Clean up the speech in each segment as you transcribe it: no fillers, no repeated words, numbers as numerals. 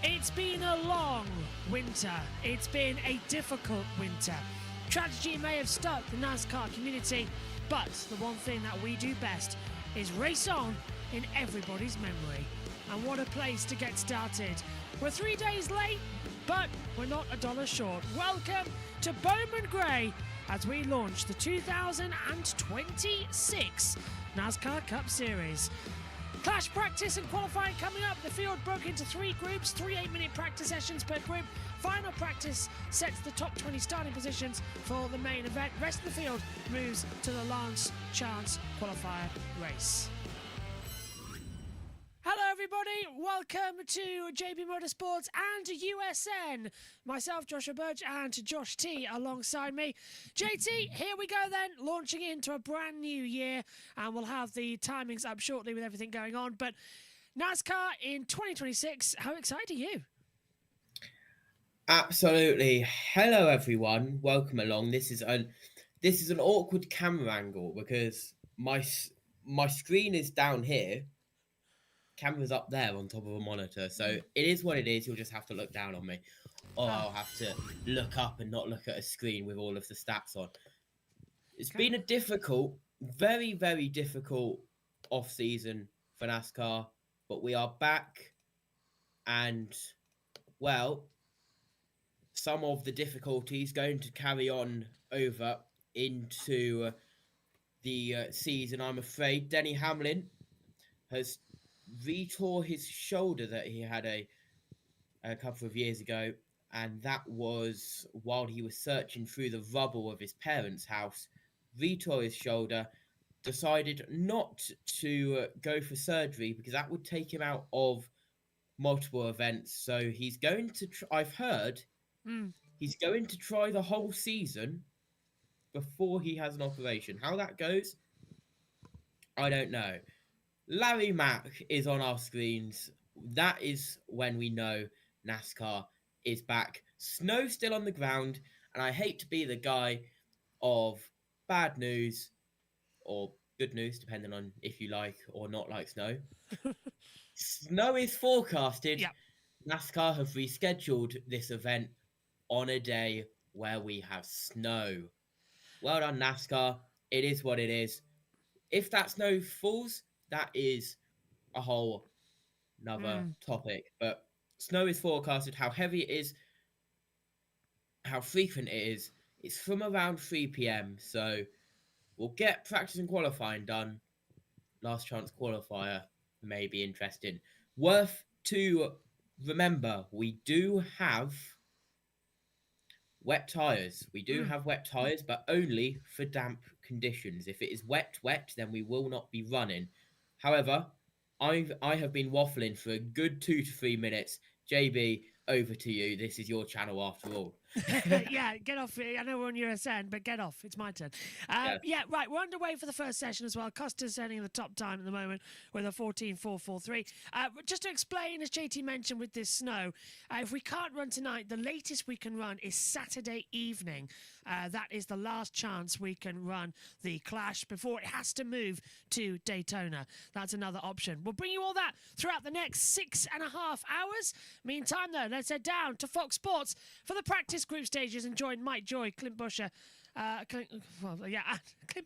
It's been a long winter. It's been a difficult winter. Tragedy may have stuck the NASCAR community, but the one thing that we do best is race on in everybody's memory. And what a place to get started. We're 3 days late, but we're not $1 short. Welcome to Bowman Grey as we launch the 2026 NASCAR Cup Series. Clash practice and qualifying coming up. The field broke into 3 groups, 3 8-minute practice sessions per group. Final practice sets the top 20 starting positions for the main event. Rest of the field moves to the last chance qualifier race. Hello everybody, welcome to JB Motorsports and USN. Myself, Joshua Birch, and Josh T alongside me. JT, here we go then, launching into a brand new year, and we'll have the timings up shortly with everything going on. But NASCAR in 2026, how excited are you? Absolutely. Hello everyone, welcome along. This is an awkward camera angle because my screen is down here. Camera's up there on top of a monitor, so it is what it is. You'll just have to look down on me, or I'll have to look up and not look at a screen with all of the stats on. It's been a difficult, very, very difficult off-season for NASCAR, but we are back, and, well, some of the difficulties going to carry on over into the season, I'm afraid. Denny Hamlin has retore his shoulder that he had a couple of years ago, and that was while he was searching through the rubble of his parents' house. Retore his shoulder, decided not to go for surgery because that would take him out of multiple events. So he's going to I've heard he's going to try the whole season before he has an operation. How that goes, I don't know. Larry Mack is on our screens. That is when we know NASCAR is back. Snow still on the ground, and I hate to be the guy of bad news or good news, depending on if you like or not like snow. Snow is forecasted. Yep. NASCAR have rescheduled this event on a day where we have snow. Well done, NASCAR. It is what it is. If that snow falls, that is a whole another topic. But snow is forecasted. How heavy it is, how frequent it is. It's from around 3 p.m. So we'll get practice and qualifying done. Last chance qualifier may be interesting. Worth to remember, we do have wet tyres. We do have wet tyres, but only for damp conditions. If it is wet, then we will not be running. However, I have been waffling for a good 2 to 3 minutes. JB, over to you. This is your channel after all. Yeah, get off. I know we're on USN, but get off. It's my turn. Yeah, right. We're underway for the first session as well. Costa's setting in the top time at the moment with a 14.443. Just to explain, as JT mentioned with this snow, if we can't run tonight, the latest we can run is Saturday evening. That is the last chance we can run the Clash before it has to move to Daytona. That's another option. We'll bring you all that throughout the next 6.5 hours. Meantime, though, let's head down to Fox Sports for the practice group stages and join Mike Joy, Clint Busher, Clint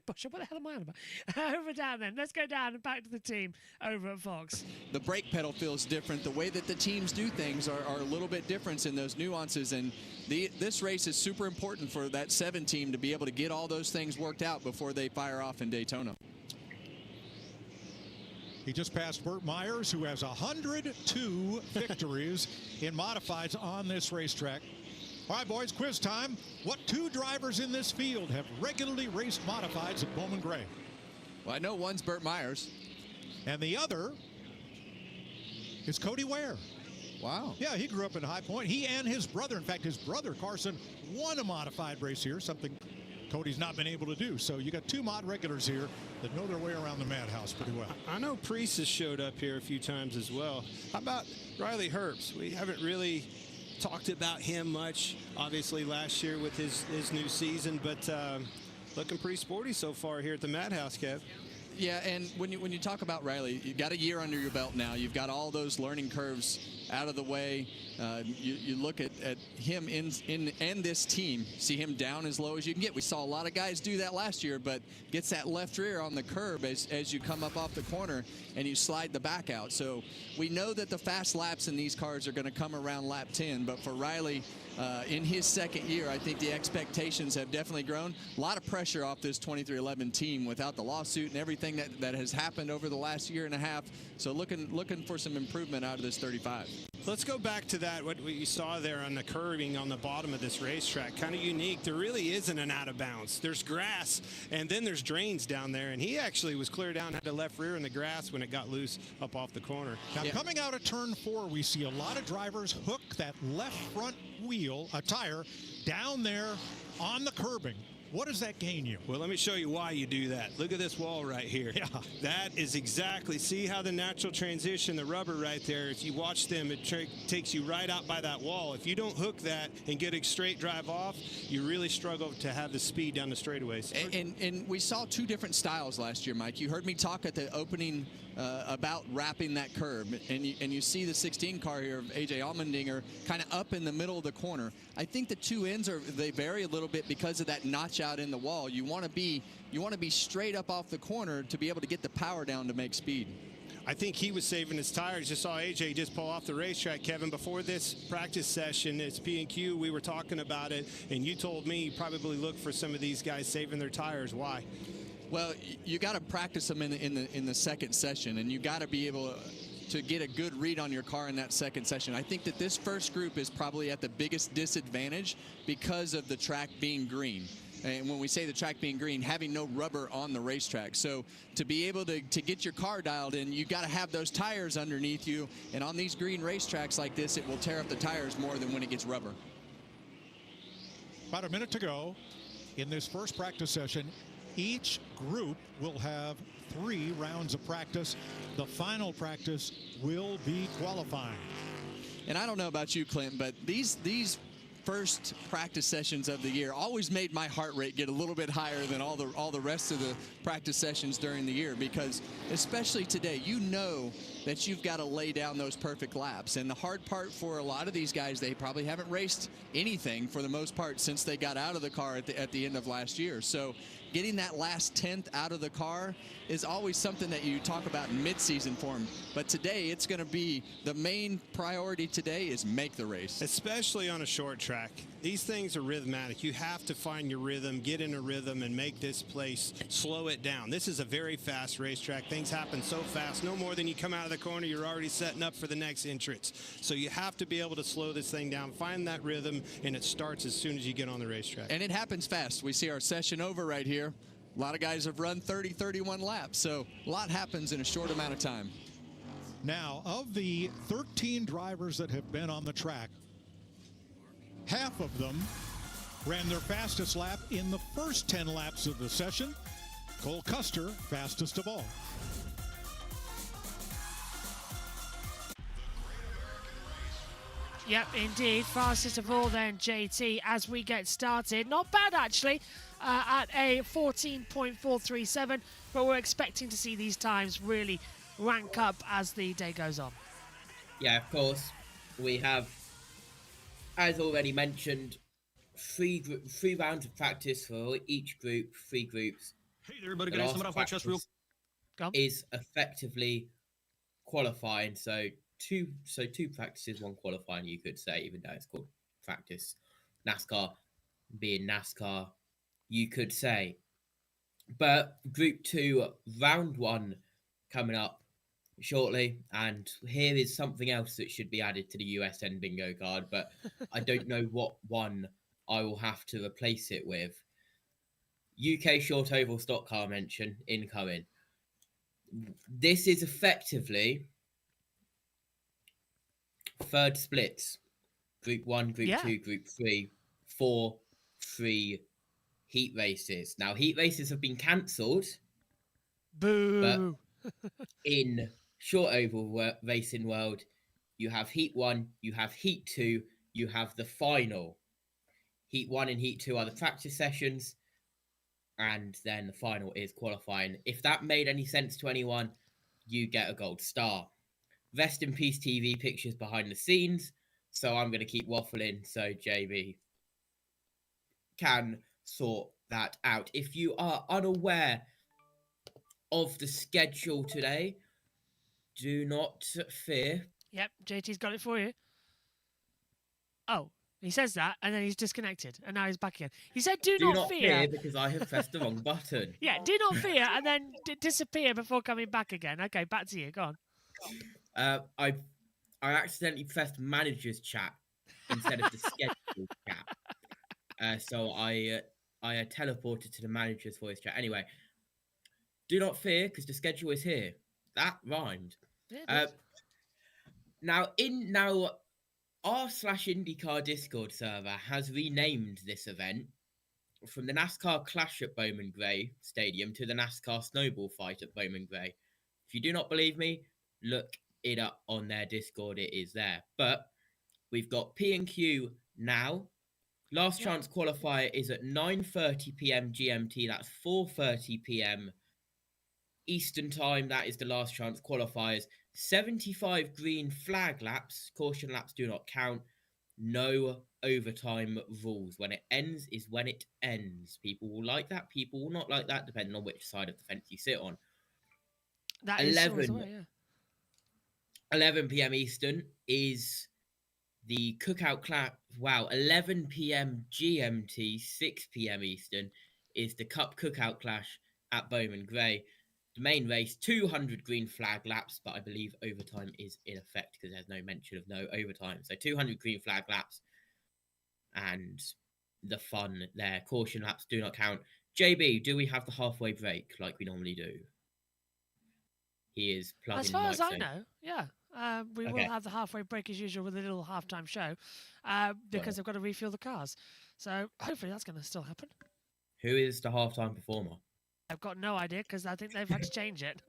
Busher, what the hell am I on about? Over down then. Let's go down and back to the team over at Fox. The brake pedal feels different. The way that the teams do things are a little bit different in those nuances. And this race is super important for that 7 team to be able to get all those things worked out before they fire off in Daytona. He just passed Burt Myers, who has 102 victories in modifieds on this racetrack. All right, boys, quiz time. What 2 drivers in this field have regularly raced modifieds at Bowman Gray? Well, I know one's Burt Myers. And the other is Cody Ware. Wow. Yeah, he grew up in High Point. He and his brother, in fact, his brother Carson, won a modified race here, something Cody's not been able to do. So you got 2 mod regulars here that know their way around the madhouse pretty well. I know Priest has showed up here a few times as well. How about Riley Herbst? We haven't really talked about him much, obviously, last year with his new season, but looking pretty sporty so far here at the madhouse, Kev. Yeah, and when you talk about Riley, you've got a year under your belt now. You've got all those learning curves out of the way. You look at him and this team, see him down as low as you can get. We saw a lot of guys do that last year, but gets that left rear on the curb as you come up off the corner and you slide the back out. So we know that the fast laps in these cars are going to come around lap 10, but for Riley, in his second year, I think the expectations have definitely grown. A lot of pressure off this 2311 team without the lawsuit and everything that has happened over the last year and a half. So looking for some improvement out of this 35. Let's go back to that, what you saw there on the curving on the bottom of this racetrack. Kind of unique. There really isn't an out of bounds. There's grass, and then there's drains down there, and he actually was clear down, had the left rear in the grass when it got loose up off the corner. Now, coming out of turn 4, we see a lot of drivers hook that left front wheel, a tire, down there on the curbing. What does that gain you? Well, let me show you why you do that. Look at this wall right here. Yeah. That is exactly, see how the natural transition, the rubber right there, if you watch them, it takes you right out by that wall. If you don't hook that and get a straight drive off, you really struggle to have the speed down the straightaways. And we saw 2 different styles last year, Mike. You heard me talk at the opening about wrapping that curb, and you see the 16 car here of AJ Allmendinger kind of up in the middle of the corner. I think the 2 ends they vary a little bit because of that notch out in the wall. You want to be straight up off the corner to be able to get the power down to make speed. I think he was saving his tires. You saw AJ just pull off the racetrack, Kevin. Before this practice session, it's P&Q, we were talking about it, and you told me you probably look for some of these guys saving their tires. Why? Well, you got to practice them in the second session, and you got to be able to get a good read on your car in that second session. I think that this first group is probably at the biggest disadvantage because of the track being green. And when we say the track being green, having no rubber on the racetrack. So to be able to get your car dialed in, you got to have those tires underneath you. And on these green racetracks like this, it will tear up the tires more than when it gets rubber. About a minute to go in this first practice session. Each group will have 3 rounds of practice. The final practice will be qualifying. And I don't know about you, Clint, but these first practice sessions of the year always made my heart rate get a little bit higher than all the rest of the practice sessions during the year, because especially today, you know that you've got to lay down those perfect laps. And the hard part for a lot of these guys, they probably haven't raced anything for the most part since they got out of the car at the end of last year. So getting that last 10th out of the car is always something that you talk about in mid-season form. But today, it's going to be the main priority today is make the race. Especially on a short track. These things are rhythmatic. You have to find your rhythm, get in a rhythm, and make this place slow it down. This is a very fast racetrack. Things happen so fast. No more than you come out of the corner, you're already setting up for the next entrance. So you have to be able to slow this thing down, find that rhythm, and it starts as soon as you get on the racetrack. And it happens fast. We see our session over right here. A lot of guys have run 30, 31 laps, so a lot happens in a short amount of time. Now, of the 13 drivers that have been on the track, half of them ran their fastest lap in the first 10 laps of the session. Cole Custer, fastest of all. Yep, indeed. Fastest of all then, JT, as we get started. Not bad, actually, at a 14.437, but we're expecting to see these times really rank up as the day goes on. Yeah, of course. We have, as already mentioned, three rounds of practice for each group, 3 groups. Hey there, everybody. The Gonna last ask off my chest real. is effectively qualifying. So two practices, 1 qualifying, you could say, even though it's called practice. NASCAR being NASCAR, you could say. But Group 2, Round 1 coming up shortly. And here is something else that should be added to the USN bingo card, but I don't know what one I will have to replace it with. UK short oval stock car mention incoming. This is effectively third splits. Group 1, Group 2, Group 3, 4, 3 heat races. Now, heat races have been cancelled. Boo! But in short oval racing world, you have Heat 1, you have Heat 2, you have the final. Heat 1 and Heat 2 are the practice sessions, and then the final is qualifying. If that made any sense to anyone, you get a gold star. Rest in peace TV pictures behind the scenes, so I'm going to keep waffling so JB can sort that out. If you are unaware of the schedule today, do not fear. Yep, JT's got it for you. Oh, he says that, and then he's disconnected, and now he's back again. He said, do not fear, because I have pressed the wrong button. Yeah, do not fear, and then disappear before coming back again. Okay, back to you. Go on. I accidentally pressed manager's chat instead of the schedule chat. So I teleported to the manager's voice chat. Anyway, do not fear, because the schedule is here. That rhymed. Yeah, now r/IndyCar Discord server has renamed this event from the NASCAR Clash at Bowman Gray Stadium to the NASCAR Snowball Fight at Bowman Gray. If you do not believe me, look it up on their Discord. It is there. But we've got P&Q now. Last chance qualifier is at 9:30 p.m. GMT. That's 4:30 p.m. Eastern time. That is the last chance qualifiers. 75 green flag laps. Caution laps do not count. No overtime rules. When it ends is when it ends. People will like that. People will not like that, depending on which side of the fence you sit on. That is 11 p.m. Eastern is the cookout class. Wow, 11 p.m. GMT, 6 p.m. Eastern is the Cup Cookout Clash at Bowman Gray. The main race, 200 green flag laps, but I believe overtime is in effect because there's no mention of no overtime. So 200 green flag laps and the fun there. Caution laps do not count. JB, do we have the halfway break like we normally do? He is plugging. As far as I know, yeah. We will have the halfway break as usual with a little halftime show because they've got to refuel the cars. So hopefully that's going to still happen. Who is the halftime performer? I've got no idea because I think they've had to change it.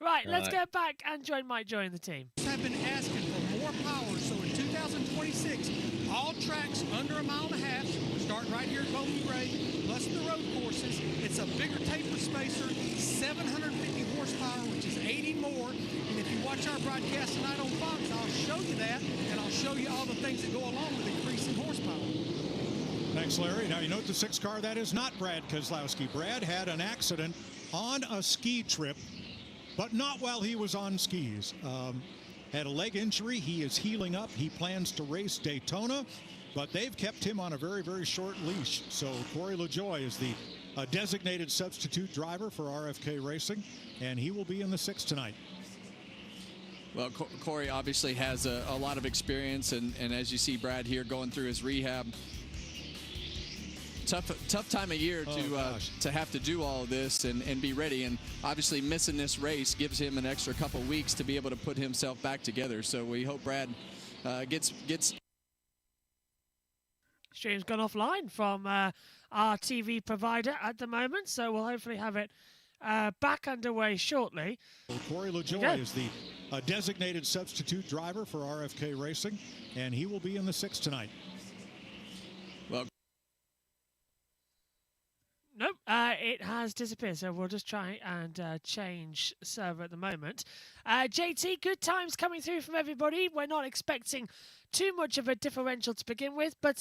Right, let's get back and Mike join the team. I've been asking for more power, so in 2026, all tracks under a mile and a half, start right here at Bowman Gray, plus the road courses. It's a bigger taper spacer, 750 horsepower, which is 80 more. And if you watch our broadcast tonight on Fox, I'll show you that, and I'll show you all the things that go along with increasing horsepower. Thanks, Larry. Now, you note the 6 car, that is not Brad Keselowski. Brad had an accident on a ski trip, but not while he was on skis. Had a leg injury. He is healing up. He plans to race Daytona, but they've kept him on a very, very short leash. So Corey LaJoie is the designated substitute driver for RFK Racing, and he will be in the 6 tonight. Well, Corey obviously has a lot of experience, and as you see Brad here going through his rehab, tough time of year to have to do all of this and be ready. And obviously missing this race gives him an extra couple weeks to be able to put himself back together. So we hope Brad gets. Stream's gone offline from our TV provider at the moment, so we'll hopefully have it back underway shortly. Well, Corey LaJoie is the designated substitute driver for RFK Racing, and he will be in the 6 tonight. Well, nope, it has disappeared, so we'll just try and change server at the moment. JT, good times coming through from everybody. We're not expecting too much of a differential to begin with, but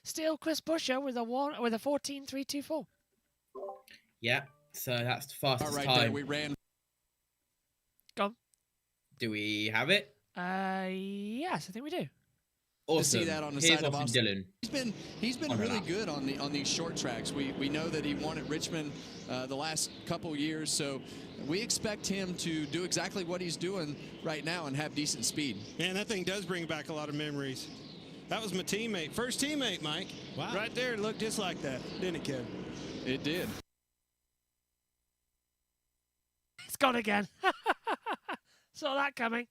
still Chris Buescher with a 14.324. Yeah, so that's the fastest right time. there, we ran. Go on. Do we have it? Yes, I think we do. Awesome. To see that on the Here's side of Austin Austin. Dillon. He's been really good on these short tracks. We know that he won at Richmond the last couple years, so we expect him to do exactly what he's doing right now and have decent speed. Man, that thing does bring back a lot of memories. That was my teammate, first teammate, Mike. Wow. Right there, it looked just like that, didn't it, Kevin? It did. It's gone again. Saw that coming.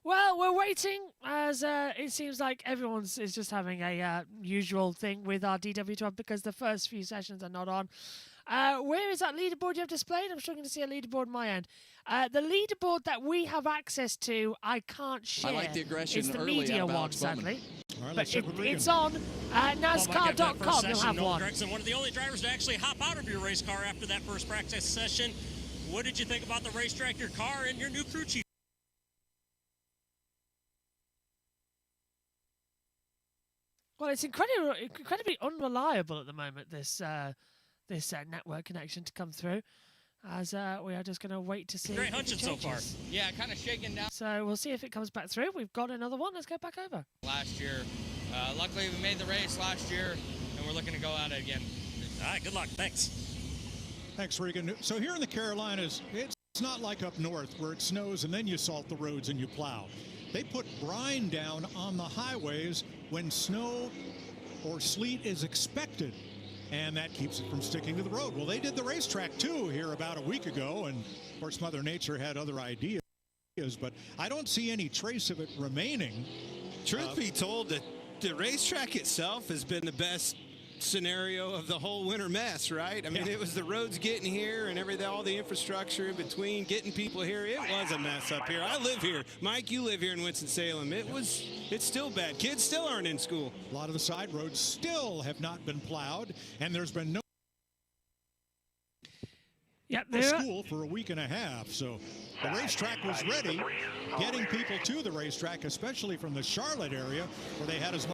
Well, we're waiting as it seems like everyone's is just having a usual thing with our DW12 because the first few sessions are not on. Where is that leaderboard you have displayed? I'm struggling to see a leaderboard on my end. The leaderboard that we have access to, I can't share. I like the aggression it's the early media out of one, Alex Bowman. sadly. All right, But let's check with Regan. it's on NASCAR.com. You'll have one. Gregson, one of the only drivers to actually hop out of your race car after that first practice session. What did you think about the racetrack, your car, and your new crew chief? Well, it's incredibly unreliable at the moment, this network connection to come through, as we are just going to wait to see. Great if it hunching so far. changes. Yeah, kind of shaking down So we'll see if it comes back through. We've got another one. Let's go back over. last year. Luckily, we made the race last year, and we're looking to go at it again. All right, good luck. Thanks. Thanks, Regan. So here in the Carolinas, it's not like up north where it snows and then you salt the roads and you plow. They put brine down on the highways when snow or sleet is expected, and that keeps it from sticking to the road. Well, they did the racetrack too here about a week ago, and of course Mother Nature had other ideas, but I don't see any trace of it remaining. Truth be told, the racetrack itself has been the best scenario of the whole winter mess, right? I mean, It was the roads getting here and everything, all the infrastructure in between, getting people here. It was a mess up here. I live here. Mike, you live here in Winston-Salem. It's still bad. Kids still aren't in school. A lot of the side roads still have not been plowed, and there's been no school for a week and a half. So the racetrack was ready, getting people to the racetrack, especially from the Charlotte area where they had as much.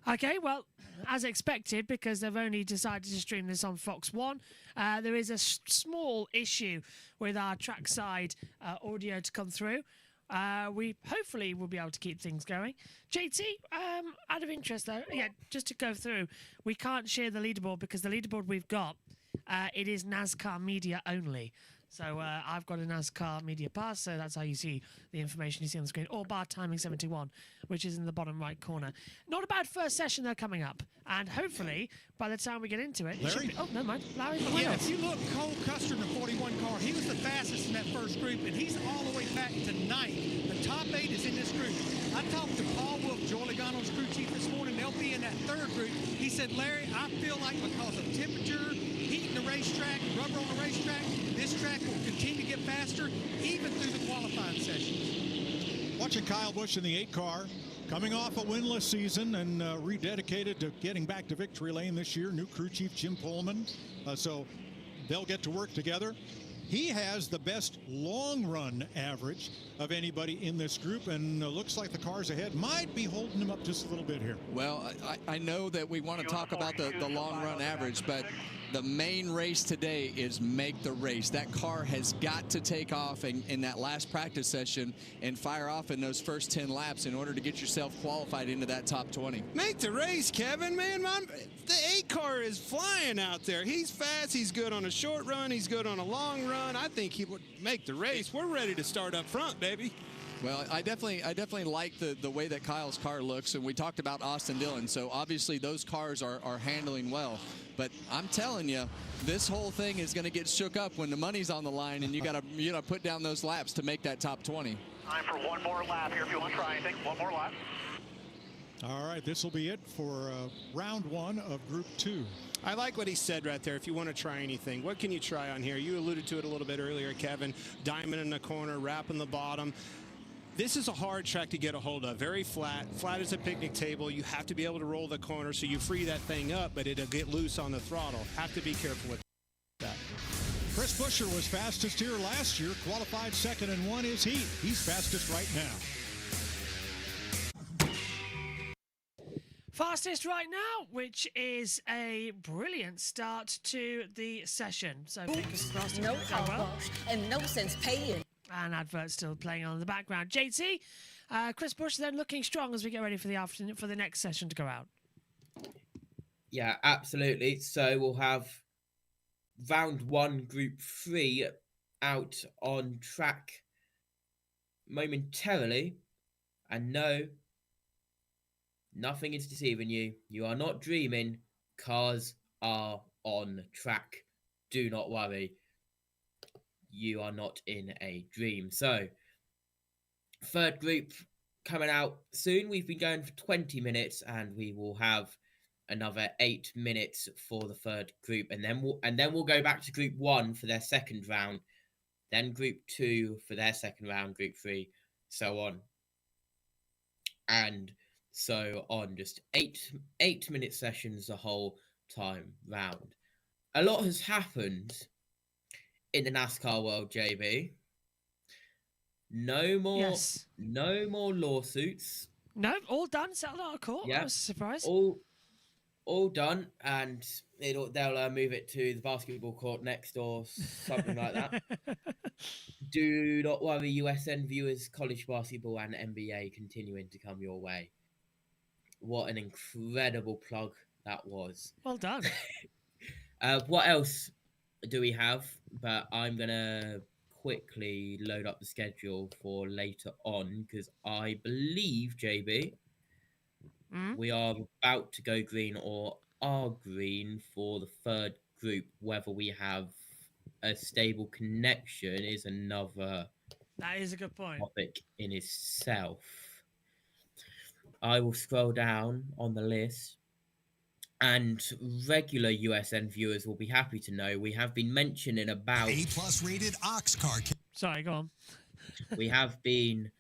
Okay, well, as expected, because they've only decided to stream this on Fox 1, there is a small issue with our trackside audio to come through. We hopefully will be able to keep things going. JT, out of interest though, just to go through, we can't share the leaderboard because the leaderboard we've got, it is NASCAR media only. So I've got a NASCAR media pass, so that's how you see the information you see on the screen, or bar timing 71, which is in the bottom right corner. Not a bad first session though coming up, and hopefully by the time we get into it, Larry? oh, never mind, Larry. Yeah, if you look, Cole Custer in the 41 car, he was the fastest in that first group, and he's all the way back to 9th. The top 8 is in this group. I talked to Paul Wolf, Joe Logano's crew chief this morning. They'll be in that third group. He said, Larry, I feel like because of temperature, heat in the racetrack, rubber on the racetrack, this track will continue to get faster, even through the qualifying sessions. Watching Kyle Busch in the 8 car, coming off a winless season and rededicated to getting back to victory lane this year. New crew chief Jim Pullman, so they'll get to work together. He has the best long run average of anybody in this group, and looks like the cars ahead might be holding him up just a little bit here. Well, I know that we want to talk about the long run average, but the main race today is make the race. That car has got to take off in that last practice session and fire off in those first 10 laps in order to get yourself qualified into that top 20. Make the race, Kevin, man. The 8 car is flying out there. He's fast. He's good on a short run. He's good on a long run. I think he would make the race. We're ready to start up front, baby. Well, I definitely like the way that Kyle's car looks, and we talked about Austin Dillon, so obviously those cars are handling well. But I'm telling you, this whole thing is going to get shook up when the money's on the line, and you gotta put down those laps to make that top 20. Time for one more lap here if you want to try anything. One more lap. All right, this will be it for round 1 of Group 2. I like what he said right there. If you want to try anything, what can you try on here? You alluded to it a little bit earlier, Kevin. Diamond in the corner, wrap in the bottom. This is a hard track to get a hold of. Very flat as a picnic table. You have to be able to roll the corner so you free that thing up, but it'll get loose on the throttle. Have to be careful with that. Chris Buescher was fastest here last year, qualified second and one is he. He's fastest right now. Fastest right now, which is a brilliant start to the session. So fingers crossed. No car wash and no sense paying. And adverts still playing on in the background. JT, Chris Buescher then looking strong as we get ready for the afternoon for the next session to go out. Yeah, absolutely. So we'll have round 1, group 3 out on track momentarily. And no, nothing is deceiving you. You are not dreaming. Cars are on track. Do not worry. You are not in a dream. So, third group coming out soon. We've been going for 20 minutes and we will have another 8 minutes for the third group. And then we'll go back to group 1 for their second round. Then group 2 for their second round, group 3, so on. And so on, just 8-minute sessions the whole time round. A lot has happened in the NASCAR world, JB. No more lawsuits. No, all done, settled out of court. Yeah, that was a surprise. All done, and they'll move it to the basketball court next or something like that. Do not worry, USN viewers, college basketball and NBA continuing to come your way. What an incredible plug that was. Well done. What else do we have? But I'm going to quickly load up the schedule for later on because I believe, JB, we are about to go green or are green for the third group. Whether we have a stable connection is another that is a good point. Topic in itself. I will scroll down on the list, and regular USN viewers will be happy to know we have been mentioning about A+ rated ox car. Sorry, go on. We have been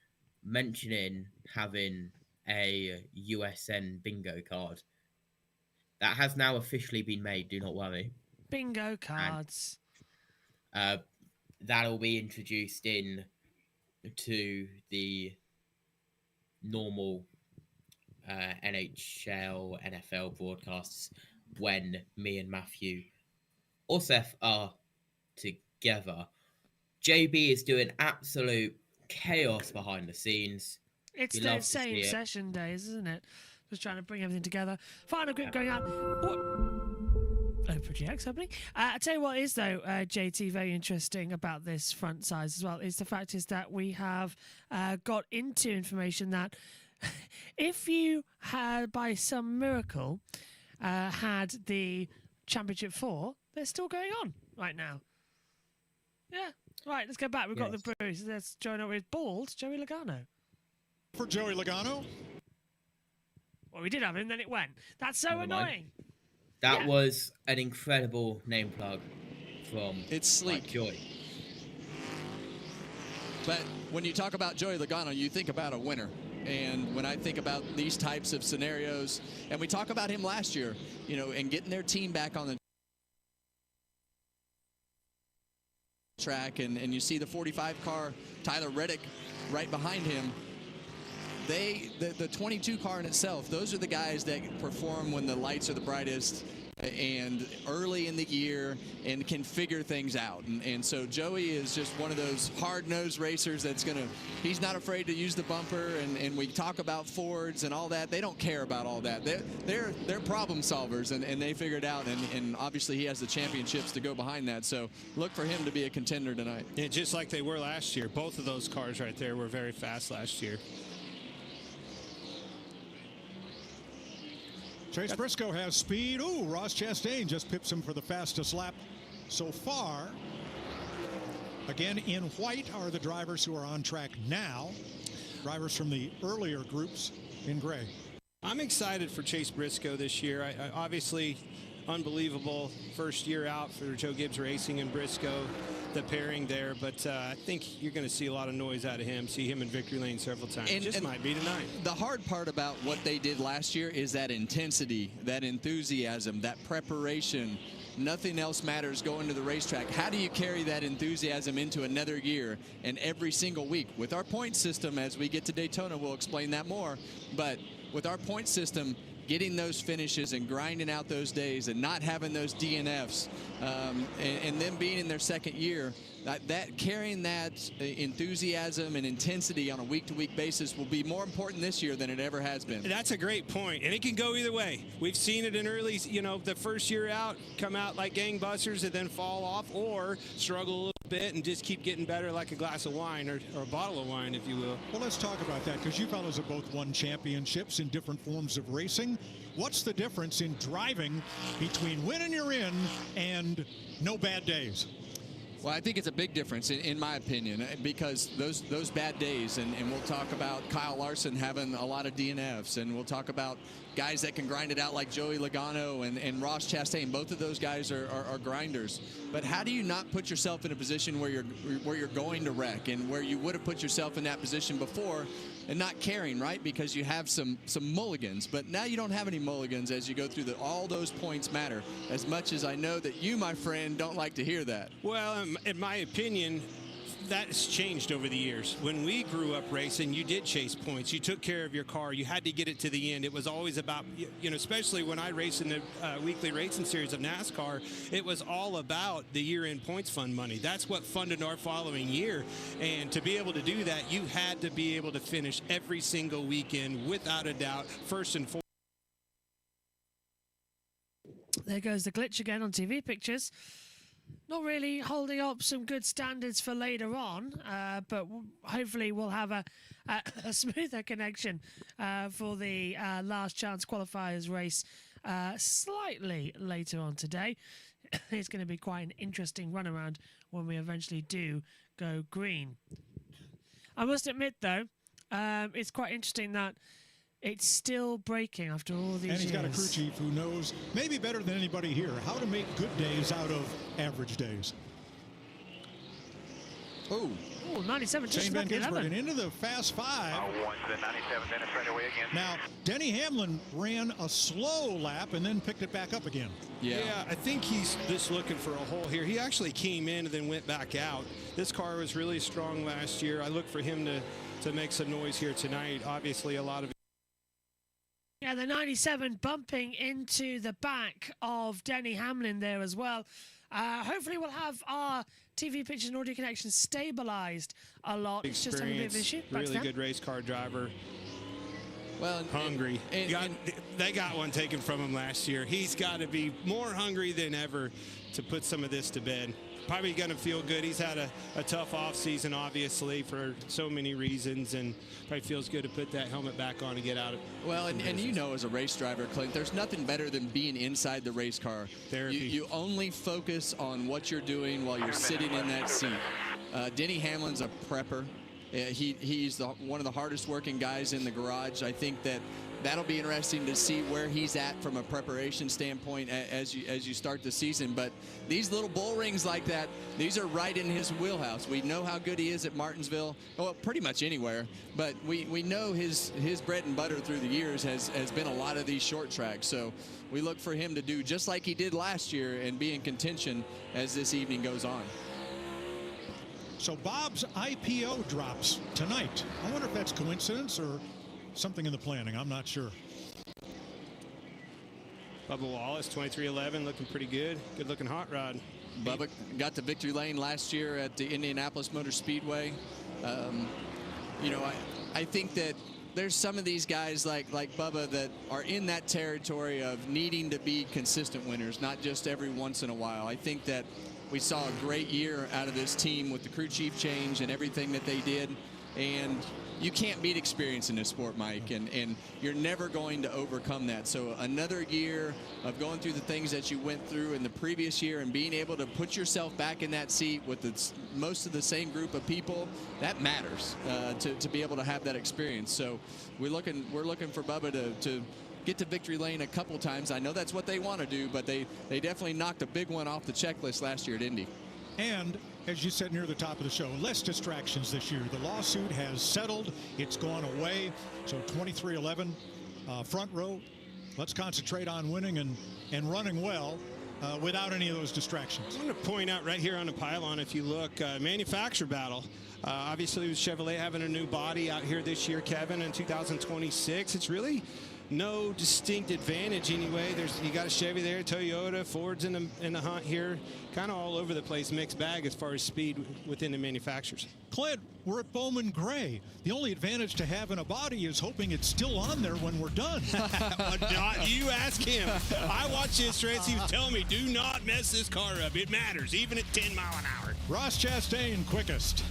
mentioning having a USN bingo card. That has now officially been made, do not worry. Bingo cards. And, that'll be introduced in to the normal NHL, NFL broadcasts when me and Matthew or Seth are together. JB is doing absolute chaos behind the scenes. It's the same session days, isn't it? Just trying to bring everything together. Final group going out. Projects happening. I tell you what is though, JT, very interesting about this front size as well is the fact is that we have got into information that if you had by some miracle had the Championship 4, they're still going on right now. Yeah. Right, let's go back. We've got the Bruce. Let's join up with Bald Joey Logano. For Joey Logano? Well, we did have him, then it went. That's so annoying. That was an incredible name plug from It's sleek. Joy. But when you talk about Joey Logano, you think about a winner. And when I think about these types of scenarios, and we talk about him last year, you know, and getting their team back on the track, and you see the 45 car, Tyler Reddick, right behind him. The 22 car in itself, those are the guys that perform when the lights are the brightest and early in the year and can figure things out. And so Joey is just one of those hard-nosed racers that's he's not afraid to use the bumper, and we talk about Fords and all that. They don't care about all that. They're problem solvers, and they figure it out, and obviously he has the championships to go behind that. So look for him to be a contender tonight. Yeah, just like they were last year. Both of those cars right there were very fast last year. Chase Briscoe has speed. Ooh, Ross Chastain just pips him for the fastest lap so far. Again, in white are the drivers who are on track now. Drivers from the earlier groups in gray. I'm excited for Chase Briscoe this year. Obviously, unbelievable first year out for Joe Gibbs Racing and Briscoe, the pairing there. But I think you're going to see a lot of noise out of him, see him in victory lane several times. It just might be tonight. The hard part about what they did last year is that intensity, that enthusiasm, that preparation. Nothing else matters going to the racetrack. How do you carry that enthusiasm into another year and every single week? With our point system, as we get to Daytona, we'll explain that more. But with our point system, getting those finishes and grinding out those days and not having those DNFs and them being in their second year, that carrying that enthusiasm and intensity on a week-to-week basis will be more important this year than it ever has been. That's a great point, and it can go either way. We've seen it in early, the first year out, come out like gangbusters and then fall off, or struggle a little bit and just keep getting better like a glass of wine or a bottle of wine, if you will. Well, let's talk about that, because you fellas have both won championships in different forms of racing. What's the difference in driving between winning you're in and no bad days? Well, I think it's a big difference, in my opinion, because those bad days, and we'll talk about Kyle Larson having a lot of DNFs, and we'll talk about guys that can grind it out like Joey Logano and Ross Chastain. Both of those guys are grinders. But how do you not put yourself in a position where you're going to wreck, and where you would have put yourself in that position before and not caring, right? Because you have some mulligans, but now you don't have any mulligans as you go through all those points matter, as much as I know that you, my friend, don't like to hear that. Well, in my opinion, that's changed over the years. When we grew up racing, you did chase points. You took care of your car. You had to get it to the end. It was always about, especially when I raced in the weekly racing series of NASCAR, it was all about the year-end points fund money. That's what funded our following year. And to be able to do that, you had to be able to finish every single weekend without a doubt, first and foremost. There goes the glitch again on TV pictures. Not really holding up some good standards for later on, but hopefully we'll have a smoother connection for the last chance qualifiers race slightly later on today. It's going to be quite an interesting runaround when we eventually do go green. I must admit, though, it's quite interesting that it's still breaking after all these years. And he's got a crew chief who knows, maybe better than anybody here, how to make good days out of average days. Oh, 97 just Shane Van Gisbergen into the Fast Five. One to the 97, then it's right away again. Now, Denny Hamlin ran a slow lap and then picked it back up again. Yeah, I think he's just looking for a hole here. He actually came in and then went back out. This car was really strong last year. I look for him to make some noise here tonight. Obviously, a lot of... Yeah, the 97 bumping into the back of Denny Hamlin there as well. Hopefully we'll have our TV pictures and audio connections stabilized a lot. It's just having a bit of an issue. Really good race car driver. Well, hungry. They got one taken from him last year. He's got to be more hungry than ever to put some of this to bed. Probably going to feel good. He's had a tough off season, obviously, for so many reasons, and probably feels good to put that helmet back on and get out of. Well, and as a race driver, Clint, there's nothing better than being inside the race car. Therapy. You only focus on what you're doing while you're sitting in that seat. Denny Hamlin's a prepper. He's one of the hardest working guys in the garage. I think that'll be interesting to see where he's at from a preparation standpoint as you start the season. But these little bull rings like that, these are right in his wheelhouse. We know how good he is at Martinsville, well, pretty much anywhere. But we know his bread and butter through the years has been a lot of these short tracks. So we look for him to do just like he did last year and be in contention as this evening goes on. So Bob's IPO drops tonight. I wonder if that's coincidence or something in the planning. I'm not sure. Bubba Wallace, 2311, looking pretty good. Good looking hot rod. Bubba got to victory lane last year at the Indianapolis Motor Speedway. I think that there's some of these guys like Bubba that are in that territory of needing to be consistent winners, not just every once in a while. I think that we saw a great year out of this team with the crew chief change and everything that they did. And you can't beat experience in this sport, Mike, and you're never going to overcome that. So another year of going through the things that you went through in the previous year and being able to put yourself back in that seat with most of the same group of people, that matters to be able to have that experience. So we're looking for Bubba to get to victory lane a couple times. I know that's what they want to do, but they definitely knocked a big one off the checklist last year at Indy. And as you said near the top of the show, less distractions this year. The lawsuit has settled. It's gone away. So 23-11, front row. Let's concentrate on winning and running well without any of those distractions. I want to point out right here on the pylon, if you look, manufacturer battle. Obviously, with Chevrolet having a new body out here this year, Kevin, in 2026, it's really no distinct advantage anyway. You got a Chevy there, Toyota, Ford's in the hunt here, kind of all over the place, mixed bag as far as speed within the manufacturers. Clint, we're at Bowman Gray. The only advantage to having a body is hoping it's still on there when we're done. You ask him. I watched this race. He was telling me, do not mess this car up. It matters, even at 10 mile an hour. Ross Chastain, quickest.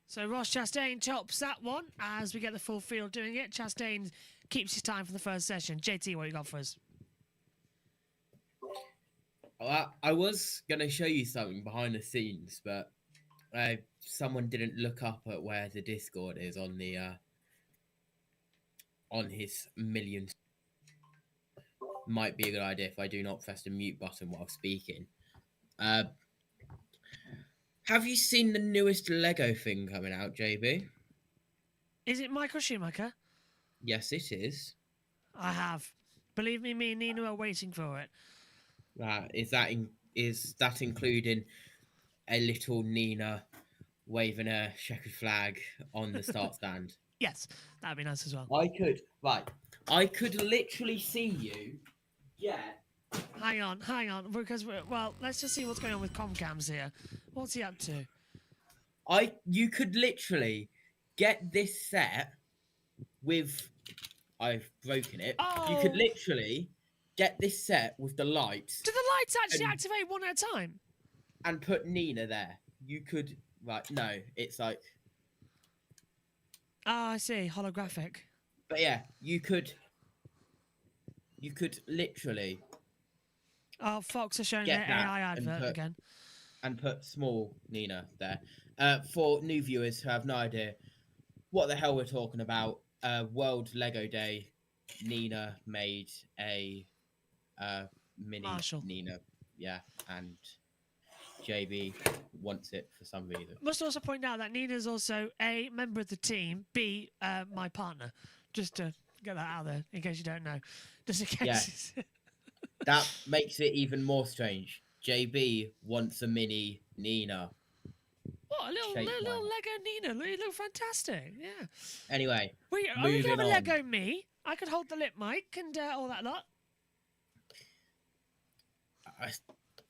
So Ross Chastain tops that one as we get the full field doing it. Chastain keeps his time for the first session. JT, what you got for us? I was going to show you something behind the scenes, but someone didn't look up at where the Discord is on the on his millions. Might be a good idea if I do not press the mute button while speaking. Have you seen the newest Lego thing coming out, JB? Is it Michael Schumacher? Yes, it is. I have. Believe me and Nina are waiting for it. Is that including a little Nina waving a checkered flag on the start stand? Yes, that'd be nice as well. I could literally see you get... Hang on, because let's just see what's going on with Comcams here. What's he up to? You could literally get this set with... I've broken it. Oh. You could literally get this set with the lights. Do the lights actually activate one at a time? And put Nina there. You could... Right, no, it's like... Oh, I see. Holographic. But yeah, you could literally... Oh, Fox are showing their AI advert again. And put small Nina there. For new viewers who have no idea what the hell we're talking about, World Lego Day, Nina made a mini Marshall. Nina. Yeah, and JB wants it for some reason. Must also point out that Nina's also A, member of the team, B, my partner. Just to get that out there, in case you don't know. Just in case. Yeah. That makes it even more strange. JB wants a mini Nina. What, a little Lego Nina? They look fantastic. Yeah. Anyway, are we going to have a Lego me? I could hold the lip mic and all that lot.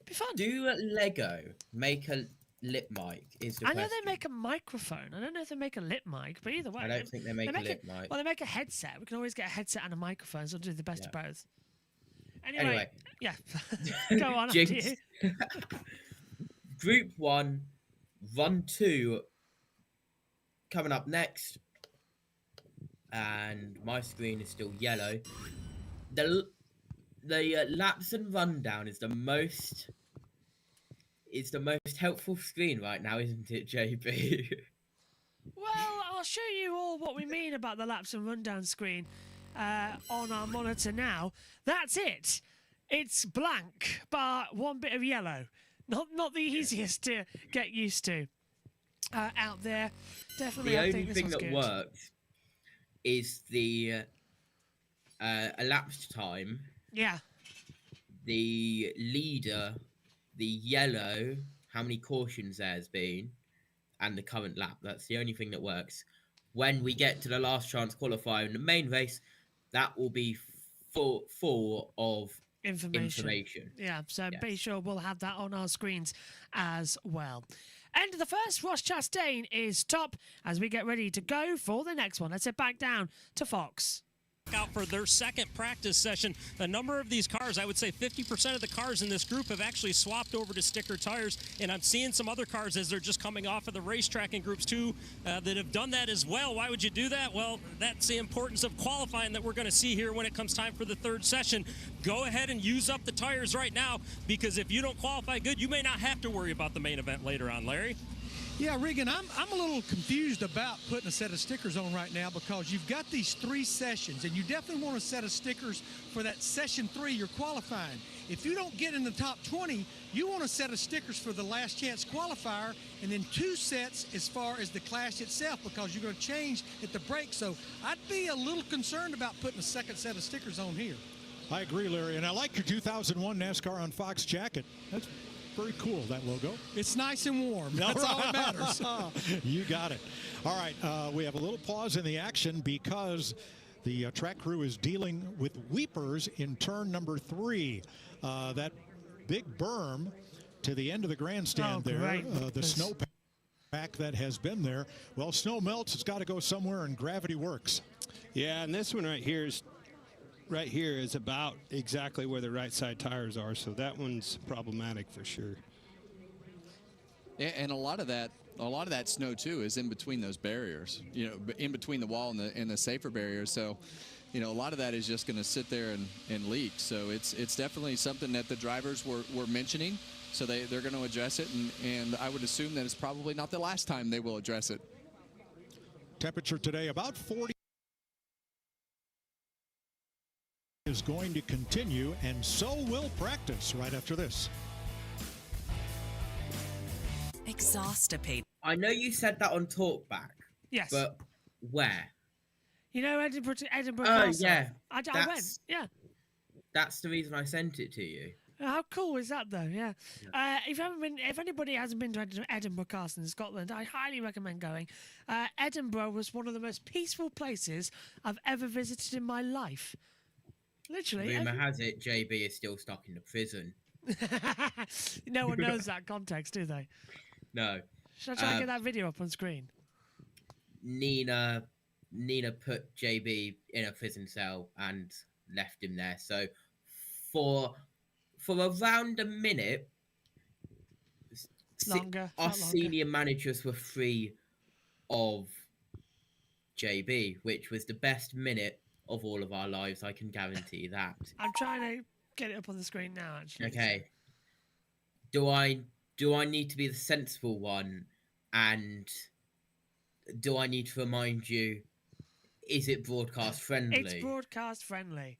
Be fun. Do Lego make a lip mic? I know they make a microphone. I don't know if they make a lip mic, but either way. I don't think they make a lip mic. Well, they make a headset. We can always get a headset and a microphone, so we'll do the best of both. Anyway. Yeah. Go on, up to you. Group 1, Run 2 coming up next. And my screen is still yellow. The laps and rundown is the most helpful screen right now, isn't it, JB? Well, I'll show you all what we mean about the laps and rundown screen on our monitor now. That's it. It's blank, bar one bit of yellow. Not the easiest to get used to out there. Definitely, the only thing that works is the elapsed time. Yeah. The leader, the yellow, how many cautions there's been, and the current lap. That's the only thing that works. When we get to the last chance qualifier in the main race, that will be full of information. Yeah, so be sure we'll have that on our screens as well. End of the first. Ross Chastain is top as we get ready to go for the next one. Let's head back down to Fox. Out for their second practice session. A number of these cars, I would say 50% of the cars in this group have actually swapped over to sticker tires, and I'm seeing some other cars as they're just coming off of the racetrack in groups 2 that have done that as well. Why would you do that? Well, that's the importance of qualifying that we're going to see here when it comes time for the third session. Go ahead and use up the tires right now, because if you don't qualify good, you may not have to worry about the main event later on, Larry. Yeah, Regan, I'm a little confused about putting a set of stickers on right now because you've got these 3 sessions, and you definitely want a set of stickers for that session 3 you're qualifying. If you don't get in the top 20, you want a set of stickers for the last chance qualifier, and then 2 sets as far as the clash itself because you're going to change at the break. So I'd be a little concerned about putting a second set of stickers on here. I agree, Larry, and I like your 2001 NASCAR on Fox jacket. That's very cool, that logo. It's nice and warm. That's all that matters. You got it. All right, we have a little pause in the action because the track crew is dealing with weepers in turn number 3. That big berm to the end of the grandstand the snow pack that has been there. Well, snow melts. It's got to go somewhere, and gravity works. Yeah, and this one right here is about exactly where the right side tires are, so that one's problematic for sure. And a lot of that snow too is in between those barriers, in between the wall and the safer barriers. So, a lot of that is just going to sit there and leak. So it's definitely something that the drivers were mentioning. So they're going to address it, and I would assume that it's probably not the last time they will address it. Temperature today about 40. Is going to continue, and so will practice right after this. Exhaustipate. I know you said that on Talkback. Yes. But where? Edinburgh Oh, Castle. yeah. I went. Yeah. That's the reason I sent it to you. How cool is that, though? Yeah. If anybody hasn't been to Edinburgh Castle in Scotland, I highly recommend going. Edinburgh was one of the most peaceful places I've ever visited in my life. Literally. Rumour has it JB is still stuck in the prison. No one knows that context, do they? No. Should I try and get that video up on screen? Nina put JB in a prison cell and left him there. So for around a minute, our senior managers were free of JB, which was the best minute of all of our lives. I can guarantee that. I'm trying to get it up on the screen now, actually. Okay. Do I need to be the sensible one, and do I need to remind you, is it broadcast friendly? It's broadcast friendly.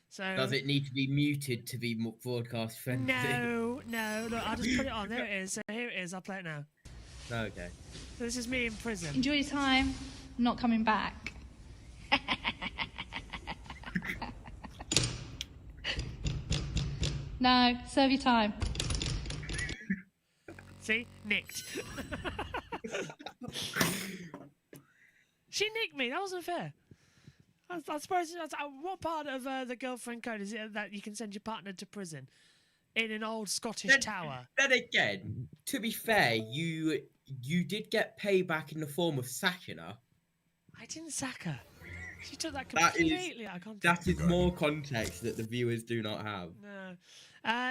So does it need to be muted to be broadcast friendly? No. Look, I'll just put it on. There it is. So here it is. I'll play it now. Okay. So this is me in prison. Enjoy your time. I'm not coming back. No, serve your time. See? Nicked. She nicked me. That wasn't fair. I suppose, what part of the girlfriend code is it that you can send your partner to prison in an old Scottish tower? Then again, to be fair, you did get payback in the form of sacking her. I didn't sack her. She took that completely out of context. That is more context that the viewers do not have.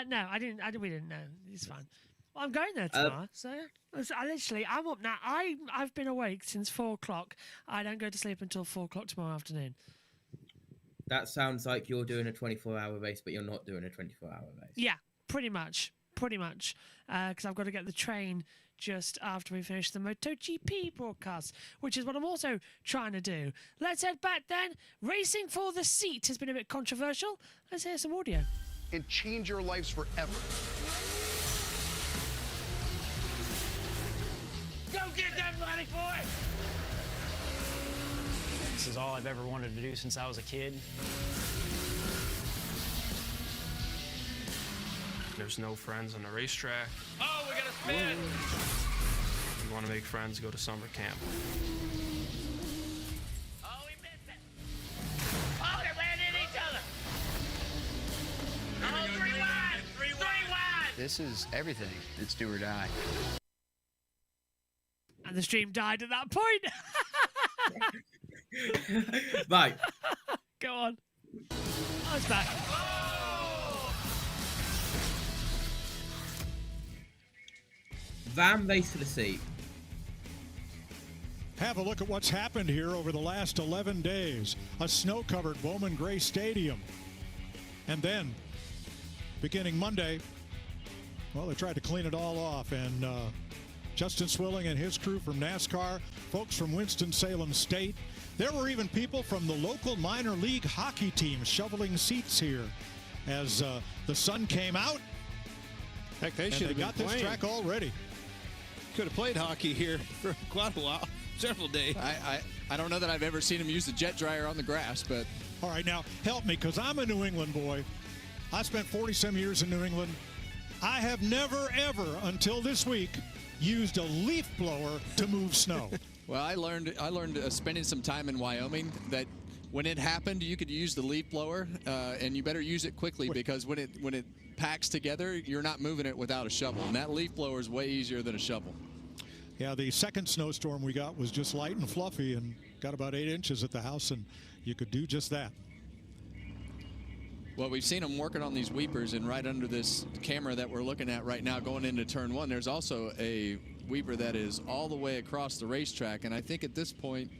No, I didn't. We didn't know. It's fine. Well, I'm going there tomorrow, so I'm up now. I've been awake since 4 o'clock. I don't go to sleep until 4 o'clock tomorrow afternoon. That sounds like you're doing a 24-hour race, but you're not doing a 24-hour race. Yeah, pretty much. Because I've got to get the train just after we finish the MotoGP broadcast, which is what I'm also trying to do. Let's head back then. Racing for the seat has been a bit controversial. Let's hear some audio. And change your lives forever. Go get that money, boy! This is all I've ever wanted to do since I was a kid. There's no friends on the racetrack. Oh, we gotta spin! You want to make friends, go to summer camp. Oh, we missed it! Oh, they ran into each other! Oh, 3 wide! 3 wide! This is everything. It's do or die. And the stream died at that point. Right. Go on. Oh, it's back. Van race for the seat. Have a look at what's happened here over the last 11 days. A snow-covered Bowman Gray Stadium. And then, beginning Monday, well, they tried to clean it all off, and Justin Swilling and his crew from NASCAR, folks from Winston-Salem State. There were even people from the local minor league hockey team shoveling seats here as the sun came out. Heck, they should have got this track already. Could have played hockey here for quite a while, several days. I don't know that I've ever seen him use the jet dryer on the grass, but... All right, now, help me, because I'm a New England boy. I spent 40-some years in New England. I have never, ever, until this week, used a leaf blower to move snow. Well, I learned spending some time in Wyoming that when it happened, you could use the leaf blower, and you better use it quickly because when it packs together, you're not moving it without a shovel, and that leaf blower is way easier than a shovel. Yeah, the second snowstorm we got was just light and fluffy and got about 8 inches at the house, and you could do just that. Well, we've seen them working on these weepers, and right under this camera that we're looking at right now going into turn 1, there's also a weeper that is all the way across the racetrack, and I think at this point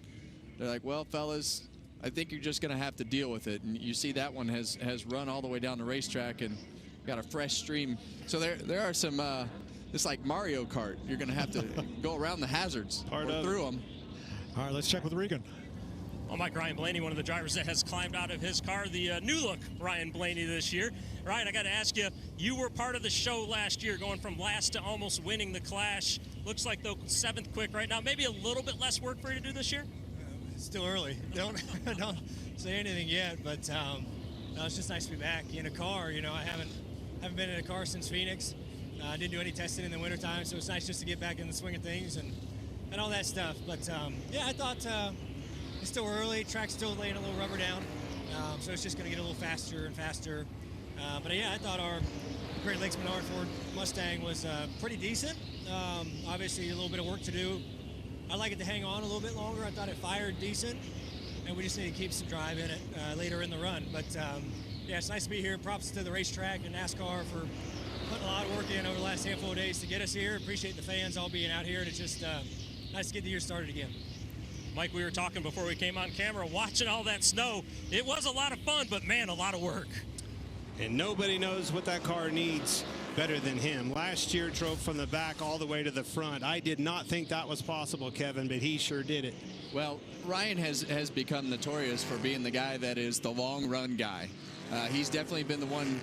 they're like, well, fellas, I think you're just going to have to deal with it. And you see that one has run all the way down the racetrack and got a fresh stream. So there are some, it's like Mario Kart. You're going to have to go around the hazards or through them. All right, let's check with Regan. Well, Mike, Ryan Blaney, one of the drivers that has climbed out of his car, the new look Ryan Blaney this year. Ryan, I got to ask you, you were part of the show last year, going from last to almost winning the Clash. Looks like, though, 7th quick right now. Maybe a little bit less work for you to do this year? It's still early. Don't say anything yet, but no, it's just nice to be back in a car. You know, I haven't been in a car since Phoenix. I didn't do any testing in the wintertime, so it's nice just to get back in the swing of things and all that stuff. But, yeah, I thought it's still early. Track's still laying a little rubber down, so it's just going to get a little faster and faster. But, yeah, I thought our Great Lakes Menard Ford Mustang was pretty decent. Obviously, a little bit of work to do. I'd like it to hang on a little bit longer. I thought it fired decent, and we just need to keep some drive in it later in the run. But, yeah, it's nice to be here. Props to the racetrack and NASCAR for putting a lot of work in over the last handful of days to get us here. Appreciate the fans all being out here, and it's just nice to get the year started again. Mike, we were talking before we came on camera, watching all that snow. It was a lot of fun, but, man, a lot of work. And nobody knows what that car needs better than him. Last year drove from the back all the way to the front. I did not think that was possible, Kevin, but he sure did it. Well, Ryan has become notorious for being the guy that is the long run guy. He's definitely been the one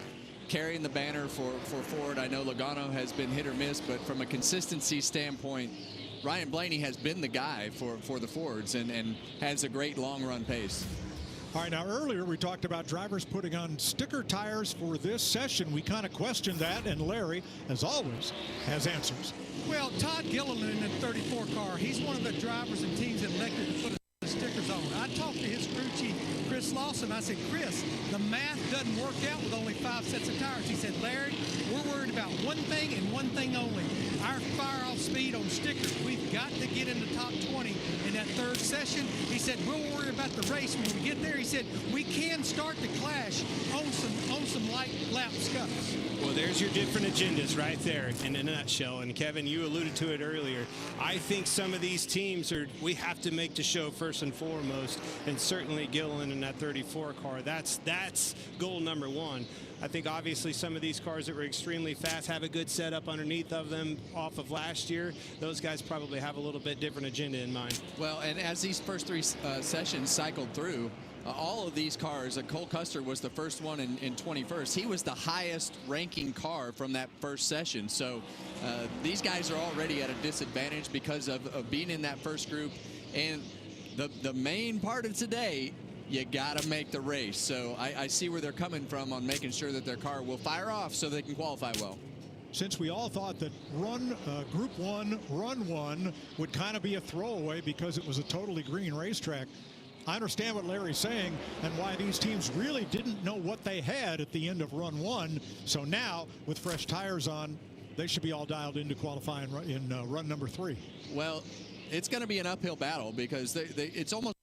carrying the banner for Ford. I know Logano has been hit or miss, but from a consistency standpoint, Ryan Blaney has been the guy for the Fords and has a great long run pace. All right, now earlier we talked about drivers putting on sticker tires for this session. We kind of questioned that, and Larry, as always, has answers. Well, Todd Gilliland in the 34 car, he's one of the drivers and teams that elected to put the stickers on. I talked to his crew chief, Chris Lawson. I said, Chris, the math doesn't work out with only 5 sets of tires. He said, Larry, we're worried about one thing and one thing only. Our fire-off speed on stickers. We've got to get in the top 20 in that third session. He said, we'll worry about the race when we get there. He said, we can start the Clash on some light lap scuffs. Well, there's your different agendas right there in a nutshell. And Kevin, you alluded to it earlier. I think some of these teams we have to make the show first and foremost, and certainly Gilliland in that 34 car. That's goal number one. I think obviously some of these cars that were extremely fast have a good setup underneath of them off of last year. Those guys probably have a little bit different agenda in mind. Well, and as these first 3 sessions cycled through, all of these cars, Cole Custer was the first one in 21st. He was the highest ranking car from that first session. So these guys are already at a disadvantage because of being in that first group. And the main part of today, you got to make the race. So I see where they're coming from on making sure that their car will fire off so they can qualify well. Since we all thought that Group 1, Run 1 would kind of be a throwaway because it was a totally green racetrack, I understand what Larry's saying and why these teams really didn't know what they had at the end of Run 1. So now, with fresh tires on, they should be all dialed into qualifying in Run number 3. Well, it's going to be an uphill battle because it's almost...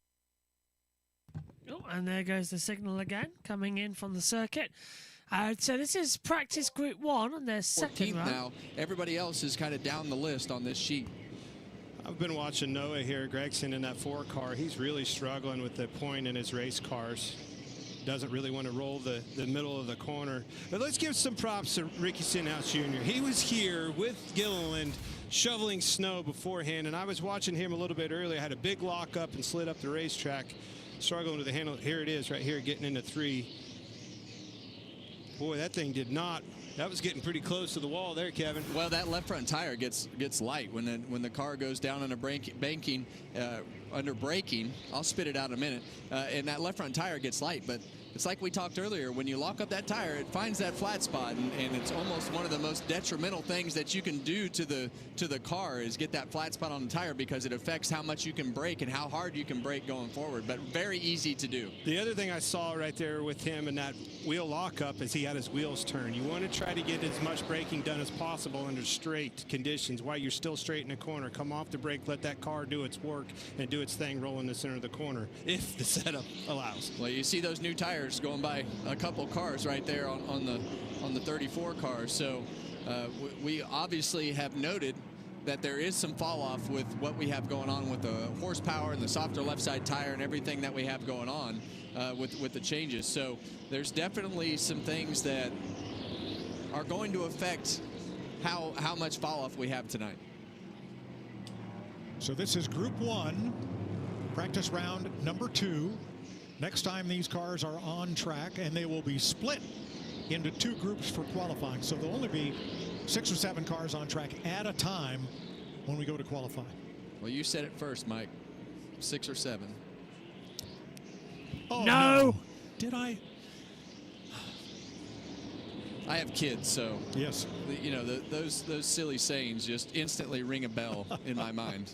Oh, and there goes the signal again, coming in from the circuit. So this is practice group 1 on their second run. Now, everybody else is kind of down the list on this sheet. I've been watching Noah here, Gregson, in that 4 car. He's really struggling with the point in his race cars. Doesn't really want to roll the middle of the corner. But let's give some props to Ricky Stenhouse Jr. He was here with Gilliland shoveling snow beforehand, and I was watching him a little bit earlier. I had a big lock up and slid up the racetrack, struggling with the handle. Here it is right here, getting into 3. Boy, that thing did not. That was getting pretty close to the wall there, Kevin. Well, that left front tire gets light when the car goes down on a banking under braking. I'll spit it out in a minute, and that left front tire gets light. But it's like we talked earlier. When you lock up that tire, it finds that flat spot, and it's almost one of the most detrimental things that you can do to the car is get that flat spot on the tire, because it affects how much you can brake and how hard you can brake going forward. But very easy to do. The other thing I saw right there with him in that wheel lockup is he had his wheels turned. You want to try to get as much braking done as possible under straight conditions while you're still straight in the corner. Come off the brake, let that car do its work and do its thing, roll in the center of the corner if the setup allows. Well, you see those new tires going by a couple cars right there on the 34 cars. So we obviously have noted that there is some fall off with what we have going on with the horsepower and the softer left side tire and everything that we have going on with the changes. So there's definitely some things that are going to affect how much fall off we have tonight. So this is Group 1, practice round number 2. Next time these cars are on track, and they will be split into 2 groups for qualifying. So there'll only be 6 or 7 cars on track at a time when we go to qualify. Well, you said it first, Mike. 6 or 7. Oh, no. Did I? I have kids, so yes, you know those silly sayings just instantly ring a bell in my mind.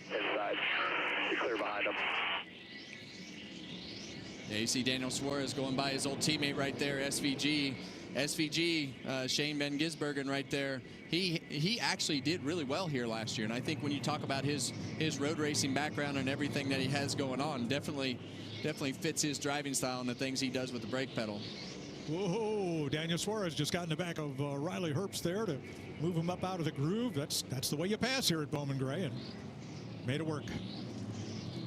Inside. You're clear behind them. Yeah, you see Daniel Suarez going by his old teammate right there, SVG. Shane Van Gisbergen right there. He actually did really well here last year, and I think when you talk about his road racing background and everything that he has going on, definitely fits his driving style and the things he does with the brake pedal. Whoa, Daniel Suarez just got in the back of Riley Herbst there to move him up out of the groove. That's the way you pass here at Bowman Gray, and made it work.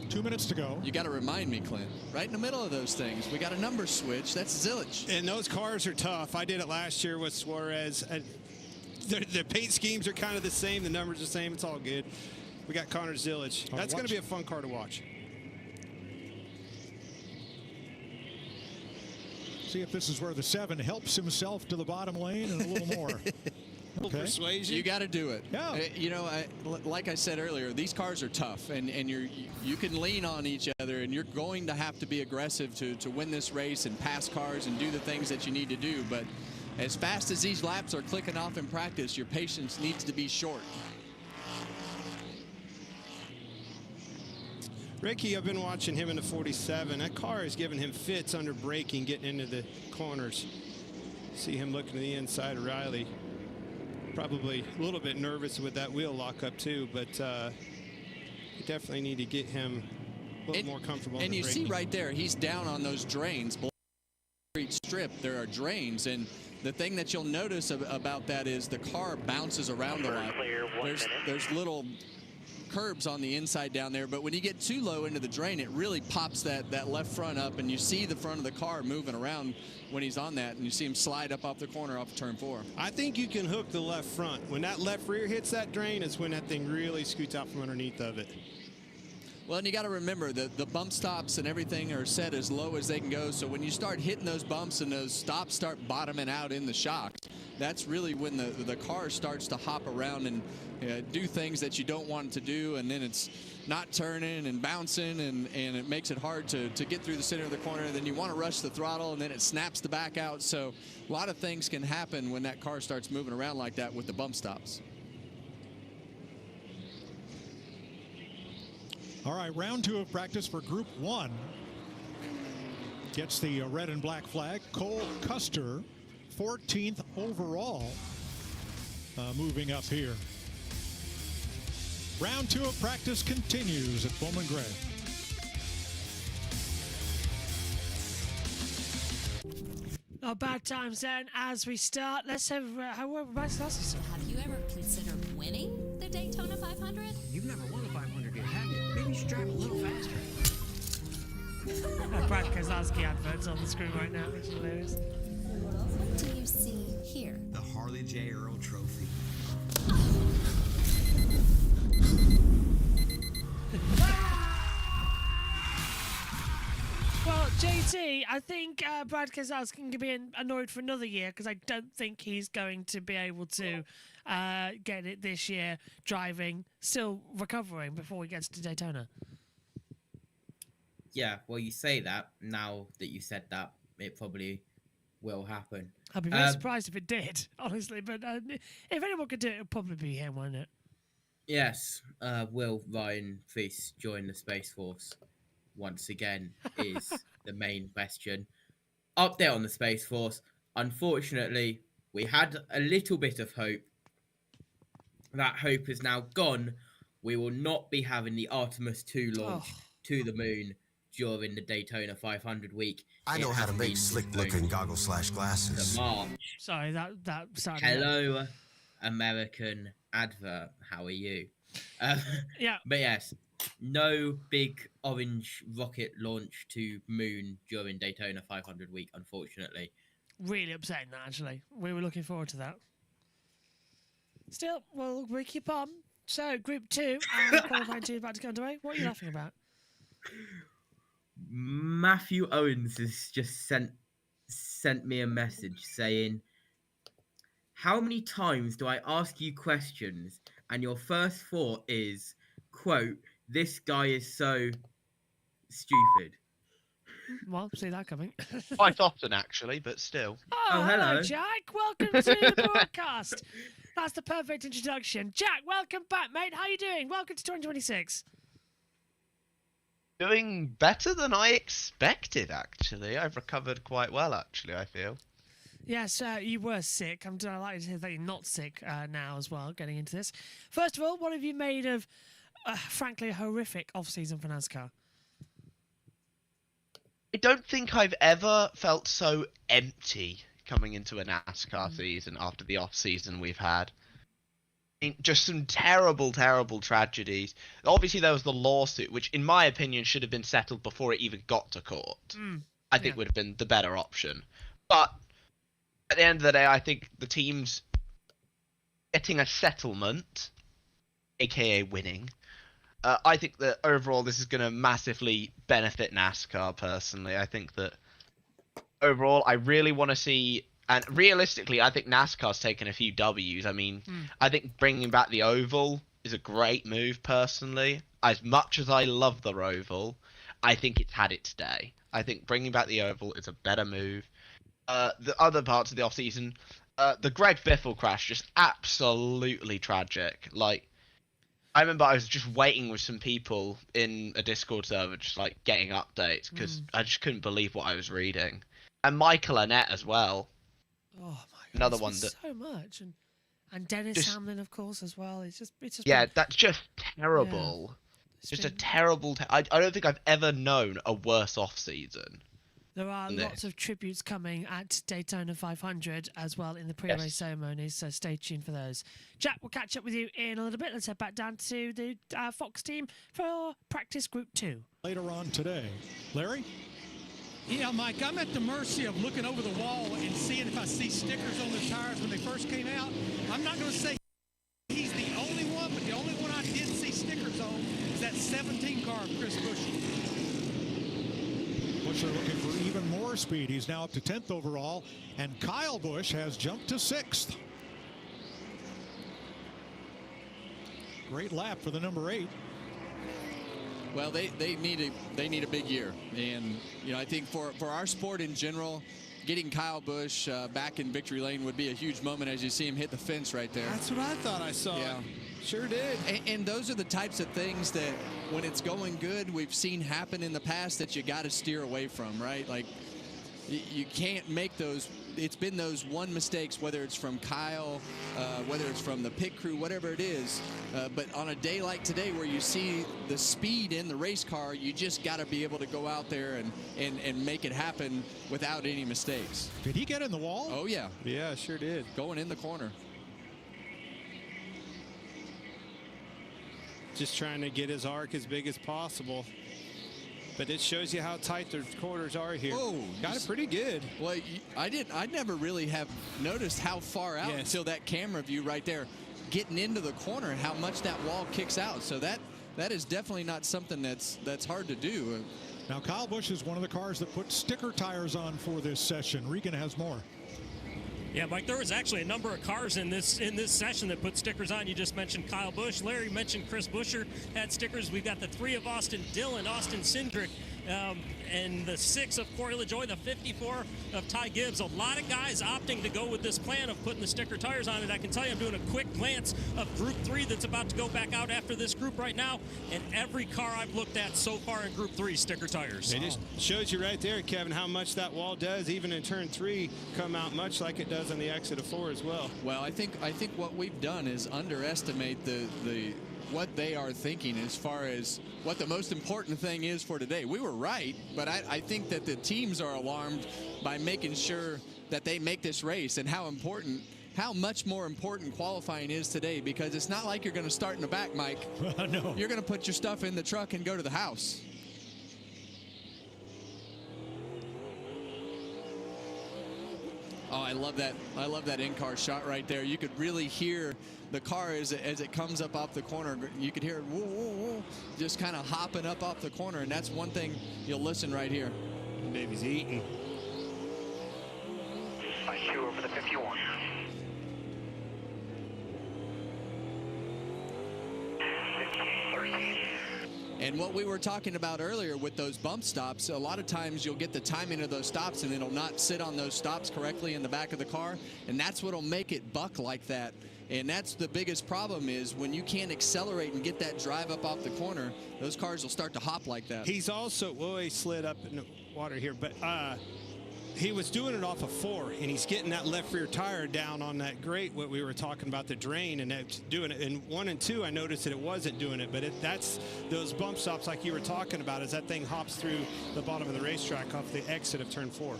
2 minutes to go. You got to remind me, Clint, right in the middle of those things, we got a number switch. That's Zilich. And those cars are tough. I did it last year with Suarez. The paint schemes are kind of the same. The numbers are the same. It's all good. We got Connor Zilich. That's going to be a fun car to watch. See if this is where the 7 helps himself to the bottom lane and a little more. Okay. Persuasion. You got to do it. Yeah. You know, like I said earlier, these cars are tough, and you can lean on each other, and you're going to have to be aggressive to win this race and pass cars and do the things that you need to do. But as fast as these laps are clicking off in practice, your patience needs to be short. Ricky, I've been watching him in the 47. That car is giving him fits under braking, getting into the corners. See him looking to the inside of Riley. Probably a little bit nervous with that wheel lockup too, but you definitely need to get him a little more comfortable. And you see right there, he's down on those drains. Street strip, there are drains, and the thing that you'll notice about that is the car bounces around a lot. There's little curbs on the inside down there, but when you get too low into the drain, it really pops that left front up, and you see the front of the car moving around when he's on that, and you see him slide up off the corner off of turn 4. I think you can hook the left front. When that left rear hits that drain, is when that thing really scoots out from underneath of it. Well, and you got to remember that the bump stops and everything are set as low as they can go, so when you start hitting those bumps and those stops start bottoming out in the shocks, that's really when the car starts to hop around and do things that you don't want it to do, and then it's not turning and bouncing, and it makes it hard to get through the center of the corner. And then you want to rush the throttle, and then it snaps the back out. So a lot of things can happen when that car starts moving around like that with the bump stops. All right, round 2 of practice for Group 1. Gets the red and black flag. Cole Custer, 14th overall, moving up here. Round 2 of practice continues at Bowman Gray. Not bad times then as we start. Let's have how everybody starts. Have you ever considered winning the Daytona 500? You've never won a 500 yet, have you? Maybe you should drive a little faster. Brad Kozlowski adverts on the screen right now, which is hilarious. do you see here? The Harley J. Earl Trophy. Well, JT, I think Brad Keselowski can be annoyed for another year because I don't think he's going to be able to get it this year driving, still recovering before he gets to Daytona. Yeah, well, you say that. Now that you said that, it probably will happen. I'd be very surprised if it did, honestly. But if anyone could do it, it'd probably be him, wouldn't it? Yes, will Ryan Preece join the Space Force once again is the main question. Update on the Space Force. Unfortunately, we had a little bit of hope. That hope is now gone. We will not be having the Artemis 2 launch to the moon during the Daytona 500 week. I know how to make slick-looking goggles/glasses. March. Sorry, that sounded... Hello, American advert. How are you? Yeah. But yes, no big orange rocket launch to moon during Daytona 500 week, unfortunately. Really upsetting, that, actually. We were looking forward to that. Still, we'll keep on. So, Group 2 and qualifying 2 is about to go underway. What are you laughing about? Matthew Owens has just sent me a message saying, how many times do I ask you questions and your first thought is, quote, this guy is so stupid? Well, see that coming. Quite often, actually, but still. Oh, hello, Jack. Welcome to the broadcast. That's the perfect introduction. Jack, welcome back, mate. How you doing? Welcome to 2026. Doing better than I expected, actually. I've recovered quite well, actually, I feel. Yes, you were sick. I'm delighted to hear that you're not sick now as well, getting into this. First of all, what have you made of, frankly, a horrific off-season for NASCAR? I don't think I've ever felt so empty coming into a NASCAR season after the off-season we've had. I mean, just some terrible, terrible tragedies. Obviously, there was the lawsuit, which, in my opinion, should have been settled before it even got to court. I think would have been the better option. But at the end of the day, I think the team's getting a settlement, aka winning. I think that overall this is going to massively benefit NASCAR, personally. I think that overall I really want to see, and realistically I think NASCAR's taken a few W's. I mean, I think bringing back the oval is a great move, personally. As much as I love the oval, I think it's had its day. I think bringing back the oval is a better move. The other parts of the offseason, the Greg Biffle crash, just absolutely tragic. Like, I remember I was just waiting with some people in a Discord server, just like getting updates, because I just couldn't believe what I was reading. And Michael Annett as well. Oh my God! Another one that so much, and Dennis Hamlin, of course, as well. It's just yeah, that's just terrible. Yeah. Just a terrible. I don't think I've ever known a worse off season. There are lots of tributes coming at Daytona 500 as well in the pre-race ceremonies, so stay tuned for those. Jack, we'll catch up with you in a little bit. Let's head back down to the Fox team for practice group 2. Later on today. Larry? Yeah, Mike, I'm at the mercy of looking over the wall and seeing if I see stickers on the tires when they first came out. I'm not going to say he's the only one, but the only one I did see stickers on is that 17 car of Chris Buescher. Buescher looking for even more speed. He's now up to 10th overall, and Kyle Busch has jumped to 6th. Great lap for the number 8. Well, they need a big year, and you know, I think for our sport in general, getting Kyle Busch back in victory lane would be a huge moment as you see him hit the fence right there. That's what I thought I saw. Yeah. Sure did. And those are the types of things that when it's going good, we've seen happen in the past that you got to steer away from, right? Like, you can't make those. It's been those one mistakes, whether it's from Kyle, whether it's from the pit crew, whatever it is. But on a day like today where you see the speed in the race car, you just got to be able to go out there and make it happen without any mistakes. Did he get in the wall? Oh, yeah. Yeah, sure did. Going in the corner. Just trying to get his arc as big as possible. but it shows you how tight the corners are here. Oh, got it pretty good. Well, I never really have noticed how far out until that camera view right there, getting into the corner, how much that wall kicks out. So that is definitely not something that's hard to do. Now, Kyle Busch is one of the cars that put sticker tires on for this session. Regan has more. Yeah, Mike, there was actually a number of cars in this session that put stickers on. You just mentioned Kyle Busch. Larry mentioned Chris Buescher had stickers. We've got the 3 of Austin Dillon, Austin Cindric, and the 6 of Corey LaJoie, the 54 of Ty Gibbs. A lot of guys opting to go with this plan of putting the sticker tires on it. I can tell you, I'm doing a quick glance of Group 3 that's about to go back out after this group right now, and every car I've looked at so far in Group 3, sticker tires. It just shows you right there, Kevin, how much that wall does, even in turn 3, come out much like it does on the exit of 4 as well. Well, I think what we've done is underestimate what they are thinking as far as what the most important thing is for today. We were right, but I think that the teams are alarmed by making sure that they make this race and how much more important qualifying is today, because it's not like you're going to start in the back, Mike. No. You're going to put your stuff in the truck and go to the house. Oh, I love that. I love that in-car shot right there. You could really hear the car as it comes up off the corner. You could hear it, whoa, whoa, whoa, just kind of hopping up off the corner, and that's one thing you'll listen right here. Baby's eating. I shoot over the 51. And what we were talking about earlier with those bump stops, a lot of times you'll get the timing of those stops and it'll not sit on those stops correctly in the back of the car, and that's what'll make it buck like that. And that's the biggest problem, is when you can't accelerate and get that drive up off the corner, those cars will start to hop like that. He's also, well, he slid up in the water here, but he was doing it off of 4, and he's getting that left rear tire down on that grate, what we were talking about, the drain, and that's doing it. In 1 and 2, I noticed that it wasn't doing it, but that's those bump stops like you were talking about, as that thing hops through the bottom of the racetrack off the exit of turn 4.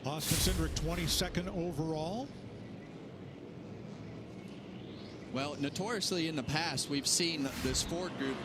Austin Cindric, 22nd overall. Well, notoriously in the past, we've seen this Ford group,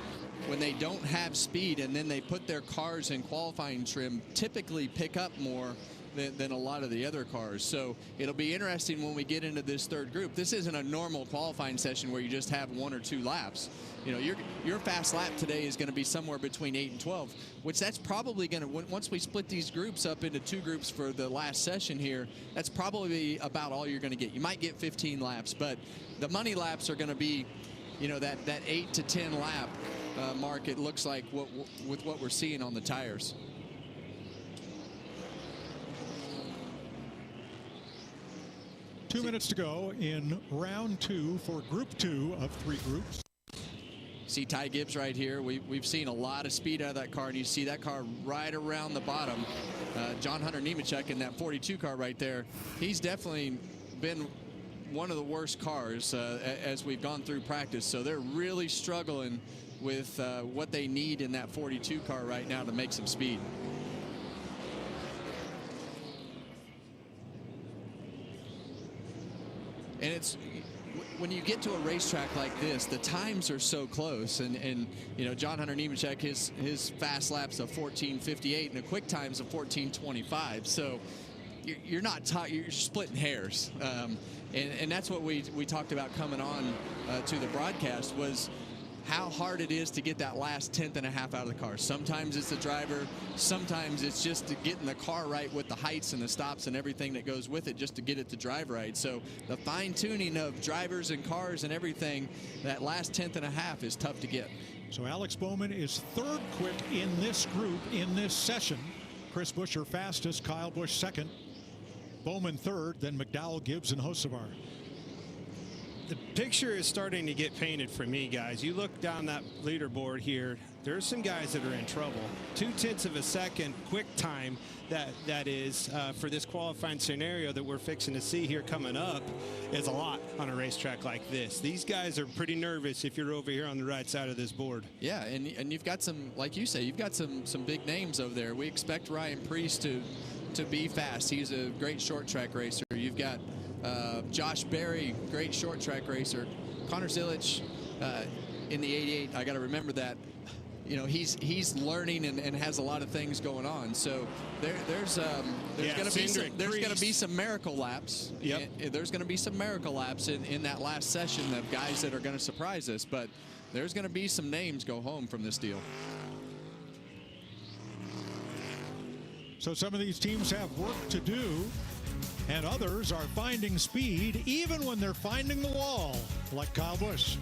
when they don't have speed and then they put their cars in qualifying trim, typically pick up more than a lot of the other cars. So it'll be interesting when we get into this third group. This isn't a normal qualifying session where you just have 1 or 2 laps. You know, your fast lap today is going to be somewhere between 8 and 12, which that's probably going to, once we split these groups up into 2 groups for the last session here, that's probably about all you're going to get. You might get 15 laps, but the money laps are going to be, you know, that 8 to 10 lap mark, it looks like, with what we're seeing on the tires. Two minutes to go in round 2 for Group 2 of 3 groups. See Ty Gibbs right here. We've seen a lot of speed out of that car, and you see that car right around the bottom. John Hunter Nemechek in that 42 car right there. He's definitely been one of the worst cars as we've gone through practice. So they're really struggling with what they need in that 42 car right now to make some speed. And it's, when you get to a racetrack like this, the times are so close, and you know, John Hunter Nemechek, his fast laps of 14:58 and the quick times of 14:25. So you're not you're splitting hairs, and that's what we talked about coming on to the broadcast, was how hard it is to get that last 1/10 and a half out of the car. Sometimes it's the driver, sometimes it's just getting the car right with the heights and the stops and everything that goes with it, just to get it to drive right. So the fine-tuning of drivers and cars and everything, that last 1/10 and a half is tough to get. So Alex Bowman is 3rd quick in this group in this session. Chris Buescher fastest, Kyle Busch 2nd, Bowman 3rd, then McDowell, Gibbs, and Hocevar. The picture is starting to get painted for me, guys. You look down that leaderboard here, there's some guys that are in trouble. 0.2 of a second quick time that is for this qualifying scenario that we're fixing to see here coming up is a lot on a racetrack like this. These guys are pretty nervous if you're over here on the right side of this board. Yeah, and you've got some, like you say, you've got some big names over there. We expect Ryan Priest to be fast. He's a great short track racer. You've got Josh Berry, great short track racer. Connor Zilich, in the 88, I got to remember that, you know, he's learning and has a lot of things going on. So there's going to be some miracle laps. Yep. There's going to be some miracle laps in that last session of guys that are going to surprise us. But there's going to be some names go home from this deal. So some of these teams have work to do, and others are finding speed even when they're finding the wall, like Kyle Busch.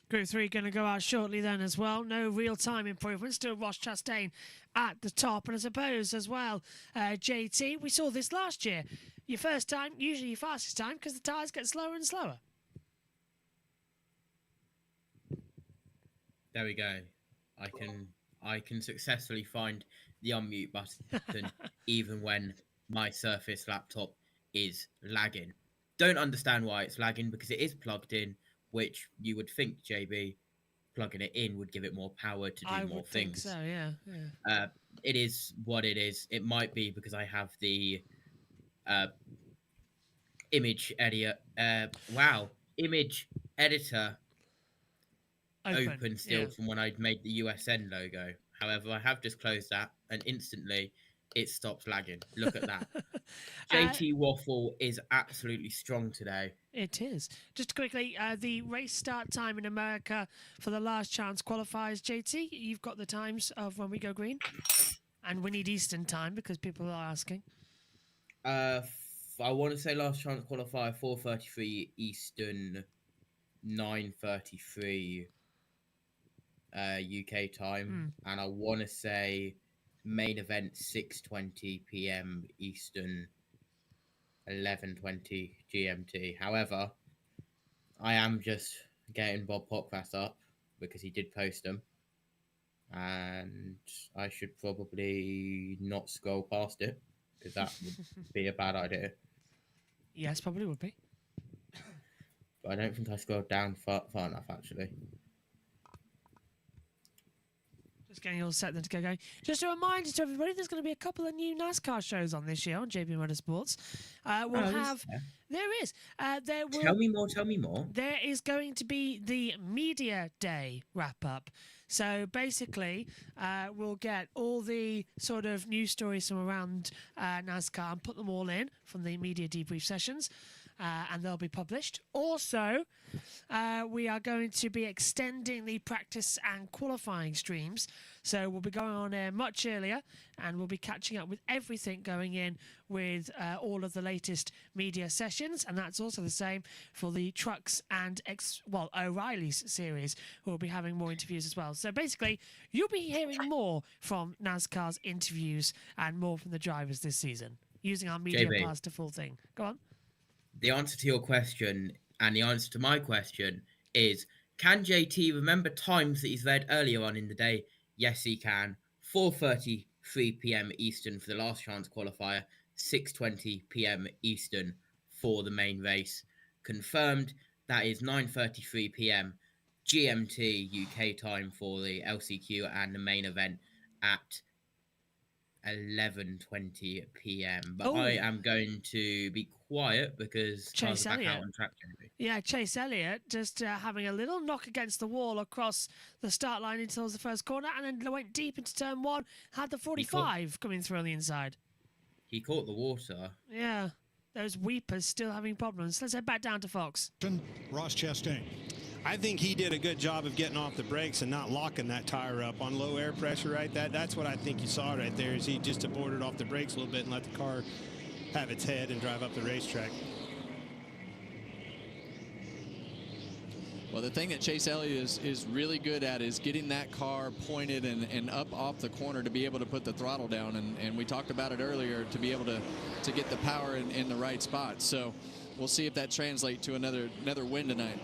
Group 3 going to go out shortly then as well. No real-time improvement. Still Ross Chastain at the top. And I suppose as well, JT, we saw this last year. Your first time, usually your fastest time, because the tyres get slower and slower. There we go. I can successfully find the unmute button even when my Surface laptop is lagging. Don't understand why it's lagging, because it is plugged in, which you would think, JB, plugging it in would give it more power to do more things. I would think so, yeah. It is what it is. It might be because I have the image editor open still from when I'd made the USN logo. However, I have just closed that, and instantly it stops lagging. Look at that. JT Waffle is absolutely strong today. It is. Just quickly, the race start time in America for the last chance qualifiers. JT, you've got the times of when we go green, and we need Eastern time because people are asking. I want to say last chance qualifier 4:33 Eastern, 9:33 UK time, and I want to say main event 6:20 p.m. Eastern, 11:20 GMT. However, I am just getting Bob Pockrass up because he did post them, and I should probably not scroll past it because that would be a bad idea. Yes, probably would be. But I don't think I scrolled down far enough, actually. Just getting all set then to get going. Just a reminder to everybody, there's going to be a couple of new NASCAR shows on this year on JB Motorsports. There is. Tell me more. There is going to be the Media Day wrap-up. So basically, we'll get all the sort of news stories from around NASCAR and put them all in from the media debrief sessions. And they'll be published. Also, we are going to be extending the practice and qualifying streams. So we'll be going on air much earlier, and we'll be catching up with everything going in with all of the latest media sessions. And that's also the same for the Trucks and O'Reilly's series, who will be having more interviews as well. So basically, you'll be hearing more from NASCAR's interviews and more from the drivers this season, using our media pass to full thing. Go on. The answer to your question and the answer to my question is, can JT remember times that he's read earlier on in the day? Yes, he can. 4:33 p.m. Eastern for the last chance qualifier, 6:20 p.m. Eastern for the main race. Confirmed, that is 9:33 p.m. GMT UK time for the LCQ and the main event at 11:20 p.m. But I am going to be quiet because Chase back Elliott. out on track. Yeah, Chase Elliott just having a little knock against the wall across the start line until the first corner, and then went deep into turn one. Had the 45 coming through on the inside. He caught the water. Yeah, those weepers still having problems. Let's head back down to Fox. Ross Chastain. I think he did a good job of getting off the brakes and not locking that tire up on low air pressure, right? That's what I think you saw right there, is he just aborted off the brakes a little bit and let the car have its head and drive up the racetrack. Well, the thing that Chase Elliott is really good at is getting that car pointed and up off the corner to be able to put the throttle down. And we talked about it earlier, to be able to get the power in the right spot. So we'll see if that translates to another win tonight.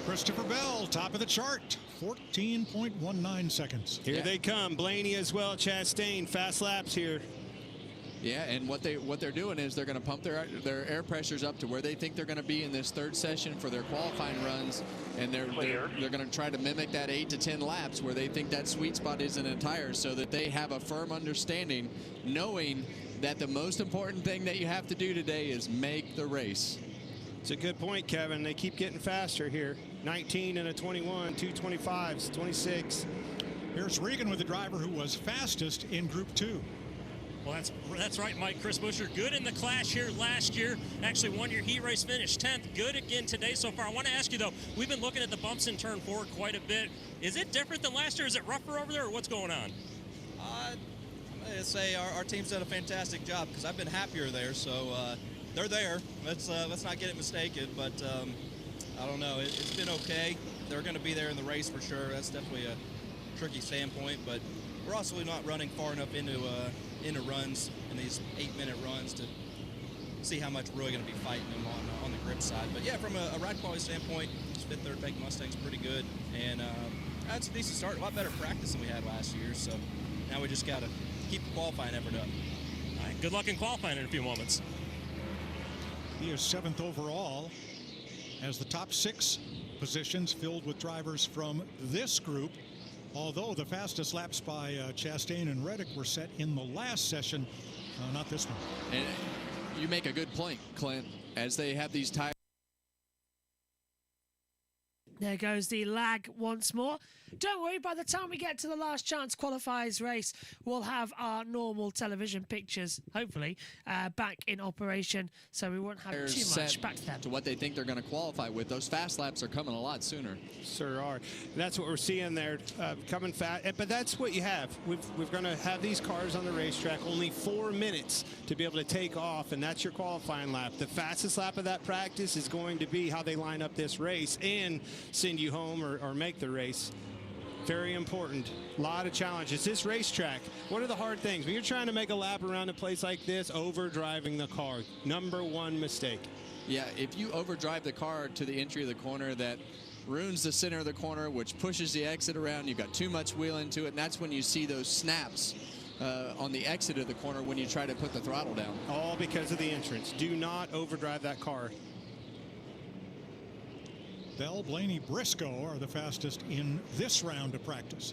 Christopher Bell, top of the chart, 14.19 seconds. Here they come. Blaney as well. Chastain, fast laps here. Yeah, and what they're doing is they're going to pump their air pressures up to where they think they're going to be in this third session for their qualifying runs, and they're going to try to mimic that 8 to 10 laps where they think that sweet spot is in a tire, so that they have a firm understanding, knowing that the most important thing that you have to do today is make the race. It's a good point, Kevin. They keep getting faster here. 19 and a 21, 225s, 26. Here's Regan with the driver who was fastest in Group 2. Well, that's right, Mike. Chris Buescher, good in the clash here last year. Actually won your heat race finish 10th. Good again today so far. I want to ask you, though, we've been looking at the bumps in turn 4 quite a bit. Is it different than last year? Is it rougher over there, or what's going on? I'm going to say our team's done a fantastic job because I've been happier there. So they're there. Let's not get it mistaken. But I don't know. It's been okay. They're going to be there in the race for sure. That's definitely a tricky standpoint. But we're also not running far enough into runs in these 8-minute runs to see how much we're really going to be fighting them on the grip side. But yeah, from a ride quality standpoint, this fifth, third bank Mustang's pretty good, and that's a decent start. A lot better practice than we had last year. So now we just got to keep the qualifying effort up. All right, good luck in qualifying in a few moments. He is 7th overall, as the top 6 positions filled with drivers from this group. Although the fastest laps by Chastain and Reddick were set in the last session, not this one. And you make a good point, Clint, as they have these tires. There goes the lag once more. Don't worry, by the time we get to the last chance qualifiers race, we'll have our normal television pictures, hopefully, back in operation, so we won't have too much back to them. To what they think they're going to qualify with. Those fast laps are coming a lot sooner. Sure are. That's what we're seeing there, coming fast. But that's what you have. We're going to have these cars on the racetrack, only 4 minutes to be able to take off, and that's your qualifying lap. The fastest lap of that practice is going to be how they line up this race and send you home or make the race. Very important. A lot of challenges. This racetrack, what are the hard things? When you're trying to make a lap around a place like this, overdriving the car. #1 mistake. Yeah, if you overdrive the car to the entry of the corner, that ruins the center of the corner, which pushes the exit around. You've got too much wheel into it, and that's when you see those snaps on the exit of the corner when you try to put the throttle down. All because of the entrance. Do not overdrive that car. Bell, Blaney, Briscoe are the fastest in this round of practice.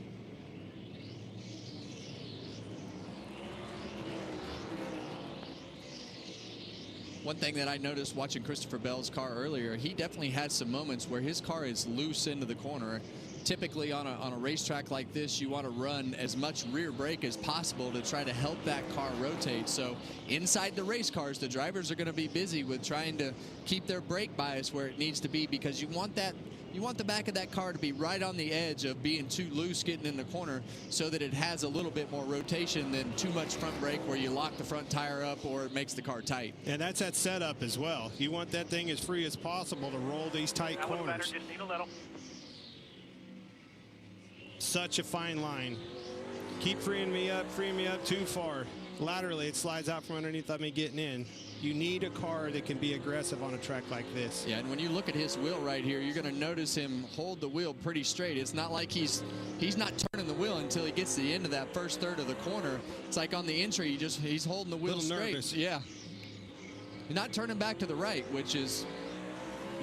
One thing that I noticed watching Christopher Bell's car earlier, he definitely had some moments where his car is loose into the corner. Typically on a racetrack like this, you want to run as much rear brake as possible to try to help that car rotate. So inside the race cars, the drivers are going to be busy with trying to keep their brake bias where it needs to be, because you want the back of that car to be right on the edge of being too loose getting in the corner, so that it has a little bit more rotation than too much front brake where you lock the front tire up or it makes the car tight. And that's that setup as well. You want that thing as free as possible to roll these tight corners. Better, just need a little. Such a fine line. Keep freeing me up too far. Laterally, it slides out from underneath me getting in. You need a car that can be aggressive on a track like this. Yeah, and when you look at his wheel right here, you're going to notice him hold the wheel pretty straight. It's not like he's not turning the wheel until he gets to the end of that first third of the corner. It's like on the entry, he's holding the wheel straight. Nervous. Yeah. You're not turning back to the right, which is,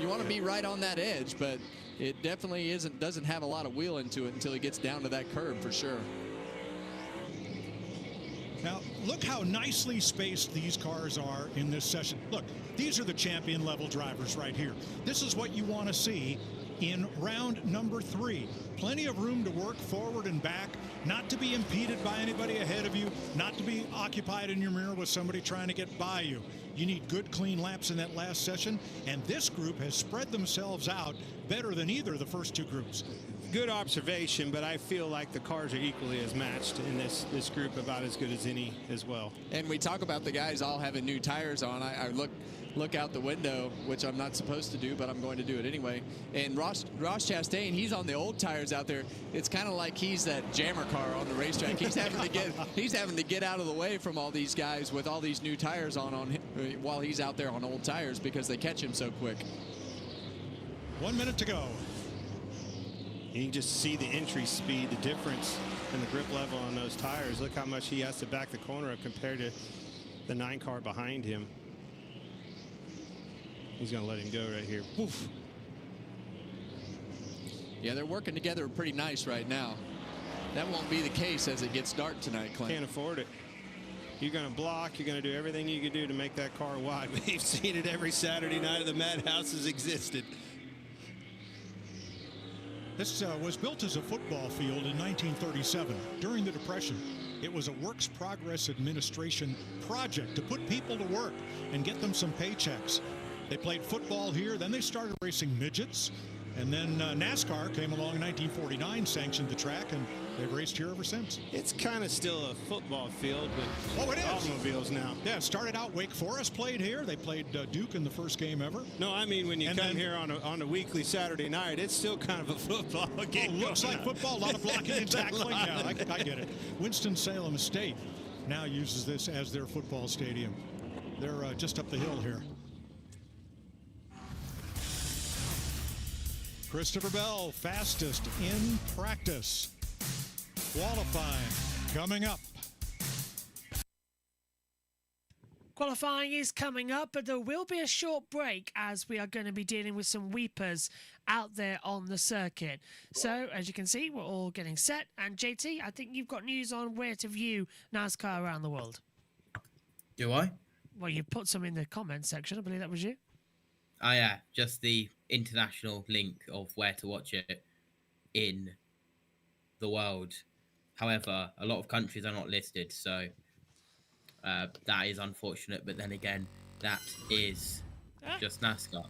you want to be right on that edge, but it definitely doesn't have a lot of wheel into it until he gets down to that curb for sure. Now, look how nicely spaced these cars are in this session. Look, these are the champion level drivers right here. This is what you want to see in round number 3. Plenty of room to work forward and back, not to be impeded by anybody ahead of you, not to be occupied in your mirror with somebody trying to get by you. You need good, clean laps in that last session, and this group has spread themselves out better than either of the first 2 groups. Good observation, but I feel like the cars are equally as matched in this group, about as good as any as well. And we talk about the guys all having new tires on. I look out the window, which I'm not supposed to do, but I'm going to do it anyway. And Ross Chastain, he's on the old tires out there. It's kind of like he's that jammer car on the racetrack. He's having to get out of the way from all these guys with all these new tires on him while he's out there on old tires, because they catch him so quick. 1 minute to go. You can just see the entry speed, the difference in the grip level on those tires. Look how much he has to back the corner up compared to the 9 car behind him. He's going to let him go right here. Oof. Yeah, they're working together pretty nice right now. That won't be the case as it gets dark tonight, Clint. Can't afford it. You're going to block. You're going to do everything you can do to make that car wide. We've seen it every Saturday night. The Madhouse has existed. This was built as a football field in 1937 during the Depression. It was a Works Progress Administration project to put people to work and get them some paychecks. They played football here, then they started racing midgets, and then NASCAR came along in 1949, sanctioned the track, and they've raced here ever since. It's kind of still a football field, but it is. Automobiles now. Yeah, it started out Wake Forest played here. They played Duke in the first game ever. No, I mean when you come here on a weekly Saturday night, it's still kind of a football game. Looks like football, a lot of blocking and tackling. Yeah, I get it. Winston-Salem State now uses this as their football stadium. They're just up the hill here. Christopher Bell, fastest in practice. Qualifying coming up. Qualifying is coming up, but there will be a short break as we are going to be dealing with some weepers out there on the circuit. So, as you can see, we're all getting set. And JT, I think you've got news on where to view NASCAR around the world. Do I? Well, you put some in the comments section. I believe that was you. Oh, yeah. Just the international link of where to watch it in the world. However, a lot of countries are not listed, so that is unfortunate. But then again, that is just NASCAR.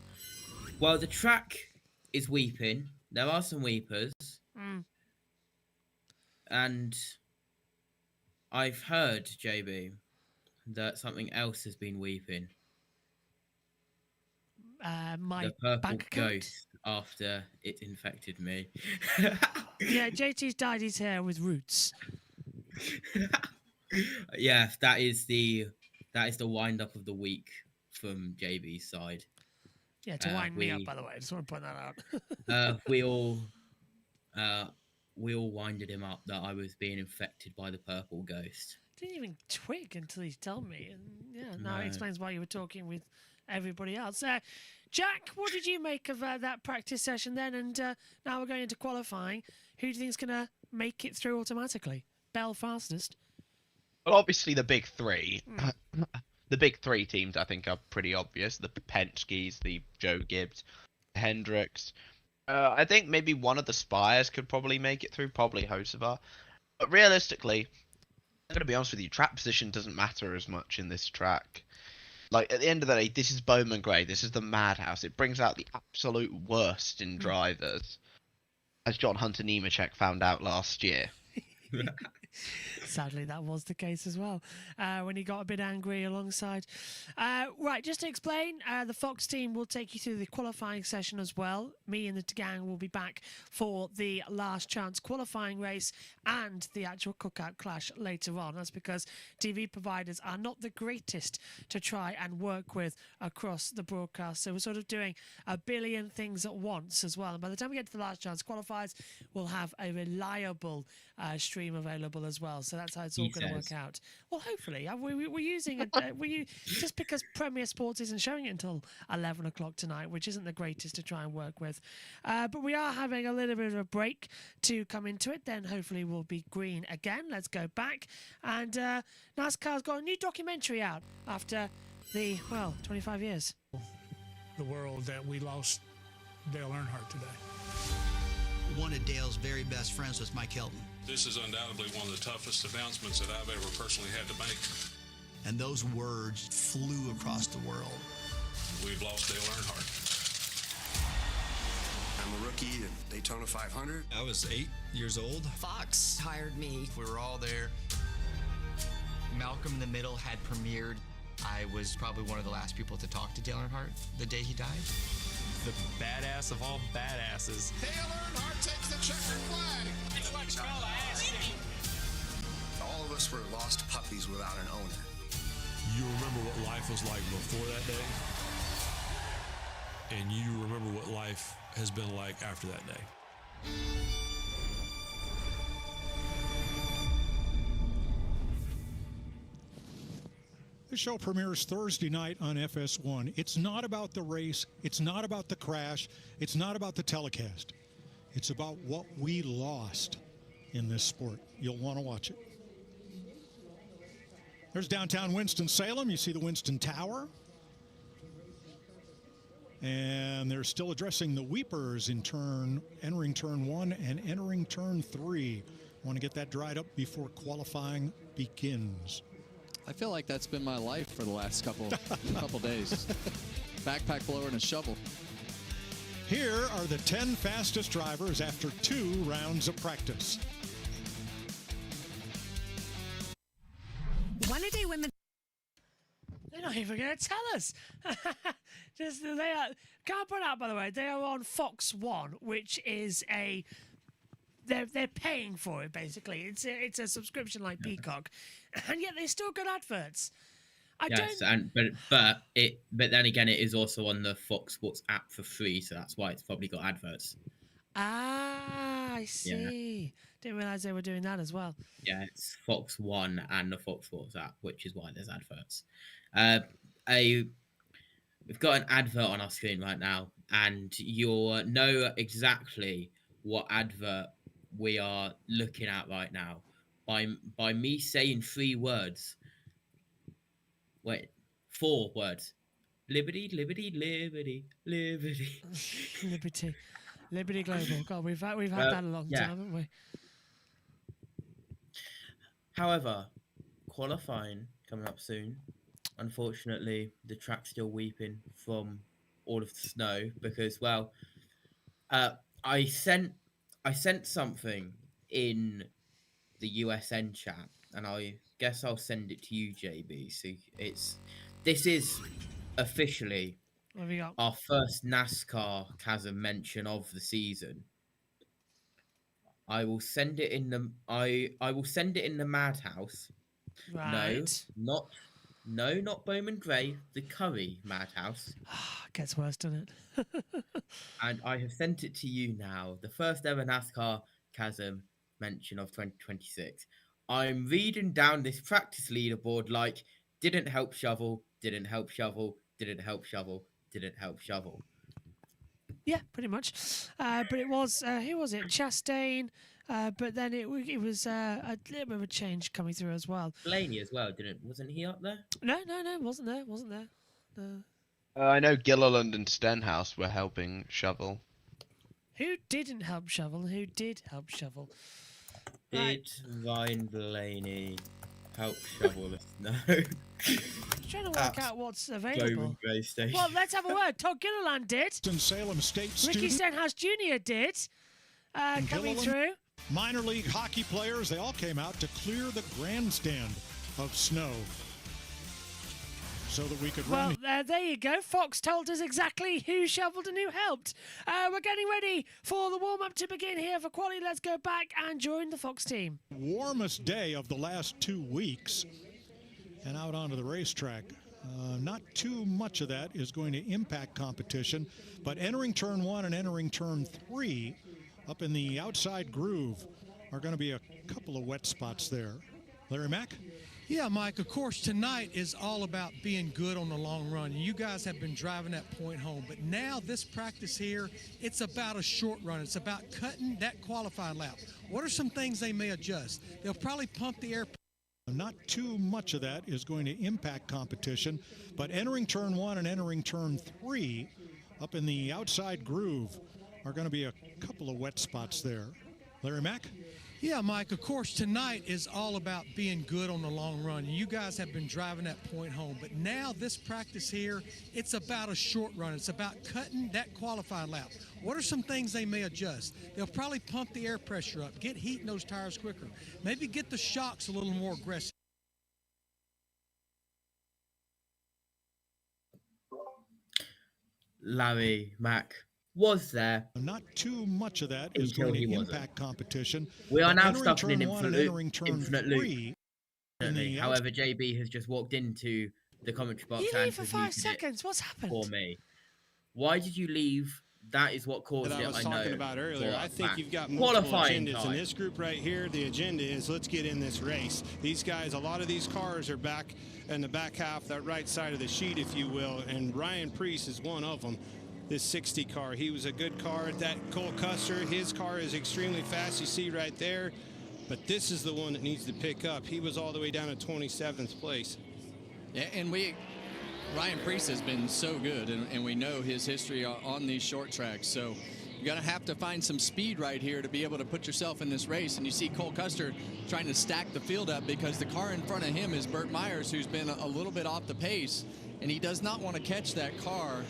Well, the track is weeping. There are some weepers. And I've heard, JB, that something else has been weeping. My the purple bank account. ghost after it infected me. Yeah, JT's dyed his hair with roots. Yeah, that is the wind up of the week from JB's side. Yeah, to wind me up, by the way. I just want to point that out. we all winded him up that I was being infected by the purple ghost. Didn't even twig until he told me. And yeah, now it explains why you were talking with everybody else. Jack, what did you make of that practice session then? And now we're going into qualifying. Who do you think is going to make it through automatically? Bell fastest. Well, obviously the big three. The big three teams, I think, are pretty obvious. The Penskes, the Joe Gibbs, the Hendricks. I think maybe one of the Spires could probably make it through, probably Hocevar. But realistically, I'm going to be honest with you, track position doesn't matter as much in this track. Like, at the end of the day, this is Bowman Gray. This is the Madhouse. It brings out the absolute worst in drivers, as John Hunter Nemechek found out last year. Sadly, that was the case as well when he got a bit angry alongside. Right, just to explain, the Fox team will take you through the qualifying session as well. Me and the gang will be back for the last chance qualifying race and the actual cookout clash later on. That's because TV providers are not the greatest to try and work with across the broadcast. So we're sort of doing a billion things at once as well. And by the time we get to the last chance qualifiers, we'll have a reliable stream available as well. So that's how it's all going to work out. Well, hopefully. We're using it. Just because Premier Sports isn't showing it until 11 o'clock tonight, which isn't the greatest to try and work with. But we are having a little bit of a break to come into it. Then hopefully we'll be green again. Let's go back. And NASCAR's got a new documentary out after 25 years. The world that we lost Dale Earnhardt today. One of Dale's very best friends was Mike Hilton. This is undoubtedly one of the toughest announcements that I've ever personally had to make. And those words flew across the world. We've lost Dale Earnhardt. I'm a rookie at Daytona 500. I was 8 years old. Fox hired me. We were all there. Malcolm in the Middle had premiered. I was probably one of the last people to talk to Dale Earnhardt the day he died. The badass of all badasses. Dale Earnhardt takes the checkered flag. It's what you call a ass kicking. All of us were lost puppies without an owner. You remember what life was like before that day, and you remember what life has been like after that day. The show premieres Thursday night on FS1. It's not about the race. It's not about the crash. It's not about the telecast. It's about what we lost in this sport. You'll want to watch it. There's downtown Winston-Salem. You see the Winston Tower. And they're still addressing the weepers entering turn 1 and entering turn 3. Want to get that dried up before qualifying begins. I feel like that's been my life for the last couple days. Backpack blower and a shovel. Here are the 10 fastest drivers after 2 rounds of practice. When did they win the... They're not even going to tell us. Just they are. Can't point out, by the way, they are on Fox 1, which is a. They're paying for it basically. It's a subscription like Peacock, and yet they still got adverts. But then again, it is also on the Fox Sports app for free, so that's why it's probably got adverts. Ah, I see. Yeah. Didn't realize they were doing that as well. Yeah, it's Fox One and the Fox Sports app, which is why there's adverts. We've got an advert on our screen right now, and you'll know exactly what advert we are looking at right now by me saying 3 words. Wait, 4 words. Liberty, liberty, liberty, liberty. Liberty Global. God, we've had that a long time, haven't we? However, qualifying coming up soon. Unfortunately, the track's still weeping from all of the snow because, well, I sent something in the USN chat, and I guess I'll send it to you, JB. So this is officially what have we got? Our first NASCAR chasm mention of the season. I will send it in the I will send it in the Madhouse. Right. No, not Bowman Gray, the Curry Madhouse. Gets worse, doesn't it? And I have sent it to you now. The first ever NASCAR chasm mention of 2026. I'm reading down this practice leaderboard like didn't help shovel, didn't help shovel, didn't help shovel, didn't help shovel. Yeah, pretty much. But it was who was it? Chastain. But then it was a little bit of a change coming through as well. Blaney as well, wasn't he up there? No, wasn't there. I know Gilliland and Stenhouse were helping shovel. Who didn't help shovel? Who did help shovel? Did Ryan Blaney help shovel the snow? I'm trying to work out what's available. Station. Well, let's have a word. Todd Gilliland did. Salem State Ricky student. Stenhouse Jr. did. Coming through. Minor league hockey players, they all came out to clear the grandstand of snow so that we could run. Well, there you go. Fox told us exactly who shoveled and who helped. We're getting ready for the warm-up to begin here for quality. Let's go back and join the Fox team. Warmest day of the last 2 weeks and out onto the racetrack. Not too much of that is going to impact competition, but entering turn 1 and entering turn 3 up in the outside groove are going to be a couple of wet spots there. Larry Mack? Yeah, Mike, of course, tonight is all about being good on the long run. You guys have been driving that point home, but now this practice here, it's about a short run. It's about cutting that qualifying lap. What are some things they may adjust? They'll probably pump the air. Not too much of that is going to impact competition, but entering turn 1 and entering turn 3 up in the outside groove are going to be a couple of wet spots there. Larry Mack? Yeah, Mike, of course, tonight is all about being good on the long run. You guys have been driving that point home, but now this practice here, it's about a short run. It's about cutting that qualifying lap. What are some things they may adjust? They'll probably pump the air pressure up, get heat in those tires quicker, maybe get the shocks a little more aggressive. Larry Mack was there. Not too much of that is going to impact competition. We are now stuck in an infinite loop. However, JB has just walked into the commentary box You and leave for 5 seconds. What's happened? For me. Why did you leave? That is what caused it. I was talking about earlier. I think you've got multiple agendas in this group right here. The agenda is let's get in this race. These guys, a lot of these cars are back in the back half, that right side of the sheet, if you will, and Ryan Preece is one of them. This 60 car, he was a good car at that. Cole Custer, his car is extremely fast. You see right there, but this is the one that needs to pick up. He was all the way down at 27th place. Yeah, and Ryan Preece has been so good, and we know his history on these short tracks. So you're going to have to find some speed right here to be able to put yourself in this race. And you see Cole Custer trying to stack the field up because the car in front of him is Burt Myers, who's been a little bit off the pace. And he does not want to catch that car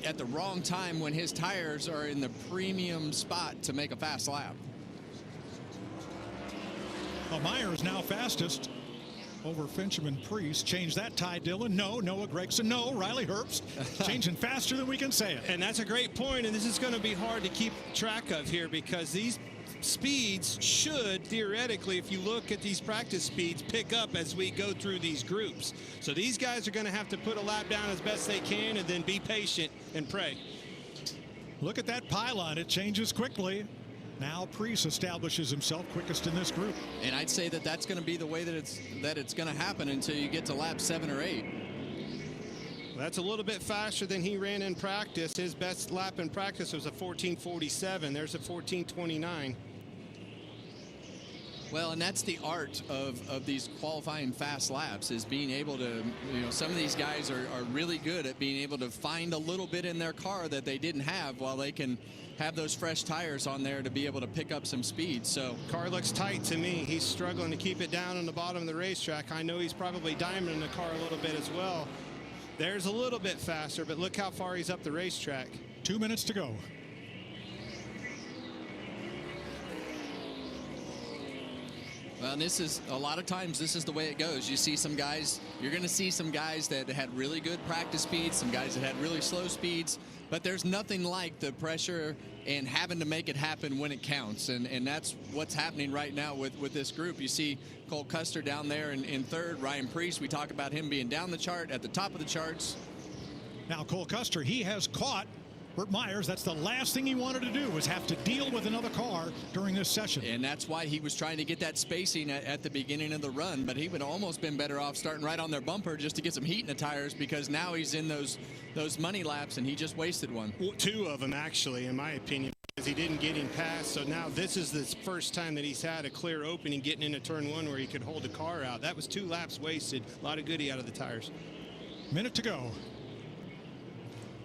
at the wrong time when his tires are in the premium spot to make a fast lap. Well, Myers now fastest over Fincham and Priest. Change that, Ty Dillon. No. Noah Gregson. No. Riley Herbst. Changing faster than we can say it. And that's a great point, and this is going to be hard to keep track of here because these speeds should, theoretically, if you look at these practice speeds, pick up as we go through these groups. So these guys are going to have to put a lap down as best they can and then be patient and pray. Look at that pylon. It changes quickly. Now Priest establishes himself quickest in this group. And I'd say that that's going to be the way that it's going to happen until you get to lap 7 or 8. That's a little bit faster than he ran in practice. His best lap in practice was a 14:47. There's a 14:29. Well, and that's the art of these qualifying fast laps, is being able to, some of these guys are really good at being able to find a little bit in their car that they didn't have while they can have those fresh tires on there to be able to pick up some speed. So car looks tight to me. He's struggling to keep it down on the bottom of the racetrack. I know he's probably diamonding the car a little bit as well. There's a little bit faster, but look how far he's up the racetrack. 2 minutes to go. Well, this is a lot of times this is the way it goes. You see some guys, you're going to see some guys that had really good practice speeds, some guys that had really slow speeds, but there's nothing like the pressure and having to make it happen when it counts. And that's what's happening right now with this group. You see Cole Custer down there in third, Ryan Preece. We talk about him being down the chart, at the top of the charts. Now Cole Custer, he has caught Burt Myers. That's the last thing he wanted to do, was have to deal with another car during this session. And that's why he was trying to get that spacing at the beginning of the run, but he would almost been better off starting right on their bumper just to get some heat in the tires, because now he's in those money laps and he just wasted one. Well, 2 of them, actually, in my opinion, because he didn't get him past. So now this is the first time that he's had a clear opening getting into turn 1 where he could hold the car out. That was 2 laps wasted. A lot of goodie out of the tires. Minute to go.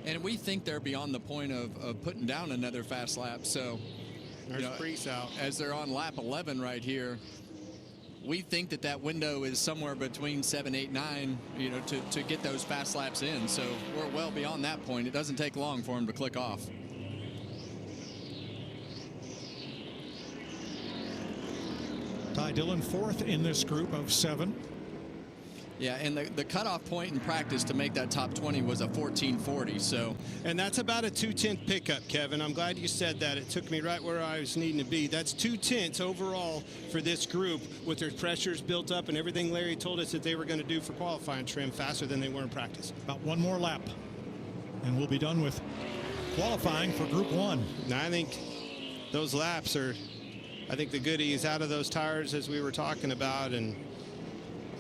And we think they're beyond the point of putting down another fast lap. So there's Preece out. As they're on lap 11 right here, we think that window is somewhere between 7, 8, 9, to get those fast laps in. So we're well beyond that point. It doesn't take long for them to click off. Ty Dillon fourth in this group of 7. Yeah, and the cutoff point in practice to make that top 20 was a 14:40. So, and that's about a 2/10 pickup, Kevin. I'm glad you said that. It took me right where I was needing to be. That's 2/10 overall for this group, with their pressures built up and everything Larry told us that they were going to do for qualifying trim, faster than they were in practice. About 1 more lap, and we'll be done with qualifying for Group 1. Now, I think those laps are, I think the goodie is out of those tires as we were talking about, and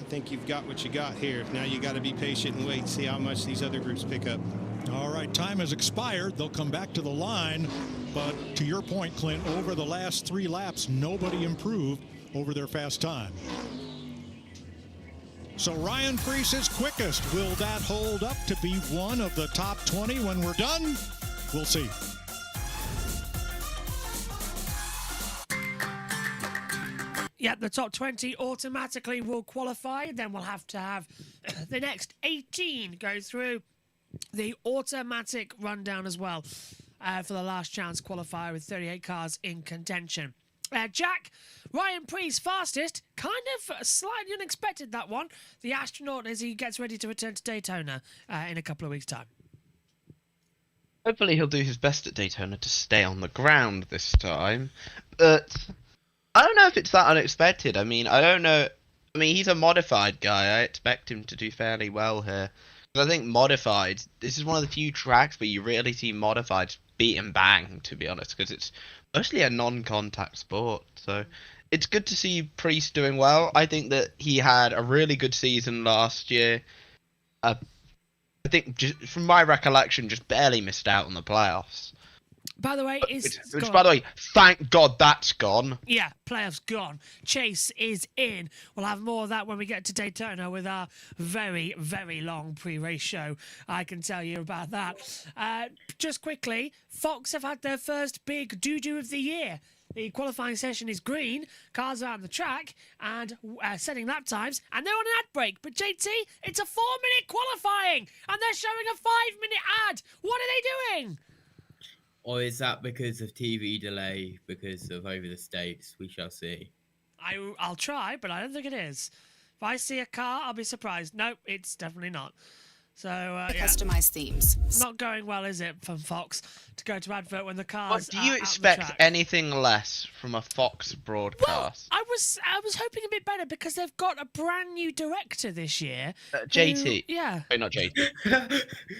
I think you've got what you got here. Now you got to be patient and wait and see how much these other groups pick up. All right, time has expired. They'll come back to the line. But to your point, Clint, over the last 3 laps, nobody improved over their fast time. So Ryan Preece is quickest. Will that hold up to be one of the top 20 when we're done? We'll see. Yeah, the top 20 automatically will qualify. Then we'll have to have the next 18 go through the automatic rundown as well for the last chance qualifier with 38 cars in contention. Jack, Ryan Preece fastest, kind of slightly unexpected, that one. The astronaut as he gets ready to return to Daytona in a couple of weeks' time. Hopefully he'll do his best at Daytona to stay on the ground this time, but I don't know if it's that unexpected. I mean, I don't know. I mean, he's a modified guy. I expect him to do fairly well here. But I think modified, this is one of the few tracks where you really see modifieds beat and bang, to be honest, because it's mostly a non-contact sport. So it's good to see Preece doing well. I think that he had a really good season last year. I think, just from my recollection, just barely missed out on the playoffs. By the way, Which, by the way, thank God that's gone. Yeah, playoffs gone. Chase is in. We'll have more of that when we get to Daytona with our very, very long pre-race show. I can tell you about that. Just quickly, Fox have had their first big doo-doo of the year. The qualifying session is green, cars are on the track and setting lap times, and they're on an ad break. But JT, it's a 4-minute qualifying, and they're showing a 5-minute ad. What are they doing? Or is that because of TV delay, because of over the States? We shall see. I'll try, but I don't think it is. If I see a car, I'll be surprised. Nope, it's definitely not. So, yeah. Customized themes. Not going well, is it, from Fox to go to advert when the cars What, do you expect anything less from a Fox broadcast? Well, I was hoping a bit better because they've got a brand new director this year. JT. Yeah. Oh, not JT.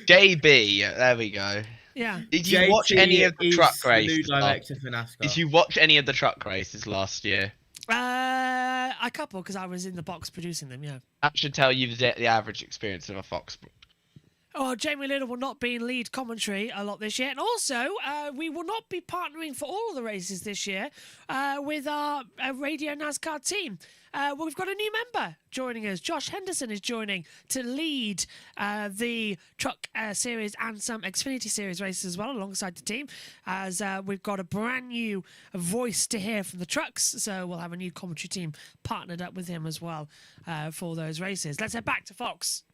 JB. There we go. Yeah. Did you watch any of the truck races? New director for NASCAR. Did you watch any of the truck races last year? A couple, because I was in the box producing them, yeah. That should tell you the average experience of a Fox. Oh, Jamie Little will not be in lead commentary a lot this year. And also, we will not be partnering for all of the races this year with our Radio NASCAR team. We've got a new member joining us. Josh Henderson is joining to lead the Truck Series and some Xfinity Series races as well alongside the team, as we've got a brand new voice to hear from the trucks. So we'll have a new commentary team partnered up with him as well for those races. Let's head back to Fox.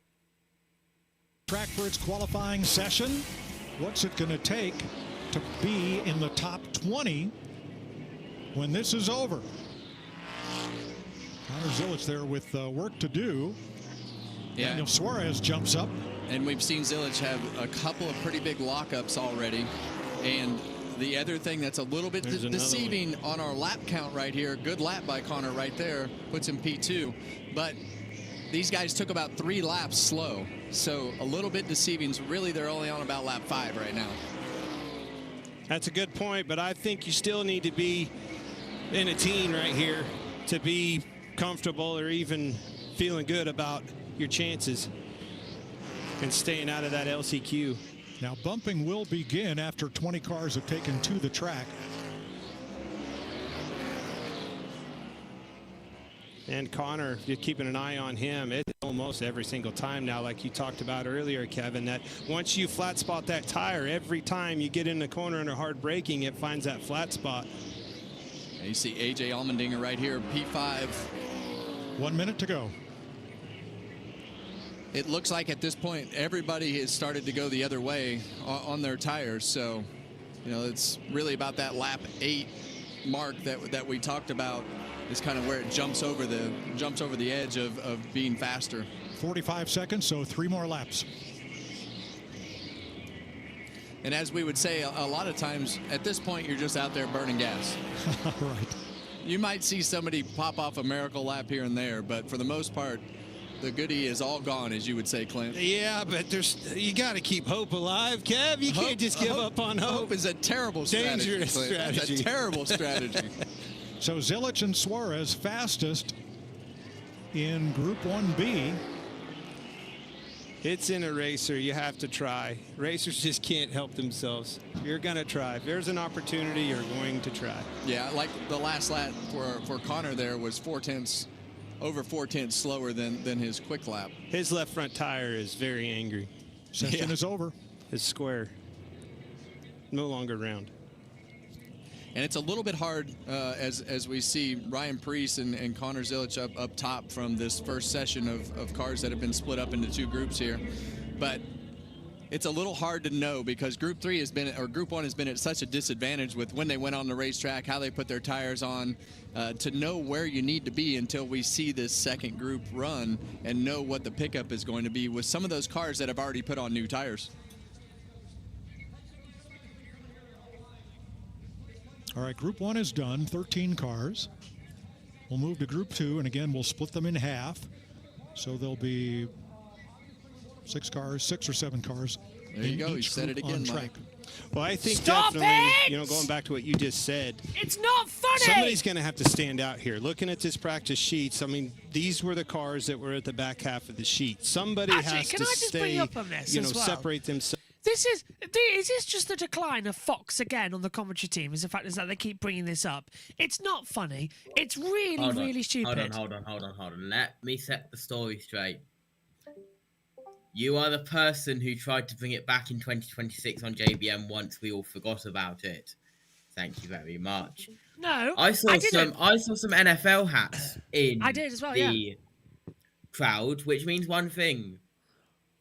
Track for its qualifying session. What's it going to take to be in the top 20 when this is over? Connor Zilic there with work to do. Yeah. Daniel Suarez jumps up. And we've seen Zilic have a couple of pretty big lockups already. And the other thing that's a little bit deceiving on our lap count right here, good lap by Connor right there, puts him P2. But these guys took about 3 laps slow. So a little bit deceiving. So really, they're only on about lap 5 right now. That's a good point, but I think you still need to be in a teen right here to be comfortable or even feeling good about your chances and staying out of that LCQ. Now bumping will begin after 20 cars have taken to the track. And Connor, you're keeping an eye on him. It's almost every single time now, like you talked about earlier, Kevin, that once you flat spot that tire, every time you get in the corner under hard braking, it finds that flat spot. And you see AJ Allmendinger right here, P5. 1 minute to go. It looks like at this point, everybody has started to go the other way on their tires. So, you know, it's really about that lap 8 mark that we talked about. Is kind of where it jumps over the edge of being faster. 45 seconds, so 3 more laps. And as we would say a lot of times, at this point, you're just out there burning gas. Right. You might see somebody pop off a miracle lap here and there, but for the most part, the goodie is all gone, as you would say, Clint. Yeah, but you got to keep hope alive, Kev. You can't just give up on hope. Hope is a terrible strategy. Dangerous strategy. That's a terrible strategy. So Zilic and Suarez fastest in Group 1B. It's in a racer. You have to try. Racers just can't help themselves. You're going to try. If there's an opportunity, you're going to try. Yeah, like the last lap for Connor there was over 4 tenths slower than his quick lap. His left front tire is very angry. Session is over. His square. No longer round. And it's a little bit hard as we see Ryan Preece and Connor Zilic up top from this first session of cars that have been split up into 2 groups here. But it's a little hard to know because Group 1 has been at such a disadvantage with when they went on the racetrack, how they put their tires on, to know where you need to be until we see this second group run and know what the pickup is going to be with some of those cars that have already put on new tires. All right, Group 1 is done, 13 cars. We'll move to Group 2, and again, we'll split them in half. So there'll be 6 or 7 cars. There you go, you said it again, Mike. Well, I think Stop definitely, it! you know, going back to what you just said. It's not funny! Somebody's going to have to stand out here. Looking at this practice sheets, I mean, these were the cars that were at the back half of the sheet. Somebody has to bring you up on this you know, as well? separate themselves. Is this just the decline of Fox again on the commentary team? Is the fact is that they keep bringing this up? It's not funny. It's really stupid. Hold on. Let me set the story straight. You are the person who tried to bring it back in 2026 on JBM once we all forgot about it. Thank you very much. No, I saw some NFL hats in I did as well, the crowd, which means one thing.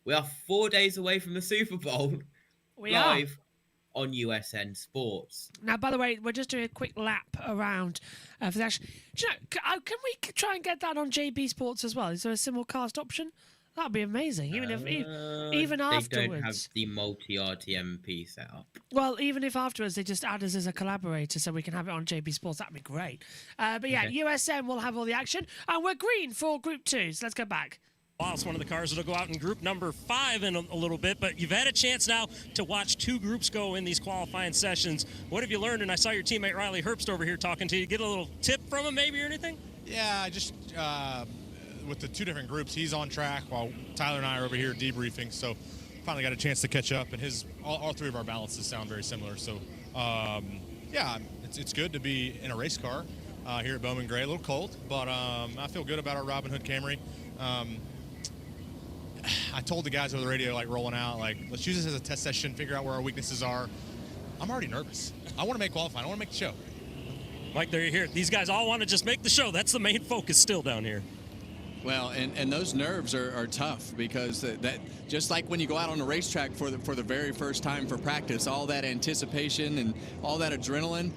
We are 4 days away from the Super Bowl. Live on USN Sports. Now, by the way, we're just doing a quick lap around for that. Do you know, can we try and get that on JB Sports as well? Is there a simulcast option? That'd be amazing. Even afterwards. They don't have the multi-RTMP set up. Well, even if afterwards they just add us as a collaborator so we can have it on JB Sports, that'd be great. But yeah, okay. USN will have all the action. And we're green for Group 2, so let's go back. Well, it's one of the cars that'll go out in group number 5 in a little bit, but you've had a chance now to watch 2 groups go in these qualifying sessions. What have you learned? And I saw your teammate Riley Herbst over here talking to you. Get a little tip from him maybe or anything? Yeah, just with the 2 different groups, he's on track while Tyler and I are over here debriefing. So finally got a chance to catch up, and all 3 of our balances sound very similar. So yeah, it's good to be in a race car here at Bowman Gray. A little cold, but I feel good about our Robin Hood Camry. I told the guys over the radio, like rolling out, like, let's use this as a test session, figure out where our weaknesses are. I'm already nervous. I want to make qualifying. I want to make the show. Mike, there you hear it. These guys all want to just make the show. That's the main focus still down here. Well, and those nerves are tough because that just like when you go out on the racetrack for the very first time for practice, all that anticipation and all that adrenaline,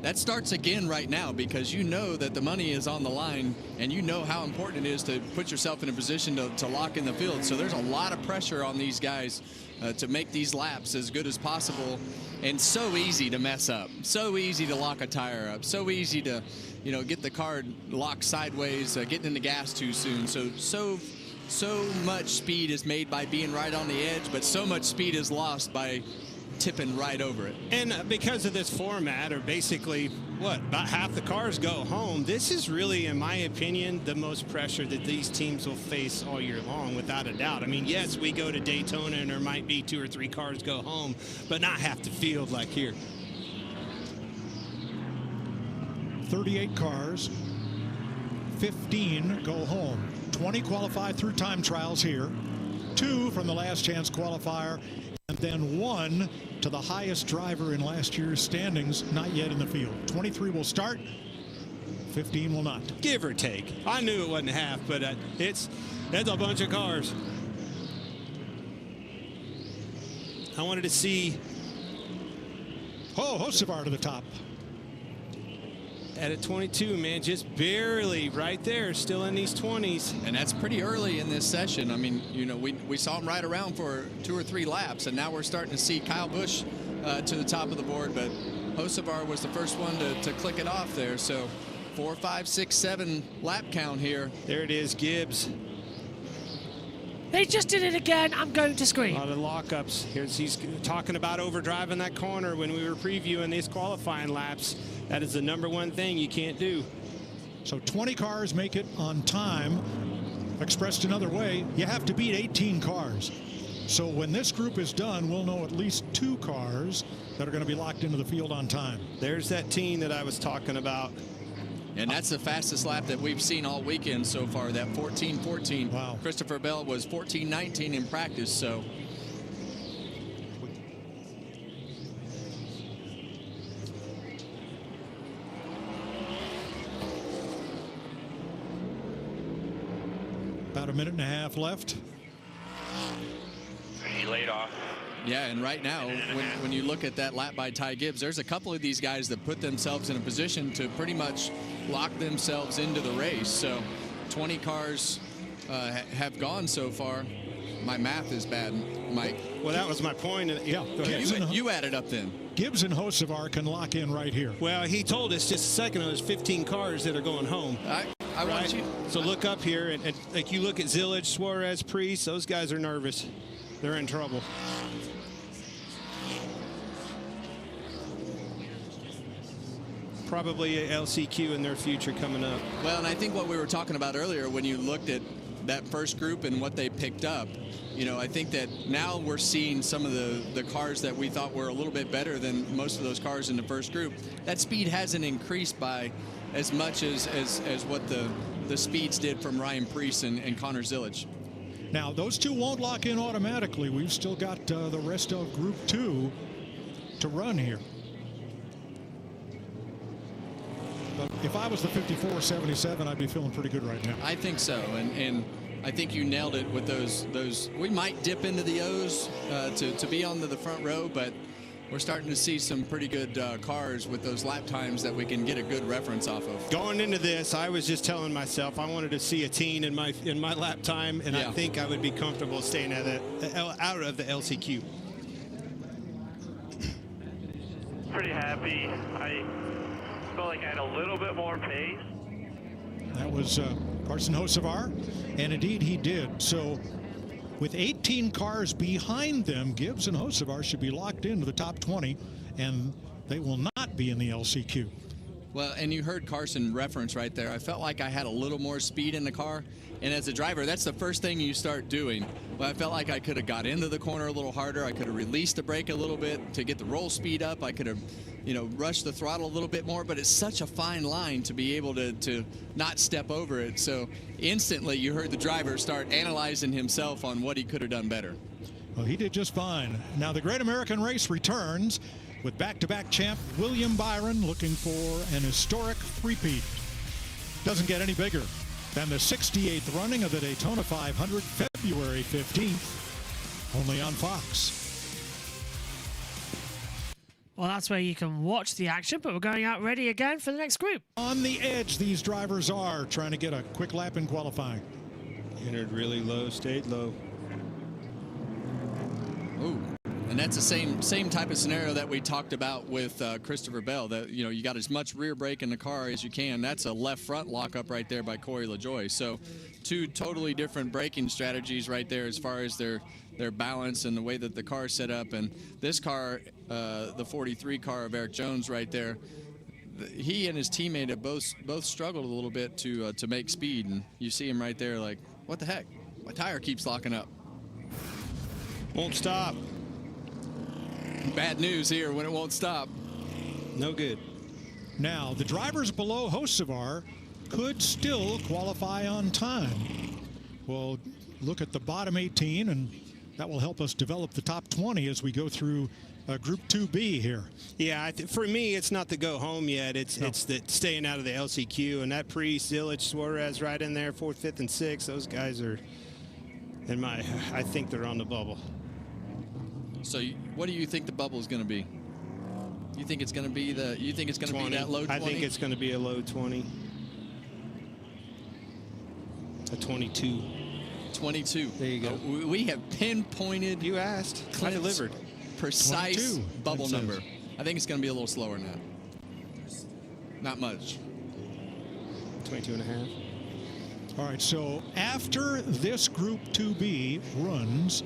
that starts again right now because you know that the money is on the line and you know how important it is to put yourself in a position to lock in the field. So there's a lot of pressure on these guys to make these laps as good as possible, and so easy to mess up, so easy to lock a tire up, so easy to get the car locked sideways, getting in the gas too soon. So much speed is made by being right on the edge, but so much speed is lost by tipping right over it. And because of this format, or basically about half the cars go home, this is really, in my opinion, the most pressure that these teams will face all year long, without a doubt. I mean, yes, we go to Daytona and there might be 2 or 3 cars go home, but not half the field like here. 38 cars, 15 go home. 20 qualify through time trials here, 2 from the last chance qualifier, and then 1 to the highest driver in last year's standings, not yet in the field. 23 will start, 15 will not. Give or take. I knew it wasn't half, but that's a bunch of cars. I wanted to see. Hocevar to the top. At a 22, man, just barely right there, still in these 20s. And that's pretty early in this session. I mean, we saw him ride around for 2 or 3 laps, and now we're starting to see Kyle Busch to the top of the board, but Hocevar was the first one to click it off there. So 4, 5, 6, 7 lap count here. There it is, Gibbs. They just did it again. I'm going to scream. A lot of lockups. He's talking about overdriving that corner when we were previewing these qualifying laps. That is the #1 thing you can't do. So 20 cars make it on time. Expressed another way, you have to beat 18 cars. So when this group is done, we'll know at least 2 cars that are going to be locked into the field on time. There's that team that I was talking about. And that's the fastest lap that we've seen all weekend so far, that 14-14. Wow. Christopher Bell was 14-19 in practice, so. About a minute and a half left. He laid off. Yeah, and right now, when you look at that lap by Ty Gibbs, there's a couple of these guys that put themselves in a position to pretty much lock themselves into the race. So 20 cars have gone so far. My math is bad, Mike. Well, that was my point. Yeah, go ahead. You add it up then. Gibbs and Hocevar can lock in right here. Well, he told us just a second ago there's 15 cars that are going home. I want you. So look up here, and like you look at Zillage, Suarez, Priest, those guys are nervous. They're in trouble. Probably a LCQ in their future coming up. Well, and I think what we were talking about earlier when you looked at that first group and what they picked up, you know, I think that now we're seeing some of the cars that we thought were a little bit better than most of those cars in the first group. That speed hasn't increased by as much as what the speeds did from Ryan Preece and Connor Zillage. Now, those two won't lock in automatically. We've still got the rest of Group 2 to run here. But if I was the 54-77, I'd be feeling pretty good right now. I think so, and I think you nailed it with those. We might dip into the O's to be on the front row, but we're starting to see some pretty good cars with those lap times that we can get a good reference off of. Going into this, I was just telling myself I wanted to see a teen in my lap time, and I think I would be comfortable staying out of the LCQ. Pretty happy. I felt like I had a little bit more pace. That was Carson Hocevar, and indeed he did. So with 18 cars behind them, Gibbs and Hocevar should be locked into the top 20, and they will not be in the LCQ. Well, and you heard Carson reference right there. I felt like I had a little more speed in the car, and as a driver, that's the first thing you start doing. But I felt like I could have got into the corner a little harder. I could have released the brake a little bit to get the roll speed up. I could have, you know, rushed the throttle a little bit more, but it's such a fine line to be able to not step over it. So instantly you heard the driver start analyzing himself on what he could have done better. Well, he did just fine. Now the Great American Race returns with back-to-back champ William Byron looking for an historic three-peat. Doesn't get any bigger than the 68th running of the Daytona 500, February 15th, only on Fox. Well, that's where you can watch the action, but we're going out ready again for the next group. On the edge, these drivers are trying to get a quick lap in qualifying. Entered really low, stayed low. Ooh. And that's the same type of scenario that we talked about with Christopher Bell, that, you know, you got as much rear brake in the car as you can. That's a left front lockup right there by Corey LaJoie. So two totally different braking strategies right there as far as their balance and the way that the car is set up. And this car, the 43 car of Eric Jones right there, he and his teammate have both struggled a little bit to make speed. And you see him right there like, what the heck? My tire keeps locking up. Won't stop. Bad news here when it won't stop. No good. Now, the drivers below Hocevar could still qualify on time. We'll look at the bottom 18, and that will help us develop the top 20 as we go through Group 2B here. Yeah, for me, it's not the go home yet. It's the staying out of the LCQ, and that Preece, Zillage, Suarez right in there, 4th, 5th, and 6th. Those guys are, I think they're on the bubble. So what do you think the bubble is going to be? You think it's going to be that low 20? I think it's going to be a low 20. A 22. 22. There you go. We have pinpointed. You asked. I delivered. Precise bubble number. I think it's going to be a little slower than that. Not much. 22 and a half. All right, so after this Group 2B runs,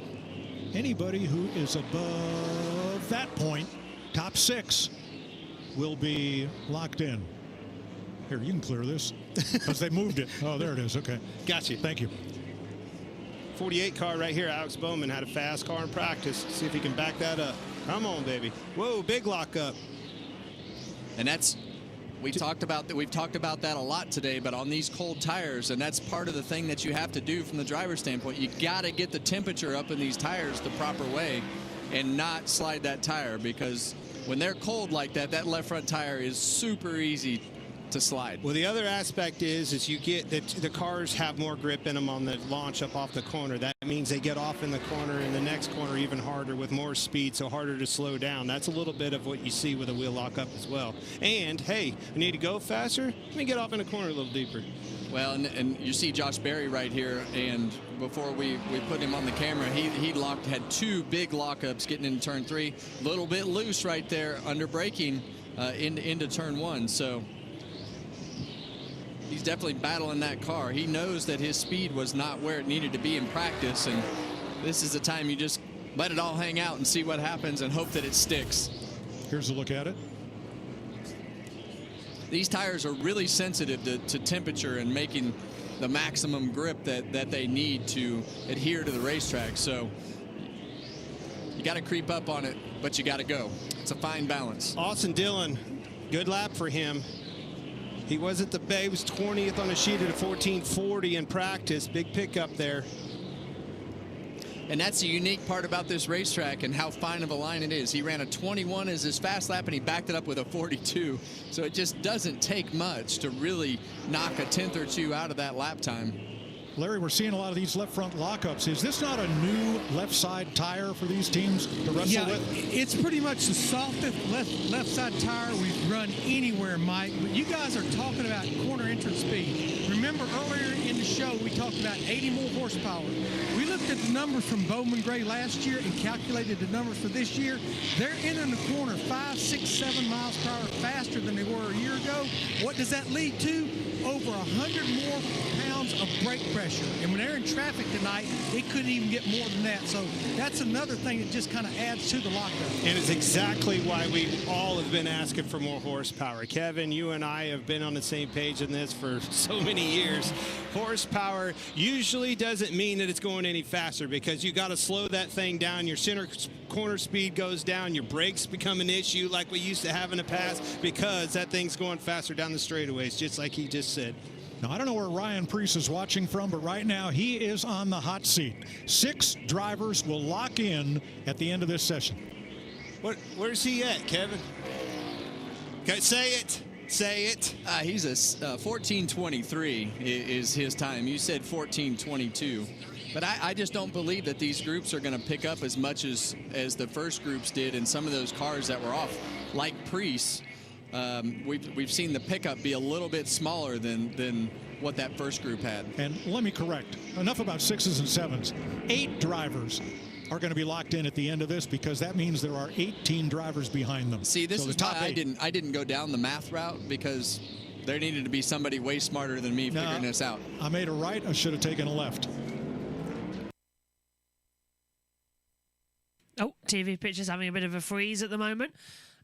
anybody who is above that point, top 6, will be locked in. Here, you can clear this because they moved it. Oh, there it is. Okay. Got you. Thank you. 48 car right here. Alex Bowman had a fast car in practice. See if he can back that up. Come on, baby. Whoa, big lockup. And that's, we've talked about that a lot today, but on these cold tires, and that's part of the thing that you have to do from the driver's standpoint. You got to get the temperature up in these tires the proper way and not slide that tire, because when they're cold like that, that left front tire is super easy to slide. Well, the other aspect is you get that the cars have more grip in them on the launch up off the corner. That means they get off in the corner, in the next corner even harder with more speed, so harder to slow down. That's a little bit of what you see with a wheel lockup as well. And hey, I need to go faster. Let me get off in the corner a little deeper. Well, and you see Josh Berry right here, and before we put him on the camera, he had 2 big lockups getting into turn 3, a little bit loose right there under braking into turn 1. So he's definitely battling that car. He knows that his speed was not where it needed to be in practice, and this is the time you just let it all hang out and see what happens and hope that it sticks. Here's a look at it. These tires are really sensitive to temperature and making the maximum grip that they need to adhere to the racetrack. So you got to creep up on it, but you got to go. It's a fine balance. Austin Dillon, good lap for him. He was at the Bay, was 20th on a sheet at a 14:40 in practice. Big pickup there. And that's the unique part about this racetrack and how fine of a line it is. He ran a 21 as his fast lap, and he backed it up with a 42. So it just doesn't take much to really knock a tenth or two out of that lap time. Larry, we're seeing a lot of these left front lockups. Is this not a new left side tire for these teams to wrestle with? It's pretty much the softest left side tire we've run anywhere, Mike. But you guys are talking about corner entrance speed. Remember earlier in the show we talked about 80 more horsepower. We looked at the numbers from Bowman Gray last year and calculated the numbers for this year. They're entering the corner 5, 6, 7 miles per hour faster than they were a year ago. What does that lead to? Over 100 more pounds of brake pressure. And when they're in traffic tonight, it couldn't even get more than that. So that's another thing that just kind of adds to the lockup. And it's exactly why we all have been asking for more horsepower. Kevin, you and I have been on the same page in this for so many years. Horsepower usually doesn't mean that it's going any faster, because you got to slow that thing down. Your center corner speed goes down. Your brakes become an issue like we used to have in the past, because that thing's going faster down the straightaways, just like he just said. Now, I don't know where Ryan Preece is watching from, but right now he is on the hot seat. 6 drivers will lock in at the end of this session. Where's he at, Kevin? Okay, say it. Say it. He's a 14:23 is his time. You said 14:22. But I just don't believe that these groups are going to pick up as much as the first groups did in some of those cars that were off, like Preece. We've seen the pickup be a little bit smaller than what that first group had. And let me correct. Enough about 6s and 7s. 8 drivers are going to be locked in at the end of this, because that means there are 18 drivers behind them. See, this so is why I didn't go down the math route, because there needed to be somebody way smarter than me figuring this out. I made a right. I should have taken a left. Oh, TV picture's having a bit of a freeze at the moment,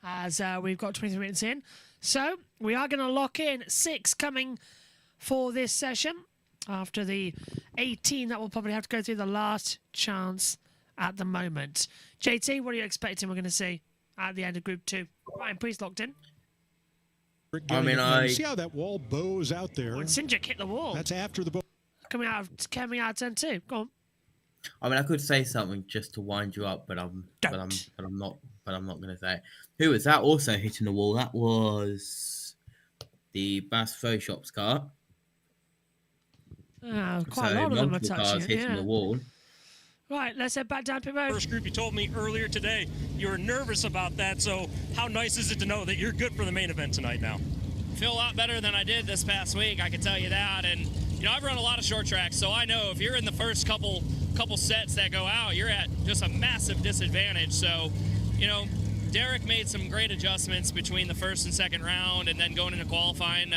as we've got 23 minutes in. So we are going to lock in 6 coming for this session after the 18 that will probably have to go through the last chance at the moment. JT, what are you expecting we're going to see at the end of Group 2? Ryan Preece locked in. See how that wall bows out there. Oh, and Sinjik hit the wall. That's after the bow. Coming out of turn 2. Go on. I mean, I could say something just to wind you up, but I'm not going to say it. Who was that also hitting the wall? That was the Bass Pro Shops car. Quite a lot of them are touching it, hitting the wall. Right, let's head back down pit road. First group, you told me earlier today you were nervous about that, so how nice is it to know that you're good for the main event tonight now? I feel a lot better than I did this past week, I can tell you that. And, you know, I've run a lot of short tracks, so I know if you're in the first couple sets that go out, you're at just a massive disadvantage. So, you know, Derek made some great adjustments between the first and second round, and then going into qualifying,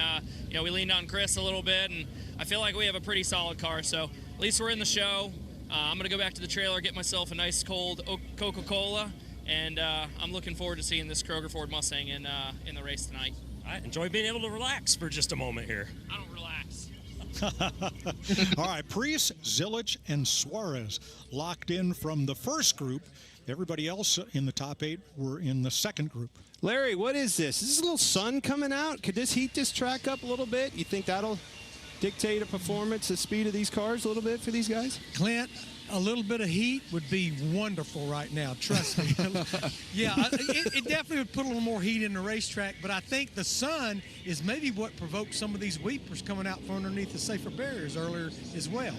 you know, we leaned on Chris a little bit, and I feel like we have a pretty solid car. So at least we're in the show. I'm going to go back to the trailer, get myself a nice cold Coca-Cola, and I'm looking forward to seeing this Kroger Ford Mustang in the race tonight. I enjoy being able to relax for just a moment here. I don't relax. All right, Preece, Zilich, and Suarez locked in from the first group. Everybody else in the top 8 were in the second group. Larry, what is this? Is this a little sun coming out? Could this heat this track up a little bit? You think that'll dictate a performance, the speed of these cars a little bit for these guys? Clint, a little bit of heat would be wonderful right now, trust me. Yeah, it definitely would put a little more heat in the racetrack, but I think the sun is maybe what provoked some of these weepers coming out from underneath the safer barriers earlier as well.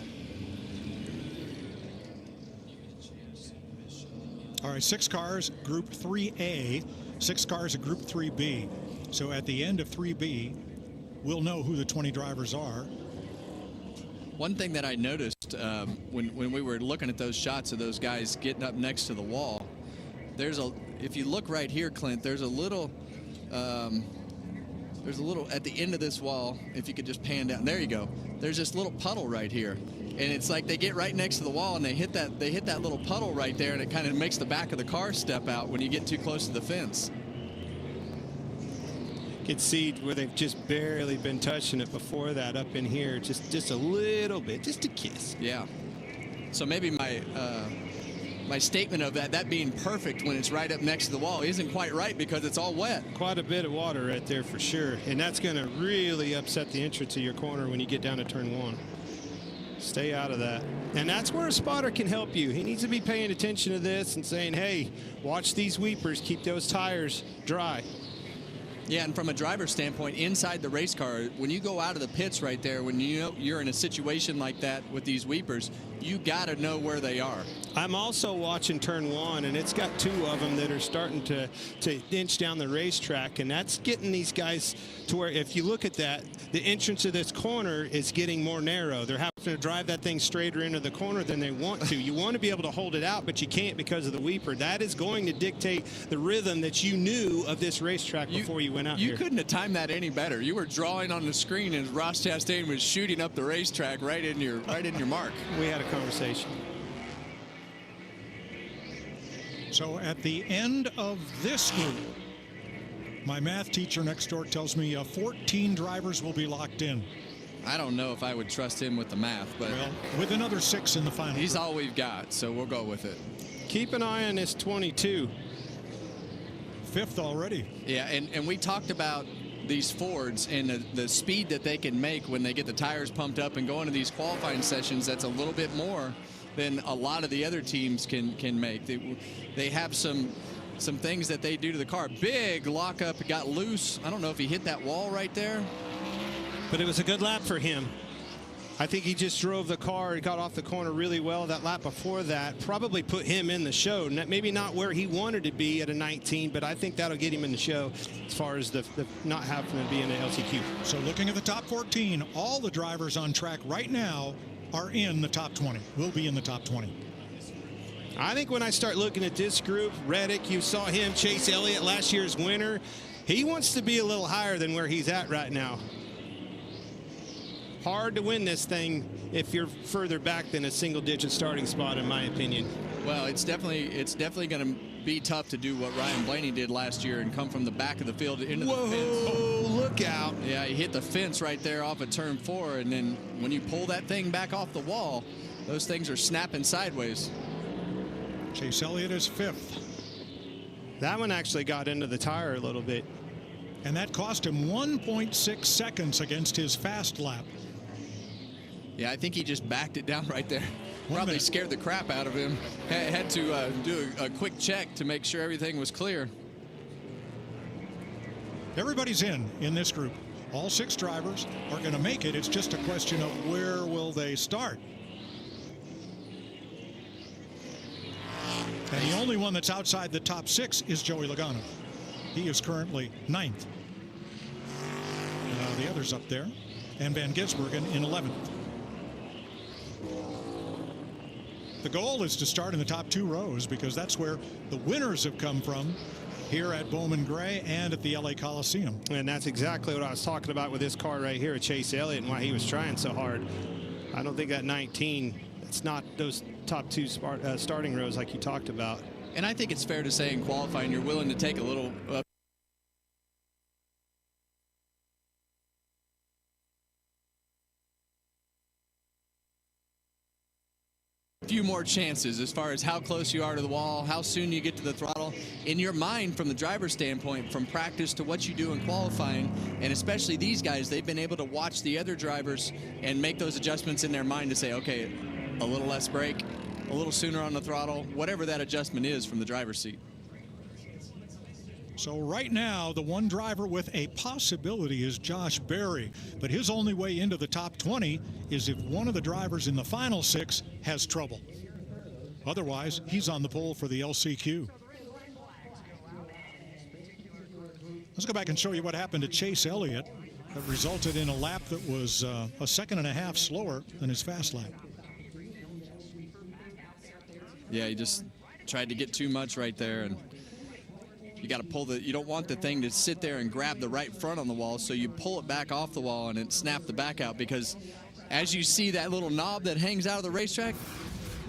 All right, 6 cars, Group 3A, 6 cars at Group 3B. So at the end of 3B, we'll know who the 20 drivers are. One thing that I noticed when we were looking at those shots of those guys getting up next to the wall, if you look right here, Clint, there's a little at the end of this wall. If you could just pan down, there you go. There's this little puddle right here, and it's like they get right next to the wall and they hit that little puddle right there, and it kind of makes the back of the car step out when you get too close to the fence. You can see where they've just barely been touching it before that up in here. Just a little bit, just a kiss. Yeah. So maybe my my statement of that being perfect when it's right up next to the wall isn't quite right because it's all wet. Quite a bit of water right there for sure. And that's going to really upset the entrance of your corner when you get down to turn 1. Stay out of that. And that's where a spotter can help you. He needs to be paying attention to this and saying, hey, watch these weepers, keep those tires dry. Yeah, and from a driver's standpoint, inside the race car, when you go out of the pits right there, when you know you're in a situation like that with these weepers, you got to know where they are. I'm also watching turn 1, and it's got 2 of them that are starting to inch down the racetrack, and that's getting these guys to where, if you look at that, the entrance of this corner is getting more narrow. They're having to drive that thing straighter into the corner than they want to. You want to be able to hold it out, but you can't because of the weeper. That is going to dictate the rhythm that you knew of this racetrack before you went out here. You couldn't have timed that any better. You were drawing on the screen as Ross Chastain was shooting up the racetrack right in your mark. We had a conversation. So at the end of this group, my math teacher next door tells me 14 drivers will be locked in. I don't know if I would trust him with the math, but well, with another 6 in the final. He's all we've got, so we'll go with it. Keep an eye on this 22. 5th already. Yeah, and we talked about these Fords and the speed that they can make when they get the tires pumped up and go into these qualifying sessions. That's a little bit more than a lot of the other teams can make. They have some things that they do to the car. Big lockup, got loose. I don't know if he hit that wall right there. But it was a good lap for him. I think he just drove the car and got off the corner really well. That lap before that probably put him in the show. Maybe not where he wanted to be at a 19, but I think that'll get him in the show as far as the not having to be in the LCQ. So looking at the top 14, all the drivers on track right now are in the top 20, will be in the top 20. I think when I start looking at this group, Reddick, you saw him, Chase Elliott, last year's winner. He wants to be a little higher than where he's at right now. Hard to win this thing if you're further back than a single-digit starting spot, in my opinion. Well, it's definitely going to be tough to do what Ryan Blaney did last year and come from the back of the field into the fence. Whoa, look out. Yeah, he hit the fence right there off of turn 4, and then when you pull that thing back off the wall, those things are snapping sideways. Chase Elliott is 5th. That one actually got into the tire a little bit. And that cost him 1.6 seconds against his fast lap. Yeah, I think he just backed it down right there. Probably scared the crap out of him. Had to do a quick check to make sure everything was clear. Everybody's in this group. All 6 drivers are going to make it. It's just a question of where will they start. And the only one that's outside the top 6 is Joey Logano. He is currently 9th. The others up there. And Van Gisbergen in 11th. The goal is to start in the top 2 rows because that's where the winners have come from here at Bowman Gray and at the LA Coliseum. And that's exactly what I was talking about with this car right here, Chase Elliott, and why he was trying so hard. I don't think that 19, it's not those top 2 starting rows like you talked about. And I think it's fair to say in qualifying, you're willing to take a little few more chances as far as how close you are to the wall, how soon you get to the throttle. In your mind, from the driver's standpoint, from practice to what you do in qualifying, and especially these guys, they've been able to watch the other drivers and make those adjustments in their mind to say, okay, a little less brake, a little sooner on the throttle, whatever that adjustment is from the driver's seat. So right now, the one driver with a possibility is Josh Berry, but his only way into the top 20 is if one of the drivers in the final 6 has trouble. Otherwise, he's on the pole for the LCQ. Let's go back and show you what happened to Chase Elliott that resulted in a lap that was a 1.5 seconds slower than his fast lap. Yeah, he just tried to get too much right there, and you got to pull you don't want the thing to sit there and grab the right front on the wall, so you pull it back off the wall and it snapped the back out, because as you see that little knob that hangs out of the racetrack,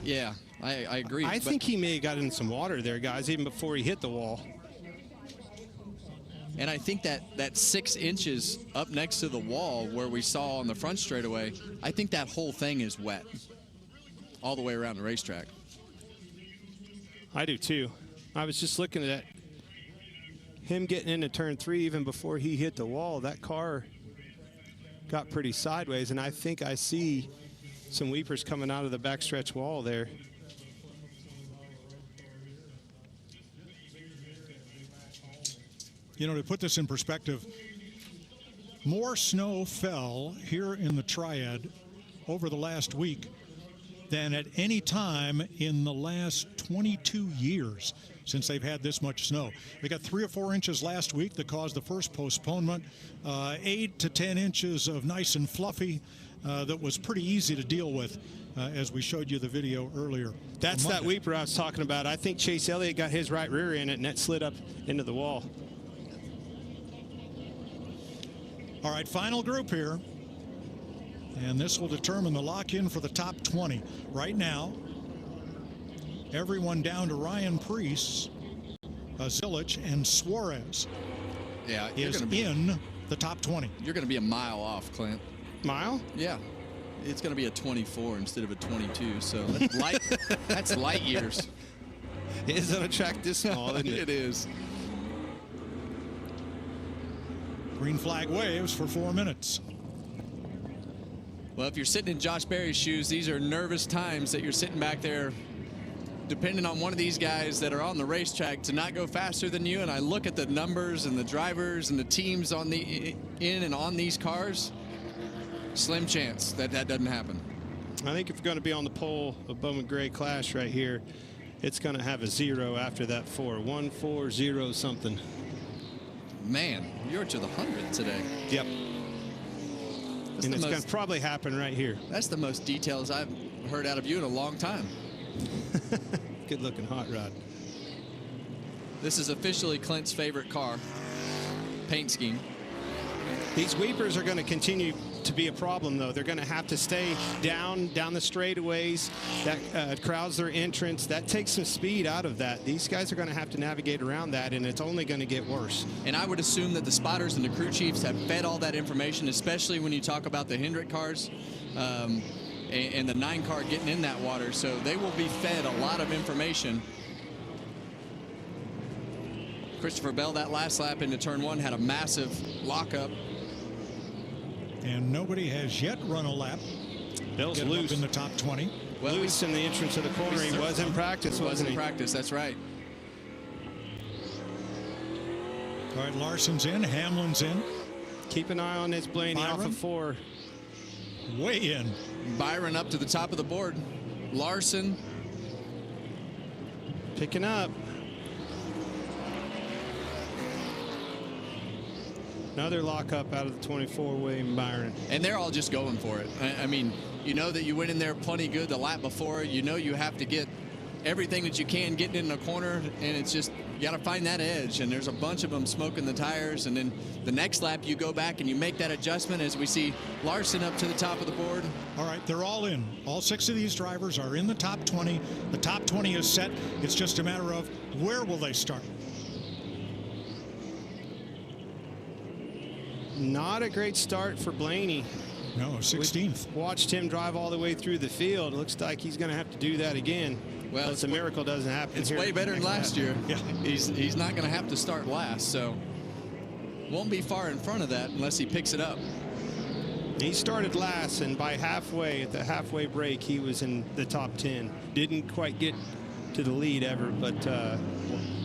yeah, I agree. I think he may have got in some water there, guys, even before he hit the wall. And I think that 6 inches up next to the wall where we saw on the front straightaway, I think that whole thing is wet all the way around the racetrack. I do too. I was just looking at him getting into turn 3 even before he hit the wall. That car got pretty sideways, and I think I see some weepers coming out of the backstretch wall there. You know, to put this in perspective, more snow fell here in the Triad over the last week than at any time in the last 22 years since they've had this much snow. They got 3 or 4 inches last week that caused the first postponement, 8 to 10 inches of nice and fluffy that was pretty easy to deal with, as we showed you the video earlier. That's that weeper I was talking about. I think Chase Elliott got his right rear in it, and that slid up into the wall. All right, final group here. And this will determine the lock-in for the top 20. Right now, everyone down to Ryan Preece, Zilich, and Suarez is in the top 20. You're going to be a mile off, Clint. Mile? Yeah. It's going to be a 24 instead of a 22, so that's light, that's light years. It is on a track this small, isn't it? It is. Green flag waves for 4 minutes. Well, if you're sitting in Josh Berry's shoes, these are nervous times that you're sitting back there depending on one of these guys that are on the racetrack to not go faster than you. And I look at the numbers and the drivers and the teams on the in and on these cars. Slim chance that that doesn't happen. I think if you're going to be on the pole of Bowman Gray Clash right here, it's going to have a 0 after that 4. 1, 4, 0 something. Man, you're to the 100 today. Yep. And it's going to probably happen right here. That's the most details I've heard out of you in a long time. Good looking hot rod. This is officially Clint's favorite car. Paint scheme. These weepers are going to continue to be a problem, though. They're going to have to stay down the straightaways. That crowds their entrance. That takes some speed out of that. These guys are going to have to navigate around that, and it's only going to get worse. And I would assume that the spotters and the crew chiefs have fed all that information, especially when you talk about the Hendrick cars and the 9 car getting in that water. So they will be fed a lot of information. Christopher Bell, that last lap into turn 1, had a massive lockup. And nobody has yet run a lap. Bell's loose in the top 20. Well, loose in the entrance of the corner. He was in practice, wasn't he? Practice, that's right. All right, Larson's in, Hamlin's in. Keep an eye on this Blaney off of 4. Way in. Byron up to the top of the board. Larson picking up. Another lockup out of the 24, William Byron. And they're all just going for it. I mean, you know that you went in there plenty good the lap before. You know you have to get everything that you can getting in the corner, and it's just, you got to find that edge. And there's a bunch of them smoking the tires. And then the next lap, you go back and you make that adjustment as we see Larson up to the top of the board. All right, they're all in. All 6 of these drivers are in the top 20. The top 20 is set. It's just a matter of where will they start. Not a great start for Blaney. No, 16th. We watched him drive all the way through the field. Looks like he's going to have to do that again. Well, it's a miracle doesn't happen. It's way better than last year. Yeah. He's not going to have to start last, so won't be far in front of that unless he picks it up. He started last, and by halfway, at the halfway break, he was in the top 10. Didn't quite get to the lead ever, but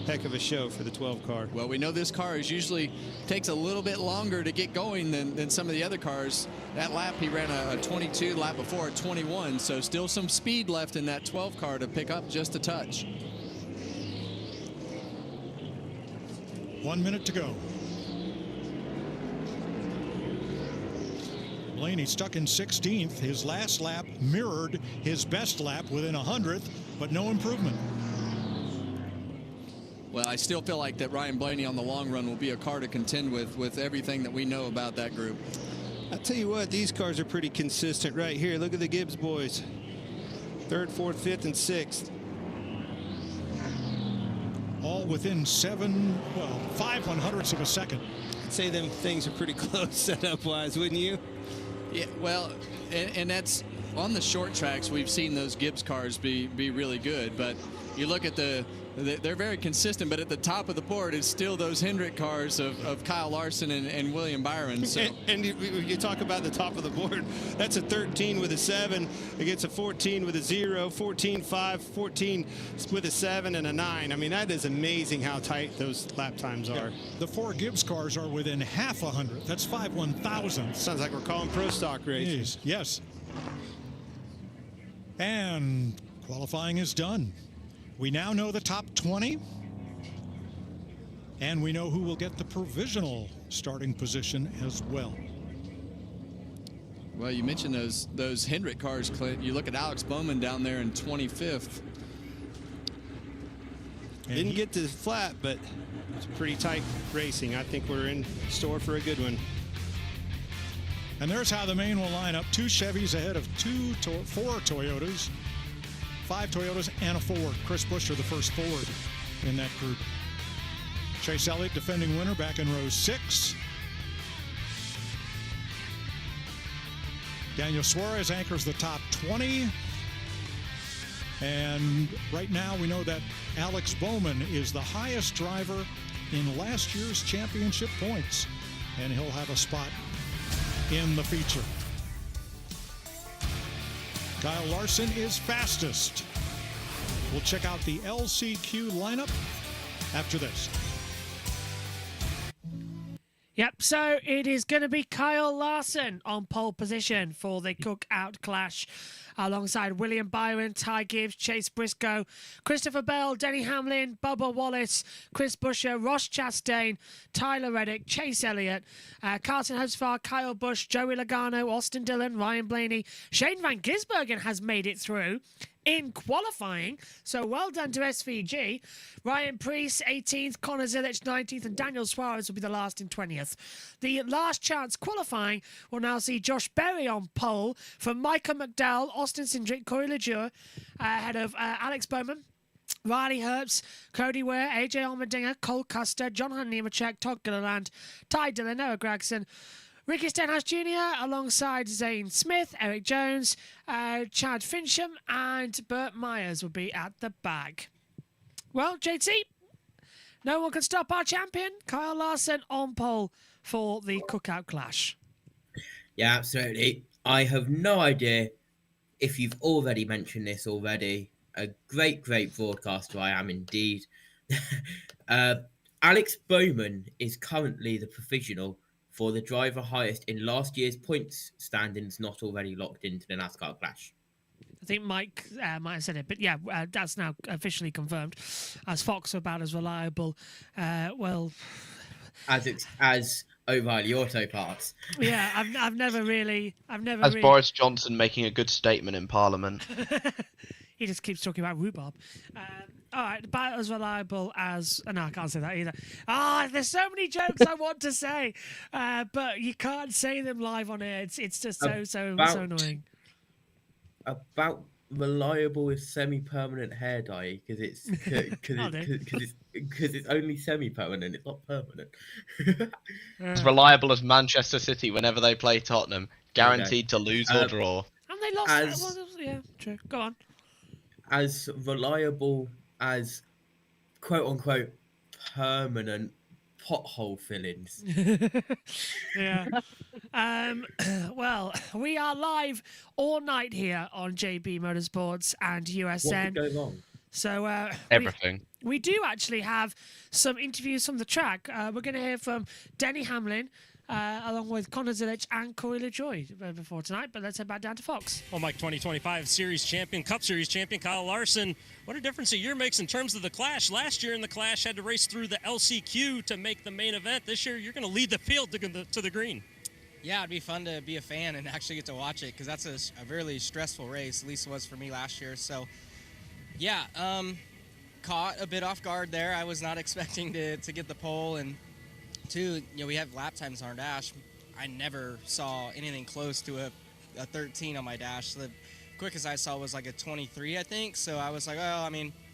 heck of a show for the 12 car. Well, we know this car is usually takes a little bit longer to get going than some of the other cars. That lap he ran a 22, lap before a 21, so still some speed left in that 12 car to pick up just a touch. 1 minute to go. Blaney stuck in 16th. His last lap mirrored his best lap within 100th, but no improvement. Well, I still feel like that Ryan Blaney on the long run will be a car to contend with everything that we know about that group. I'll tell you what, these cars are pretty consistent right here. Look at the Gibbs boys. 3rd, 4th, 5th, and 6th. all within 5/100ths of a second. I'd say them things are pretty close setup-wise, wouldn't you? Yeah, well, and that's on the short tracks. We've seen those Gibbs cars be really good, but you look at they're very consistent, but at the top of the board is still those Hendrick cars of Kyle Larson and William Byron. So. And you talk about the top of the board, that's a 13 with a 7 against a 14 with a 0, 14, 5, 14 with a 7 and a 9. I mean, that is amazing how tight those lap times are. The 4 Gibbs cars are within 0.5 That's 5/1000. Sounds like we're calling pro stock races. Yes. And qualifying is done. We now know the top 20, and we know who will get the provisional starting position as well. Well, you mentioned those Hendrick cars, Clint. You look at Alex Bowman down there in 25th. Didn't get to the flat, but it's pretty tight racing. I think we're in store for a good one. And there's how the main will line up. 2 Chevys ahead of 4 Toyotas. 5 Toyotas and a Ford. Chris Buescher, the first Ford in that group. Chase Elliott, defending winner, back in row 6. Daniel Suarez anchors the top 20. And right now we know that Alex Bowman is the highest driver in last year's championship points. And he'll have a spot in the feature. Kyle Larson is fastest. We'll check out the LCQ lineup after this. Yep, so it is going to be Kyle Larson on pole position for the Cookout Clash, alongside William Byron, Ty Gibbs, Chase Briscoe, Christopher Bell, Denny Hamlin, Bubba Wallace, Chris Buescher, Ross Chastain, Tyler Reddick, Chase Elliott, Carson Hocevar, Kyle Busch, Joey Logano, Austin Dillon, Ryan Blaney. Shane Van Gisbergen has made it through in qualifying, so well done to SVG. Ryan Preece 18th, Connor Zilich 19th, and Daniel Suarez will be the last in 20th. The last chance qualifying will now see Josh Berry on pole from Micah McDowell, Austin Cindric, Corey LeJure, ahead of Alex Bowman, Riley Herbst, Cody Ware, AJ Allmendinger, Cole Custer, John Hunt Nemechek, Todd Gilliland, Ty Dillon, Noah Gregson, Ricky Stenhouse Jr. alongside Zane Smith, Eric Jones, Chad Fincham, and Burt Myers will be at the back. Well, JT, no one can stop our champion, Kyle Larson, on pole for the Cookout Clash. Yeah, absolutely. I have no idea if you've already mentioned this already. A great, great broadcaster I am indeed. Alex Bowman is currently the provisional for the driver highest in last year's points standings, not already locked into the NASCAR Clash. I think Mike might have said it, but yeah, that's now officially confirmed. As Fox are about as reliable, as O'Reilly Auto Parts. Yeah, I've never really. Boris Johnson making a good statement in Parliament. He just keeps talking about rhubarb. All right, about as reliable as... No, I can't say that either. There's so many jokes I want to say, but you can't say them live on air. It's just so annoying. About reliable with semi-permanent hair dye, because it's only semi-permanent. It's not permanent. As reliable as Manchester City whenever they play Tottenham, guaranteed to lose or draw. And they lost. Yeah, true. Go on. As reliable as quote-unquote permanent pothole fillings. Yeah. Well, we are live all night here on JB Motorsports and USN. What could go wrong? So everything. We do actually have some interviews from the track. We're going to hear from Denny Hamlin, along with Connor Zilich and Corey LaJoie before tonight, but let's head back down to Fox. Well, Mike, 2025 Series champion, Cup Series champion Kyle Larson. What a difference a year makes in terms of the Clash. Last year in the Clash, had to race through the LCQ to make the main event. This year, you're going to lead the field to the green. Yeah, it'd be fun to be a fan and actually get to watch it, because that's a really stressful race, at least it was for me last year. So, yeah, caught a bit off guard there. I was not expecting to get the pole, and two, we have lap times on our dash. I never saw anything close to a 13 on my dash. The quickest I saw was like a 23, I think. So I was like,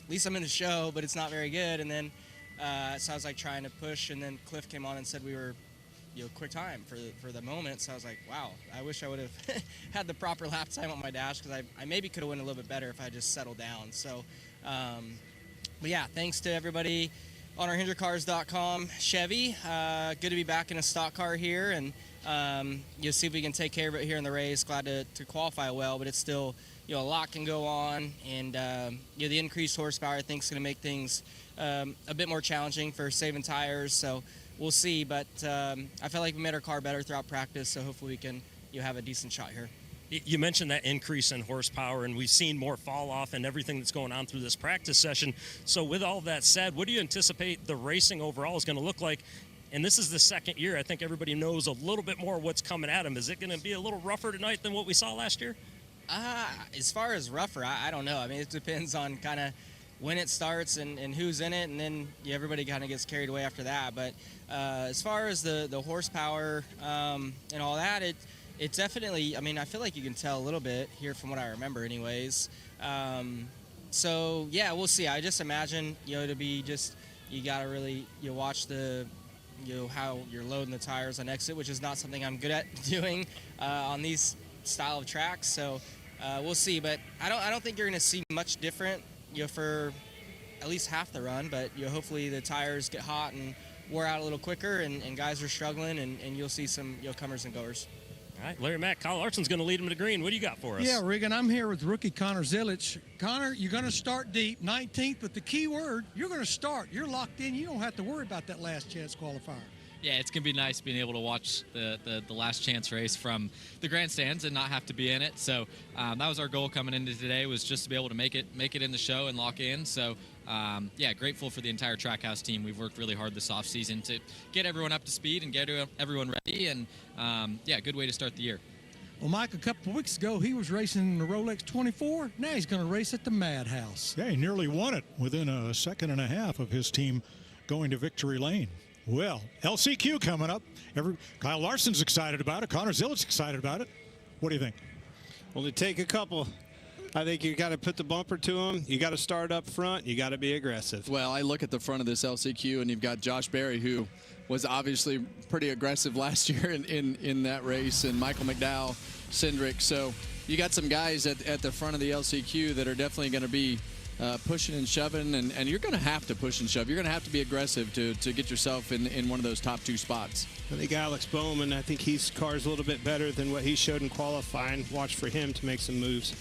at least I'm in the show, but it's not very good. And then so I was like trying to push, and then Cliff came on and said we were, quick time for the moment. So I was like, wow, I wish I would have had the proper lap time on my dash, because I maybe could have went a little bit better if I just settled down. So, but yeah, thanks to everybody on our HendrickCars.com. Chevy, good to be back in a stock car here, and you'll see if we can take care of it here in the race. Glad to qualify well, but it's still, a lot can go on, and the increased horsepower I think is going to make things a bit more challenging for saving tires. So we'll see, but I feel like we made our car better throughout practice, so hopefully we can have a decent shot here. You mentioned that increase in horsepower, and we've seen more fall off and everything that's going on through this practice session. So with all that said, what do you anticipate the racing overall is going to look like? And this is the second year. I think everybody knows a little bit more what's coming at them. Is it going to be a little rougher tonight than what we saw last year? As far as rougher, I don't know. I mean, it depends on kind of when it starts and who's in it, and then everybody kind of gets carried away after that. But as far as the horsepower and all that, it definitely, I mean, I feel like you can tell a little bit here from what I remember anyways. So, yeah, we'll see. I just imagine, to be just, you got to really, watch how you're loading the tires on exit, which is not something I'm good at doing on these style of tracks. So we'll see. But I don't think you're going to see much different, for at least half the run. But, hopefully the tires get hot and wear out a little quicker, and guys are struggling, and you'll see some, comers and goers. All right, Larry Mack, Kyle Larson's going to lead him to green. What do you got for us? Yeah, Regan, I'm here with rookie Connor Zilic. Connor, you're going to start deep, 19th, but the key word, you're going to start. You're locked in. You don't have to worry about that last chance qualifier. Yeah, it's going to be nice being able to watch the last chance race from the grandstands and not have to be in it. So that was our goal coming into today, was just to be able to make it in the show and lock in. So yeah, grateful for the entire Trackhouse team. We've worked really hard this offseason to get everyone up to speed and get everyone ready. And yeah, good way to start the year. Well, Mike, a couple of weeks ago, he was racing in the Rolex 24. Now he's going to race at the Madhouse. Yeah, he nearly won it within a second and a half of his team going to victory lane. Well, LCQ coming up. Kyle Larson's excited about it. Connor Zillich's excited about it. What do you think? Well, to take a couple, I think you got to put the bumper to them. You got to start up front. You got to be aggressive. Well, I look at the front of this LCQ, and you've got Josh Berry, who was obviously pretty aggressive last year in that race, and Michael McDowell, Cindric. So you got some guys at the front of the LCQ that are definitely going to be pushing and shoving, and you're going to have to push and shove. You're going to have to be aggressive to get yourself in one of those top two spots. I think Alex Bowman, I think his car's a little bit better than what he showed in qualifying. Watch for him to make some moves.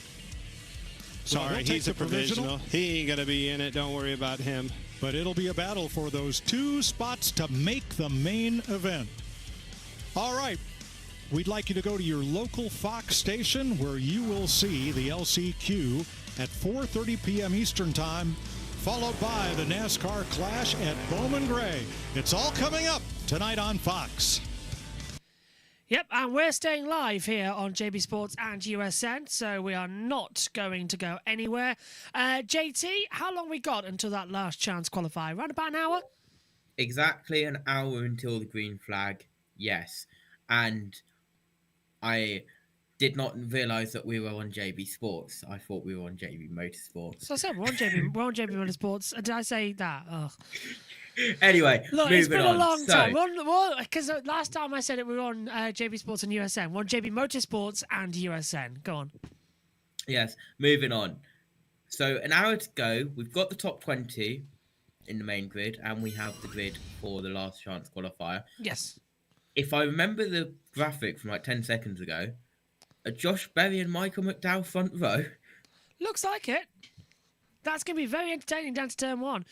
Sorry, he's a provisional. He ain't going to be in it. Don't worry about him. But it'll be a battle for those 2 spots to make the main event. All right. We'd like you to go to your local Fox station where you will see the LCQ at 4:30 p.m. Eastern Time, followed by the NASCAR Clash at Bowman Gray. It's all coming up tonight on Fox. Yep, and we're staying live here on JB Sports and USN, so we are not going to go anywhere. JT, how long we got until that last chance qualifier? Around about an hour? Exactly an hour until the green flag, yes. And I did not realise that we were on JB Sports. I thought we were on JB Motorsports. So I said we're on JB Motorsports. Did I say that? Ugh. Anyway, look, moving it's been on. a long time. Because last time I said it, we were on JB Sports and USN. We're on JB Motorsports and USN. Go on. Yes, moving on. So an hour to go. We've got the top 20 in the main grid, and we have the grid for the last chance qualifier. Yes. If I remember the graphic from like 10 seconds ago, are Josh Berry and Michael McDowell front row? Looks like it. That's going to be very entertaining down to turn 1.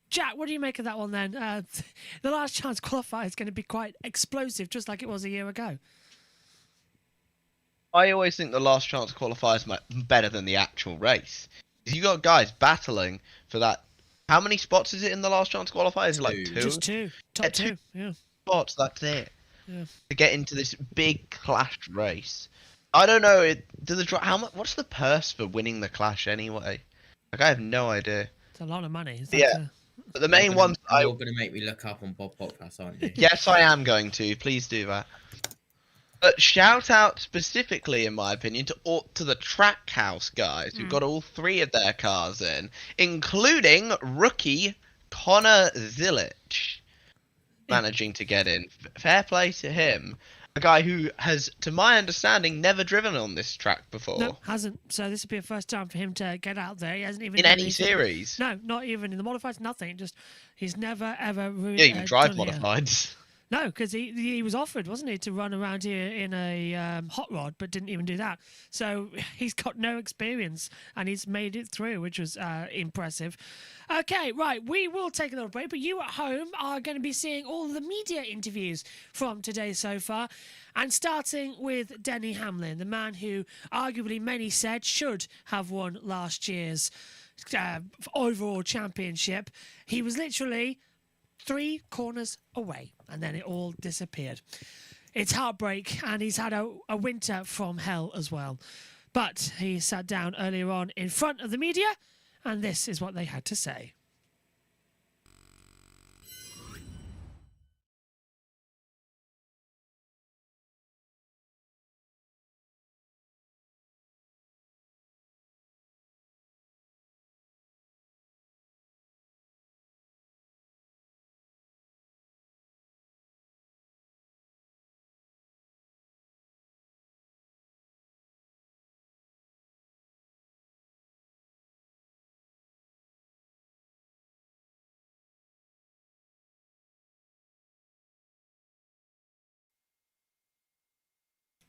Jack, what do you make of that one then? The last chance qualifier is going to be quite explosive, just like it was a year ago. I always think the last chance qualifier is better than the actual race. You got guys battling for that. How many spots is it in the last chance qualifier? Is it like 2? Just 2. Top 2. Yeah. Spots, that's it. Yeah. To get into this big clash race. I don't know. What's the purse for winning the clash anyway? Like, I have no idea. It's a lot of money. But the main ones... You're going to make me look up on Bob Podcast, aren't you? Yes, I am going to. Please do that. But shout out specifically, in my opinion, to the Trackhouse guys who got all 3 of their cars in, including rookie Connor Zilic managing to get in. Fair play to him. A guy who has, to my understanding, never driven on this track before. No, hasn't. So this would be a first time for him to get out there. He hasn't even In done any anything. series? No, not even in the modifieds. Nothing. Just he's never ever. Yeah, you can drive done modifieds. No, because he was offered, wasn't he, to run around here in a hot rod, but didn't even do that. So he's got no experience, and he's made it through, which was impressive. Okay, right, we will take a little break, but you at home are going to be seeing all the media interviews from today so far, and starting with Denny Hamlin, the man who arguably many said should have won last year's overall championship. He was literally 3 corners away, and then it all disappeared. It's heartbreak, and he's had a winter from hell as well. But he sat down earlier on in front of the media, and this is what they had to say.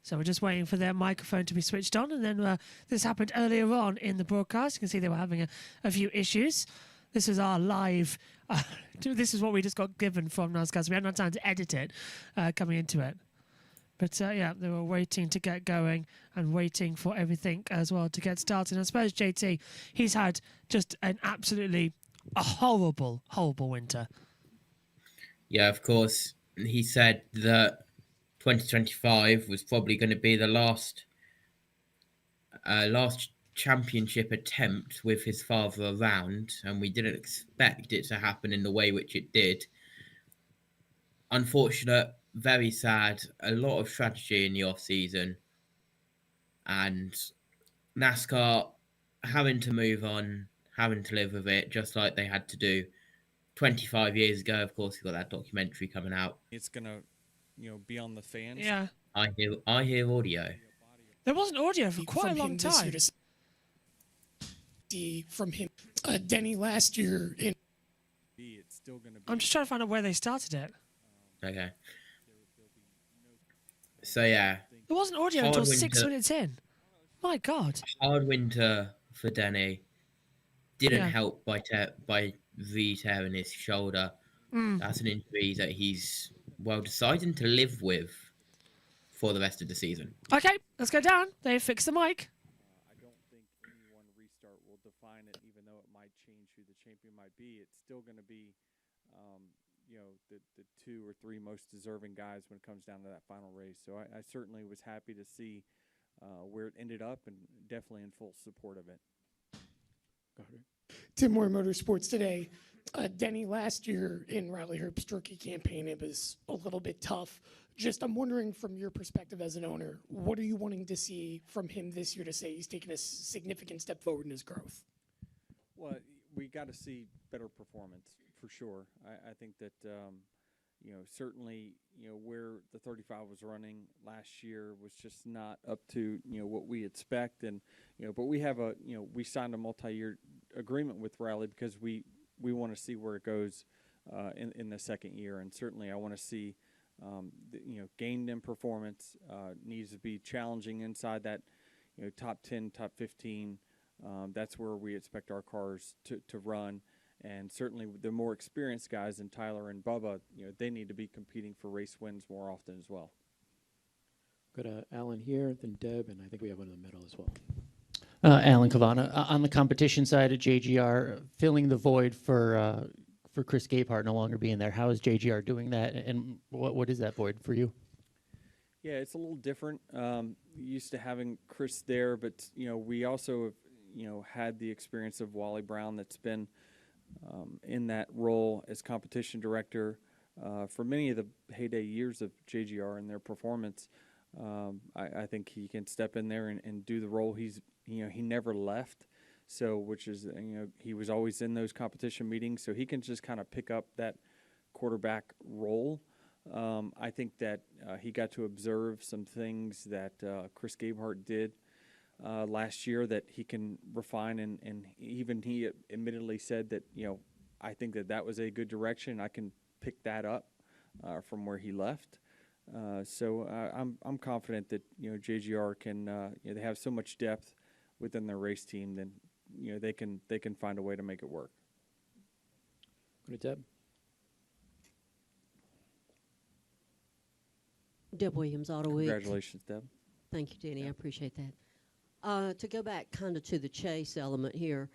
So we're just waiting for their microphone to be switched on, and then this happened earlier on in the broadcast. You can see they were having a few issues. This is our live. This is what we just got given from NASCAR, so we hadn't had time to edit it coming into it. But yeah, they were waiting to get going and waiting for everything as well to get started. I suppose JT, he's had just an absolutely horrible, horrible winter. Yeah, of course. He said that 2025 was probably going to be the last championship attempt with his father around, and we didn't expect it to happen in the way which it did. Unfortunate, very sad, a lot of tragedy in the off-season, and NASCAR having to move on, having to live with it, just like they had to do 25 years ago. Of course, we've got that documentary coming out. It's going to be on the fans. Yeah. I hear audio. There wasn't audio for quite a long time. See from him, Denny last year. I'm just trying to find out where they started it. Okay. So yeah. There wasn't audio until 6 minutes in. My God. Hard winter for Denny. Didn't help by re-tearing his shoulder. That's an injury that he's deciding to live with for the rest of the season. Okay, let's go down. They fixed the mic. I don't think any one restart will define it, even though it might change who the champion might be. It's still going to be, the 2 or 3 most deserving guys when it comes down to that final race. So I certainly was happy to see where it ended up, and definitely in full support of it. Tim Moore Motorsports today. Denny last year in Riley Herbst's rookie campaign, it was a little bit tough. Just, I'm wondering from your perspective as an owner, what are you wanting to see from him this year to say he's taken a significant step forward in his growth? Well, we got to see better performance for sure. I think that, certainly, where the 35 was running last year was just not up to, what we expect. And, but we have we signed a multi-year agreement with Riley because we want to see where it goes in the second year. And certainly I want to see, gained in performance, needs to be challenging inside that, top 10, top 15. That's where we expect our cars to run. And certainly the more experienced guys than Tyler and Bubba, they need to be competing for race wins more often as well. Got Alan here, then Deb, and I think we have one in the middle as well. Alan Cavana, on the competition side of JGR, filling the void for Chris Gabehart no longer being there. How is JGR doing that, and what is that void for you? Yeah, it's a little different. Used to having Chris there, but we also have had the experience of Wally Brown that's been in that role as competition director for many of the heyday years of JGR and their performance. I think he can step in there and do the role he never left. So, which is, he was always in those competition meetings, so he can just kind of pick up that quarterback role. I think that he got to observe some things that Chris Gabehart did last year that he can refine, and even he admittedly said that, I think that was a good direction. I can pick that up from where he left. So I'm confident that JGR can they have so much depth within their race team, then they can find a way to make it work. Go to Deb. Deb Williams, Auto Week. Congratulations, Deb. Thank you, Danny. I appreciate that. To go back kind of to the chase element here,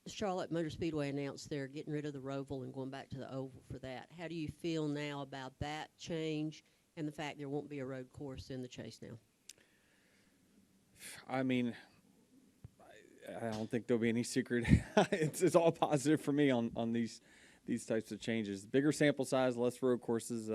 Charlotte Motor Speedway announced they're getting rid of the Roval and going back to the Oval for that. How do you feel now about that change and the fact there won't be a road course in the chase now? I mean, I don't think there'll be any secret. It's all positive for me on these types of changes. Bigger sample size, less road courses.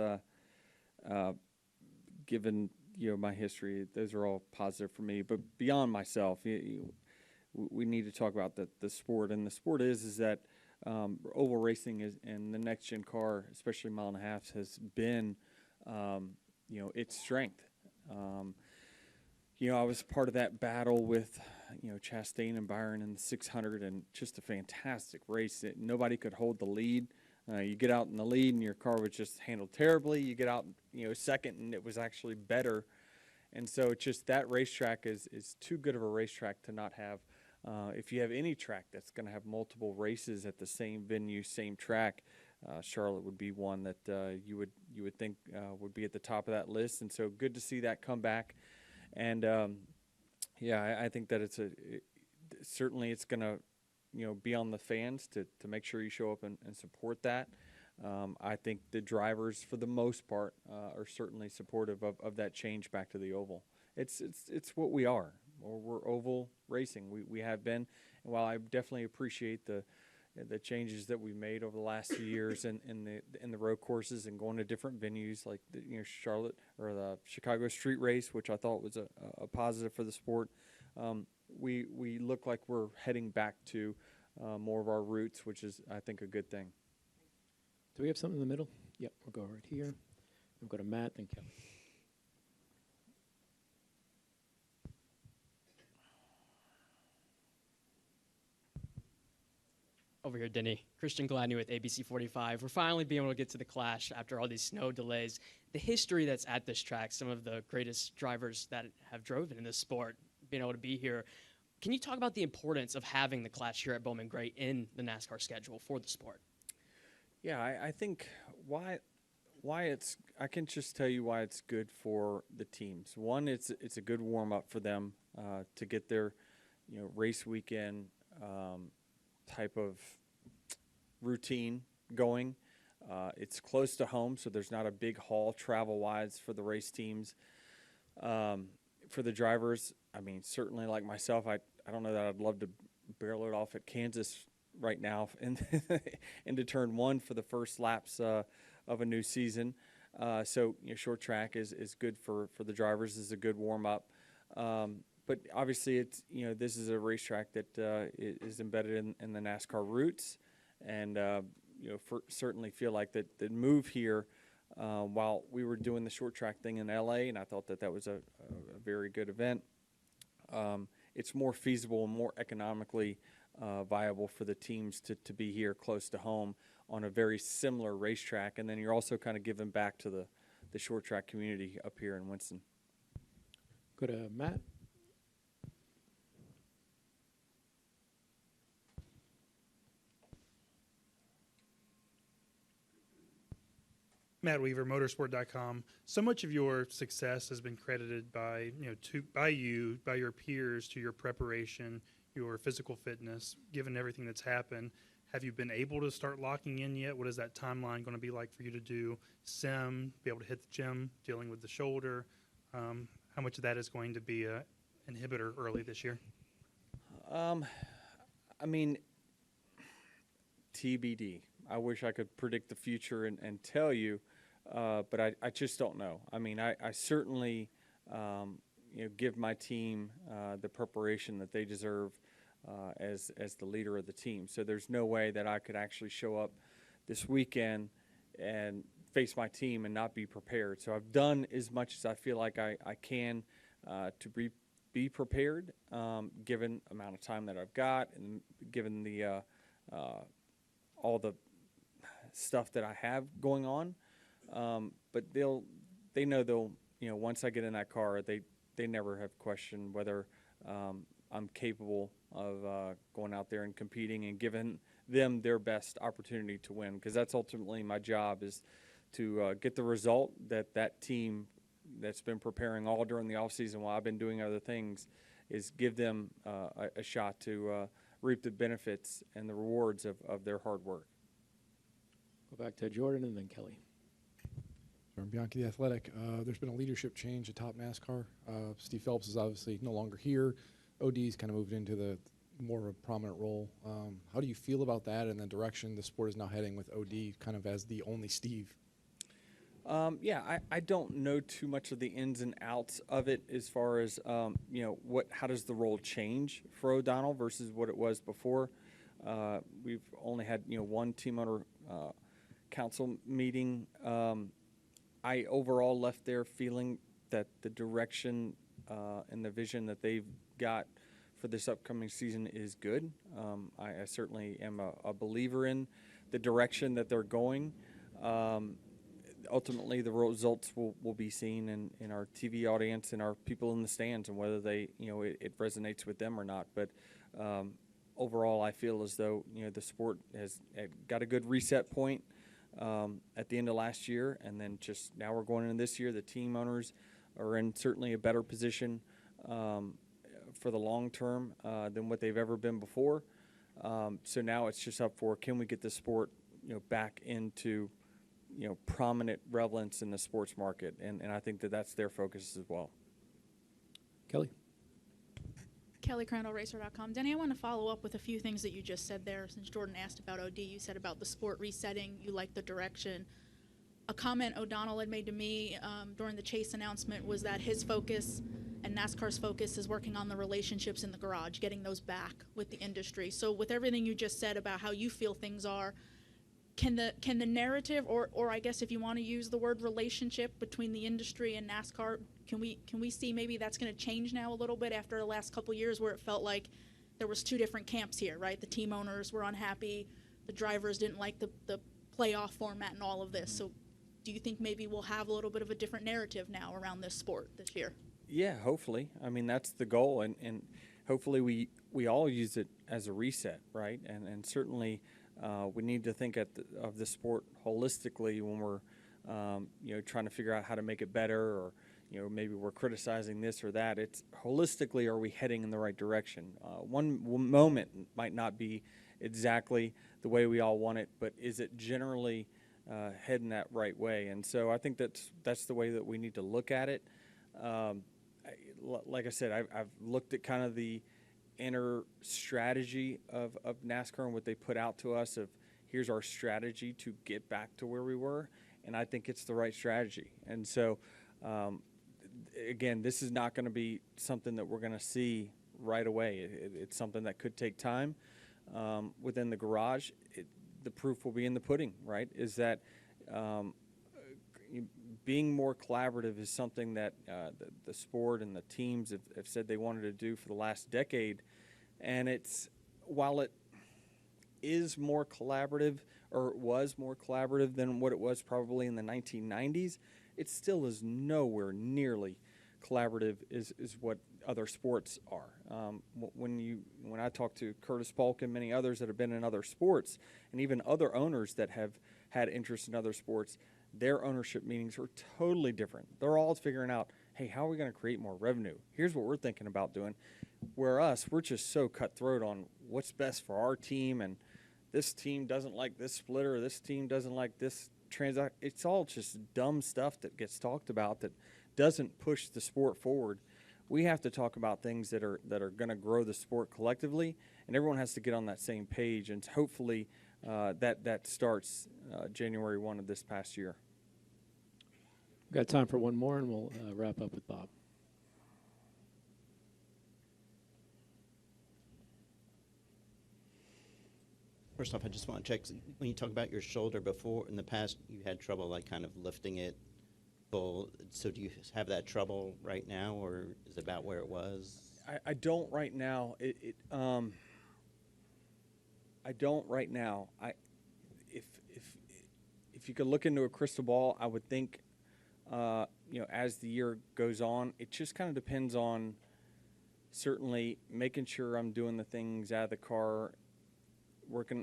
Given my history, those are all positive for me. But beyond myself, we need to talk about the sport, and the sport is that oval racing is, and the next gen car, especially mile and a half, has been its strength. I was part of that battle with Chastain and Byron in the 600, and just a fantastic race. Nobody could hold the lead. You get out in the lead and your car was just handled terribly. You get out second and it was actually better. And so it's just that racetrack is too good of a racetrack to not have. If you have any track that's going to have multiple races at the same venue, same track, Charlotte would be one that you would think would be at the top of that list. And so good to see that come back. And I think that certainly it's going to be on the fans to make sure you show up and support that. I think the drivers, for the most part, are certainly supportive of that change back to the oval. It's what we are. We're oval racing. We have been. And while I definitely appreciate the changes that we made over the last few years in the road courses and going to different venues like Charlotte or the Chicago Street Race, which I thought was a positive for the sport. We look like we're heading back to more of our roots, which is, I think, a good thing. Do we have something in the middle? Yep, we'll go right here. We'll go to Matt, then Kelly. Over here, Denny. Christian Gladney with ABC 45. We're finally being able to get to the Clash after all these snow delays. The history that's at this track, some of the greatest drivers that have driven in this sport, being able to be here. Can you talk about the importance of having the Clash here at Bowman Gray in the NASCAR schedule for the sport? Yeah, I think why I can just tell you why it's good for the teams. One, it's a good warm up for them to get their race weekend type of routine going. It's close to home, so there's not a big haul travel-wise for the race teams. For the drivers, I mean, certainly like myself, I don't know that I'd love to barrel it off at Kansas right now into turn one for the first laps of a new season. So short track is good for the drivers, is a good warm-up. But obviously, it's this is a racetrack that is embedded in the NASCAR roots, and certainly feel like that the move here. While we were doing the short track thing in LA, and I thought that was a very good event, it's more feasible and more economically viable for the teams to be here close to home on a very similar racetrack, and then you're also kind of giving back to the short track community up here in Winston. Go to Matt. Matt Weaver, motorsport.com. So much of your success has been credited by your peers, to your preparation, your physical fitness. Given everything that's happened, have you been able to start locking in yet? What is that timeline going to be like for you to do sim, be able to hit the gym, dealing with the shoulder? How much of that is going to be an inhibitor early this year? I mean, TBD. I wish I could predict the future and tell you, but I just don't know. I mean, I certainly give my team the preparation that they deserve as the leader of the team. So there's no way that I could actually show up this weekend and face my team and not be prepared. So I've done as much as I feel like I can to be prepared, given amount of time that I've got and given the all the stuff that I have going on. But they know they'll, once I get in that car, they never have questioned whether I'm capable of going out there and competing and giving them their best opportunity to win, because that's ultimately my job, is to get the result that team that's been preparing all during the offseason while I've been doing other things, is give them a shot to reap the benefits and the rewards of their hard work. Go back to Jordan and then Kelly. Jordan Bianchi, The Athletic. There's been a leadership change atop NASCAR. Steve Phelps is obviously no longer here. OD's kind of moved into the more of a prominent role. How do you feel about that and the direction the sport is now heading with OD kind of as the only Steve? I don't know too much of the ins and outs of it as far as, how does the role change for O'Donnell versus what it was before. We've only had, one team owner council meeting. I overall left there feeling that the direction and the vision that they've got for this upcoming season is good. I certainly am a believer in the direction that they're going. Ultimately, the results will be seen in our TV audience and our people in the stands, and whether they, it resonates with them or not. But overall, I feel as though, the sport has got a good reset point at the end of last year, and then just now we're going into this year. The team owners are in certainly a better position for the long term than what they've ever been before. So now it's just up for, can we get the sport, back into prominent relevance in the sports market, and I think that's their focus as well. Kelly. Kelly, CrandallRacer.com. Denny, I want to follow up with a few things that you just said there. Since Jordan asked about OD, you said about the sport resetting, you like the direction. A comment O'Donnell had made to me during the Chase announcement was that his focus and NASCAR's focus is working on the relationships in the garage, getting those back with the industry. So with everything you just said about how you feel things are, can the narrative, or I guess if you want to use the word relationship between the industry and NASCAR, can we see maybe that's going to change now a little bit after the last couple of years where it felt like there was two different camps here, right? The team owners were unhappy, the drivers didn't like the playoff format and all of this. So do you think maybe we'll have a little bit of a different narrative now around this sport this year? Yeah, hopefully. I mean, that's the goal, and hopefully we all use it as a reset, right? And certainly we need to think of the sport holistically when we're trying to figure out how to make it better, or maybe we're criticizing this or that. It's holistically, are we heading in the right direction? One moment might not be exactly the way we all want it, but is it generally heading that right way? And so I think that's the way that we need to look at it. Like I said, I've looked at kind of the inner strategy of NASCAR and what they put out to us of, here's our strategy to get back to where we were, and I think it's the right strategy. And so again, this is not going to be something that we're going to see right away. It's something that could take time within the garage. The proof will be in the pudding, right? Is that being more collaborative is something that the sport and the teams have said they wanted to do for the last decade. And while it is more collaborative, or it was more collaborative than what it was probably in the 1990s, it still is nowhere nearly collaborative is what other sports are. When I talk to Curtis Polk and many others that have been in other sports, and even other owners that have had interest in other sports, their ownership meetings are totally different. They're all figuring out, hey, how are we going to create more revenue? Here's what we're thinking about doing. Where we're just so cutthroat on what's best for our team, and this team doesn't like this splitter, or this team doesn't like this transact. It's all just dumb stuff that gets talked about that doesn't push the sport forward. We have to talk about things that are going to grow the sport collectively, and everyone has to get on that same page, and hopefully that starts January 1 of this past year. We've got time for one more, and we'll wrap up with Bob. First off, I just want to check, when you talk about your shoulder before, in the past, you had trouble like kind of lifting it full. So do you have that trouble right now, or is it about where it was? I don't right now. I don't right now. If you could look into a crystal ball, I would think, as the year goes on, it just kind of depends on certainly making sure I'm doing the things out of the car,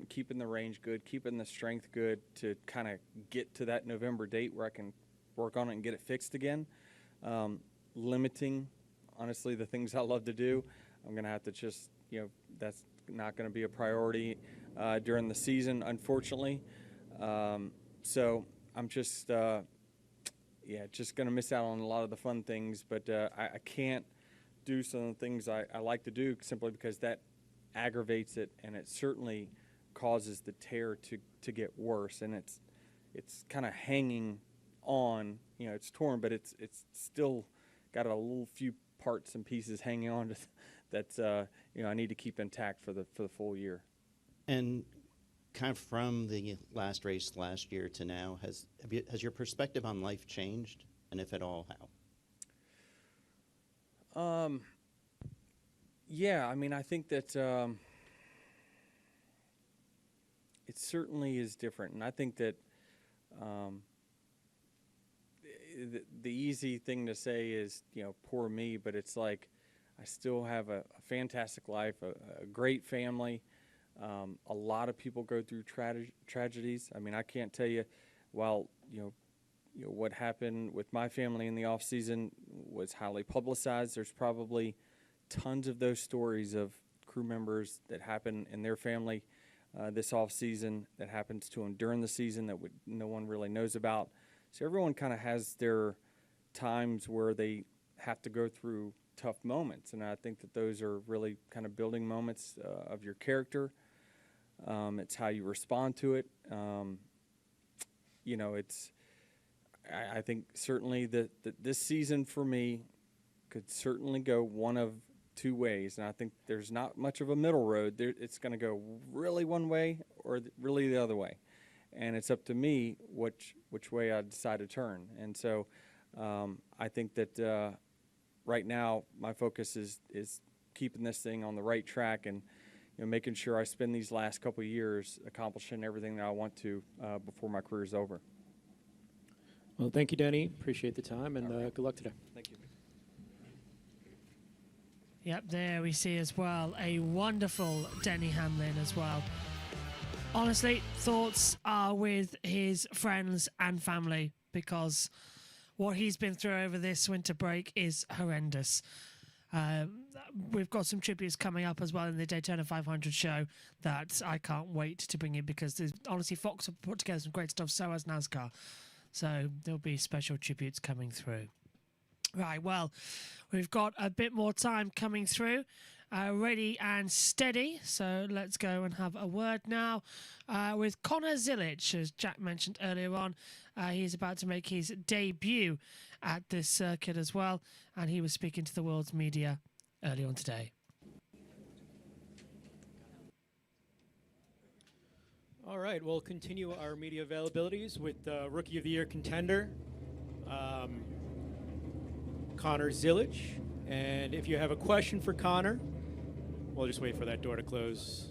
keeping the range good, keeping the strength good to kind of get to that November date where I can work on it and get it fixed again. Limiting, honestly, the things I love to do, I'm going to have to just, that's not going to be a priority during the season, unfortunately. So I'm just, just going to miss out on a lot of the fun things. But I can't do some of the things I like to do simply because that aggravates it, and it certainly causes the tear to get worse. And it's kind of hanging on. It's torn, but it's still got a little few parts and pieces hanging on to that I need to keep intact for the full year. And kind of from the last race last year to now, has your perspective on life changed, and if at all, how? Yeah, I mean, I think that it certainly is different, and I think that the easy thing to say is, poor me, but it's like I still have a fantastic life, a great family. A lot of people go through tragedies. I mean, I can't tell you, while what happened with my family in the off season was highly publicized. There's probably tons of those stories of crew members that happen in their family this off season, that happens to them during the season that no one really knows about. So everyone kind of has their times where they have to go through tough moments, and I think that those are really kind of building moments of your character. It's how you respond to it. I think certainly that this season for me could certainly go one of two ways, and I think there's not much of a middle road. It's going to go really one way or really the other way, and it's up to me which way I decide to turn. And so I think that right now my focus is keeping this thing on the right track and making sure I spend these last couple of years accomplishing everything that I want to before my career is over. Well, thank you, Denny. Appreciate the time, and good luck today. Thank you. Yep, there we see as well a wonderful Denny Hamlin as well. Honestly, thoughts are with his friends and family, because what he's been through over this winter break is horrendous. We've got some tributes coming up as well in the Daytona 500 show that I can't wait to bring in, because honestly, Fox have put together some great stuff, so has NASCAR. So there'll be special tributes coming through. Right, well, we've got a bit more time coming through. Ready and steady. So let's go and have a word now with Connor Zilic, as Jack mentioned earlier on. He's about to make his debut at this circuit as well, and he was speaking to the world's media earlier on today. All right, we'll continue our media availabilities with Rookie of the Year contender, Connor Zilic. And if you have a question for Connor, we'll just wait for that door to close.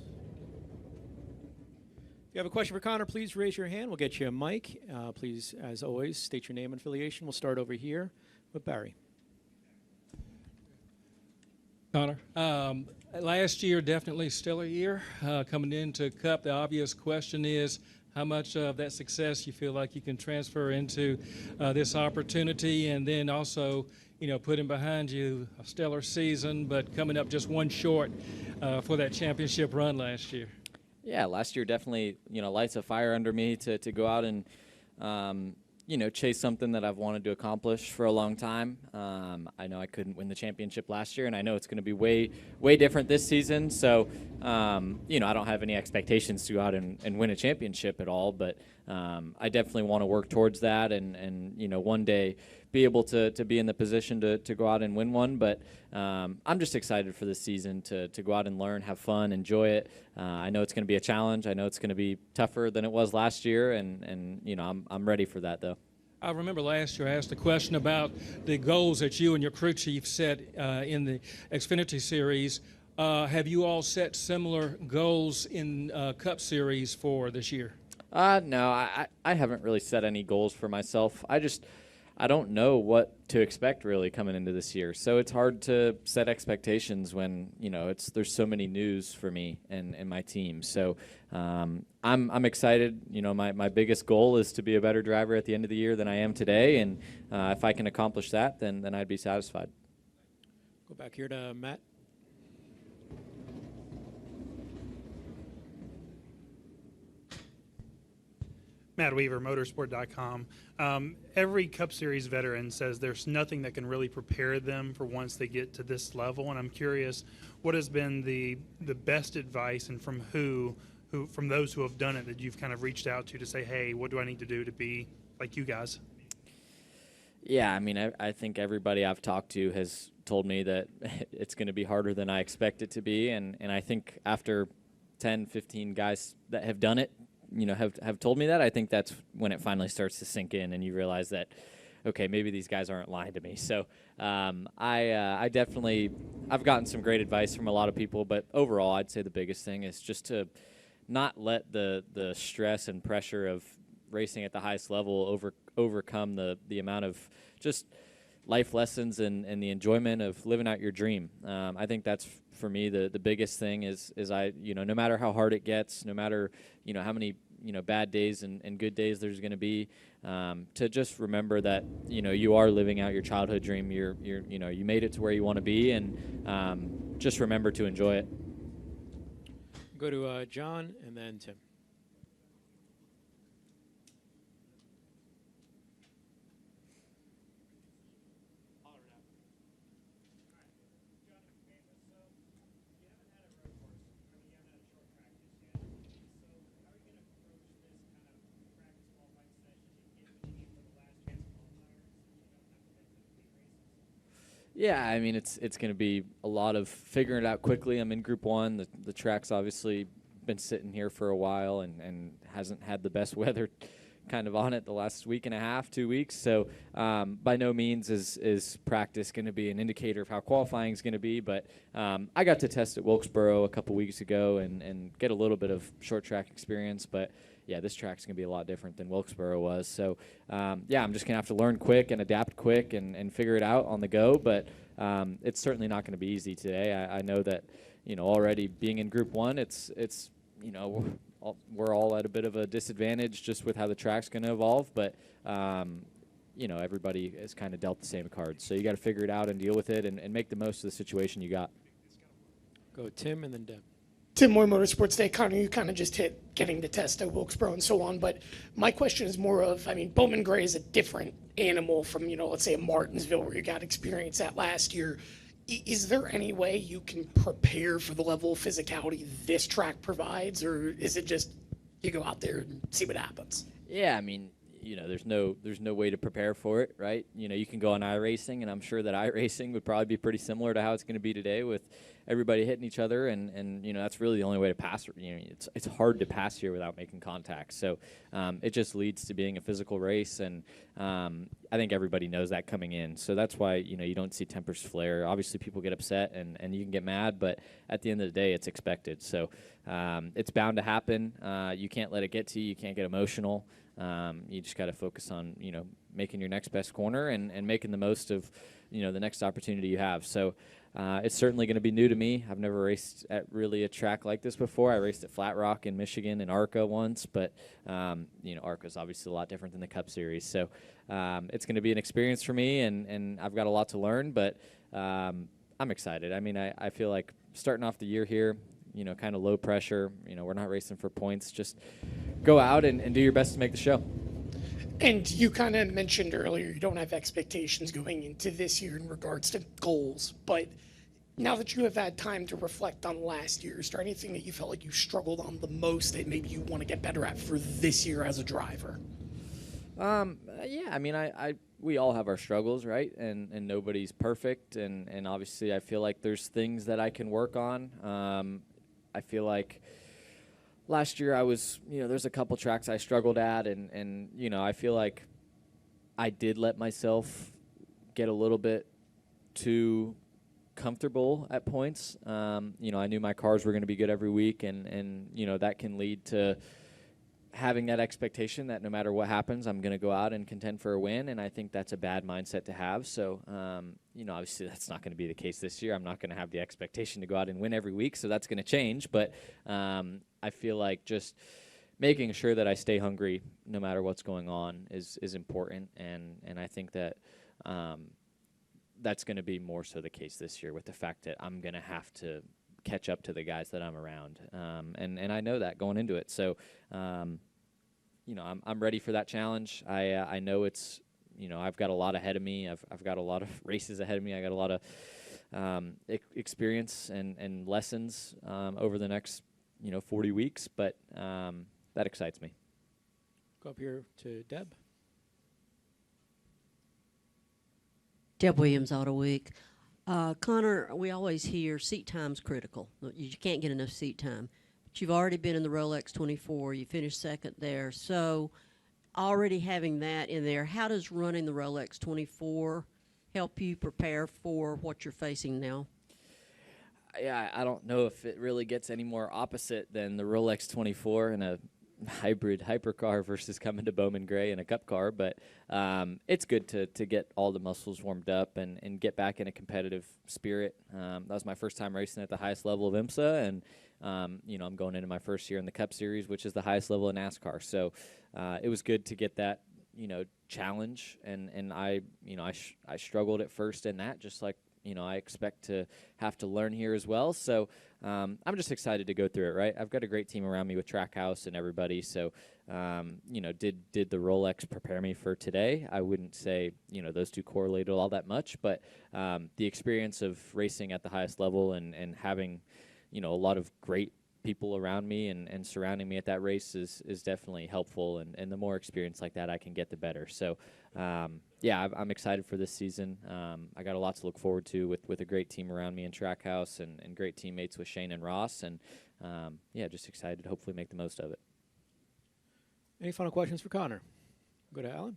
If you have a question for Connor, please raise your hand. We'll get you a mic. Please, as always, state your name and affiliation. We'll start over here with Barry. Connor, last year definitely stellar year. Coming into Cup, the obvious question is how much of that success you feel like you can transfer into this opportunity, and then also, putting behind you a stellar season, but coming up just one short for that championship run last year. Yeah, last year definitely, lights a fire under me to go out and, chase something that I've wanted to accomplish for a long time. I know I couldn't win the championship last year, and I know it's going to be way different this season. So, I don't have any expectations to go out and win a championship at all, but I definitely want to work towards that and one day be able to be in the position to go out and win one. But I'm just excited for this season to go out and learn, have fun, enjoy it. I know it's going to be a challenge. I know it's going to be tougher than it was last year, and I'm ready for that though. I remember last year I asked a question about the goals that you and your crew chief set in the Xfinity Series. Have you all set similar goals in Cup Series for this year? No, I haven't really set any goals for myself. I don't know what to expect really coming into this year. So it's hard to set expectations when, there's so many news for me and my team. So I'm excited. My biggest goal is to be a better driver at the end of the year than I am today. And if I can accomplish that, then I'd be satisfied. Go back here to Matt. Matt Weaver, motorsport.com. Every Cup Series veteran says there's nothing that can really prepare them for once they get to this level, and I'm curious, what has been the best advice, and from from those who have done it, that you've kind of reached out to say, hey, what do I need to do to be like you guys? Yeah, I mean, I think everybody I've talked to has told me that it's going to be harder than I expect it to be, and I think after 10, 15 guys that have done it, have told me that, I think that's when it finally starts to sink in and you realize that, okay, maybe these guys aren't lying to me. So I definitely, I've gotten some great advice from a lot of people, but overall I'd say the biggest thing is just to not let the stress and pressure of racing at the highest level overcome the amount of just life lessons and the enjoyment of living out your dream. I think that's for me the biggest thing is I no matter how hard it gets, no matter how many bad days and good days there's going to be, to just remember that you are living out your childhood dream. You made it to where you want to be, and just remember to enjoy it. Go to John and then Tim. Yeah, I mean, it's going to be a lot of figuring it out quickly. I'm in Group 1. The track's obviously been sitting here for a while and hasn't had the best weather kind of on it the last week and a half, 2 weeks. So by no means is practice going to be an indicator of how qualifying is going to be. But I got to test at Wilkesboro a couple weeks ago and get a little bit of short track experience. But yeah, this track's going to be a lot different than Wilkesboro was. So, yeah, I'm just going to have to learn quick and adapt quick and figure it out on the go. But it's certainly not going to be easy today. I know that, already being in Group 1, it's we're all at a bit of a disadvantage just with how the track's going to evolve. But, everybody is kind of dealt the same cards. So you got to figure it out and deal with it and make the most of the situation you got. Go Tim and then Deb. Tim Moore, Motorsports Day. Connor, you kind of just hit getting the test at Wilkesboro and so on, but my question is more of, Bowman Gray is a different animal from, let's say a Martinsville where you got experience at last year. Is there any way you can prepare for the level of physicality this track provides, or is it just you go out there and see what happens? Yeah, there's no way to prepare for it, right? You can go on iRacing, and I'm sure that iRacing would probably be pretty similar to how it's going to be today with everybody hitting each other, and that's really the only way to pass. It's hard to pass here without making contact. So it just leads to being a physical race, and I think everybody knows that coming in. So that's why you don't see tempers flare. Obviously, people get upset and you can get mad, but at the end of the day, it's expected. So it's bound to happen. You can't let it get to you. You can't get emotional. You just got to focus on making your next best corner and making the most of the next opportunity you have. So it's certainly going to be new to me. I've never raced at really a track like this before. I raced at Flat Rock in Michigan and ARCA once, but ARCA is obviously a lot different than the Cup Series. So it's going to be an experience for me, and I've got a lot to learn, but I'm excited. I feel like starting off the year here, kind of low pressure. We're not racing for points. Just go out and do your best to make the show. And you kind of mentioned earlier you don't have expectations going into this year in regards to goals, but now that you have had time to reflect on last year, is there anything that you felt like you struggled on the most that maybe you want to get better at for this year as a driver? Yeah, I we all have our struggles, right? And nobody's perfect. And obviously I feel like there's things that I can work on. I feel like last year I was, there's a couple tracks I struggled at, and I feel like I did let myself get a little bit too comfortable at points. I knew my cars were going to be good every week, and that can lead to having that expectation that no matter what happens, I'm going to go out and contend for a win, and I think that's a bad mindset to have. So, obviously that's not going to be the case this year. I'm not going to have the expectation to go out and win every week, so that's going to change. But I feel like just making sure that I stay hungry no matter what's going on is important, and I think that that's going to be more so the case this year with the fact that I'm going to have to catch up to the guys that I'm around, and I know that going into it. So, I'm ready for that challenge. I know it's, I've got a lot ahead of me. I've got a lot of races ahead of me. I got a lot of experience and lessons over the next 40 weeks, but that excites me. Go up here to Deb. Deb Williams, Auto Week. Connor, we always hear seat time's critical. You can't get enough seat time. But you've already been in the Rolex 24. You finished second there. So already having that in there, how does running the Rolex 24 help you prepare for what you're facing now? Yeah, I don't know if it really gets any more opposite than the Rolex 24 in a hybrid hypercar versus coming to Bowman Gray in a cup car, but it's good to get all the muscles warmed up and get back in a competitive spirit. That was my first time racing at the highest level of IMSA, and I'm going into my first year in the Cup Series, which is the highest level of NASCAR. So it was good to get that challenge, and I struggled at first in that, just like I expect to have to learn here as well. So I'm just excited to go through it, right? I've got a great team around me with Trackhouse and everybody. So, did the Rolex prepare me for today? I wouldn't say, those two correlated all that much, but the experience of racing at the highest level and having, a lot of great people around me and surrounding me at that race is definitely helpful. And the more experience like that I can get, the better. So, I'm excited for this season. I got a lot to look forward to with a great team around me in Trackhouse and great teammates with Shane and Ross. And, just excited to hopefully make the most of it. Any final questions for Connor? Go to Alan.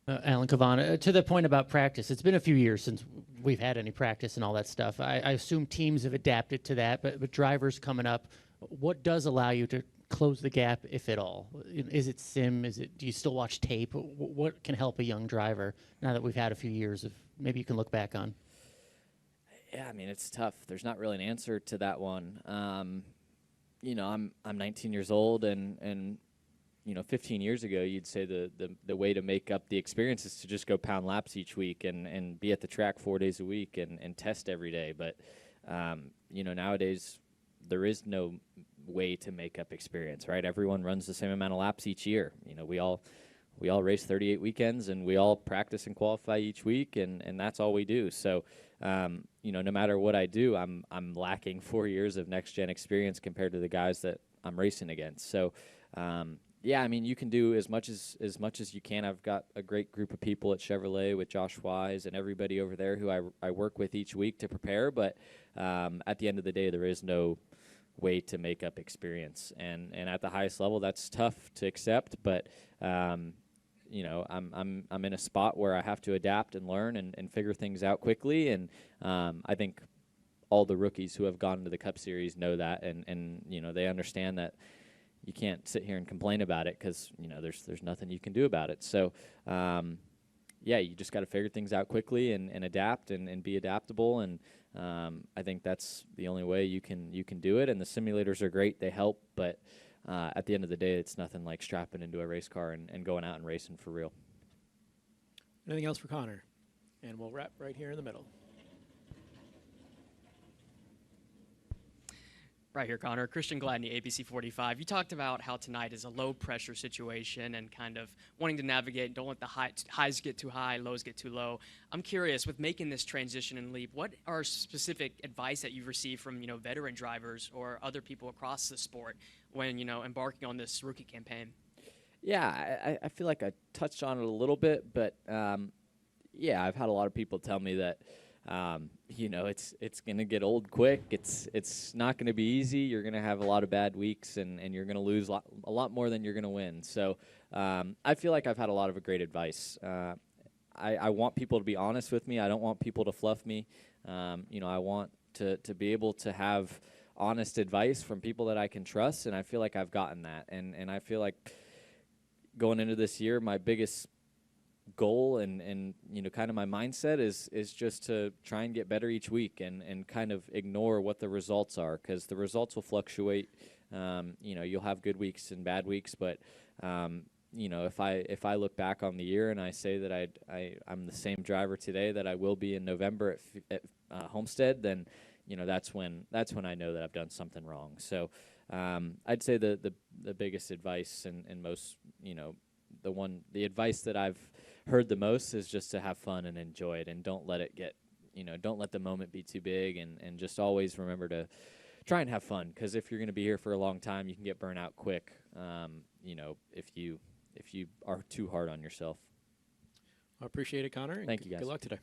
Alan Cavana, to the point about practice, it's been a few years since we've had any practice and all that stuff. I assume teams have adapted to that, but drivers coming up, what does allow you to close the gap, if at all? Is it sim? Do you still watch tape? What can help a young driver now that we've had a few years of maybe you can look back on? Yeah, I mean, it's tough. There's not really an answer to that one. I'm 19 years old, and 15 years ago, you'd say the way to make up the experience is to just go pound laps each week and be at the track 4 days a week and test every day. But, nowadays there is no way to make up experience, right? Everyone runs the same amount of laps each year. We all race 38 weekends, and we all practice and qualify each week, and that's all we do. So, no matter what I do, I'm lacking 4 years of next-gen experience compared to the guys that I'm racing against. So, you can do as much as you can. I've got a great group of people at Chevrolet with Josh Wise and everybody over there who I work with each week to prepare. But at the end of the day, there is no way to make up experience. And at the highest level, that's tough to accept. But I'm in a spot where I have to adapt and learn and figure things out quickly. And I think all the rookies who have gone into the Cup Series know that, and they understand that you can't sit here and complain about it because there's nothing you can do about it. So you just got to figure things out quickly and adapt and be adaptable. And I think that's the only way you can do it. And the simulators are great; they help. But at the end of the day, it's nothing like strapping into a race car and going out and racing for real. Anything else for Connor? And we'll wrap right here in the middle. Right here, Connor. Christian Gladney, ABC 45. You talked about how tonight is a low-pressure situation and kind of wanting to navigate, don't let the highs get too high, lows get too low. I'm curious, with making this transition and leap, what are specific advice that you've received from, veteran drivers or other people across the sport when, embarking on this rookie campaign? Yeah, I feel like I touched on it a little bit, but yeah, I've had a lot of people tell me that it's gonna get old quick. It's not gonna be easy. You're gonna have a lot of bad weeks, and you're gonna lose a lot more than you're gonna win. So I feel like I've had a lot of great advice. I want people to be honest with me. I don't want people to fluff me. I want to be able to have honest advice from people that I can trust, and I feel like I've gotten that. And I feel like going into this year, my biggest goal and kind of my mindset is just to try and get better each week and kind of ignore what the results are, because the results will fluctuate. You'll have good weeks and bad weeks, but if I look back on the year and I say that I'm the same driver today that I will be in November at Homestead, then that's when I know that I've done something wrong. So I'd say the biggest advice and most the advice that I've heard the most is just to have fun and enjoy it, and don't let it get don't let the moment be too big, and just always remember to try and have fun, because if you're going to be here for a long time, you can get burnt out quick. If you are too hard on yourself. I appreciate it, Connor. Thank you, guys. Good luck today.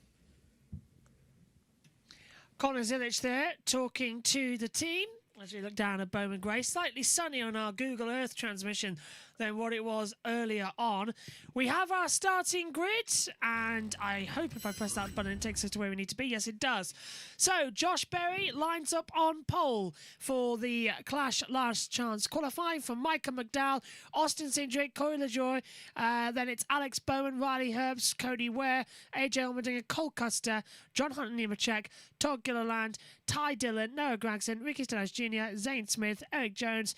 Connor Zilic there talking to the team as we look down at Bowman Grey. Slightly sunny on our Google Earth transmission than what it was earlier on. We have our starting grid, and I hope if I press that button it takes us to where we need to be. Yes, it does. So Josh Berry lines up on pole for the Clash Last Chance qualifying for Micah McDowell, Austin St. Drake, Corey LaJoy. Then it's Alex Bowman, Riley Herbst, Cody Ware, AJ Allmendinger, Cole Custer, John Hunt Nemechek, Todd Gilliland, Ty Dillon, Noah Gregson, Ricky Stenhouse Jr., Zane Smith, Eric Jones,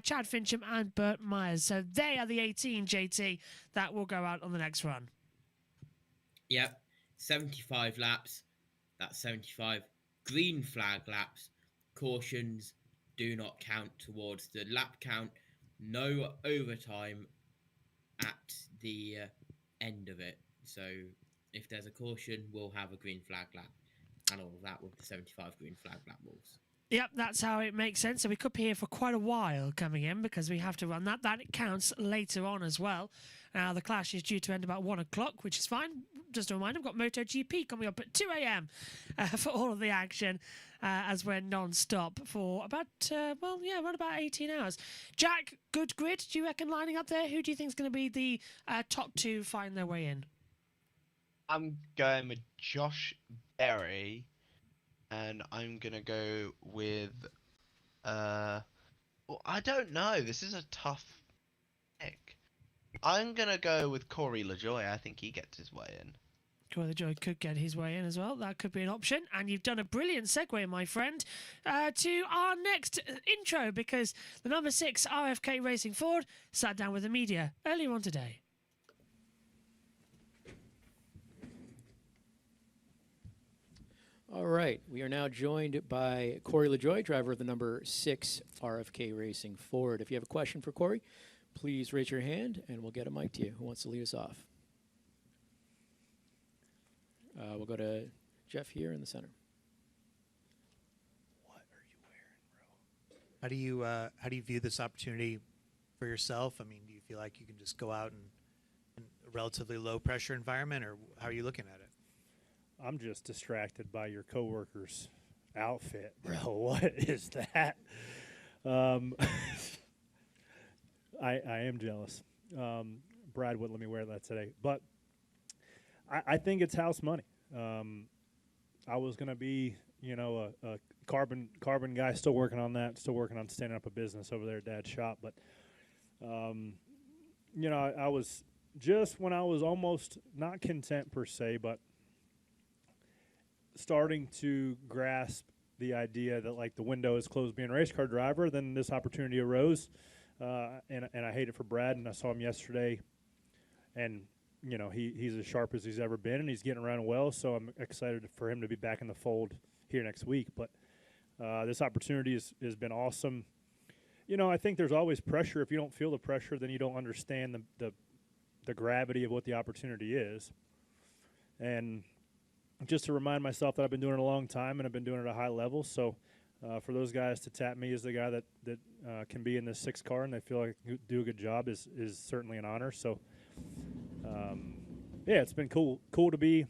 Chad Fincham, and Burt Myers. So they are the 18, JT, that will go out on the next run. Yep, 75 laps. That's 75 green flag laps. Cautions do not count towards the lap count. No overtime at the end of it. So if there's a caution, we'll have a green flag lap. And all of that with the 75 green flag lap rules. Yep, that's how it makes sense. So we could be here for quite a while coming in, because we have to run that. That counts later on as well. The Clash is due to end about 1 o'clock, which is fine. Just a reminder, I've got MotoGP coming up at 2 a.m. For all of the action, as we're non-stop for about, around about 18 hours. Jack, good grid, do you reckon, lining up there? Who do you think is going to be the top two find their way in? I'm going with Josh Berry. And I'm going to go with, I don't know. This is a tough pick. I'm going to go with Corey LaJoy. I think he gets his way in. Corey LaJoy could get his way in as well. That could be an option. And you've done a brilliant segue, my friend, to our next intro, because the number 6 RFK Racing Ford sat down with the media earlier on today. All right, we are now joined by Corey LaJoy, driver of the number 6 RFK Racing Ford. If you have a question for Corey, please raise your hand and we'll get a mic to you. Who wants to lead us off? We'll go to Jeff here in the center. What are you wearing, bro? How do you view this opportunity for yourself? I mean, do you feel like you can just go out in a relatively low pressure environment, or how are you looking at it? I'm just distracted by your coworker's outfit, bro. What is that? I am jealous. Brad wouldn't let me wear that today, but I think it's house money. I was gonna be, a carbon guy, still working on that, still working on standing up a business over there at Dad's shop. But, I was just when I was almost not content per se, but starting to grasp the idea that, like, the window is closed being a race car driver, then this opportunity arose, and I hate it for Brad, and I saw him yesterday, and he's as sharp as he's ever been, and he's getting around well, so I'm excited for him to be back in the fold here next week. But this opportunity has been awesome. I think there's always pressure. If you don't feel the pressure, then you don't understand the gravity of what the opportunity is. And just to remind myself that I've been doing it a long time and I've been doing it at a high level. So for those guys to tap me as the guy that can be in the 6 car and they feel like I can do a good job is certainly an honor. So, yeah, it's been cool to be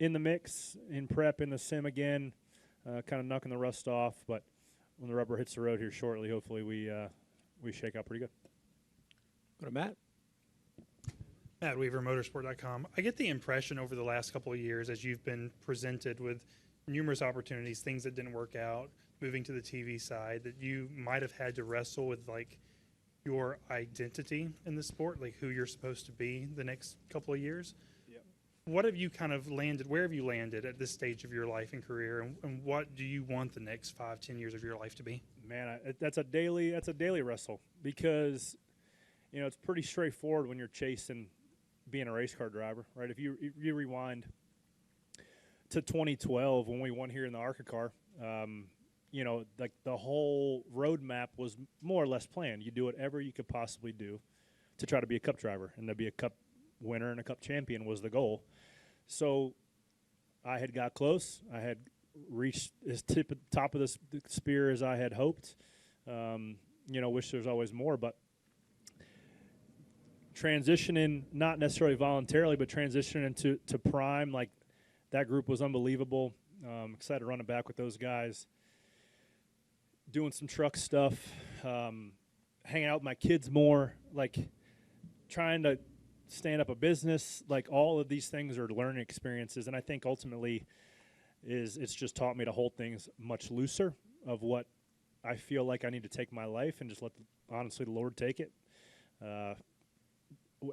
in the mix, in prep, in the sim again, kind of knocking the rust off. But when the rubber hits the road here shortly, hopefully we shake out pretty good. Go to Matt. Matt Weaver, motorsport.com. I get the impression over the last couple of years, as you've been presented with numerous opportunities, things that didn't work out, moving to the TV side, that you might have had to wrestle with like your identity in the sport, like who you're supposed to be the next couple of years. Yep. What have you kind of landed? Where have you landed at this stage of your life and career, and what do you want the next 5-10 years of your life to be? Man, that's a daily wrestle, because it's pretty straightforward when you're chasing being a race car driver, right? If you rewind to 2012 when we won here in the ARCA car, like the whole roadmap was more or less planned. You do whatever you could possibly do to try to be a Cup driver, and to be a Cup winner and a Cup champion was the goal. So I had got close. I had reached as top of the spear as I had hoped. Wish there was always more, but transitioning, not necessarily voluntarily, but transitioning into Prime, like that group was unbelievable. Excited running back with those guys, doing some truck stuff, hanging out with my kids more, like trying to stand up a business. Like all of these things are learning experiences, and I think ultimately it's just taught me to hold things much looser of what I feel like I need to take my life and just let honestly the Lord take it.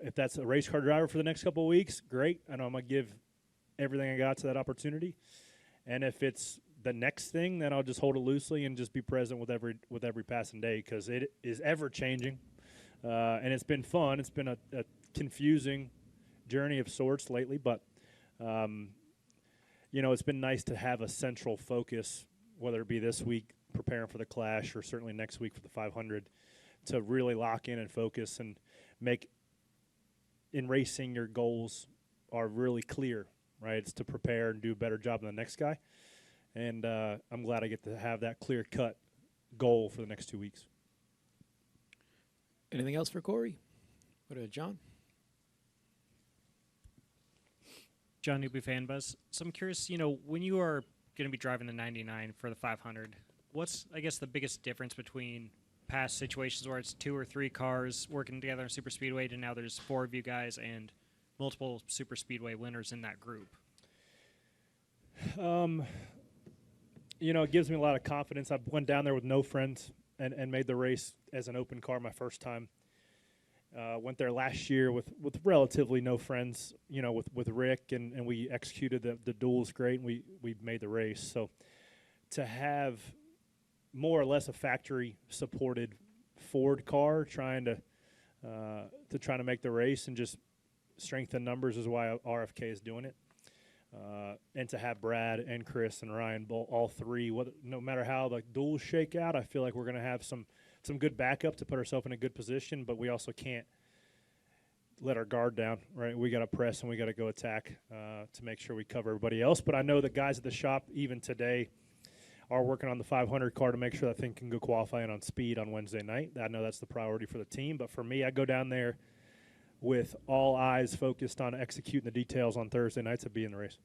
If that's a race car driver for the next couple of weeks, great. I know I'm going to give everything I got to that opportunity. And if it's the next thing, then I'll just hold it loosely and just be present with every passing day, because it is ever changing. And it's been fun. It's been a confusing journey of sorts lately, but it's been nice to have a central focus, whether it be this week preparing for the Clash or certainly next week for the 500, to really lock in and focus and make in racing your goals are really clear, right? It's to prepare and do a better job than the next guy. And I'm glad I get to have that clear-cut goal for the next 2 weeks. Anything else for Corey? Go to John. John Newby Fanbuzz. So I'm curious, when you are going to be driving the 99 for the 500, what's, I guess, the biggest difference between past situations where it's 2 or 3 cars working together in super speedway to now there's 4 of you guys and multiple super speedway winners in that group? It gives me a lot of confidence. I went down there with no friends and made the race as an open car my first time. Went there last year with relatively no friends, with Rick, and we executed the duels great, and we made the race. So to have more or less a factory-supported Ford car trying to make the race and just strengthen numbers is why RFK is doing it. And to have Brad and Chris and Ryan, all three, no matter how the duels shake out, I feel like we're going to have some good backup to put ourselves in a good position, but we also can't let our guard down, right? We got to press and we got to go attack to make sure we cover everybody else. But I know the guys at the shop, even today, are working on the 500 car to make sure that thing can go qualifying on speed on Wednesday night. I know that's the priority for the team, but for me, I go down there with all eyes focused on executing the details on Thursday night to be in the race.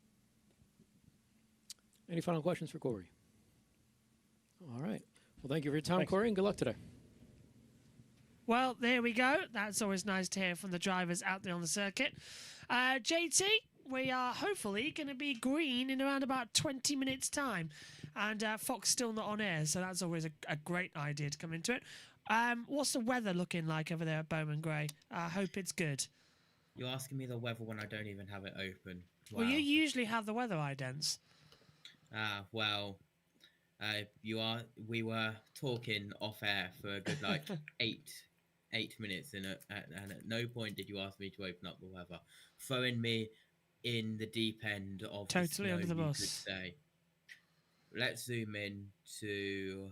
Any final questions for Corey? All right. Well, thank you for your time, Thanks. Corey, and good luck today. Well, there we go. That's always nice to hear from the drivers out there on the circuit. JT, we are hopefully going to be green in around about 20 minutes' time. And Fox still not on air, so that's always a great idea to come into it. What's the weather looking like over there at Bowman Gray? I hope it's good. You're asking me the weather when I don't even have it open. Wow. Well, you usually have the weather idents. We were talking off air for a good 8 minutes, and at no point did you ask me to open up the weather, throwing me in the deep end of Totally the under the snow, bus. you could say. Let's zoom in to.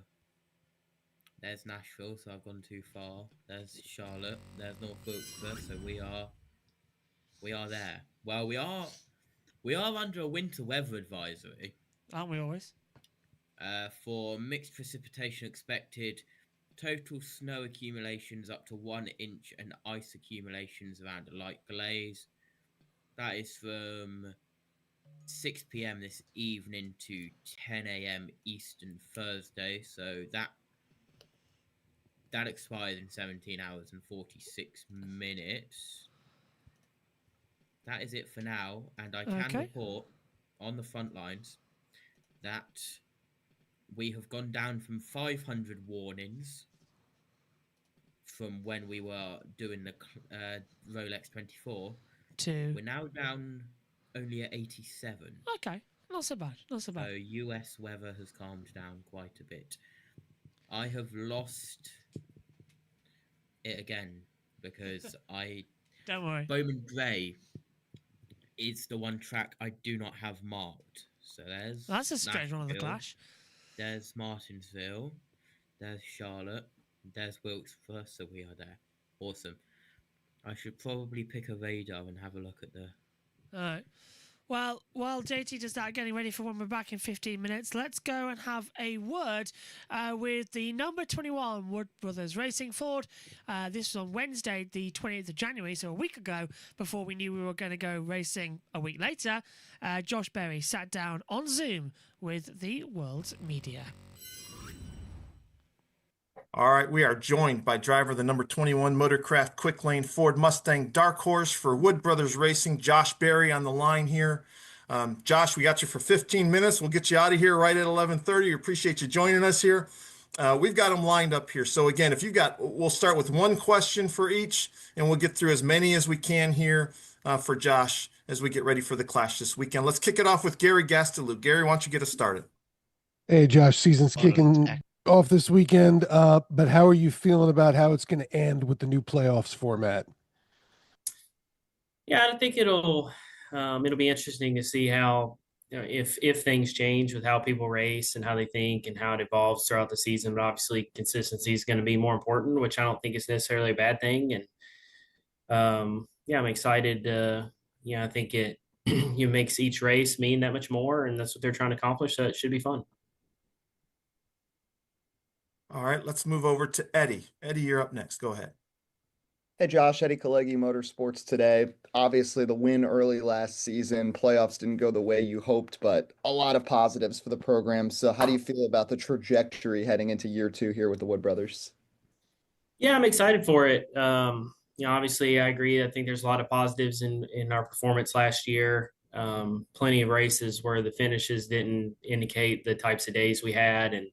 There's Nashville, so I've gone too far. There's Charlotte. There's North Wilkesboro, so we are there. Well, we are under a winter weather advisory. Aren't we always? For mixed precipitation expected, total snow accumulations up to 1 inch and ice accumulations around a light glaze. That is from 6 p.m. this evening to 10 a.m. Eastern Thursday. So that expires in 17 hours and 46 minutes. That is it for now, and I can report on the front lines that we have gone down from 500 warnings from when we were doing the Rolex 24 to we're now down only at 87. Okay, not so bad, not so bad. So US weather has calmed down quite a bit. I have lost it again because Don't worry. Bowman Grey is the one track I do not have marked. So That's a strange one of the Clash. There's Martinsville. There's Charlotte. There's Wilkesboro. So we are there. Awesome. I should probably pick a radar and have a look at the... All right. Well, while JT does that, getting ready for when we're back in 15 minutes, let's go and have a word with the number 21 Wood Brothers Racing Ford. This was on Wednesday, the 28th of January, so a week ago, before we knew we were going to go racing a week later. Josh Berry sat down on Zoom with the world's media. All right, we are joined by driver the number 21 Motorcraft Quick Lane Ford Mustang Dark Horse for Wood Brothers Racing, Josh Berry on the line here. Josh, we got you for 15 minutes. We'll get you out of here right at 11:30. We appreciate you joining us here. We've got them lined up here. So again, we'll start with one question for each, and we'll get through as many as we can here for Josh as we get ready for the Clash this weekend. Let's kick it off with Gary Gastelou. Gary, why don't you get us started? Hey, Josh, season's kicking off this weekend, but how are you feeling about how it's going to end with the new playoffs format? Yeah, I think it'll be interesting to see how, if things change with how people race and how they think and how it evolves throughout the season. But obviously, consistency is going to be more important, which I don't think is necessarily a bad thing. And I'm excited. I think it makes each race mean that much more, and that's what they're trying to accomplish. So it should be fun. All right, let's move over to Eddie. Eddie, you're up next. Go ahead. Hey, Josh, Eddie Kalegi, Motorsports Today. Obviously, the win early last season, playoffs didn't go the way you hoped, but a lot of positives for the program. So how do you feel about the trajectory heading into year 2 here with the Wood Brothers? Yeah, I'm excited for it. Obviously, I agree. I think there's a lot of positives in our performance last year. Plenty of races where the finishes didn't indicate the types of days we had, and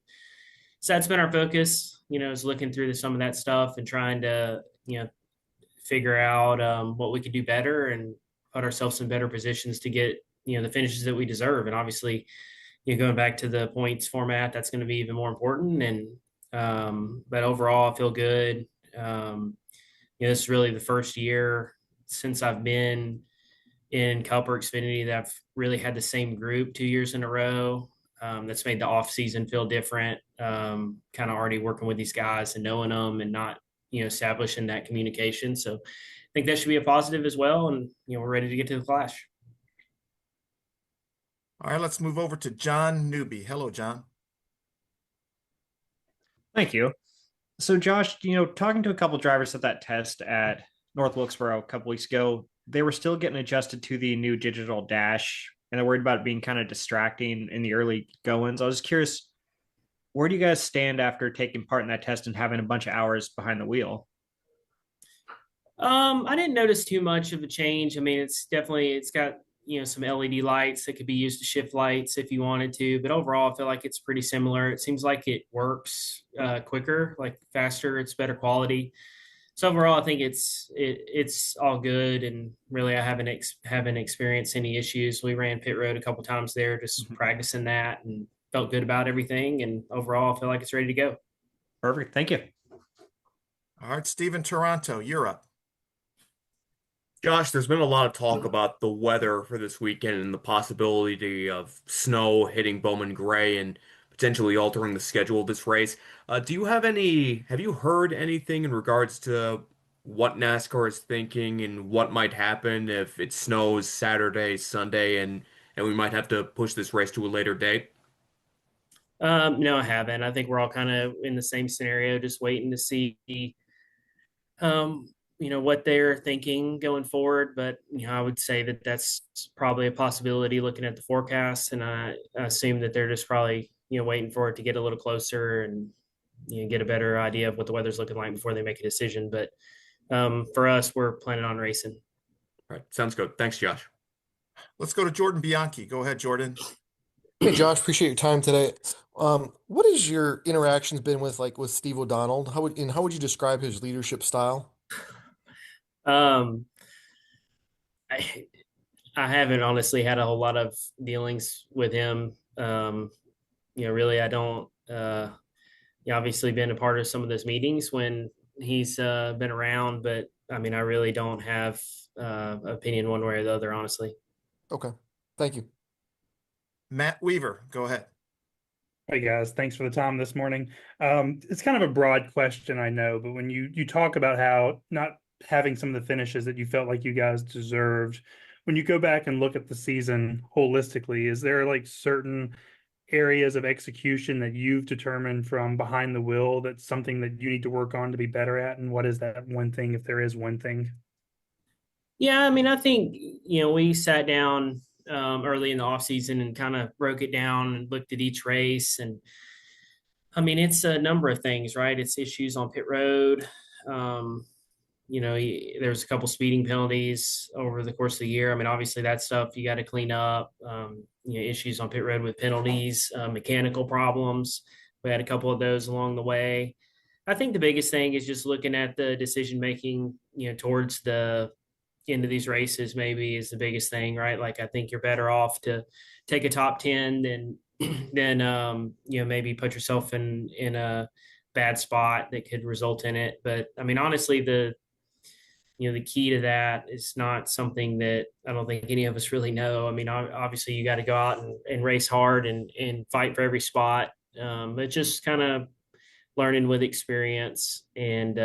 so that's been our focus, is looking through some of that stuff and trying to, figure out what we could do better and put ourselves in better positions to get, the finishes that we deserve. And obviously, going back to the points format, that's going to be even more important. And, but overall, I feel good. This is really the first year since I've been in Cup or Xfinity that I've really had the same group 2 years in a row. That's made the off season feel different. Kind of already working with these guys and knowing them and not, establishing that communication. So I think that should be a positive as well. And, we're ready to get to the Clash. All right, let's move over to John Newby. Hello, John. Thank you. So Josh, talking to a couple drivers at that test at North Wilkesboro a couple weeks ago, they were still getting adjusted to the new digital dash, and they're worried about it being kind of distracting in the early go-ins. I was curious, where do you guys stand after taking part in that test and having a bunch of hours behind the wheel? I didn't notice too much of a change. I mean, it's got, some LED lights that could be used to shift lights if you wanted to, but overall I feel like it's pretty similar. It seems like it works quicker, like faster, it's better quality. So overall, I think it's all good, and really I haven't experienced any issues. We ran pit road a couple times there, just practicing that, and felt good about everything. And overall, I feel like it's ready to go. Perfect. Thank you. All right, Steven Toronto, you're up. Josh, there's been a lot of talk about the weather for this weekend and the possibility of snow hitting Bowman Gray and potentially altering the schedule of this race. Have you heard anything in regards to what NASCAR is thinking and what might happen if it snows Saturday, Sunday, and we might have to push this race to a later date? No, I haven't. I think we're all kind of in the same scenario, just waiting to see, what they're thinking going forward. But, I would say that that's probably a possibility looking at the forecast. And I assume that they're just probably, waiting for it to get a little closer and, get a better idea of what the weather's looking like before they make a decision. But for us, we're planning on racing. All right. Sounds good. Thanks, Josh. Let's go to Jordan Bianchi. Go ahead, Jordan. Hey, Josh, appreciate your time today. What has your interactions been with Steve O'Donnell? How would you describe his leadership style? I haven't honestly had a whole lot of dealings with him. Really, I don't. Obviously, been a part of some of those meetings when he's been around, but I mean, I really don't have opinion one way or the other, honestly. Okay, thank you. Matt Weaver, go ahead. Hey guys, thanks for the time this morning. It's kind of a broad question, I know, but when you talk about how not having some of the finishes that you felt like you guys deserved, when you go back and look at the season holistically, is there like certain areas of execution that you've determined from behind the wheel that's something that you need to work on to be better at? And what is that one thing, if there is one thing? Yeah, I mean, I think, we sat down early in the off season and kind of broke it down and looked at each race. And I mean, it's a number of things, right? It's issues on pit road. There's a couple speeding penalties over the course of the year. I mean, obviously that stuff you got to clean up. Issues on pit road with penalties, mechanical problems. We had a couple of those along the way. I think the biggest thing is just looking at the decision making, towards the end of these races maybe is the biggest thing, right? Like, I think you're better off to take a top 10 than maybe put yourself in a bad spot that could result in it. But I mean, honestly, the key to that is not something that I don't think any of us really know. I mean, obviously you got to go out and race hard and fight for every spot. But just kind of learning with experience and,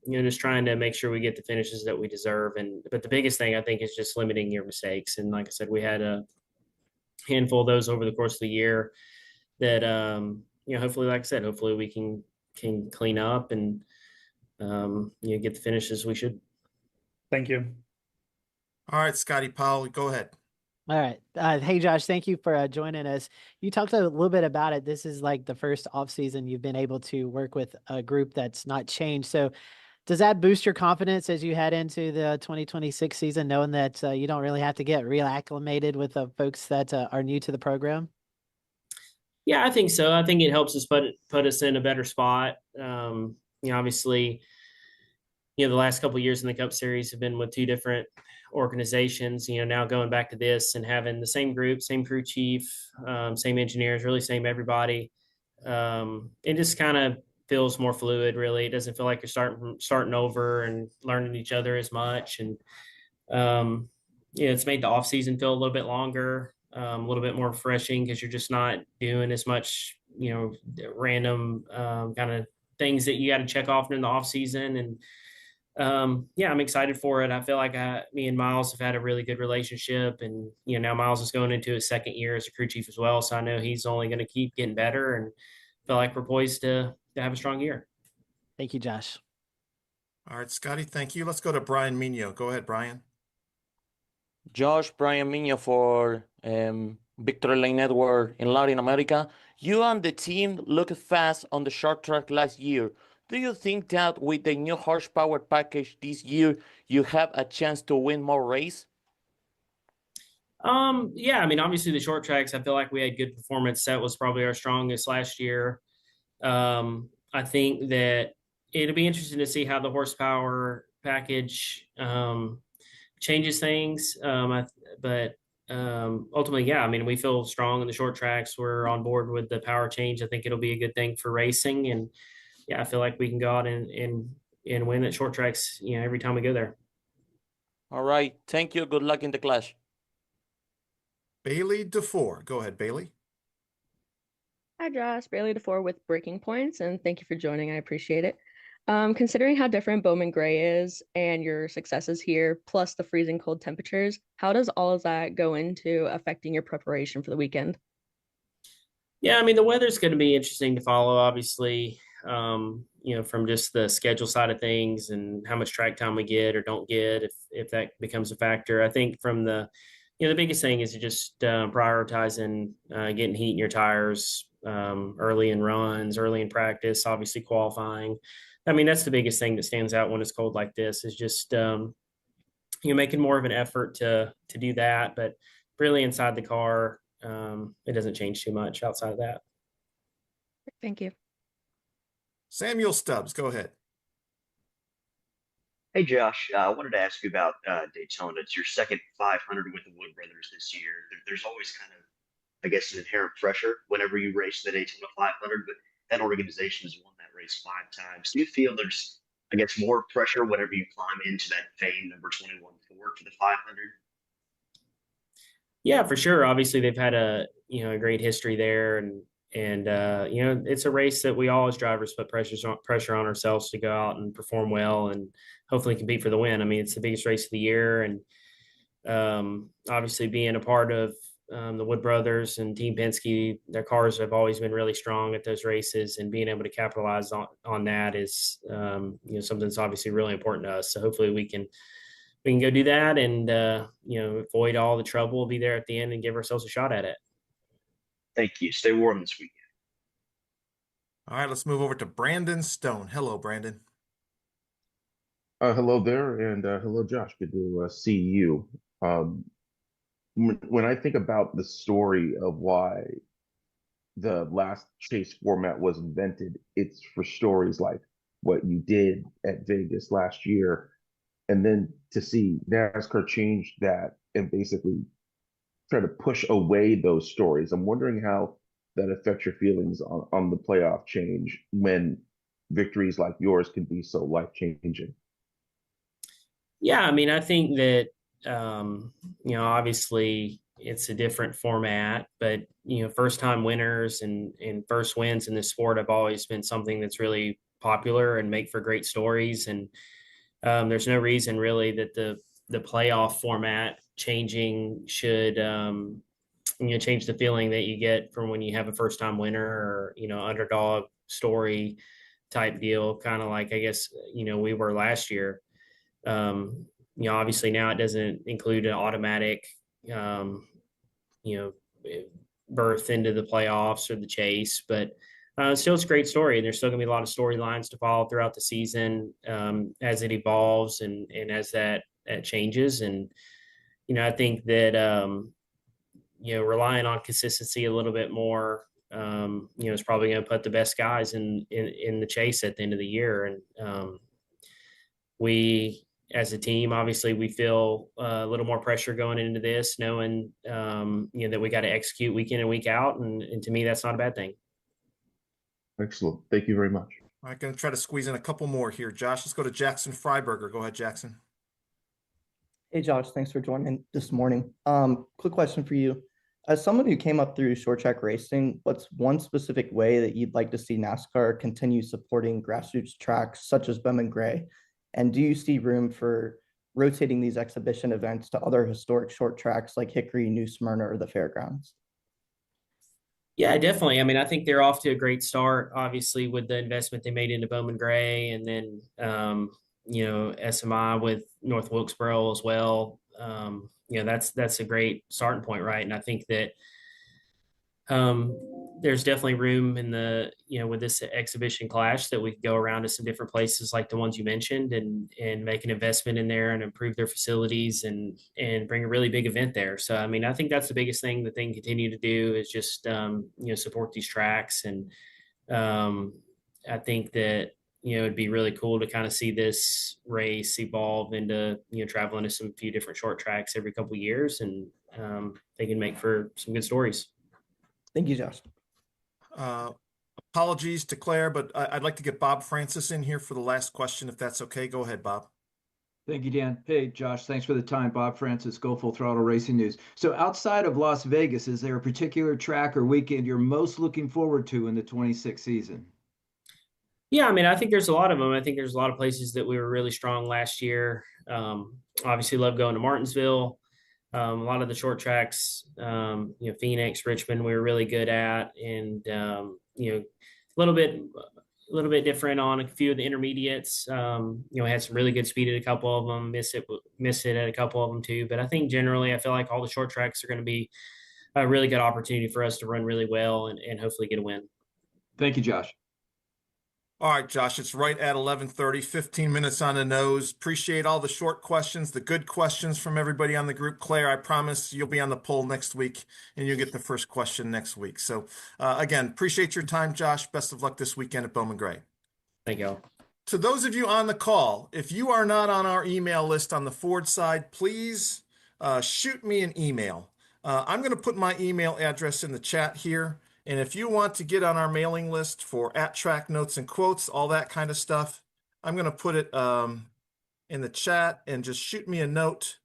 just trying to make sure we get the finishes that we deserve. But the biggest thing I think is just limiting your mistakes. And like I said, we had a handful of those over the course of the year that, hopefully, like I said, hopefully we can clean up and, get the finishes we should. Thank you. All right, Scotty Powell, go ahead. All right. Hey, Josh, thank you for joining us. You talked a little bit about it. This is like the first off season you've been able to work with a group that's not changed. So does that boost your confidence as you head into the 2026 season, knowing that you don't really have to get reacclimated with the folks that are new to the program? Yeah, I think so. I think it helps us put us in a better spot. Obviously, the last couple of years in the Cup Series have been with two different organizations. Now going back to this and having the same group, same crew chief, same engineers, really same everybody. It just kind of feels more fluid. Really, it doesn't feel like you're starting over and learning each other as much. And it's made the off season feel a little bit longer, a little bit more refreshing because you're just not doing as much, random kind of things that you got to check off during the off season. And I'm excited for it. I feel like me and Miles have had a really good relationship, and now Miles is going into his second year as a crew chief as well. So I know he's only going to keep getting better, and feel like we're poised to have a strong year. Thank you, Josh. All right, Scotty, thank you. Let's go to Brian Mino. Go ahead, Brian. Josh, Brian Mino for Victory Lane Network in Latin America. You and the team looked fast on the short track last year. Do you think that with the new horsepower package this year, you have a chance to win more race? Yeah, I mean, obviously the short tracks, I feel like we had good performance. That was probably our strongest last year. I think that it'll be interesting to see how the horsepower package changes things. But ultimately, yeah, I mean, we feel strong in the short tracks. We're on board with the power change. I think it'll be a good thing for racing. And yeah, I feel like we can go out and win at short tracks, every time we go there. All right. Thank you. Good luck in the clash. Bailey DeFore. Go ahead, Bailey. Hi, Josh. Bailey DeFore with Breaking Points, and thank you for joining. I appreciate it. Considering how different Bowman Gray is and your successes here, plus the freezing cold temperatures, how does all of that go into affecting your preparation for the weekend? Yeah, I mean, the weather's going to be interesting to follow, obviously, from just the schedule side of things and how much track time we get or don't get, if that becomes a factor. I think from the biggest thing is just prioritizing getting heat in your tires early in runs, early in practice, obviously qualifying. I mean, that's the biggest thing that stands out when it's cold like this is just, making more of an effort to do that. But really inside the car, it doesn't change too much outside of that. Thank you. Samuel Stubbs, go ahead. Hey, Josh, I wanted to ask you about Daytona. It's your second 500 with the Wood Brothers this year. There's always kind of, I guess, an inherent pressure whenever you race the Daytona 500, but that organization has won that race 5 times. Do you feel there's, I guess, more pressure whenever you climb into that famed number 21 Ford for the 500? Yeah, for sure. Obviously, they've had a great history there, and it's a race that we all as drivers put pressure on ourselves to go out and perform well and hopefully compete for the win. I mean, it's the biggest race of the year, and obviously being a part of the Wood Brothers and Team Penske, their cars have always been really strong at those races, and being able to capitalize on that is something that's obviously really important to us. So hopefully we can go do that and avoid all the trouble, be there at the end and give ourselves a shot at it. Thank you. Stay warm this weekend. All right, let's move over to Brandon Stone. Hello, Brandon. Hello there, and hello, Josh. Good to see you. When I think about the story of why the last chase format was invented, it's for stories like what you did at Vegas last year. And then to see NASCAR change that and basically try to push away those stories. I'm wondering how that affects your feelings on the playoff change when victories like yours can be so life-changing. Yeah, I mean, I think that, obviously it's a different format, but, first-time winners and first wins in this sport have always been something that's really popular and make for great stories. And there's no reason really that the playoff format changing should change the feeling that you get from when you have a first time winner or underdog story type deal, kind of like I guess we were last year. Obviously now it doesn't include an automatic berth into the playoffs or the chase, but still it's a great story, and there's still gonna be a lot of storylines to follow throughout the season as it evolves and as that changes. And I think that relying on consistency a little bit more is probably going to put the best guys in the chase at the end of the year. And we as a team, obviously we feel a little more pressure going into this, knowing that we got to execute week in and week out, and to me that's not a bad thing. Excellent. Thank you very much. All right, going to try to squeeze in a couple more here, Josh. Let's go to Jackson Freiberger. Go ahead, Jackson. Hey, Josh. Thanks for joining this morning. Quick question for you. As someone who came up through short track racing, what's one specific way that you'd like to see NASCAR continue supporting grassroots tracks such as Bowman Gray? And do you see room for rotating these exhibition events to other historic short tracks like Hickory, New Smyrna, or the Fairgrounds? Yeah, definitely. I mean, I think they're off to a great start, obviously, with the investment they made into Bowman Gray, and then, SMI with North Wilkesboro as well. That's a great starting point, right? And I think that there's definitely room in the, with this exhibition clash that we could go around to some different places like the ones you mentioned and make an investment in there and improve their facilities and bring a really big event there. So, I mean, I think that's the biggest thing that they can continue to do is just, support these tracks. And I think that, it'd be really cool to kind of see this race evolve into, traveling to some few different short tracks every couple of years, and they can make for some good stories. Thank you, Josh. Apologies to Claire, but I'd like to get Bob Francis in here for the last question, if that's okay. Go ahead, Bob. Thank you, Dan. Hey, Josh, thanks for the time. Bob Francis, Go Full Throttle Racing News. So outside of Las Vegas, is there a particular track or weekend you're most looking forward to in the 26th season? Yeah, I mean, I think there's a lot of them. I think there's a lot of places that we were really strong last year. Obviously love going to Martinsville. A lot of the short tracks, Phoenix, Richmond, we were really good at, and a little bit different on a few of the intermediates. Had some really good speed at a couple of them, miss it at a couple of them too. But I think generally, I feel like all the short tracks are going to be a really good opportunity for us to run really well and hopefully get a win. Thank you, Josh. All right, Josh, it's right at 11:30, 15 minutes on the nose. Appreciate all the short questions, the good questions from everybody on the group. Claire, I promise you'll be on the poll next week and you'll get the first question next week. So again, appreciate your time, Josh. Best of luck this weekend at Bowman Gray. Thank you all. To those of you on the call, if you are not on our email list on the Ford side, please shoot me an email. I'm going to put my email address in the chat here. And if you want to get on our mailing list for @track notes and quotes, all that kind of stuff, I'm going to put it in the chat and just shoot me a note.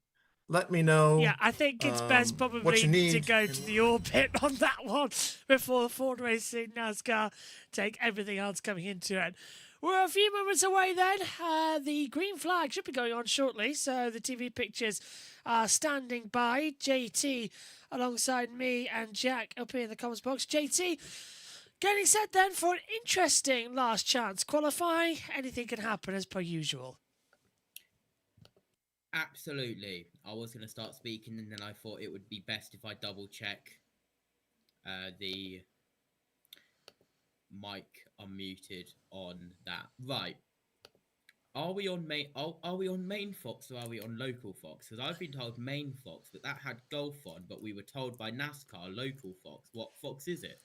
Let me know. Yeah, I think it's best probably to go to the orbit on that one before Ford Racing NASCAR take everything else coming into it. We're a few moments away then. The green flag should be going on shortly, so the TV pictures are standing by. JT alongside me and Jack up here in the comments box. JT, getting set then for an interesting last chance qualifying. Anything can happen as per usual. Absolutely. I was going to start speaking and then I thought it would be best if I double check the mic unmuted on that. Right. Are we on main Fox or are we on local Fox? Because I've been told main Fox, but that had golf on, but we were told by NASCAR local Fox. What Fox is it?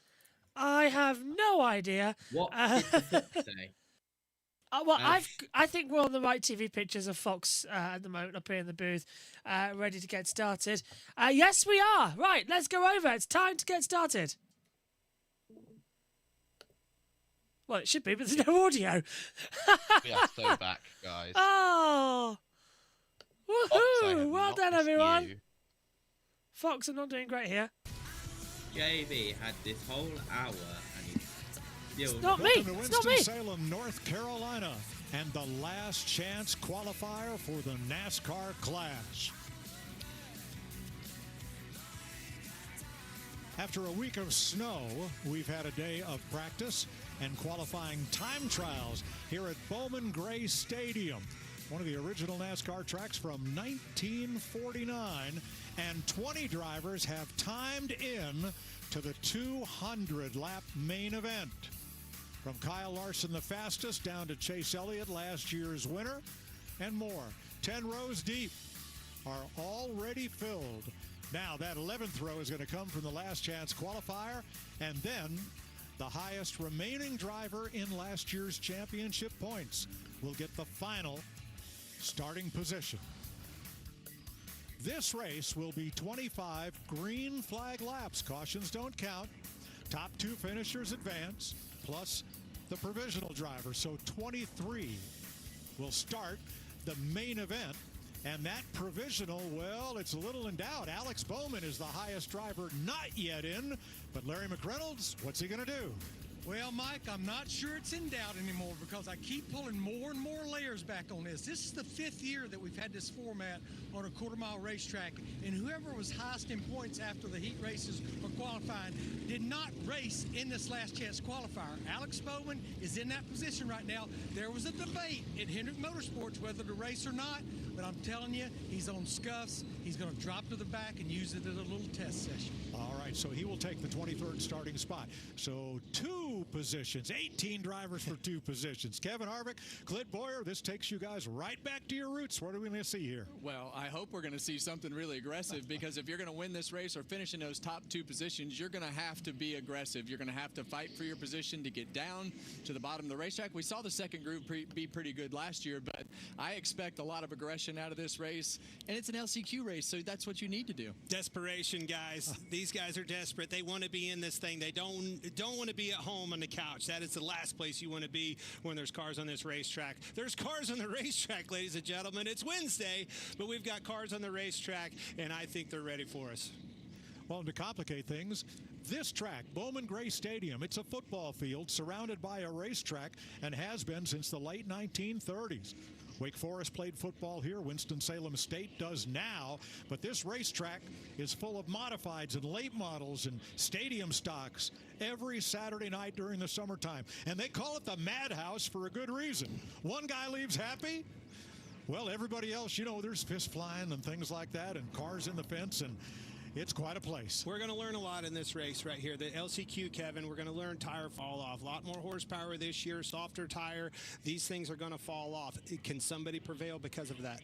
I have no idea. What did the Fox say? Well, I think we're on the right TV pictures of Fox at the moment up here in the booth, ready to get started. Yes, we are. Right, let's go over. It's time to get started. Well, it should be, but there's no audio. We are so back, guys. Oh! Woohoo! Well done, everyone. You. Fox are not doing great here. JB had this whole hour and he's still... It's not me! It's not me! Winston-Salem, North Carolina, and the last chance qualifier for the NASCAR class. After a week of snow, we've had a day of practice and qualifying time trials here at Bowman Gray Stadium, one of the original NASCAR tracks from 1949, and 20 drivers have timed in to the 200-lap main event. From Kyle Larson, the fastest, down to Chase Elliott, last year's winner, and more. 10 rows deep are already filled. Now, that 11th row is going to come from the last chance qualifier, and then the highest remaining driver in last year's championship points will get the final starting position. This race will be 25 green flag laps. Cautions don't count. Top two finishers advance, plus the provisional driver. So 23 will start the main event. And that provisional, well, it's a little in doubt. Alex Bowman is the highest driver not yet in. But Larry McReynolds, what's he going to do? Well, Mike, I'm not sure it's in doubt anymore because I keep pulling more and more layers back on this. This is the 5th year that we've had this format on a quarter-mile racetrack, and whoever was highest in points after the heat races or qualifying did not race in this last chance qualifier. Alex Bowman is in that position right now. There was a debate at Hendrick Motorsports whether to race or not, but I'm telling you, he's on scuffs. He's going to drop to the back and use it as a little test session. All right, so he will take the 23rd starting spot. So 2 positions, 18 drivers for 2 positions. Kevin Harvick, Clint Boyer, this takes you guys right back to your roots. What are we going to see here? Well, I hope we're going to see something really aggressive because if you're going to win this race or finish in those top 2 positions, you're going to have to be aggressive. You're going to have to fight for your position to get down to the bottom of the racetrack. We saw the second group be pretty good last year, but I expect a lot of aggression out of this race, and it's an LCQ race, so that's what you need to do. Desperation, guys. These guys are desperate. They want to be in this thing. They don't want to be at home on the couch. That is the last place you want to be when there's cars on this racetrack. There's cars on the racetrack, ladies and gentlemen. It's Wednesday, but we've got cars on the racetrack, and I think they're ready for us. Well, to complicate things, this track, Bowman Gray Stadium, it's a football field surrounded by a racetrack and has been since the late 1930s. Wake Forest played football here. Winston-Salem State does now. But this racetrack is full of modifieds and late models and stadium stocks every Saturday night during the summertime. And they call it the Madhouse for a good reason. One guy leaves happy. Well, everybody else, you know, there's fist flying and things like that and cars in the fence, and it's quite a place. We're going to learn a lot in this race right here. The LCQ, Kevin, we're going to learn tire fall off. A lot more horsepower this year, softer tire. These things are going to fall off. Can somebody prevail because of that?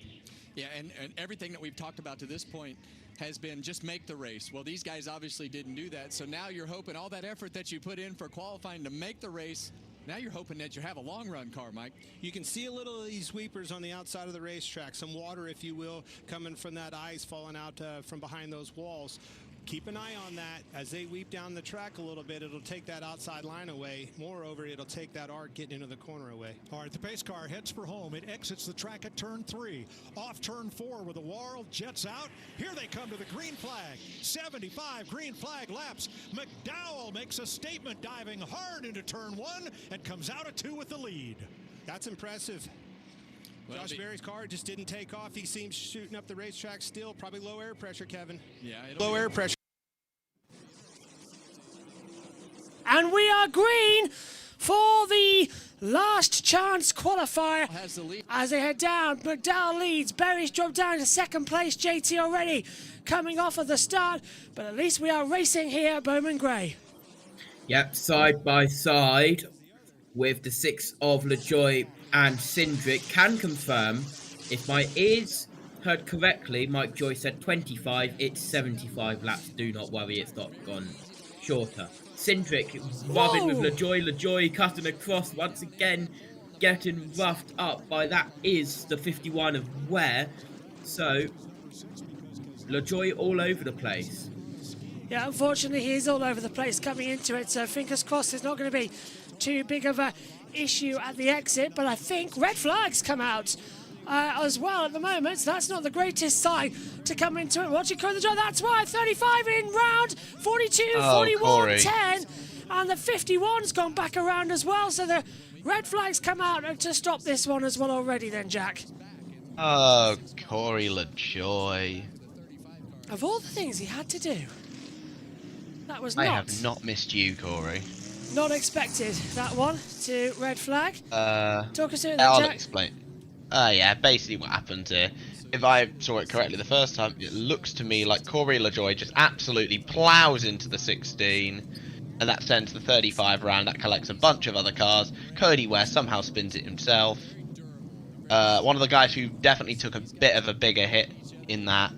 Yeah, and everything that we've talked about to this point has been just make the race. Well, these guys obviously didn't do that, so now you're hoping all that effort that you put in for qualifying to make the race, now you're hoping that you have a long-run car, Mike. You can see a little of these weepers on the outside of the racetrack, some water, if you will, coming from that ice falling out from behind those walls. Keep an eye on that. As they weep down the track a little bit, it'll take that outside line away. Moreover, it'll take that arc getting into the corner away. All right, the pace car heads for home. It exits the track at turn 3. Off turn 4 with the wall jets out. Here they come to the green flag. 75 green flag laps. McDowell makes a statement, diving hard into turn 1 and comes out at 2 with the lead. That's impressive. Well, Josh Berry's car just didn't take off. He seems shooting up the racetrack still. Probably low air pressure, Kevin. Yeah, low air pressure. And we are green for the last chance qualifier as they head down. McDowell leads. Berry's dropped down to second place. JT already coming off of the start, but at least we are racing here at Bowman Gray. Yep, side by side with the 6 of LaJoy and Cindric. Can confirm, if my ears heard correctly, Mike Joy said 25, it's 75 laps. Do not worry, it's not gone shorter. Cindric rubbing with LaJoy. LaJoy cutting across once again, getting roughed up by that is the 51 of Ware. So, LaJoy all over the place. Yeah, unfortunately, he's all over the place coming into it, so fingers crossed it's not going to be too big of a issue at the exit, but I think red flags come out as well at the moment, so that's not the greatest sign to come into it. Watching Corey the Drive, that's why 35 in round 42, 41, Corey. 10, and the 51's gone back around as well, so the red flags come out to stop this one as well already then, Jack. Oh, Corey LaJoy. Of all the things he had to do, that was I have not missed you, Corey. not expected, that one, to red flag. Talk us through that, I'll Jack. explain. Yeah, basically what happened here, if I saw it correctly the first time, it looks to me like Corey LaJoy just absolutely plows into the 16, and that sends the 35 around. That collects a bunch of other cars. Cody Ware somehow spins it himself. One of the guys who definitely took a bit of a bigger hit in that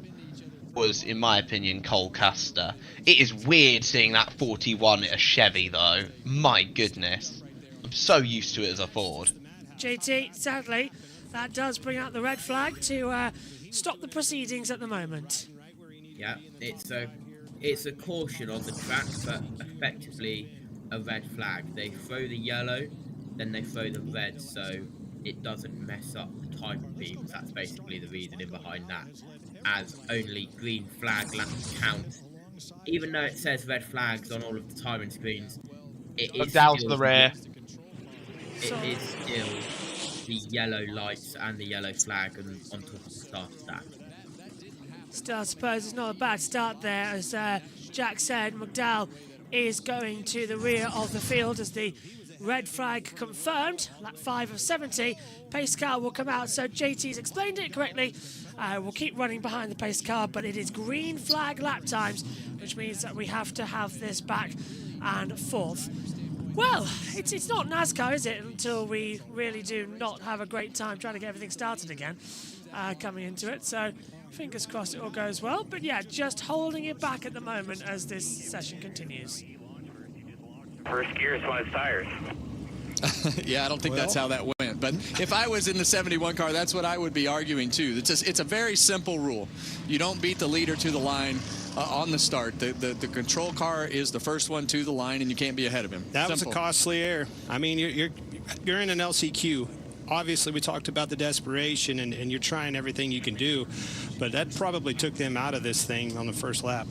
was, in my opinion, Cole Custer. It is weird seeing that 41 at a Chevy, though. My goodness. I'm so used to it as a Ford. JT, sadly, that does bring out the red flag to stop the proceedings at the moment. Yeah, it's a caution on the track, but effectively a red flag. They throw the yellow, then they throw the red, so it doesn't mess up the timing beams. That's basically the reasoning behind that, as only green flag laps count. Even though it says red flags on all of the timing screens, it is down to the rear. It is still the yellow lights and the yellow flag on top of the starter stack. Still, I suppose it's not a bad start there. As Jack said, McDowell is going to the rear of the field as the red flag confirmed. Lap 5 of 70. Pace car will come out, so JT's explained it correctly. We'll keep running behind the pace car, but it is green flag lap times, which means that we have to have this back and forth. Well, it's not NASCAR, is it, until we really do not have a great time trying to get everything started again coming into it. So fingers crossed it all goes well. But yeah, just holding it back at the moment as this session continues. First gear is one of his tires. Yeah, I don't think that's how that went. But if I was in the 71 car, that's what I would be arguing too. It's a very simple rule. You don't beat the leader to the line on the start. The control car is the first one to the line, and you can't be ahead of him. That was a costly error. I mean, you're in an LCQ. Obviously, we talked about the desperation, and you're trying everything you can do, but that probably took them out of this thing on the first lap.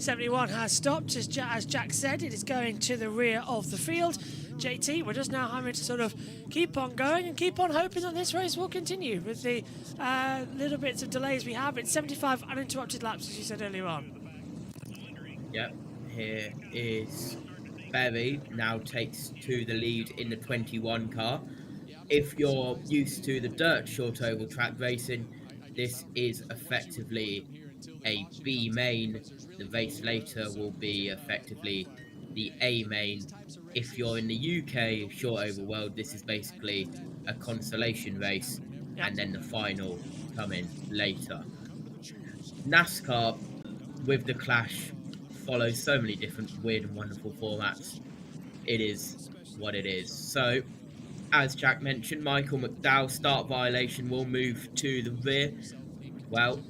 71 has stopped, as Jack said. It is going to the rear of the field. JT, we're just now having to sort of keep on going and keep on hoping that this race will continue with the little bits of delays we have. It's 75 uninterrupted laps, as you said earlier on. Yep, here is Berry, now takes to the lead in the 21 car. If you're used to the dirt short oval track racing, this is effectively a B main. The race later will be effectively the A main. If you're in the UK short oval world, this is basically a consolation race, and then the final coming later. NASCAR, with the Clash, follows so many different weird and wonderful formats. It is what it is. So, as Jack mentioned, Michael McDowell's start violation will move to the rear. Well,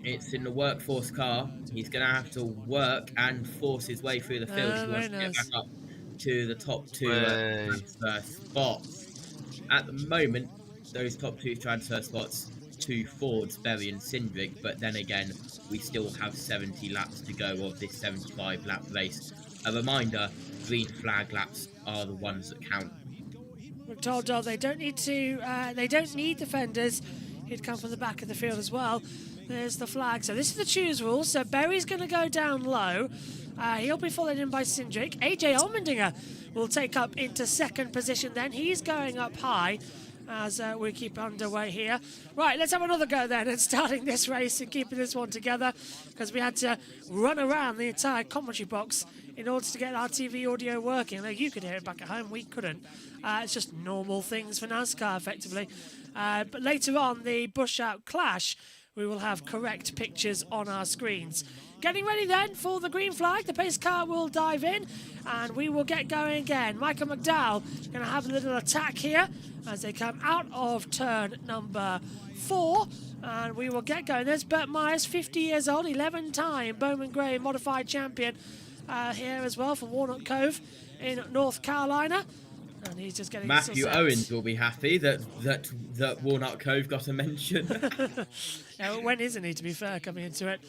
it's in the workforce car. He's going to have to work and force his way through the field if he wants to get back up to the top two transfer spots. At the moment, those top two transfer spots, two Fords, Berry and Cindric, but then again, we still have 70 laps to go of this 75 lap race. A reminder, green flag laps are the ones that count. We're told they don't need to. They don't need defenders. He'd come from the back of the field as well. There's the flag. So this is the choose rule. So Berry's going to go down low. He'll be followed in by Cindric. AJ Allmendinger will take up into second position then. He's going up high as we keep underway here. Right, let's have another go then at starting this race and keeping this one together, because we had to run around the entire commentary box in order to get our TV audio working. Now, you could hear it back at home, we couldn't. It's just normal things for NASCAR, effectively. But later on, the Bush-out Clash, we will have correct pictures on our screens. Getting ready then for the green flag. The pace car will dive in and we will get going again. Michael McDowell going to have a little attack here as they come out of turn number 4. And we will get going. There's Burt Myers, 50 years old, 11-time Bowman Gray modified champion here as well from Walnut Cove in North Carolina. And he's just getting Matthew Owens will be happy that Walnut Cove got a mention. Yeah, when isn't he, to be fair, coming into it?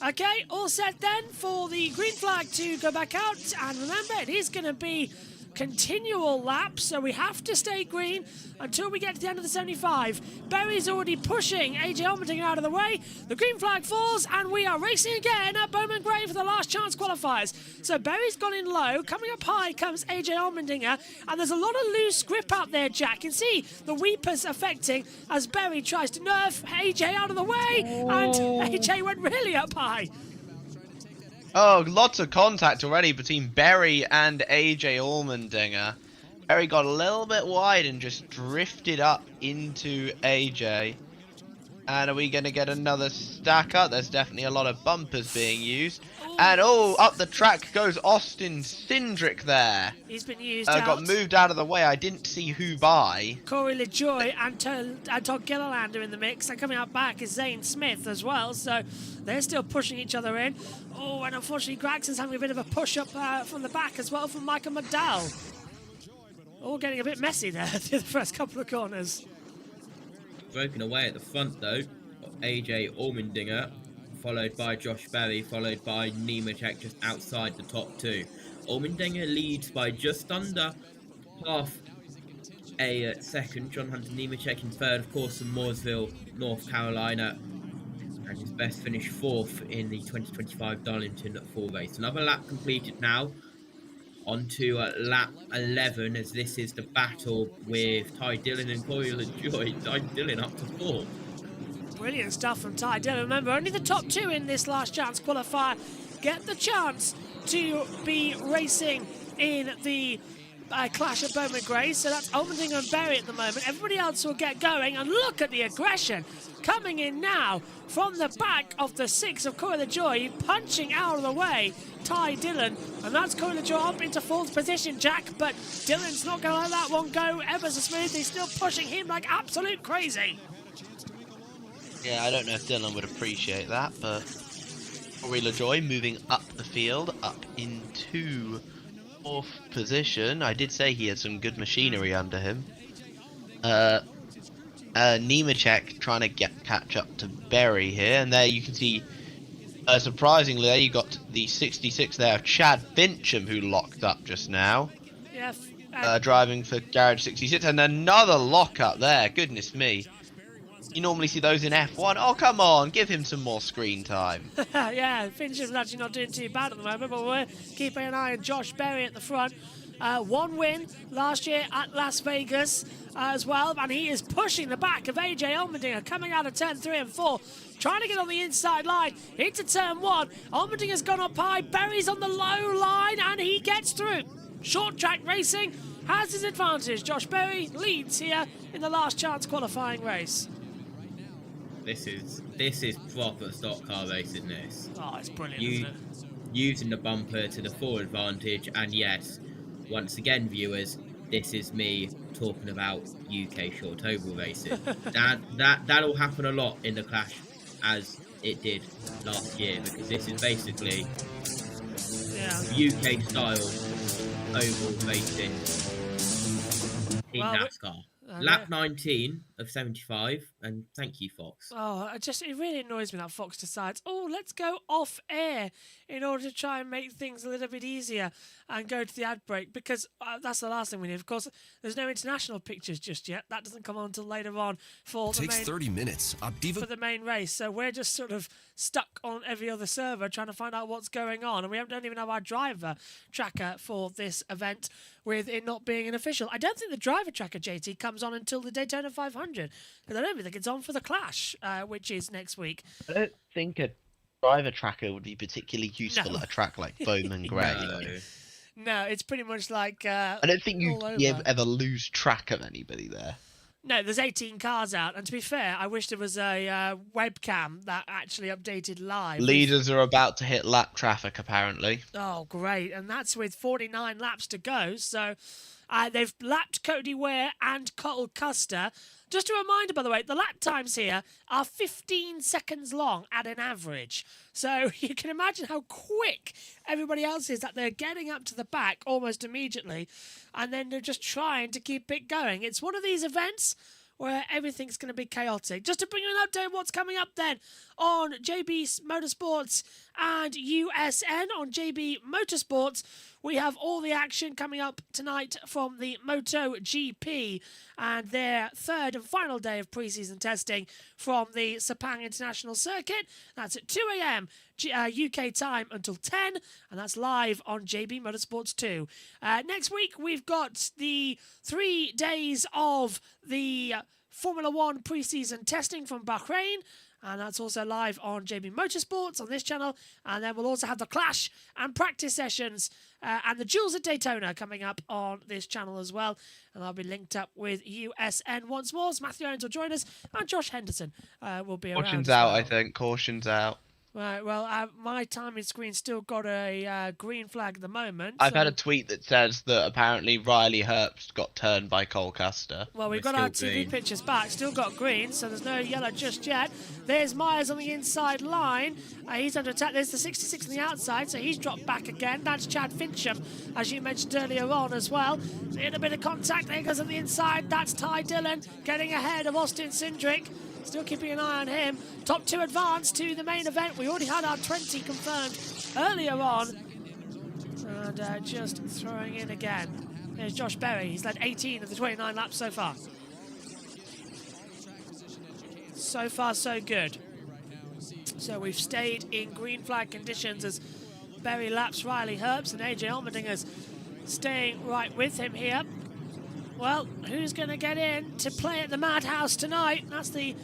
Okay, all set then for the green flag to go back out. And remember, it is going to be continual laps, so we have to stay green until we get to the end of the 75. Berry's already pushing AJ Allmendinger out of the way. The green flag falls, and we are racing again at Bowman Gray for the last chance qualifiers. So Berry's gone in low. Coming up high comes AJ Allmendinger, and there's a lot of loose grip out there, Jack. You can see the weepers affecting as Berry tries to nerf AJ out of the way, and AJ went really up high. Oh, lots of contact already between Berry and AJ Allmendinger. Berry got a little bit wide and just drifted up into AJ. And are we going to get another stack up? There's definitely a lot of bumpers being used. And oh, up the track goes Austin Cindric there. He's been used got moved out of the way. I didn't see who by. Corey LaJoy and Todd Gilliland are in the mix. And coming out back is Zane Smith as well. So they're still pushing each other in. Oh, and unfortunately, Gregson's having a bit of a push-up from the back as well from Michael McDowell. All getting a bit messy there through the first couple of corners. Broken away at the front, though. AJ Allmendinger, followed by Josh Berry, followed by Nemechek just outside the top two. Allmendinger leads by just under half a second. John Hunter Nemechek in third, of course, from Mooresville, North Carolina. And his best finish 4th in the 2025 Darlington Full Race. Another lap completed now. On to lap 11, as this is the battle with Ty Dillon and Corey LaJoy. Ty Dillon up to 4th. Brilliant stuff from Ty Dillon. Remember, only the top 2 in this last chance qualifier get the chance to be racing in the Clash at Bowman Gray. So that's Allmendinger and Berry at the moment. Everybody else will get going. And look at the aggression coming in now from the back of the 6 of Corey LaJoy, punching out of the way Ty Dillon. And that's Corey LaJoy up into 4th position, Jack. But Dillon's not going to let that one go ever so smooth. He's still pushing him like absolute crazy. Yeah, I don't know if Dillon would appreciate that, but Corey LaJoy moving up the field, up into 4th position. I did say he had some good machinery under him. Nemechek trying to catch up to Berry here, and there you can see, surprisingly, there you got the 66 there of Chad Fincham, who locked up just now. Yeah. Driving for Garage 66, and another lockup there. Goodness me. You normally see those in F1. Oh, come on, give him some more screen time. Yeah, Fincham's actually not doing too bad at the moment, but we're keeping an eye on Josh Berry at the front. One win last year at Las Vegas as well, and he is pushing the back of AJ Allmendinger, coming out of turn 3 and 4, trying to get on the inside line into turn 1. Allmendinger's gone up high, Berry's on the low line, and he gets through. Short track racing has his advantage. Josh Berry leads here in the last chance qualifying race. This is proper stock car racing, this. Oh, it's brilliant, isn't it? Using the bumper to the full advantage, and yes, once again, viewers, this is me talking about UK short oval racing. That'll happen a lot in the Clash, as it did last year, because this is basically UK style oval racing in NASCAR. Lap 19 of 75, and thank you, Fox. Oh, it really annoys me that Fox decides, let's go off air in order to try and make things a little bit easier and go to the ad break, because that's the last thing we need. Of course, there's no international pictures just yet. That doesn't come on until later on for the main, 30 minutes. for the main race. So we're just sort of stuck on every other server trying to find out what's going on, and we don't even have our driver tracker for this event, with it not being an official. I don't think the driver tracker, JT, comes on until the Daytona 500, because I don't even think it's on for the Clash, which is next week. I don't think a driver tracker would be particularly useful at a track like Bowman Gray. No, it's pretty much like... I don't think you'd ever lose track of anybody there. No, there's 18 cars out, and to be fair, I wish there was a webcam that actually updated live. Leaders are about to hit lap traffic, apparently. Oh, great, and that's with 49 laps to go, so they've lapped Cody Ware and Cole Custer. Just a reminder, by the way, the lap times here are 15 seconds long at an average. So you can imagine how quick everybody else is, that they're getting up to the back almost immediately, and then they're just trying to keep it going. It's one of these events where everything's going to be chaotic. Just to bring you an update of what's coming up then on JB Motorsports and USN. On JB Motorsports, we have all the action coming up tonight from the MotoGP and their third and final day of pre-season testing from the Sepang International Circuit. That's at 2 a.m. UK time until 10, and that's live on JB Motorsports 2. Next week, we've got the 3 days of the Formula 1 pre-season testing from Bahrain, and that's also live on JB Motorsports on this channel. And then we'll also have the Clash and practice sessions and the Duels at Daytona coming up on this channel as well. And I'll be linked up with USN once more. So Matthew Owens will join us, and Josh Henderson will be around. Caution's out, I think. Caution's out. Right, well, my timing screen's still got a green flag at the moment. I've had a tweet that says that apparently Riley Herbst got turned by Cole Custer. Well, we've got our TV pictures back, still got green, so there's no yellow just yet. There's Myers on the inside line. He's under attack. There's the 66 on the outside, so he's dropped back again. That's Chad Fincham, as you mentioned earlier on as well. In a bit of contact, there goes on the inside. That's Ty Dillon getting ahead of Austin Cindric. Still keeping an eye on him. Top 2 advance to the main event. We already had our 20 confirmed earlier on. And just throwing in again. There's Josh Berry. He's led 18 of the 29 laps so far. So far, so good. So we've stayed in green flag conditions as Berry laps Riley Herbst, and AJ Allmendinger's staying right with him here. Well, who's going to get in to play at the Madhouse tonight? That's the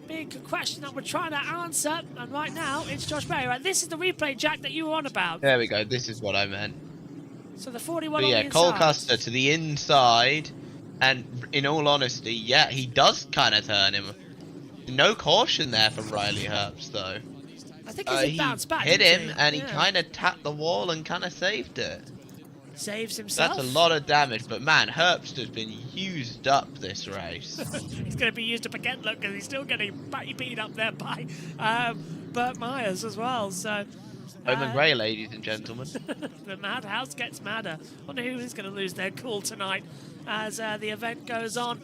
big question that we're trying to answer. And right now, it's Josh Berry. Right, this is the replay, Jack, that you were on about. There we go. This is what I meant. So the 41 but on yeah, the Cole inside. Custer to the inside. And in all honesty, yeah, he does kind of turn him. No caution there for Riley Herbst, though. I think he bounced back, hit didn't him, he? and Yeah. he kind of tapped the wall and kind of saved it. Saves himself. That's a lot of damage, but man, Herbst has been used up this race. He's going to be used up again, look, because he's still getting beat up there by Burt Myers as well. So Bowman Gray, ladies and gentlemen. the Madhouse gets madder. Wonder who is going to lose their cool tonight as the event goes on.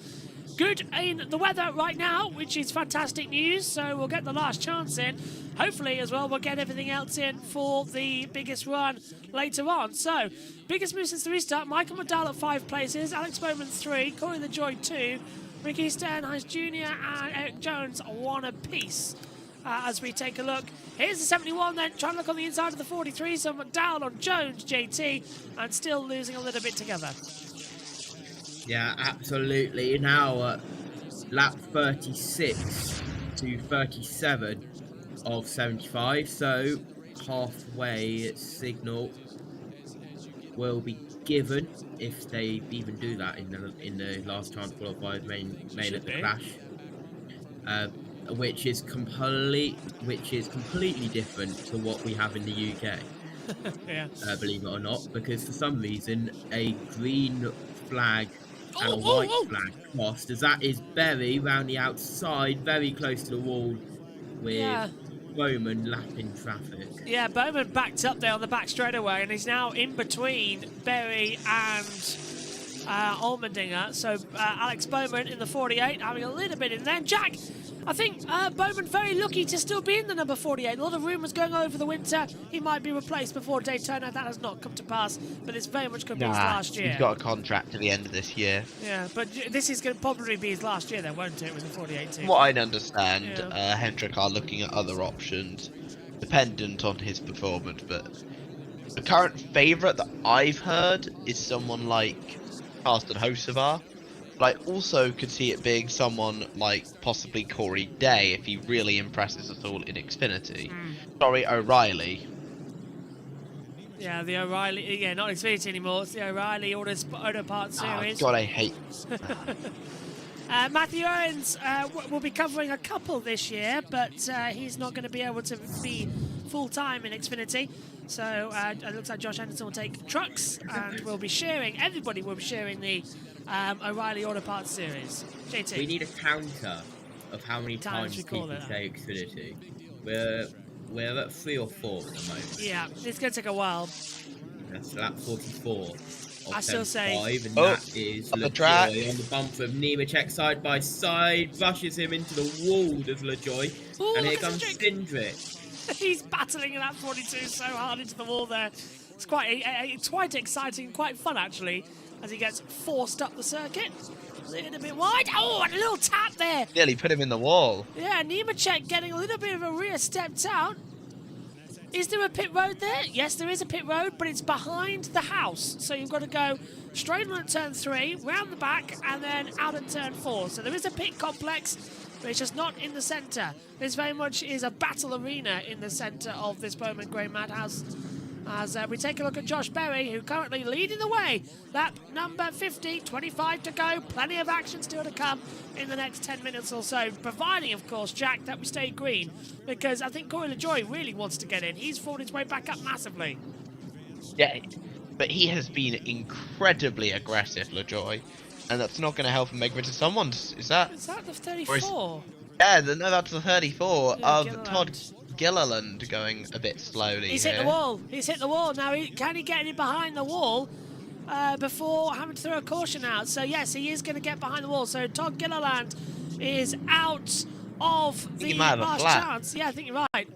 good in the weather right now, which is fantastic news. So we'll get the last chance in. Hopefully, as well, we'll get everything else in for the biggest run later on. So, biggest move since the restart. Michael McDowell at 5 places, Alex Bowman 3, Corey LaJoy 2, Ricky Sternheis Jr. and Eric Jones 1 apiece. As we take a look, here's the 71 then, trying to look on the inside of the 43, so McDowell on Jones, JT, and still losing a little bit together. Yeah, absolutely. Now lap 36 to 37 of 75, so halfway signal will be given if they even do that in the last time qualifiers made at the crash. Which is completely different to what we have in the UK. Yeah. Believe it or not, because for some reason a green flag and a white flag crossed, as that is Berry round the outside, very close to the wall, with Bowman lapping traffic. Yeah, Bowman backed up there on the back straightaway, and he's now in between Berry and Allmendinger. So Alex Bowman in the 48, having a little bit in there. Jack, I think Bowman very lucky to still be in the number 48. A lot of rumours going over the winter. He might be replaced before Daytona. That has not come to pass, but it's very much going to be his last year. He's got a contract to the end of this year. Yeah, but this is going to probably be his last year then, won't it, with the 48 team? What I understand, Hendrick are looking at other options, dependent on his performance, but the current favourite that I've heard is someone like Carsten Hocevar. But I also could see it being someone like possibly Corey Day if he really impresses us all in Xfinity. Sorry, O'Reilly. Yeah, the O'Reilly, not Xfinity anymore. It's the O'Reilly Auto Parts Series. God, I hate. Matthew Owens will be covering a couple this year, but he's not going to be able to be full-time in Xfinity. So it looks like Josh Anderson will take trucks, and everybody will be sharing the O'Reilly Auto Parts Series. JT. We need a counter of how many times people say Xfinity. We're at 3 or 4 at the moment. Yeah, it's going to take a while. That's lap 44. I still say... And that is on the track. On the bumper of Nemechek side by side, brushes him into the wall, does LaJoy. And here comes Cindric. He's battling in that 42 so hard into the wall there. It's quite exciting and quite fun, actually, as he gets forced up the circuit. A little bit wide. Oh, and a little tap there. Nearly put him in the wall. Yeah, Nemechek getting a little bit of a rear stepped out. Is there a pit road there? Yes, there is a pit road, but it's behind the house. So you've got to go straight on at turn 3, round the back, and then out at turn 4. So there is a pit complex, but it's just not in the centre. This very much is a battle arena in the centre of this Bowman Grey Madhouse. As we take a look at Josh Berry, who currently leading the way. Lap number 50, 25 to go. Plenty of action still to come in the next 10 minutes or so, providing, of course, Jack, that we stay green, because I think Corey LaJoy really wants to get in. He's fought his way back up massively. Yeah, but he has been incredibly aggressive, LaJoy, and that's not going to help him make it to someone's. Is that the 34? Yeah, no, that's the 34 of Gilliland. Todd Gilliland going a bit slowly. He's here. hit the wall. He's hit the wall. Now, can he get in behind the wall before having to throw a caution out? So, yes, he is going to get behind the wall. So, Todd Gilliland is out of the last chance. Yeah, I think you're right.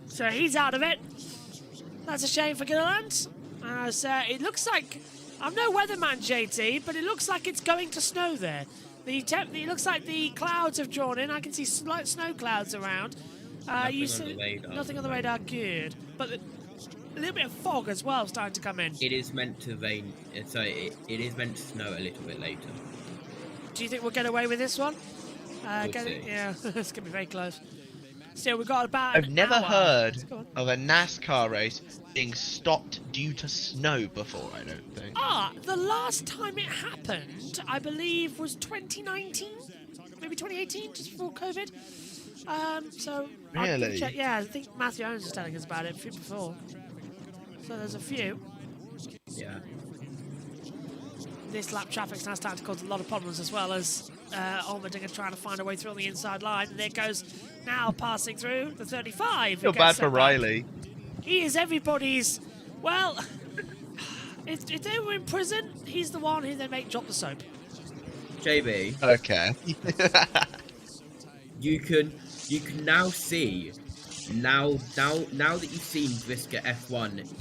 So, he's out of it. That's a shame for Gilliland. As it looks like, I'm no weatherman, JT, but it looks like it's going to snow there. It looks like the clouds have drawn in. I can see slight snow clouds around. Nothing on the radar, good. But a little bit of fog as well starting to come in. It is meant to rain, so it is meant to snow a little bit later. Do you think we'll get away with this one? Yeah, it's going to be very close. Still, we've got about I've never heard of a NASCAR race being stopped due to snow before, I don't think. The last time it happened, I believe, was 2019? Maybe 2018, just before COVID? Really? Yeah, I think Matthew Owens was telling us about it a few before. So there's a few. Yeah. This lap traffic's now starting to cause a lot of problems, as well as Allmendinger trying to find a way through on the inside line. And there goes now passing through the 35. Feel bad for Riley. He is everybody's. Well, if they were in prison, he's the one who they make drop the soap. JB. Okay. You can now see now that you've seen Brisker F1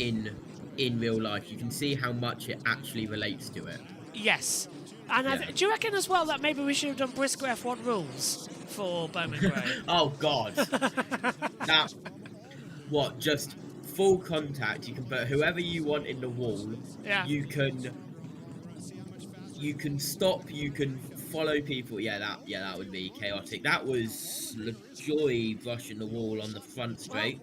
in real life, you can see how much it actually relates to it. Yes. And do you reckon as well that maybe we should have done Brisker F1 rules for Bowman Gray? Oh God. That what, just full contact, you can put whoever you want in the wall. Yeah. You can stop, you can follow people. That would be chaotic. That was LaJoy brushing the wall on the front straight.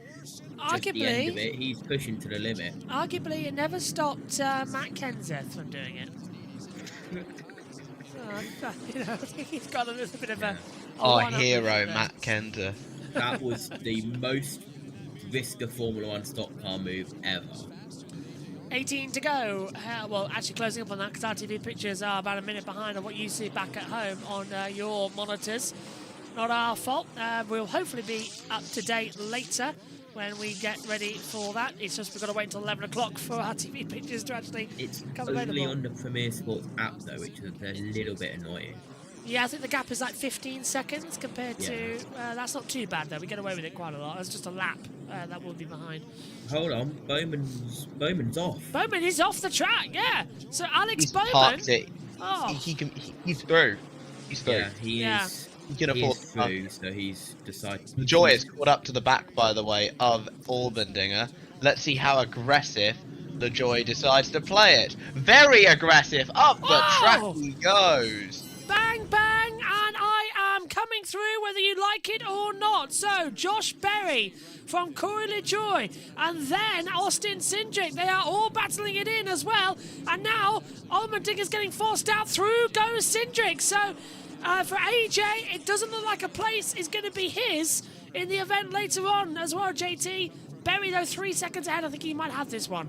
Well, just the end of it, he's pushing to the limit. Arguably, it never stopped Matt Kenseth from doing it. I think he's got a little bit of a hero, Matt Kenseth. That was the most Brisker Formula 1 stock car move ever. 18 to go. Well, actually closing up on that because our TV pictures are about a minute behind on what you see back at home on your monitors. Not our fault. We'll hopefully be up to date later when we get ready for that. It's just we've got to wait until 11 o'clock for our TV pictures to actually come available. It's only on the Premier Sports app though, which is a little bit annoying. Yeah, I think the gap is like 15 seconds compared to... that's not too bad, though. We get away with it quite a lot. It's just a lap that will be behind. Hold on. Bowman's off. Bowman is off the track, yeah. So Alex Bowman... Parked it. Oh. He's through. He's through. Yeah, he is. He can afford through, so he's decided... LaJoy is caught up to the back, by the way, of Allmendinger. Let's see how aggressive LaJoy decides to play it. Very aggressive. Up the track he goes. Bang, bang, and I am coming through whether you like it or not. So, Josh Berry from Corey LaJoy, and then Austin Cindric. They are all battling it in as well. And now, Allmendinger's getting forced out. Through goes Cindric. So, for AJ, it doesn't look like a place is going to be his in the event later on as well, JT. Berry, though, 3 seconds ahead. I think he might have this one.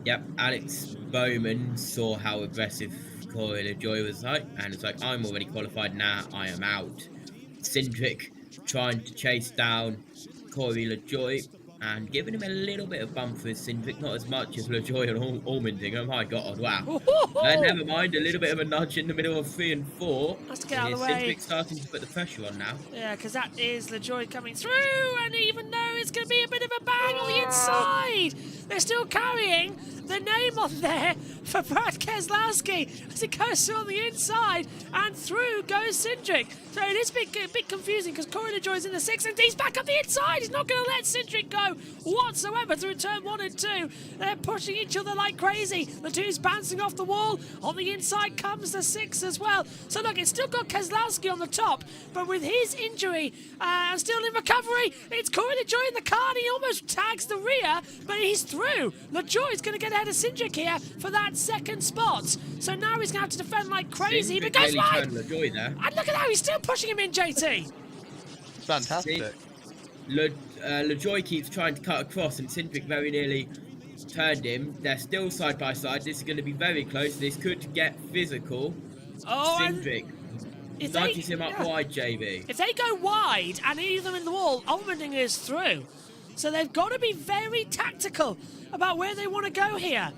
Yep, Alex Bowman saw how aggressive Corey LaJoy was like, and it's like, I'm already qualified now, I am out. Cindric trying to chase down Corey LaJoy and giving him a little bit of bump for Cindric, not as much as LaJoy and Allmendinger. My God, wow. Never mind, a little bit of a nudge in the middle of 3 and 4. Let's get out of the way. Cindric starting to put the pressure on now. Yeah, because that is LaJoy coming through, and even though it's going to be a bit of a bang on the inside, they're still carrying the name on there for Brad Keselowski as it goes through on the inside, and through goes Cindric. So it is a bit confusing because Corey LaJoy's in the 6 and he's back up the inside. He's not going to let Cindric go whatsoever through turn 1 and 2. They're pushing each other like crazy. The 2's bouncing off the wall. On the inside comes the 6 as well. So look, it's still got Keselowski on the top, but with his injury and still in recovery, it's Corey LaJoy in the car, and he almost tags the rear, but he's through. LaJoy's going to get ahead of Cindric here for that second spot. So now he's going to have to defend like crazy. But goes wide. LaJoy there. And look at how he's still pushing him in, JT. Fantastic. LaJoy keeps trying to cut across, and Cindric very nearly turned him. They're still side by side. This is going to be very close. This could get physical. Cindric nudges him up wide, JB. If they go wide and either them in the wall, Allmendinger is through. So they've got to be very tactical about where they want to go here.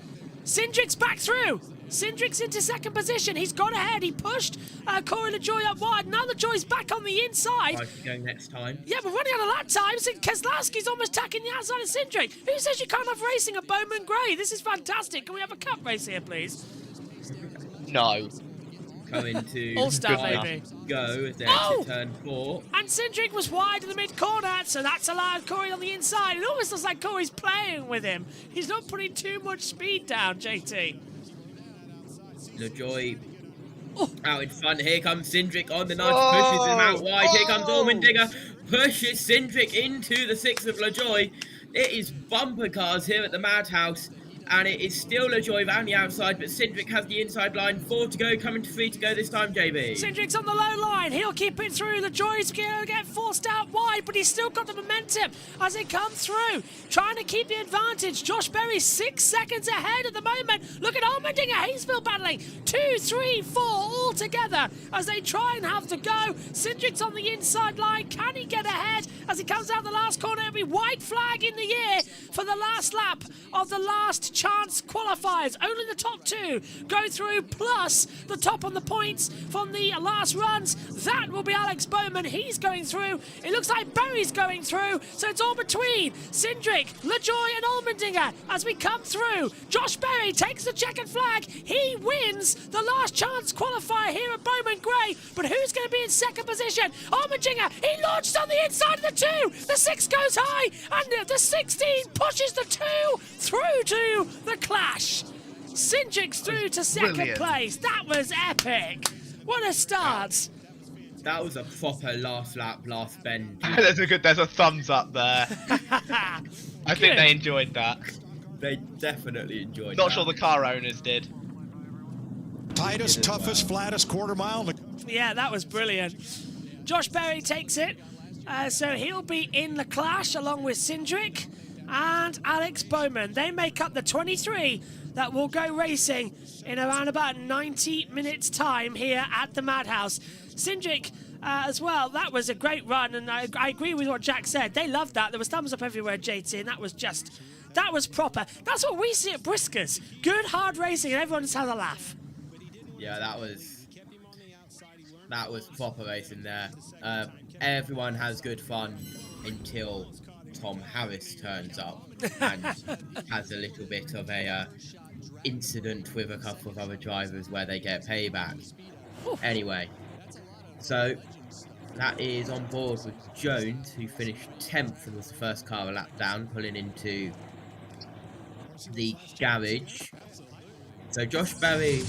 Cindric's back through. Cindric's into second position. He's gone ahead. He pushed Corey LaJoy up wide. Now LaJoy's back on the inside. Right, going next time. Yeah, but running out of lap times, and Keselowski's almost tacking the outside of Cindric. Who says you can't have racing at Bowman Gray? This is fantastic. Can we have a cup race here, please? No. Coming to All-Star, baby. Go as they exit turn 4. And Cindric was wide in the mid-corner, so that's allowed Corey on the inside. It almost looks like Corey's playing with him. He's not putting too much speed down, JT. LaJoy out in front. Here comes Cindric on the nudge, pushes him out wide. Here comes Allmendinger, pushes Cindric into the 6 of LaJoy. It is bumper cars here at the Madhouse, and it is still LaJoy around the outside, but Cindric has the inside line. 4 to go, coming to 3 to go this time, JB. Cindric's on the low line. He'll keep it through. LaJoy's going to get forced out wide, but he's still got the momentum as they come through. Trying to keep the advantage. Josh Berry 6 seconds ahead at the moment. Look at Allmendinger, Hayesville battling. 2, 3, 4 all together as they try and have the go. Cindric's on the inside line. Can he get ahead as he comes out the last corner? It'll be white flag in the air for the last lap of the last chance qualifiers. Only the top 2 go through, plus the top on the points from the last runs. That will be Alex Bowman. He's going through. It looks like Berry's going through. So it's all between Cindric, LaJoy and Allmendinger as we come through. Josh Berry takes the checkered flag. He wins the last chance qualifier here at Bowman Gray. But who's going to be in second position? Allmendinger, he launched on the inside of the 2. The 6 goes high, and the 16 pushes the 2 through to the clash. Cindric's through to second place. That was epic. What a start. That was a proper last lap, last bend. There's a thumbs up there. I think they enjoyed that. They definitely enjoyed Not that. sure the car owners did. Tightest, toughest, flattest quarter mile. Yeah, that was brilliant. Josh Berry takes it. So he'll be in the clash along with Cindric and Alex Bowman. They make up the 23 that will go racing in around about 90 minutes time here at the Madhouse. Cindric as well, that was a great run, and I agree with what Jack said. They loved that. There was thumbs up everywhere, JT, and that was proper. That's what we see at Briskers. Good, hard racing, and everyone just has a laugh. Yeah, that was proper racing there. Everyone has good fun until Tom Harris turns up and has a little bit of a incident with a couple of other drivers where they get payback. Anyway, so that is on board with Jones, who finished 10th and was the first car a lap down, pulling into the garage. So Josh Berry,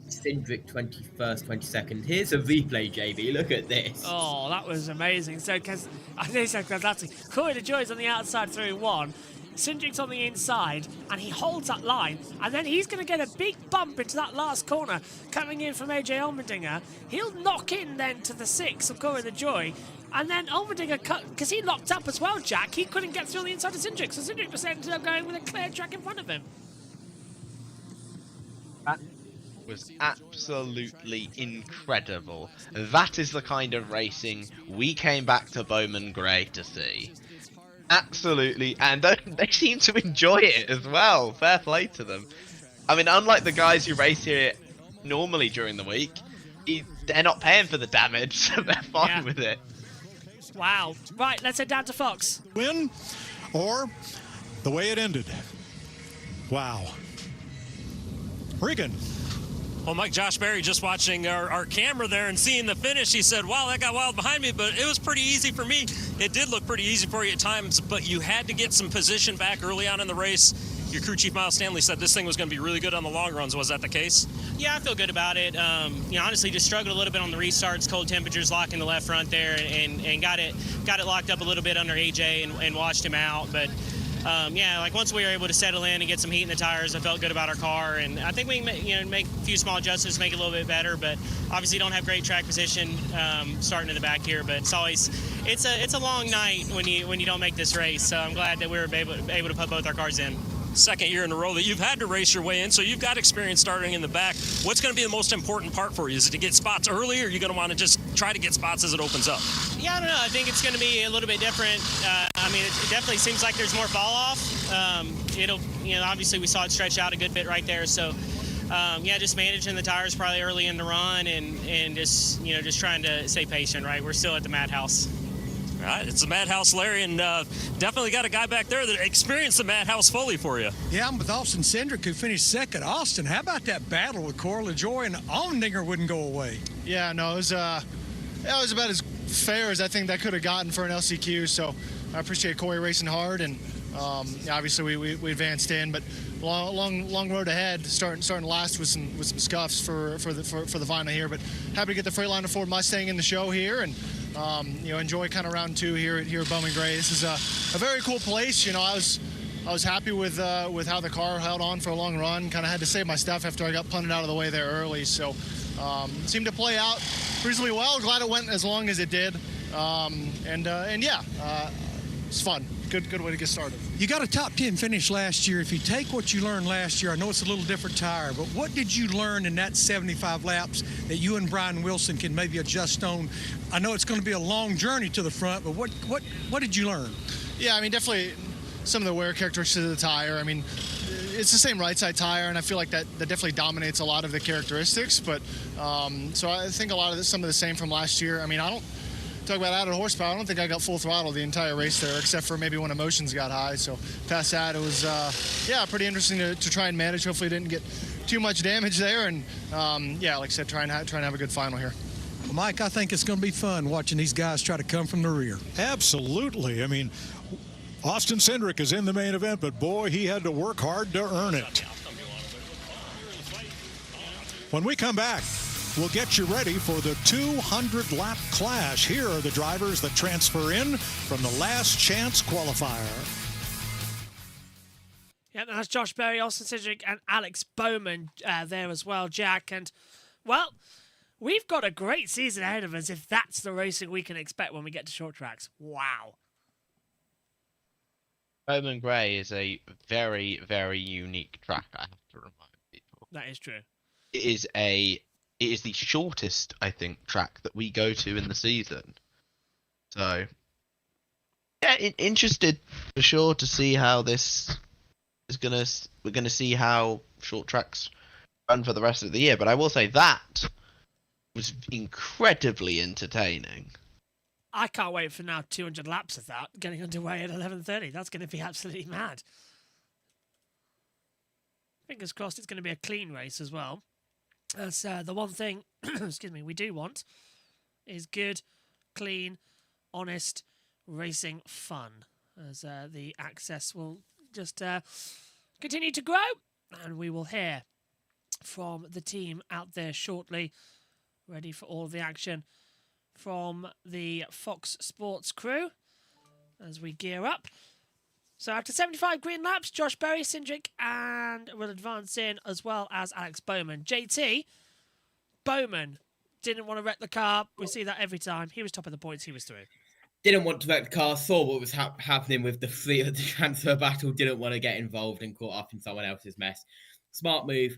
Cindric 21st, 22nd. Here's a replay, JB. Look at this. Oh, that was amazing. So, because I think so, Corey LaJoy's on the outside through 1. Cindric's on the inside, and he holds that line, and then he's going to get a big bump into that last corner coming in from AJ Allmendinger. He'll knock in then to the 6 of Corey LaJoy, and then Allmendinger cut, because he locked up as well, Jack. He couldn't get through on the inside of Cindric, so Cindric just ended up going with a clear track in front of him. Was absolutely incredible. That is the kind of racing we came back to Bowman Gray to see. Absolutely, and they seem to enjoy it as well. Fair play to them. I mean, unlike the guys who race here normally during the week, they're not paying for the damage, so they're fine with it. Wow. Right, let's head down to Fox. Win or the way it ended. Wow. Regan. Well, Mike, Josh Berry, just watching our camera there and seeing the finish, he said, wow, that got wild behind me, but it was pretty easy for me. It did look pretty easy for you at times, but you had to get some position back early on in the race. Your crew chief, Miles Stanley, said this thing was going to be really good on the long runs. Was that the case? Yeah, I feel good about it. Honestly, just struggled a little bit on the restarts, cold temperatures locking the left front there, and got it locked up a little bit under AJ and washed him out. But once we were able to settle in and get some heat in the tires, I felt good about our car, and I think we can make a few small adjustments, make it a little bit better. But obviously, don't have great track position starting in the back here. But it's a long night when you don't make this race. So I'm glad that we were able to put both our cars in. Second year in a row that you've had to race your way in, so you've got experience starting in the back. What's going to be the most important part for you? Is it to get spots early, or are you going to want to just try to get spots as it opens up? Yeah, I don't know. I think it's going to be a little bit different. It definitely seems like there's more fall off. Obviously we saw it stretch out a good bit right there. So, just managing the tires probably early in the run and just trying to stay patient, right? We're still at the Madhouse. All right, it's the Madhouse, Larry, and definitely got a guy back there that experienced the Madhouse fully for you. Yeah, I'm with Austin Cindric, who finished second. Austin, how about that battle with Corey LaJoy, and Allmendinger wouldn't go away? Yeah, no, it was about as fair as I think that could have gotten for an LCQ, so I appreciate Corey racing hard, and obviously we advanced in, but long road ahead, starting last with some scuffs for the final here, but happy to get the Freightliner Ford Mustang in the show here, and enjoy kind of round 2 here at Bowman Gray. This is a very cool place. I was happy with how the car held on for a long run. Kind of had to save my stuff after I got punted out of the way there early, so seemed to play out reasonably well. Glad it went as long as it did, it's fun. Good way to get started. You got a top 10 finish last year. If you take what you learned last year, I know it's a little different tire, but what did you learn in that 75 laps that you and Brian Wilson can maybe adjust on? I know it's going to be a long journey to the front, but what did you learn? Yeah, definitely some of the wear characteristics of the tire. it's the same right side tire, and I feel like that definitely dominates a lot of the characteristics. But so I think a lot of some of the same from last year. I mean, I don't talk about added horsepower. I don't think I got full throttle the entire race there, except for maybe when emotions got high. So past that, it was pretty interesting to try and manage. Hopefully, didn't get too much damage there, and like I said, try and have a good final here. Well, Mike, I think it's going to be fun watching these guys try to come from the rear. Absolutely. I mean, Austin Cindric is in the main event, but boy, he had to work hard to earn it. When we come back, we'll get you ready for the 200-lap clash. Here are the drivers that transfer in from the last chance qualifier. Yeah, that's Josh Berry, Austin Cindric, and Alex Bowman there as well, Jack. And, well, we've got a great season ahead of us if that's the racing we can expect when we get to short tracks. Wow. Bowman Gray is a very, very unique track, I have to remind people. That is true. It is the shortest, I think, track that we go to in the season. So, yeah, interested for sure to see how this is we're gonna see how short tracks run for the rest of the year. But I will say that was incredibly entertaining. I can't wait for now 200 laps of that getting underway at 11:30. That's going to be absolutely mad. Fingers crossed it's going to be a clean race as well. That's the one thing, excuse me, we do want is good, clean, honest racing fun. As the access will just continue to grow, and we will hear from the team out there shortly, ready for all of the action from the Fox Sports crew as we gear up. So after 75 green laps, Josh Berry, Cindric, and will advance in as well as Alex Bowman. JT, Bowman didn't want to wreck the car. We see that every time. He was top of the points. He was through. Didn't want to wreck the car, saw what was happening with the fleet at the transfer battle, didn't want to get involved and caught up in someone else's mess. Smart move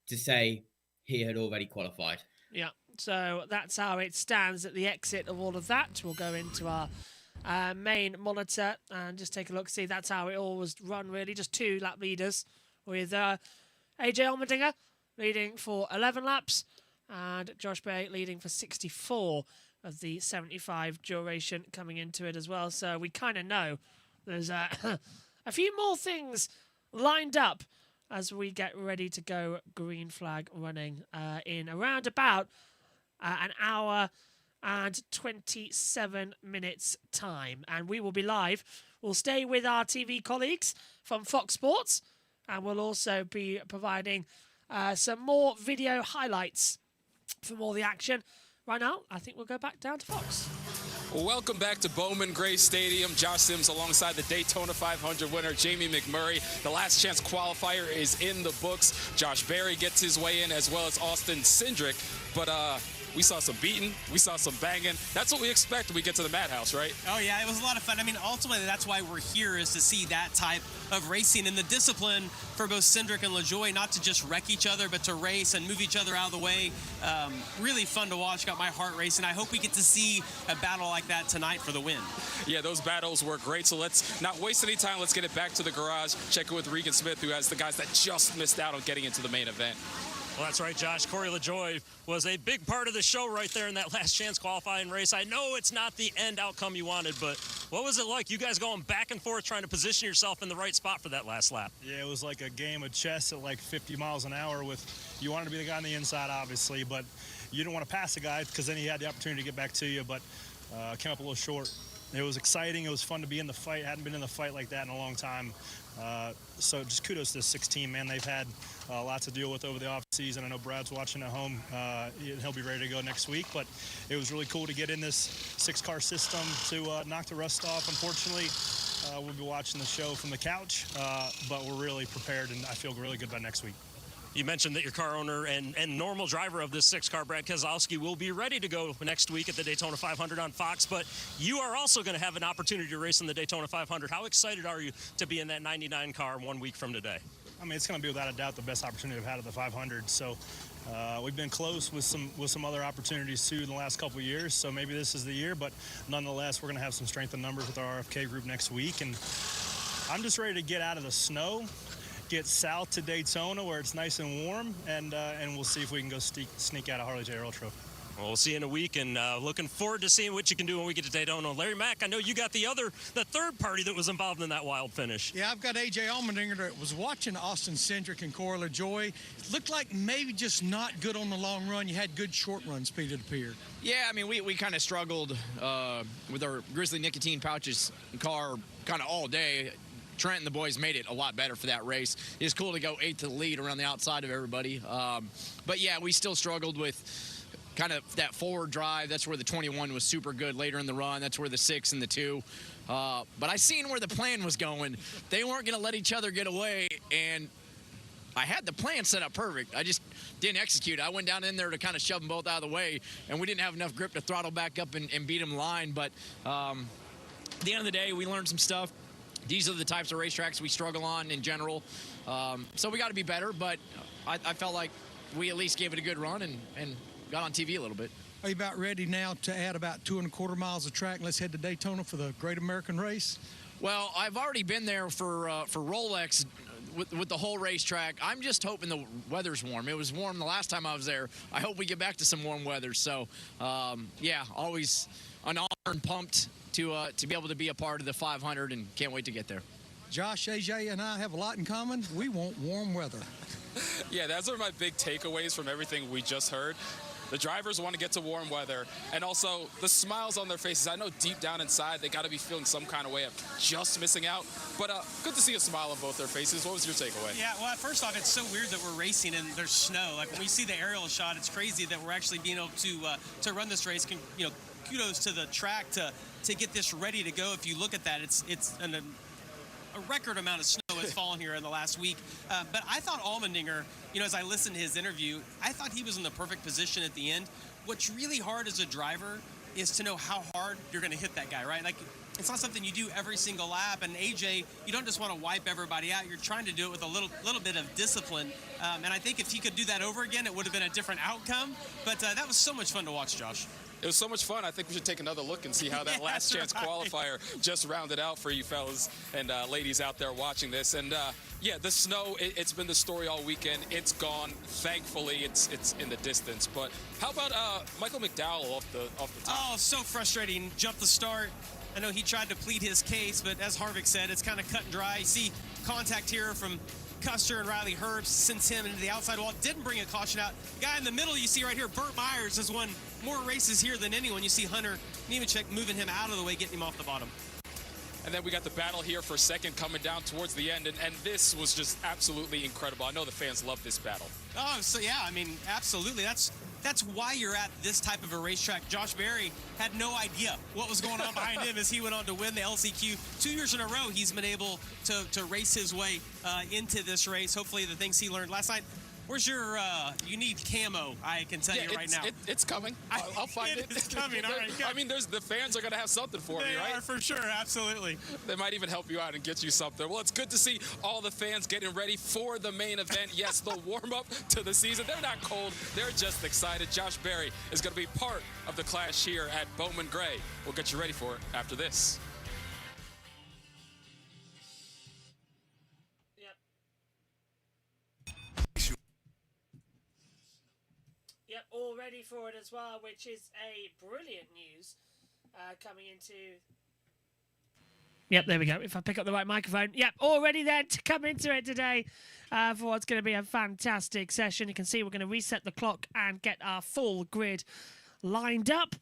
to say he had already qualified. Yeah, so that's how it stands at the exit of all of that. We'll go into our main monitor and just take a look. See, that's how it all was run, really. Just 2 lap leaders with AJ Allmendinger leading for 11 laps and Josh Berry leading for 64 of the 75 duration coming into it as well. So we kind of know there's a few more things lined up as we get ready to go green flag running in around about an hour and 27 minutes time. And we will be live. We'll stay with our TV colleagues from Fox Sports, and we'll also be providing some more video highlights from all the action. Right now, I think we'll go back down to Fox. Welcome back to Bowman Gray Stadium. Josh Sims alongside the Daytona 500 winner, Jamie McMurray. The last chance qualifier is in the books. Josh Berry gets his way in, as well as Austin Cindric. But we saw some beating, we saw some banging. That's what we expect when we get to the Madhouse, right? Oh, yeah, it was a lot of fun. I mean, ultimately, that's why we're here, is to see that type of racing and the discipline for both Cindric and LaJoie, not to just wreck each other, but to race and move each other out of the way. Really fun to watch. Got my heart racing. I hope we get to see a battle like that tonight for the win. Yeah, those battles were great. So let's not waste any time. Let's get it back to the garage. Check in with Regan Smith, who has the guys that just missed out on getting into the main event. Well, that's right, Josh. Corey LaJoie was a big part of the show right there in that last chance qualifying race. I know it's not the end outcome you wanted, but what was it like? You guys going back and forth trying to position yourself in the right spot for that last lap? Yeah, it was like a game of chess at like 50 miles an hour you wanted to be the guy on the inside, obviously, but you didn't want to pass the guy because then he had the opportunity to get back to you, but came up a little short. It was exciting. It was fun to be in the fight. Hadn't been in the fight like that in a long time. So just kudos to the 6 team, man. They've had a lot to deal with over the offseason. I know Brad's watching at home. He'll be ready to go next week. But it was really cool to get in this 6-car system to knock the rust off. Unfortunately, we'll be watching the show from the couch, but we're really prepared, and I feel really good about next week. You mentioned that your car owner and normal driver of this 6-car, Brad Keselowski, will be ready to go next week at the Daytona 500 on Fox, but you are also going to have an opportunity to race in the Daytona 500. How excited are you to be in that 99 car 1 week from today? I mean, it's going to be without a doubt the best opportunity I've had at the 500. So we've been close with some other opportunities too in the last couple of years. So maybe this is the year, but nonetheless, we're going to have some strength in numbers with our RFK group next week. And I'm just ready to get out of the snow get south to Daytona where it's nice and warm, and we'll see if we can go sneak out a Harley J. Earl Trophy. Well, we'll see you in a week, and looking forward to seeing what you can do when we get to Daytona. Larry Mack, I know you got the third party that was involved in that wild finish. Yeah, I've got A.J. Allmendinger that was watching Austin Cindric and Corey LaJoie. Looked like maybe just not good on the long run. You had good short run speed, it appeared. Yeah, I mean, we kind of struggled with our Grizzly nicotine pouches car kind of all day. Trent and the boys made it a lot better for that race. It's cool to go 8th to the lead around the outside of everybody. But, yeah, we still struggled with kind of that forward drive. That's where the 21 was super good later in the run. That's where the 6 and the 2. But I seen where the plan was going. They weren't going to let each other get away, and I had the plan set up perfect. I just didn't execute. I went down in there to kind of shove them both out of the way, and we didn't have enough grip to throttle back up and beat them line. But at the end of the day, we learned some stuff. These are the types of racetracks we struggle on in general. So we got to be better, but I felt like we at least gave it a good run and got on TV a little bit. Are you about ready now to add about 2.25 miles of track? Let's head to Daytona for the Great American Race. Well, I've already been there for Rolex with the whole racetrack. I'm just hoping the weather's warm. It was warm the last time I was there. I hope we get back to some warm weather. So, yeah, always an honor and pumped to be able to be a part of the 500, and can't wait to get there. Josh, AJ, and I have a lot in common. We want warm weather. Yeah, those are my big takeaways from everything we just heard. The drivers want to get to warm weather, and also the smiles on their faces. I know deep down inside they got to be feeling some kind of way of just missing out, but good to see a smile on both their faces. What was your takeaway? Yeah, well, first off, it's so weird that we're racing and there's snow. Like when we see the aerial shot, it's crazy that we're actually being able to run this race. Kudos to the track to get this ready to go. If you look at that, it's a record amount of snow has fallen here in the last week. But I thought Allmendinger, as I listened to his interview, I thought he was in the perfect position at the end. What's really hard as a driver is to know how hard you're going to hit that guy, right? Like, it's not something you do every single lap. And AJ, you don't just want to wipe everybody out. You're trying to do it with a little bit of discipline. And I think if he could do that over again, it would have been a different outcome. But that was so much fun to watch, Josh. It was so much fun. I think we should take another look and see how that last chance qualifier just rounded out for you fellas and ladies out there watching this. And yeah, the snow, it's been the story all weekend. It's gone. Thankfully, it's in the distance. But how about Michael McDowell off the top? Oh, so frustrating. Jumped the start. I know he tried to plead his case, but as Harvick said, it's kind of cut and dry. You see contact here from Custer and Riley Herbst, sends him into the outside wall. Didn't bring a caution out. The guy in the middle you see right here, Burt Myers, has won more races here than anyone. You see Hunter Nemechek moving him out of the way, getting him off the bottom. And then we got the battle here for second coming down towards the end, and this was just absolutely incredible. I know the fans love this battle. Oh, so yeah, I mean, absolutely. That's why you're at this type of a racetrack. Josh Berry had no idea what was going on behind him as he went on to win the LCQ. 2 years in a row, he's been able to race his way into this race. Hopefully the things he learned last night. Where's your, you need camo, I can tell you right now. It's coming. I'll find it. It's coming, all right. I mean, the fans are going to have something for me, right? They are, for sure, absolutely. They might even help you out and get you something. Well, it's good to see all the fans getting ready for the main event. Yes, the warm-up to the season. They're not cold. They're just excited. Josh Berry is going to be part of the clash here at Bowman Gray. We'll get you ready for it after this. Yep, all ready for it as well, which is a brilliant news coming into... Yep, there we go. If I pick up the right microphone. Yep, all ready then to come into it today for what's going to be a fantastic session. You can see we're going to reset the clock and get our full grid lined up.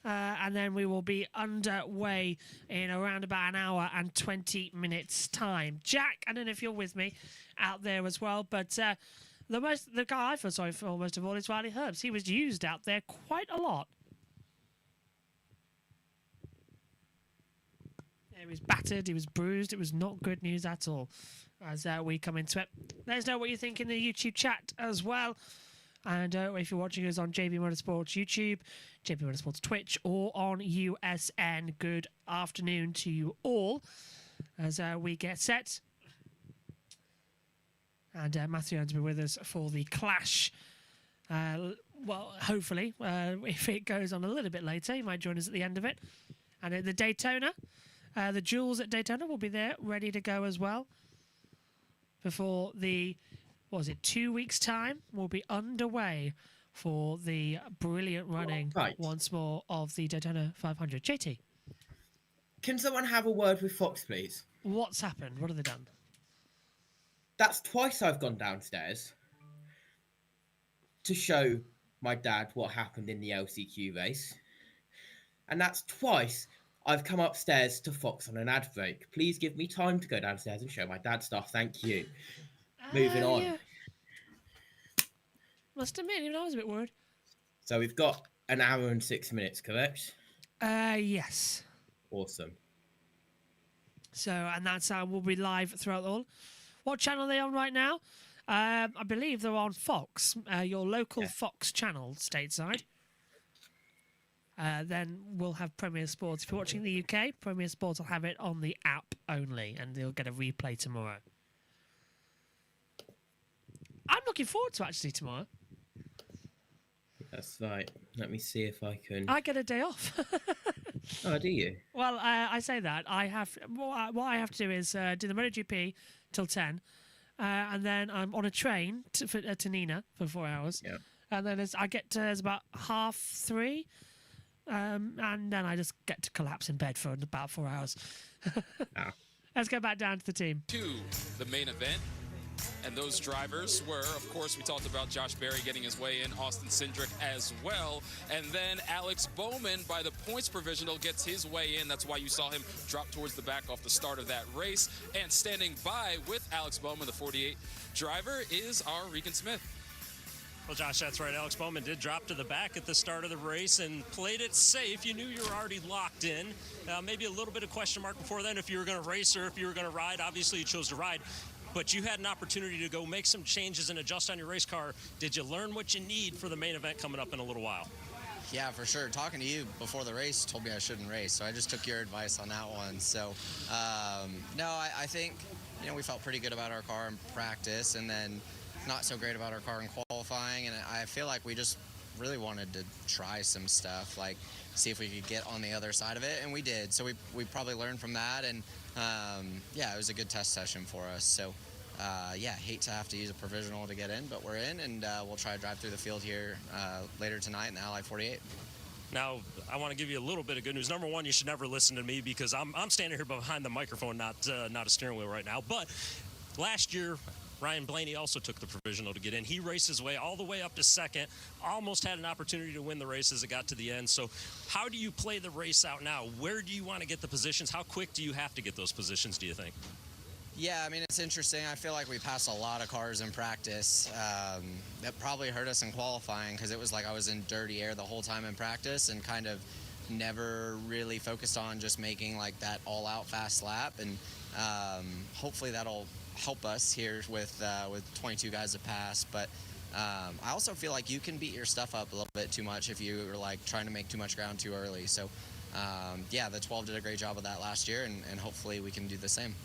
And then we will be underway in around about an hour and 20 minutes time. Jack, I don't know if you're with me out there as well, but... The guy I feel sorry for most of all is Riley Herbst. He was used out there quite a lot. He was battered, he was bruised. It was not good news at all as we come into it. Let us know what you think in the YouTube chat as well. And if you're watching us on JBMotorsports YouTube, JBMotorsports Twitch, or on USN, good afternoon to you all as we get set. And Matthew Owens will be with us for the clash. Well, hopefully, if it goes on a little bit later, he might join us at the end of it. And at the Daytona, the Jewels at Daytona will be there, ready to go as well. before the, what was it, 2 weeks' time, we'll be underway for the brilliant running once more of the Daytona 500. JT. Can someone have a word with Fox, please? What's happened? What have they done? That's twice I've gone downstairs to show my dad what happened in the LCQ race. And that's twice I've come upstairs to Fox on an ad break. Please give me time to go downstairs and show my dad stuff. Thank you. Moving on. Yeah. Must admit, even I was a bit worried. So we've got an hour and 6 minutes, correct? Yes. Awesome. So, and that's we'll be live throughout all. What channel are they on right now? I believe they're on Fox, your local Fox channel stateside. Then we'll have Premier Sports. If you're watching the UK, Premier Sports will have it on the app only, and they'll get a replay tomorrow. I'm looking forward to actually tomorrow. That's right. Let me see if I can... I get a day off. Oh, do you? Well, I say that. I have what I have to do is do the MotoGP till 10, and then I'm on a train to Nina for 4 hours. Yeah. And then I get to about 3:30, and then I just get to collapse in bed for about 4 hours. Let's go back down to the team. To the main event. And those drivers were, of course, we talked about Josh Berry getting his way in, Austin Cindric as well. And then Alex Bowman, by the points provisional, gets his way in. That's why you saw him drop towards the back off the start of that race. And standing by with Alex Bowman, the 48 driver, is our Regan Smith. Well, Josh, that's right. Alex Bowman did drop to the back at the start of the race and played it safe. You knew you were already locked in. Maybe a little bit of question mark before then if you were going to race or if you were going to ride. Obviously, you chose to ride. But you had an opportunity to go make some changes and adjust on your race car. Did you learn what you need for the main event coming up in a little while? Yeah, for sure. Talking to you before the race told me I shouldn't race, so I just took your advice on that one. So, no, I think, we felt pretty good about our car in practice and then not so great about our car in qualifying. And I feel like we just really wanted to try some stuff, like see if we could get on the other side of it, and we did. So we probably learned from that, and yeah, it was a good test session for us. So yeah, hate to have to use a provisional to get in, but we're in, and we'll try to drive through the field here later tonight in the Ally 48. Now, I want to give you a little bit of good news. Number one, you should never listen to me because I'm standing here behind the microphone, not a steering wheel right now. But last year, Ryan Blaney also took the provisional to get in. He raced his way all the way up to second, almost had an opportunity to win the race as it got to the end. So how do you play the race out now? Where do you want to get the positions? How quick do you have to get those positions, do you think? Yeah, I mean, it's interesting. I feel like we passed a lot of cars in practice. That probably hurt us in qualifying because it was like I was in dirty air the whole time in practice and kind of never really focused on just making like that all-out fast lap. And hopefully that'll help us here with 22 guys to pass. But I also feel like you can beat your stuff up a little bit too much if you are like trying to make too much ground too early. So yeah, the 12 did a great job of that last year, and hopefully we can do the same.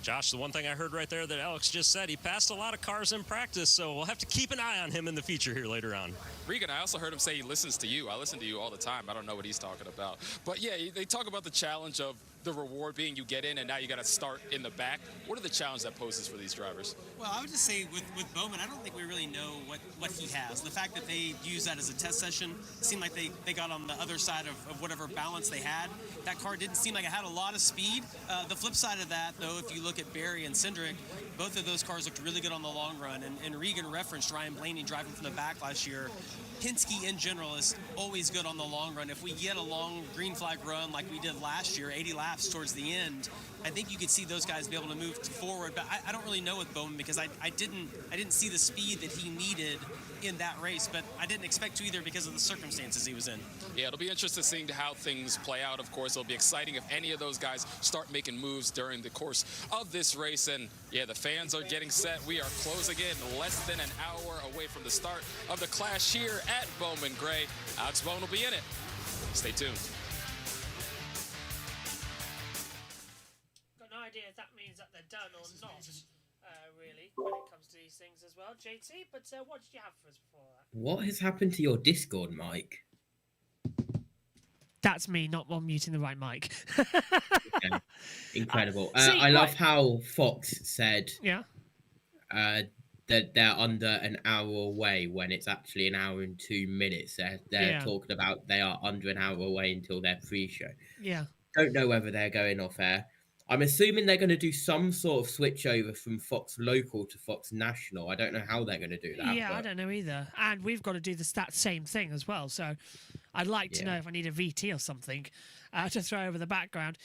Josh, the one thing I heard right there that Alex just said, he passed a lot of cars in practice, so we'll have to keep an eye on him in the future here later on. Regan, I also heard him say he listens to you. I listen to you all the time. I don't know what he's talking about. But yeah, they talk about the challenge of the reward being you get in and now you got to start in the back. What are the challenges that poses for these drivers? Well, I would just say with Bowman, I don't think we really know what he has. The fact that they use that as a test session seemed like they got on the other side of whatever balance they had. That car didn't seem like it had a lot of speed. The flip side of that, though, if you look at Berry and Cindric, both of those cars looked really good on the long run. And Regan referenced Ryan Blaney driving from the back last year. Penske in general is always good on the long run. If we get a long green flag run like we did last year, 80 laps towards the end, I think you could see those guys be able to move forward. But I don't really know with Bowman because I didn't see the speed that he needed in that race, but I didn't expect to either because of the circumstances he was in. Yeah, it'll be interesting seeing how things play out. Of course, it'll be exciting if any of those guys start making moves during the course of this race. And yeah, the fans are getting set. We are closing in less than an hour away from the start of the clash here at Bowman Gray. Alex Bowman will be in it. Stay tuned. Got no idea if that means that they're done or not, really, when it comes to these things as well, JT. But what did you have for us before that? What has happened to your Discord mic? That's me not muting the right mic. Okay. Incredible. I love how Fox said, yeah, that they're under an hour away when it's actually an hour and 2 minutes. They're talking about they are under an hour away until their pre-show. Yeah. Don't know whether they're going off air. I'm assuming they're going to do some sort of switch over from Fox Local to Fox National. I don't know how they're going to do that. Yeah, I don't know either. And we've got to do that same thing as well. So I'd like to know if I need a VT or something to throw over the background.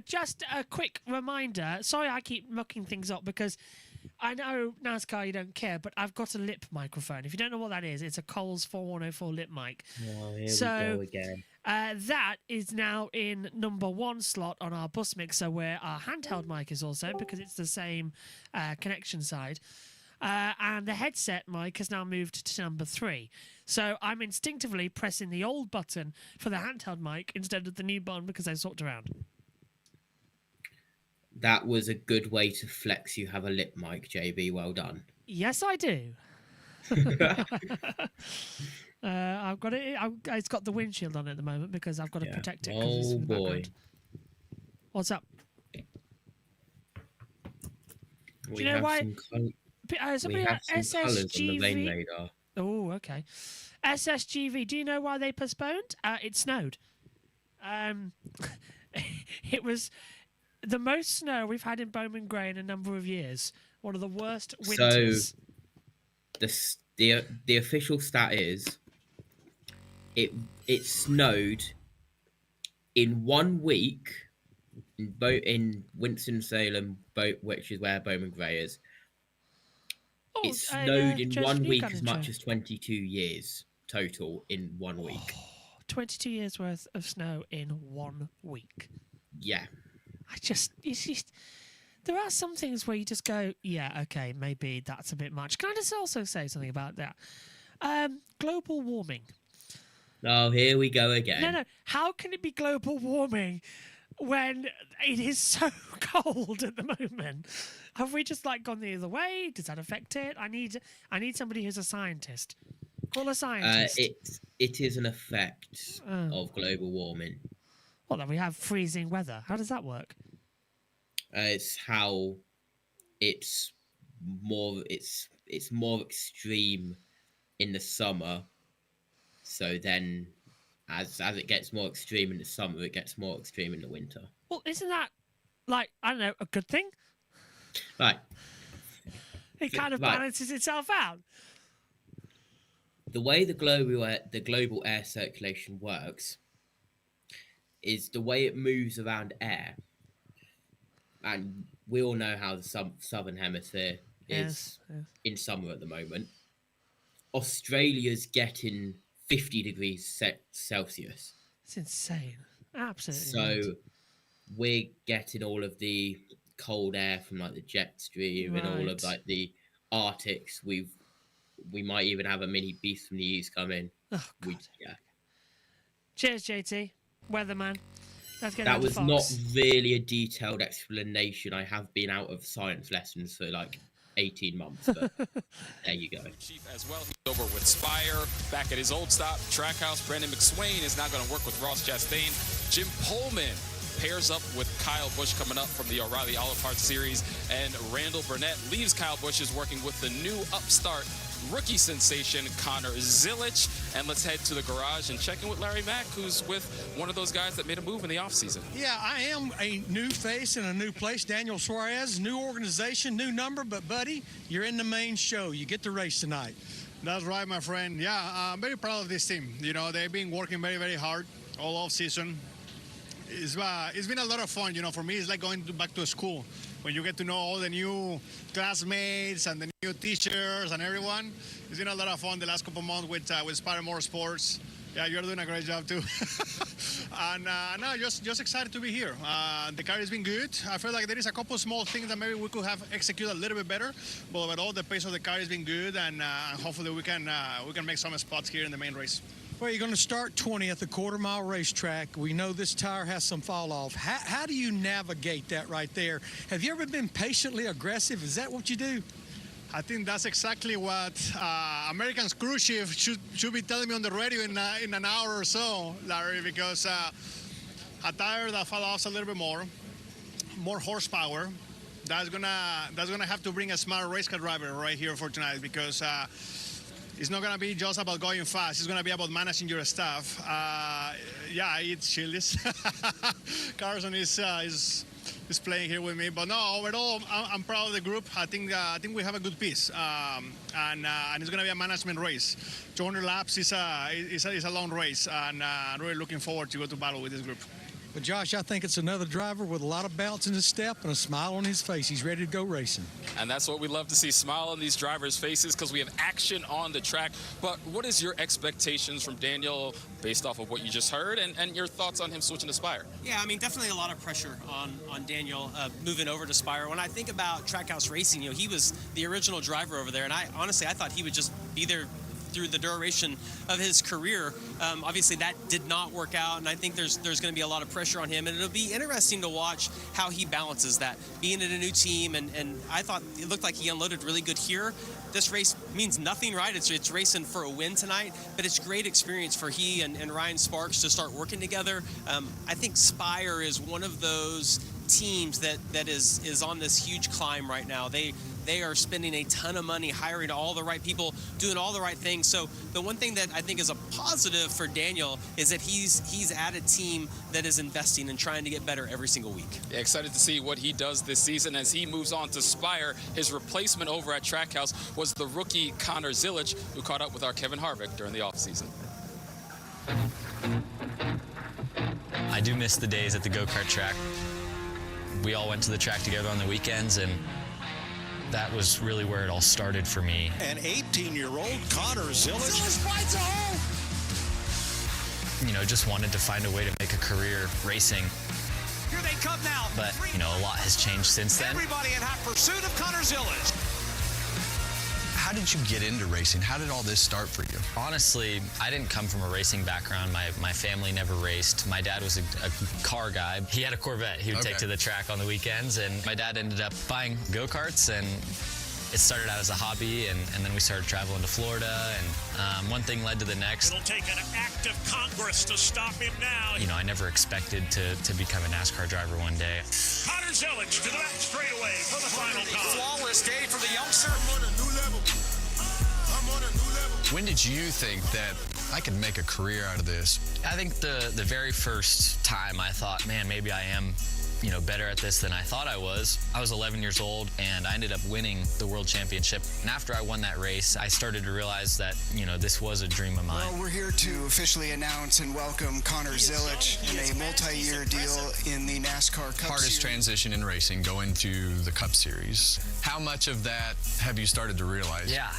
Just a quick reminder. Sorry, I keep mucking things up because I know NASCAR you don't care, but I've got a lip microphone. If you don't know what that is, it's a Coles 4104 lip mic. Oh, here we go again. That is now in number 1 slot on our bus mixer, where our handheld mic is also, because it's the same connection side. And the headset mic has now moved to number 3. So I'm instinctively pressing the old button for the handheld mic instead of the new button because they swapped around. That was a good way to flex. You have a lip mic, JB. Well done. Yes, I do. I've got it. It's got the windshield on it at the moment because I've got to protect it. Oh boy! What's up? Do you know why? Somebody at SSGV. Oh, okay. SSGV. Do you know why they postponed? It snowed. It was the most snow we've had in Bowman Grey in a number of years. One of the worst winters. So the official stat is it snowed in 1 week in Winston-Salem, which is where Bowman Grey is. It snowed in 1 week as much as 22 years total in 1 week. 22 years worth of snow in 1 week. Yeah. There are some things where you just go, yeah, okay, maybe that's a bit much. Can I just also say something about that? Global warming. Oh, here we go again. No. How can it be global warming when it is so cold at the moment? Have we just gone the other way? Does that affect it? I need somebody who's a scientist. Call a scientist. It is an effect of global warming. Well, then we have freezing weather. How does that work? It's how it's more extreme in the summer. So then, as it gets more extreme in the summer, it gets more extreme in the winter. Well, isn't that I don't know, a good thing? Right. It kind of balances itself out. The way the global air circulation works is the way it moves around air. And we all know how the southern hemisphere is in summer at the moment. Australia's getting 50 degrees Celsius. It's insane. Absolutely. So we're getting all of the cold air from the jet stream and all of the Arctics. We might even have a mini beast from the east come in. Oh, God. Cheers, JT. Weatherman. That was not really a detailed explanation. I have been out of science lessons for 18 months, but there you go. Chief as well. He's over with Spire. Back at his old stop, Trackhouse. Brandon McSwain is now going to work with Ross Chastain. Jim Pullman pairs up with Kyle Busch coming up from the O'Reilly Auto Parts Series. And Randall Burnett leaves Kyle Busch is working with the new upstart rookie sensation Connor Zilic. And let's head to the garage and check in with Larry Mack, who's with one of those guys that made a move in the offseason. Yeah, I am a new face in a new place. Daniel Suarez, new organization, new number. But, buddy, you're in the main show. You get to race tonight. That's right, my friend. Yeah, I'm very proud of this team. They've been working very, very hard all off season. It's been a lot of fun. For me, it's like going back to school. When you get to know all the new classmates and the new teachers and everyone. It's been a lot of fun the last couple months with Spire Motorsports. Yeah, you're doing a great job too. And no, just excited to be here. The car has been good. I feel like there is a couple small things that maybe we could have executed a little bit better, but overall the pace of the car has been good, and hopefully we can make some spots here in the main race. Well, you're going to start 20th at the quarter-mile racetrack. We know this tire has some fall-off. How do you navigate that right there? Have you ever been patiently aggressive? Is that what you do? I think that's exactly what American's cruise ship should be telling me on the radio in an hour or so, Larry, because a tire that falls off a little bit more horsepower, that's gonna have to bring a smart race car driver right here for tonight, because it's not gonna be just about going fast. It's gonna be about managing your stuff. Yeah, it's Chili's. Carson is playing here with me, but no, overall, I'm proud of the group. I think we have a good piece, and it's gonna be a management race. 200 laps is a long race, and I'm really looking forward to go to battle with this group. But Josh, I think it's another driver with a lot of bounce in his step and a smile on his face. He's ready to go racing. And that's what we love to see, smile on these drivers' faces, because we have action on the track. But what is your expectations from Daniel based off of what you just heard, and your thoughts on him switching to Spire? Yeah, I mean, definitely a lot of pressure on Daniel moving over to Spire. When I think about Trackhouse Racing, you know, he was the original driver over there, and I thought he would just be there through the duration of his career. Obviously that did not work out, and I think there's going to be a lot of pressure on him, and it'll be interesting to watch how he balances that, being in a new team, and I thought it looked like he unloaded really good here. This race means nothing, right? It's racing for a win tonight, but it's great experience for he and Ryan Sparks to start working together. I think Spire is one of those teams that is on this huge climb right now. They are spending a ton of money, hiring all the right people, doing all the right things. So the one thing that I think is a positive for Daniel is that he's at a team that is investing and trying to get better every single week. Yeah, excited to see what he does this season as he moves on to Spire. His replacement over at Trackhouse was the rookie Connor Zilic, who caught up with our Kevin Harvick during the offseason. I do miss the days at the go-kart track. We all went to the track together on the weekends, and that was really where it all started for me. An 18-year-old Connor Zilic. Finds a hole. You know, just wanted to find a way to make a career racing. Here they come now. But, you know, a lot has changed since then. Everybody in hot pursuit of Connor Zilic. How did you get into racing? How did all this start for you? Honestly, I didn't come from a racing background. My family never raced. My dad was a car guy. He had a Corvette he would take to the track on the weekends, and my dad ended up buying go-karts, and it started out as a hobby, and then we started traveling to Florida, and one thing led to the next. It'll take an act of Congress to stop him now. You know, I never expected to become a NASCAR driver one day. Connor Zilic to the back straightaway for the final call. Flawless day for the youngster. When did you think that I could make a career out of this? I think the very first time I thought, man, maybe I am, you know, better at this than I thought I was. I was 11 years old, and I ended up winning the World Championship. And after I won that race, I started to realize that, you know, this was a dream of mine. Well, we're here to officially announce and welcome Connor Zilic in a multi-year deal in the NASCAR Cup Hardest Series. transition in racing, going to the Cup Series. How much of that have you started to realize? Yeah,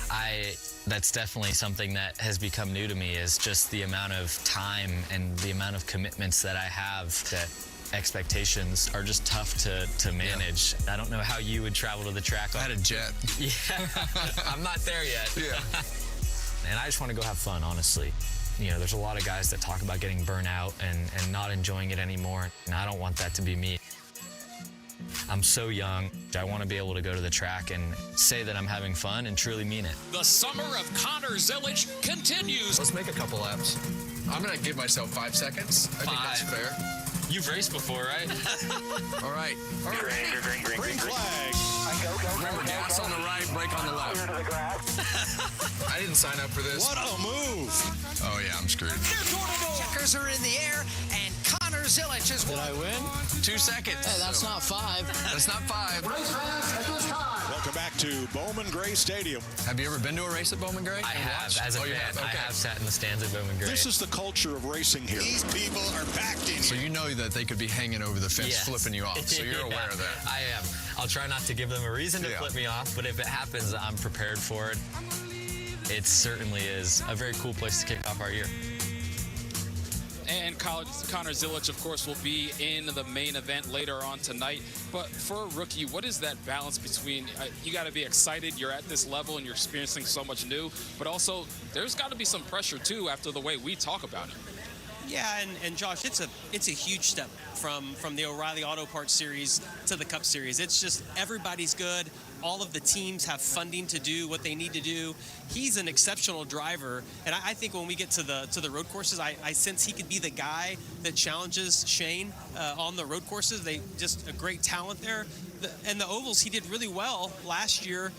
that's definitely something that has become new to me, is just the amount of time and the amount of commitments that I have, that expectations are just tough to manage. Yeah. I don't know how you would travel to the track. I had a jet. Yeah, I'm not there yet. Yeah. And I just want to go have fun, honestly. You know, there's a lot of guys that talk about getting burnt out and not enjoying it anymore, and I don't want that to be me. I'm so young. I want to be able to go to the track and say that I'm having fun and truly mean it. The summer of Connor Zilic continues. Let's make a couple laps. I'm going to give myself 5 seconds. I think that's fair. You've raced before, right? All right. Green flag. Remember, gas on the right, brake on the left. I didn't sign up for this. What a move. Oh, yeah, I'm screwed. Checkers are in the air, and Connor Zilic is. Did I win? 2 seconds. Hey, that's not 5. That's not 5. Welcome back to Bowman Gray Stadium. Have you ever been to a race at Bowman Gray? I have. As a fan, Okay. I have sat in the stands at Bowman Gray. This is the culture of racing here. These people are packed in. So you know that they could be hanging over the fence, flipping you off. So you're aware of that. I am. I'll try not to give them a reason to flip me off, but if it happens, I'm prepared for it. It certainly is a very cool place to kick off our year. And Connor Zilic, of course, will be in the main event later on tonight. But for a rookie, what is that balance between, you got to be excited, you're at this level and you're experiencing so much new, but also there's got to be some pressure too after the way we talk about it. Yeah, and Josh, it's a huge step from the O'Reilly Auto Parts Series to the Cup Series. It's just everybody's good. All of the teams have funding to do what they need to do. He's an exceptional driver, and I think when we get to the road courses, I sense he could be the guy that challenges Shane on the road courses. They just a great talent there. the ovals, he did really well last year,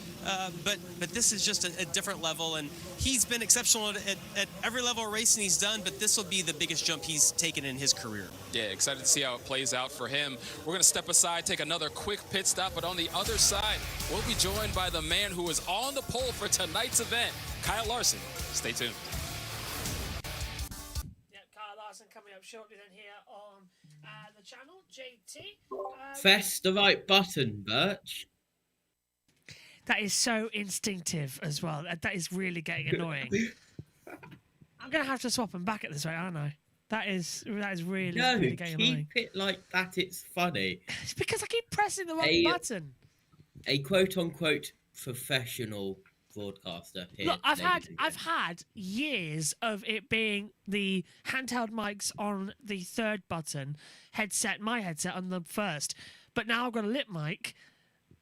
but this is just a different level, and he's been exceptional at every level of racing he's done, but this will be the biggest jump he's taken in his career. Yeah, excited to see how it plays out for him. We're going to step aside, take another quick pit stop, but on the other side, we'll be joined by the man who is on the pole for tonight's event, Kyle Larson. Stay tuned. Yep, Kyle Larson coming up shortly then here on the channel. JT. Press the right button, Birch. That is so instinctive as well. That is really getting annoying. I'm going to have to swap them back at this rate, aren't I? That is really, No, really getting annoying. keep it like that. It's funny. It's because I keep pressing the wrong button. A quote-unquote professional broadcaster here. Look, I've had years of it being the handheld mics on the third button, my headset on the first, but now I've got a lip mic,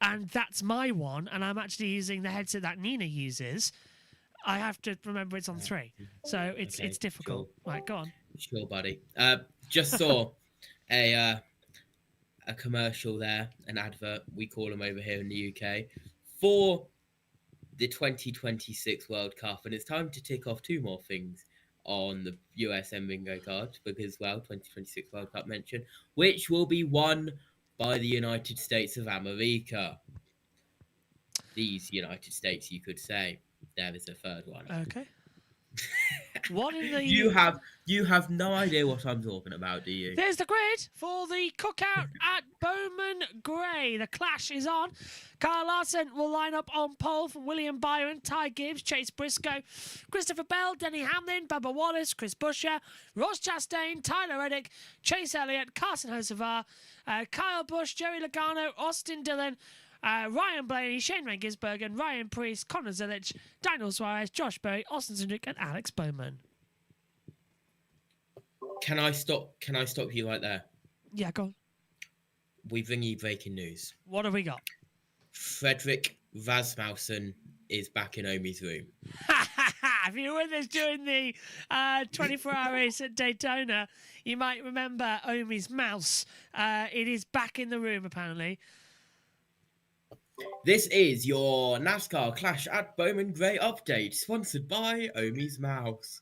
and that's my one, and I'm actually using the headset that Nina uses. I have to remember it's on 3, so it's difficult. Sure. Right, go on. Sure, buddy. Just saw a commercial there, an advert, we call them over here in the UK, for the 2026 World Cup, and it's time to tick off 2 more things on the USM bingo card because, well, 2026 World Cup mention, which will be won by the United States of America. These United States, you could say. There is a third one. Okay. What in the... You have no idea what I'm talking about, do you? There's the grid for the cookout at Bowman Gray. The clash is on. Kyle Larson will line up on pole from William Byron, Ty Gibbs, Chase Briscoe, Christopher Bell, Denny Hamlin, Bubba Wallace, Chris Buescher, Ross Chastain, Tyler Reddick, Chase Elliott, Carson Hocevar, Kyle Busch, Joey Logano, Austin Dillon, Ryan Blaney, Shane Van Gisbergen, Ryan Priest, Connor Zilic, Daniel Suarez, Josh Berry, Austin Cindric, and Alex Bowman. Can I stop you right there? Yeah, go on. We bring you breaking news. What have we got? Frederick Rasmussen is back in Omi's room. If you were with us during the 24-hour race at Daytona, you might remember Omi's mouse. It is back in the room, apparently. This is your NASCAR Clash at Bowman Gray update, sponsored by Omi's Mouse.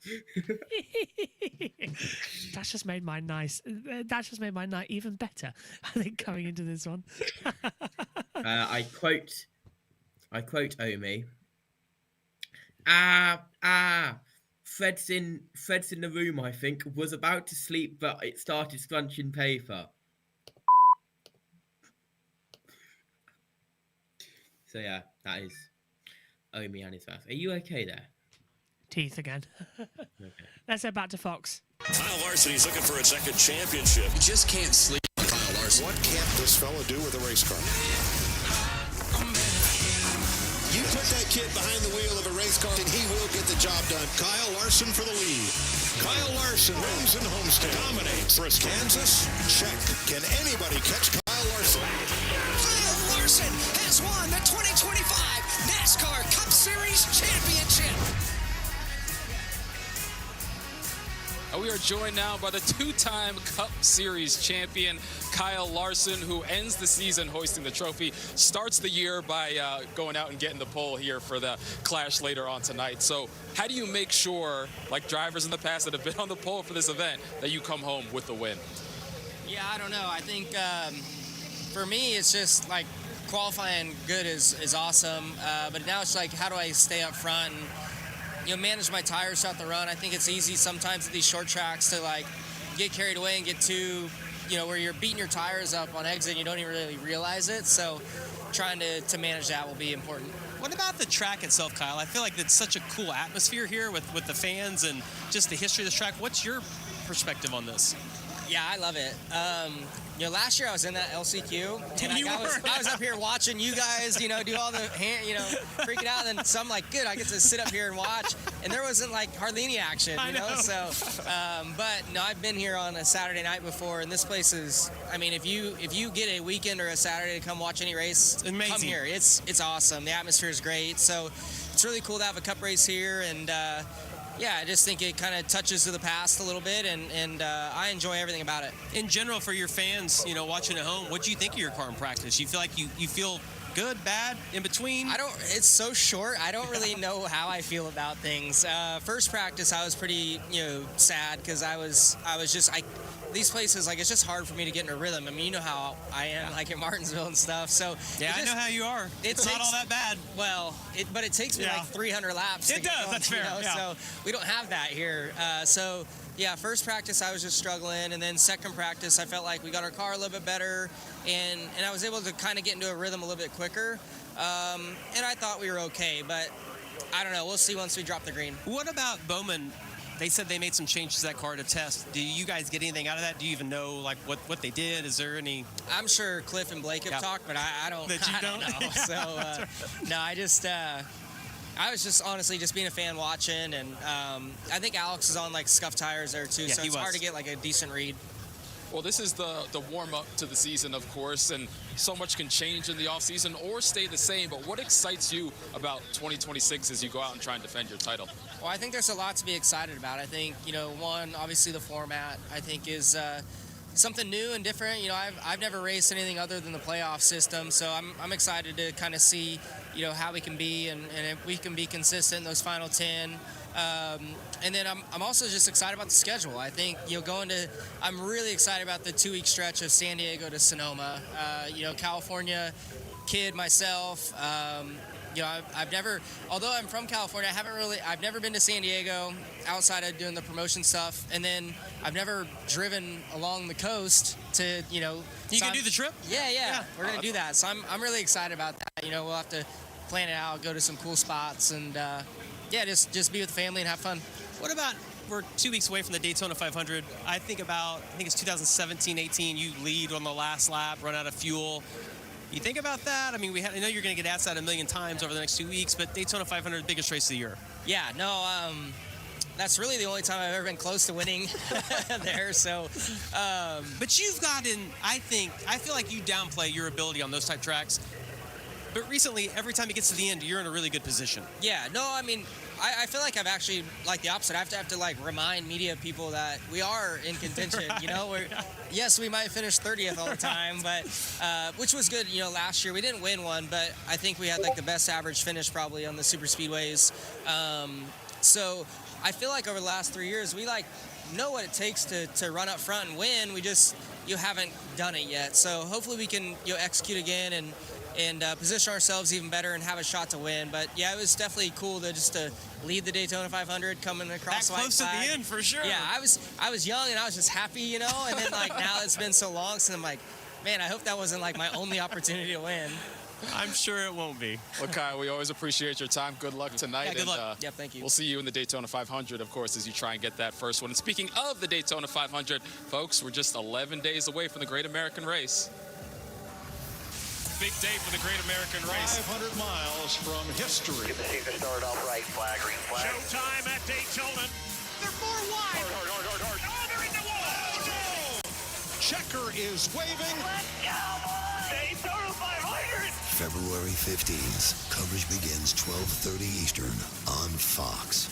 That's just made my night even better, I think, coming into this one. I quote Omi. Fred's in the room, I think, was about to sleep, but it started scrunching paper. So yeah, that is Omi and his mouth. Are you okay there? Teeth again. Okay. Let's head back to Fox. Kyle Larson, he's looking for a second championship. You just can't sleep on Kyle Larson. What can't this fella do with a race car? You put that kid behind the wheel of a race car and he will get the job done. Kyle Larson for the lead. Kyle Larson wins in Homestead. Dominates. Kansas, check. Can anybody catch Kyle Larson? Kyle Larson has won the 2025 NASCAR Cup Series Championship. We are joined now by the 2-time Cup Series champion, Kyle Larson, who ends the season hoisting the trophy, starts the year by going out and getting the pole here for the Clash later on tonight. So how do you make sure, like drivers in the past that have been on the pole for this event, that you come home with the win? Yeah, I don't know. I think for me, it's just like qualifying good is awesome, but now it's like, how do I stay up front and manage my tires throughout the run? I think it's easy sometimes at these short tracks to like get carried away and get too, where you're beating your tires up on exit and you don't even really realize it. So trying to manage that will be important. What about the track itself, Kyle? I feel like it's such a cool atmosphere here with the fans and just the history of this track. What's your perspective on this? Yeah, I love it. Last year I was in that LCQ, and I was up here watching you guys, do all the freaking out. And then so I'm like, good, I get to sit up here and watch. And there wasn't like hardly any action, I know. So, but no, I've been here on a Saturday night before, and this place is, I mean, if you get a weekend or a Saturday to come watch any race, amazing. Come here. It's awesome. The atmosphere is great. So it's really cool to have a cup race here, and yeah, I just think it kind of touches to the past a little bit, and I enjoy everything about it. In general, for your fans, watching at home, what do you think of your car in practice? You feel like you feel good, bad, in between? It's so short. I don't really know how I feel about things. First practice, I was pretty, sad because I was just these places, like, it's just hard for me to get in a rhythm. I mean, you know how I am, like in Martinsville and stuff. So yeah, I know how you are. It's not all that bad. Well, but it takes me like 300 laps. It does. That's fair. So we don't have that here. So yeah, first practice I was just struggling, and then second practice I felt like we got our car a little bit better, and I was able to kind of get into a rhythm a little bit quicker. And I thought we were okay, but I don't know. We'll see once we drop the green. What about Bowman? They said they made some changes to that car to test. Do you guys get anything out of that? Do you even know like what they did? Is there any? I'm sure Cliff and Blake have talked, but I don't. That you I don't know. So no, I was just honestly just being a fan watching, and I think Alex is on like scuffed tires there too, so it's hard to get like a decent read. Well, this is the warm-up to the season, of course, and so much can change in the offseason or stay the same. But what excites you about 2026 as you go out and try and defend your title? Well, I think there's a lot to be excited about. I think, one, obviously the format, I think is something new and different. I've never raced anything other than the playoff system, so I'm excited to kind of see, how we can be and if we can be consistent in those final 10. And then I'm also just excited about the schedule. I think I'm really excited about the 2-week stretch of San Diego to Sonoma. California kid myself. I've never, although I'm from California, I've never been to San Diego outside of doing the promotion stuff. And then I've never driven along the coast to, You can do the trip? Yeah. We're going to do that. So I'm really excited about that. We'll have to plan it out, go to some cool spots, and just be with the family and have fun. What about, we're 2 weeks away from the Daytona 500. I think it's 2017-18. You lead on the last lap, run out of fuel. You think about that? I mean, I know you're going to get asked that a million times over the next 2 weeks, but Daytona 500, biggest race of the year. Yeah, no, that's really the only time I've ever been close to winning there. So, but you've gotten, I feel like you downplay your ability on those type tracks. But recently, every time it gets to the end, you're in a really good position. Yeah, no, I mean, I feel like I've actually, like the opposite. I have to like remind media people that we are in contention, Yes, we might finish 30th all the time, but, which was good, last year. We didn't win one, but I think we had like the best average finish probably on the super speedways. So I feel like over the last 3 years, we like know what it takes to run up front and win. We just, haven't done it yet. So hopefully we can, execute again and position ourselves even better and have a shot to win. But yeah, it was definitely cool to lead the Daytona 500 coming across the white close flag. to the end for sure. Yeah, I was young and I was just happy, and then like now it's been so long, so I'm like, man, I hope that wasn't like my only opportunity to win. I'm sure it won't be. Well, Kyle, we always appreciate your time. Good luck tonight. Yeah, good luck. Yeah, thank you. We'll see you in the Daytona 500, of course, as you try and get that first one. And speaking of the Daytona 500, folks, we're just 11 days away from the Great American Race. Big day for the Great American Race. 500 miles from history. Get the season started off right. Flag, green flag. Showtime at Daytona. They're more wide. Hard. Oh, they're in the wall. Oh, no. Checker is waving. Let's go, boys. Daytona 500. February 15th. Coverage begins 12:30 Eastern on Fox.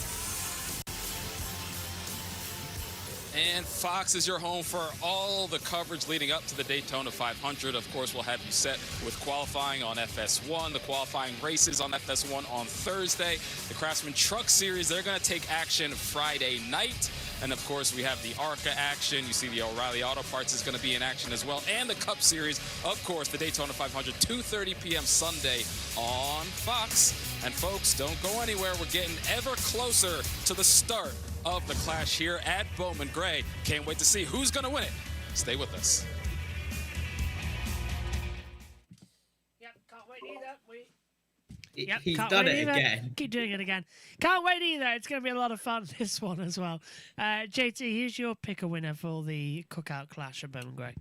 And Fox is your home for all the coverage leading up to the Daytona 500. Of course, we'll have you set with qualifying on FS1, the qualifying races on FS1 on Thursday. The Craftsman Truck Series, they're going to take action Friday night. And, of course, we have the ARCA action. You see the O'Reilly Auto Parts is going to be in action as well. And the Cup Series, of course, the Daytona 500, 2:30 p.m. Sunday on Fox. And, folks, don't go anywhere. We're getting ever closer to the start of the clash here at Bowman Gray. Can't wait to see who's going to win it. Stay with us. Yep, can't wait either. He's can't done wait it either. again. Keep doing it again. Can't wait either. It's going to be a lot of fun, this one as well. JT, who's your pick a winner for the Cookout Clash at Bowman Gray?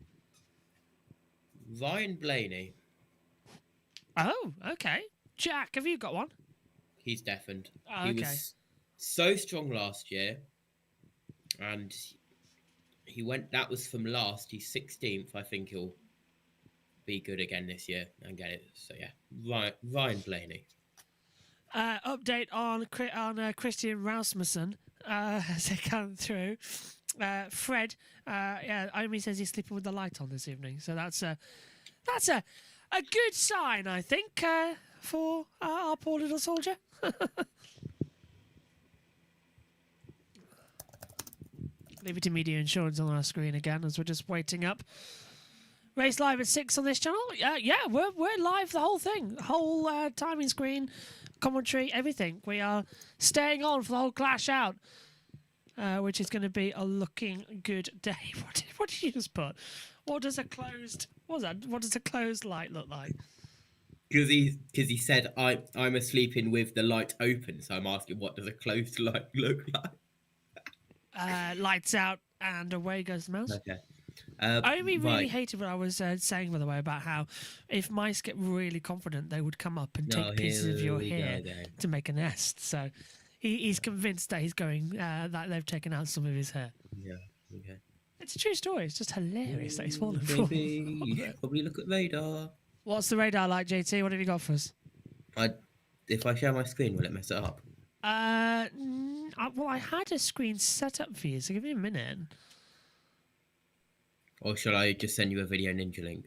Ryan Blaney. Oh, okay. Jack, have you got one? He's deafened. Oh, He okay. was so strong last year, and he went. That was from last. He's 16th. I think he'll be good again this year and get it. So yeah, Ryan Blaney. Update on Christian Rasmussen. as they come through. Fred, yeah, Omi says he's sleeping with the light on this evening, so that's a good sign, I think, for our poor little soldier. Liberty Media Insurance on our screen again as we're just waiting up. Race live at 6 on this channel. Yeah, we're live, the whole thing, whole timing screen, commentary, everything. We are staying on for the whole clash out, which is going to be a looking good day. What did you just put? What does a closed light look like? Because he said I'm sleeping with the light open, so I'm asking what does a closed light look like? Lights out and away goes the mouse. Okay. Omi really hated what I was saying, by the way, about how if mice get really confident, they would come up and take pieces of your hair to make a nest. So he's convinced that he's going that they've taken out some of his hair. Yeah. Okay. It's a true story. It's just hilarious that he's fallen for. Maybe you should probably look at radar. What's the radar like, JT? What have you got for us? If I share my screen, will it mess it up? Well, I had a screen set up for you, so give me a minute. Or shall I just send you a video ninja link?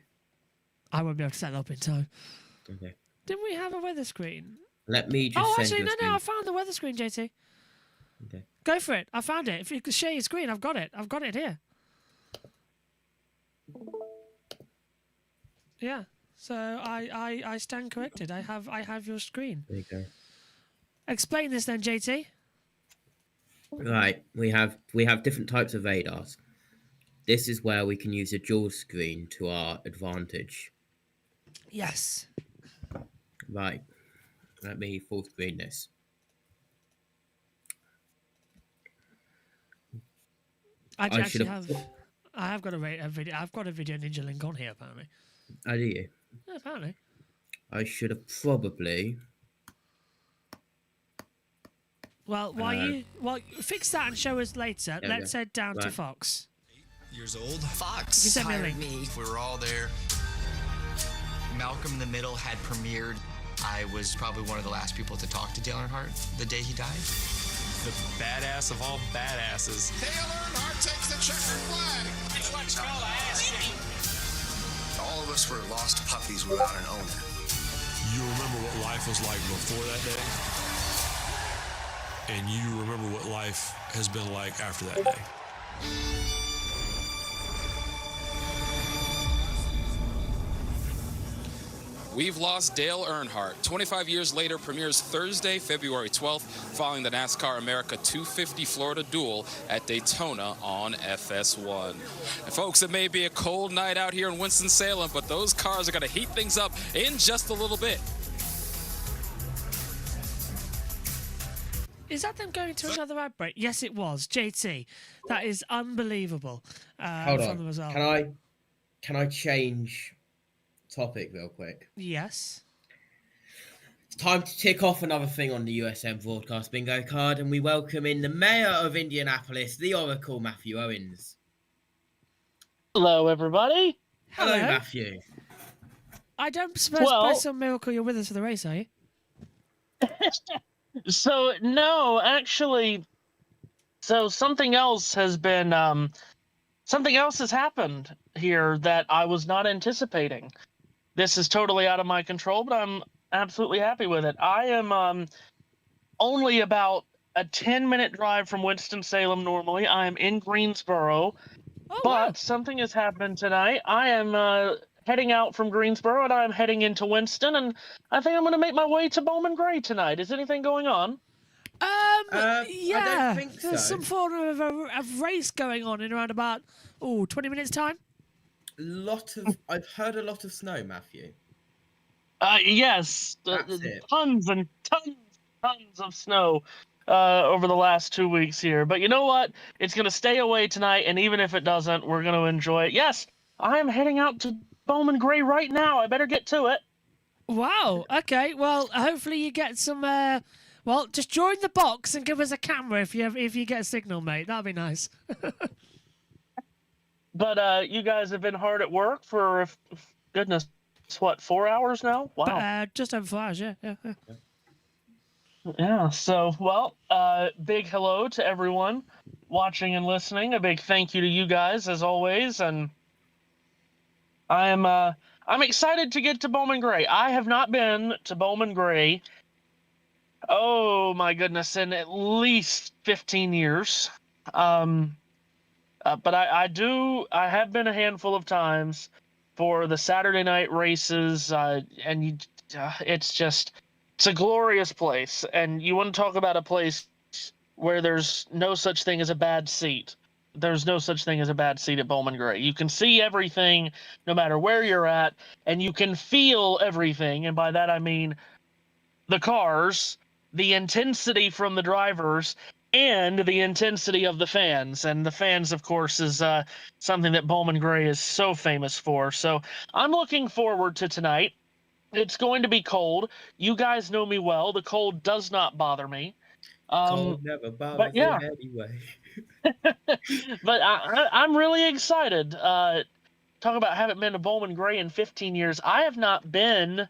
I won't be able to set it up in time. Okay. Didn't we have a weather screen? Let me just send actually, you a screen. no, I found the weather screen, JT. Okay. Go for it. I found it. If you could share your screen, I've got it. I've got it here. Yeah. So I stand corrected. I have your screen. There you go. Explain this then, JT. Right, we have different types of radars. This is where we can use a dual screen to our advantage. Yes. Right. Let me full screen this. I have got a video. I've got a video ninja link on here apparently. Oh, do you? Yeah, apparently. I should have probably. Well, fix that and show us later. Let's head down to Fox. 8 years old. Fox hired me. We were all there. Malcolm in the Middle had premiered. I was probably one of the last people to talk to Dale Earnhardt the day he died. The badass of all badasses. Dale Earnhardt takes the checkered flag. Let's go, All of us were lost puppies without an owner. You remember what life was like before that day, and you remember what life has been like after that day. We've lost Dale Earnhardt. 25 years later, premieres Thursday, February 12th, following the NASCAR America 250 Florida Duel at Daytona on FS1. And folks, it may be a cold night out here in Winston-Salem, but those cars are going to heat things up in just a little bit. Is that them going to another ad break? Yes, it was. JT, that is unbelievable. Hold on. From them as well. Can I change topic real quick? Yes. It's time to tick off another thing on the USM broadcast bingo card, and we welcome in the mayor of Indianapolis, the Oracle, Matthew Owens. Hello, everybody. Hello, Matthew. I don't suppose by some miracle you're with us for the race, are you? So, no, actually, something else has been, something else has happened here that I was not anticipating. This is totally out of my control, but I'm absolutely happy with it. I am only about a 10-minute drive from Winston-Salem normally. I am in Greensboro, but something has happened tonight. I am heading out from Greensboro, and I'm heading into Winston, and I think I'm going to make my way to Bowman Gray tonight. Is anything going on? Yeah. I don't think so. There's some form of a race going on in around about 20 minutes time. I've heard a lot of snow, Matthew. Yes, tons and tons of snow over the last 2 weeks here. But you know what? It's going to stay away tonight, and even if it doesn't, we're going to enjoy it. Yes, I'm heading out to Bowman Gray right now. I better get to it. Wow. Okay. Well, hopefully you get some. Well, just join the box and give us a camera if you get a signal, mate. That'd be nice. But you guys have been hard at work for goodness, what, 4 hours now? Wow. Just over 4 hours. Yeah. Yeah. So, well, big hello to everyone watching and listening. A big thank you to you guys as always, and I'm excited to get to Bowman Gray. I have not been to Bowman Gray. Oh my goodness, in at least 15 years. But I have been a handful of times for the Saturday night races, and it's a glorious place. And you want to talk about a place where there's no such thing as a bad seat. There's no such thing as a bad seat at Bowman Gray. You can see everything no matter where you're at, and you can feel everything. And by that I mean the cars, the intensity from the drivers, and the intensity of the fans. And the fans, of course, is something that Bowman Gray is so famous for. So I'm looking forward to tonight. It's going to be cold. You guys know me well. The cold does not bother me. Cold never bothers yeah. him anyway. But I'm really excited. Talk about haven't been to Bowman Gray in 15 years. I have not been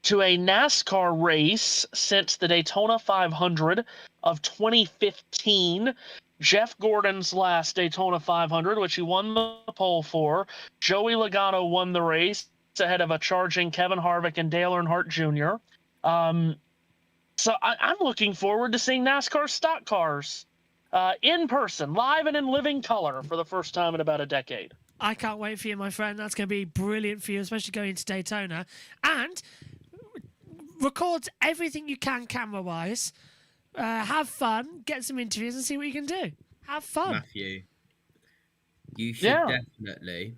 to a NASCAR race since the Daytona 500 of 2015. Jeff Gordon's last Daytona 500, which he won the pole for. Joey Logano won the race ahead of a charging Kevin Harvick and Dale Earnhardt Jr. So I'm looking forward to seeing NASCAR stock cars in person, live and in living color for the first time in about a decade. I can't wait for you, my friend. That's going to be brilliant for you, especially going to Daytona. And record everything you can camera-wise. Have fun, get some interviews, and see what you can do. Have fun. Matthew, you should definitely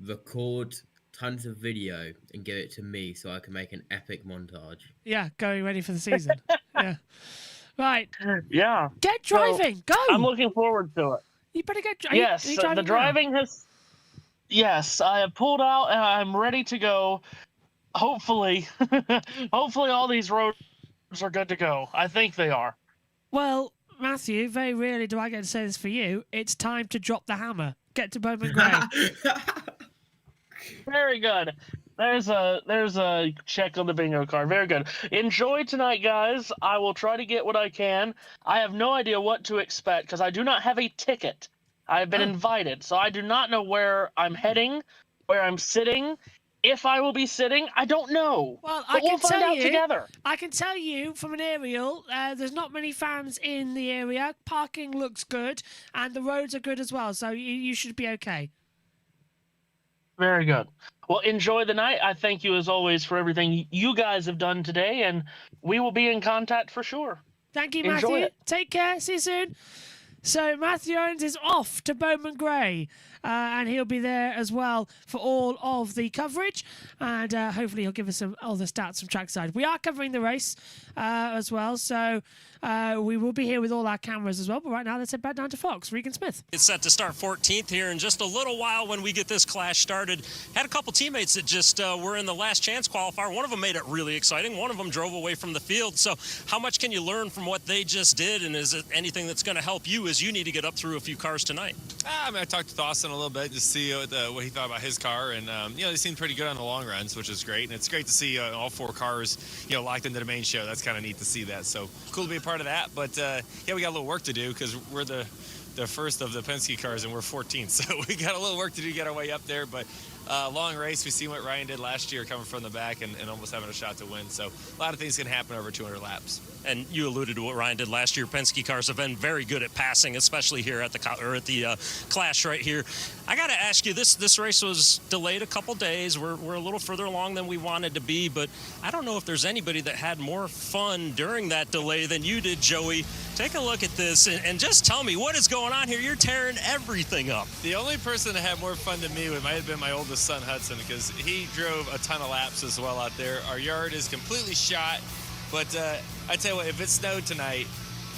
record tons of video and give it to me so I can make an epic montage. Yeah, going ready for the season. Yeah. Right. Yeah. Get driving. So, go. I'm looking forward to it. You better get Yes, the driving has... Yes, I have pulled out and I'm ready to go. Hopefully, hopefully all these roads are good to go. I think they are. Well, Matthew, very rarely do I get to say this for you. It's time to drop the hammer. Get to Bowman Gray. Very good. There's a check on the bingo card. Very good. Enjoy tonight, guys. I will try to get what I can. I have no idea what to expect because I do not have a ticket. I have been invited, so I do not know where I'm heading, where I'm sitting. If I will be sitting, I don't know. Well, we'll find out together. I can tell you from an aerial, there's not many fans in the area. Parking looks good, and the roads are good as well, so you should be okay. Very good. Well, enjoy the night. I thank you, as always, for everything you guys have done today, and we will be in contact for sure. Thank you, Matthew. Enjoy it. Take care. See you soon. So Matthew Owens is off to Bowman Gray, and he'll be there as well for all of the coverage, and hopefully he'll give us all the stats from trackside. We are covering the race as well, so we will be here with all our cameras as well, but right now let's head back down to Fox. Regan Smith. It's set to start 14th here in just a little while when we get this clash started. Had a couple teammates that just were in the last chance qualifier. One of them made it really exciting. One of them drove away from the field. So how much can you learn from what they just did, and is it anything that's going to help you as you need to get up through a few cars tonight? I talked to Dawson a little bit to see what he thought about his car, and they seemed pretty good on the long runs, which is great. And it's great to see all four cars locked into the main show. That's kind of neat to see that. So cool to be a part of that. But we got a little work to do because we're the first of the Penske cars and we're 14th. So we got a little work to do to get our way up there. But long race, we see what Ryan did last year coming from the back and almost having a shot to win. So a lot of things can happen over 200 laps. And you alluded to what Ryan did last year. Penske cars have been very good at passing, especially here at the clash right here. I got to ask you, this race was delayed a couple days. We're a little further along than we wanted to be, but I don't know if there's anybody that had more fun during that delay than you did, Joey. Take a look at this and just tell me what is going on here. You're tearing everything up. The only person that had more fun than me might have been my oldest son, Hudson, because he drove a ton of laps as well out there. Our yard is completely shot. But I tell you what, if it snowed tonight,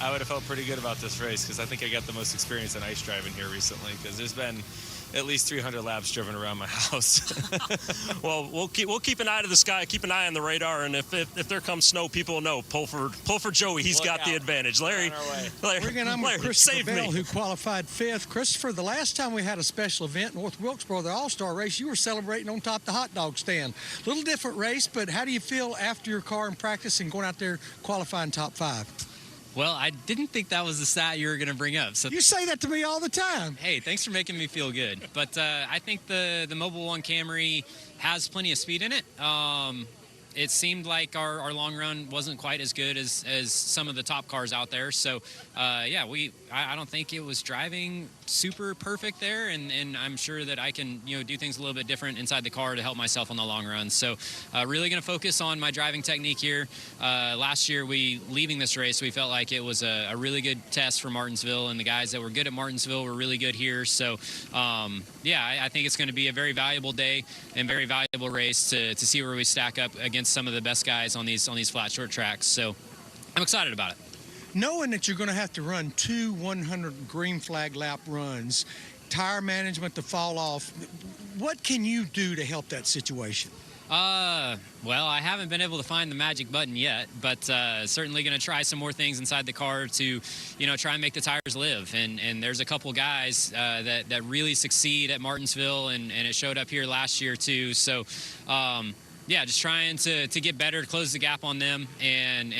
I would have felt pretty good about this race because I think I got the most experience in ice driving here recently because there's been at least 300 laps driven around my house. Well, we'll keep an eye to the sky, keep an eye on the radar, and if there comes snow, people will know. Pull for Joey. He's got the advantage. Larry, I'm with Christopher Bell, who qualified 5th. Christopher, the last time we had a special event, North Wilkesboro, the All-Star race, you were celebrating on top of the hot dog stand. A little different race, but how do you feel after your car in practice and going out there qualifying top 5? Well, I didn't think that was the stat you were going to bring up. So you say that to me all the time. Hey, thanks for making me feel good. But I think the Mobil 1 Camry has plenty of speed in it. It seemed like our long run wasn't quite as good as some of the top cars out there. So, yeah, I don't think it was driving super perfect there, and I'm sure that I can do things a little bit different inside the car to help myself on the long run. So, really going to focus on my driving technique here. Last year, leaving this race, we felt like it was a really good test for Martinsville, and the guys that were good at Martinsville were really good here. So, yeah, I think it's going to be a very valuable day and very valuable race to see where we stack up against some of the best guys on these flat short tracks. So I'm excited about it. Knowing that you're going to have to run 2 100 green flag lap runs, tire management to fall off, what can you do to help that situation? Well, I haven't been able to find the magic button yet, but certainly going to try some more things inside the car to, try and make the tires live. And there's a couple guys that really succeed at Martinsville, and it showed up here last year too. So, yeah, just trying to get better, to close the gap on them, and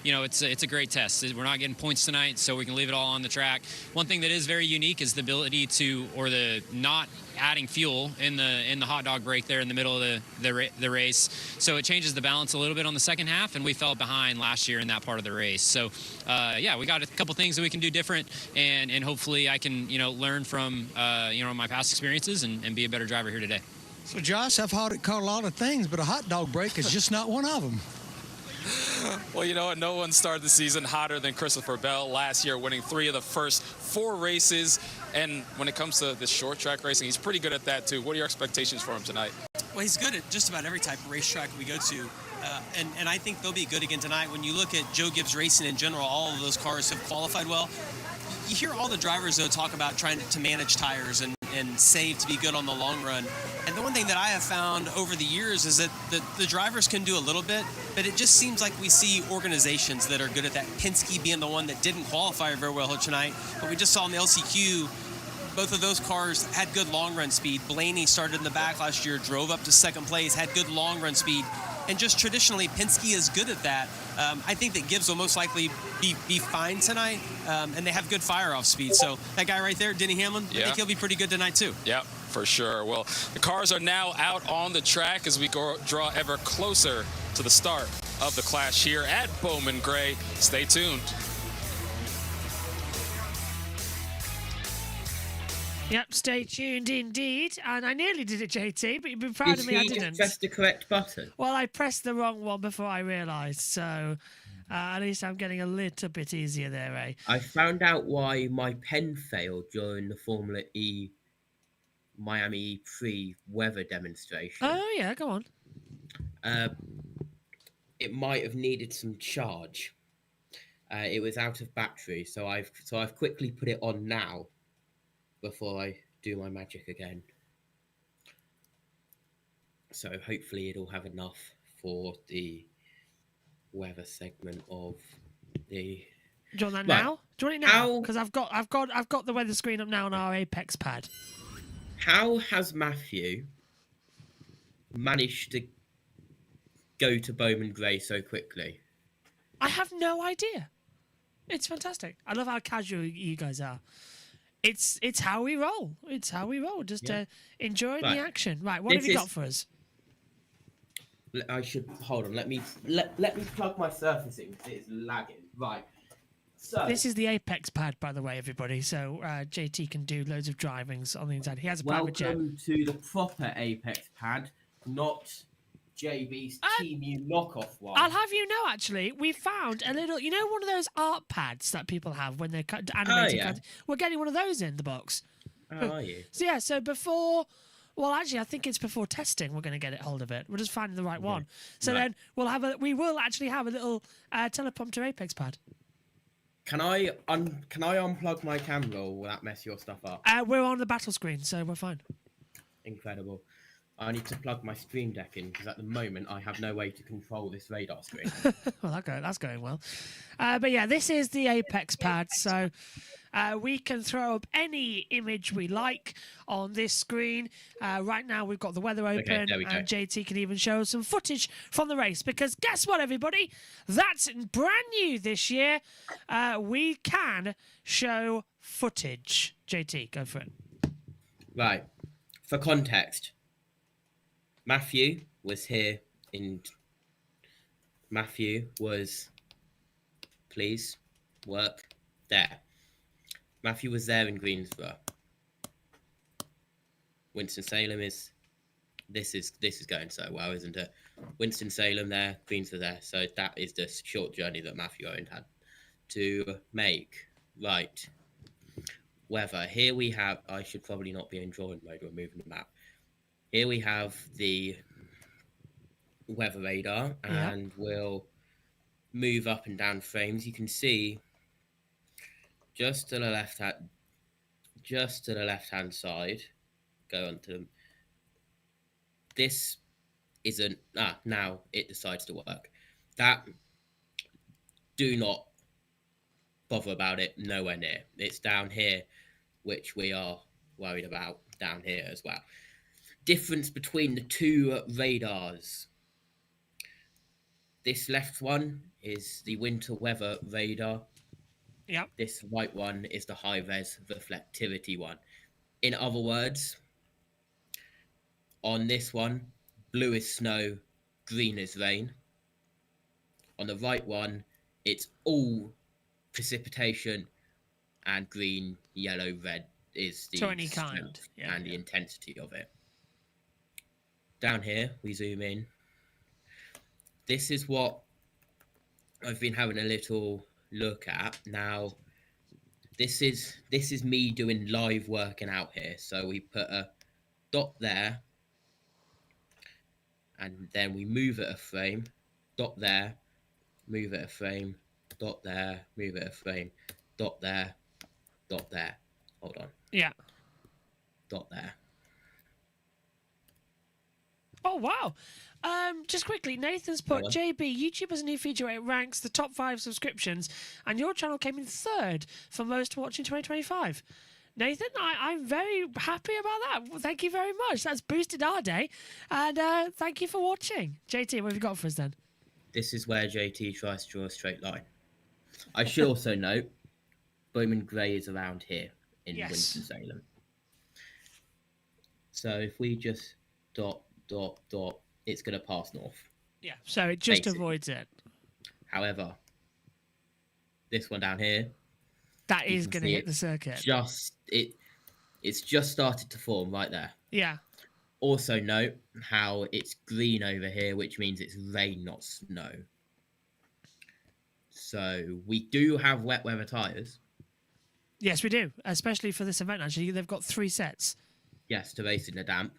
it's a great test. We're not getting points tonight, so we can leave it all on the track. One thing that is very unique is the ability or the not adding fuel in the hot dog break there in the middle of the race. So it changes the balance a little bit on the second half, and we fell behind last year in that part of the race. So yeah, we got a couple things that we can do different, and hopefully I can learn from my past experiences and be a better driver here today. So, Josh, I've caught a lot of things, but a hot dog break is just not one of them. Well, you know what? No one started the season hotter than Christopher Bell last year, winning 3 of the first 4 races. And when it comes to this short track racing, he's pretty good at that, too. What are your expectations for him tonight? Well, he's good at just about every type of racetrack we go to. And I think they'll be good again tonight. When you look at Joe Gibbs Racing in general, all of those cars have qualified well. You hear all the drivers, though, talk about trying to manage tires and save to be good on the long run. And the one thing that I have found over the years is that the drivers can do a little bit, but it just seems like we see organizations that are good at that. Penske being the one that didn't qualify very well tonight, but we just saw in the LCQ, both of those cars had good long run speed. Blaney started in the back last year, drove up to second place, had good long run speed. And just traditionally, Penske is good at that. I think that Gibbs will most likely be fine tonight, and they have good fire-off speed. So that guy right there, Denny Hamlin, I think he'll be pretty good tonight too. Yep, for sure. Well, the cars are now out on the track as we draw ever closer to the start of the clash here at Bowman Gray. Stay tuned. Yep, stay tuned indeed. And I nearly did it, JT, but you'd be proud of me I didn't. Did he press the correct button? Well, I pressed the wrong one before I realised, so at least I'm getting a little bit easier there, eh? I found out why my pen failed during the Formula E Miami pre-weather demonstration. Oh, yeah, go on. It might have needed some charge. It was out of battery, so I've quickly put it on now before I do my magic again. So hopefully it'll have enough for the weather segment of the. Do you want that now? Do you want it now? Because I've got the weather screen up now on our Apex pad. How has Matthew managed to go to Bowman Gray so quickly? I have no idea. It's fantastic. I love how casual you guys are. It's how we roll. It's how we roll. Just enjoying the action. Right, what have you got for us? I should hold on. Let me plug my Surface in. It's lagging. Right. So this is the Apex pad, by the way, everybody. So JT can do loads of drivings on the inside. He has a private jet. Welcome to the proper Apex pad, not JB's Team U knockoff one. I'll have you know, actually, we found a little, one of those art pads that people have when they're animating. Oh, yeah. We're getting one of those in the box. Oh, are you? So, yeah, so before, well, actually, I think it's before testing we're going to get it hold of it. We're just finding the right one. So then we will actually have a little teleprompter Apex pad. Can I unplug my camera, or will that mess your stuff up? We're on the battle screen, so we're fine. Incredible. I need to plug my Stream Deck in because at the moment I have no way to control this radar screen. Well, that's going well. But yeah, this is the Apex pad, so we can throw up any image we like on this screen. Right now we've got the weather open, and JT can even show some footage from the race, because guess what, everybody? That's brand new this year. We can show footage. JT, go for it. Right. For context, Matthew was here in... Matthew was... Please, work there. Matthew was there in Greensboro. Winston-Salem is... This is going so well, isn't it? Winston-Salem there, Greensboro there. So that is the short journey that Matthew Owen had to make. Right. Weather. Here we have... I should probably not be in drawing mode when moving the map. Here we have the weather radar, and we'll move up and down frames. You can see just to the left hand side. Go on to them. This isn't now it decides to work. That, do not bother about it, nowhere near. It's down here, which we are worried about down here as well. Difference between the two radars. This left one is the winter weather radar. Yeah. This right one is the high res reflectivity one. In other words, on this one, blue is snow, green is rain. On the right one, it's all precipitation, and green, yellow, red is the to any kind, and the intensity of it. Down here, we zoom in. This is what I've been having a little look at. Now, this is me doing live working out here. So we put a dot there, and then we move it a frame. Dot there, move it a frame. Dot there, move it a frame. Dot there, dot there. Hold on. Yeah. Dot there. Oh, wow. Just quickly, Nathan's put, JB, YouTuber's new feature, it ranks the top 5 subscriptions, and your channel came in 3rd for most watched in 2025. Nathan, I'm very happy about that. Well, thank you very much. That's boosted our day, and thank you for watching. JT, what have you got for us then? This is where JT tries to draw a straight line. I should also note, Bowman Grey is around here in Winston-Salem. So if we just dot, it's going to pass north. Yeah, so it just avoids it. However, this one down here, that is going to hit the circuit. It's just started to form right there. Yeah. Also note how it's green over here, which means it's rain, not snow. So we do have wet weather tyres. Yes, we do, especially for this event, actually. They've got 3 sets. Yes, to race in the damp.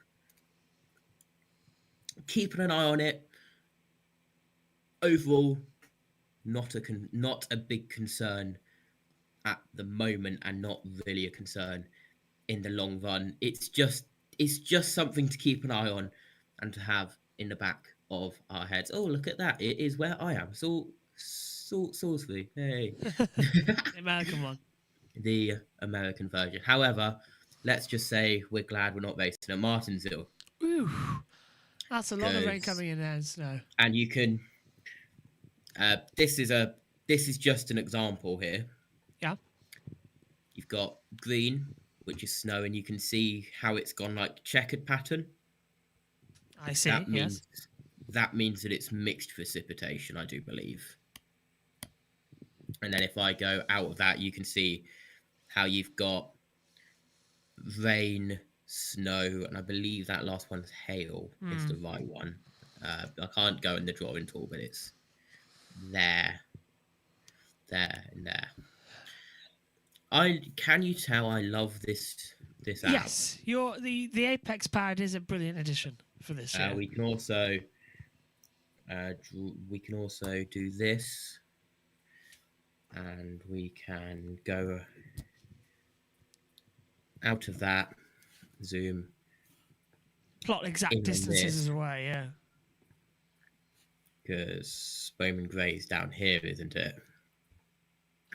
Keeping an eye on it. Overall, not a big concern at the moment, and not really a concern in the long run. It's just something to keep an eye on and to have in the back of our heads. Oh, look at that! It is where I am. Salisbury. Hey. The American one. The American version. However, let's just say we're glad we're not racing at Martinsville. Ooh. That's a lot of rain coming in there and snow. And you can. This is just an example here. Yeah. You've got green, which is snow, and you can see how it's gone like checkered pattern. I see. That means that it's mixed precipitation, I do believe. And then if I go out of that, you can see how you've got rain, snow, and I believe that last one's hail is the right one. I can't go in the drawing tool, but it's there, and there. Can you tell I love this app? Yes, the Apex pad is a brilliant addition for this year. We can also do this. And we can go out of that, zoom. Plot exact distances away, yeah. Because Bowman Gray's down here, isn't it?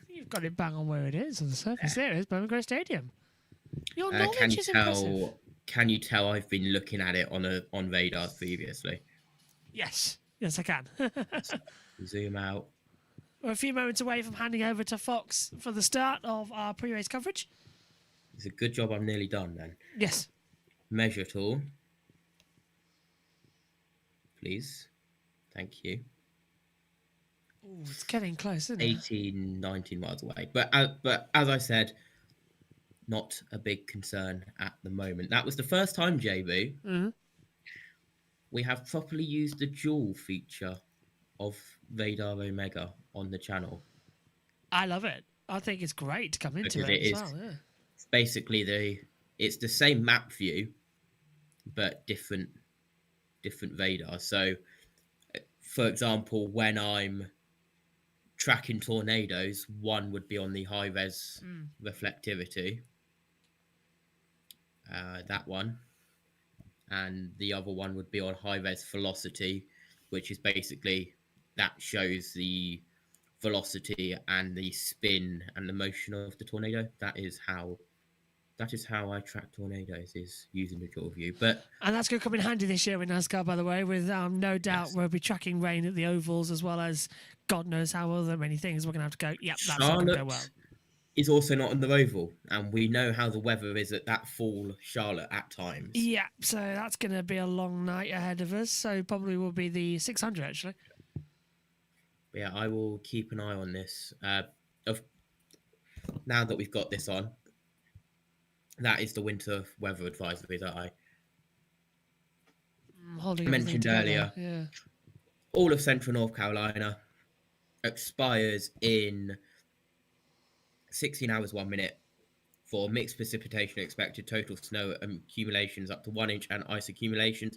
You've got it bang on where it is on the surface. There it is, Bowman Gray Stadium. Your knowledge is impressive. Can you tell I've been looking at it on radars previously? Yes, I can. Zoom out. We're a few moments away from handing over to Fox for the start of our pre-race coverage. It's a good job I'm nearly done then. Yes. Measure tool. Please. Thank you. Ooh, it's getting close, isn't it? 18, 19 miles away. But as I said, not a big concern at the moment. That was the first time, JB, we have properly used the dual feature of Radar Omega on the channel. I love it. I think it's great to come into it as well. Yeah. It's basically it's the same map view, but different radars. So, for example, when I'm tracking tornadoes, one would be on the high res reflectivity, that one, and the other one would be on high res velocity, which is basically that shows the velocity and the spin and the motion of the tornado. That is how I track tornadoes, is using the dual view. And that's going to come in handy this year with NASCAR, by the way, with no doubt we'll be tracking rain at the ovals, as well as God knows how other many things we're going to have to go, yep, that's not going to go well. Is also not on the oval, and we know how the weather is at that fall Charlotte at times. Yeah, so that's going to be a long night ahead of us, so probably will be the 600, actually. But yeah, I will keep an eye on this. Now that we've got this on, that is the winter weather advisory that I mentioned earlier. Yeah. All of central North Carolina expires in 16 hours, 1 minute for mixed precipitation expected, total snow accumulations up to 1 inch, and ice accumulations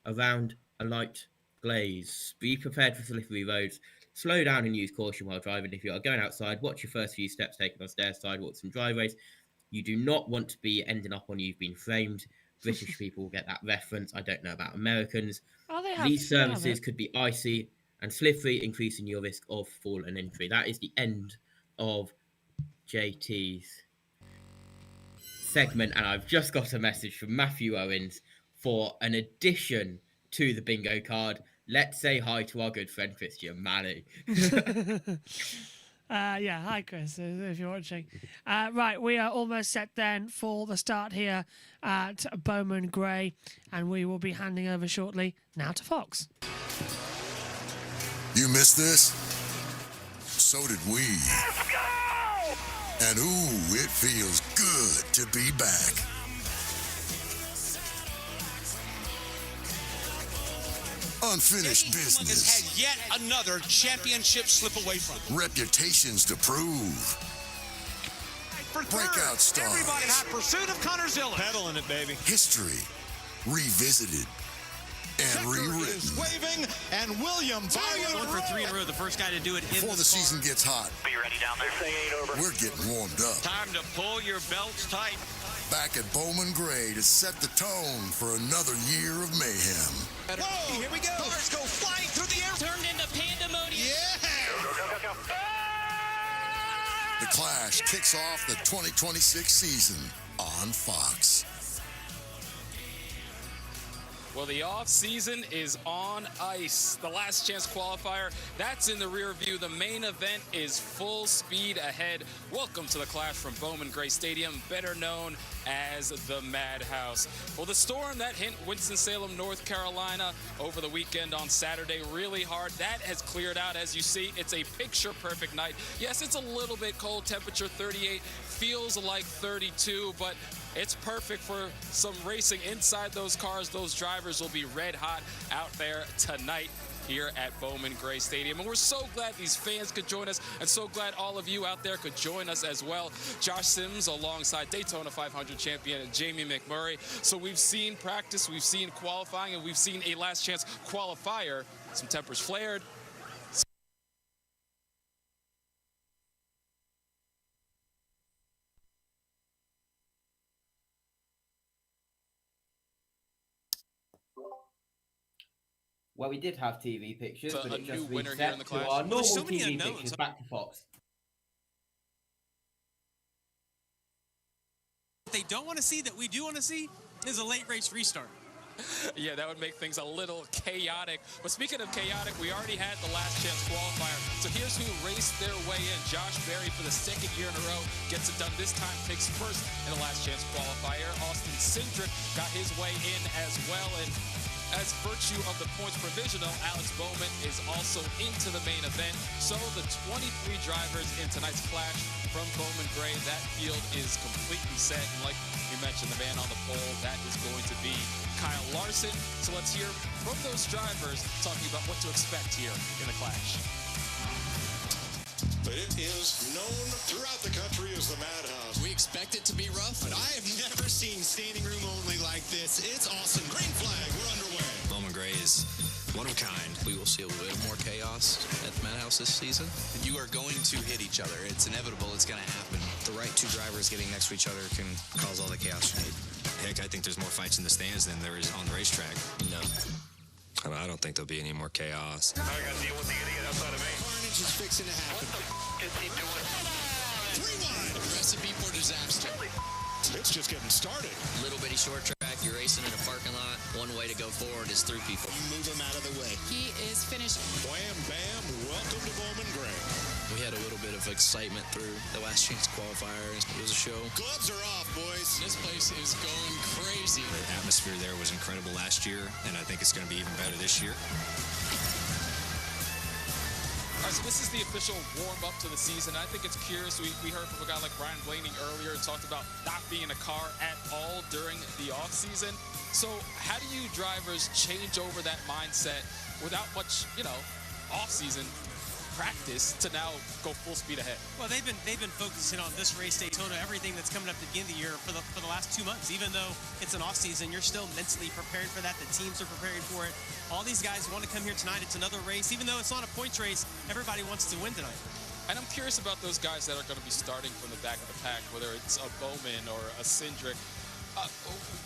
around a light glaze. Be prepared for slippery roads. Slow down and use caution while driving. If you are going outside, watch your first few steps taken on stairs, sidewalks, and driveways. You do not want to be ending up on You've Been Framed. British people will get that reference. I don't know about Americans. These services could be icy and slippery, increasing your risk of fall and injury. That is the end of JT's segment, and I've just got a message from Matthew Owens for an addition to the bingo card. Let's say hi to our good friend Christian Malley. Yeah, hi Chris, if you're watching. Right, we are almost set then for the start here at Bowman Gray, and we will be handing over shortly now to Fox. You missed this? So did we. Let's go! And ooh, it feels good to be back. Unfinished business. Has had yet another championship slip away from him. Reputations to prove. Breakout stars. Everybody in hot pursuit of Connor Zilla. Pedaling it, baby. History revisited and rewritten. Is waving, and William Byron. 1 for 3 in a row, the first guy to do it. Before the season gets hot. Be ready down there. Say 8 over. We're getting warmed up. Time to pull your belts tight. Back at Bowman Gray to set the tone for another year of mayhem. Whoa, here we go. Cars go flying through the air. Turned into pandemonium. Yeah. Go. The Clash kicks off the 2026 season on Fox. Well, the off-season is on ice. The last chance qualifier, that's in the rear view. The main event is full speed ahead. Welcome to the Clash from Bowman Gray Stadium, better known as the Madhouse. Well, the storm that hit Winston-Salem, North Carolina over the weekend on Saturday really hard. That has cleared out. As you see, it's a picture-perfect night. Yes, it's a little bit cold, temperature 38, feels like 32, but it's perfect for some racing inside those cars. Those drivers will be red hot out there tonight here at Bowman Gray Stadium. And we're so glad these fans could join us, and so glad all of you out there could join us as well. Josh Sims alongside Daytona 500 champion Jamie McMurray. So we've seen practice, we've seen qualifying, and we've seen a last chance qualifier. Some tempers flared. where we did have TV pictures, So but a it just new winner here in reset the to Clash? our Well, normal there's so many TV unknowns. pictures back to Fox. What they don't want to see that we do want to see is a late race restart. Yeah, that would make things a little chaotic. But speaking of chaotic, we already had the last chance qualifier. So here's who raced their way in. Josh Berry, for the second year in a row, gets it done this time, picks first in the last chance qualifier. Austin Cindric got his way in as well. And as virtue of the points provisional, Alex Bowman is also into the main event. So the 23 drivers in tonight's Clash from Bowman Gray, that field is completely set. And like we mentioned, the man on the pole, that is going to be Kyle Larson. So let's hear from those drivers talking about what to expect here in the Clash. But it is known throughout the country as the Madhouse. We expect it to be rough, but I have never seen standing room only like this. It's awesome. Green flag, we're underway. Bowman Gray is one of a kind. We will see a little bit more chaos at the Madhouse this season. You are going to hit each other. It's inevitable. It's going to happen. The right two drivers getting next to each other can cause all the chaos you need. Heck, I think there's more fights in the stands than there is on the racetrack. No. I don't think there'll be any more chaos. I got to deal with the idiot outside of me. Carnage is fixing to happen. What the is he doing? 3 wide. Recipe for disaster. It's just getting started. Little bitty short track, you're racing in a parking lot. One way to go forward is through people. You move him out of the way. He is finished. Wham, bam, welcome to Bowman Gray. We had a little bit of excitement through the last chance qualifier. It was a show. Gloves are off, boys. This place is going crazy. The atmosphere there was incredible last year, and I think it's going to be even better this year. All right, so this is the official warm-up to the season. I think it's curious. We heard from a guy like Brian Blaney earlier and talked about not being in a car at all during the off-season. So how do you drivers change over that mindset without much, off-season practice to now go full speed ahead? Well, they've been focusing on this race, Daytona, everything that's coming up at the beginning of the year for the last 2 months. Even though it's an off season, you're still mentally prepared for that. The teams are preparing for it. All these guys want to come here tonight. It's another race. Even though it's not a points race, everybody wants to win tonight. And I'm curious about those guys that are going to be starting from the back of the pack, whether it's a Bowman or a Cindric.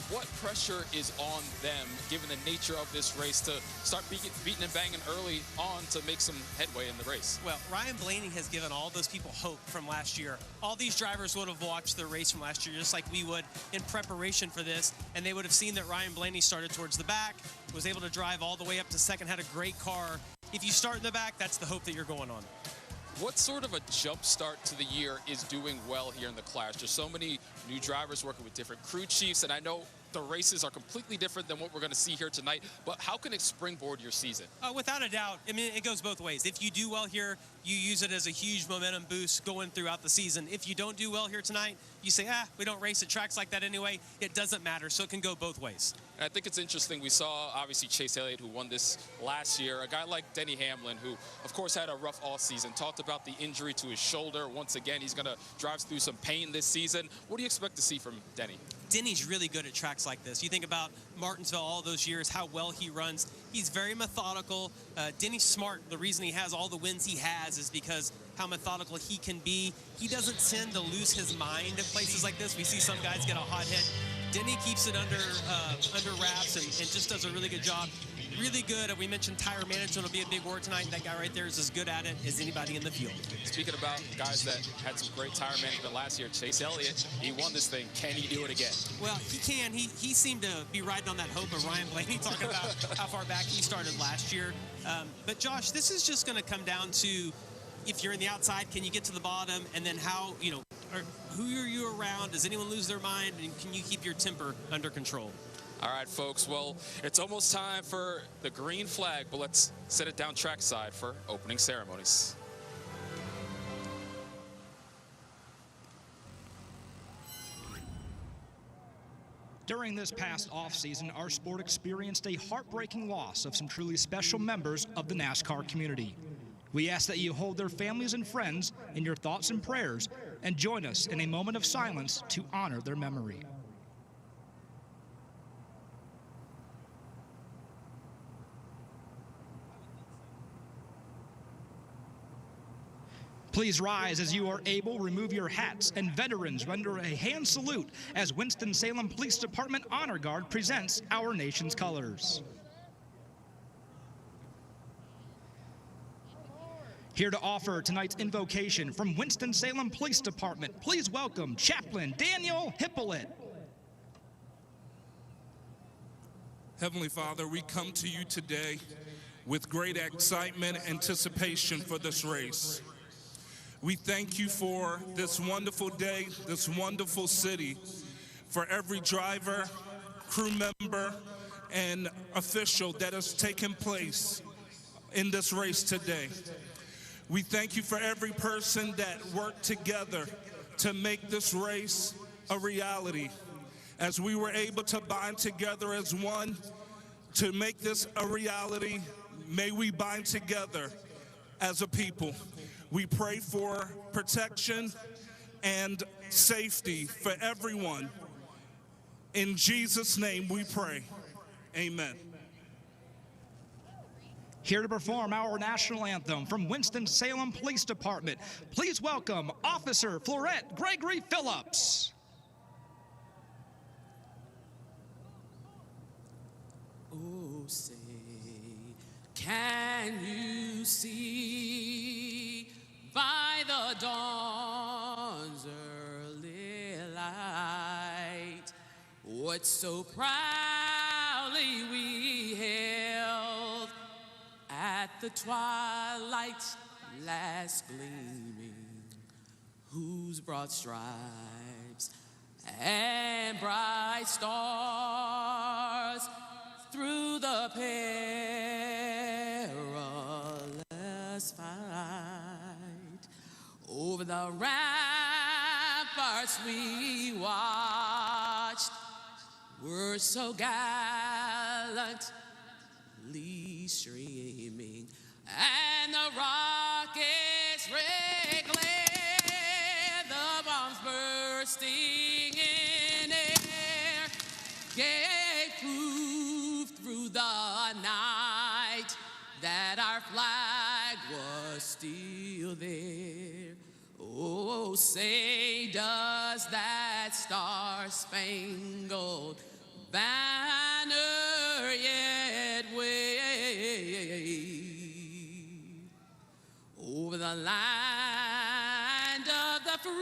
What pressure is on them, given the nature of this race, to start beating and banging early on to make some headway in the race? Well, Ryan Blaney has given all those people hope from last year. All these drivers would have watched the race from last year just like we would in preparation for this, and they would have seen that Ryan Blaney started towards the back, was able to drive all the way up to second, had a great car. If you start in the back, that's the hope that you're going on. What sort of a jump start to the year is doing well here in the Clash? There's so many new drivers working with different crew chiefs, and I know the races are completely different than what we're going to see here tonight, but how can it springboard your season? Without a doubt. I mean, it goes both ways. If you do well here, you use it as a huge momentum boost going throughout the season. If you don't do well here tonight, you say, we don't race at tracks like that anyway. It doesn't matter, so it can go both ways. And I think it's interesting. We saw, obviously, Chase Elliott, who won this last year. A guy like Denny Hamlin, who, of course, had a rough offseason, talked about the injury to his shoulder. Once again, he's going to drive through some pain this season. What do you expect to see from Denny? Denny's really good at tracks like this. You think about Martinsville all those years, how well he runs. He's very methodical. Denny's smart. The reason he has all the wins he has is because how methodical he can be. He doesn't tend to lose his mind at places like this. We see some guys get a hot hit. Denny keeps it under wraps and just does a really good job. Really good. We mentioned tire management will be a big word tonight. That guy right there is as good at it as anybody in the field. Speaking about guys that had some great tire management last year, Chase Elliott, he won this thing. Can he do it again? Well, he can. He seemed to be riding on that hope of Ryan Blaney, talking about how far back he started last year. But Josh, this is just going to come down to, if you're in the outside, can you get to the bottom? And then how, who are you around? Does anyone lose their mind? And can you keep your temper under control? All right, folks. Well, it's almost time for the green flag, but let's set it down trackside for opening ceremonies. During this past off-season, our sport experienced a heartbreaking loss of some truly special members of the NASCAR community. We ask that you hold their families and friends in your thoughts and prayers and join us in a moment of silence to honor their memory. Please rise as you are able, remove your hats, and veterans render a hand salute as Winston-Salem Police Department Honor Guard presents our nation's colors. Here to offer tonight's invocation from Winston-Salem Police Department, please welcome Chaplain Daniel Hippolyte. Heavenly Father, we come to you today with great excitement and anticipation for this race. We thank you for this wonderful day, this wonderful city, for every driver, crew member, and official that has taken place in this race today. We thank you for every person that worked together to make this race a reality. As we were able to bind together as one to make this a reality, may we bind together as a people. We pray for protection and safety for everyone. In Jesus' name we pray. Amen. Here to perform our national anthem from Winston-Salem Police Department, please welcome Officer Florette Gregory Phillips. Oh, say, can you see by the dawn's early light what so proudly we hailed at the twilight's last gleaming, whose broad stripes and bright stars through the perilous fight over the ramparts we watched were so gallantly streaming, and the rockets red glare, the bombs bursting in air gave proof through the night that our flag was still there. Oh, say does that star-spangled banner yet wave over the land of the free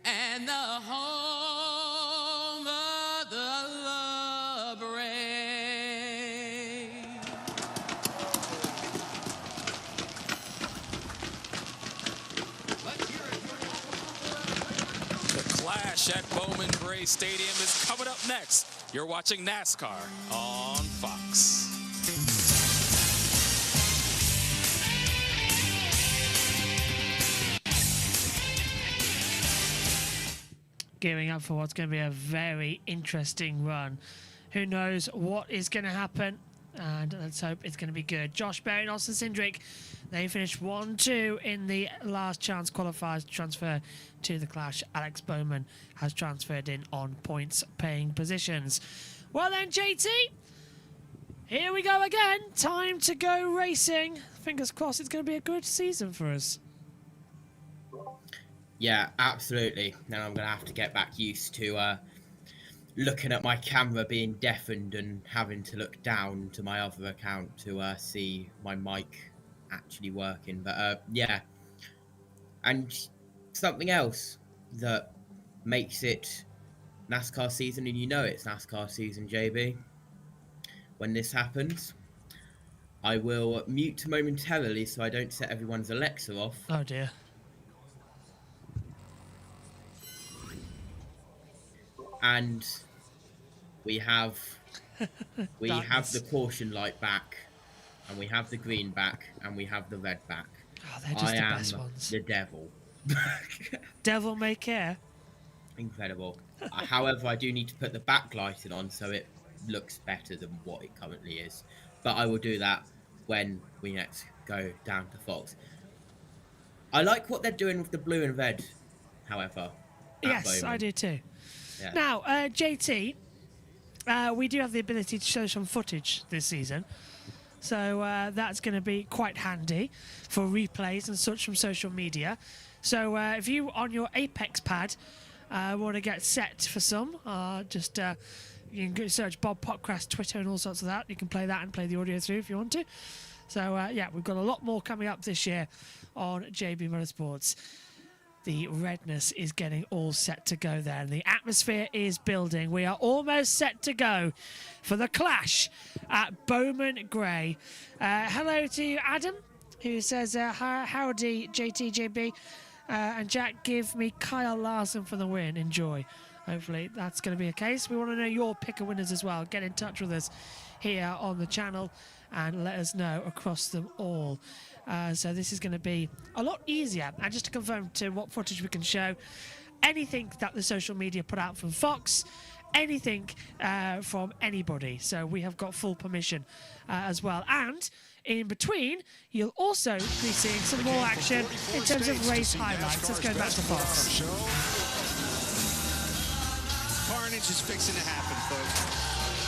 and the home of the brave. The clash at Bowman Gray Stadium is coming up next. You're watching NASCAR on Fox. Gearing up for what's going to be a very interesting run. Who knows what is going to happen? And let's hope it's going to be good. Josh Berry and Austin Cindric, they finished 1-2 in the last chance qualifiers to transfer to the clash. Alex Bowman has transferred in on points paying positions. Well then, JT, here we go again. Time to go racing. Fingers crossed it's going to be a good season for us. Yeah, absolutely. Now I'm going to have to get back used to looking at my camera being deafened and having to look down to my other account to see my mic actually working. But yeah, and something else that makes it NASCAR season, and you know it's NASCAR season, JB, when this happens, I will mute momentarily so I don't set everyone's Alexa off. Oh dear. And we have the caution light back, and we have the green back, and we have the red back. Oh, they're just the best ones. The devil. Devil may care. Incredible. However, I do need to put the backlighting on so it looks better than what it currently is. But I will do that when we next go down to Fox. I like what they're doing with the blue and red, however. Yes, Bowman. I do too. Yeah. Now, JT, we do have the ability to show some footage this season. So that's going to be quite handy for replays and such from social media. So if you, on your Apex pad, want to get set for some, just you can go search Bob Potcraft Twitter and all sorts of that. You can play that and play the audio through if you want to. So, yeah, we've got a lot more coming up this year on JB Motorsports. The redness is getting all set to go there, and the atmosphere is building. We are almost set to go for the clash at Bowman Grey. Hello to Adam, who says, howdy, JTJB. And Jack, give me Kyle Larson for the win. Enjoy. Hopefully that's going to be a case. We want to know your picker winners as well. Get in touch with us here on the channel and let us know across them all. So this is going to be a lot easier. And just to confirm to what footage we can show, anything that the social media put out from Fox, anything from anybody. So we have got full permission as well. And in between, you'll also be seeing some more action in terms of race highlights. Let's go back to Fox. Carnage is fixing to happen, folks.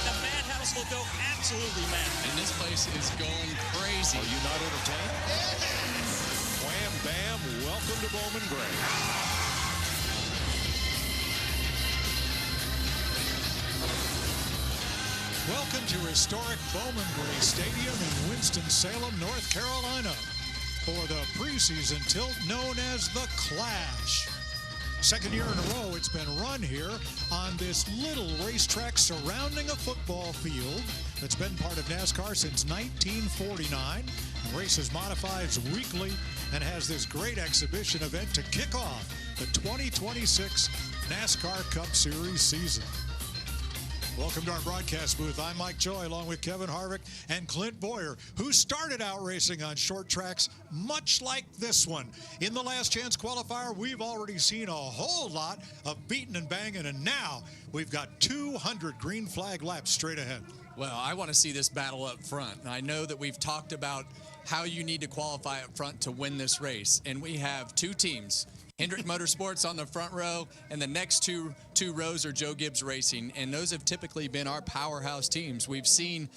The madhouse will go absolutely mad. And this place is going crazy. Are you not entertained? Wham, bam, welcome to Bowman Grey. Welcome to historic Bowman Grey Stadium in Winston-Salem, North Carolina, for the preseason tilt known as the Clash. Second year in a row it's been run here on this little racetrack surrounding a football field that's been part of NASCAR since 1949. The race is modified weekly and has this great exhibition event to kick off the 2026 NASCAR Cup Series season. Welcome to our broadcast booth. I'm Mike Joy, along with Kevin Harvick and Clint Boyer, who started out racing on short tracks much like this one. In the last chance qualifier, we've already seen a whole lot of beating and banging, and now we've got 200 green flag laps straight ahead. Well, I want to see this battle up front. I know that we've talked about how you need to qualify up front to win this race, and we have two teams. Hendrick Motorsports on the front row, and the next two rows are Joe Gibbs Racing, and those have typically been our powerhouse teams. We've seen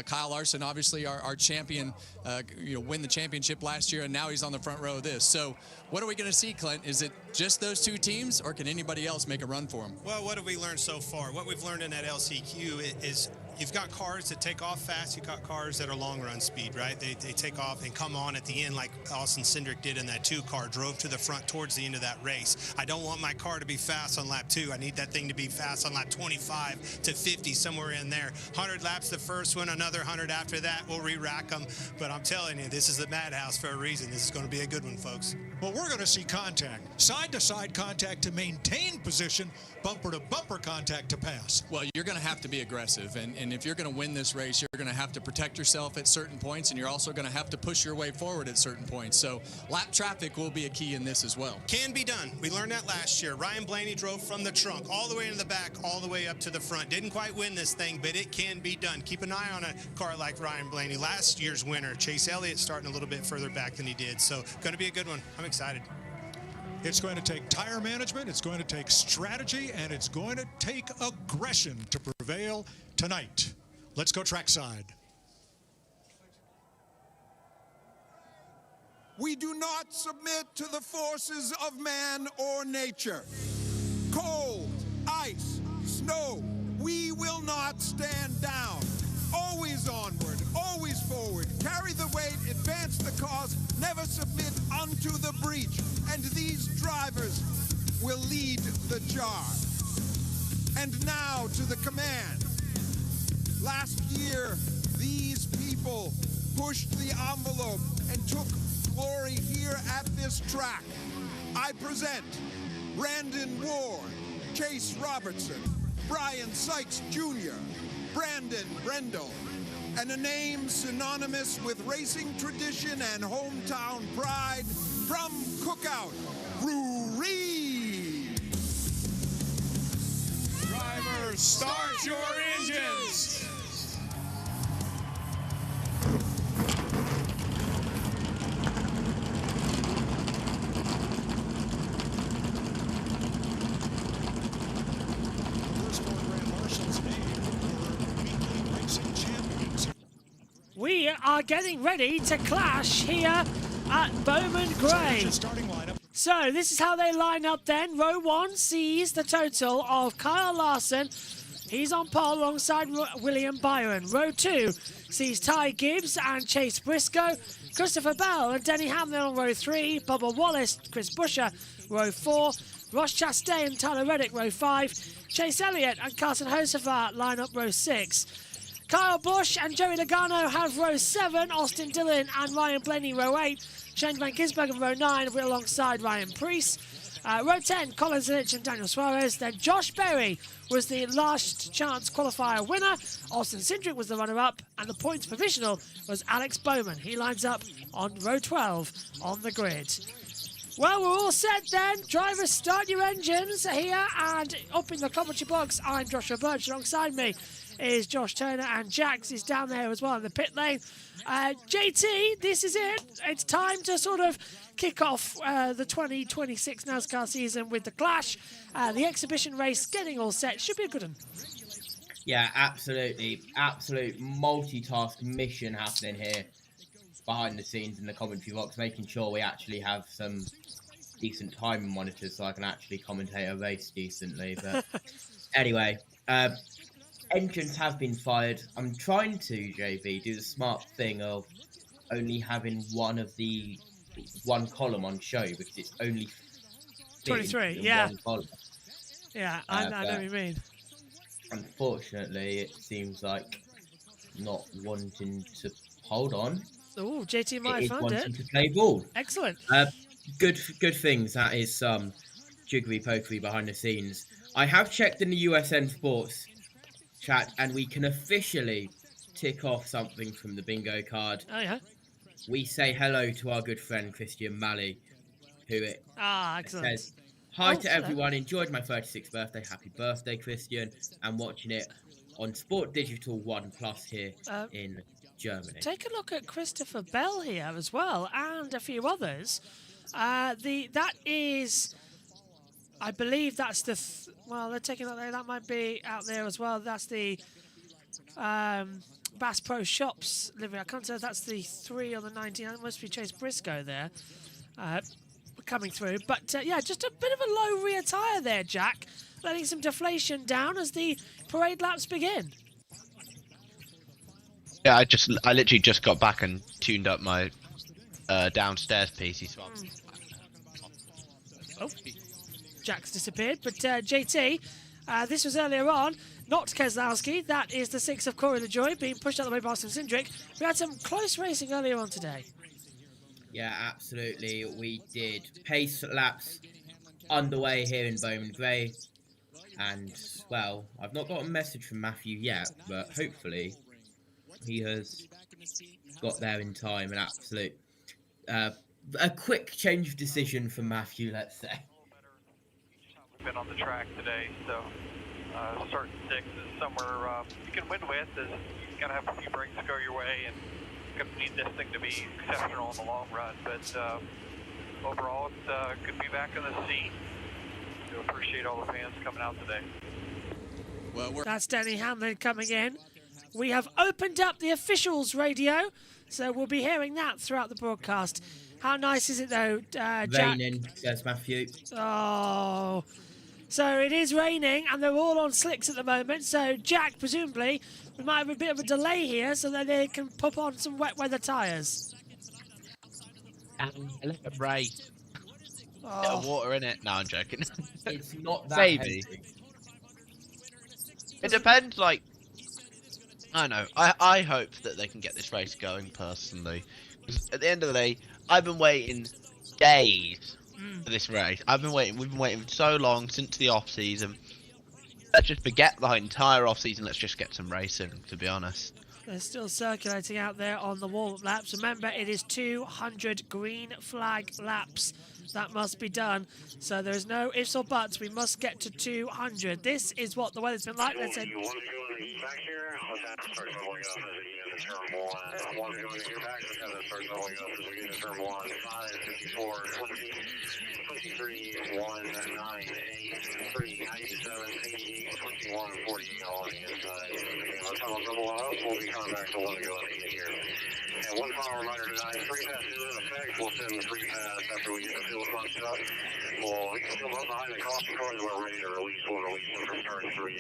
Kyle Larson, obviously our champion, win the championship last year, and now he's on the front row of this. So what are we going to see, Clint? Is it just those two teams, or can anybody else make a run for them? Well, what have we learned so far? What we've learned in that LCQ is you've got cars that take off fast. You've got cars that are long run speed, right? They take off and come on at the end like Austin Cindric did in that 2 car, drove to the front towards the end of that race. I don't want my car to be fast on lap 2. I need that thing to be fast on lap 25 to 50, somewhere in there. 100 laps the first one, another 100 after that. We'll re-rack them. But I'm telling you, this is the madhouse for a reason. This is going to be a good one, folks. Well, we're going to see contact, side-to-side contact to maintain position, bumper-to-bumper contact to pass. Well, you're going to have to be aggressive, and if you're going to win this race, you're going to have to protect yourself at certain points, and you're also going to have to push your way forward at certain points. So lap traffic will be a key in this as well. Can be done. We learned that last year. Ryan Blaney drove from the trunk all the way into the back, all the way up to the front. Didn't quite win this thing, but it can be done. Keep an eye on a car like Ryan Blaney. Last year's winner, Chase Elliott, starting a little bit further back than he did. So going to be a good one. I'm excited. It's going to take tire management, it's going to take strategy, and it's going to take aggression to prevail tonight. Let's go trackside. We do not submit to the forces of man or nature. Cold, ice, snow, we will not stand down. Always onward, always forward, carry the weight, advance the cause, never submit unto the breach. And these drivers will lead the charge. And now to the command. Last year, these people pushed the envelope and took glory here at this track. I present Brandon Ward, Chase Robertson, Brian Sykes Jr., Brandon Brendel, and a name synonymous with racing tradition and hometown pride from Cookout, Brewery. Drivers, start your engines! We are getting ready to clash here at Bowman Grey. So this is how they line up then. Row 1 sees the total of Kyle Larson. He's on pole alongside William Byron. Row 2 sees Ty Gibbs and Chase Briscoe. Christopher Bell and Denny Hamlin on row 3. Bubba Wallace, Chris Buescher, row 4. Ross Chastain and Tyler Reddick, row 5. Chase Elliott and Carson Hocevar line up row 6. Kyle Busch and Joey Logano have row 7. Austin Dillon and Ryan Blaney, row 8. Shane Van Gisbergen, row 9, alongside Ryan Preece. Row 10, Colin Zilich and Daniel Suarez. Then Josh Berry was the last chance qualifier winner. Austin Cindric was the runner-up. And the points provisional was Alex Bowman. He lines up on row 12 on the grid. Well, we're all set then. Drivers, start your engines here. And up in the commentary box, I'm Joshua Birch. Alongside me is Josh Turner, and Jax is down there as well in the pit lane. JT, this is it. It's time to sort of kick off the 2026 NASCAR season with the Clash. The exhibition race getting all set. Should be a good one. Yeah, absolutely. Absolute multitask mission happening here behind the scenes in the commentary box, making sure we actually have some decent timing monitors so I can actually commentate a race decently. But anyway, engines have been fired. I'm trying to, JB, do the smart thing of only having one column on show because it's only 23, yeah. one column. Yeah, I know what you mean. Unfortunately, it seems like not wanting to hold on. Oh, JT might have found wanting it. to play ball. Excellent. Good things. That is some jiggery pokery behind the scenes. I have checked in the USN Sports chat, and we can officially tick off something from the bingo card. Oh yeah. We say hello to our good friend Christian Malley, who excellent. says, hi to everyone. Enjoyed my 36th birthday. Happy birthday, Christian. And watching it on Sport Digital 1 Plus here in Germany. Take a look at Christopher Bell here as well, and a few others. That is, I believe that's the. Well, they're taking that there. That might be out there as well. That's the Bass Pro Shops livery. I can't tell if that's the 3 or the 19. That must be Chase Briscoe there coming through. But yeah, just a bit of a low rear tyre there, Jack, letting some deflation down as the parade laps begin. Yeah, I literally just got back and tuned up my downstairs PC. So Oh, Jack's disappeared. But JT, this was earlier on. Not Keselowski. That is the 6 of Corey LaJoie being pushed out of the way by Austin Cindric. We had some close racing earlier on today. Yeah, absolutely. We did. Pace laps underway here in Bowman Gray. And, well, I've not got a message from Matthew yet, but hopefully he has got there in time. An absolute, a quick change of decision from Matthew, let's say. Been on the track today, so starting 6 is somewhere you can win with. Is you gotta have a few breaks go your way, and gonna need this thing to be exceptional in the long run. But overall, it's good to be back in the scene. So appreciate all the fans coming out today. Well, that's Denny Hamlin coming in. We have opened up the officials radio, so we'll be hearing that throughout the broadcast. How nice is it, though, Jack? Raining, says Matthew. Oh, so it is raining, and they're all on slicks at the moment. So, Jack, presumably, we might have a bit of a delay here so that they can pop on some wet weather tyres. A little race. Oh. Bit of water in it. No, I'm joking. It's not that Maybe. heavy. It depends, like, I don't know. I hope that they can get this race going, personally. 'Cause at the end of the day, I've been waiting days for this race. We've been waiting for so long since the off-season. Let's just forget the entire off-season. Let's just get some racing, to be honest. They're still circulating out there on the warm-up laps. Remember, it is 200 green flag laps that must be done. So there's no ifs or buts. We must get to 200. This is what the weather's been like. Let's say. And one final reminder tonight, free pass is in effect. We'll send the free pass after we get the field bunched up. We'll still up behind the caution cars. We're ready to release one for turn 3.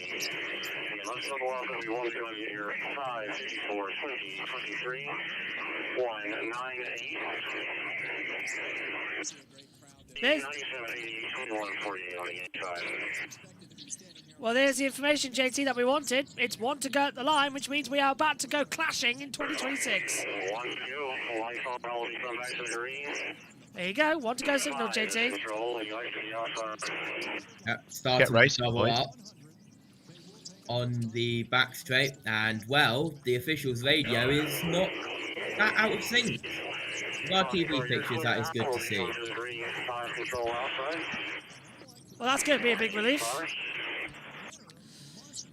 And let's double up if we want to go and get your 5, 54, 20, 23, 1, 9, 8. 97, 88, 21, 48 on the inside. Well, there's the information, JT, that we wanted. It's 1 to go at the line, which means we are about to go clashing in 2026. 1 to go. Lights on, all these come back to the green. There you go. 1 to go signal, JT. Starting to double up on the back straight, and well, the official's radio is not that out of sync. With our TV pictures, that is good to see. Well, that's going to be a big relief.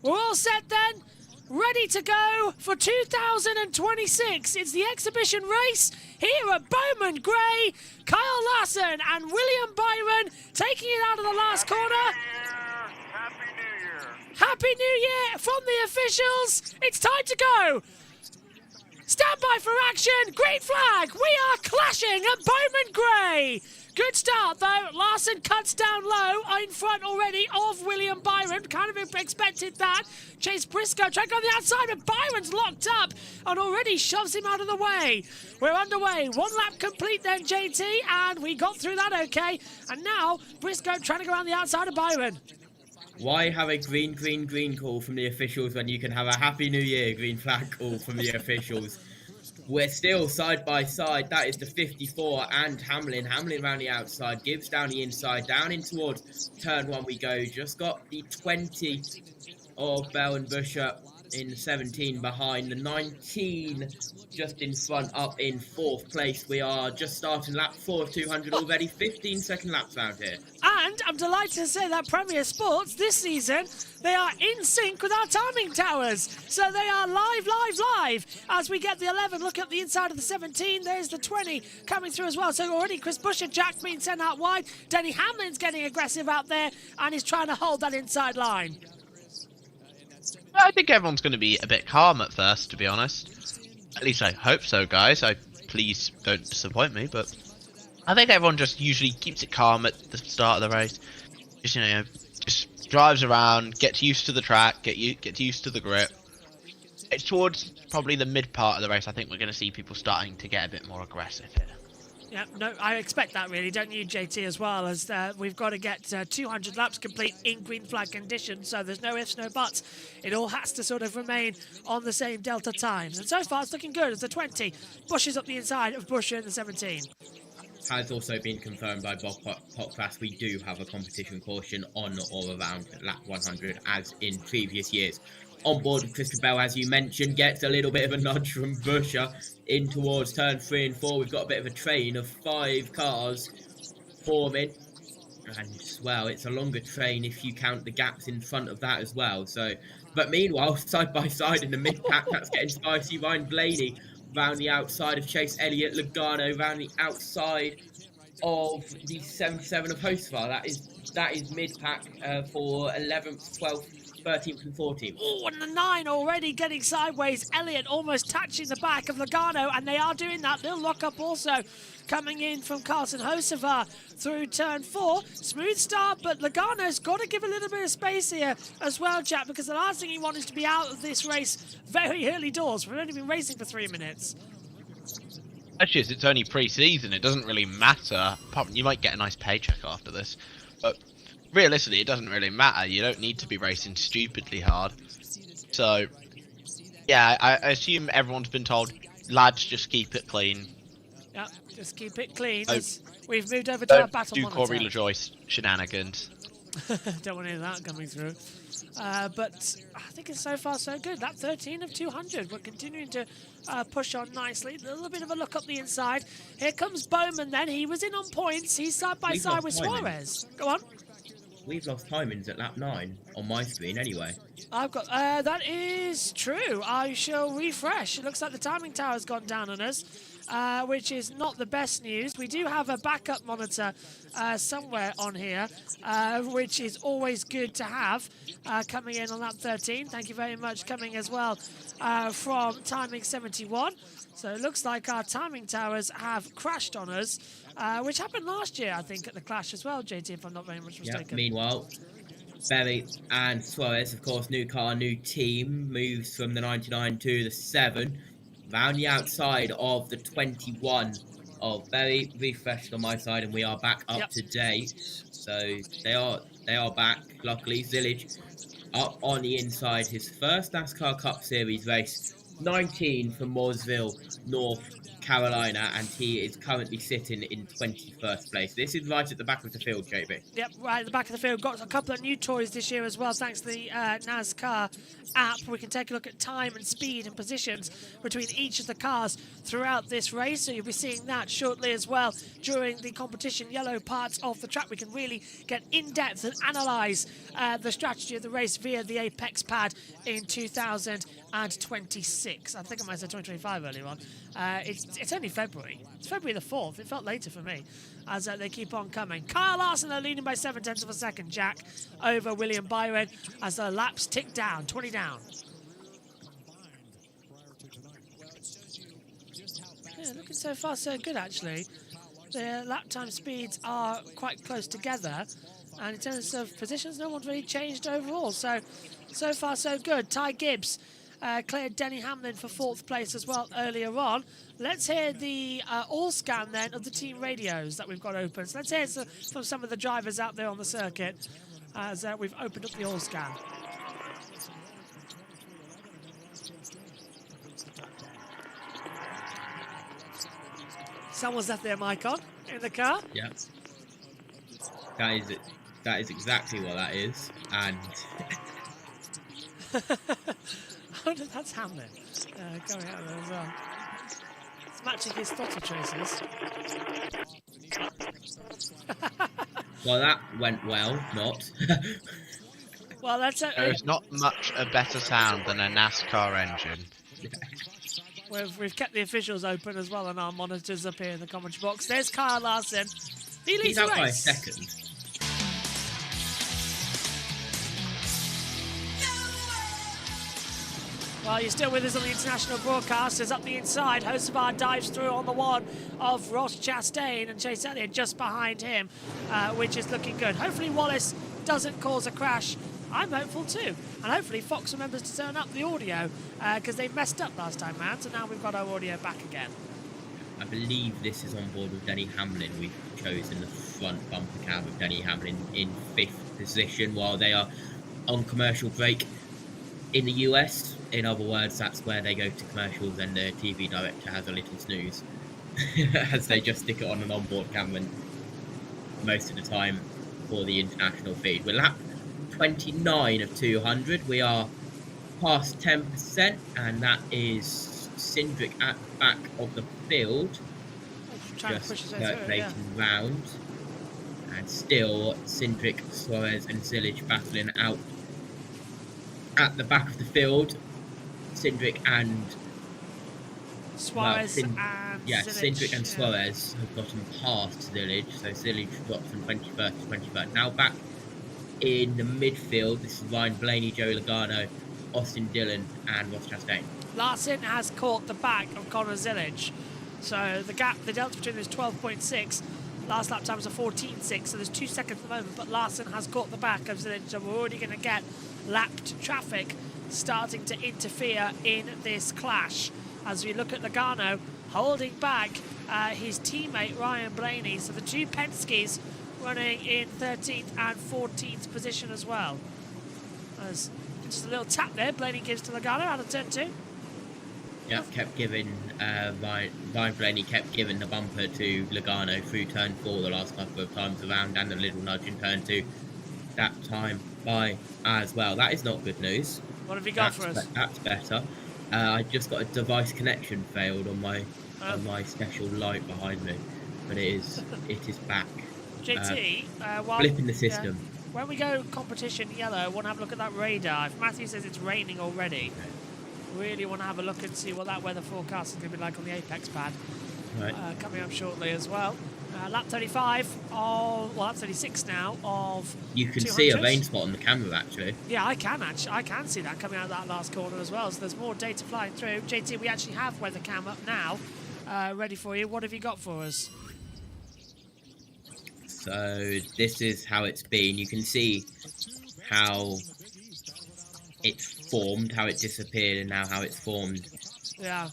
We're all set then, ready to go for 2026. It's the exhibition race here at Bowman Gray. Kyle Larson and William Byron taking it out of the last corner. Happy New Year. Happy New Year from the officials. It's time to go. Stand by for action. Green flag. We are clashing at Bowman Gray. Good start, though. Larson cuts down low in front already of William Byron. Kind of expected that. Chase Briscoe trying to go on the outside, but Byron's locked up and already shoves him out of the way. We're underway. 1 lap complete then, JT, and we got through that okay. And now Briscoe trying to go around the outside of Byron. Why have a green call from the officials when you can have a Happy New Year green flag call from the officials? We're still side by side. That is the 54 and Hamlin. Hamlin around the outside. Gibbs down the inside. Down in towards turn 1 we go. Just got the 20 of Bell and Busher in 17 behind. The 19 just in front up in 4th place. We are just starting lap 4 of 200 already. 15-second laps around here. And I'm delighted to say that Premier Sports this season, they are in sync with our timing towers. So they are live as we get the 11. Look at the inside of the 17. There's the 20 coming through as well. So already Chris Buescher, Jack being sent out wide. Denny Hamlin's getting aggressive out there and is trying to hold that inside line. I think everyone's going to be a bit calm at first, to be honest. At least I hope so, guys. Please don't disappoint me, but I think everyone just usually keeps it calm at the start of the race. Just, you know, just drives around, gets used to the track, gets used to the grip. It's towards probably the mid part of the race, I think we're going to see people starting to get a bit more aggressive here. Yeah, no, I expect that really, don't you, JT, as well, as we've got to get 200 laps complete in green flag conditions, so there's no ifs, no buts. It all has to sort of remain on the same delta times. And so far, it's looking good as the 20 pushes up the inside of Buescher in the 17. Has also been confirmed by Bob Potclass. We do have a competition caution on or around lap 100, as in previous years. On board with Christopher Bell, as you mentioned, gets a little bit of a nudge from Buescher in towards turn 3 and 4. We've got a bit of a train of 5 cars forming. And, well, it's a longer train if you count the gaps in front of that as well. So, but meanwhile, side by side in the mid-pack, that's getting spicy. Ryan Blaney round the outside of Chase Elliott. Logano round the outside of the 77 of Hostfar. That is mid-pack for 11th, 12th, 13th and 14th. Oh, and the 9 already getting sideways. Elliott almost touching the back of Logano, and they are doing that. Little lock-up also coming in from Carson Hocevar through turn 4. Smooth start, but Logano's got to give a little bit of space here as well, Jack, because the last thing he wants is to be out of this race very early doors. We've only been racing for 3 minutes. Actually, it's only pre-season. It doesn't really matter. You might get a nice paycheck after this, but realistically, it doesn't really matter. You don't need to be racing stupidly hard. So, yeah, I assume everyone's been told, lads, just keep it clean. Yeah, just keep it clean. We've moved over to our battle do monitor. Corey LaJoie shenanigans. Don't want any of that coming through. But I think it's so far so good. That 13 of 200. We're continuing to push on nicely. A little bit of a look up the inside. Here comes Bowman then. He was in on points. He's side by side with Suarez. Go on. lost timings at lap 9 on my screen anyway. I've got that is true. I shall refresh. It looks like the timing tower's gone down on us, which is not the best news. We do have a backup monitor somewhere on here, which is always good to have, coming in on lap 13. Thank you very much, coming as well from timing 71. So it looks like our timing towers have crashed on us, which happened last year, I think, at the Clash as well, JT, if I'm not very much mistaken. Yeah, meanwhile, Berry and Suarez, of course, new car, new team, moves from the 99 to the 7. Round the outside of the 21 of Berry, refreshed on my side, and we are back up to date. So they are back. Luckily, Zillage up on the inside, his first NASCAR Cup Series race, 19 from Mooresville, North Carolina, and he is currently sitting in 21st place. This is right at the back of the field, JB. Yep, right at the back of the field. Got a couple of new toys this year as well, thanks to the NASCAR app. We can take a look at time and speed and positions between each of the cars throughout this race, so you'll be seeing that shortly as well during the competition yellow parts of the track. We can really get in-depth and analyse the strategy of the race via the Apex pad in 2026. I think I might say 2025 earlier on. It's only February. It's February the 4th. It felt later for me as they keep on coming. Kyle Larson are leading by 0.7 of a second, Jack, over William Byron as the laps tick down, 20 down. Yeah, looking so far so good, actually. The lap time speeds are quite close together, and in terms of positions, no one's really changed overall. So far so good. Ty Gibbs cleared Denny Hamlin for 4th place as well earlier on. Let's hear the all scan then of the team radios that we've got open. So let's hear from some of the drivers out there on the circuit as we've opened up the all scan. Someone's left their mic on in the car. Yeah. That is it. That is exactly what that is. And that's Hamlin going out there as well. It's matching his throttle traces. well, that went well, not. Well, that's There's not much a better sound than a NASCAR engine. We've kept the officials open as well on our monitors up here in the commentary box. There's Kyle Larson. He leads He's out the by a race. second. Well, you're still with us on the international broadcasters. Up the inside, Hocevar dives through on the one of Ross Chastain and Chase Elliott just behind him, which is looking good. Hopefully Wallace doesn't cause a crash. I'm hopeful too. And hopefully Fox remembers to turn up the audio because they messed up last time round, so now we've got our audio back again. I believe this is on board with Denny Hamlin. We've chosen the front bumper cab of Denny Hamlin in 5th position while they are on commercial break in the US. In other words, that's where they go to commercials and the TV director has a little snooze as they just stick it on an onboard camera most of the time for the international feed. We're lap 29 of 200. We are past 10%, and that is Cindric at the back of the field, just circulating round. And still Cindric, Suarez and Zillage battling out at the back of the field. Cindric and Suarez and Cindric and Suarez have gotten past Zillage, so Zillage drops from 21st to 23rd. Now back in the midfield, this is Ryan Blaney, Joe Logano, Austin Dillon and Ross Chastain. Larson has caught the back of Connor Zillage, so the delta between them is 12.6. Last lap time was a 14.6, so there's 2 seconds at the moment, but Larson has caught the back of Zillage, so we're already going to get lapped traffic starting to interfere in this clash as we look at Logano holding back his teammate Ryan Blaney. So the two Penske's running in 13th and 14th position as well. As just a little tap there, Blaney gives to Logano out of turn 2. Yeah, kept giving Ryan Blaney kept giving the bumper to Logano through turn 4 the last couple of times around, and a little nudge in turn 2 that time by as well. That is not good news. What have you got for us? That's better. I just got a device connection failed on my special light behind me, but it is back. JT, flipping the system. when we go competition yellow, I want to have a look at that radar. If Matthew says it's raining already, really want to have a look and see what that weather forecast is going to be like on the Apex pad. Right. Coming up shortly as well. Lap 35 of, well, lap 36 now of. You can 200s. see a rain spot on the camera actually. Yeah, I can see that coming out of that last corner as well. So there's more data flying through. JT, we actually have weather cam up now, ready for you. What have you got for us? So this is how it's been. You can see how it's formed, how it disappeared, and now how it's formed. Yeah.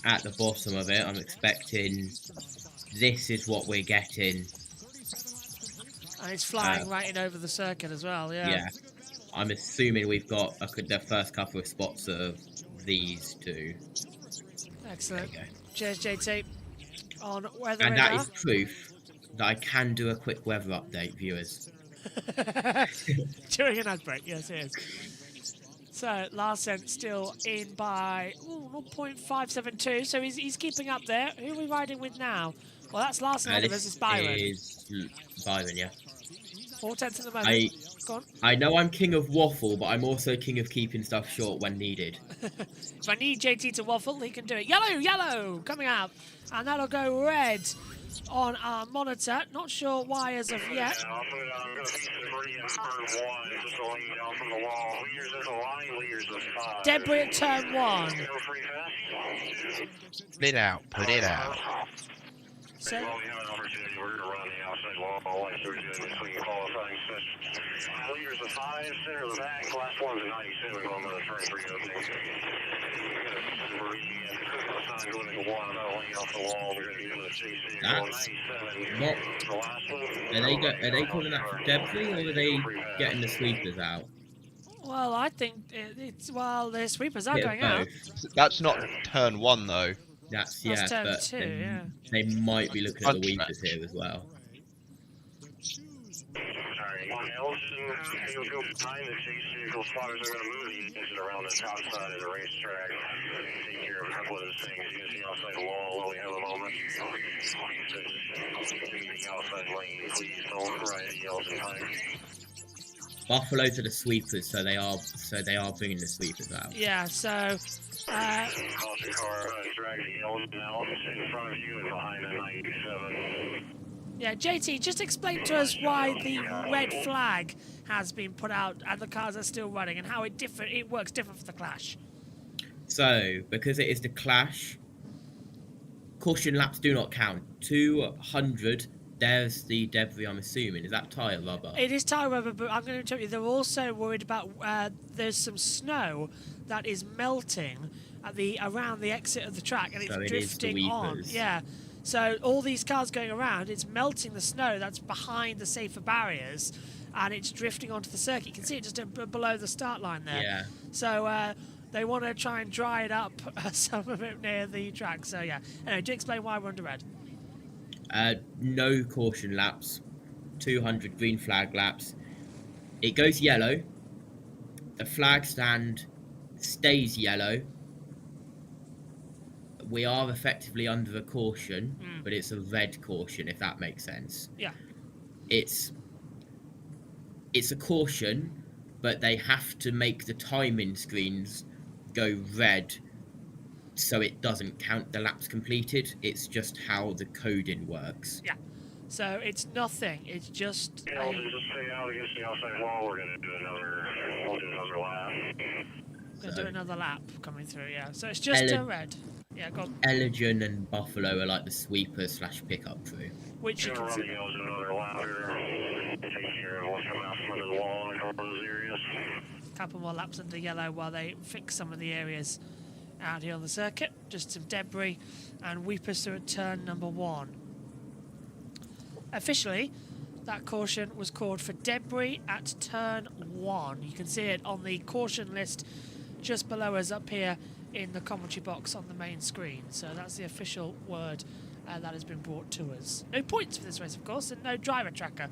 At the bottom of it, I'm expecting this is what we're getting. And it's flying right in over the circuit as well, yeah. Yeah. I'm assuming we've got the first couple of spots of these two. Excellent. Cheers, JT. On weather And radar. that is proof that I can do a quick weather update, viewers. During an ad break, yes, it is. So Larsen still in by 0.572, so he's keeping up there. Who are we riding with now? Well, that's Larsen ahead of us. It's Byron. Is Byron, yeah. 4/10 at the moment. Go on. I know I'm king of waffle, but I'm also king of keeping stuff short when needed. If I need JT to waffle, he can do it. Yellow, yellow, coming out. And that'll go red on our monitor. Not sure why as of yet. Debris at turn 1. Put it out. Put it out. So, We're going to run the outside wall, like we're doing between qualifying sessions. Leaders of 5, center of the back, last one's a 97, going to the turn 3 opening. We're going to go 1, laying off the wall, we're going to be able to chase it. Are they calling that for debris, or are they getting the sweepers out? well, I think the sweepers are going out. That's not turn 1 though. That's turn but 2, yeah. they might be looking at the weepers here as well. Sorry, Ellison, you'll behind the chase vehicle spotters are going to move the engine around the top side of the racetrack. Take care of a couple of those things. You can see outside the wall while we have a moment. The outside lane, please don't ride the Ellison time. Buffalo to the sweepers, so they are bringing the sweepers out. Yeah, so Caution car dragging the Ellison out in front of you and behind the 97. yeah, JT, just explain to us why the red flag has been put out and the cars are still running, and how it works different for the Clash. So, because it is the Clash, caution laps do not count. 200, there's the debris, I'm assuming. Is that tyre rubber? It is tyre rubber, but I'm going to tell you, they're also worried about there's some snow that is melting at around the exit of the track, and it's So it is the drifting on. weepers. Yeah. So all these cars going around, it's melting the snow that's behind the safer barriers, and it's drifting onto the circuit. You can see it just below the start line there. Yeah. So they want to try and dry it up, some of it near the track. So yeah. Anyway, do explain why we're under red. No caution laps, 200 green flag laps. It goes yellow. The flag stand stays yellow. We are effectively under a caution, but it's a red caution, if that makes sense. Yeah. It's a caution, but they have to make the timing screens go red so it doesn't count the laps completed. It's just how the coding works. Yeah. So it's nothing. It's just. Yeah, we'll just stay out against the outside wall. We're going to do another lap. Gonna do another lap coming through, yeah. So it's just a red. Yeah, go on. Elgin and Buffalo are like the sweepers / pickup crew. Which you can see. Another lap here. Take care of what's coming out from under the wall and cover those areas. Couple more laps under yellow while they fix some of the areas out here on the circuit. Just some debris and weepers through at turn number 1. Officially, that caution was called for debris at turn 1. You can see it on the caution list just below us up here in the commentary box on the main screen. So that's the official word that has been brought to us. No points for this race, of course, and no driver tracker.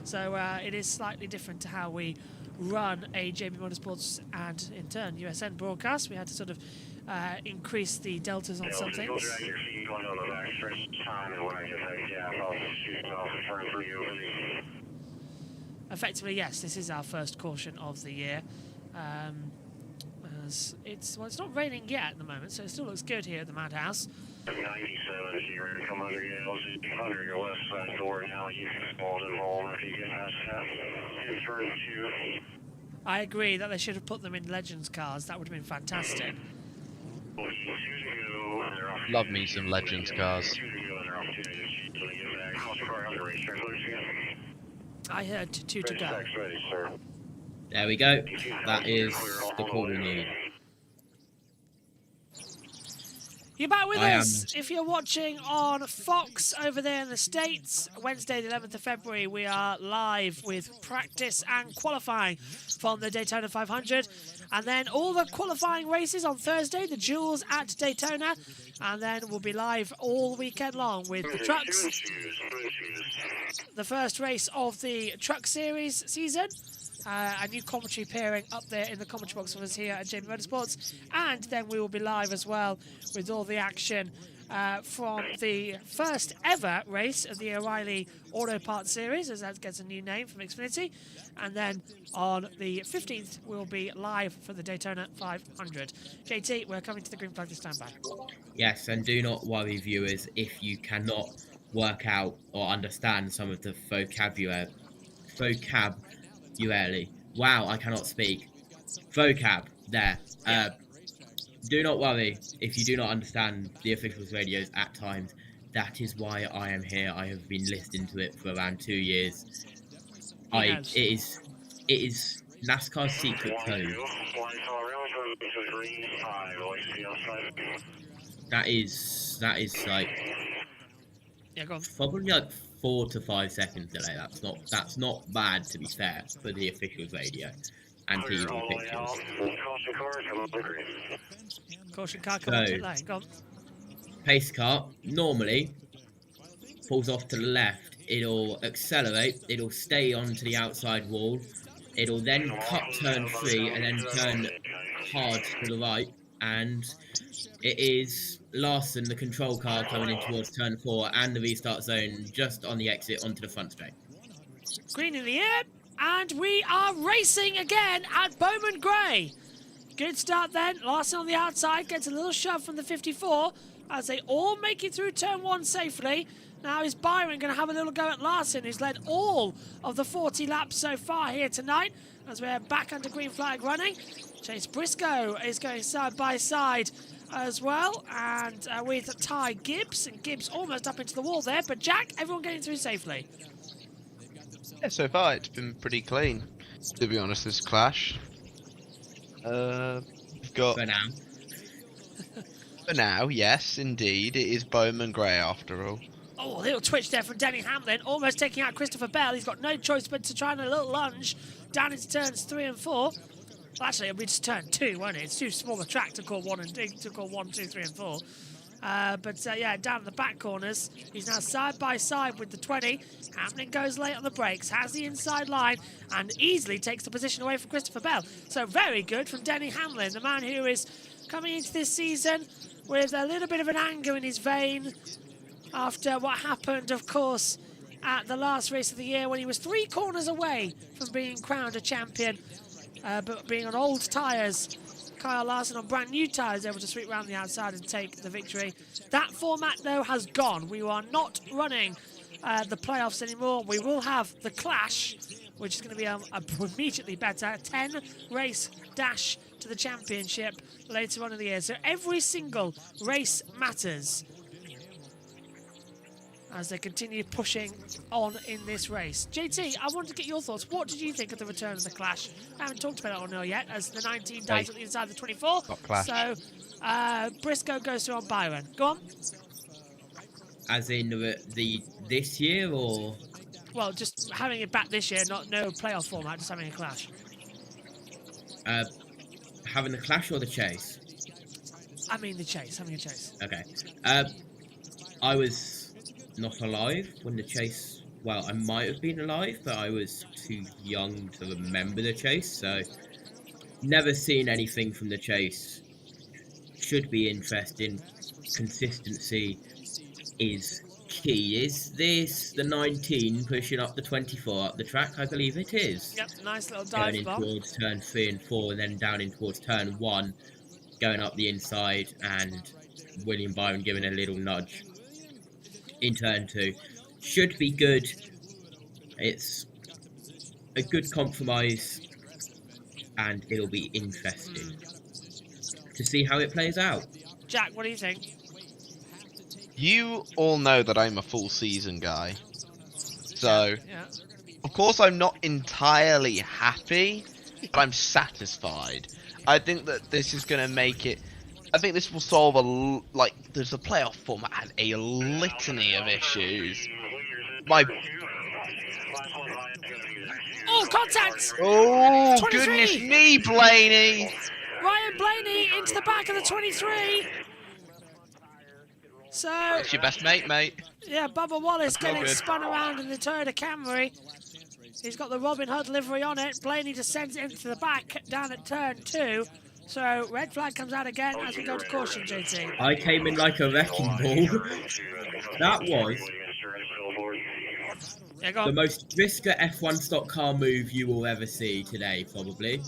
So it is slightly different to how we run a JB Motorsports and, in turn, USN broadcast. We had to sort of increase the deltas on some things. Go drag your feet going on the back stretch time, and when I get that gap, I'll shoot off in front for you. effectively, yes, this is our first caution of the year. As it's not raining yet at the moment, so it still looks good here at the Madhouse. 97 is you ready to come under gales, under your left side door now. You can hold it home if you get past that. In front of you. I agree that they should have put them in Legends cars. That would have been fantastic. Love me some Legends cars. I heard 2 to go. There we go. That is the call we need. You're back with us. If you're watching on Fox over there in the States, Wednesday the 11th of February, we are live with practice and qualifying from the Daytona 500. And then all the qualifying races on Thursday, the duels at Daytona. And then we'll be live all weekend long with the trucks. The first race of the Truck Series season. A new commentary pairing up there in the commentary box with us here at JB Motorsports. And then we will be live as well with all the action from the first ever race of the O'Reilly Auto Parts Series, as that gets a new name from Xfinity. And then on the 15th, we'll be live for the Daytona 500. JT, we're coming to the green flag to stand by. Yes, and do not worry, viewers, if you cannot work out or understand some of the vocabulary. Wow, I cannot speak. Vocab there. Do not worry if you do not understand the officials' radios at times. That is why I am here. I have been listening to it for around 2 years. It is NASCAR's secret code. That is like probably like 4 to 5 seconds delay. That's not bad, to be fair, for the officials' radio and TV pictures. Caution car coming to lane. Go on. Pace car normally pulls off to the left. It'll accelerate. It'll stay onto the outside wall. It'll then cut turn 3 and then turn hard to the right. And it is Larson, the control car, coming in towards turn 4 and the restart zone just on the exit onto the front straight. Green in the air, and we are racing again at Bowman Gray. Good start then. Larson on the outside gets a little shove from the 54 as they all make it through turn 1 safely. Now is Byron going to have a little go at Larson, who's led all of the 40 laps so far here tonight, as we're back under green flag running. Chase Briscoe is going side by side as well, and with Ty Gibbs, and Gibbs almost up into the wall there, but Jack, everyone getting through safely. Yeah, so far it's been pretty clean, to be honest, this clash. We've got... For now. For now, yes, indeed. It is Bowman Gray after all. Oh, a little twitch there from Denny Hamlin, almost taking out Christopher Bell. He's got no choice but to try and a little lunge down into turns 3 and 4. Well, actually, it'll be just turn 2, won't it? It's too small a track to call 1, 2, 3 and 4. Yeah, down in the back corners, he's now side by side with the 20. Hamlin goes late on the brakes, has the inside line, and easily takes the position away from Christopher Bell. So very good from Denny Hamlin, the man who is coming into this season with a little bit of an anger in his vein after what happened, of course, at the last race of the year when he was 3 corners away from being crowned a champion, but being on old tyres. Kyle Larson on brand new tyres, able to sweep round the outside and take the victory. That format, though, has gone. We are not running the playoffs anymore. We will have the Clash, which is going to be immediately better. 10-race dash to the championship later on in the year. So every single race matters as they continue pushing on in this race. JT, I wanted to get your thoughts. What did you think of the return of the Clash? I haven't talked about it on there yet, as the 19 dies at the inside of the 24. So Briscoe goes through on Byron. Go on. As in this year, or? Well, just having it back this year, no playoff format, just having a Clash. Having the Clash or the Chase? I mean the Chase, having a Chase. Okay. I was not alive when the Chase, well, I might have been alive, but I was too young to remember the Chase, so never seen anything from the Chase. Should be interesting. Consistency is key. Is this the 19 pushing up the 24 up the track? I believe it is. Yep, nice little Going dive in bomb. towards turn 3 and 4, and then down in towards turn 1, going up the inside, and William Byron giving a little nudge in turn 2. Should be good. It's a good compromise, and it'll be interesting to see how it plays out. Jack, what do you think? You all know that I'm a full season guy. So, Yeah. of course I'm not entirely happy, but I'm satisfied. I think that this is going to make it... I think this will solve there's a playoff format and a litany of issues. Oh, contact! Oh, 23. goodness me, Blaney! Ryan Blaney into the back of the 23. So... That's your best mate, mate. Yeah, Bubba Wallace That's no getting good. spun around in the Toyota Camry. He's got the Robin Hood livery on it. Blaney just sends it into the back down at turn 2. So red flag comes out again as we go to caution, JT. I came in like a wrecking ball. That was the most Brisker F1 stock car move you will ever see today, probably.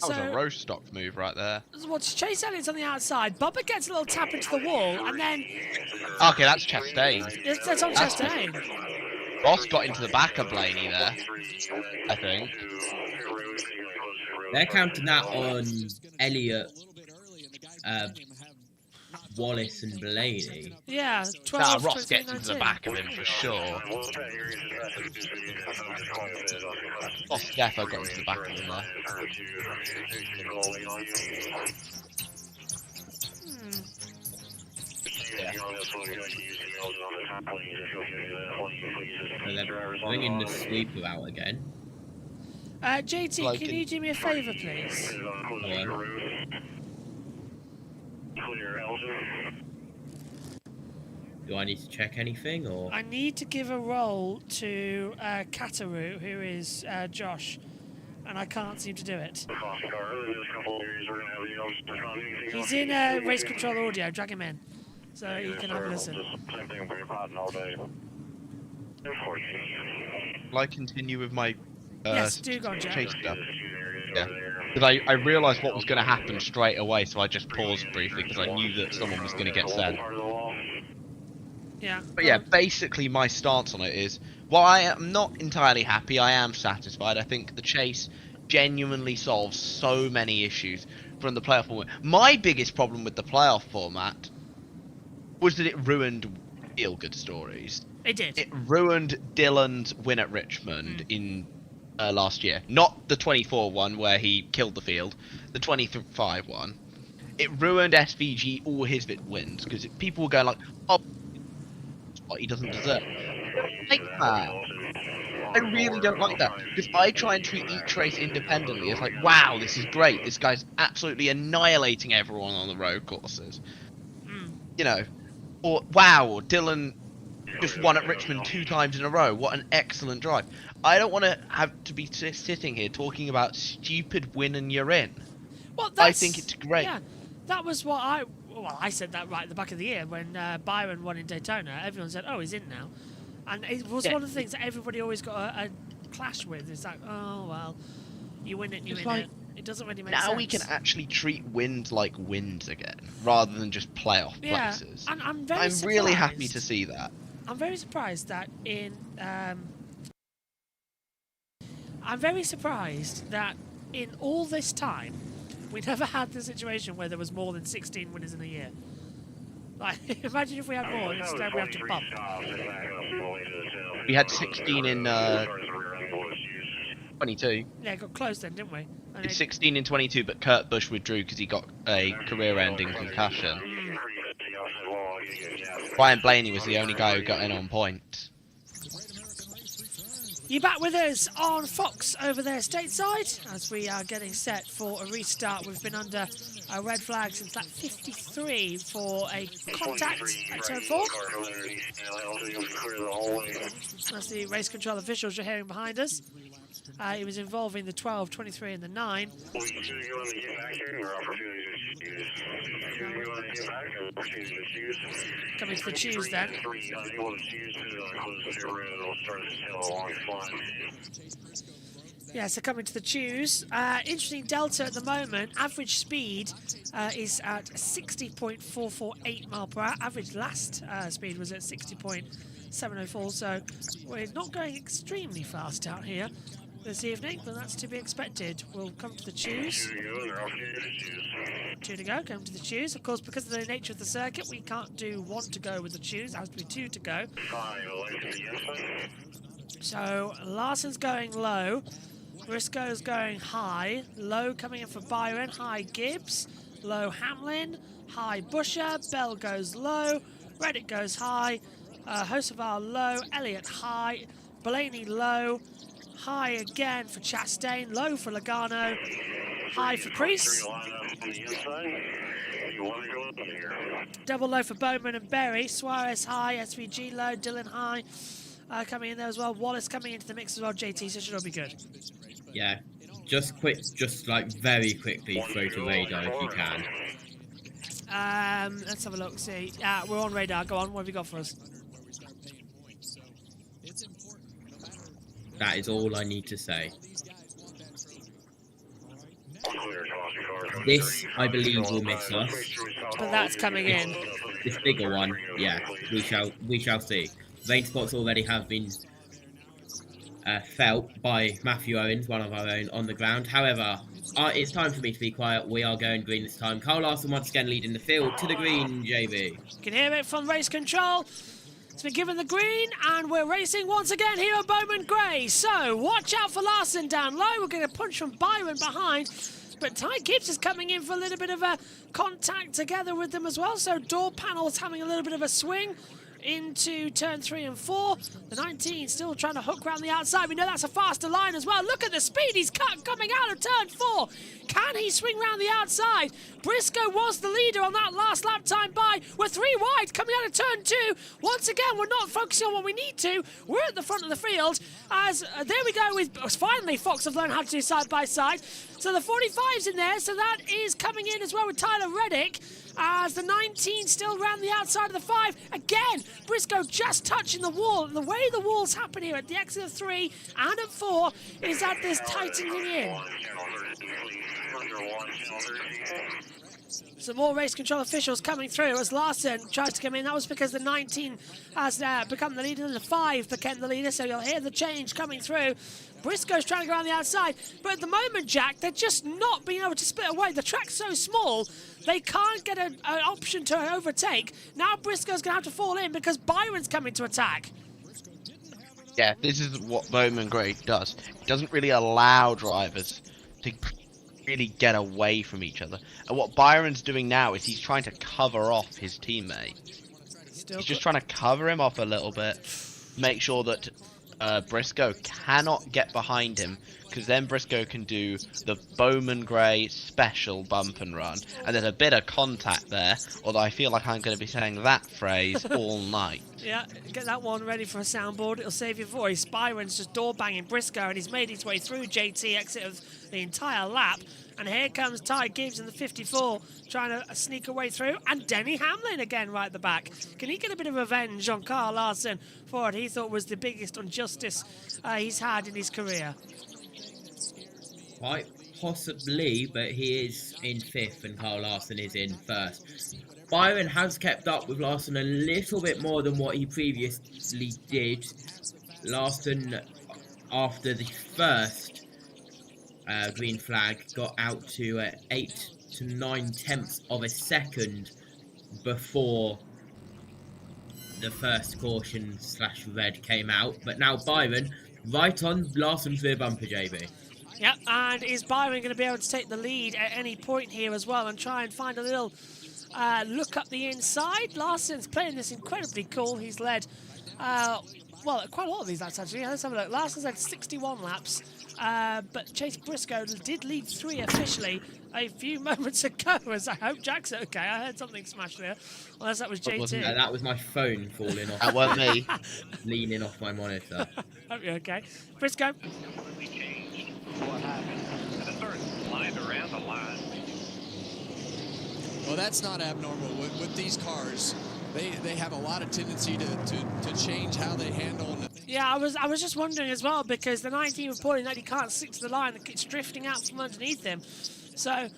That was a roast stock move right there. Watch Chase Elliott's on the outside. Bubba gets a little tap into the wall, and then... Okay, that's Chastain. That's on Chastain. Ross got into the back of Blaney there, I think. They're counting that on Elliott, Wallace and Blaney. Yeah, 12. Nah, Ross gets into the back of him for sure. Ross defo got into the back of him there. So they're bringing the sweeper out again. JT, can you do me a favour, please? Hello. Do I need to check anything, or? I need to give a roll to Kataru, who is Josh, and I can't seem to do it. He's in race control audio. Drag him in, so he can have a listen. Will I continue with my Yes, do go on, Jack. chase stuff? Yeah. Because I realised what was going to happen straight away, so I just paused briefly because I knew that someone was going to get sent. Yeah. But yeah, basically my stance on it is, while I am not entirely happy, I am satisfied. I think the chase genuinely solves so many issues from the playoff format. My biggest problem with the playoff format was that it ruined feel-good stories. It did. It ruined Dylan's win at Richmond in last year. Not the 24 one where he killed the field, the 25 one. It ruined SVG all his wins because people were going like, oh, what he doesn't deserve. I don't like that. I really don't like that because I try and treat each race independently. It's like, wow, this is great. This guy's absolutely annihilating everyone on the road courses. You know, or wow, Dylan just won at Richmond 2 times in a row. What an excellent drive. I don't want to have to be sitting here talking about stupid win and you're in. Well, I think it's great. Yeah, that was what I said that right at the back of the year when Byron won in Daytona. Everyone said, "Oh, he's in now," and it was one of the things that everybody always got a clash with. It's like, "Oh well, you win it, you win it." It doesn't really make sense. Now we can actually treat wins like wins again, rather than just playoff places. And I'm really happy to see that. I'm very surprised that I'm very surprised that in all this time, we never had the situation where there was more than 16 winners in a year. Like, imagine if we had more, instead we have to bump. We had 16 in 22. Yeah, it got close then, didn't we? And It's 16 in 22, but Kurt Busch withdrew because he got a career-ending concussion. Ryan Blaney was the only guy who got in on point. You back with us on Fox over there stateside as we are getting set for a restart. We've been under a red flag since lap 53 for a contact at turn 4. That's the race control officials you're hearing behind us. It was involving the 12, 23 and the 9. Coming to the choose then. Yeah, so coming to the choose. Interesting delta at the moment. Average speed is at 60.448 mile per hour. Average last speed was at 60.704. So we're not going extremely fast out here this evening, but that's to be expected. We'll come to the choose. 2 to go, come to the choose. Of course, because of the nature of the circuit, we can't do 1 to go with the choose. It has to be 2 to go. So Larson's going low. Briscoe's going high. Low coming in for Byron. High Gibbs. Low Hamlin. High Busher. Bell goes low. Reddick goes high. Hocevar low. Elliott high. Blaney low. High again for Chastain. Low for Logano. High for Priest. Double low for Bowman and Berry. Suarez high. SVG low. Dillon high. Coming in there as well. Wallace coming into the mix as well. JT, so it should all be good. Yeah, just like very quickly throw to radar if you can. Let's have a look, see. We're on radar, go on, what have you got for us? That is all I need to say. This, I believe, will miss us. But that's coming in. This bigger one, yeah, we shall see. Rain spots already have been felt by Matthew Owens, one of our own, on the ground. However, it's time for me to be quiet. We are going green this time. Carl Larson once again leading the field to the green, JB. You can hear it from race control. It's been given the green, and we're racing once again here at Bowman Grey. So, watch out for Larson down low. We're getting a punch from Byron behind. But Ty Gibbs is coming in for a little bit of a contact together with them as well. So, door panel's having a little bit of a swing into turn 3 and 4. The 19 still trying to hook around the outside. We know that's a faster line as well. Look at the speed he's coming out of turn 4. Can he swing round the outside? Briscoe was the leader on that last lap time by. We're 3 wide coming out of turn 2. Once again, we're not focusing on what we need to. We're at the front of the field as there we go with finally Fox have learned how to do side by side. So the 45's in there, so that is coming in as well with Tyler Reddick. As the 19 still round the outside of the 5. Again, Briscoe just touching the wall. And the way the walls happen here at the exit of 3 and at 4 is that there's tightening in. Some more race control officials coming through as Larson tries to come in. That was because the 19 has become the leader and the 5 became the leader. So you'll hear the change coming through. Briscoe's trying to go around the outside. But at the moment, Jack, they're just not being able to split away. The track's so small, they can't get an option to overtake. Now Briscoe's going to have to fall in because Byron's coming to attack. Yeah, this is what Bowman Grey does. It doesn't really allow drivers to really get away from each other. And what Byron's doing now is he's trying to cover off his teammate. He's just trying to cover him off a little bit, make sure that Briscoe cannot get behind him, because then Briscoe can do the Bowman Grey special bump and run, and there's a bit of contact there, although I feel like I'm going to be saying that phrase all night. Yeah, get that one ready for a soundboard, it'll save your voice. Byron's just door banging Briscoe, and he's made his way through JT, exit of the entire lap. And here comes Ty Gibbs in the 54, trying to sneak away through. And Denny Hamlin again right at the back. Can he get a bit of revenge on Carl Larson for what he thought was the biggest injustice he's had in his career? Quite possibly, but he is in 5th and Carl Larson is in 1st. Byron has kept up with Larson a little bit more than what he previously did. Larson, after the first green flag, got out to 8 to 9 tenths of a second before the first caution / red came out. But now Byron right on Larson's rear bumper, JB. Yep, and is Byron going to be able to take the lead at any point here as well and try and find a little look up the inside? Larson's playing this incredibly cool. He's led, well, quite a lot of these laps actually. Let's have a look. Larson's led 61 laps. But Chase Briscoe did lead 3 officially a few moments ago. As I hope Jack's okay. I heard something smash there. Unless that was JT. No, that was my phone falling off. That wasn't me. Leaning off my monitor. Hope you're okay. Briscoe. What happened? And it started flying around the line. Well, that's not abnormal. With these cars, they have a lot of tendency to change how they handle. Yeah, I was just wondering as well, because the 19 reporting that he can't stick to the line, it's drifting out from underneath him. So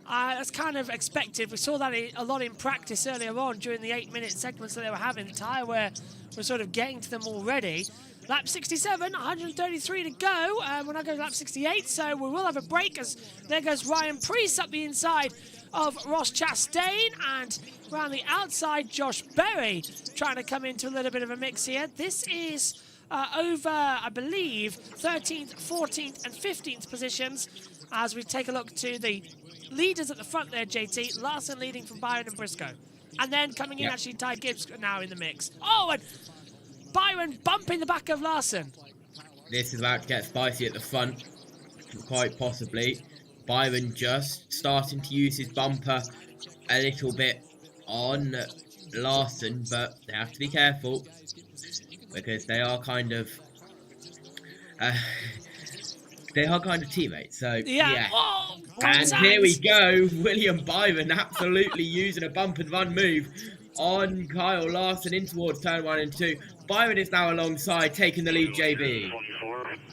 that's kind of expected. We saw that a lot in practice earlier on during the 8-minute segments that they were having. The tyre wear was sort of getting to them already. Lap 67, 133 to go. When I go to lap 68, so we will have a break as there goes Ryan Preece up the inside of Ross Chastain, and around the outside, Josh Berry trying to come into a little bit of a mix here. This is over, I believe, 13th, 14th and 15th positions as we take a look to the leaders at the front there, JT. Larson leading from Byron and Briscoe. And then coming in, actually, Ty Gibbs now in the mix. Oh, and Byron bumping the back of Larson. This is about to get spicy at the front, quite possibly. Byron just starting to use his bumper a little bit on Larson, but they have to be careful because they are kind of teammates. So yeah. Oh, and here we go, William Byron absolutely using a bump and run move on Kyle Larson in towards turn 1 and 2. Byron is now alongside, taking the lead, JB.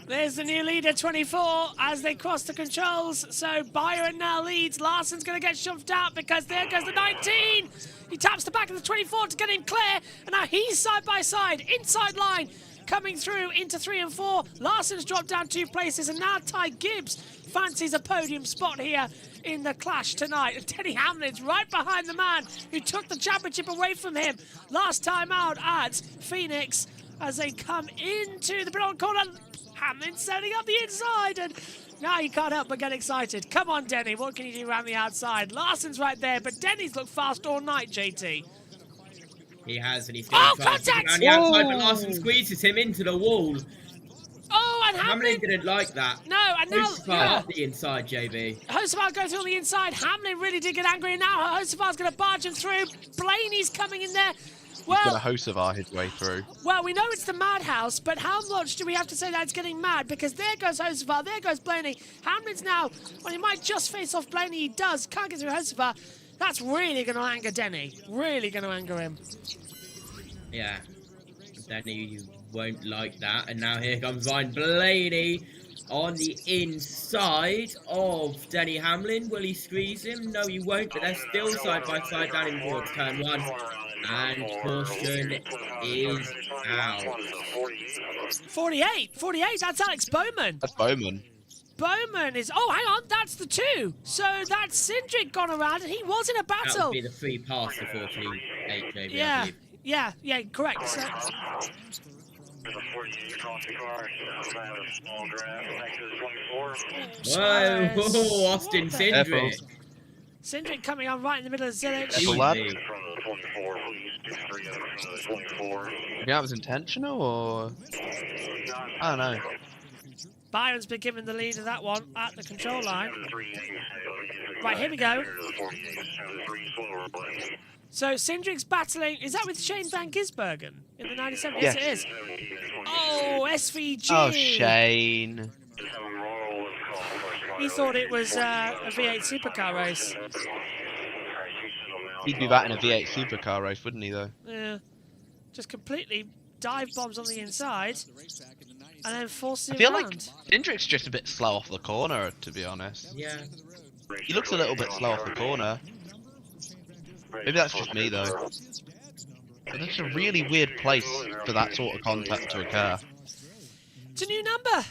There's the new leader, 24, as they cross the controls. So Byron now leads. Larson's going to get shoved out because there goes the 19. He taps the back of the 24 to get him clear. And now he's side by side, inside line, coming through into 3 and 4. Larson's dropped down 2 places, and now Ty Gibbs fancies a podium spot here in the clash tonight. And Denny Hamlin's right behind the man who took the championship away from him last time out at Phoenix as they come into the middle corner. Hamlin setting up the inside, and now you can't help but get excited. Come on, Denny, what can you do around the outside? Larson's right there, but Denny's looked fast all night, JT. He has, and he's going to try to around the outside, but Larson squeezes him into the wall. Oh, and Hamlin didn't like that. No, and now up the inside, JB. Hocevar goes through on the inside. Hamlin really did get angry, and now Hocevar's going to barge him through. Blaney's coming in there. Well, he's going to Hocevar his way through. Well, we know it's the madhouse, but how much do we have to say that it's getting mad? Because there goes Hocevar, there goes Blaney. Hamlin's now, well, he might just face off Blaney. He does. Can't get through Hocevar. That's really going to anger Denny. Really going to anger him. Yeah. Denny, you won't like that. And now here comes Ryan Blaney on the inside of Denny Hamlin. Will he squeeze him? No, he won't, but they're still side by side down in towards turn 1. And caution is out. 48, that's Alex Bowman. That's Bowman. Bowman is, oh, hang on, that's the 2. So that's Cindric gone around, and he was in a battle. That would be the 3 past the 48, JB, yeah, yeah, correct. So, whoa, Austin Cindric. Cindric coming on right in the middle of Zilich. Yeah, that was intentional, or I don't know. Byron's been given the lead of that one at the control line. Right, here we go. So Cindric's battling. Is that with Shane Van Gisbergen in the 97? Yes, it is. Oh, SVG. Oh, Shane. He thought it was a V8 supercar race. He'd do that in a V8 supercar race, wouldn't he, though? Yeah. Just completely dive bombs on the inside and then forces him I feel around. like Cindric's just a bit slow off the corner, to be honest. Yeah. He looks a little bit slow off the corner. Maybe that's just me, though. But that's a really weird place for that sort of contact to occur. It's a new number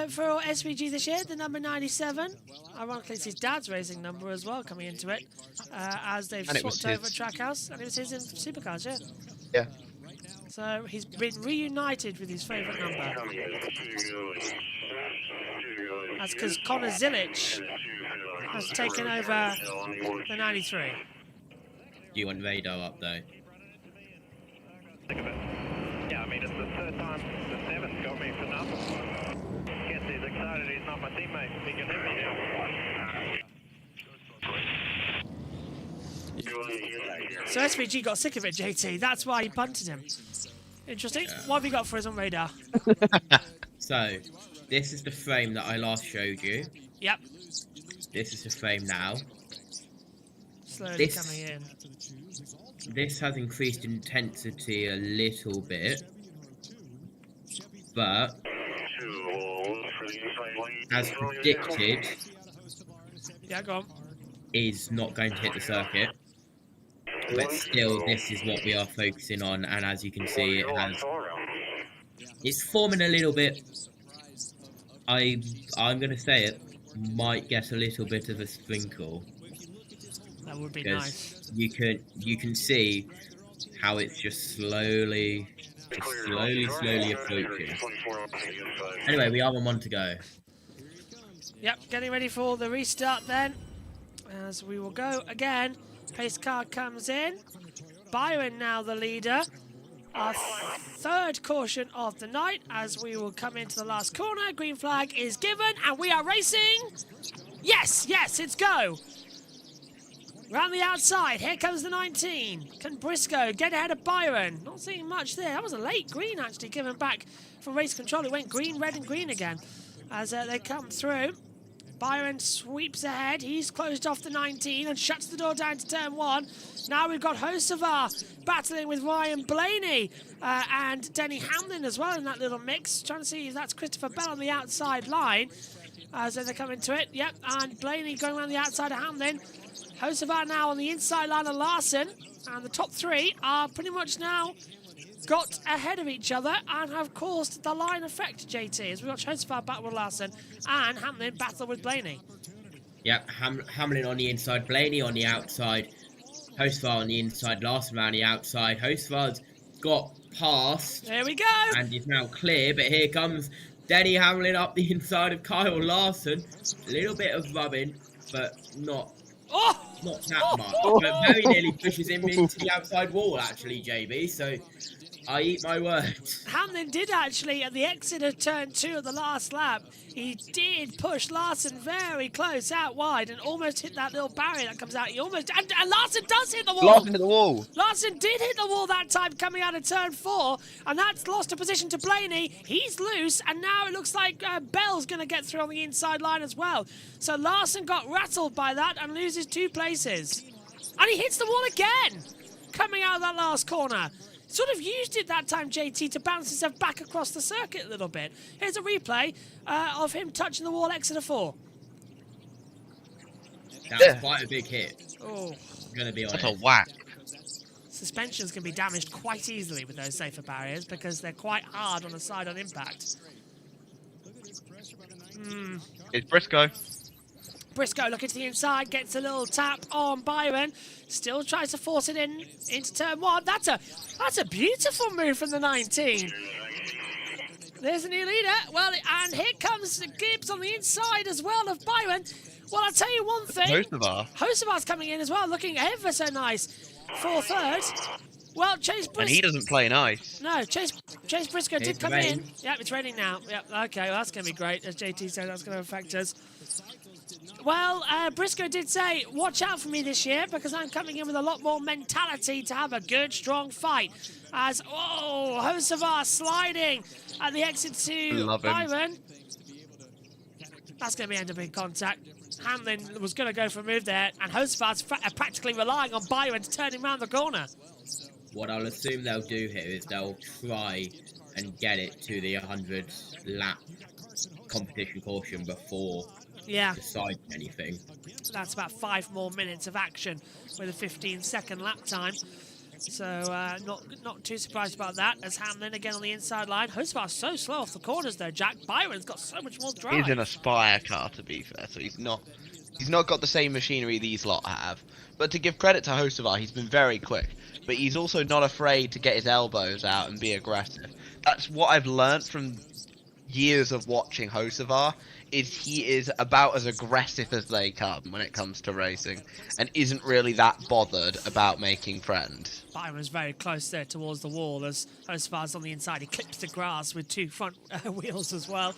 for SVG this year, the number 97. Ironically, it's his dad's racing number as well coming into it, as they've swapped over at Trackhouse, and it was his in Supercars, yeah. Yeah. So he's been reunited with his favourite number. That's because Connor Zilich has taken over the 93. Do you want radar up, though? Yeah, I mean, it's the third time the 7's got me for nothing. Gets as excited off my teammate. He can hit me. So SVG got sick of it, JT. That's why he punted him. Interesting. What have you got for us on radar? So, this is the frame that I last showed you. Yep. This is the frame now. Slowly coming in. This has increased intensity a little bit, but as predicted, yeah, go on. Is not going to hit the circuit. But still, this is what we are focusing on, and as you can see, it's forming a little bit. I'm going to say it might get a little bit of a sprinkle. That would be nice. You can see how it's just slowly approaching. Anyway, we are on 1 to go. Yep, getting ready for the restart then. As we will go again. Pace car comes in. Byron now the leader. Our third caution of the night as we will come into the last corner. Green flag is given and we are racing. Yes, it's go. Round the outside, here comes the 19. Can Briscoe get ahead of Byron? Not seeing much there. That was a late green actually given back from race control. It went green, red and green again as they come through. Byron sweeps ahead. He's closed off the 19 and shuts the door down to turn 1. Now we've got Hocevar battling with Ryan Blaney and Denny Hamlin as well in that little mix. Trying to see if that's Christopher Bell on the outside line as they come into it. Yep, and Blaney going around the outside of Hamlin. Hocevar now on the inside line of Larson. And the top 3 are pretty much now got ahead of each other and have caused the line effect, JT, as we watch Hocevar battle with Larson and Hamlin battle with Blaney. Yep, Hamlin on the inside, Blaney on the outside, Hocevar on the inside, Larson around the outside. Hocevar's got past. There we go. And is now clear, but here comes Denny Hamlin up the inside of Kyle Larson. A little bit of rubbing, but not that much. But very nearly pushes him into the outside wall, actually, JB, so I eat my words. Hamlin did actually, at the exit of turn 2 of the last lap, he did push Larson very close out wide and almost hit that little barrier that comes out. He almost, and Larson does hit the wall. Larson hit the wall. Larson did hit the wall that time coming out of turn 4, and that's lost a position to Blaney. He's loose, and now it looks like Bell's going to get through on the inside line as well. So Larson got rattled by that and loses 2 places. And he hits the wall again, coming out of that last corner. Sort of used it that time, JT, to bounce himself back across the circuit a little bit. Here's a replay of him touching the wall exit of 4. That's quite a big hit. Oh, gonna be on That's a whack. Suspensions can be damaged quite easily with those safer barriers because they're quite hard on the side on impact. It's Briscoe. Briscoe looking to the inside, gets a little tap on Byron. Still tries to force it into turn 1. That's a beautiful move from the 19. There's a new leader. Well, and here comes Gibbs on the inside as well of Byron. Well, I'll tell you one thing. Hocevar's coming in as well, looking ever so nice for third. Well, Chase Briscoe... And he doesn't play nice. No, Chase Briscoe did come in. Yep, it's raining now. Yep, okay, well, that's going to be great. As JT said, that's going to affect us. Well, Briscoe did say, watch out for me this year because I'm coming in with a lot more mentality to have a good, strong fight. As, Hocevar sliding at the exit to Byron. That's going to end up in contact. Hamlin was going to go for a move there, and Hocevar's practically relying on Byron to turn him around the corner. What I'll assume they'll do here is they'll try and get it to the 100 lap competition caution before decide anything. That's about 5 more minutes of action with a 15-second lap time. So not too surprised about that as Hamlin again on the inside line. Hocevar's so slow off the corners though, Jack. Byron's got so much more drive. He's in a Spire car, to be fair, so he's not got the same machinery these lot have. But to give credit to Hocevar, he's been very quick. But he's also not afraid to get his elbows out and be aggressive. That's what I've learned from years of watching Hocevar, is he is about as aggressive as they come when it comes to racing, and isn't really that bothered about making friends. Byron's very close there towards the wall as Hocevar's on the inside. He clips the grass with 2 front wheels as well.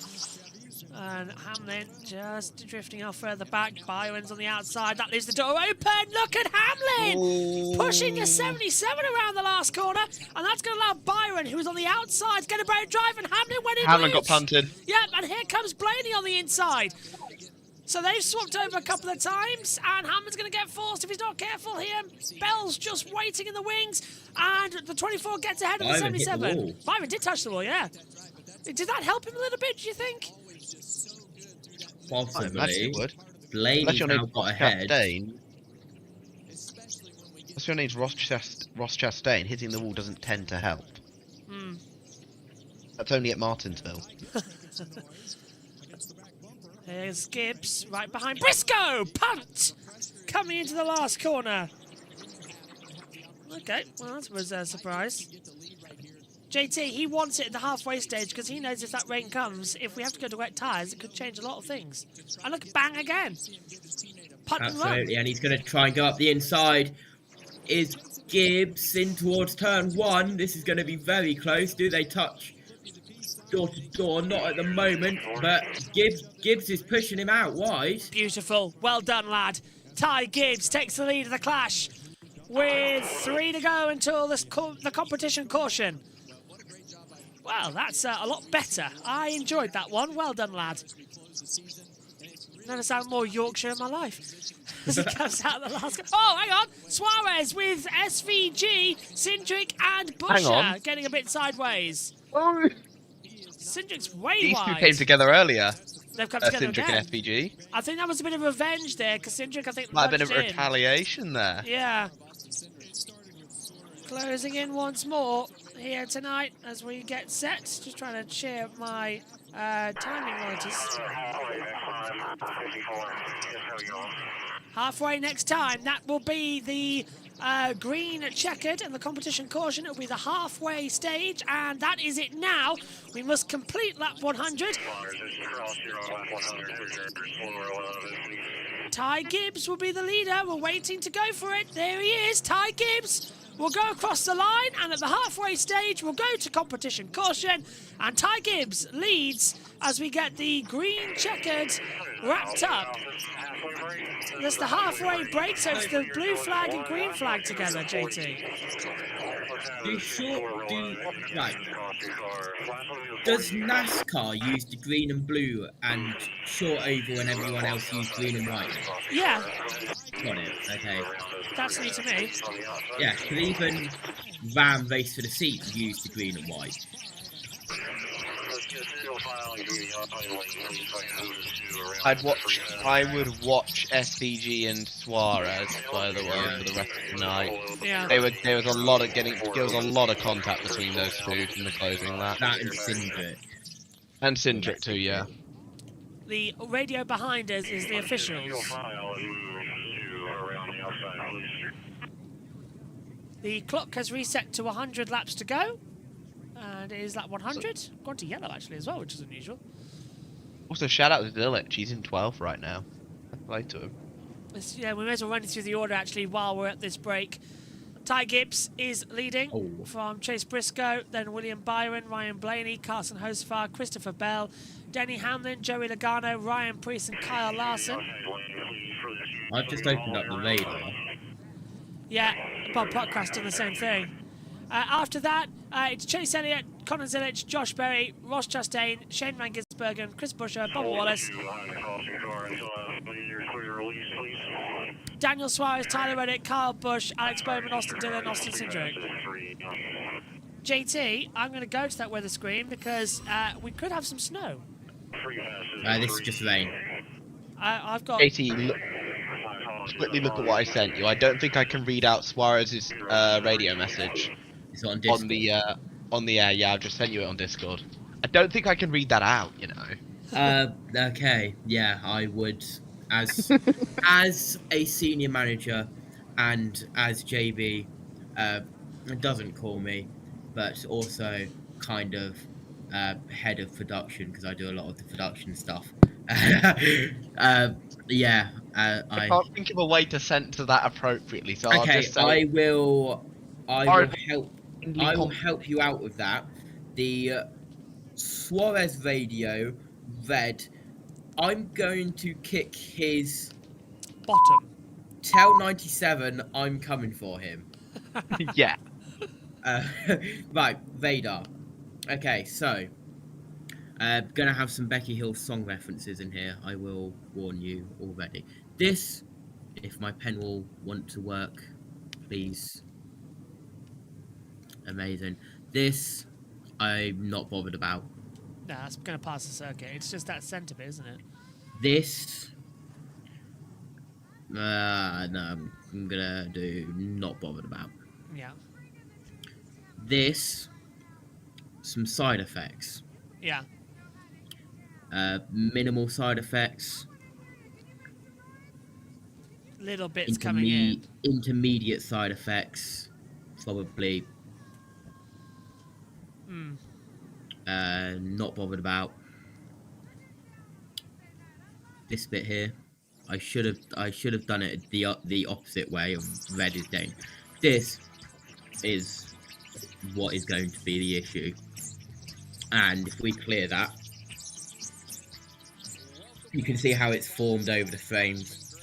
And Hamlin just drifting off further back. Byron's on the outside. That leaves the door open. Look at Hamlin pushing the 77 around the last corner. And that's going to allow Byron, who's on the outside, to get a better drive. And Hamlin went in. Hamlin got punted. Yep, and here comes Blaney on the inside. So they've swapped over a couple of times, and Hamlin's going to get forced if he's not careful here. Bell's just waiting in the wings, and the 24 gets ahead of the 77. Byron did touch the wall, yeah. Did that help him a little bit, do you think? Possibly. Blaney's now got ahead. That's your name's Ross Chastain. Hitting the wall doesn't tend to help. That's only at Martinsville. Here's Gibbs right behind Briscoe. Punt coming into the last corner. Okay, well that was a surprise. JT, he wants it at the halfway stage because he knows if that rain comes, if we have to go to wet tyres, it could change a lot of things. And look, bang again. Punt Absolutely, and he's going to try and go up the inside. Is Gibbs in towards turn 1? This is going to be very close. Do they touch door to door? Not at the moment, but Gibbs is pushing him out wide. Beautiful. Well done, lad. Ty Gibbs takes the lead of the clash with 3 to go until the competition caution. Well, that's a lot better. I enjoyed that one. Well done, lad. Never sound more Yorkshire in my life. As he comes out the last... Oh, hang on. Suarez with SVG, Cindric and Busher getting a bit sideways. Oh. Cindric's way These wide. two came together earlier. They've come together Cindric again. and SVG. I think that was a bit of revenge there, because Cindric, I think... Might have been a lunged in. retaliation there. Yeah. Closing in once more here tonight as we get set. Just trying to share my timing monitors. Halfway next time, that will be the green checkered and the competition caution. It will be the halfway stage, and that is it now. We must complete lap 100. Ty Gibbs will be the leader. We're waiting to go for it. There he is, Ty Gibbs. We'll go across the line, and at the halfway stage, we'll go to competition caution, and Ty Gibbs leads as we get the green checkered wrapped up. There's the halfway break, so it's the blue flag and green flag together, JT. Right. Does NASCAR use the green and blue and short oval and everyone else use green and white? Yeah. Got it, okay. That's new to me. Yeah, because even Ram Race for the Seats used the green and white. I would watch SVG and Suarez, by the way, for the rest of the night. Yeah. There was a lot of contact between those two in the closing lap. That and Cindric. And Cindric too, yeah. The radio behind us is the officials. The clock has reset to 100 laps to go. And it is lap 100. Gone to yellow, actually, as well, which is unusual. Also, shout out to Dillich. He's in 12th right now. Play to him. Yeah, we may as well run through the order, actually, while we're at this break. Ty Gibbs is leading from Chase Briscoe, then William Byron, Ryan Blaney, Carson Hosfar, Christopher Bell, Denny Hamlin, Joey Logano, Ryan Preece and Kyle Larson. I've just opened up the radar. Yeah, Bob Potcross done the same thing. After that, it's Chase Elliott, Conor Zilic, Josh Berry, Ross Chastain, Shane Van Gisbergen, Chris Busher, Bob Wallace, Daniel Suarez, Tyler Reddick, Kyle Busch, Alex Bowman, Austin Dillon, Austin Cindric. JT, I'm going to go to that weather screen because we could have some snow. This is just rain. I've got... JT, quickly look at what I sent you. I don't think I can read out Suarez's radio message. It's on Discord. On the air, yeah, I've just sent you it on Discord. I don't think I can read that out, you know. Okay, yeah, I would, as a senior manager, and as JB doesn't call me, but also kind of head of production because I do a lot of the production stuff. Yeah, I can't think of a way to censor that appropriately, so okay, I'll just say... I will help you out with that. The Suarez radio read I'm going to kick his bottom. Tell 97, I'm coming for him. Yeah. Right, Vader. Okay, so gonna have some Becky Hill song references in here. I will warn you already. This, if my pen will want to work, please. Amazing. This, I'm not bothered about. Nah, it's gonna pass the circuit. It's just that centre bit, isn't it? This, no, I'm gonna do not bothered about. Yeah. This, some side effects. Yeah. Minimal side effects. Little bits coming in. Intermediate side effects, probably. Not bothered about. This bit here, I should have done it the opposite way of red is down. This is what is going to be the issue, and if we clear that, you can see how it's formed over the frames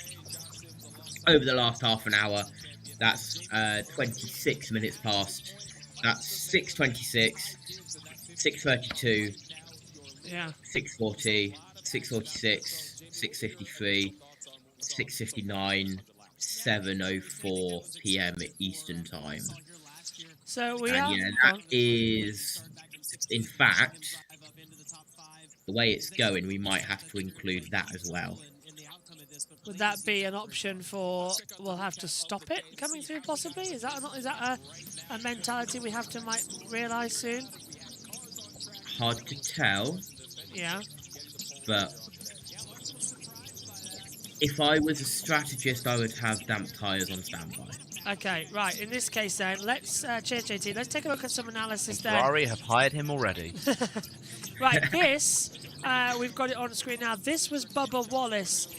over the last half an hour. That's 26 minutes past. That's 6:26, 6:32, yeah, 6:40, 6:46, 6:53, 6:59, 7:04 p.m. Eastern time. So we and yeah, that is, in fact, the way it's going, we might have to include that as well. Would that be an option for? We'll have to stop it coming through, possibly. Is that a mentality we have to might realise soon? Hard to tell. Yeah. But if I was a strategist, I would have damp tyres on standby. Okay, right. In this case, then, let's cheers, JT. Let's take a look at some analysis there. Ferrari have hired him already. Right, this, we've got it on screen now. This was Bubba Wallace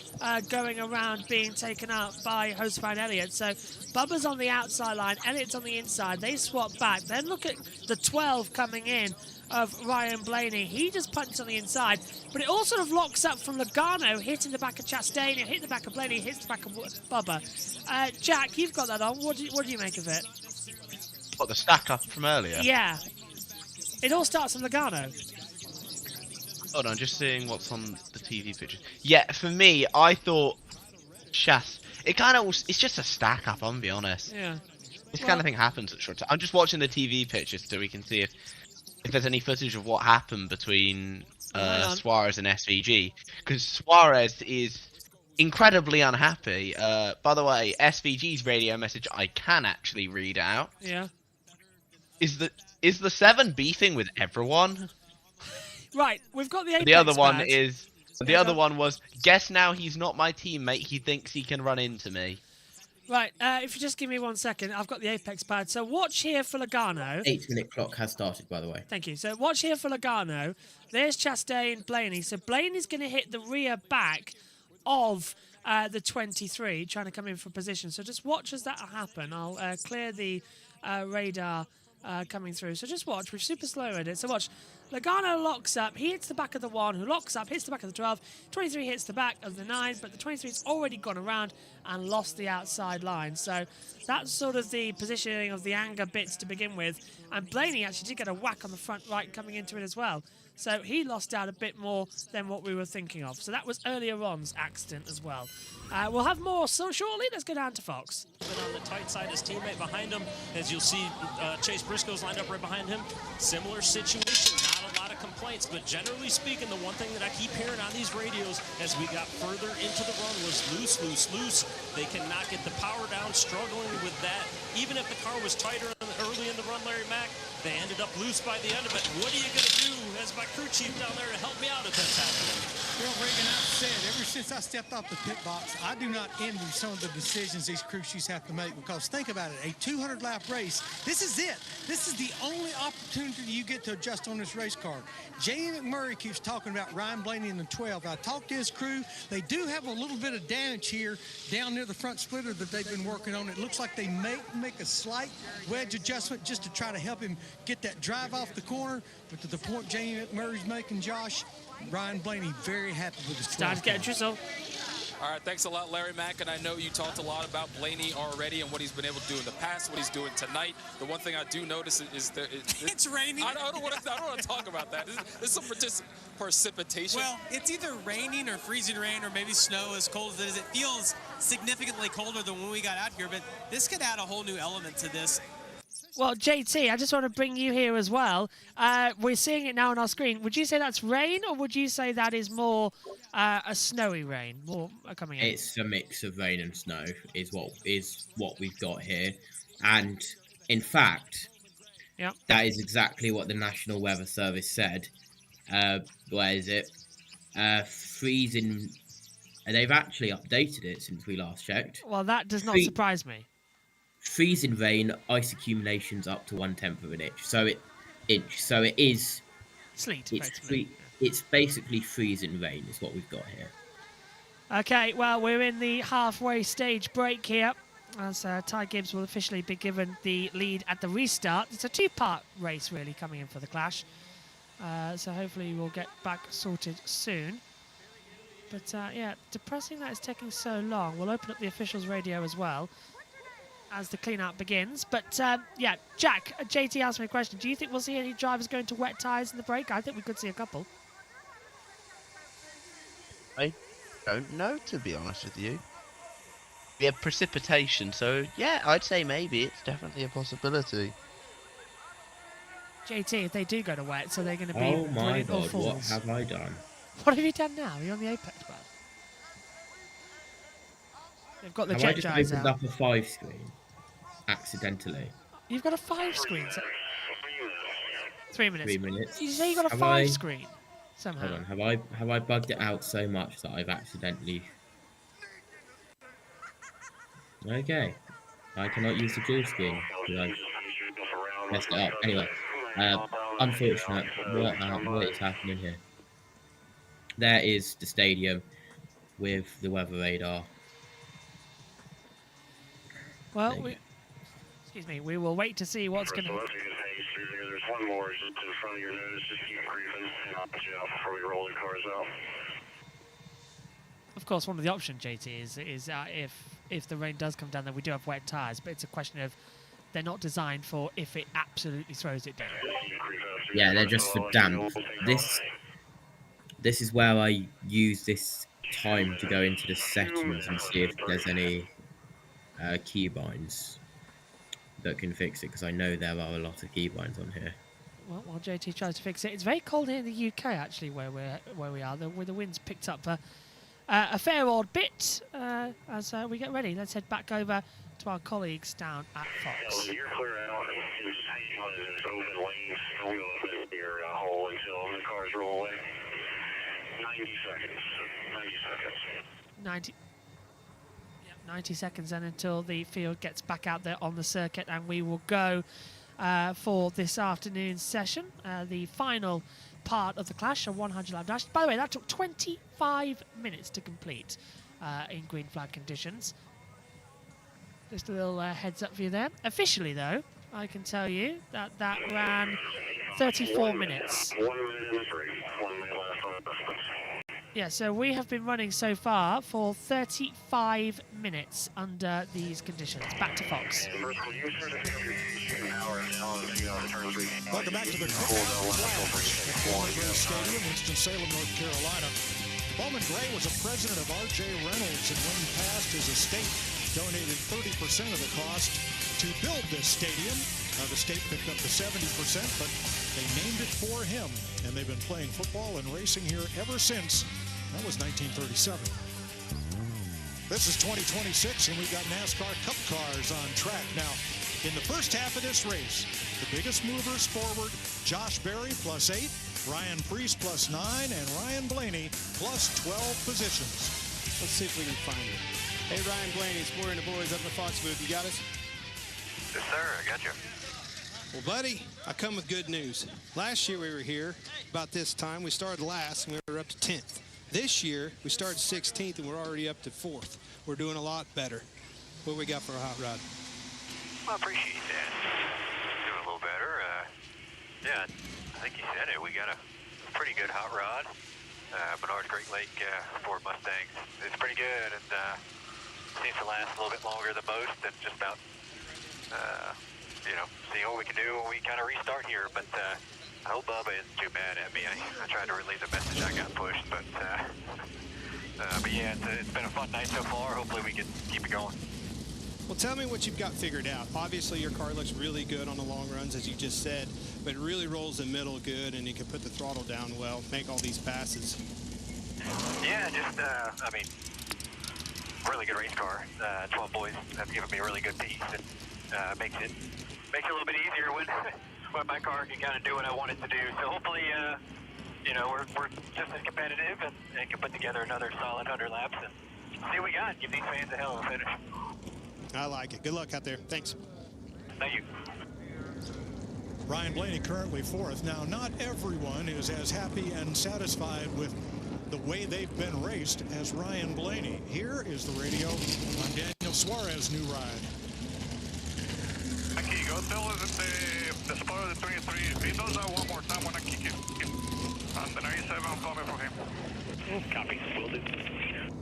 going around being taken out by Joseph Elliott. So Bubba's on the outside line, Elliott's on the inside. They swap back. Then look at the 12 coming in of Ryan Blaney. He just punches on the inside, but it all sort of locks up from Logano, hitting the back of Chastain, hit the back of Blaney, hits the back of Bubba. Jack, you've got that on. What do you make of it? What, the stack up from earlier? Yeah. It all starts on Logano. Hold on, just seeing what's on the TV pictures. Yeah, for me, I thought it kind of it's just a stack up, I'm gonna be honest. Yeah. This kind of thing happens at short time. I'm just watching the TV pictures so we can see if there's any footage of what happened between Suarez and SVG, because Suarez is incredibly unhappy. By the way, SVG's radio message I can actually read out. Yeah. Is the 7 beefing with everyone? Right, we've got the Apex The other one badge. is the other one was, guess now he's not my teammate. He thinks he can run into me. Right, if you just give me 1 second, I've got the Apex pad. So watch here for Logano. 8-minute clock has started, by the way. Thank you. So watch here for Logano. There's Chastain, Blaney. So Blaney's going to hit the rear back of the 23, trying to come in for position. So just watch as that happen. I'll clear the radar coming through. So just watch. We're super slow at it. So watch. Logano locks up. He hits the back of the 1, who locks up, hits the back of the 12. 23 hits the back of the 9, but the 23's already gone around and lost the outside line. So that's sort of the positioning of the anger bits to begin with. And Blaney actually did get a whack on the front right coming into it as well. So he lost out a bit more than what we were thinking of. So that was earlier on's accident as well. We'll have more so shortly. Let's go down to Fox. But on the tight side, his teammate behind him, as you'll see, Chase Briscoe's lined up right behind him. Similar situation, not a lot of complaints, but generally speaking, the one thing that I keep hearing on these radios as we got further into the run was loose, loose, loose. They cannot get the power down, struggling with that. Even if the car was tighter early in the run, Larry Mack, they ended up loose by the end of it. What are you going to do as my crew chief down there to help me out if that's happening? Well, Reagan, I've said ever since I stepped off the pit box, I do not envy some of the decisions these crew chiefs have to make, because think about it, a 200-lap race, this is it. This is the only opportunity you get to adjust on this race car. Jamie McMurray keeps talking about Ryan Blaney in the 12. I talked to his crew. They do have a little bit of damage here down near the front splitter that they've been working on. It looks like they may make a slight wedge adjustment just to try to help him get that drive off the corner. But to the point Jamie McMurray's making, Josh, Ryan Blaney very happy with his 12 Starting to get a car. drizzle. All right, thanks a lot, Larry Mack. And I know you talked a lot about Blaney already and what he's been able to do in the past, what he's doing tonight. The one thing I do notice is that it's raining. I don't want to talk about that. There's some precipitation. Well, it's either raining or freezing rain or maybe snow. As cold as it is, it feels significantly colder than when we got out here. But this could add a whole new element to this. Well, JT, I just want to bring you here as well. We're seeing it now on our screen. Would you say that's rain, or would you say that is more a snowy rain? More coming in. It's a mix of rain and snow is what we've got here, and in fact, that is exactly what the National Weather Service said. Where is it? Freezing. And they've actually updated it since we last checked. Well, that does not surprise me. Freezing rain, ice accumulations up to 1/10 of an inch. So it is sleet. It's basically freezing rain is what we've got here. Okay, well, we're in the halfway stage break here, as Ty Gibbs will officially be given the lead at the restart. It's a two-part race really coming in for the Clash, so hopefully we'll get back sorted soon. But yeah, depressing that it's taking so long. We'll open up the officials' radio as well as the clean-out begins. But, yeah, Jack, JT asked me a question. Do you think we'll see any drivers going to wet tyres in the break? I think we could see a couple. I don't know, to be honest with you. We have precipitation, so, yeah, I'd say maybe. It's definitely a possibility. JT, if they do go to wet, so they're going to be Oh, my brilliant or God, fools. what have I done? What have you done now? You're on the Apex bar. They've got the Have jet I just dryers opened out. up a 5 screen accidentally? You've got a 5 screen. 3 minutes. 3 minutes. You say you got a Have 5 screen somehow. Hold on, have I bugged it out so much that I've accidentally? Okay, I cannot use the dual screen because I messed it up. Anyway, unfortunate. What is happening here? There is the stadium with the weather radar. Well, excuse me. We will wait to see what's going to. There's one more just in front of your nose. Just keep creeping and I'll put you out before we roll the cars out. Of course, one of the options, JT, is if the rain does come down, then we do have wet tyres. But it's a question of they're not designed for if it absolutely throws it down. Yeah, they're just for damp. This is where I use this time to go into the settings and see if there's any keybinds that can fix it, because I know there are a lot of keybinds on here. Well, while JT tries to fix it, it's very cold here in the UK actually, where we are. Where the wind's picked up a fair old bit as we get ready. Let's head back over to our colleagues down at Fox. You're clear out. Just hang on in this open lane. Don't go up in your hole until the cars roll away. 90 seconds. 90 seconds then until the field gets back out there on the circuit, and we will go for this afternoon's session, the final part of the Clash, a 100 lap dash. By the way, that took 25 minutes to complete in green flag conditions. Just a little heads up for you there. Officially, though, I can tell you that that ran 34 minutes. 1 minute in the break. 1 minute left on the Yeah, so we have been running so far for 35 minutes under these conditions. Back to Fox. Welcome back to the Clash at Bowman Gray Stadium, Winston-Salem, North Carolina. Bowman Gray was a president of R.J. Reynolds, and when he passed, his estate donated 30% of the cost to build this stadium. The state picked up the 70%, but they named it for him, and they've been playing football and racing here ever since. That was 1937. This is 2026, and we've got NASCAR Cup cars on track. Now, in the first half of this race, the biggest movers forward, Josh Berry +8, Ryan Preece +9, and Ryan Blaney +12 positions. Let's see if we can find it. Hey, Ryan Blaney, Sport and the boys up in the Fox booth. You got us? Yes, sir. I got you. Well, buddy, I come with good news. Last year we were here about this time. We started last, and we were up to 10th. This year, we started 16th, and we're already up to 4th. We're doing a lot better. What we got for a hot rod? Well, I appreciate that. Doing a little better. Yeah, I think you said it. We got a pretty good hot rod. Menard Great Lake Ford Mustangs. It's pretty good, and seems to last a little bit longer than most, and just about, see what we can do when we kind of restart here. But I hope Bubba isn't too mad at me. I tried to relay the message I got pushed, but yeah, it's been a fun night so far. Hopefully we can keep it going. Well, tell me what you've got figured out. Obviously, your car looks really good on the long runs, as you just said, but it really rolls the middle good, and you can put the throttle down well, make all these passes. Yeah, just, really good race car. 12 boys have given me a really good piece, and makes it a little bit easier when my car can kind of do what I want it to do. So hopefully, we're just as competitive and can put together another solid 100 laps and see what we got. Give these fans a hell of a finish. I like it. Good luck out there. Thanks. Thank you. Ryan Blaney currently 4th. Now, not everyone is as happy and satisfied with the way they've been raced as Ryan Blaney. Here is the radio on Daniel Suarez's new ride. Aquí, go tell the spotter of the 23. If he does that one more time, when I kick him. On the 97, I'm coming for him. Copy. Will do.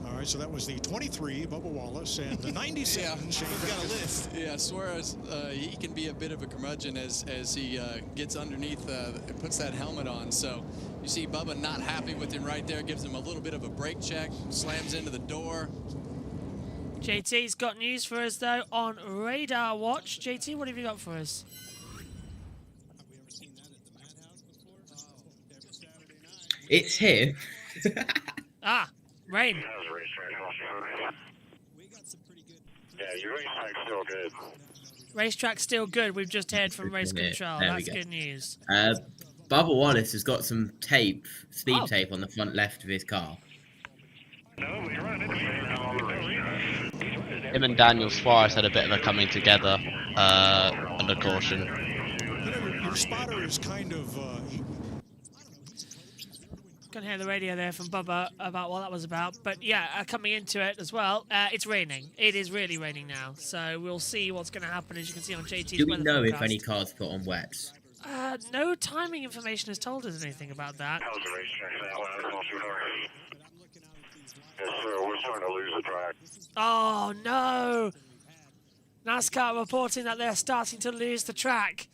All right, so that was the 23, Bubba Wallace, and the 97, Shane. We've got a list. Yeah, Suarez, he can be a bit of a curmudgeon as he gets underneath and puts that helmet on. So you see Bubba not happy with him right there, gives him a little bit of a brake check, slams into the door. JT's got news for us, though, on Radar Watch. JT, what have you got for us? It's here. Rain. Yeah, your racetrack's still good. Racetrack's still good. We've just heard from Race There Control. we That's go. good news. Bubba Wallace has got some tape, speed tape on the front left of his car. Him and Daniel Suarez had a bit of a coming together under caution. You know, your spotter is kind of... Can hear the radio there from Bubba about what that was about. But yeah, coming into it as well, it's raining. It is really raining now. So we'll see what's going to happen, as you can see on JT's Do we weather know if forecast. any cars put on wets? No timing information has told us anything about that. How's the racetrack that way? Yes, sir. We're starting to lose the track. Oh, no. NASCAR reporting that they're starting to lose the track.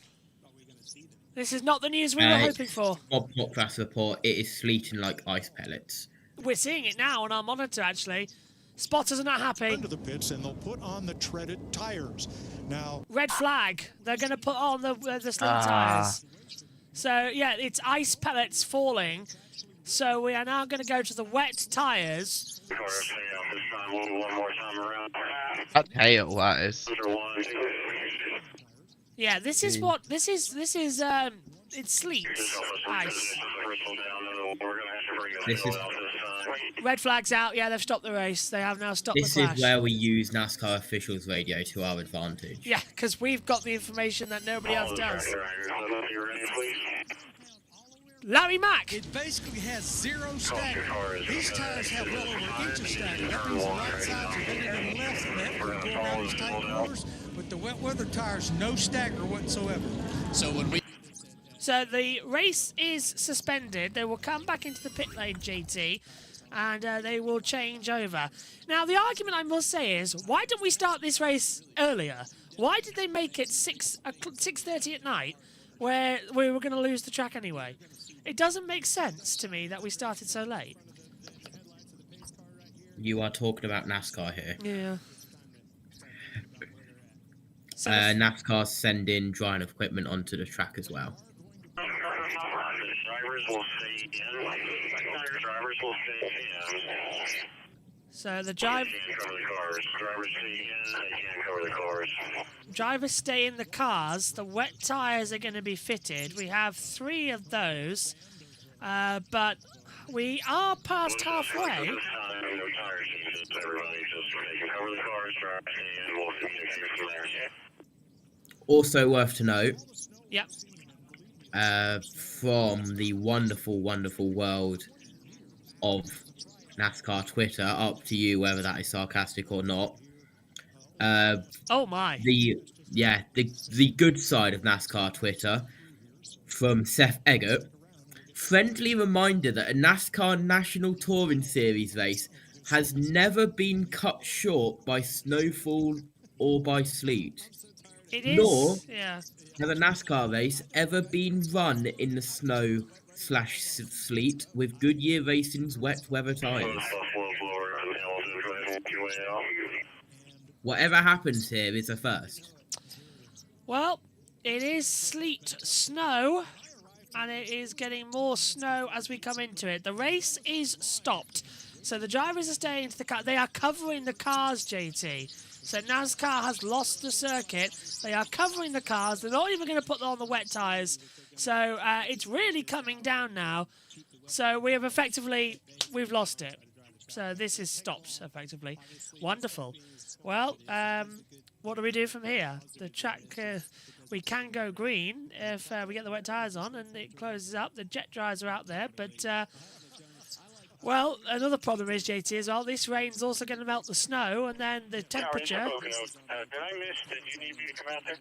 This is not the news we were hoping for. Bob Podcast report, it is sleeting like ice pellets. We're seeing it now on our monitor, actually. Spotters are not happy. Into the pits, and they'll put on the treaded tires. Now, red flag. They're going to put on the slim tires. So, yeah, it's ice pellets falling. So we are now going to go to the wet tires. That's hail, that is. Yeah, this is what this is. It sleets ice. This is Red flag's out. Yeah, they've stopped the race. They have now stopped the this clash. is where we use NASCAR officials radio to our advantage. Yeah, because we've got the information that nobody else does. Larry Mack. It basically has zero stagger. These tires have well over inch of stagger. That means the right sides are bigger than the left when you go around these tight corners. But the wet weather tires, no stagger whatsoever. So the race is suspended. They will come back into the pit lane, JT, and they will change over. Now, the argument I must say is, why didn't we start this race earlier? Why did they make it 6:30 at night, where we were going to lose the track anyway? It doesn't make sense to me that we started so late. You are talking about NASCAR here. Yeah. NASCAR's sending drying equipment onto the track as well. Drivers will stay in. Drivers will stay in. So the They can't cover the cars. Drivers stay in. They can't cover the cars. drivers stay in the cars. The wet tyres are going to be fitted. We have 3 of those, but we are past halfway. Also worth to note, Yep. from the wonderful, wonderful world of NASCAR Twitter, up to you whether that is sarcastic or not. Oh my. The good side of NASCAR Twitter, from Seth Eggert. Friendly reminder that a NASCAR National Touring Series race has never been cut short by snowfall or by sleet. It Nor is, yeah. has a NASCAR race ever been run in the snow/sleet with Goodyear Racing's wet weather tires. Whatever happens here is a first. Well, it is sleet snow, and it is getting more snow as we come into it. The race is stopped, so the drivers are staying to the car. They are covering the cars, JT. So NASCAR has lost the circuit. They are covering the cars. They're not even going to put on the wet tyres. So it's really coming down now. So we've lost it. So this is stopped, effectively. Wonderful. Well, what do we do from here? The track, we can go green if we get the wet tyres on and it closes up. The jet dryers are out there, but... well, another problem is, JT, as well, this rain's also going to melt the snow, and then the temperature... Did I miss? Did you need me to come out there?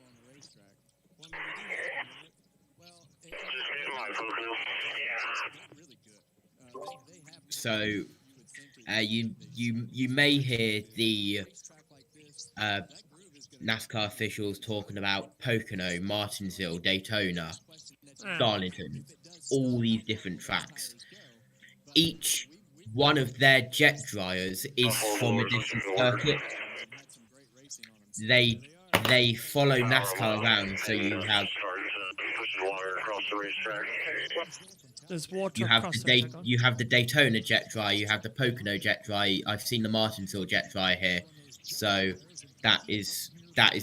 So, you may hear the NASCAR officials talking about Pocono, Martinsville, Daytona, Darlington, all these different tracks. Each one of their jet dryers is from a different circuit. They follow NASCAR around, so you have there's water. You have the Daytona jet dryer, you have the Pocono jet dryer. I've seen the Martinsville jet dryer here, so that is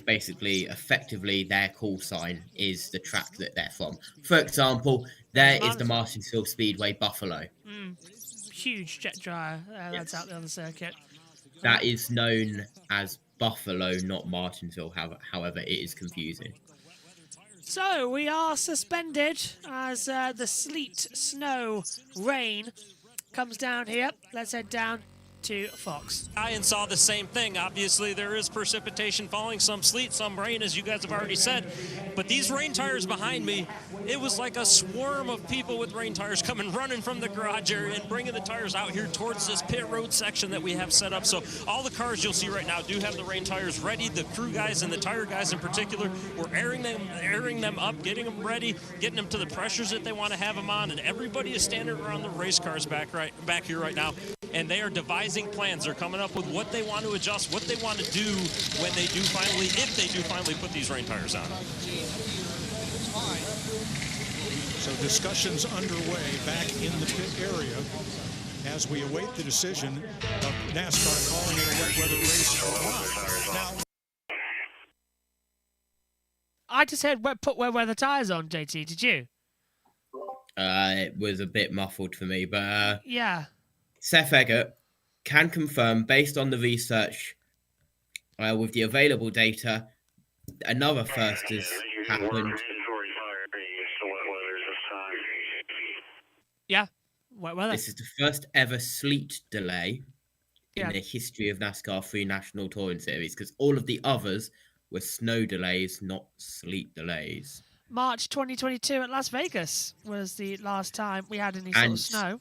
basically effectively their call sign is the track that they're from. For example, there is the Martinsville Speedway Buffalo. Huge jet dryer that's out there on the circuit. That is known as Buffalo, not Martinsville. However, it is confusing. So we are suspended as the sleet, snow, rain comes down here. Let's head down to Fox. I saw the same thing. Obviously, there is precipitation falling, some sleet, some rain, as you guys have already said. But these rain tires behind me, it was like a swarm of people with rain tires coming running from the garage area and bringing the tires out here towards this pit road section that we have set up. So all the cars you'll see right now do have the rain tires ready. The crew guys and the tire guys in particular, we're airing them up, getting them ready, getting them to the pressures that they want to have them on. And everybody is standing around the race cars back here right now. And they are devising plans. They're coming up with what they want to adjust, what they want to do when they do finally, if they do finally put these rain tires on. So discussions underway back in the pit area as we await the decision of NASCAR calling it a wet weather race or not. Now, I just said put wet weather tires on, JT. Did you? It was a bit muffled for me, but yeah. Seth Eggert can confirm, based on the research with the available data, another first has happened. Yeah, wet weather. This is the first ever sleet delay in the history of NASCAR 3 National Touring Series, because all of the others were snow delays, not sleet delays. March 2022 at Las Vegas was the last time we had any sort of snow.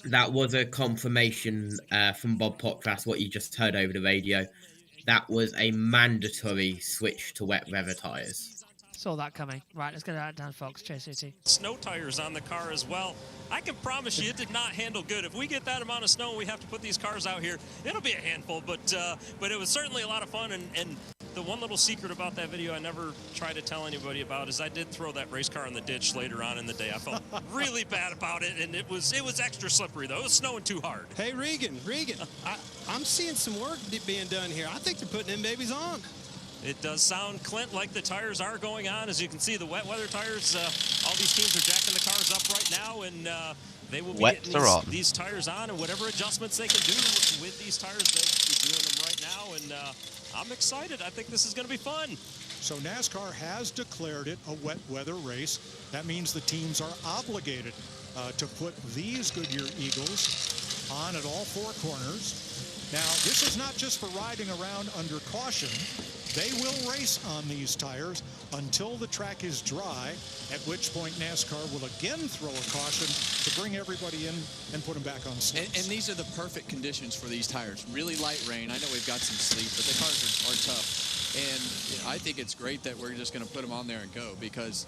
That was a confirmation from Bob Potras, what you just heard over the radio. That was a mandatory switch to wet weather tyres. Saw that coming. Right, let's get that down, folks. Chase City. Snow tires on the car as well. I can promise you it did not handle good. If we get that amount of snow and we have to put these cars out here, it'll be a handful. But it was certainly a lot of fun. And the one little secret about that video I never try to tell anybody about is I did throw that race car in the ditch later on in the day. I felt really bad about it, and it was extra slippery, though. It was snowing too hard. Hey, Regan, I'm seeing some work being done here. I think they're putting them babies on. It does sound, Clint, like the tires are going on. As you can see, the wet weather tires, all these teams are jacking the cars up right now, and they will be getting these tires on, and whatever adjustments they can do with these tires, they'll be doing them right now, and I'm excited. I think this is going to be fun. So NASCAR has declared it a wet weather race. That means the teams are obligated to put these Goodyear Eagles on at all four corners. Now, this is not just for riding around under caution. They will race on these tires until the track is dry, at which point NASCAR will again throw a caution to bring everybody in and put them back on slicks. And these are the perfect conditions for these tires. Really light rain. I know we've got some sleet, but the cars are tough. And I think it's great that we're just going to put them on there and go, because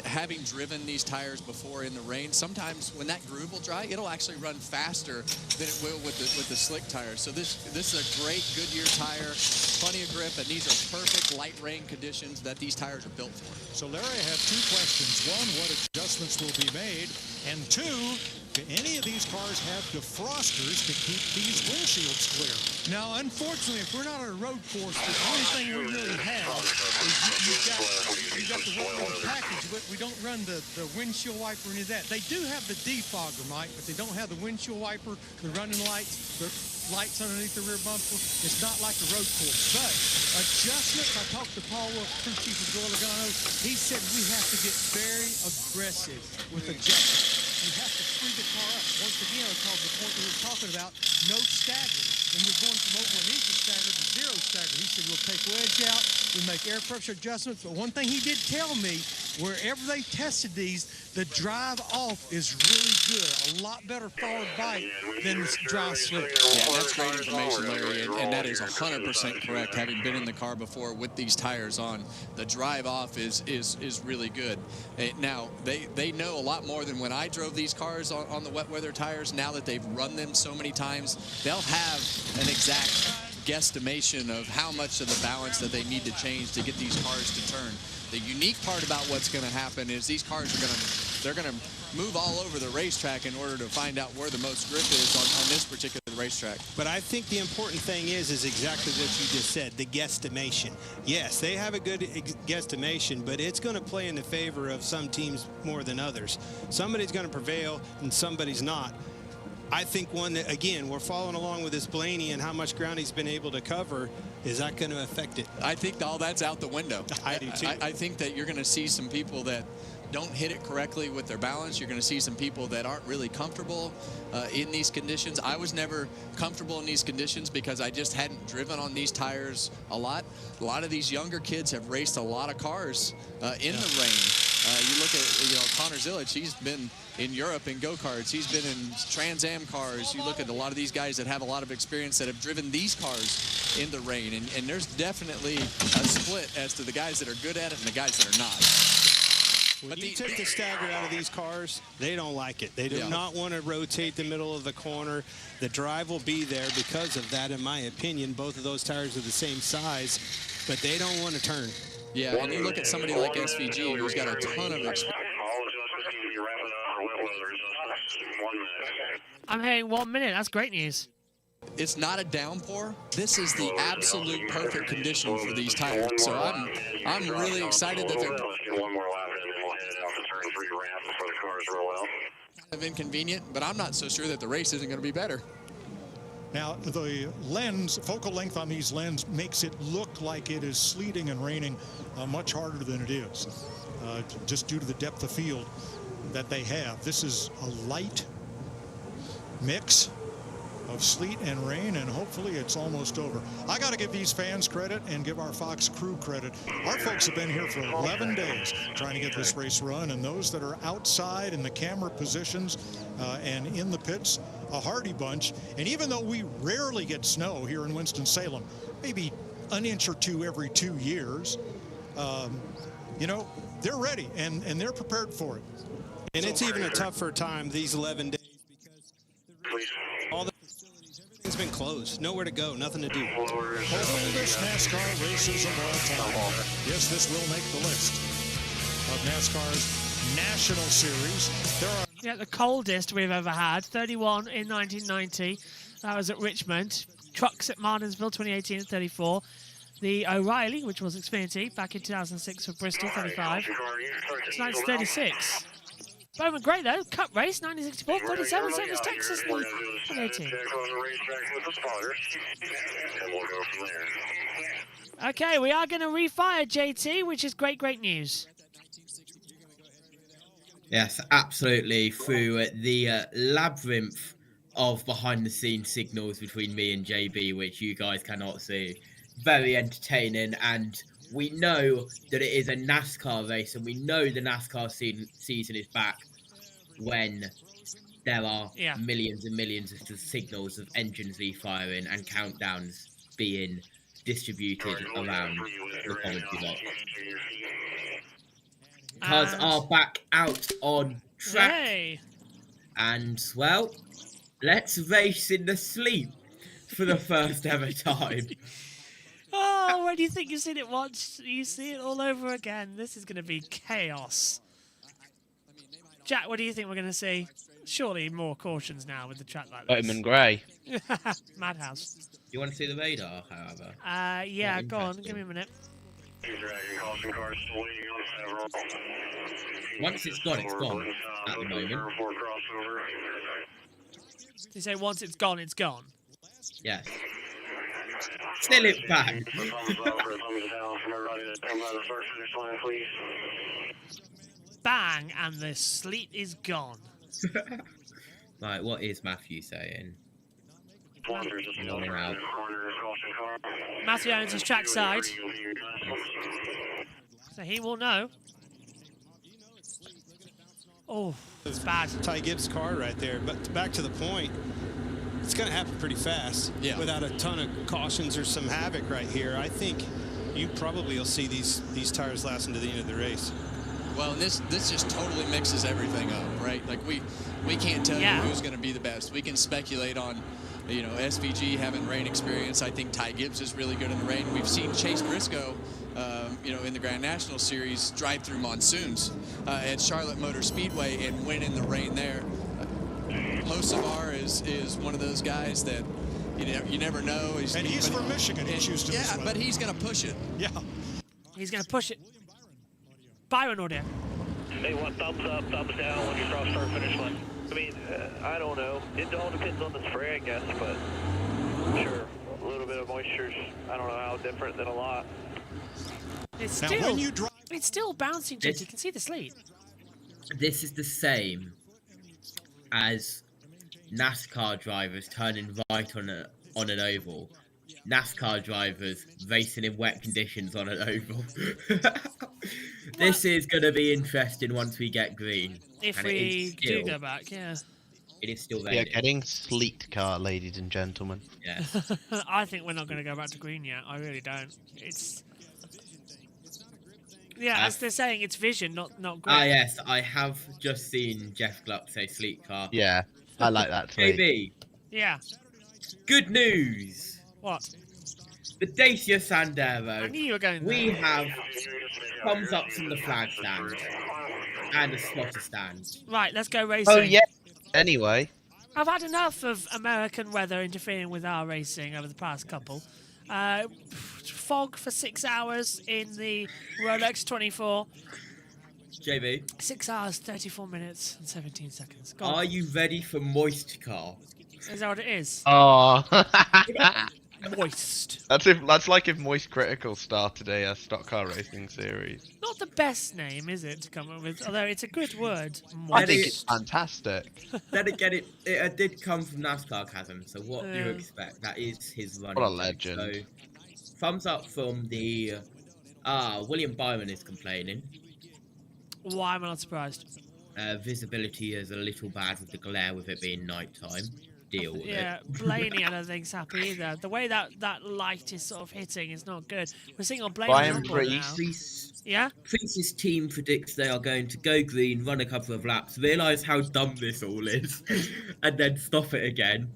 having driven these tires before in the rain, sometimes when that groove will dry, it'll actually run faster than it will with the slick tires. So this is a great Goodyear tire, plenty of grip, and these are perfect light rain conditions that these tires are built for. So Larry, I have two questions. One, what adjustments will be made? And two, do any of these cars have defrosters to keep these windshields clear? Now, unfortunately, if we're not on a road course, the only thing we really have is you've got the wet package, but we don't run the windshield wiper or any of that. They do have the defogger, Mike, but they don't have the windshield wiper, the running lights, the lights underneath the rear bumper. It's not like a road course. But adjustments, I talked to Paul Wolf, crew chief of Joe Logano. He said we have to get very aggressive with adjustments. You have to free the car up. Once again, because the point we were talking about, no stagger. And we're going from over an inch of stagger to zero stagger. He said we'll take wedge out, we make air pressure adjustments. But one thing he did tell me, wherever they tested these, the drive off is really good. A lot better forward bite than the dry slick. Yeah, that's great information, Larry, and that is 100% correct. Having been in the car before with these tires on, the drive off is really good. Now, they know a lot more than when I drove these cars on the wet weather tires. Now that they've run them so many times, they'll have an exact guesstimation of how much of the balance that they need to change to get these cars to turn. The unique part about what's going to happen is these cars they're going to move all over the racetrack in order to find out where the most grip is on this particular racetrack. But I think the important thing is exactly what you just said, the guesstimation. Yes, they have a good guesstimation, but it's going to play in the favor of some teams more than others. Somebody's going to prevail and somebody's not. I think one that, again, we're following along with this Blaney and how much ground he's been able to cover. Is that going to affect it? I think all that's out the window. I do too. I think that you're going to see some people that don't hit it correctly with their balance. You're going to see some people that aren't really comfortable in these conditions. I was never comfortable in these conditions because I just hadn't driven on these tires a lot. A lot of these younger kids have raced a lot of cars in the rain. You look at, Connor Zilic, he's been in Europe in go-karts. He's been in Trans Am cars. You look at a lot of these guys that have a lot of experience that have driven these cars in the rain. And there's definitely a split as to the guys that are good at it and the guys that are not. When you took the stagger out of these cars, they don't like it. They do not want to rotate the middle of the corner. The drive will be there because of that, in my opinion. Both of those tires are the same size, but they don't want to turn. Yeah, and you look at somebody like SVG, who's got a ton of experience. I'm hearing 1 minute. That's great news. It's not a downpour. This is the absolute perfect condition for these tires. So I'm really excited that they're one more lap and then we'll head out to turn 3 ramp before the cars roll out. kind of inconvenient, but I'm not so sure that the race isn't going to be better. Now, the lens, focal length on these lenses makes it look like it is sleeting and raining much harder than it is, just due to the depth of field that they have. This is a light mix of sleet and rain, and hopefully it's almost over. I got to give these fans credit and give our Fox crew credit. Our folks have been here for 11 days trying to get this race run, and those that are outside in the camera positions and in the pits, a hardy bunch. And even though we rarely get snow here in Winston-Salem, maybe an inch or two every 2 years, you know, they're ready and they're prepared for it. And it's even a tougher time these 11 days because all the facilities, everything's been closed. Nowhere to go, nothing to do. Oldest NASCAR races of all time. Yes, this will make the list of NASCAR's National Series. There are the coldest we've ever had, 31 in 1990. That was at Richmond. Trucks at Martinsville, 2018 at 34. The O'Reilly, which was Xfinity, back in 2006 for Bristol, 35. It's 1936. Bowman Gray, though, Cup race, 1964, 37, same as Texas, 2018. Okay, we are going to refire JT, which is great news. Yes, absolutely. Through the labyrinth of behind-the-scenes signals between me and JB, which you guys cannot see. Very entertaining, and we know that it is a NASCAR race, and we know the NASCAR season is back when there are millions and millions of signals of engines refiring and countdowns being distributed around the commentary box. Cars are back out on track. Hey. And, well, let's race in the sleep for the first ever time. Oh, when you think you've seen it once, you see it all over again. This is going to be chaos. Jack, what do you think we're going to see? Surely more cautions now with the track like this. Bowman Grey. Madhouse. You want to see the radar, however? Yeah, go on. Give me a minute. Once it's gone at the moment. You say once it's gone, it's gone? Yes. Still it back. Bang, and the sleet is gone. Right, what is Matthew saying? Matthew owns his trackside, so he will know. Oh, it's bad. Ty Gibbs' car right there, but back to the point, it's going to happen pretty fast without a ton of cautions or some havoc right here. I think you probably will see these tires last into the end of the race. Well, this just totally mixes everything up, right? Like we can't tell you who's going to be the best. We can speculate on, you know, SVG having rain experience. I think Ty Gibbs is really good in the rain. We've seen Chase Briscoe, you know, in the Grand National Series drive through monsoons at Charlotte Motor Speedway and win in the rain there. Hocevar is one of those guys that you never know. He's from Michigan. He chooses to yeah, but he's going to push it. Yeah. He's going to push it. Byron audio. Hey, what thumbs up, thumbs down when you cross start finish line? I mean, I don't know. It all depends on the spray, I guess, but sure, a little bit of moisture's, I don't know how different than a lot. It's still bouncing, Jet. You can see the sleet. This is the same as NASCAR drivers turning right on an oval. NASCAR drivers racing in wet conditions on an oval. This is going to be interesting once we get green. If we do go back, yeah. It is still there. We are getting sleet car, ladies and gentlemen. Yeah. I think we're not going to go back to green yet. I really don't. It's... Yeah, as they're saying, it's vision, not green. Ah, yes. I have just seen Jeff Gluck say sleet car. Yeah, I like that. JB. Yeah. Good news. What? The Dacia Sandero. I knew you were going there. We have thumbs up from the flag stand and a spotter stand. Right, let's go racing. Oh, yeah. Anyway. I've had enough of American weather interfering with our racing over the past couple. Fog for 6 hours in the Rolex 24. JB. 6 hours, 34 minutes and 17 seconds. Go Are on. you ready for moist car? Is that what it is? Oh. Moist. That's like if Moist Critical started a stock car racing series. Not the best name, is it, to come up with? Although it's a good word. Moist. I think it's fantastic. Then again, it did come from NASCAR Chasm, so what do you expect? That is his running. What a legend. So, thumbs up from the... William Byron is complaining. Why am I not surprised? Visibility is a little bad with the glare with it being nighttime. Deal with it. Blaney, I don't think's happy either. The way that light is sort of hitting is not good. We're seeing on Blaney Brian now. Priest. Yeah? Priest's team predicts they are going to go green, run a couple of laps, realise how dumb this all is, and then stop it again.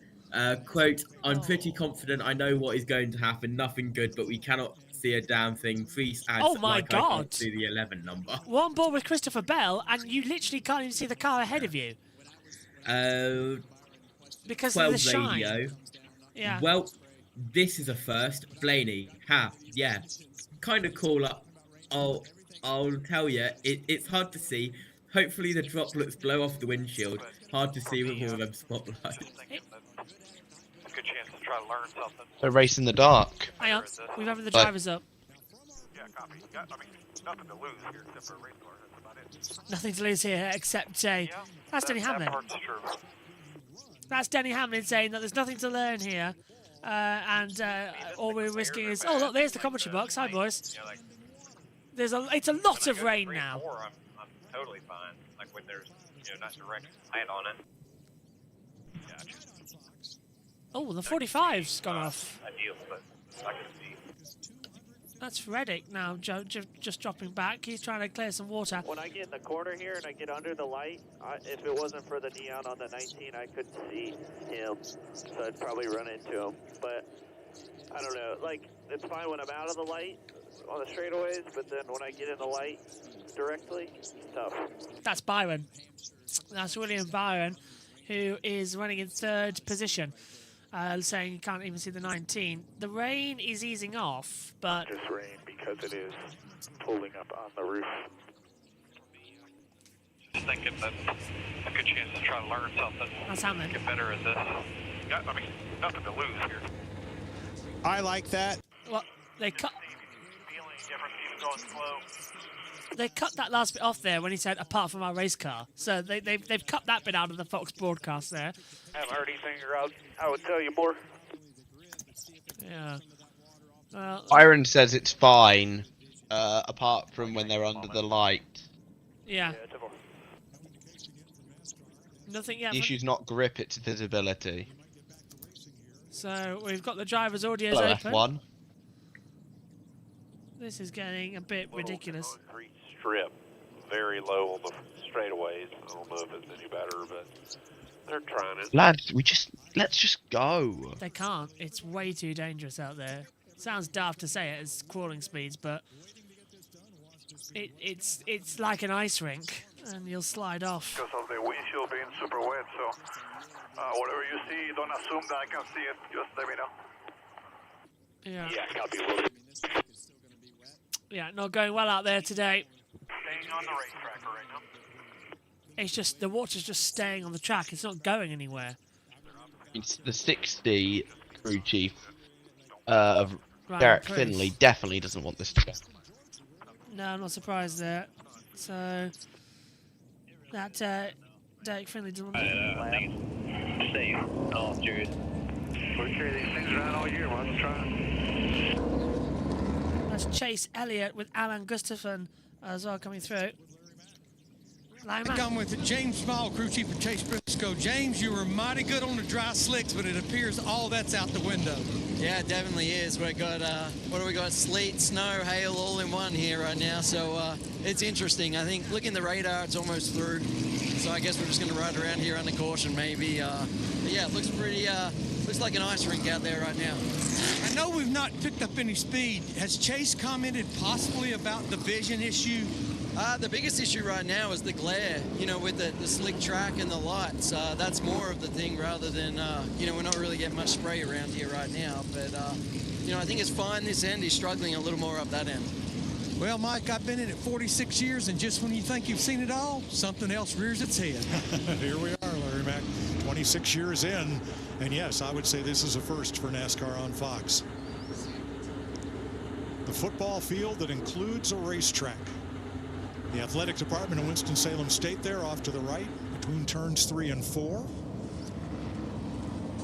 Quote, I'm pretty confident I know what is going to happen. Nothing good, but we cannot see a damn thing. Priest adds, Oh my like God. I can't see the 11 number. We're on board with Christopher Bell, and you literally can't even see the car ahead of you. Because of the shine. Radio. Yeah. Well, this is a first. Blaney, yeah. Kind of cool. I'll tell you, it's hard to see. Hopefully the droplets blow off the windshield. Hard to see with all them spotlights. Good chance to try to learn something. A race in the dark. Hang on, we've having the drivers up. Yeah, copy. I mean, nothing to lose here except for a race car. That's about it. Nothing to lose here except That's Denny Hamlin. That part's true. That's Denny Hamlin saying that there's nothing to learn here. And all we're risking is... Oh, look, there's the commentary box. Hi, boys. It's a lot of rain now. I'm totally fine. Like when there's not direct land on it. Gotcha. Oh, the 45's gone off. Ideal, but I can see. That's Reddick now, just dropping back. He's trying to clear some water. When I get in the corner here and I get under the light, if it wasn't for the neon on the 19, I couldn't see him, so I'd probably run into him. But I don't know, like, it's fine when I'm out of the light on the straightaways, but then when I get in the light directly, it's tough. That's Byron. That's William Byron, who is running in 3rd position. Saying you can't even see the 19. The rain is easing off, but... Just rain because it is pulling up on the roof. Just thinking that a good chance to try to learn something. That's happening. Get better at this. I mean, nothing to lose here. I like that. Well, they cut... Feeling different, even going slow. They cut that last bit off there when he said, apart from our race car. So they've cut that bit out of the Fox broadcast there. I haven't heard anything, or I would tell you more. Yeah. Well, Byron says it's fine, apart from when they're under the light. Yeah. Nothing yet. The issue's not grip, it's visibility. So we've got the driver's audios Hello, open. F1. This is getting a bit ridiculous. Strip, very low on the straightaways. I don't know if it's any better, but they're trying it. Lads, let's just go. They can't. It's way too dangerous out there. Sounds daft to say it as crawling speeds, but it's like an ice rink, and you'll slide off. Because of the windshield being super wet, so whatever you see, don't assume that I can see it. Just let me know. Yeah. Yeah, copy. Yeah, not going well out there today. Staying on the racetrack right now. It's just the water's just staying on the track. It's not going anywhere. It's the 60 crew chief of Ryan Derek Cruz. Finley definitely doesn't want this to go. No, I'm not surprised there. So that Derek Finley doesn't want I think it's safe. No, I'm serious. We carry these things around all year. Why don't you try? That's Chase Elliott with Alan Gustafson as well coming through. Come with James Small, crew chief of Chase Briscoe. James, you were mighty good on the dry slicks, but it appears all that's out the window. Yeah, it definitely is. We've got, what do we got? Sleet, snow, hail, all in one here right now. So it's interesting. I think, looking at the radar, it's almost through. So I guess we're just going to ride around here under caution, maybe. But yeah, it looks pretty, looks like an ice rink out there right now. I know we've not picked up any speed. Has Chase commented possibly about the vision issue? The biggest issue right now is the glare, you know, with the slick track and the lights. That's more of the thing rather than, you know, we're not really getting much spray around here right now. But, you know, I think it's fine this end. He's struggling a little more up that end. Well, Mike, I've been in it 46 years, and just when you think you've seen it all, something else rears its head. Here we are, Larry Mack, 26 years in. And yes, I would say this is a first for NASCAR on Fox. The football field that includes a racetrack. The athletic department in Winston-Salem State there off to the right between turns 3 and 4.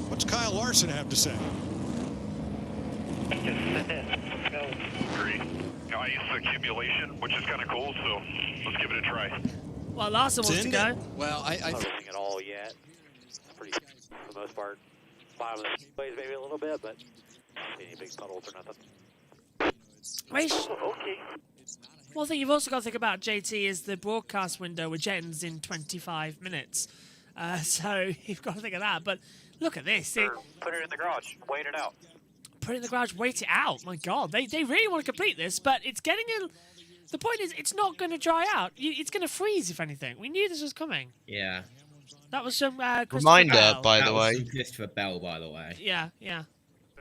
What's Kyle Larson have to say? Agree. Ice accumulation, which is kind of cool, so let's give it a try. Well, Larson wants to go. Well, Not racing at all yet. It's pretty, for the most part. Bottom of the ways maybe a little bit, but any big puddles or nothing. Okay. One thing you've also got to think about, JT, is the broadcast window, which ends in 25 minutes. So you've got to think of that. But look at this. Put it in the garage. Wait it out. Put it in the garage, wait it out. My God, they really want to complete this, but it's getting in. The point is, it's not going to dry out. It's going to freeze, if anything. We knew this was coming. Yeah. That was some Christopher Reminder, Bell. by the That was way. from Christopher Bell, by the way. Yeah, yeah.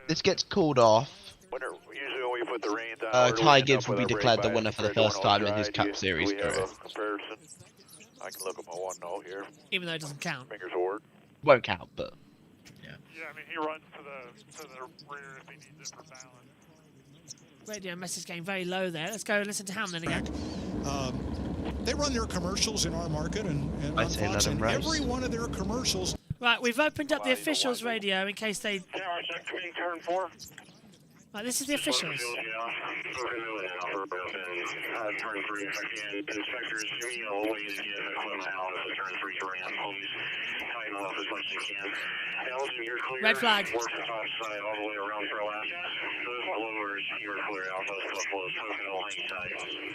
This gets called off. Usually when we put the reins on, Ty Gibbs will be declared the winner for the first time in his Cup Series we have career. a comparison. I can look at my 1-0 here. Even though it doesn't count. Fingers will work. Won't count, but Yeah, I mean, he runs to the rear if he needs it for balance. Radio message getting very low there. Let's go and listen to Hamlin again. They run their commercials in our market and on say Fox, let 'em and race. every one of their commercials Right, we've opened up the officials' radio in case they... Tower check to me, turn 4. Right, this is the officials. Turn 3, inspectors, give me a way to get equipment out of the turn 3 ramp, please. Tighten up as much as you can. Elgin, you're clear. Red flag. Work the top side all the way around for Alaska. Those lowers, you're clear out. Those couple of hang tight.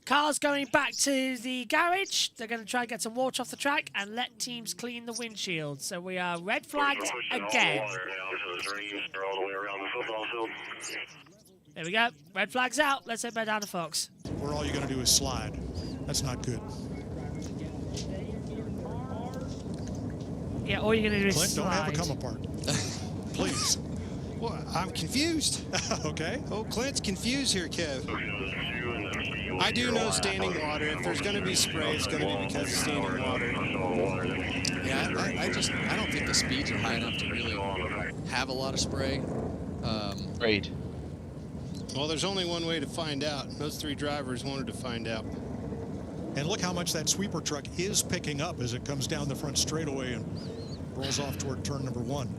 Cars going back to the garage. They're going to try and get some water off the track and let teams clean the windshield. So we are red flagged again. There we go. Red flag's out. Let's head back down to Fox. Where all you're going to do is slide. That's not good. Yeah, all you're going to do is Clint, slide. don't have a come apart. Please. Well, I'm confused. Okay. Oh, Clint's confused here, Kev. I do know standing water. If there's going to be spray, it's going to be because of standing water. Yeah, I don't think the speeds are high enough to really have a lot of spray. Great. Well, there's only one way to find out. Those 3 drivers wanted to find out. And look how much that sweeper truck is picking up as it comes down the front straightaway and rolls off toward turn number 1.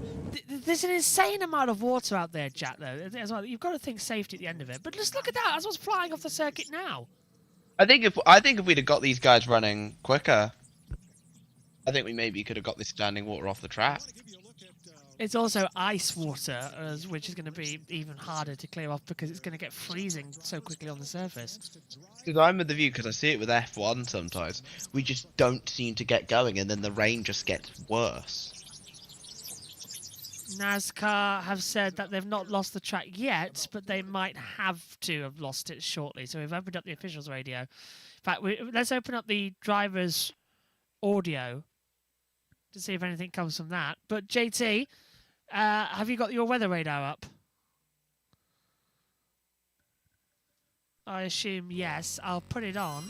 There's an insane amount of water out there, Jack, though. As well. You've got to think safety at the end of it. But just look at that. That's what's flying off the circuit now. I think if we'd have got these guys running quicker, I think we maybe could have got this standing water off the track. It's also ice water, which is going to be even harder to clear off because it's going to get freezing so quickly on the surface. Because I'm with the view, because I see it with F1 sometimes. We just don't seem to get going, and then the rain just gets worse. NASCAR have said that they've not lost the track yet, but they might have to have lost it shortly. So we've opened up the officials' radio. In fact, let's open up the driver's audio to see if anything comes from that. But JT, have you got your weather radar up? I assume yes. I'll put it on.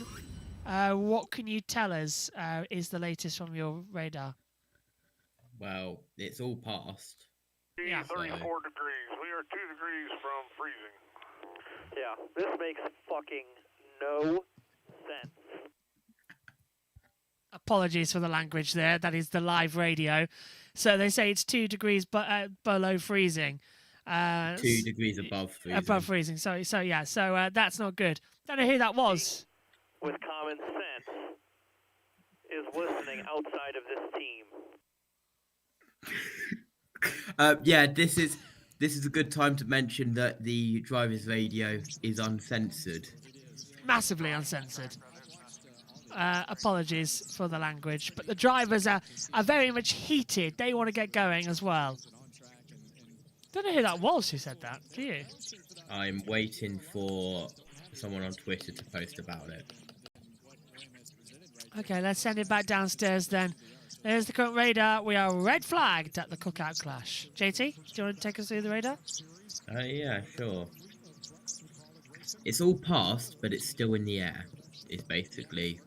What can you tell us is the latest from your radar? Well, it's all past. Yeah. 34 degrees. We are 2 degrees from freezing. Yeah, this makes fucking no sense. Apologies for the language there. That is the live radio. So they say it's 2 degrees below freezing. 2 degrees above freezing. Above freezing. So that's not good. Don't know who that was. With common sense, is listening outside of this team. Yeah, this is a good time to mention that the driver's radio is uncensored. Massively uncensored. Apologies for the language, but the drivers are very much heated. They want to get going as well. Don't know who that was who said that, do you? I'm waiting for someone on Twitter to post about it. Okay, let's send it back downstairs then. There's the current radar. We are red flagged at the Cookout Clash. JT, do you want to take us through the radar? Yeah, sure. It's all past, but it's still in the air. Is basically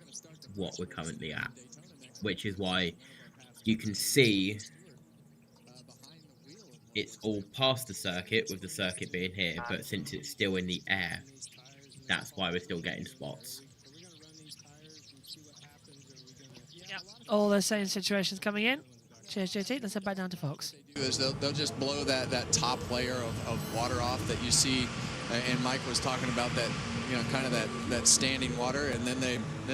what we're currently at, which is why you can see it's all past the circuit, with the circuit being here, but since it's still in the air, that's why we're still getting spots. All those same situations coming in. Cheers, JT. Let's head back down to Fox. They'll just blow that top layer of water off that you see, and Mike was talking about that, kind of that standing water, and then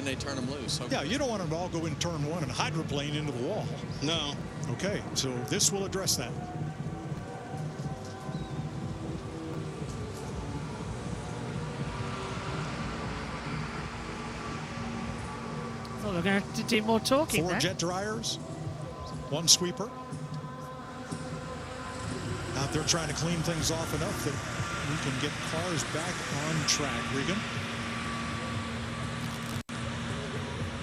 they turn them loose. Okay. Yeah, you don't want them to all go in turn 1 and hydroplane into the wall. No. Okay, so this will address that. We're going to do more talking 4 then. jet dryers, 1 sweeper. Out there trying to clean things off enough that we can get cars back on track. Regan?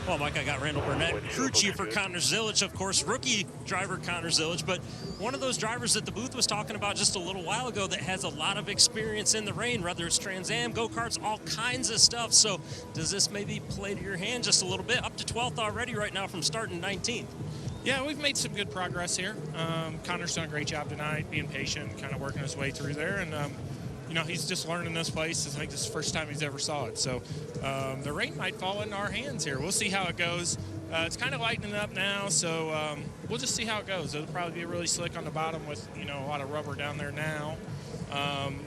Well, Mike, I got Randall Burnett, crew chief for Connor Zilic, of course, rookie driver Connor Zilic, but one of those drivers that the booth was talking about just a little while ago that has a lot of experience in the rain, whether it's Trans Am, go-karts, all kinds of stuff. So does this maybe play to your hand just a little bit? Up to 12th already right now from starting 19th. Yeah, we've made some good progress here. Connor's done a great job tonight, being patient, kind of working his way through there. And, he's just learning this place. I think this is the first time he's ever saw it. So the rain might fall into our hands here. We'll see how it goes. It's kind of lightening up now, so we'll just see how it goes. It'll probably be really slick on the bottom with, a lot of rubber down there now.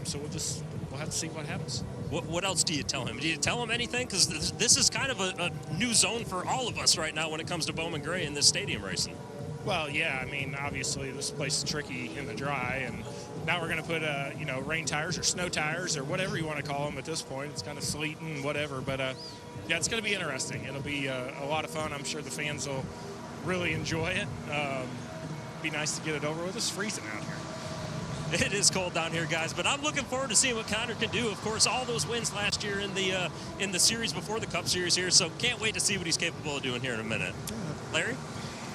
So we'll have to see what happens. What else do you tell him? Do you tell him anything? Because this is kind of a new zone for all of us right now when it comes to Bowman Gray and this stadium racing. Well, yeah, I mean, obviously this place is tricky in the dry, and now we're going to put, rain tires or snow tires or whatever you want to call them at this point. It's kind of sleeting, whatever, but yeah, it's going to be interesting. It'll be a lot of fun. I'm sure the fans will really enjoy it. Be nice to get it over with. It's freezing out here. It is cold down here, guys, but I'm looking forward to seeing what Connor can do. Of course, all those wins last year in the series before the Cup Series here, so can't wait to see what he's capable of doing here in a minute. Larry?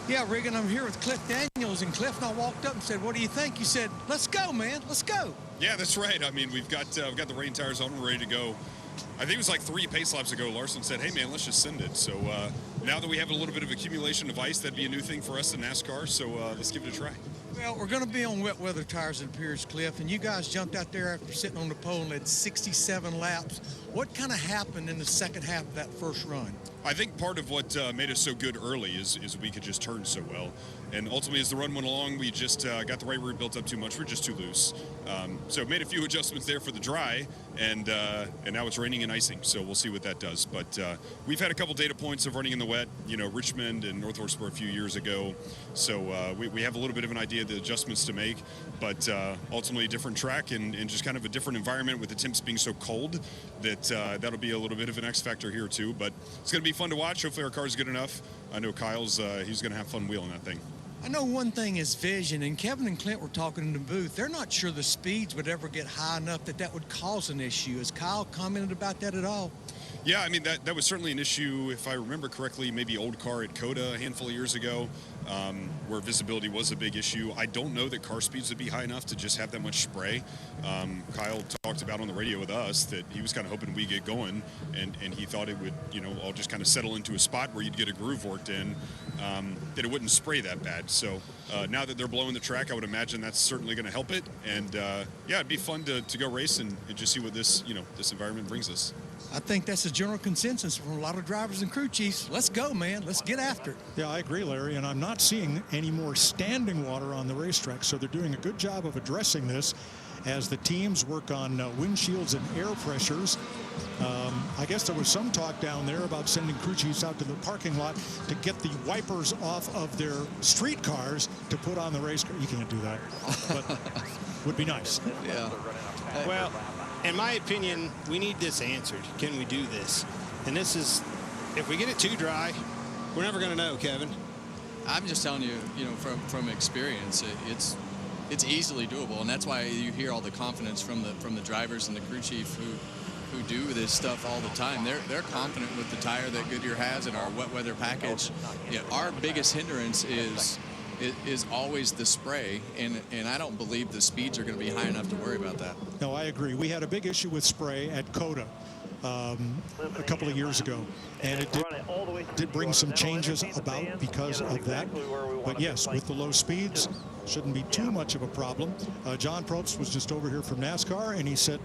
Yeah, Regan, I'm here with Cliff Daniels, and Cliff and I walked up and said, "What do you think?" You said, "Let's go, man, let's go." Yeah, that's right. I mean, we've got the rain tires on, we're ready to go. I think it was like 3 pace laps ago, Larson said, "Hey, man, let's just send it." So now that we have a little bit of accumulation of ice, that'd be a new thing for us in NASCAR, so let's give it a try. Well, we're going to be on wet weather tires, it appears, Cliff, and you guys jumped out there after sitting on the pole and led 67 laps. What kind of happened in the second half of that first run? I think part of what made us so good early is we could just turn so well. And ultimately, as the run went along, we just got the right rear built up too much. We're just too loose. So made a few adjustments there for the dry, and now it's raining and icing. So we'll see what that does. But we've had a couple data points of running in the wet, Richmond and North Horseshoe a few years ago. So we have a little bit of an idea of the adjustments to make. But ultimately, a different track and just kind of a different environment with the temps being so cold that that'll be a little bit of an X factor here too. But it's going to be fun to watch. Hopefully our car's good enough. I know Kyle's he's going to have fun wheeling that thing. I know one thing is vision, and Kevin and Clint were talking in the booth. They're not sure the speeds would ever get high enough that would cause an issue. Has Kyle commented about that at all? Yeah, I mean, that was certainly an issue, if I remember correctly, maybe old car at COTA a handful of years ago, where visibility was a big issue. I don't know that car speeds would be high enough to just have that much spray. Kyle talked about on the radio with us that he was kind of hoping we get going, and he thought it would, all just kind of settle into a spot where you'd get a groove worked in, that it wouldn't spray that bad. So now that they're blowing the track, I would imagine that's certainly going to help it. And yeah, it'd be fun to go race and just see what this, this environment brings us. I think that's a general consensus from a lot of drivers and crew chiefs. Let's go, man. Let's get after it. Yeah, I agree, Larry, and I'm not seeing any more standing water on the racetrack, so they're doing a good job of addressing this as the teams work on windshields and air pressures. I guess there was some talk down there about sending crew chiefs out to the parking lot to get the wipers off of their street cars to put on the race car. You can't do that, but would be nice. Yeah. Well, in my opinion, we need this answered. Can we do this? And this is, if we get it too dry, we're never going to know, Kevin. I'm just telling you, from experience, it's easily doable, and that's why you hear all the confidence from the drivers and the crew chief who do this stuff all the time. They're confident with the tire that Goodyear has and our wet weather package. Yeah, our biggest hindrance is always the spray, and I don't believe the speeds are going to be high enough to worry about that. No, I agree. We had a big issue with spray at COTA a couple of years ago, and it did bring some changes about because of that. But yes, with the low speeds, shouldn't be too much of a problem. John Probst was just over here from NASCAR, and he said,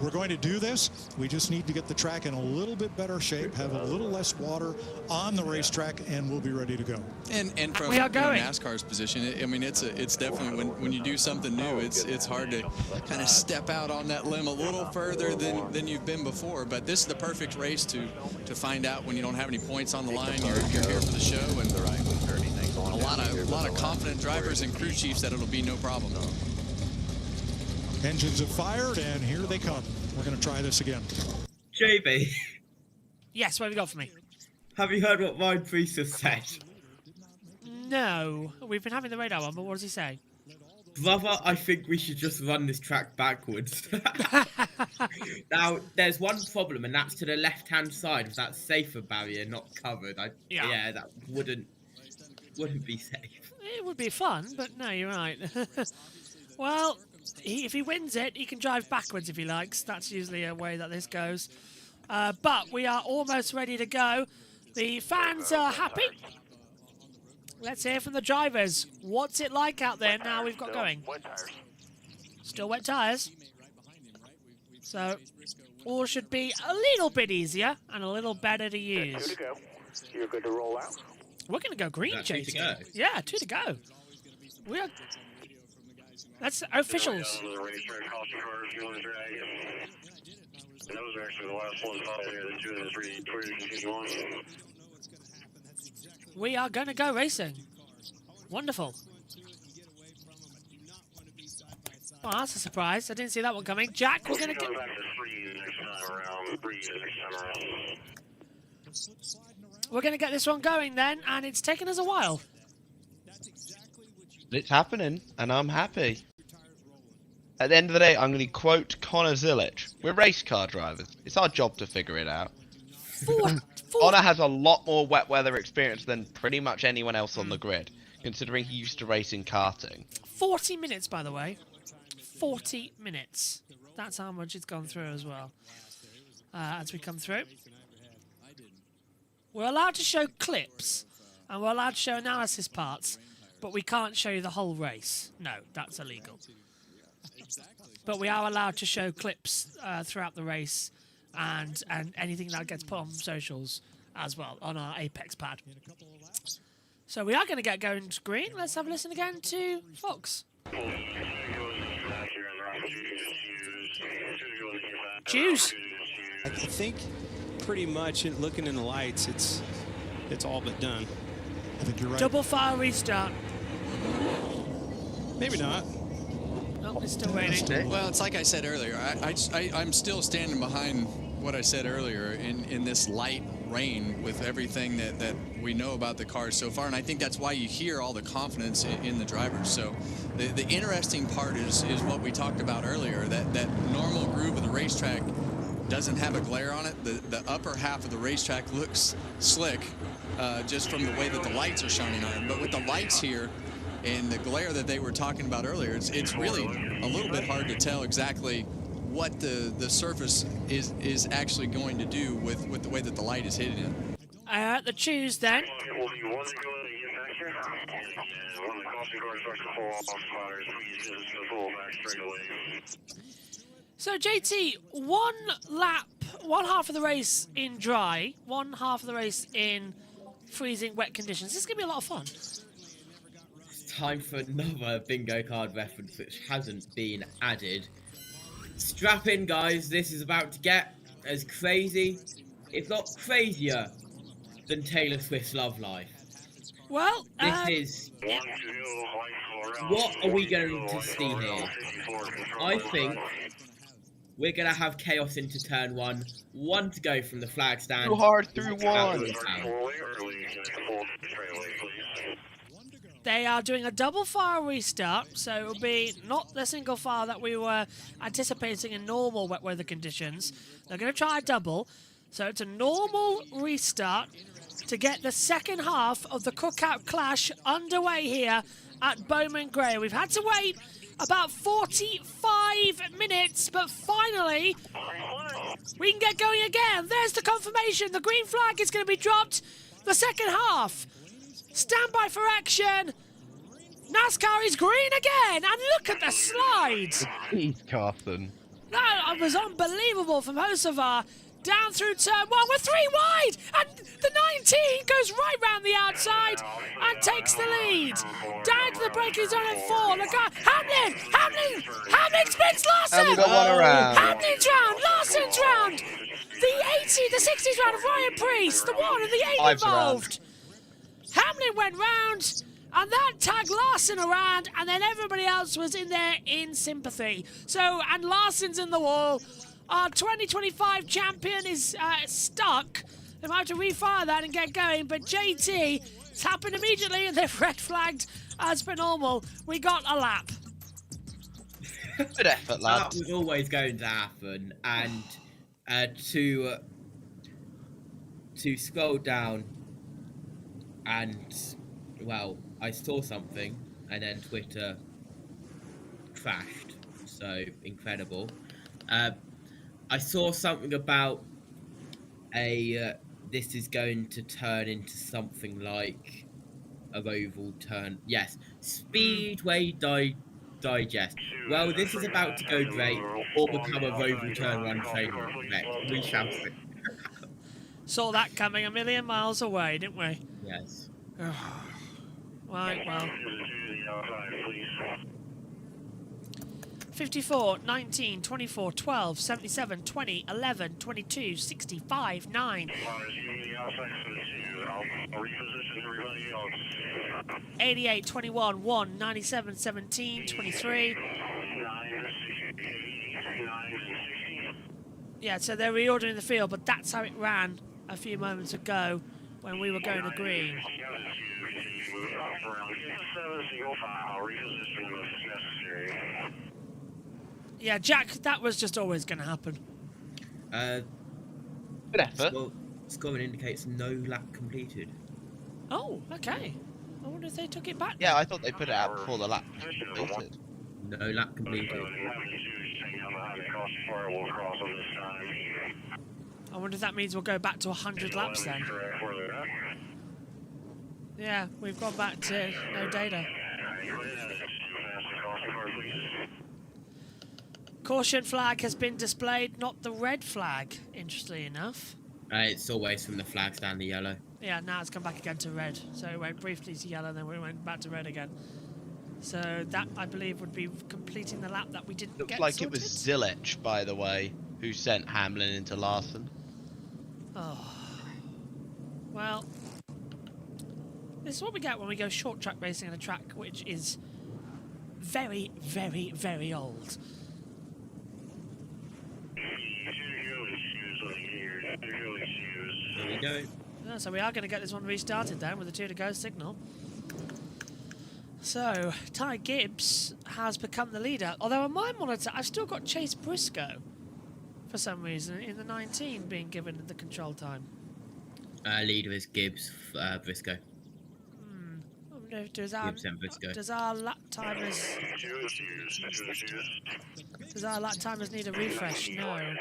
we're going to do this. We just need to get the track in a little bit better shape, have a little less water on the racetrack, and we'll be ready to go. And from NASCAR's position, I mean, it's definitely when you do something new, it's hard to kind of step out on that limb a little further than you've been before. But this is the perfect race to find out when you don't have any points on the line. You're here for the show, and a lot of confident drivers and crew chiefs that it'll be no problem. Engines have fired, and here they come. We're going to try this again. JB. Yes, what have you got for me? Have you heard what Ryan Priest has said? No. We've been having the radar on, but what does he say? Brother, I think we should just run this track backwards. Now, there's one problem, and that's to the left-hand side of that safer barrier not covered. Yeah, that wouldn't be safe. It would be fun, but no, you're right. Well, if he wins it, he can drive backwards if he likes. That's usually a way that this goes. But we are almost ready to go. The fans are happy. Let's hear from the drivers. What's it like out there now we've got going? Wet tires. Still wet tires. So all should be a little bit easier and a little better to use. 2 to go. You're good to roll out. We're going to go green, Is that 2 JT. to go? Yeah, 2 to go. We are. That's officials. That was actually the last one. The 2 and the 3 continue on. We are going to go racing. Wonderful. Well, that's a surprise. I didn't see that one coming. Jack, we're going to get... We're going to get this one going then, and it's taken us a while. It's happening, and I'm happy. At the end of the day, I'm going to quote Connor Zilic. We're race car drivers. It's our job to figure it out. Connor has a lot more wet weather experience than pretty much anyone else on the grid, considering he used to race in karting. 40 minutes, by the way. 40 minutes. That's how much it's gone through as well. As we come through. We're allowed to show clips, and we're allowed to show analysis parts, but we can't show you the whole race. No, that's illegal. But we are allowed to show clips throughout the race and anything that gets put on socials as well on our Apex pad. So we are going to get going to green. Let's have a listen again to Fox. Choose. I think pretty much looking in the lights, it's all but done. I think you're right. Double fire restart. Maybe not. No, it's still waiting. Well, it's like I said earlier. I'm still standing behind what I said earlier in this light rain with everything that we know about the cars so far, and I think that's why you hear all the confidence in the drivers. So the interesting part is what we talked about earlier, that normal groove of the racetrack doesn't have a glare on it. The upper half of the racetrack looks slick just from the way that the lights are shining on it. But with the lights here and the glare that they were talking about earlier, it's really a little bit hard to tell exactly what the surface is actually going to do with the way that the light is hitting it. The choose then. So JT, one half of the race in dry, one half of the race in freezing wet conditions. This is going to be a lot of fun. It's time for another bingo card reference which hasn't been added. Strap in, guys. This is about to get as crazy, if not crazier, than Taylor Swift's Love Life. Well, this is... What are we going to see here? I think we're going to have chaos into turn one to go from the flag stand. Too hard through one. They are doing a double fire restart, so it will be not the single fire that we were anticipating in normal wet weather conditions. They're going to try a double, so it's a normal restart to get the second half of the Cookout Clash underway here at Bowman Grey. We've had to wait about 45 minutes, but finally we can get going again. There's the confirmation. The green flag is going to be dropped the second half. Stand by for action. NASCAR is green again, and look at the slides. Jeez, Carson. That was unbelievable from Hocevar. Down through turn one, we're 3 wide, and the 19 goes right round the outside and takes the lead. Down to the braking zone at 4. Look out, Hamlin spins Larson. And we got one around. Hamlin's round, Larson's round. The 60s round of Ryan Priest, the 1 and the 8 involved. Hamlin went round, and that tagged Larson around, and then everybody else was in there in sympathy. So, and Larson's in the wall. Our 2025 champion is stuck. They might have to refire that and get going, but JT, it's happened immediately, and they've red flagged as per normal. We got a lap. Good effort, lad. That was always going to happen, and to scroll down, and well, I saw something, and then Twitter crashed. So incredible. I saw something about this is going to turn into something like a oval turn. Yes, Speedway Digest. Well, this is about to go great or become a road return run train wreck. We shall see. Saw that coming a million miles away, didn't we? Yes. Right, well. 54, 19, 24, 12, 77, 20, 11, 22, 65, 9. 88, 21, 1, 97, 17, 23. Yeah, so they're reordering the field, but that's how it ran a few moments ago when we were going to green. Yeah, Jack, that was just always going to happen. Good effort. Scoring indicates no lap completed. Oh, okay. I wonder if they took it back. Yeah, I thought they put it out before the lap was completed. No lap completed. I wonder if that means we'll go back to 100 laps then. Yeah, we've gone back to no data. Caution flag has been displayed, not the red flag, interestingly enough. It's always from the flags down the yellow. Yeah, now it's come back again to red. So it went briefly to yellow, then we went back to red again. So that, I believe, would be completing the lap that we didn't Looks get like sorted. it was Zilich, by the way, who sent Hamlin into Larson. Oh. Well, this is what we get when we go short track racing on a track which is very, very, very old. There we go. Yeah, so we are going to get this one restarted then with a 2 to go signal. So, Ty Gibbs has become the leader. Although on my monitor, I've still got Chase Briscoe for some reason in the 19 being given the control time. Leader is Gibbs, Briscoe. I wonder if does our lap timers need a refresh? No.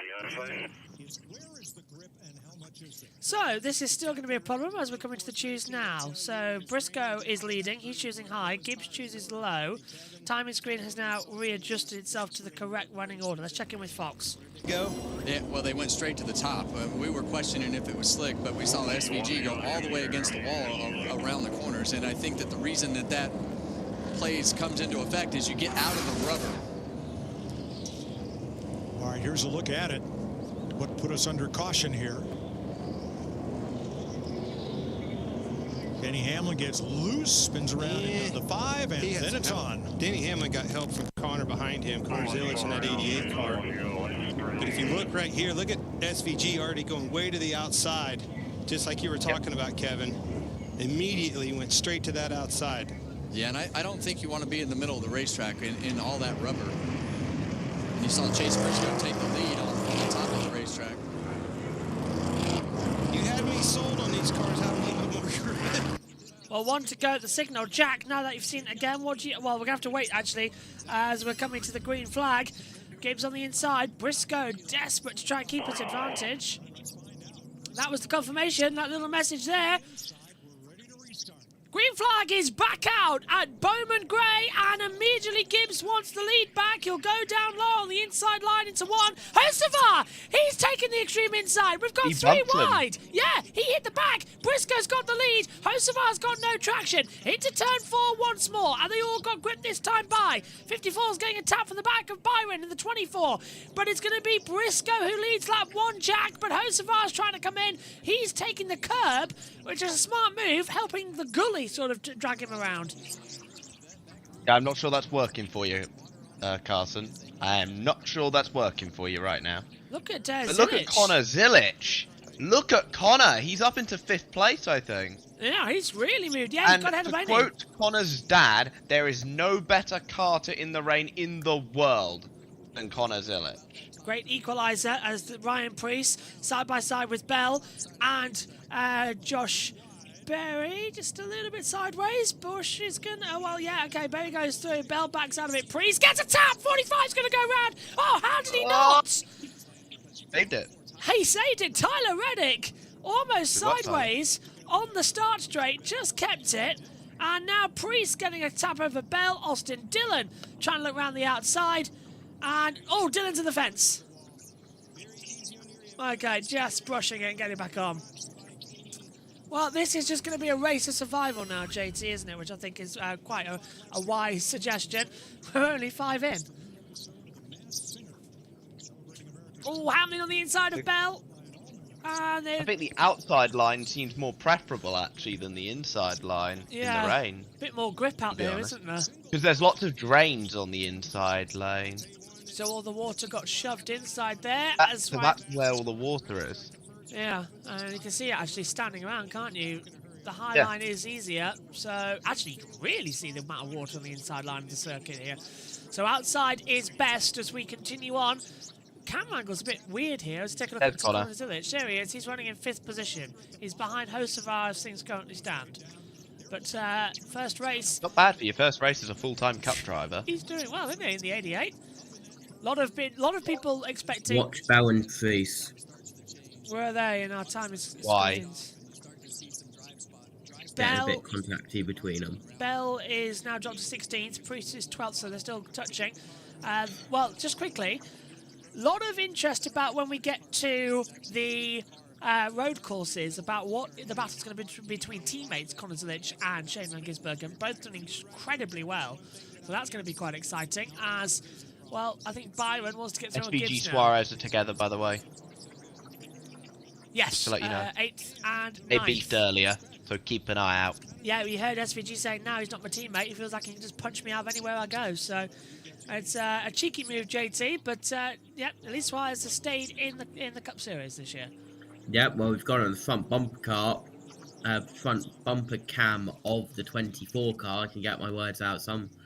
So this is still going to be a problem as we're coming to the choose now. So Briscoe is leading, he's choosing high, Gibbs chooses low. Timing screen has now readjusted itself to the correct running order. Let's check in with Fox. Go. Yeah, well, they went straight to the top. We were questioning if it was slick, but we saw the SVG go all the way against the wall around the corners, and I think that the reason that that plays comes into effect is you get out of the rubber. All right, here's a look at it. What put us under caution here? Denny Hamlin gets loose, spins around into the 5, and then it's on. Denny Hamlin got help from Connor behind him, Connor Zilich in that 88 car. But if you look right here, look at SVG already going way to the outside, just like you were talking about, Kevin. Immediately went straight to that outside. Yeah, and I don't think you want to be in the middle of the racetrack in all that rubber. You saw Chase Briscoe take the lead on the top of the racetrack. You had me sold on these cars having a little bit more grip. Well, 1 to go at the signal. Jack, now that you've seen it again, what do you... Well, we're going to have to wait, actually, as we're coming to the green flag. Gibbs on the inside. Briscoe desperate to try and keep his advantage. That was the confirmation, that little message there. Green flag is back out at Bowman Gray, and immediately Gibbs wants the lead back. He'll go down low on the inside line into 1. Hocevar, he's taking the extreme inside. We've got 3 wide. Yeah, he hit the back. Briscoe's got the lead. Hocevar's got no traction. Into turn 4 once more, and they all got grip this time by. 54's getting a tap from the back of Byron in the 24, but it's going to be Briscoe who leads lap 1, Jack, but Hocevar's trying to come in. He's taking the curb, which is a smart move, helping the gully sort of to drag him around. Yeah, I'm not sure that's working for you, Carson. I am not sure that's working for you right now. Look at But look at Connor Zilich. Look at Connor. He's up into 5th place, I think. Yeah, he's really moved. Yeah, he's got ahead of to Blaney. quote Connor's dad, there is no better karter in the rain in the world than Connor Zilich. Great equaliser as Ryan Preece side by side with Bell and Josh Berry, just a little bit sideways. Bush is gonna, oh well, yeah, okay, Berry goes through, Bell backs out of it, Preece gets a tap, 45's gonna go round. Oh, how did he not? Saved it. He saved it, Tyler Reddick, almost sideways on the start straight, just kept it. And now Preece getting a tap over Bell, Austin Dillon trying to look around the outside. And, oh, Dylan's in the fence. Okay, just brushing it and getting back on. Well, this is just going to be a race of survival now, JT, isn't it? Which I think is quite a wise suggestion. We're only 5 in. Oh, happening on the inside of Bell. And I think the outside line seems more preferable, actually, than the inside line in the rain. A bit more grip out there, isn't there? Because there's lots of drains on the inside lane. So all the water got shoved inside there. So that's where all the water is. Yeah, and you can see it actually standing around, can't you? The high line is easier, so actually you can really see the amount of water on the inside line of the circuit here. So outside is best as we continue on. Camera angle's a bit weird here. Let's take a look at Connor's Village. There he is. He's running in 5th position. He's behind Hocevar as things currently stand. But first race... Not bad for your first race as a full-time cup driver. He's doing well, isn't he, in the 88? Lot of people expecting... Watch Bowen trees. Where are they in our time screens? Why? Getting a bit contacty between them. Bell is now dropped to 16th. Priest is 12th, so they're still touching. Well, just quickly, lot of interest about when we get to the road courses about what the battle's going to be between teammates Connor Zilich and Shane Van Gisbergen, both doing incredibly well. So that's going to be quite exciting. As well, I think Byron wants to get through on Gibbs now. Suarez are together, by the way. Yes, just to let you know. 8th and 9th. They beefed earlier, so keep an eye out. Yeah, we heard SVG saying now he's not my teammate. He feels like he can just punch me out of anywhere I go. So it's a cheeky move, JT. But yeah, at least Suarez has stayed in the Cup Series this year. Yeah, well, we've got on the front bumper car, front bumper cam of the 24 car. I can get my words out sometimes.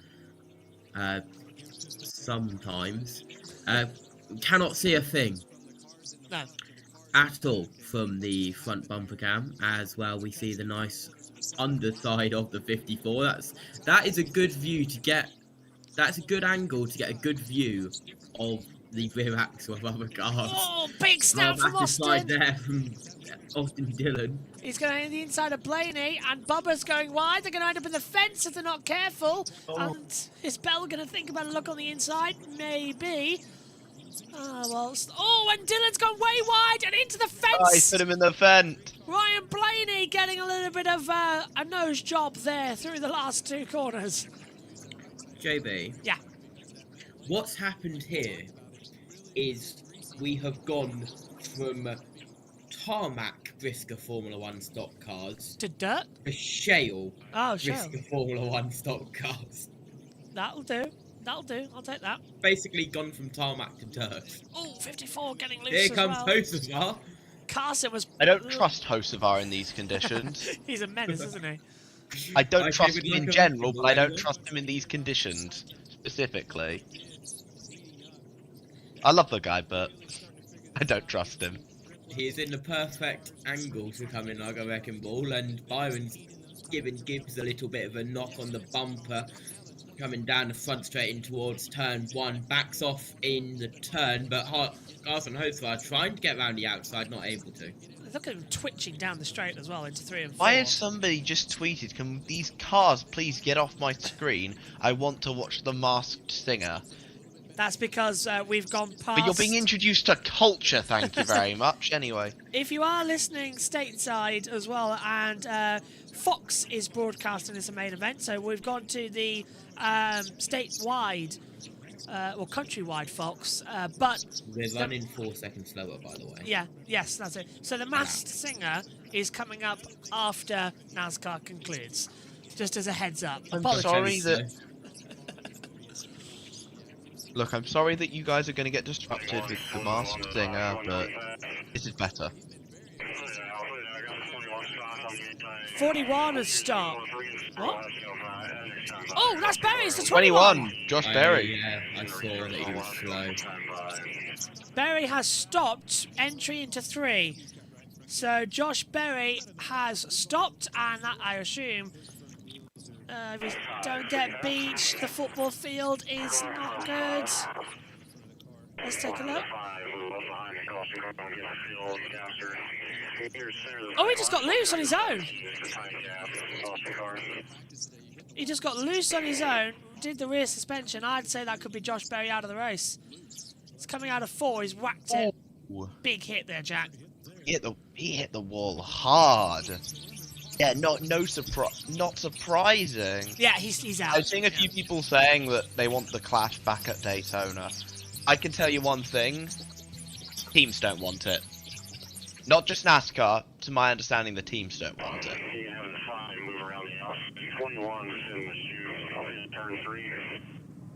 Cannot see a thing. No. At all from the front bumper cam. As well, we see the nice underside of the 54. That is a good view to get. That's a good angle to get a good view of the rear axle of other cars. Oh, big snap from Austin. There from Austin Dillon. He's going to the inside of Blaney, and Bubba's going wide. They're going to end up in the fence if they're not careful. Oh. And is Bell going to think about a look on the inside? Maybe. Well, and Dylan's gone way wide and into the fence. Oh, he's put him in the fence. Ryan Blaney getting a little bit of a nose job there through the last 2 corners. JB. Yeah. What's happened here is we have gone from tarmac Brisker Formula 1 stock cars to dirt? To shale shale. Brisker Formula 1 stock cars. That'll do. That'll do. I'll take that. Basically gone from tarmac to dirt. Oh, 54 getting loose. Here comes Hocevar. Carson was... I don't trust Hocevar in these conditions. He's a menace, isn't he? I don't trust him in general, but I don't trust him in these conditions specifically. I love the guy, but I don't trust him. He is in the perfect angle to come in like a wrecking ball, and Byron's giving Gibbs a little bit of a knock on the bumper. Coming down the front straight in towards turn 1, backs off in the turn, but Carson Hocevar trying to get around the outside, not able to. Look at him twitching down the straight as well into 3 and 4. Why has somebody just tweeted, can these cars please get off my screen? I want to watch The Masked Singer. That's because we've gone past... But you're being introduced to culture, thank you very much, anyway. If you are listening stateside as well, and Fox is broadcasting this main event, so we've gone to the statewide, or countrywide Fox, but... We're running 4 seconds slower, by the way. Yeah, yes, that's it. So the Masked Singer is coming up after NASCAR concludes, just as a heads up. I'm sorry that... Look, I'm sorry that you guys are going to get distracted with The Masked Singer, but this is better. 41 has stopped. What? Oh, that's Barry. It's the 21. Josh Berry. Yeah, I saw that he was slow. Berry has stopped entry into 3. So Josh Berry has stopped, and that, I assume, if we don't get beat, the football field is not good. Let's take a look. Oh, he just got loose on his own. He just got loose on his own. did the rear suspension, I'd say that could be Josh Berry out of the race. It's coming out of 4. He's whacked it. Big hit there, Jack. He hit the wall hard. Yeah, not surprising. Yeah, he's out. I've seen a few people saying that they want the Clash back at Daytona. I can tell you one thing: teams don't want it. Not just NASCAR. To my understanding, the teams don't want it.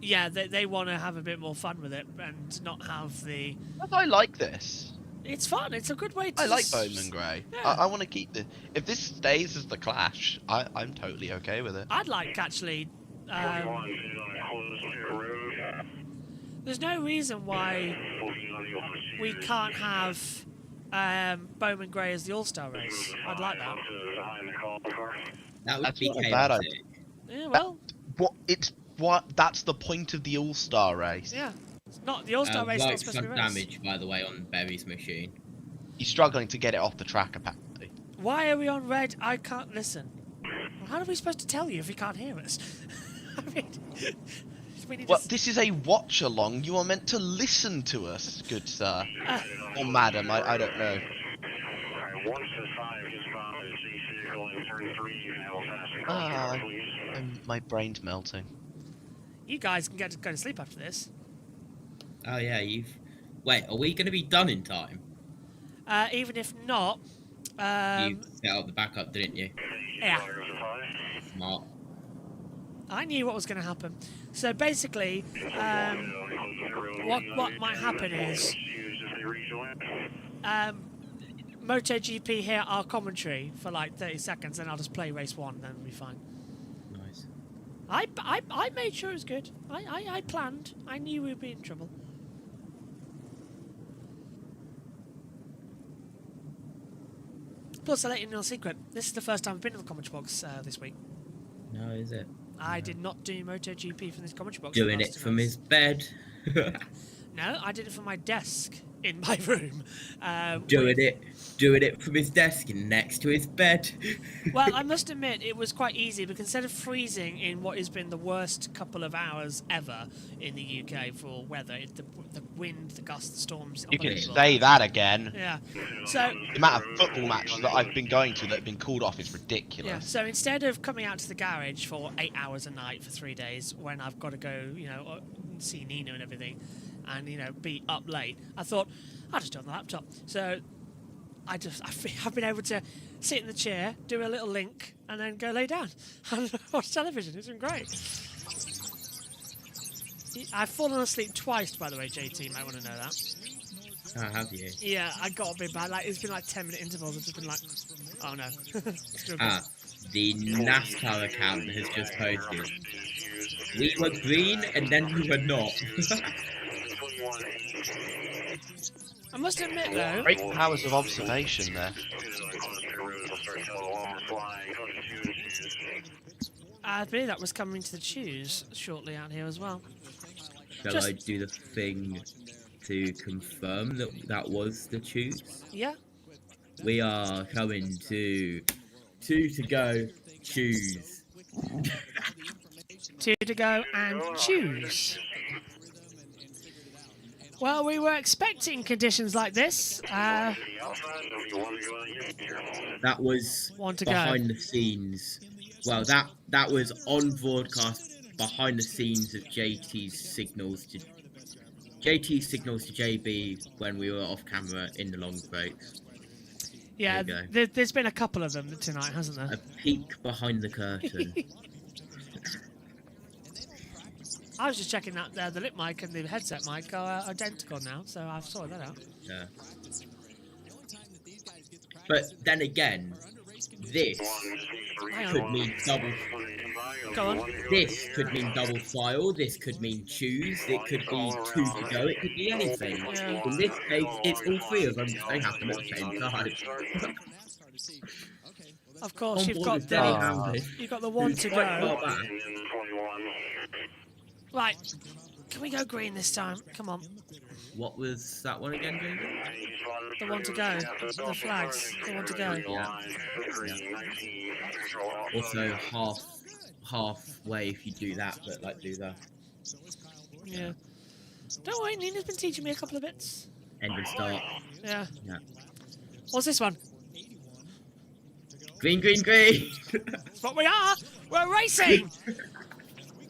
Yeah, they want to have a bit more fun with it and not have the... I like this. It's fun. It's a good way to... I like Bowman Gray. Yeah. I want to keep the... If this stays as the Clash, I'm totally okay with it. I'd like, actually... there's no reason why we can't have Bowman Gray as the All-Star race. I'd like that. That would be not a bad chaotic. idea. Yeah, well... That's the point of the All-Star race. Yeah. It's not the All-Star race. Not supposed to be some race. damage, by the way, on Berry's machine. He's struggling to get it off the track, apparently. Why are we on red? I can't listen. Well, how are we supposed to tell you if you can't hear us? I mean, we need Well, to... this is a watch-along. You are meant to listen to us, good sir. Or madam, I don't know. My brain's melting. You guys can go to sleep after this. Oh yeah, Wait, are we going to be done in time? Even if not... you set up the backup, didn't you? Yeah. Smart. I knew what was going to happen. So basically, what might happen is... MotoGP hear our commentary for like 30 seconds, and I'll just play race 1, then we'll be fine. Nice. I made sure it was good. I planned. I knew we'd be in trouble. Plus, I let you know a secret. This is the first time I've been in the commentary box this week. No, is it? I did not do MotoGP from this commentary box. Doing it from his bed. No, I did it from my desk in my room. Doing it from his desk next to his bed. Well, I must admit, it was quite easy because instead of freezing in what has been the worst couple of hours ever in the UK for weather, the wind, the gusts, the storms. You can say that again. Yeah. So the amount of football matches that I've been going to that have been called off is ridiculous. Yeah. So instead of coming out to the garage for 8 hours a night for 3 days, when I've got to go, see Nina and everything, and be up late, I thought I'll just do it on the laptop. So I've been able to sit in the chair, do a little link, and then go lay down and watch television. It's been great. I've fallen asleep twice, by the way, JT. You might want to know that. Oh, have you? Yeah, I got a bit bad. It's been like 10-minute intervals. I've just been like, oh no. The NASCAR account has just posted. We were green and then we were not. I must admit, though... Great powers of observation there. I believe that was coming to the choose shortly out here as well. Shall I do the thing to confirm that was the choose? Yeah. We are coming to 2 to go, choose. 2 to go and choose. Well, we were expecting conditions like this. That was behind the scenes. Well, that was on broadcast behind the scenes of JT's signals to JB when we were off camera in the long breaks. Yeah, there's been a couple of them tonight, hasn't there? A peek behind the curtain. I was just checking that the lip mic and the headset mic are identical now, so I've sorted that out. Yeah. But then again, this could mean double. Go on. This could mean double file. This could mean choose. It could be 2 to go. It could be anything. Yeah. In this case, it's all 3 of them. They happen at the same time. Of course, you've got the 1 to go. Right, can we go green this time? Come on. What was that one again, Jamie? The 1 to go. The flags. The 1 to go. Yeah. Also, halfway if you do that, but like do that. Yeah. Don't worry, Nina's been teaching me a couple of bits. End and start. Yeah. Yeah. What's this one? Green, green, green. That's what we are. We're racing.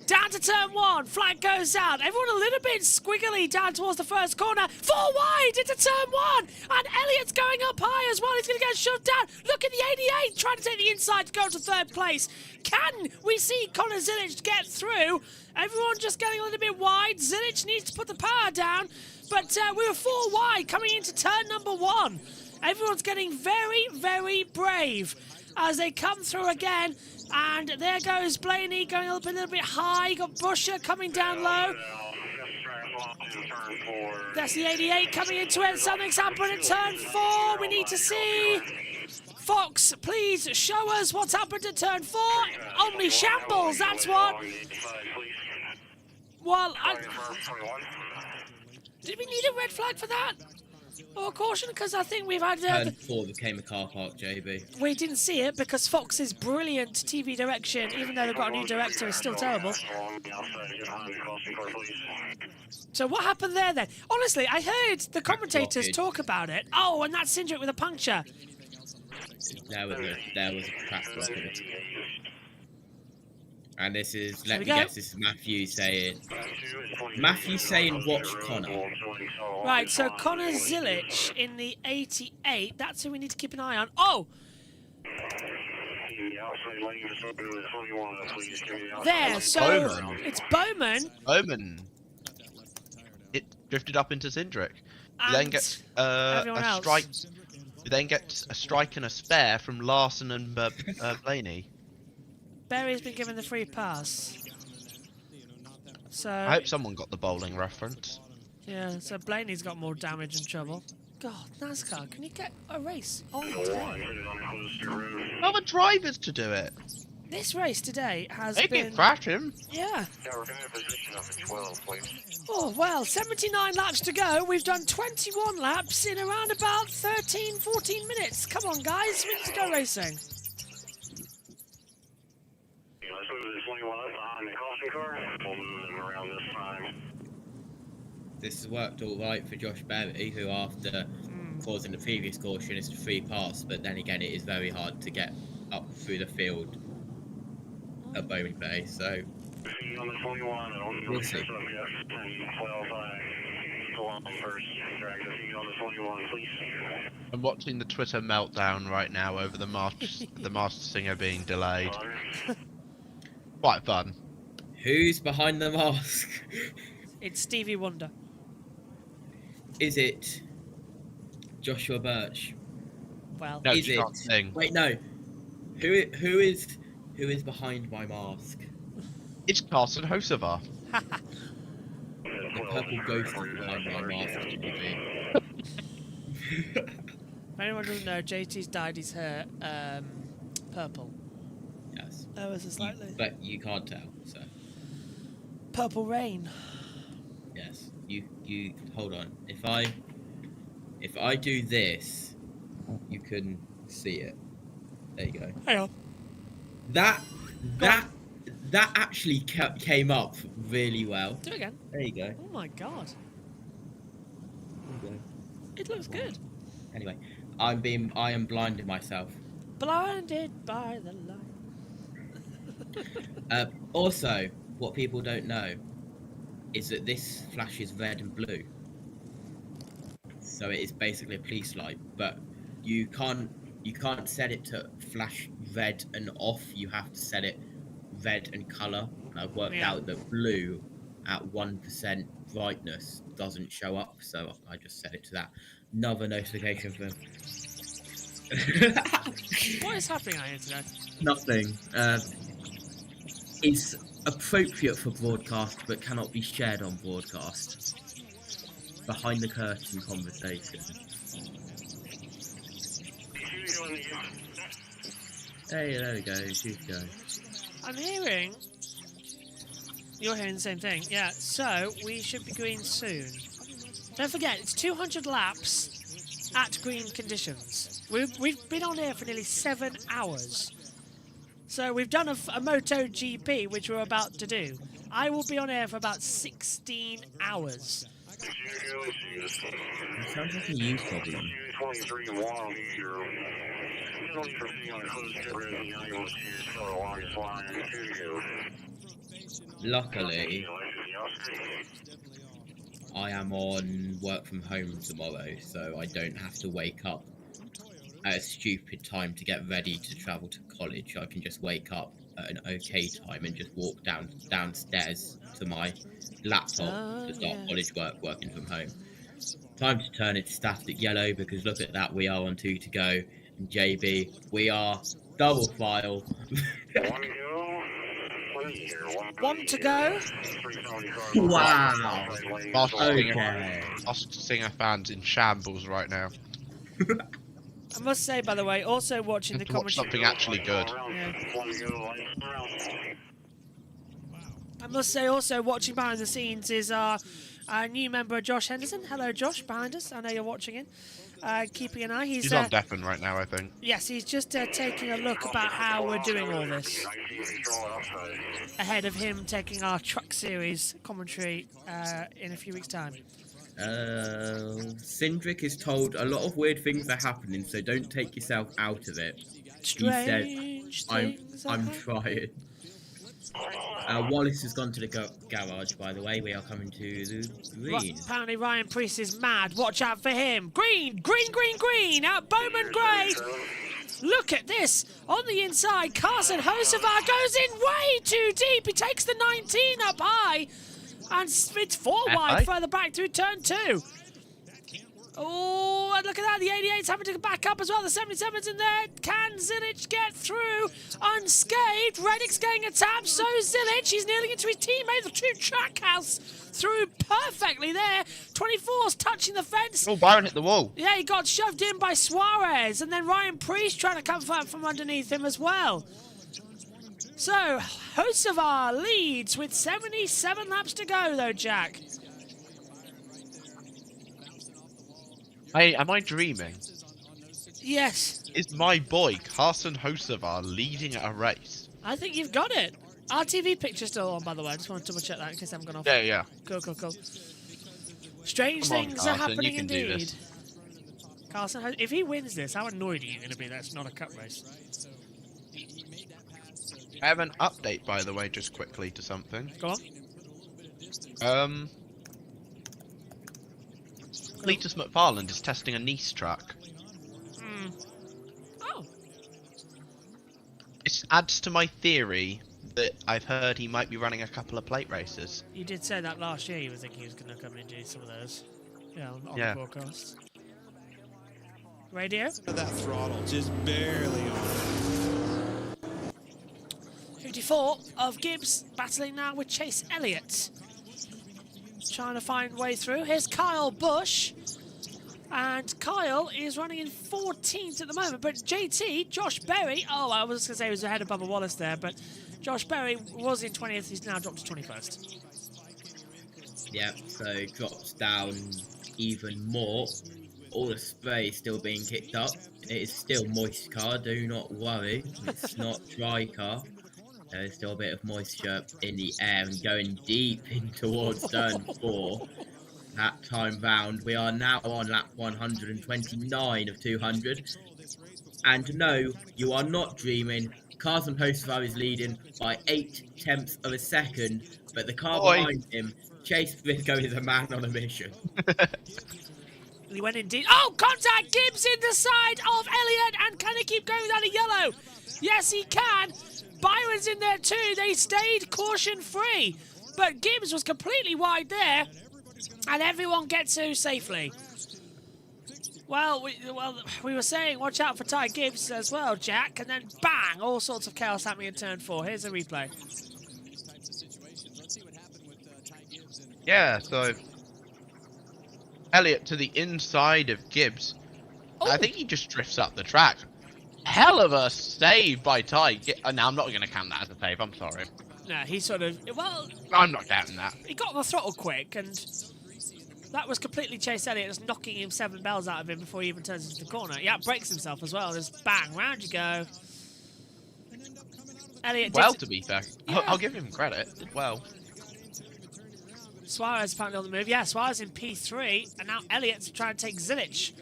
Down to turn 1. Flag goes out. Everyone a little bit squiggly down towards the first corner. 4 wide into turn 1. And Elliot's going up high as well. He's going to get shoved down. Look at the 88 trying to take the inside to go to 3rd place. Can we see Connor Zilic get through? Everyone just getting a little bit wide. Zilic needs to put the power down. But we were 4 wide coming into turn number 1. Everyone's getting very, very brave as they come through again. And there goes Blaney going a little bit high. You got Busher coming down low. That's the 88 coming into it. Something's happened at turn 4. We need to see. Fox, please show us what's happened at turn 4. Only shambles, that's what. Well, did we need a red flag for that? Or a caution? Because I think we've had... Turn 4 became a car park, JB. We didn't see it because Fox's brilliant TV direction, even though they've got a new director, is still terrible. So what happened there then? Honestly, I heard the commentators talk about it. Oh, and that's Cindric with a puncture. There was a crash blockage. And this is, let me guess, this is Matthew saying watch Connor. Right, so Connor Zilic in the 88, that's who we need to keep an eye on. Oh! There, so Bowman. it's Bowman. Bowman. It drifted up into Cindric. You then get a strike. You then get a strike and a spare from Larson and Blaney. Barry's been given the free pass. So I hope someone got the bowling reference. yeah, so Blaney's got more damage and trouble. God, NASCAR, can you get a race on today? Other drivers to do it. This race today has They been... can crash him. Yeah. We're going to position up at 12, please. Oh, well, 79 laps to go. We've done 21 laps in around about 13, 14 minutes. Come on, guys, we need to go racing. Let's move this 21 up behind the caution car. We'll move them around this time. This has worked all right for Josh Berry, who after causing the previous caution is the free pass, but then again it is very hard to get up through the field at Bowman Bay, so On the 21, we'll see. I'm watching the Twitter meltdown right now over the Masked Singer being delayed. Quite fun. Who's behind the mask? It's Stevie Wonder. Is it Joshua Birch? Well, no, is you it? can't sing. Wait, no. Who is behind my mask? It's Carson Hocevar. The purple ghost is behind my mask. If anyone doesn't know, JT's dyed his hair purple. Yes. Ever so slightly. But you can't tell, so. Purple rain. Yes. You hold on. If I do this, you can see it. There you go. Hang on. That actually came up really well. Do it again. There you go. Oh my god. There you go. It looks good. Anyway, I am blinding myself. Blinded by the light. Also, what people don't know is that this flashes red and blue. So it is basically a police light, but you can't set it to flash red and off. You have to set it red and colour. And I've worked out that blue at 1% brightness doesn't show up, so I just set it to that. Another notification for What is happening out here today? nothing. It's appropriate for broadcast, but cannot be shared on broadcast. Behind the curtain conversation. Hey, there we go. Here we go. I'm hearing... You're hearing the same thing. Yeah, so we should be green soon. Don't forget, it's 200 laps at green conditions. We've been on here for nearly 7 hours. So we've done a Moto GP, which we're about to do. I will be on air for about 16 hours. It sounds like a you problem. 23 long here. You don't foresee on a closed pit road the animals used for the longest line. Luckily, I am on work from home tomorrow, so I don't have to wake up at a stupid time to get ready to travel to college. I can just wake up at an okay time and just walk downstairs to my laptop to start college work, working from home. Time to turn it to static yellow, because look at that, we are on 2 to go. And JB, we are double file. 1 to go. Wow. Lost Singer fans in shambles right now. I must say, by the way, also watching the commentary. Something actually good. Yeah. I must say, also watching behind the scenes is our new member, Josh Henderson. Hello, Josh, behind us. I know you're watching in. Keeping an eye. He's on Deafin right now, I think. Yes, he's just taking a look about how we're doing all this. Ahead of him taking our Truck Series commentary in a few weeks' time. Cindric is told a lot of weird things are happening, so don't take yourself out of it. Strange he said, I'm trying. Wallace has gone to the garage, by the way. We are coming to the green. Apparently Ryan Priest is mad. Watch out for him. Green, green, green, green. Out Bowman Gray. Look at this. On the inside, Carson Hocevar goes in way too deep. He takes the 19 up high. And it's 4 wide further back through turn 2. Oh, and look at that. The 88's having to back up as well. The 77's in there. Can Zilic get through unscathed? Reddick's getting a tap. So Zilic. He's nearly into his teammate. The true Trackhouse through perfectly there. 24's touching the fence. Oh, Byron hit the wall. Yeah, he got shoved in by Suarez. And then Ryan Priest trying to come from underneath him as well. So, Hocevar leads with 77 laps to go, though, Jack. Hey, am I dreaming? Yes. Is my boy, Carson Hocevar, leading a race? I think you've got it. Our TV picture's still on, by the way. I just want to double check that in case I haven't gone off. Yeah, yeah. Cool, cool, cool. Strange things are happening indeed. Carson, if he wins this, how annoyed are you going to be that it's not a cup race? I have an update, by the way, just quickly to something. Go on. Cletus McFarland is testing a Nice truck. Oh. It adds to my theory that I've heard he might be running a couple of plate races. You did say that last year. You were thinking he was going to come in and do some of those. Yeah, on the broadcast. Radio? That throttle just barely on. 54 of Gibbs battling now with Chase Elliott. Trying to find way through. Here's Kyle Busch. And Kyle is running in 14th at the moment. But JT, Josh Berry, I was going to say he was ahead of Bubba Wallace there, but Josh Berry was in 20th. He's now dropped to 21st. Yep, so drops down even more. All the spray is still being kicked up. It is still moist car, do not worry. It's not dry car. There is still a bit of moisture in the air and going deep in towards turn 4. That time round, we are now on lap 129 of 200. And no, you are not dreaming. Carson Hocevar is leading by 0.8 of a second, but the car behind him, Chase Briscoe, is a man on a mission. He went in deep. Oh, contact! Gibbs in the side of Elliott, and can he keep going without a yellow? Yes, he can. Byron's in there too. They stayed caution-free, but Gibbs was completely wide there, and everyone gets through safely. Well, we were saying watch out for Ty Gibbs as well, Jack, and then bang, all sorts of chaos happening in turn 4. Here's a replay. Yeah, so Elliott to the inside of Gibbs. Oh. I think he just drifts up the track. Hell of a save by Ty. No, I'm not going to count that as a save. I'm sorry. No, he sort of... Well... I'm not counting that. He got on the throttle quick, and that was completely Chase Elliott, just knocking him 7 bells out of him before he even turns into the corner. Yeah, breaks himself as well. Just bang, round you go. Elliot well, did... to be fair, Yeah. I'll give him credit. Did well. Suarez apparently on the move. Yeah, Suarez in P3, and now Elliott's trying to take Zilich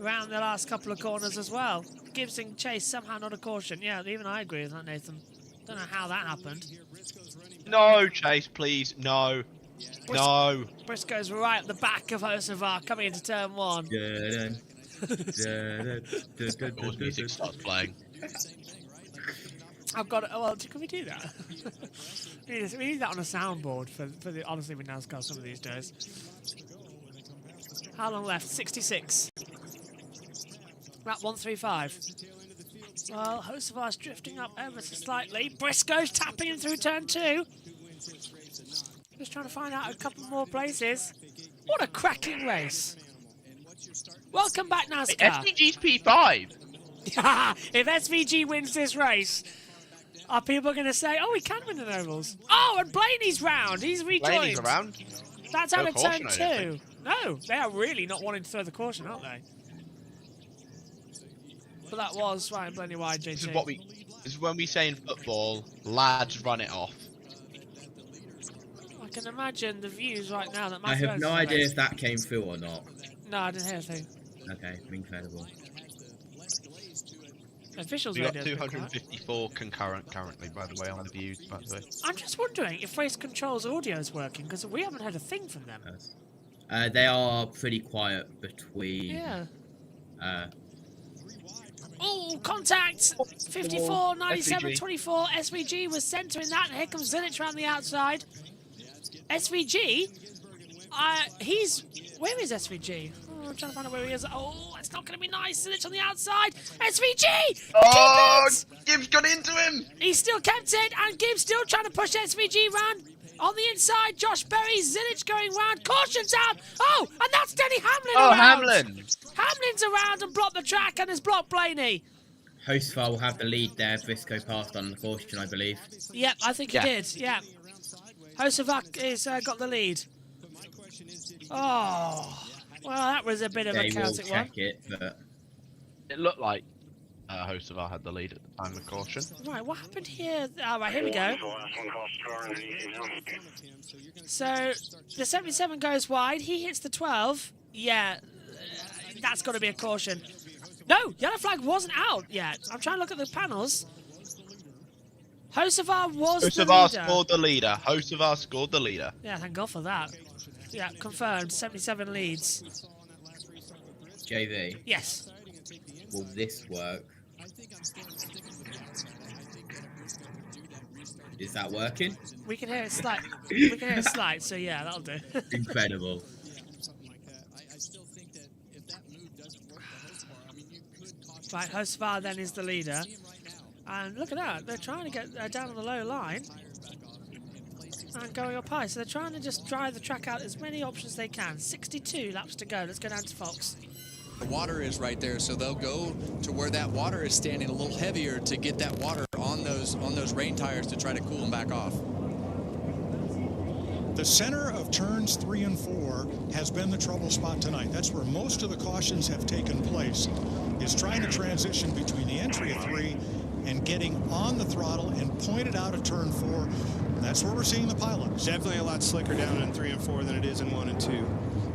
around the last couple of corners as well. Gibson Chase somehow not a caution. Yeah, even I agree with that, Nathan. Don't know how that happened. No, Chase, please. No. No. Briscoe's right at the back of Hocevar coming into turn 1. Always music starts playing. I've got it. Well, can we do that? we need that on a soundboard for the honestly with NASCAR some of these days. How long left? 66. Lap 135. Well, Hocevar's drifting up ever so slightly. Briscoe's tapping him through turn 2. Just trying to find out a couple more places. What a cracking race. Welcome back, NASCAR. SVG's P5. If SVG wins this race, are people going to say, oh, he can win the Novels? Oh, and Blaney's round. He's rejoined. Blaney's around. That's No out of caution, turn 2. No, they are really not wanting to throw the caution, aren't they? But that was Ryan Blaney wide, JT. This is when we say in football, lads run it off. I can imagine the views right now that I have no idea if that came through or not. No, I didn't hear a thing. Okay, incredible. Officials We got radio's been quiet. 254 concurrent currently, by the way, on the views, by the way. I'm just wondering if Race Control's audio is working, because we haven't heard a thing from them. They are pretty quiet between. Yeah. Uh, Oh, contact! 54, 97, SVG. 24. SVG was centering that, and here comes Zilich around the outside. SVG? He's... Where is SVG? Oh, I'm trying to find out where he is. Oh, it's not going to be nice. Zilich on the outside. SVG! Oh, Keep it! Gibbs got into him! He still kept it, and Gibbs still trying to push SVG round. On the inside, Josh Berry, Zilich going round. Caution's out! Oh, and that's Denny Hamlin Oh, around. Hamlin! Hamlin's around and blocked the track and has blocked Blaney. Hocevar will have the lead there. Briscoe passed on the caution, I believe. Yep, I think he did. Yeah. Hocevar is got the lead. Oh, well, that was a bit of a They will chaotic one. check it, but It looked like Hocevar had the lead at the time of caution. Right, what happened here? All right, here we go. So the 77 goes wide. He hits the 12. Yeah, that's got to be a caution. No, yellow flag wasn't out yet. I'm trying to look at the panels. Hocevar was the Hocevar leader. scored the leader. Hocevar scored the leader. Yeah, thank God for that. Yeah, confirmed. 77 leads. JV. Yes. Will this work? Is that working? We can hear it slight. We can hear it slight, so yeah, that'll do. Incredible. Right, Hocevar then is the leader. And look at that, they're trying to get down on the low line and going up high. So they're trying to just drive the track out as many options as they can. 62 laps to go. Let's go down to Fox. The water is right there, so they'll go to where that water is standing a little heavier to get that water on those rain tires to try to cool them back off. The center of turns 3 and 4 has been the trouble spot tonight. That's where most of the cautions have taken place, is trying to transition between the entry of 3 and getting on the throttle and pointed out of turn 4. That's where we're seeing the pileups. Definitely a lot slicker down in 3 and 4 than it is in 1 and 2.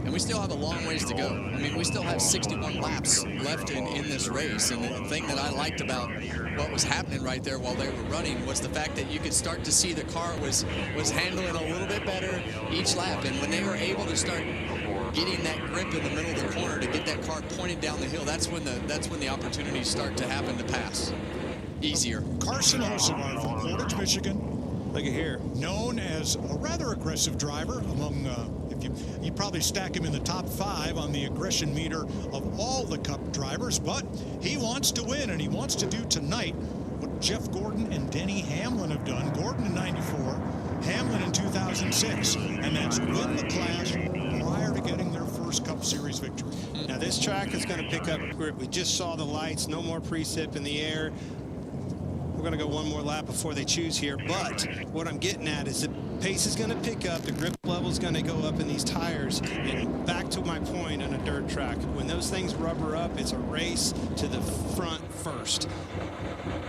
And we still have a long ways to go. I mean, we still have 61 laps left in this race. And the thing that I liked about what was happening right there while they were running was the fact that you could start to see the car was handling a little bit better each lap. And when they were able to start getting that grip in the middle of the corner to get that car pointed down the hill, that's when the opportunities start to happen to pass easier. Carson Hocevar from Portage, Michigan. Look at here. Known as a rather aggressive driver among, you probably stack him in the top 5 on the aggression meter of all the Cup drivers, but he wants to win, and he wants to do tonight what Jeff Gordon and Denny Hamlin have done. Gordon in 94, Hamlin in 2006, and that's win the Clash prior to getting their first Cup Series victory. Now this track is going to pick up grip. We just saw the lights, no more precip in the air. We're going to go one more lap before they choose here. But what I'm getting at is the pace is going to pick up. The grip level is going to go up in these tires. And back to my point on a dirt track, when those things rubber up, it's a race to the front first.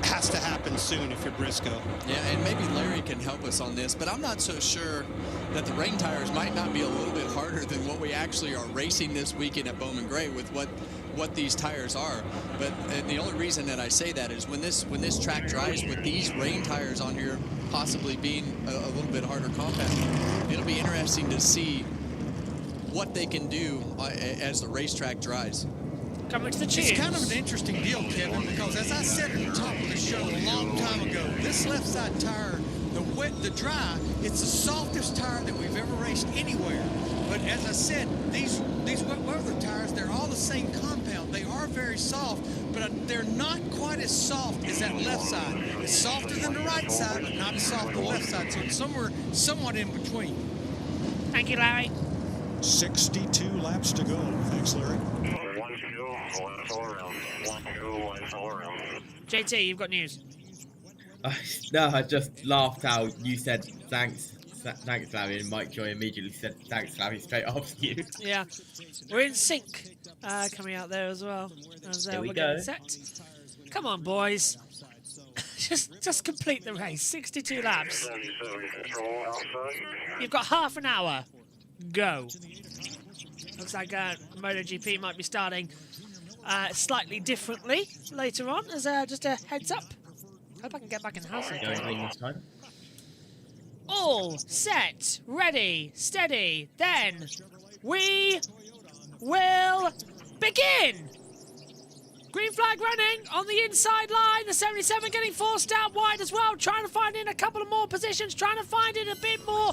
Has to happen soon if you're Briscoe. Yeah, and maybe Larry can help us on this, but I'm not so sure that the rain tires might not be a little bit harder than what we actually are racing this weekend at Bowman Gray with what these tires are. But the only reason that I say that is when this track dries with these rain tires on here possibly being a little bit harder compact, it'll be interesting to see what they can do as the racetrack dries. Coming to the cheers. It's kind of an interesting deal, Kevin, because as I said at the top of the show a long time ago, this left side tire, the dry, it's the softest tire that we've ever raced anywhere. But as I said, these wet weather tires, they're all the same compound. They are very soft, but they're not quite as soft as that left side. It's softer than the right side, but not as soft as the left side. So it's somewhat in between. Thank you, Larry. 62 laps to go. Thanks, Larry. JT, you've got news. No, I just laughed how you said thanks, Larry, and Mike Joy immediately said thanks, Larry, straight after you. Yeah, we're in sync coming out there as well. Here we we're go. getting set. Come on, boys. just complete the race. 62 laps. You've got half an hour. Go. Looks like MotoGP might be starting slightly differently later on, as just a heads up. Hope I can get back in the house. All set, ready, steady, then we will begin. Green flag running on the inside line. The 77 getting forced out wide as well, trying to find in a couple of more positions, trying to find it a bit more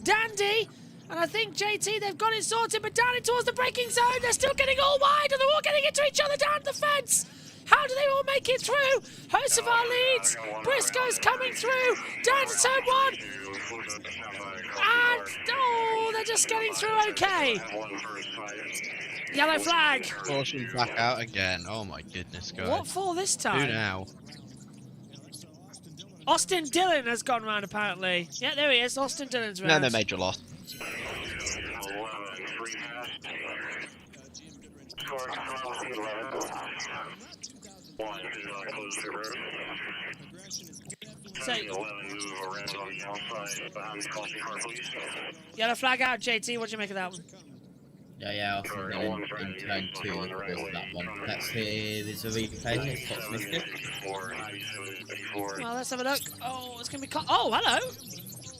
dandy. And I think, JT, they've got it sorted, but down in towards the braking zone, they're still getting all wide, and they're all getting into each other down the fence. How do they all make it through? Hocevar leads. Briscoe's coming through. Down to turn one. And, oh, they're just getting through okay. Yellow flag. Caution back out again. Oh, my goodness, guys. What for this time? Who now? Austin Dillon has gone round, apparently. Yeah, there he is. Austin Dillon's round. No major loss. So, yellow flag out, JT. What do you make of that one? Yeah, I think in turn 2 it was that one. Let's hear there's a replay. Fox missed it. Well, let's have a look. Oh, it's going to be... Oh, hello.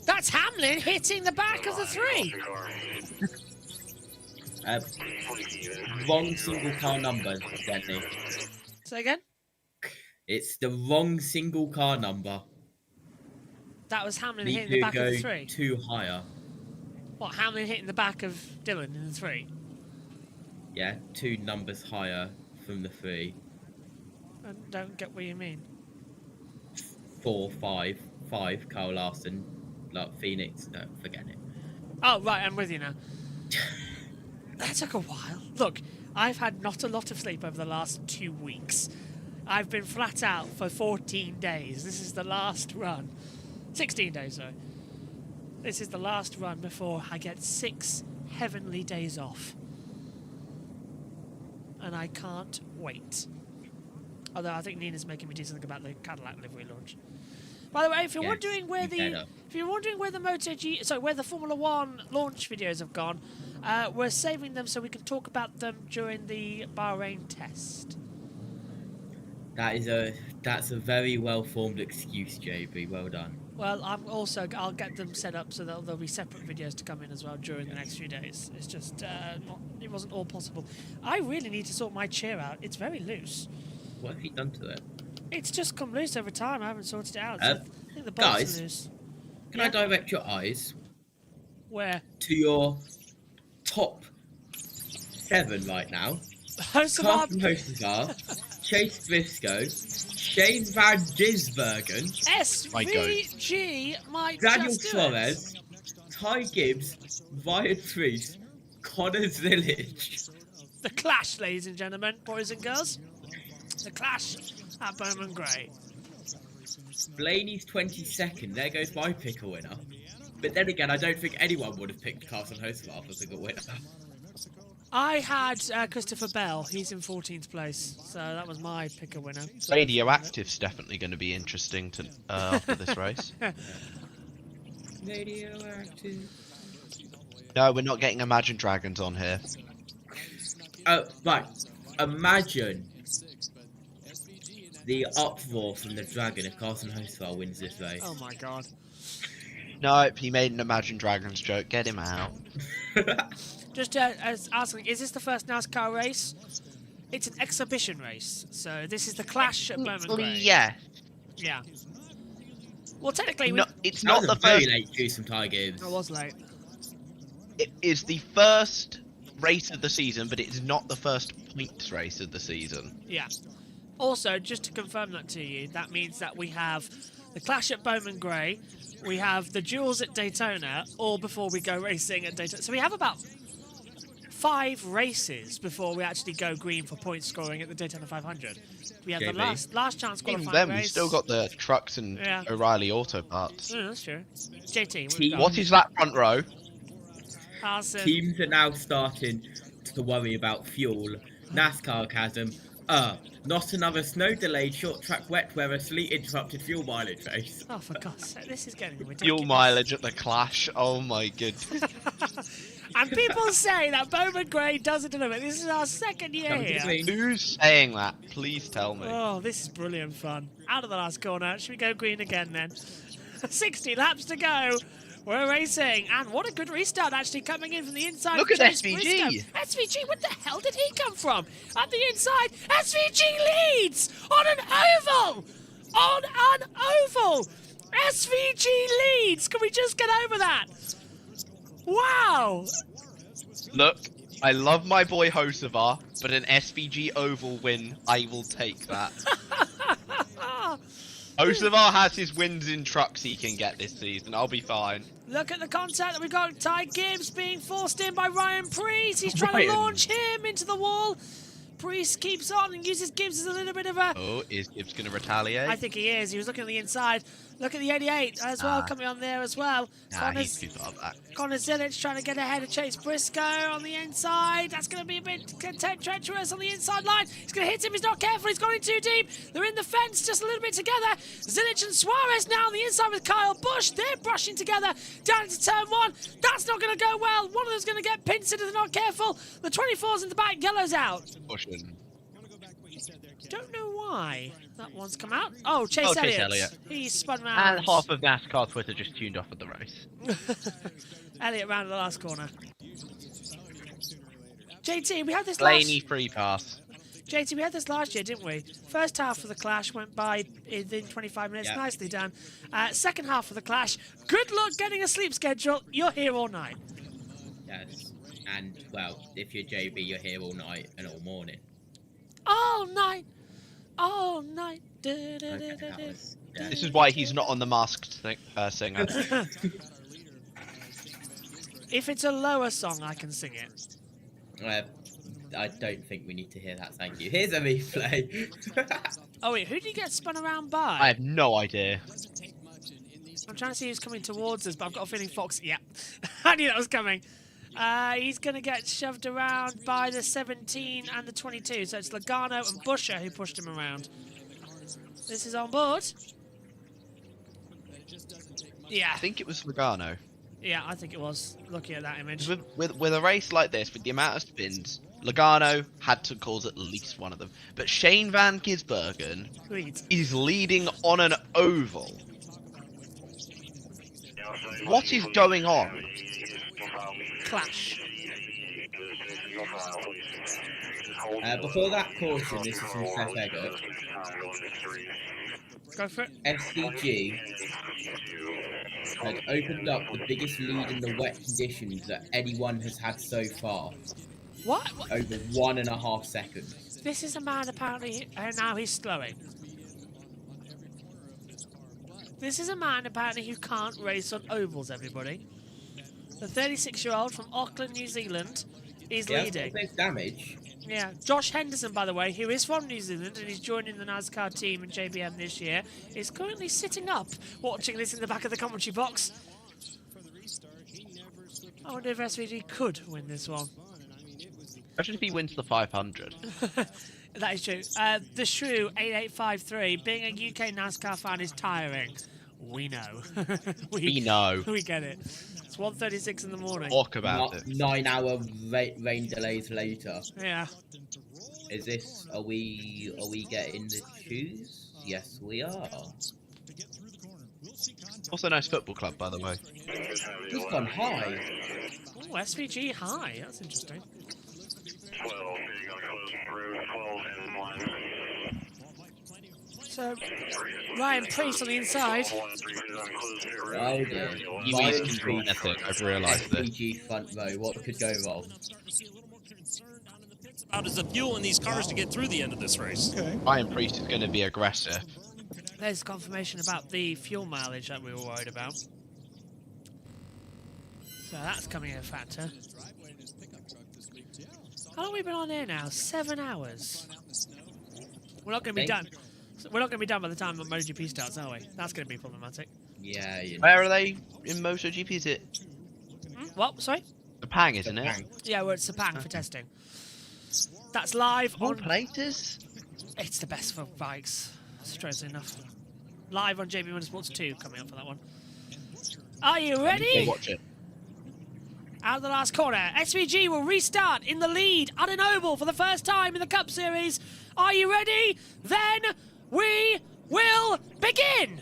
That's Hamlin hitting the back of the 3. Wrong single car number, Denny. Say again? It's the wrong single car number. That was Hamlin hitting the back of the 3. Too higher. What, Hamlin hitting the back of Dillon in the 3? Yeah, 2 numbers higher from the 3. I don't get what you mean. 4, 5, Carl Larson, like Phoenix. No, forget it. Oh, right, I'm with you now. That took a while. Look, I've had not a lot of sleep over the last 2 weeks. I've been flat out for 14 days. This is the last run. 16 days, sorry. This is the last run before I get 6 heavenly days off. And I can't wait. Although I think Nina's making me do something about the Cadillac livery launch. By the way, if you're wondering where where the Formula 1 launch videos have gone, we're saving them so we can talk about them during the Bahrain test. That's a very well formed excuse, JB. Well done. Well, I'll get them set up so that there'll be separate videos to come in as well during the next few days. It's just it wasn't all possible. I really need to sort my chair out. It's very loose. What have you done to it? It's just come loose over time. I haven't sorted it out. So I think the bolts guys, are loose. Can I direct your eyes? Where? To your top 7 right now. Carsten Hocevar, Chase Briscoe, Shane Van Gisbergen, SVG might Daniel just do Suarez, Ty Gibbs, Ryan Freese, Connor Zillage. The Clash, ladies and gentlemen, boys and girls. The Clash at Bowman Gray. Blaney's 22nd. There goes my pick a winner. But then again, I don't think anyone would have picked Carson Hosevar as a good winner. I had Christopher Bell. He's in 14th place, so that was my pick a winner. Radioactive's definitely going to be interesting to after this race. Radioactive. No, we're not getting Imagine Dragons on here. Right. Imagine the uproar from the Dragon if Carson Hosevar wins this race. Oh my god. Nope, he made an Imagine Dragons joke. Get him out. Just asking, is this the first NASCAR race? It's an exhibition race, so this is the Clash at Bowman Gray. Yeah. Yeah. Well, technically, no, it's not the very first. late choose some tie games. I was late. It is the first race of the season, but it's not the first points race of the season. Yeah. Also, just to confirm that to you, that means that we have the Clash at Bowman Gray, we have the Duels at Daytona, all before we go racing at Daytona. So we have about 5 races before we actually go green for point scoring at the Daytona 500. We have the last chance qualifying Even then, race. we still got the trucks and O'Reilly Auto Parts. Yeah, that's true. JT, What is that front row? Carson. Teams are now starting to worry about fuel. NASCAR chasm. Not another snow-delayed short-track wet weather sleet-interrupted fuel mileage race. Oh, for God's sake, this is getting ridiculous. Fuel mileage at the Clash. Oh my goodness. And people say that Bowman Gray doesn't deliver. This is our second year here. Who's saying that? Please tell me. Oh, this is brilliant fun. Out of the last corner. Should we go green again then? 60 laps to go. We're racing. And what a good restart actually coming in from the inside. Look at Chase SVG. Briscoe. SVG, what the hell did he come from? At the inside, SVG leads on an oval. On an oval. SVG leads. Can we just get over that? Wow. Look, I love my boy Hosevar, but an SVG Oval win, I will take that. Hosevar has his wins in trucks he can get this season. I'll be fine. Look at the contact that we've got. Ty Gibbs being forced in by Ryan Preece. He's trying to launch him into the wall. Preece keeps on and uses Gibbs as a little bit of a... Oh, is Gibbs going to retaliate? I think he is. He was looking at the inside. Look at the 88 as well, coming on there as well. He's too far back. Connor Zilic trying to get ahead of Chase Briscoe on the inside. That's going to be a bit treacherous on the inside line. He's going to hit him. He's not careful. He's gone in too deep. They're in the fence just a little bit together. Zilic and Suarez now on the inside with Kyle Busch. They're brushing together down into turn 1. That's not going to go well. One of them's going to get pinched if they're not careful. The 24's in the back. Yellow's out. Pushing. Don't know why that one's come out. Oh, Chase Elliott. He's spun round. And half of NASCAR Twitter just tuned off at the race. Elliott round the last corner. JT, we had this Blaney free pass. JT, we had this last year, didn't we? First half of the Clash went by in 25 minutes. Yep. Nicely done. Second half of the Clash. Good luck getting a sleep schedule. You're here all night. Yes. And, well, if you're JB, you're here all night and all morning. All night. All night. This is why he's not on the Masked Singer. If it's a lower song, I can sing it. I don't think we need to hear that, thank you. Here's a replay. Oh, wait, who did he get spun around by? I have no idea. I'm trying to see who's coming towards us, but I've got a feeling Fox... Yeah, I knew that was coming. He's going to get shoved around by the 17 and the 22. So it's Logano and Buscher who pushed him around. This is on board. Yeah. I think it was Logano. Yeah, I think it was, looking at that image. With a race like this, with the amount of spins, Logano had to cause at least one of them. But Shane Van Gisbergen is leading on an oval. What is going on? Clash. Before that caution, this is from Seth Eggert. Go for it. SDG had opened up the biggest lead in the wet conditions that anyone has had so far. What? Over 1.5 seconds. This is a man apparently, now he's slowing. This is a man apparently who can't race on ovals, everybody. The 36-year-old from Auckland, New Zealand, is leading. There's damage. Yeah, Josh Henderson, by the way, who is from New Zealand and he's joining the NASCAR team in JBM this year, is currently sitting up watching this in the back of the commentary box. I wonder if SVG could win this one. Imagine if he wins the 500. That is true. The Shrew 8853, being a UK NASCAR fan is tiring. We know. We know. We get it. It's 1:36 in the morning. Talk about it. 9 hour rain delays later. Yeah. Is this? Are we getting the shoes? Yes, we are. Also a nice football club, by the way. He's gone high. Oh, SVG high. That's interesting. 12, you're going to close through 12 and 1. So, Ryan Priest on the inside. Oh dear. UE's control ethic, I've realised this. SVG front row, what could go wrong? About is the fuel in these cars to get through the end of this race. Ryan Priest is going to be aggressive. There's confirmation about the fuel mileage that we were worried about. So that's coming in a factor. How long have we been on here now? 7 hours. We're not going to be done. We're not going to be done by the time MotoGP starts, are we? That's going to be problematic. Yeah. Where are they in MotoGP? Is it? What? Sorry? Sepang, isn't it? Yeah, we're at Sepang for testing. That's live All on... places? It's the best for bikes, strangely enough. Live on JBMotorsports 2 coming up for that one. Are you ready? Watch it. Out of the last corner, SVG will restart in the lead at an oval for the first time in the Cup Series. Are you ready? Then we will begin!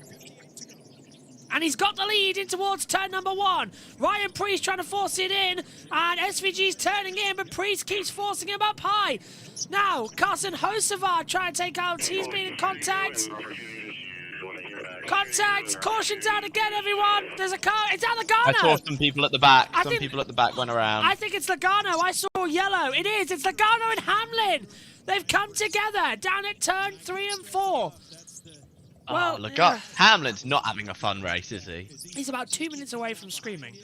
And he's got the lead in towards turn number 1. Ryan Priest trying to force it in, and SVG's turning in, but Priest keeps forcing him up high. Now, Carson Hocevar trying to take out. He's been in contact. Contact! Caution's out again, everyone! There's a car. It's out Logano! I saw some people at the back. Some people at the back went around. I think it's Logano. I saw yellow. It is. It's Logano and Hamlin. They've come together down at turn 3 and 4. Well, look up. Hamlin's not having a fun race, is he? He's about 2 minutes away from screaming.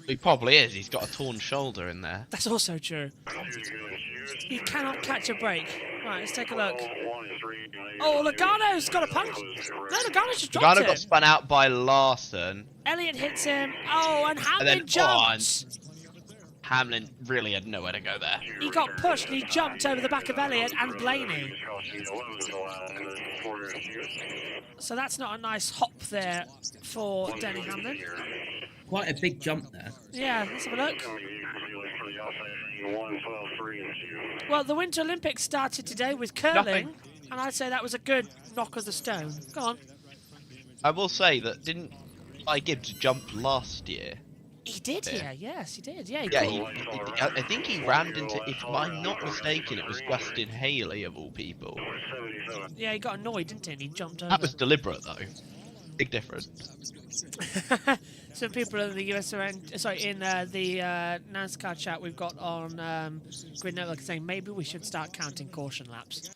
He probably is. He's got a torn shoulder in there. That's also true. He cannot catch a break. Right, let's take a look. Oh, Logano's got a punch. No, Logano's just dropped Logano got spun out by Larson. Elliott hits him. Oh, and Hamlin jumped. Hamlin really had nowhere to go there. He got pushed and he jumped over the back of Elliott and Blaney. So that's not a nice hop there for Denny Hamlin. Quite a big jump there. Yeah, let's have a look. Well, the Winter Olympics started today with curling, and I'd say that was a good knock of the stone. Go on. I will say that didn't Ty Gibbs jump last year? He did here, yes, he did. Yeah, I think he rammed into, if I'm not mistaken, it was Justin Haley of all people. Yeah, he got annoyed, didn't he? And he jumped over. That was deliberate, though. Big difference. Some people in the US in the NASCAR chat we've got on Grid Network saying maybe we should start counting caution laps.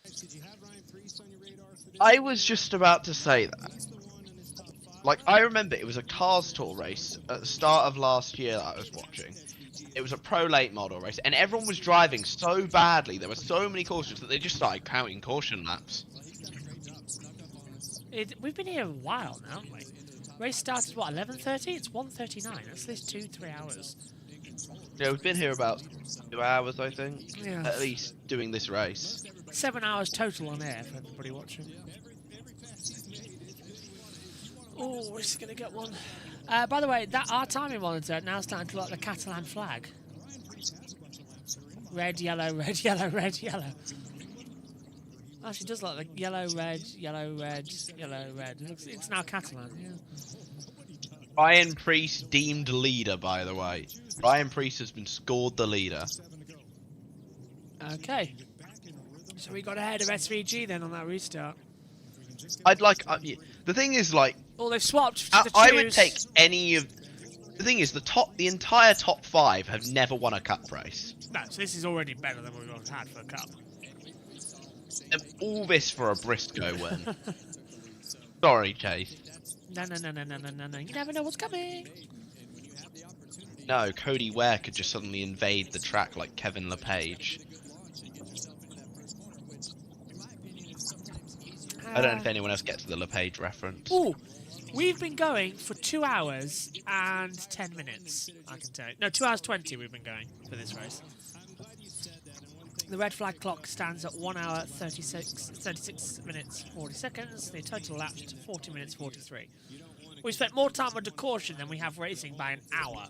I was just about to say that. Like, I remember it was a Cars Tour race at the start of last year that I was watching. It was a Pro Late Model race, and everyone was driving so badly, there were so many cautions that they just started counting caution laps. We've been here a while now, haven't we? Race started, what, 11:30? It's 1:39. That's at least 2-3 hours. Yeah, we've been here about 2 hours, I think, Yeah. at least doing this race. 7 hours total on air for everybody watching. Oh, we're just going to get one. By the way, our timing monitor now starting to look like the Catalan flag. Red, yellow, red, yellow, red, yellow. Actually, does look like yellow, red, yellow, red, yellow, red. It's now Catalan, yeah. Ryan Priest deemed leader, by the way. Ryan Priest has been scored the leader. Okay. So we got ahead of SVG then on that restart. I'd like... the thing is, like... Oh, they've swapped. I would take any of... The thing is, the entire top 5 have never won a cup race. No, so this is already better than we've had for a cup. And all this for a Briscoe win. Sorry, Chase. No. You never know what's coming. No, Cody Ware could just suddenly invade the track like Kevin LePage. I don't know if anyone else gets the LePage reference. Ooh, we've been going for 2 hours and 10 minutes, I can tell you. No, 2 hours 20 we've been going for this race. The red flag clock stands at 1 hour 36 minutes 40 seconds. The total elapsed 40 minutes 43. We spent more time under caution than we have racing by an hour.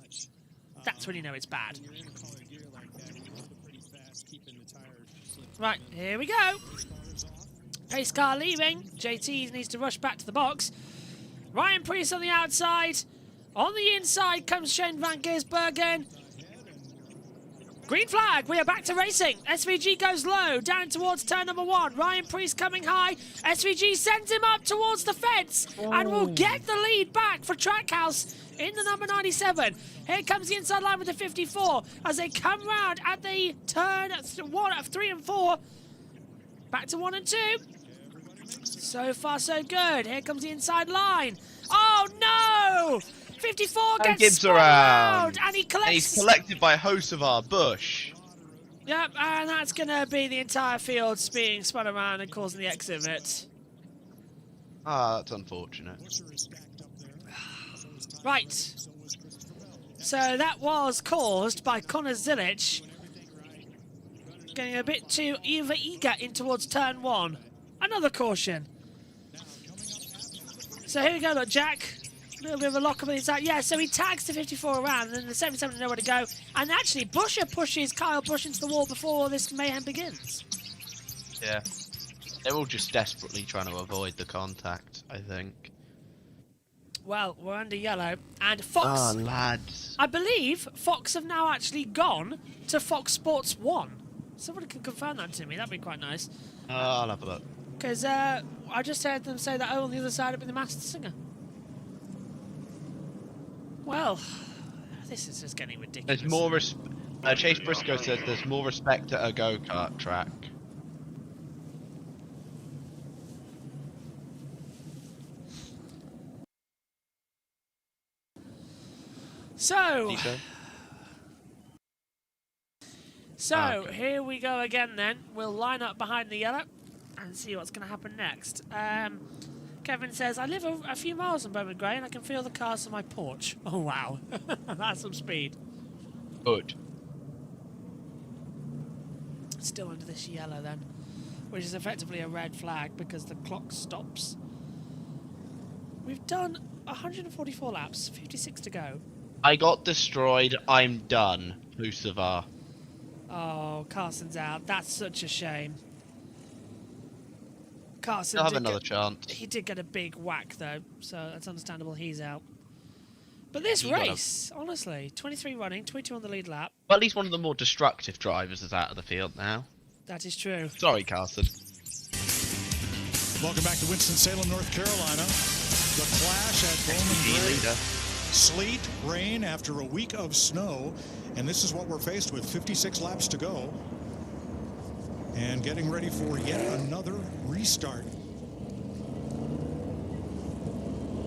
That's when you know it's bad. Right, here we go. Pace car leaving. JT needs to rush back to the box. Ryan Preece on the outside. On the inside comes Shane van Gisbergen. Green flag, we are back to racing. SVG goes low, down towards turn number 1. Ryan Preece coming high. SVG sends him up towards the fence and will get the lead back for Trackhouse in the number 97. Here comes the inside line with the 54 as they come round at the turn 3 and 4. Back to 1 and 2. So far, so good. Here comes the inside line. Oh, no! 54 gets spun around, and he collects. And he's collected by Hocevar Bush. Yep, and that's going to be the entire field being spun around and causing the exit. Ah, that's unfortunate. Right. So that was caused by Connor Zilic getting a bit too eager in towards turn 1. Another caution. So here we go, look, Jack. A little bit of a lock up on the inside. Yeah, so he tags the 54 around, and then the 77 doesn't know where to go. And actually, Busher pushes Kyle Busch into the wall before this mayhem begins. Yeah. They're all just desperately trying to avoid the contact, I think. Well, we're under yellow. And Fox... Oh, lads. I believe Fox have now actually gone to Fox Sports 1. Somebody can confirm that to me. That'd be quite nice. I'll have a look. Because I just heard them say that, on the other side it'd be the Masked Singer. Well, this is just getting ridiculous. There's more Chase Briscoe says there's more respect at a go-kart track. So here we go again then. We'll line up behind the yellow and see what's going to happen next. Kevin says, I live a few miles from Bowman Grey and I can feel the cars on my porch. Oh, wow. That's some speed. Good. Still under this yellow then, which is effectively a red flag because the clock stops. We've done 144 laps, 56 to go. I got destroyed. I'm done. Hocevar. Oh, Carson's out. That's such a shame. Carson He'll have another chance. He did get a big whack, though, so that's understandable he's out. But this race, honestly, 23 running, 22 on the lead lap. Well, at least one of the more destructive drivers is out of the field now. That is true. Sorry, Carson. Welcome back to Winston-Salem, North Carolina. The clash at Bowman Grey. Sleet, rain after a week of snow, and this is what we're faced with. 56 laps to go. And getting ready for yet another restart.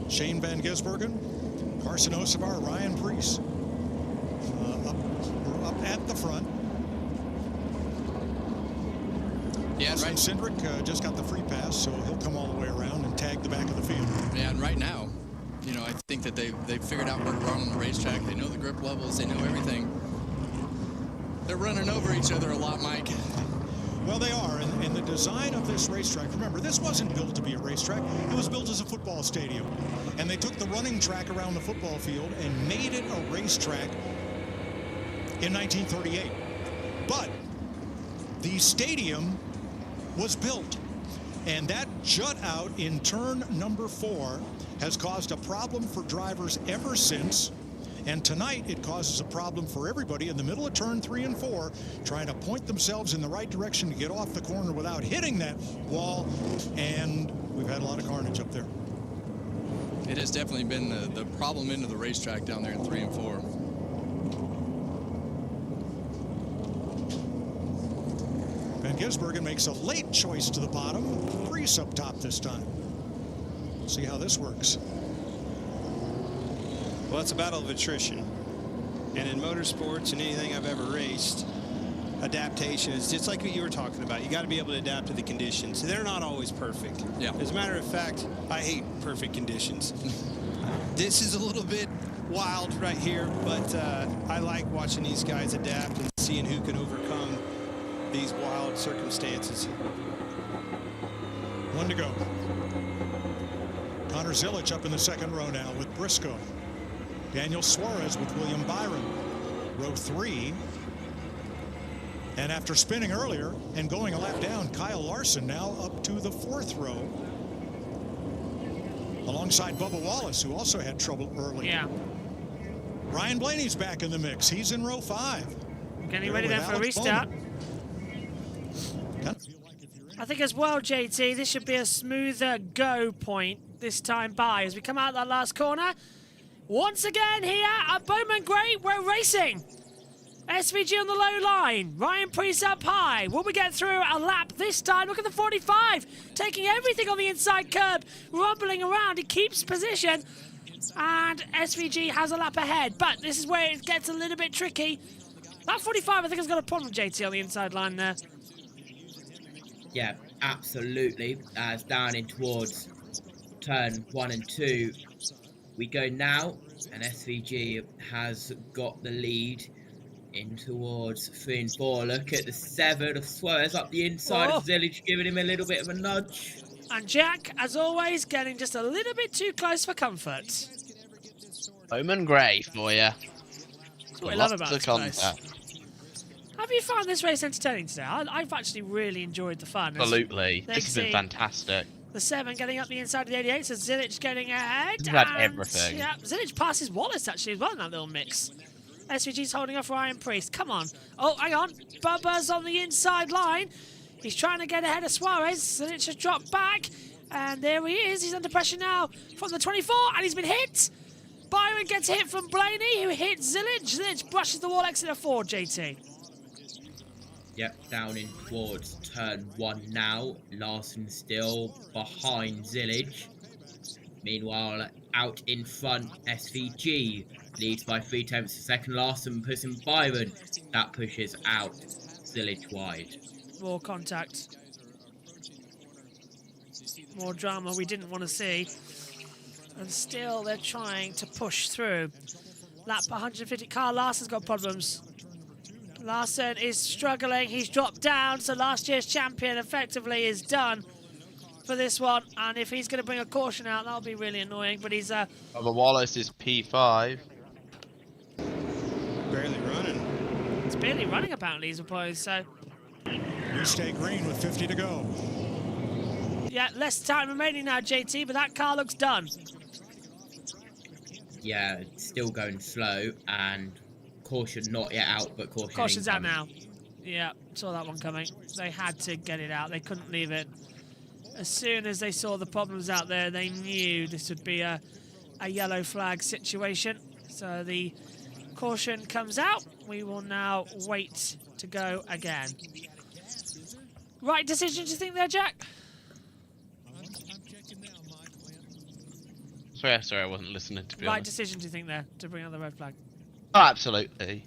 Shane van Gisbergen, Carson Hocevar, Ryan Preece up at the front. Yeah, Austin Cindric just got the free pass, so he'll come all the way around and tag the back of the field. Yeah, and right now, you know, I think that they've figured out where to run on the racetrack. They know the grip levels. They know everything. They're running over each other a lot, Mike. Well, they are, and the design of this racetrack, remember, this wasn't built to be a racetrack. It was built as a football stadium. And they took the running track around the football field and made it a racetrack in 1938. But the stadium was built, and that jut out in turn number 4 has caused a problem for drivers ever since. And tonight, it causes a problem for everybody in the middle of turn 3 and 4, trying to point themselves in the right direction to get off the corner without hitting that wall. And we've had a lot of carnage up there. It has definitely been the problem into the racetrack down there in 3 and 4. Van Gisbergen makes a late choice to the bottom. Preece up top this time. See how this works. Well, it's a battle of attrition. And in motorsports and anything I've ever raced, adaptation is just like what you were talking about. You got to be able to adapt to the conditions. They're not always perfect. Yeah. As a matter of fact, I hate perfect conditions. This is a little bit wild right here, but I like watching these guys adapt and seeing who can overcome these wild circumstances. 1 to go. Connor Zilic up in the second row now with Briscoe. Daniel Suarez with William Byron. Row 3. And after spinning earlier and going a lap down, Kyle Larson now up to the 4th row. Alongside Bubba Wallace, who also had trouble early. Yeah. Ryan Blaney's back in the mix. He's in row 5. Getting ready there for a restart. I think as well, JT, this should be a smoother go point this time by as we come out that last corner. Once again here at Bowman Gray, we're racing. SVG on the low line. Ryan Preece up high. Will we get through a lap this time? Look at the 45. Taking everything on the inside curb. Rumbling around. He keeps position. And SVG has a lap ahead. But this is where it gets a little bit tricky. That 45, I think, has got a problem, JT, on the inside line there. Yeah, absolutely. As down in towards turn 1 and 2 we go now. And SVG has got the lead in towards 3 and 4. Look at the 7 of Suarez up the inside of Zilic, giving him a little bit of a nudge. And Jack, as always, getting just a little bit too close for comfort. Bowman Gray for you. That's what I love about this place. Have you found this race entertaining today? I've actually really enjoyed the fun. Absolutely. This has been fantastic. The 7 getting up the inside of the 88, so Zilic getting ahead. He's had everything. Yeah, Zilic passes Wallace actually as well in that little mix. SVG's holding off Ryan Preece. Come on. Oh, hang on. Bubba's on the inside line. He's trying to get ahead of Suarez. Zilic has dropped back. And there he is. He's under pressure now from the 24, and he's been hit. Byron gets hit from Blaney, who hits Zilic. Zilic brushes the wall exit of 4, JT. Yep, down in towards turn 1 now. Larson still behind Zilic. Meanwhile, out in front, SVG leads by 0.3 of a second. Larson pushing Byron. That pushes out Zilic wide. More contact. More drama we didn't want to see. And still they're trying to push through. Lap 150. Carl Larson's got problems. Larson is struggling. He's dropped down, so last year's champion effectively is done for this one. And if he's going to bring a caution out, that'll be really annoying. But he's Bubba Wallace is P5. Barely running. It's barely running apparently, he's opposed, so. You stay green with 50 to go. Yeah, less time remaining now, JT, but that car looks done. Yeah, it's still going slow, and caution not yet out, but Caution's out now. Yeah, saw that one coming. They had to get it out. They couldn't leave it. As soon as they saw the problems out there, they knew this would be a yellow flag situation. So the caution comes out. We will now wait to go again. Right decision, do you think there, Jack? Sorry, I wasn't listening, to be honest. Right decision, do you think there, to bring out the red flag? Oh, absolutely.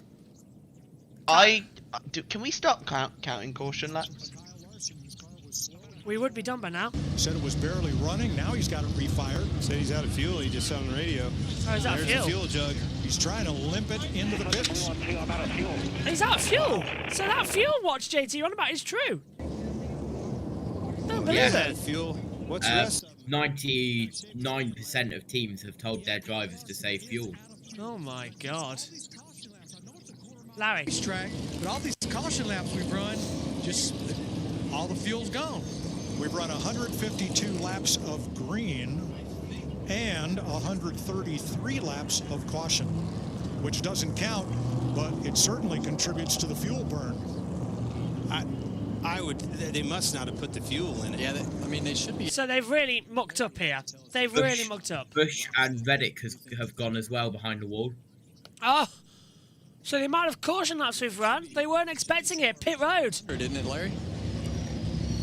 Can we stop counting caution laps? We would be done by now. Said it was barely running. Now he's got it refired. Said he's out of fuel. He just said on the radio. Oh, he's out of fuel. There's a fuel jug. He's trying to limp it into the pits. He's out of fuel. So that fuel watch, JT, you're on about is true. Don't believe it. Fuel. What's the rest? 99% of teams have told their drivers to save fuel. Oh my God. Larry. Track, but all these caution laps we've run, just all the fuel's gone. We've run 152 laps of green and 133 laps of caution, which doesn't count, but it certainly contributes to the fuel burn. They must not have put the fuel in it. Yeah, they should be. So they've really mucked up here. They've really mucked up. Bush and Reddick have gone as well behind the wall. Oh, so the amount of caution laps we've run, they weren't expecting it. Pit road. Didn't it, Larry?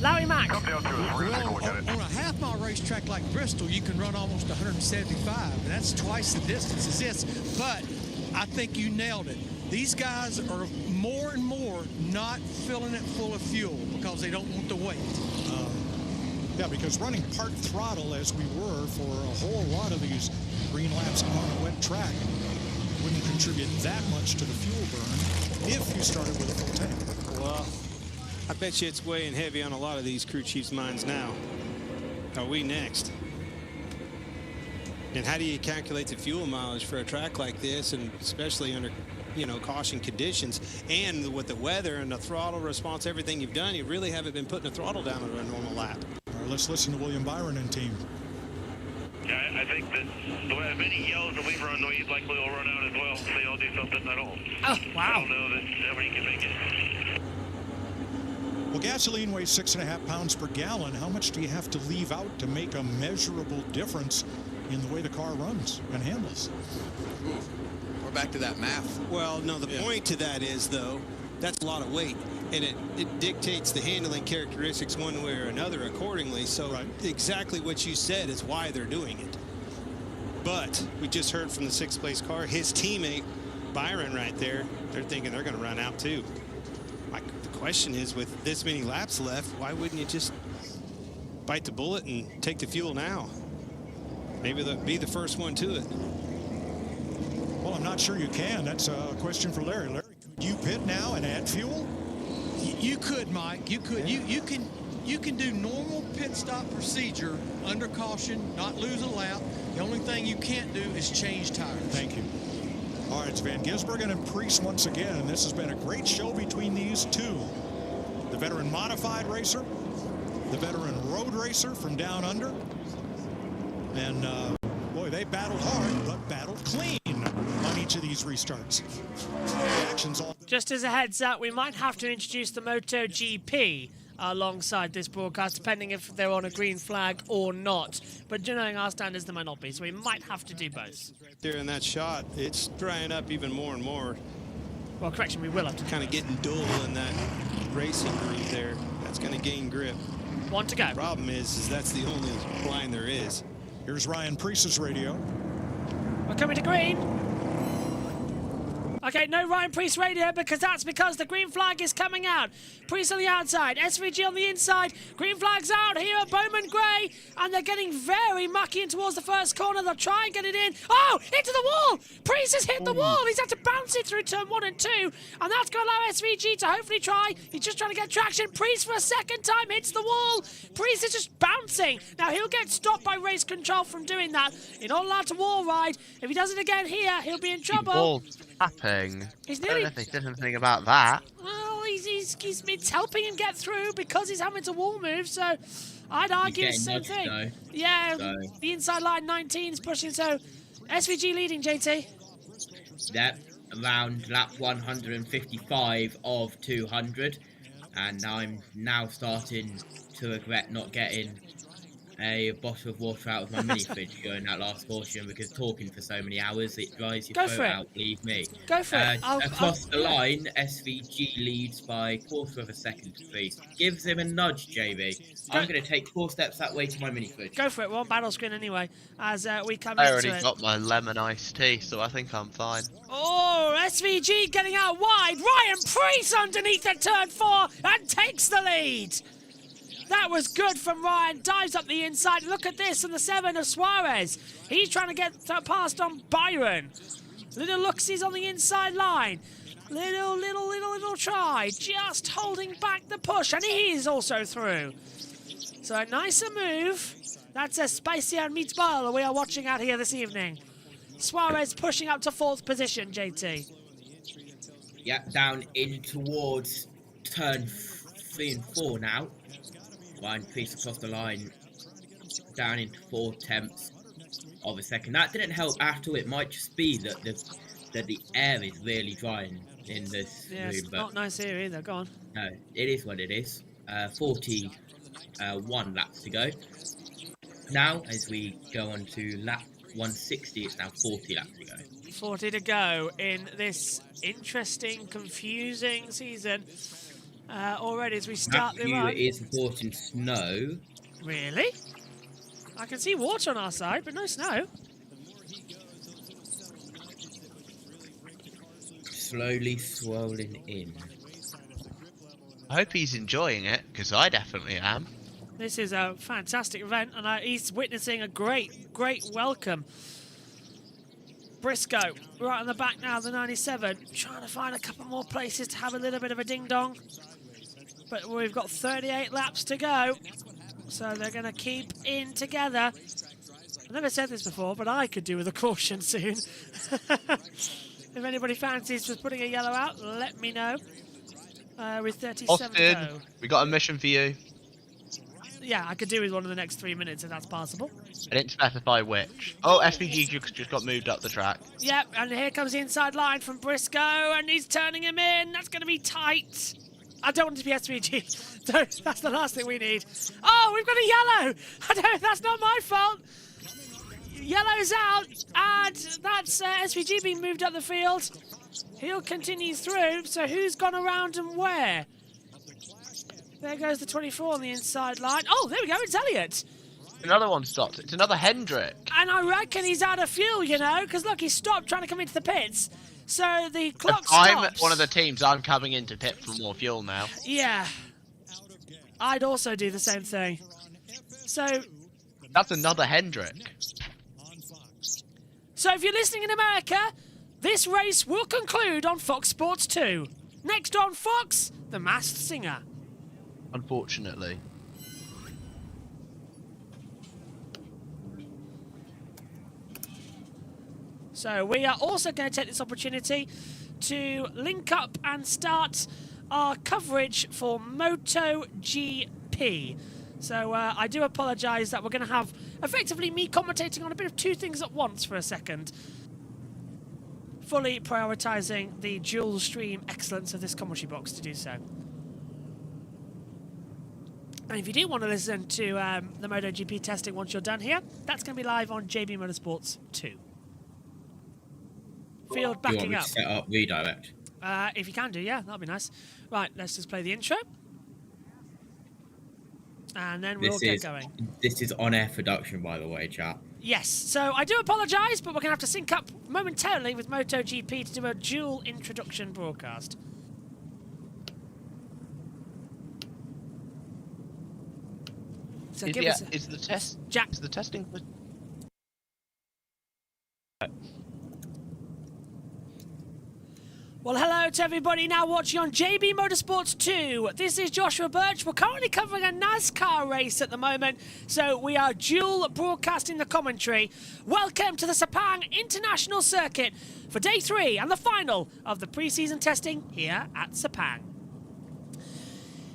Larry Mack. Well, on a half-mile racetrack like Bristol, you can run almost 175, and that's twice the distance as this. But I think you nailed it. These guys are more and more not filling it full of fuel because they don't want to wait. Yeah, because running part throttle as we were for a whole lot of these green laps on a wet track wouldn't contribute that much to the fuel burn if you started with a full tank. Well, I bet you it's weighing heavy on a lot of these crew chiefs' minds now. Are we next? And how do you calculate the fuel mileage for a track like this, and especially under, you know, caution conditions, and with the weather and the throttle response, everything you've done, you really haven't been putting the throttle down on a normal lap. All right, let's listen to William Byron and team. Yeah, I think that the way many yells that we've run, we likely will run out as well if they all do something at all. Oh, wow. I don't know that everybody can make it. Well, gasoline weighs 6.5 pounds per gallon. How much do you have to leave out to make a measurable difference in the way the car runs and handles? We're back to that math. Well, no, the point to that is, though, that's a lot of weight, and it dictates the handling characteristics one way or another accordingly. So exactly what you said is why they're doing it. But we just heard from the 6th place car, his teammate, Byron, right there, they're thinking they're going to run out too. The question is, with this many laps left, why wouldn't you just bite the bullet and take the fuel now? Maybe they'll be the first one to it. Well, I'm not sure you can. That's a question for Larry. Larry, could you pit now and add fuel? You could, Mike. You could. You can do normal pit stop procedure under caution, not lose a lap. The only thing you can't do is change tires. Thank you. All right, it's Van Gisbergen and Priest once again. This has been a great show between these two. The veteran modified racer, the veteran road racer from down under. And, boy, they battled hard, but battled clean on each of these restarts. Reactions all... Just as a heads up, we might have to introduce the MotoGP alongside this broadcast, depending if they're on a green flag or not. But knowing our standards, they might not be, so we might have to do both. There in that shot, it's drying up even more and more. Well, correction, we will have to. Kind of getting dull in that racing groove there. That's going to gain grip. One to go. The problem is that's the only line there is. Here's Ryan Priest's radio. We're coming to green. Okay, no Ryan Priest radio because the green flag is coming out. Priest on the outside, SVG on the inside. Green flag's out here at Bowman Gray, and they're getting very mucky in towards the first corner. They'll try and get it in. Oh, into the wall! Priest has hit the wall. He's had to bounce it through turn 1 and 2, and that's going to allow SVG to hopefully try. He's just trying to get traction. Priest for a second time hits the wall. Priest is just bouncing. Now he'll get stopped by race control from doing that. You're not allowed to wall ride. If he does it again here, he'll be in trouble. Tapping. He's I don't nearly... know if they said anything about that. Well, it's helping him get through because he's having to wall move, so I'd argue the same thing. Though. Yeah, So. The inside line 19 is pushing, so SVG leading, JT. Yep, around lap 155 of 200, and I'm now starting to regret not getting a bottle of water out of my mini fridge during that last portion, because talking for so many hours, it dries your throat out, believe me. Go for it. Across the line, SVG leads by 1/4 of a second to Priest. Gives him a nudge, JB. I'm going to take 4 steps that way to my mini fridge. Go for it. We're on battle screen anyway, as we come I into it. already got my lemon iced tea, so I think I'm fine. Oh, SVG getting out wide. Ryan Priest underneath at turn 4 and takes the lead. That was good from Ryan. Dives up the inside. Look at this on the 7 of Suarez. He's trying to get past on Byron. Little looksies on the inside line. Little try. Just holding back the push. And he is also through. So a nicer move. That's a spicy and meatball that we are watching out here this evening. Suarez pushing up to 4th position, JT. Yeah, down in towards turn 3 and 4 now. Ryan Priest across the line, down into 4/10 of a second. That didn't help at all. It might just be that the air is really drying in this Yeah, room. it's But not nice here either. Go on. no, it is what it is. 41 laps to go. Now, as we go on to lap 160, it's now 40 laps to go. 40 to go in this interesting, confusing season. Already as we start the run. Is reporting snow. Really? I can see water on our side, but no snow. slowly swirling in. I hope he's enjoying it, because I definitely am. This is a fantastic event, and he's witnessing a great welcome. Briscoe, right on the back now, the 97, trying to find a couple more places to have a little bit of a ding-dong. But we've got 38 laps to go, so they're going to keep in together. I've never said this before, but I could do with a caution soon. If anybody fancies just putting a yellow out, let me know. With 37 Austin, to go. we got a mission for you. Yeah, I could do with one in the next 3 minutes if that's possible. I didn't specify which. Oh, SVG just got moved up the track. Yep, and here comes the inside line from Briscoe, and he's turning him in. That's going to be tight. I don't want it to be SVG. That's the last thing we need. Oh, we've got a yellow. That's not my fault. Yellow's out, and that's SVG being moved up the field. He'll continue through, so who's gone around and where? There goes the 24 on the inside line. Oh, there we go, it's Elliott. Another one stopped. It's another Hendrick. And I reckon he's out of fuel, you know, because look, he stopped trying to come into the pits. So the clock stops. I'm one of the teams. I'm coming into pit for more fuel now. Yeah. I'd also do the same thing. So... That's another Hendrick. So if you're listening in America, this race will conclude on Fox Sports 2. Next on Fox, The Masked Singer. Unfortunately. So we are also going to take this opportunity to link up and start our coverage for MotoGP. So I do apologise that we're going to have effectively me commentating on a bit of two things at once for a second. Fully prioritising the dual stream excellence of this commentary box to do so. And if you do want to listen to the MotoGP testing once you're done here, that's going to be live on JBMotorsports 2. Field backing up. Set up redirect. If you can do, yeah, that'd be nice. Right, let's just play the intro. And then we'll get going. This is on-air production, by the way, chat. Yes, so I do apologise, but we're going to have to sync up momentarily with MotoGP to do a dual introduction broadcast. So Is the testing... Well, hello to everybody now watching on JB Motorsports 2. This is Joshua Birch. We're currently covering a NASCAR race at the moment, so we are dual broadcasting the commentary. Welcome to the Sepang International Circuit for Day 3 and the final of the pre-season testing here at Sepang.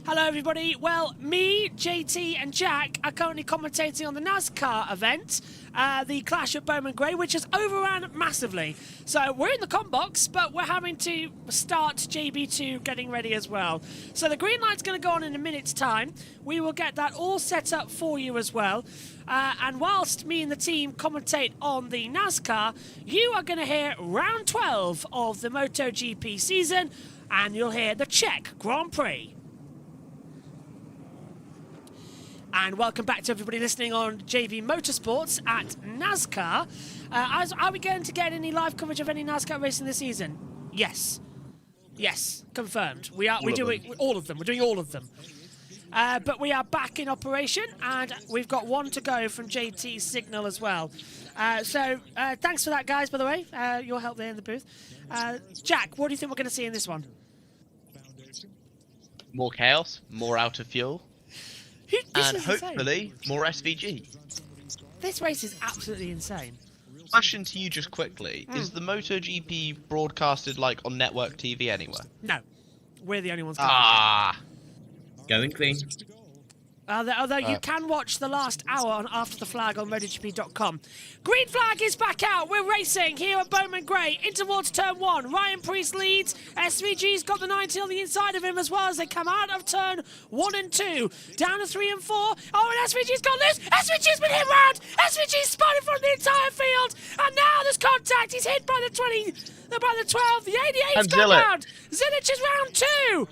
Hello, everybody. Well, me, JT, and Jack are currently commentating on the NASCAR event, the Clash at Bowman Grey, which has overran massively. So we're in the comm box, but we're having to start JB2 getting ready as well. So the green light's going to go on in a minute's time. We will get that all set up for you as well. And whilst me and the team commentate on the NASCAR, you are going to hear round 12 of the MotoGP season, and you'll hear the Czech Grand Prix. And welcome back to everybody listening on JB Motorsports at NASCAR. Are we going to get any live coverage of any NASCAR racing this season? Yes. Yes, confirmed. We're doing all of them. We're doing all of them. But we are back in operation, and we've got one to go from JT's signal as well. So thanks for that, guys, by the way. Your help there in the booth. Jack, what do you think we're going to see in this one? More chaos, more out of fuel. And hopefully more SVG. This race is absolutely insane. Question to you just quickly. Is the MotoGP broadcasted like on network TV anywhere? No. We're the only ones. Going clean. Although you can watch the last hour on After the Flag on MotoGP.com. Green flag is back out. We're racing here at Bowman Grey in towards turn 1. Ryan Preece leads. SVG's got the 90 on the inside of him as well as they come out of turn 1 and 2. Down to 3 and 4. Oh, and SVG's got loose. SVG's been hit round. SVG's spotted from the entire field. And now there's contact. He's hit by the 20, by the 12. The 88's gone round. Zilic is round 2.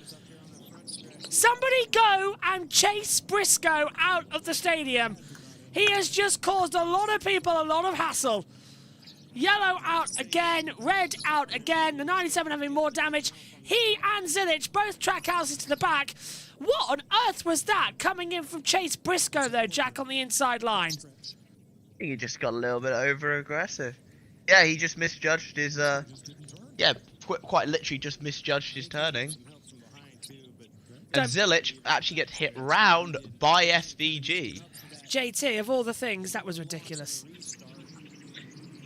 Somebody go and chase Briscoe out of the stadium. He has just caused a lot of people a lot of hassle. Yellow out again, red out again, the 97 having more damage. He and Zilich, both track houses to the back. What on earth was that coming in from Chase Briscoe though, Jack, on the inside line? He just got a little bit over-aggressive. Yeah, he just misjudged his, quite literally just misjudged his turning. And Zilich actually gets hit round by SVG. JT, of all the things, that was ridiculous.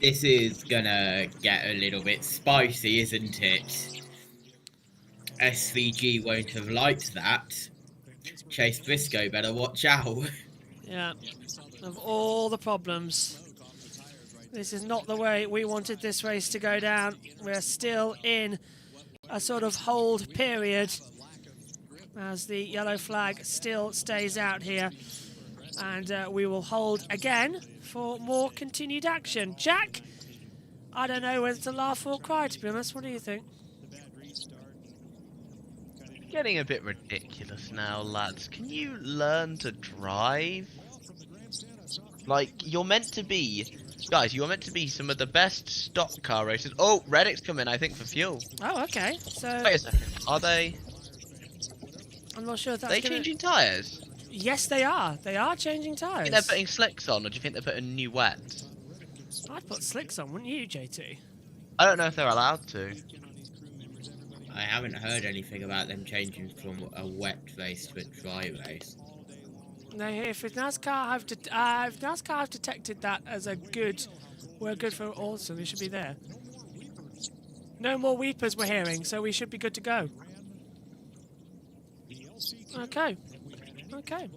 This is gonna get a little bit spicy, isn't it? SVG won't have liked that. Chase Briscoe better watch out. Yeah, of all the problems, this is not the way we wanted this race to go down. We're still in a sort of hold period as the yellow flag still stays out here. And we will hold again for more continued action. Jack, I don't know whether to laugh or cry, to be honest. What do you think? Getting a bit ridiculous now, lads. Can you learn to drive? Like, you're meant to be... Guys, you're meant to be some of the best stock car racers. Oh, Reddick's coming, I think, for fuel. Oh, okay. So... Wait a second. Are they... I'm not sure if that's Are they changing tyres? Yes, they are. They are changing Do you tyres. think they're putting slicks on, or do you think they're putting new wets? I'd put slicks on, wouldn't you, JT? I don't know if they're allowed to. I haven't heard anything about them changing from a wet race to a dry race. No, if NASCAR have detected that as a good, we're good for also, they should be there. No more weepers we're hearing, so we should be good to go. Okay. Okay.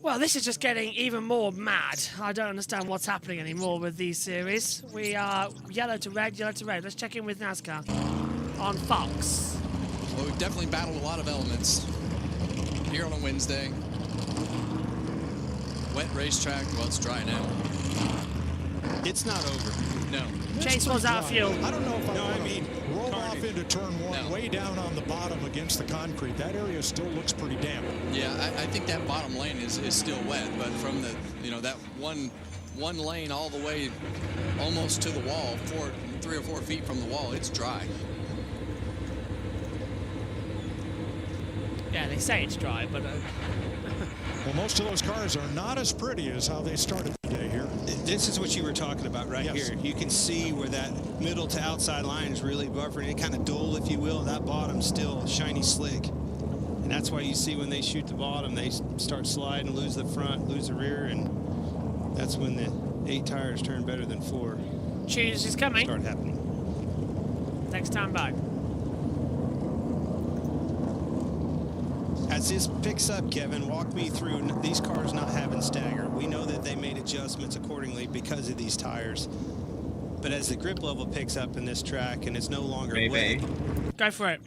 Well, this is just getting even more mad. I don't understand what's happening anymore with these series. We are yellow to red, yellow to red. Let's check in with NASCAR on Fox. Well, we've definitely battled a lot of elements here on a Wednesday. Wet racetrack, well, it's dry now. It's not over. No. Chase was out of fuel. I don't know if I mean roll off into turn one, way down on the bottom against the concrete. That area still looks pretty damp. Yeah, I think that bottom lane is still wet, but from the, that one lane all the way almost to the wall, 3 or 4 feet from the wall, it's dry. Yeah, they say it's dry, but... Well, most of those cars are not as pretty as how they started the day here. This is what you were talking about right here. You can see where that middle to outside line is really buffering. It kind of dull, if you will. That bottom's still shiny slick. And that's why you see when they shoot the bottom, they start sliding, lose the front, lose the rear, and that's when the 8 tires turn better than 4. Choose is coming. Start happening. Next time back. As this picks up, Kevin, walk me through these cars not having stagger. We know that they made adjustments accordingly because of these tires. But as the grip level picks up in this track and it's no longer wet. Go for it.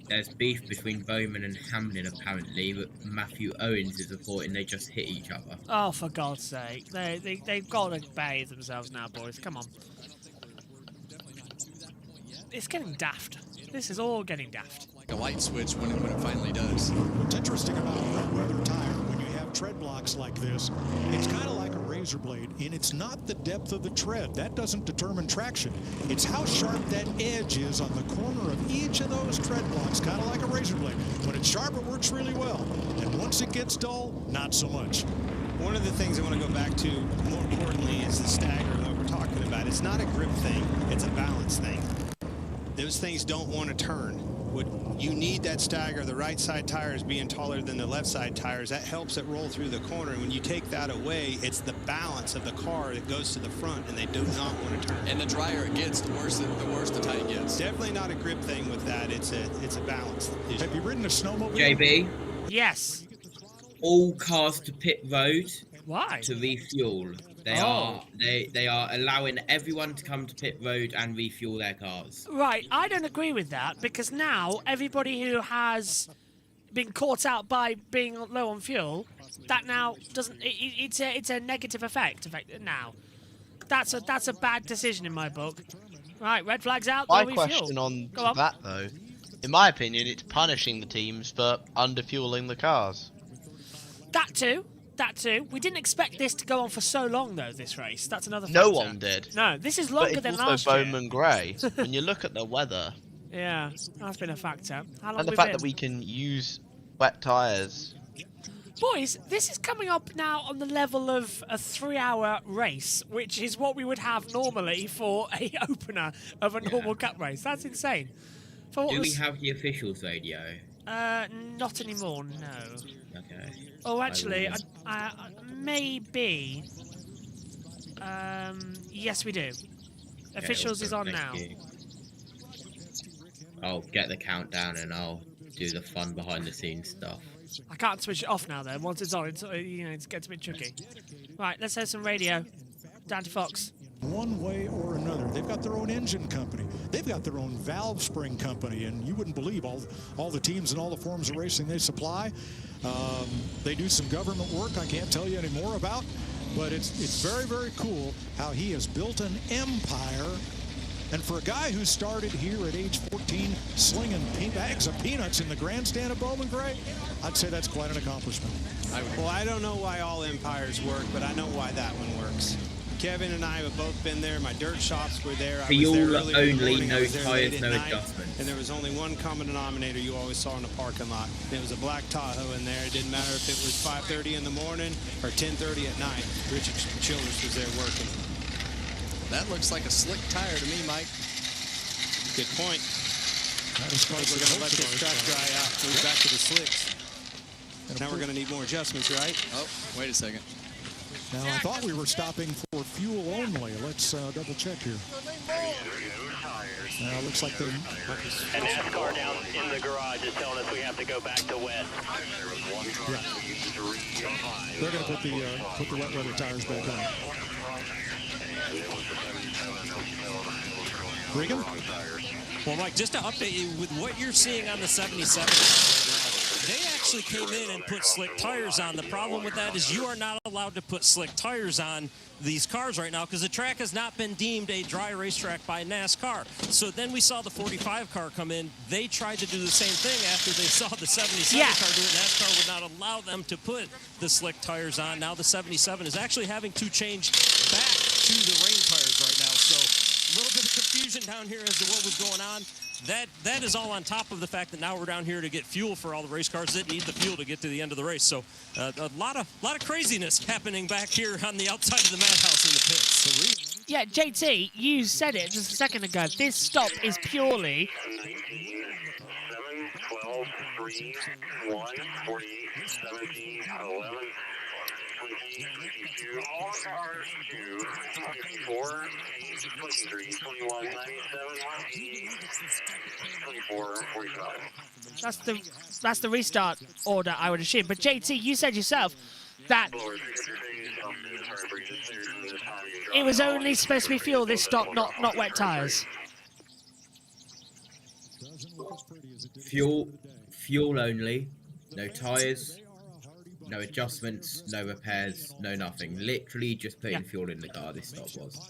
There's beef between Bowman and Hamlin apparently, but Matthew Owens is reporting they just hit each other. Oh, for God's sake. They've got to bathe themselves now, boys. Come on. It's getting daft. This is all getting daft. Like a light switch when it finally does. What's interesting about a wet weather tire, when you have tread blocks like this, it's kind of like a razor blade, and it's not the depth of the tread. That doesn't determine traction. It's how sharp that edge is on the corner of each of those tread blocks, kind of like a razor blade. When it's sharp, it works really well. And once it gets dull, not so much. One of the things I want to go back to, more importantly, is the stagger that we're talking about. It's not a grip thing. It's a balance thing. Those things don't want to turn. You need that stagger, the right side tires being taller than the left side tires. That helps it roll through the corner. And when you take that away, it's the balance of the car that goes to the front, and they do not want to turn. And the drier it gets, the worse the tire gets. Definitely not a grip thing with that. It's a balance issue. Have you ridden a snowmobile? JB? Yes. All cars to pit road. Why? To refuel. They are allowing everyone to come to pit road and refuel their cars. Right, I don't agree with that, because now everybody who has been caught out by being low on fuel, that now doesn't. It's a negative effect now. That's a bad decision in my book. Right, red flags out. My question on that though, in my opinion, it's punishing the teams for underfueling the cars. That too. That too. We didn't expect this to go on for so long, though, this race. That's another factor. No one did. No, this is longer but than it's last also year. Bowman Gray. When you look at the weather... Yeah, that's been a factor. How long And the have we fact been? that we can use wet tyres. Boys, this is coming up now on the level of a 3-hour race, which is what we would have normally for a opener of a normal cup race. That's insane. For what Do we was- have the officials radio? Not anymore, no. Okay. Oh, actually, will- maybe. Yes, we do. Officials is on thank now. you. I'll get the countdown and I'll do the fun behind the scenes stuff. I can't switch it off now, though. Once it's on, it gets a bit tricky. Right, let's have some radio. Down to Fox. One way or another. They've got their own engine company. They've got their own valve spring company, and you wouldn't believe all the teams and all the forms of racing they supply. They do some government work I can't tell you any more about, but it's very, very cool how he has built an empire. And for a guy who started here at age 14 slinging bags of peanuts in the grandstand of Bowman Gray, I'd say that's quite an accomplishment. Well, I don't know why all empires work, but I know why that one works. Kevin and I have both been there. My dirt shops were there. I was there Fuel early in the only, morning. I no was there tyres, late no at night, adjustments. and there was only one common denominator you always saw in the parking lot. It was a black Tahoe in there. It didn't matter if it was 5:30 in the morning or 10:30 at night. Richard Childress was there working. That looks like a slick tire to me, Mike. Good point. I think we're going to let this track dry out. Move back to the slicks. Now we're going to need more adjustments, right? Oh, wait a second. Now, I thought we were stopping for fuel only. Let's double check here. Now, it looks like they... And NASCAR down in the garage is telling us we have to go back to wet. Yeah. They're going to put the wet weather tires back on. Regan? Well, Mike, just to update you with what you're seeing on the 77 they actually came in and put slick tires on. The problem with that is you are not allowed to put slick tires on these cars right now because the track has not been deemed a dry racetrack by NASCAR. So then we saw the 45 car come in. They tried to do the same thing after they saw the 77 car do it. NASCAR would not allow them to put the slick tires on. Now the 77 is actually having to change back to the rain tires right now. So a little bit of confusion down here as to what was going on. That is all on top of the fact that now we're down here to get fuel for all the race cars that need the fuel to get to the end of the race. So a lot of craziness happening back here on the outside of the madhouse in the pits. Yeah, JT, you said it just a second ago. This stop is purely... 7, 12, 3, 1, 48, 17, 11, 20, 22, all cars, 2, 24, 23, 21, 97, 24, 45. That's the restart order, I would assume. But JT, you said yourself that it was only supposed to be fuel this stop, not wet tires. Fuel only, no tires, no adjustments, no repairs, no nothing. Literally just putting fuel in the car, this stop was.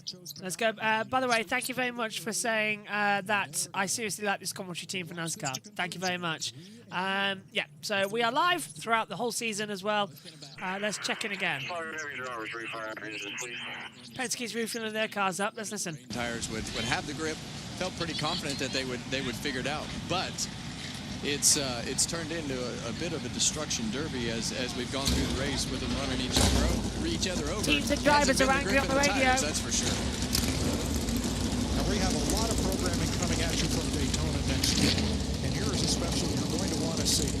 Let's go. By the way, thank you very much for saying that I seriously like this commentary team for NASCAR. Thank you very much. Yeah, so we are live throughout the whole season as well. Let's check in again. Penske's refilling their cars up. Let's listen. Tires would have the grip. Felt pretty confident that they would figure it out, but it's turned into a bit of a destruction derby as we've gone through the race with them running each other over. Teams and drivers are angry on the radio. That's for sure. Now, we have a lot of programming coming at you from Daytona next year, and here is a special you're going to want to see.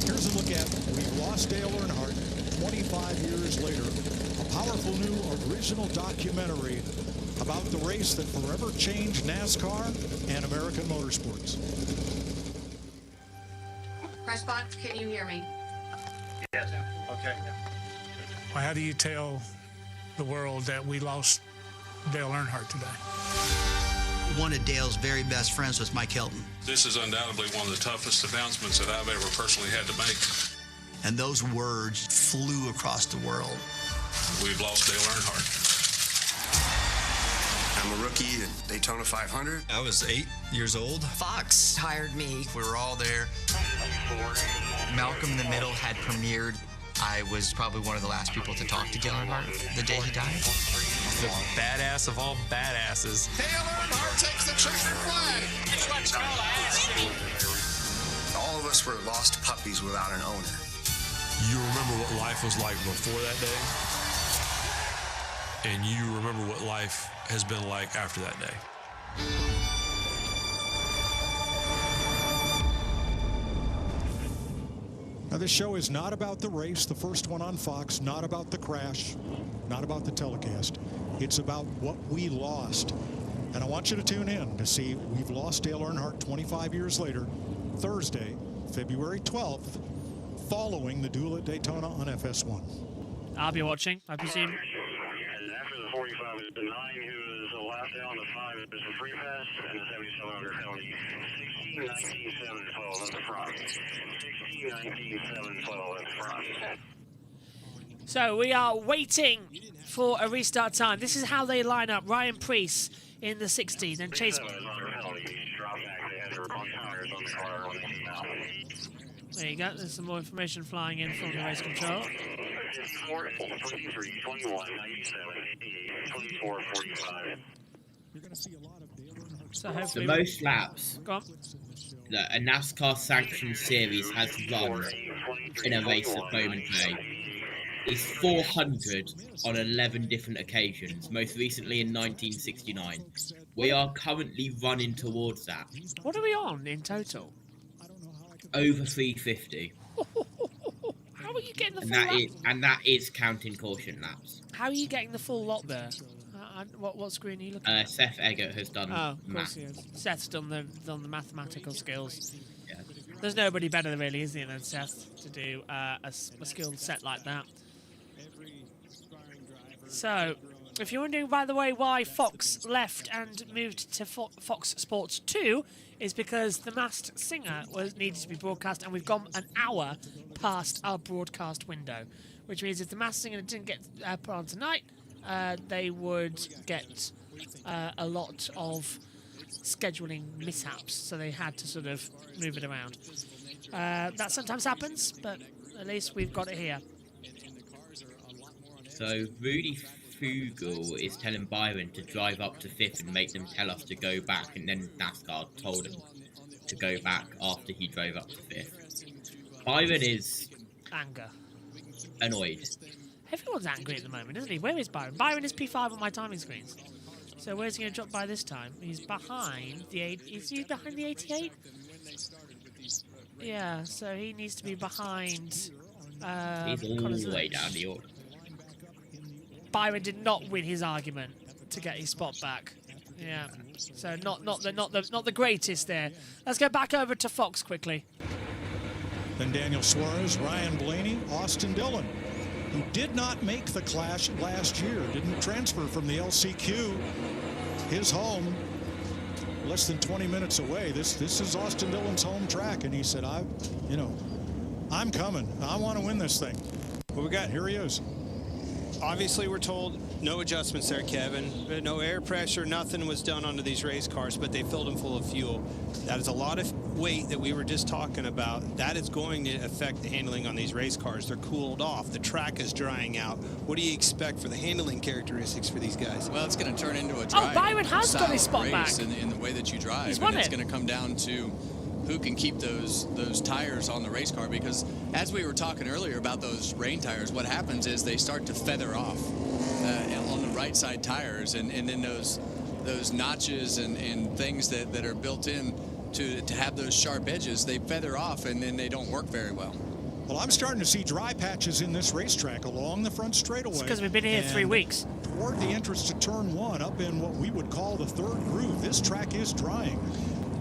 Here's a look at We've Lost Dale Earnhardt 25 years later. A powerful new original documentary about the race that forever changed NASCAR and American motorsports. Pressbox, can you hear me? Yes. Okay. Well, how do you tell the world that we lost Dale Earnhardt today? One of Dale's very best friends was Mike Hilton. This is undoubtedly one of the toughest announcements that I've ever personally had to make. And those words flew across the world. We've lost Dale Earnhardt. I'm a rookie at Daytona 500. I was 8 years old. Fox hired me. We were all there. Malcolm in the Middle had premiered. I was probably one of the last people to talk to Dale Earnhardt the day he died. The badass of all badasses. Dale Earnhardt takes the checkered flag. It's what's called a ass. All of us were lost puppies without an owner. You remember what life was like before that day, and you remember what life has been like after that day. Now, this show is not about the race, the first one on Fox, not about the crash, not about the telecast. It's about what we lost. And I want you to tune in to see we've lost Dale Earnhardt 25 years later, Thursday, February 12th, following the duel at Daytona on FS1. I'll be watching, I presume. And after the 45 is the 9, who is the last down, the 5 is the free pass, and the 77 under penalty. 16, 19, 7, 12 at the front. 16, 19, 7, 12 at the front. So we are waiting for a restart time. This is how they line up. Ryan Preece in the 16 and Chase. There you go. There's some more information flying in from the race control. 54, 23, 21, 97, 88, 24, 45. So hopefully the most laps that a NASCAR sanctioned series has run in a race at Bowman Bay is 400 on 11 different occasions, most recently in 1969. We are currently running towards that. What are we on in total? Over 350. How are you getting the full that lap? and that is counting caution laps. How are you getting the full lot there? What screen are you looking at? Seth Eggert has done. Oh, of course he has. Seth's done the mathematical skills. Yeah. There's nobody better really, is there, than Seth to do a skill set like that. So, if you're wondering, by the way, why Fox left and moved to Fox Sports 2, is because The Masked Singer needed to be broadcast, and we've gone an hour past our broadcast window, which means if The Masked Singer didn't get put on tonight, they would get a lot of scheduling mishaps, so they had to sort of move it around. That sometimes happens, but at least we've got it here. So Rudy Fugel is telling Byron to drive up to 5th and make them tell us to go back, and then NASCAR told him to go back after he drove up to 5th. Byron is annoyed. Everyone's angry at the moment, isn't he? Where is Byron? Byron is P5 on my timing screens. So where's he going to drop by this time? He's behind the 8. Is he behind the 88? Yeah, so he needs to be behind. He's all the way down the order. Byron did not win his argument to get his spot back. Yeah, so not the greatest there. Let's go back over to Fox quickly. Then Daniel Suarez, Ryan Blaney, Austin Dillon, who did not make the Clash last year, didn't transfer from the LCQ, his home, less than 20 minutes away. This is Austin Dillon's home track, and he said, I'm coming. I want to win this thing. What we got? Here he is. Obviously, we're told no adjustments there, Kevin. No air pressure, nothing was done onto these race cars, but they filled them full of fuel. That is a lot of weight that we were just talking about. That is going to affect the handling on these race cars. They're cooled off. The track is drying out. What do you expect for the handling characteristics for these guys? Well, it's going to turn into a drive. Oh, Byron has got his spot back. In the way that you drive. He's won and it's it. going to come down to who can keep those tires on the race car, because as we were talking earlier about those rain tires, what happens is they start to feather off on the right side tires, and then those notches and things that are built in to have those sharp edges, they feather off and then they don't work very well. Well, I'm starting to see dry patches in this racetrack along the front straightaway. It's because we've been here 3 weeks. Toward the entrance to turn 1, up in what we would call the 3rd groove, this track is drying.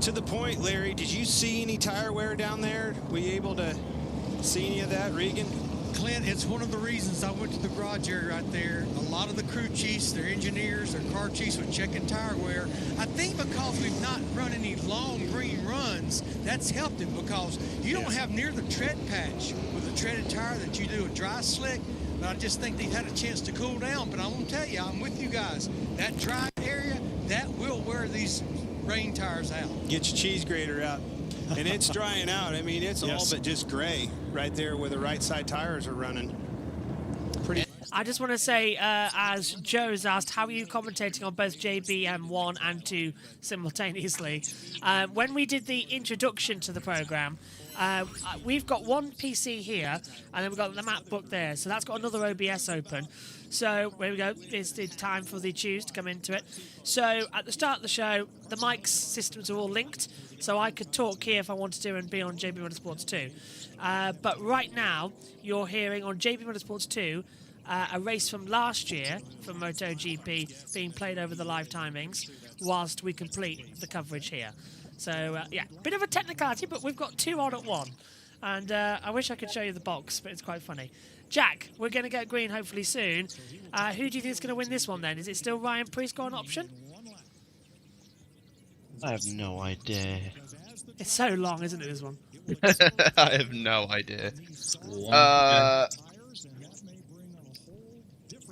To the point, Larry, did you see any tire wear down there? Were you able to see any of that, Regan? Clint, it's one of the reasons I went to the garage area right there. A lot of the crew chiefs, their engineers, their car chiefs were checking tire wear. I think because we've not run any long green runs, that's helped it, because you don't have near the tread patch with a treaded tire that you do a dry slick. But I just think they've had a chance to cool down. But I'm going to tell you, I'm with you guys. That dry area, that will wear these rain tires out. Get your cheese grater out. And it's drying out. I mean, it's all Yes. but just gray right there where the right side tires are running. Pretty. I just want to say, as Joe's asked, how are you commentating on both JBM1 and 2 simultaneously? When we did the introduction to the program, we've got one PC here, and then we've got the MacBook there, so that's got another OBS open. So, there we go, it's the time for the tunes to come into it. So, at the start of the show, the mic systems are all linked, so I could talk here if I wanted to and be on JB Motorsports 2. But right now, you're hearing on JB Motorsports 2, a race from last year from MotoGP being played over the live timings whilst we complete the coverage here. So, yeah, bit of a technicality, but we've got 2 on at 1. And I wish I could show you the box, but it's quite funny. Jack, we're going to get green hopefully soon. Who do you think is going to win this one then? Is it still Ryan Preece an option? I have no idea. It's so long, isn't it, this one? I have no idea.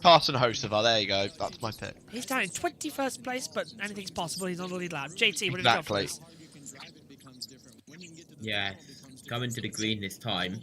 Carson Hocevar, there you go. That's my pick. He's down in 21st place, but anything's possible. He's on the lead lap. JT, what have you got for us? Yeah, coming to the green this time.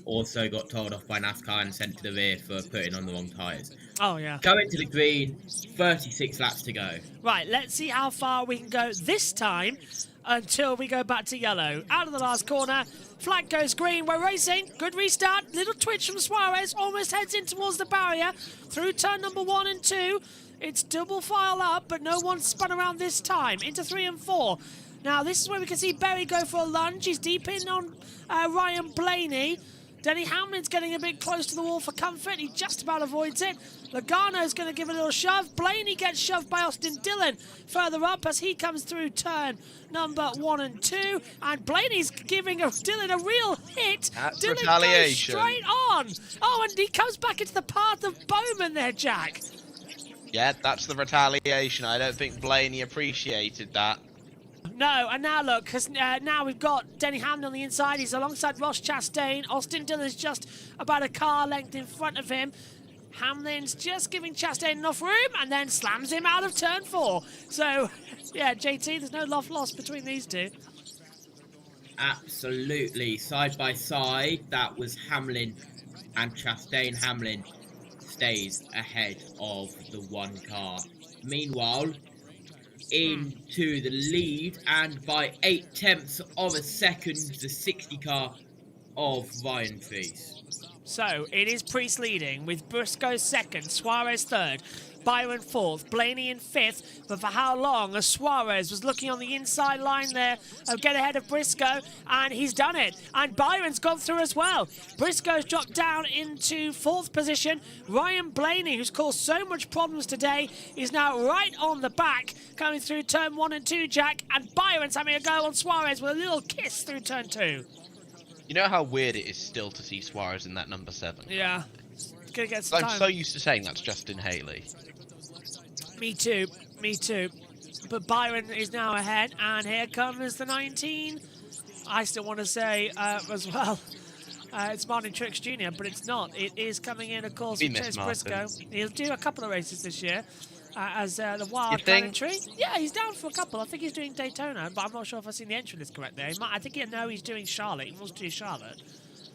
Also got told off by NASCAR and sent to the rear for putting on the wrong tyres. Oh, yeah. Coming to the green, 36 laps to go. Right, let's see how far we can go this time until we go back to yellow. Out of the last corner, flag goes green, we're racing, good restart, little twitch from Suarez, almost heads in towards the barrier, through turn number 1 and 2, it's double file up, but no one spun around this time, into 3 and 4. Now this is where we can see Berry go for a lunge, he's deep in on Ryan Blaney. Denny Hamlin's getting a bit close to the wall for comfort. He just about avoids it. Logano's going to give a little shove. Blaney gets shoved by Austin Dillon further up as he comes through turn number 1 and 2. And Blaney's giving Dillon a real hit. That's Dillon retaliation. goes straight on. Oh, and he comes back into the path of Bowman there, Jack. Yeah, that's the retaliation. I don't think Blaney appreciated that. No, and now look, because now we've got Denny Hamlin on the inside. He's alongside Ross Chastain. Austin Dillon's just about a car length in front of him. Hamlin's just giving Chastain enough room and then slams him out of turn 4. So, yeah, JT, there's no love lost between these two. Absolutely. Side by side, that was Hamlin and Chastain. Hamlin stays ahead of the one car. Meanwhile, into the lead and by 0.8 of a second, the 60 car of Ryan Preece. So it is Preece leading with Briscoe second, Suarez third, Byron fourth, Blaney in fifth. But for how long? As Suarez was looking on the inside line there, get ahead of Briscoe, and he's done it. And Byron's gone through as well. Briscoe's dropped down into fourth position. Ryan Blaney, who's caused so much problems today, is now right on the back, coming through turn 1 and 2, Jack. And Byron's having a go on Suarez with a little kiss through turn 2. You know how weird it is still to see Suarez in that number 7? Yeah. It's gonna get some I'm time. so used to saying that's Justin Haley. Me too. But Byron is now ahead, and here comes the 19. I still want to say as well, it's Martin Truex Jr., but it's not. It is coming in, of course, with Chase Briscoe. He'll do a couple of races this year as the Wild Planetary. Yeah, he's down for a couple. I think he's doing Daytona, but I'm not sure if I've seen the entry list correct there. I think he's doing Charlotte. He wants to do Charlotte,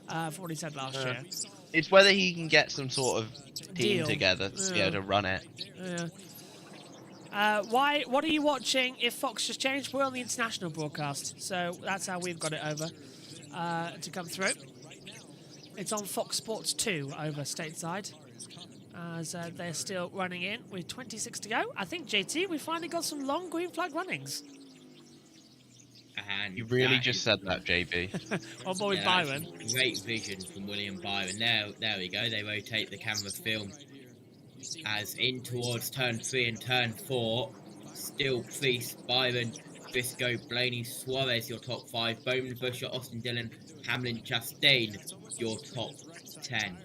for what he said last year. It's whether he can get some sort of team Deal. together to be able to run it. Yeah. What are you watching if Fox just changed? We're on the international broadcast, so that's how we've got it over to come through. It's on Fox Sports 2 over stateside, as they're still running in with 26 to go. I think, JT, we finally got some long green flag runnings. And You really just said that, JB. Oh boy, yeah, Byron. Great vision from William Byron. There we go. They rotate the camera film as in towards turn 3 and turn 4. Still Preece, Byron, Briscoe, Blaney, Suarez, your top 5. Bowman, Busher, Austin Dillon, Hamlin, Chastain, your top 10.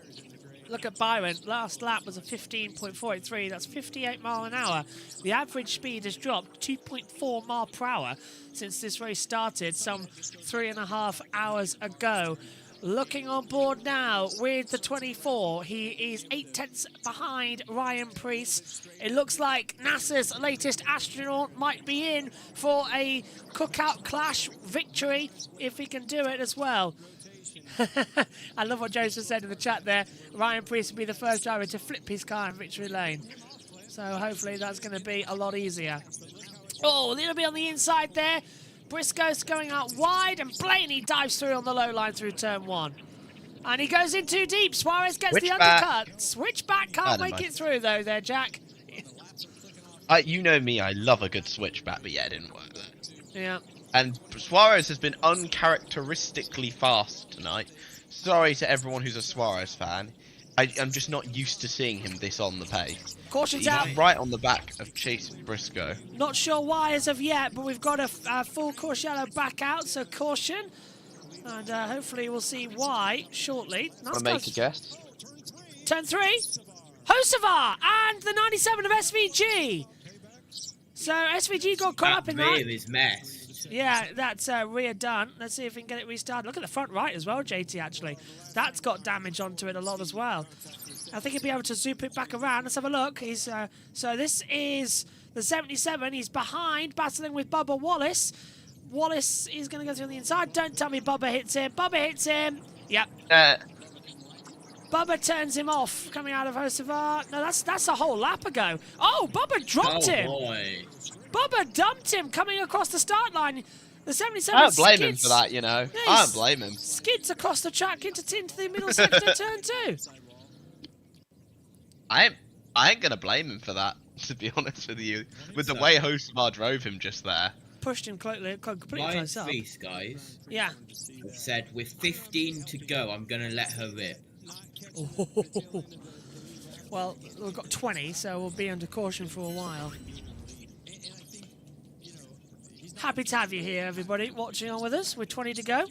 Look at Byron. Last lap was a 15.483. That's 58 mile an hour. The average speed has dropped 2.4 mile per hour since this race started some 3.5 hours ago. Looking on board now with the 24. He is 8 tenths behind Ryan Preece. It looks like NASA's latest astronaut might be in for a cookout clash victory if he can do it as well. I love what Joseph said in the chat there. Ryan Preece will be the first driver to flip his car in victory lane. So hopefully that's going to be a lot easier. Oh, a little bit on the inside there. Briscoe's going out wide, and Blaney dives through on the low line through turn 1. And he goes in too deep. Suarez gets the undercut. Switchback can't make it through, though, there, Jack. You know me, I love a good switchback, but yeah, it didn't work there. Yeah. And Suarez has been uncharacteristically fast tonight. Sorry to everyone who's a Suarez fan. I'm just not used to seeing him this on the pace. Caution's He's out. Right on the back of Chase Briscoe. Not sure why as of yet, but we've got a full course yellow back out, so caution. And hopefully we'll see why shortly. Want to make a guess? Turn 3. Hocevar and the 97 of SVG. So SVG got caught up in that. Rear is messed. Yeah, that's rear done. Let's see if we can get it restarted. Look at the front right as well, JT, actually. That's got damage onto it a lot as well. I think he'll be able to zoop it back around. Let's have a look. He's so this is the 77. He's behind, battling with Bubba Wallace. Wallace is going to go through the inside. Don't tell me Bubba hits him. Bubba hits him. Yep. Bubba turns him off, coming out of Hocevar. No, that's a whole lap ago. Oh, Bubba dropped him. Boy. Bubba dumped him coming across the start line. The 77 I don't blame skids. him for that, you know. Yeah, I don't blame him. Skids across the track into the middle section of turn 2. I ain't gonna blame him for that, to be honest with you. With the way Hocevar drove him just there. Pushed him completely My close up. face, guys. Yeah. Said, with 15 to go, I'm going to let her rip. Well, we've got 20, so we'll be under caution for a while. Happy to have you here, everybody, watching on with us with 20 to go.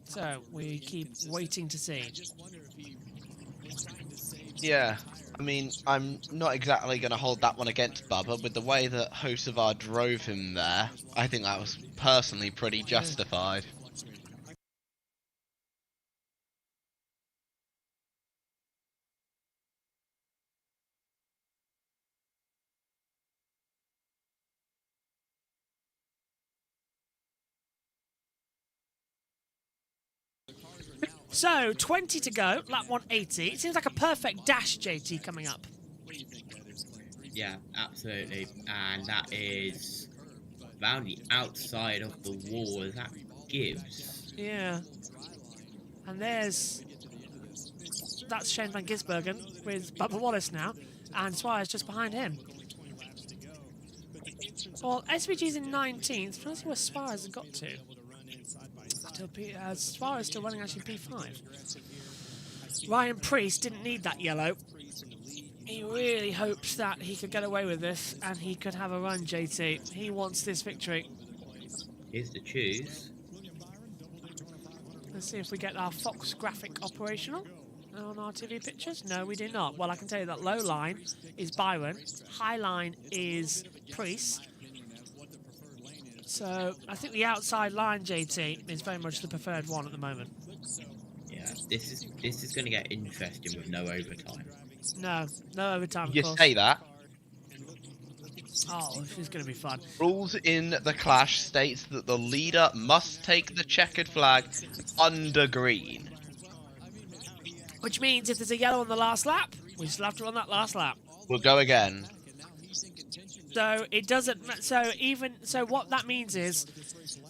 So we keep waiting to see. Yeah, I mean, I'm not exactly going to hold that one against Bubba. With the way that Hocevar drove him there, I think that was personally pretty justified. So, 20 to go, lap 180. It seems like a perfect dash, JT, coming up. Yeah, absolutely. And that is around the outside of the wall as that gives. Yeah. And that's Shane van Gisbergen with Bubba Wallace now. And Suarez just behind him. Well, SVG's in 19th. Trying to see where Suarez has got to. Suarez still running actually P5. Ryan Preece didn't need that yellow. He really hoped that he could get away with this and he could have a run, JT. He wants this victory. Here's the choose. Let's see if we get our Fox graphic operational on our TV pictures. No, we do not. Well, I can tell you that low line is Byron. High line is Preece. So I think the outside line, JT, is very much the preferred one at the moment. Yeah, this is going to get interesting with no overtime. No overtime. You of course. say that. Oh, this is going to be fun. Rules in the clash states that the leader must take the checkered flag under green. Which means if there's a yellow on the last lap, we still have to run that last lap. We'll go again. So it doesn't. So what that means is,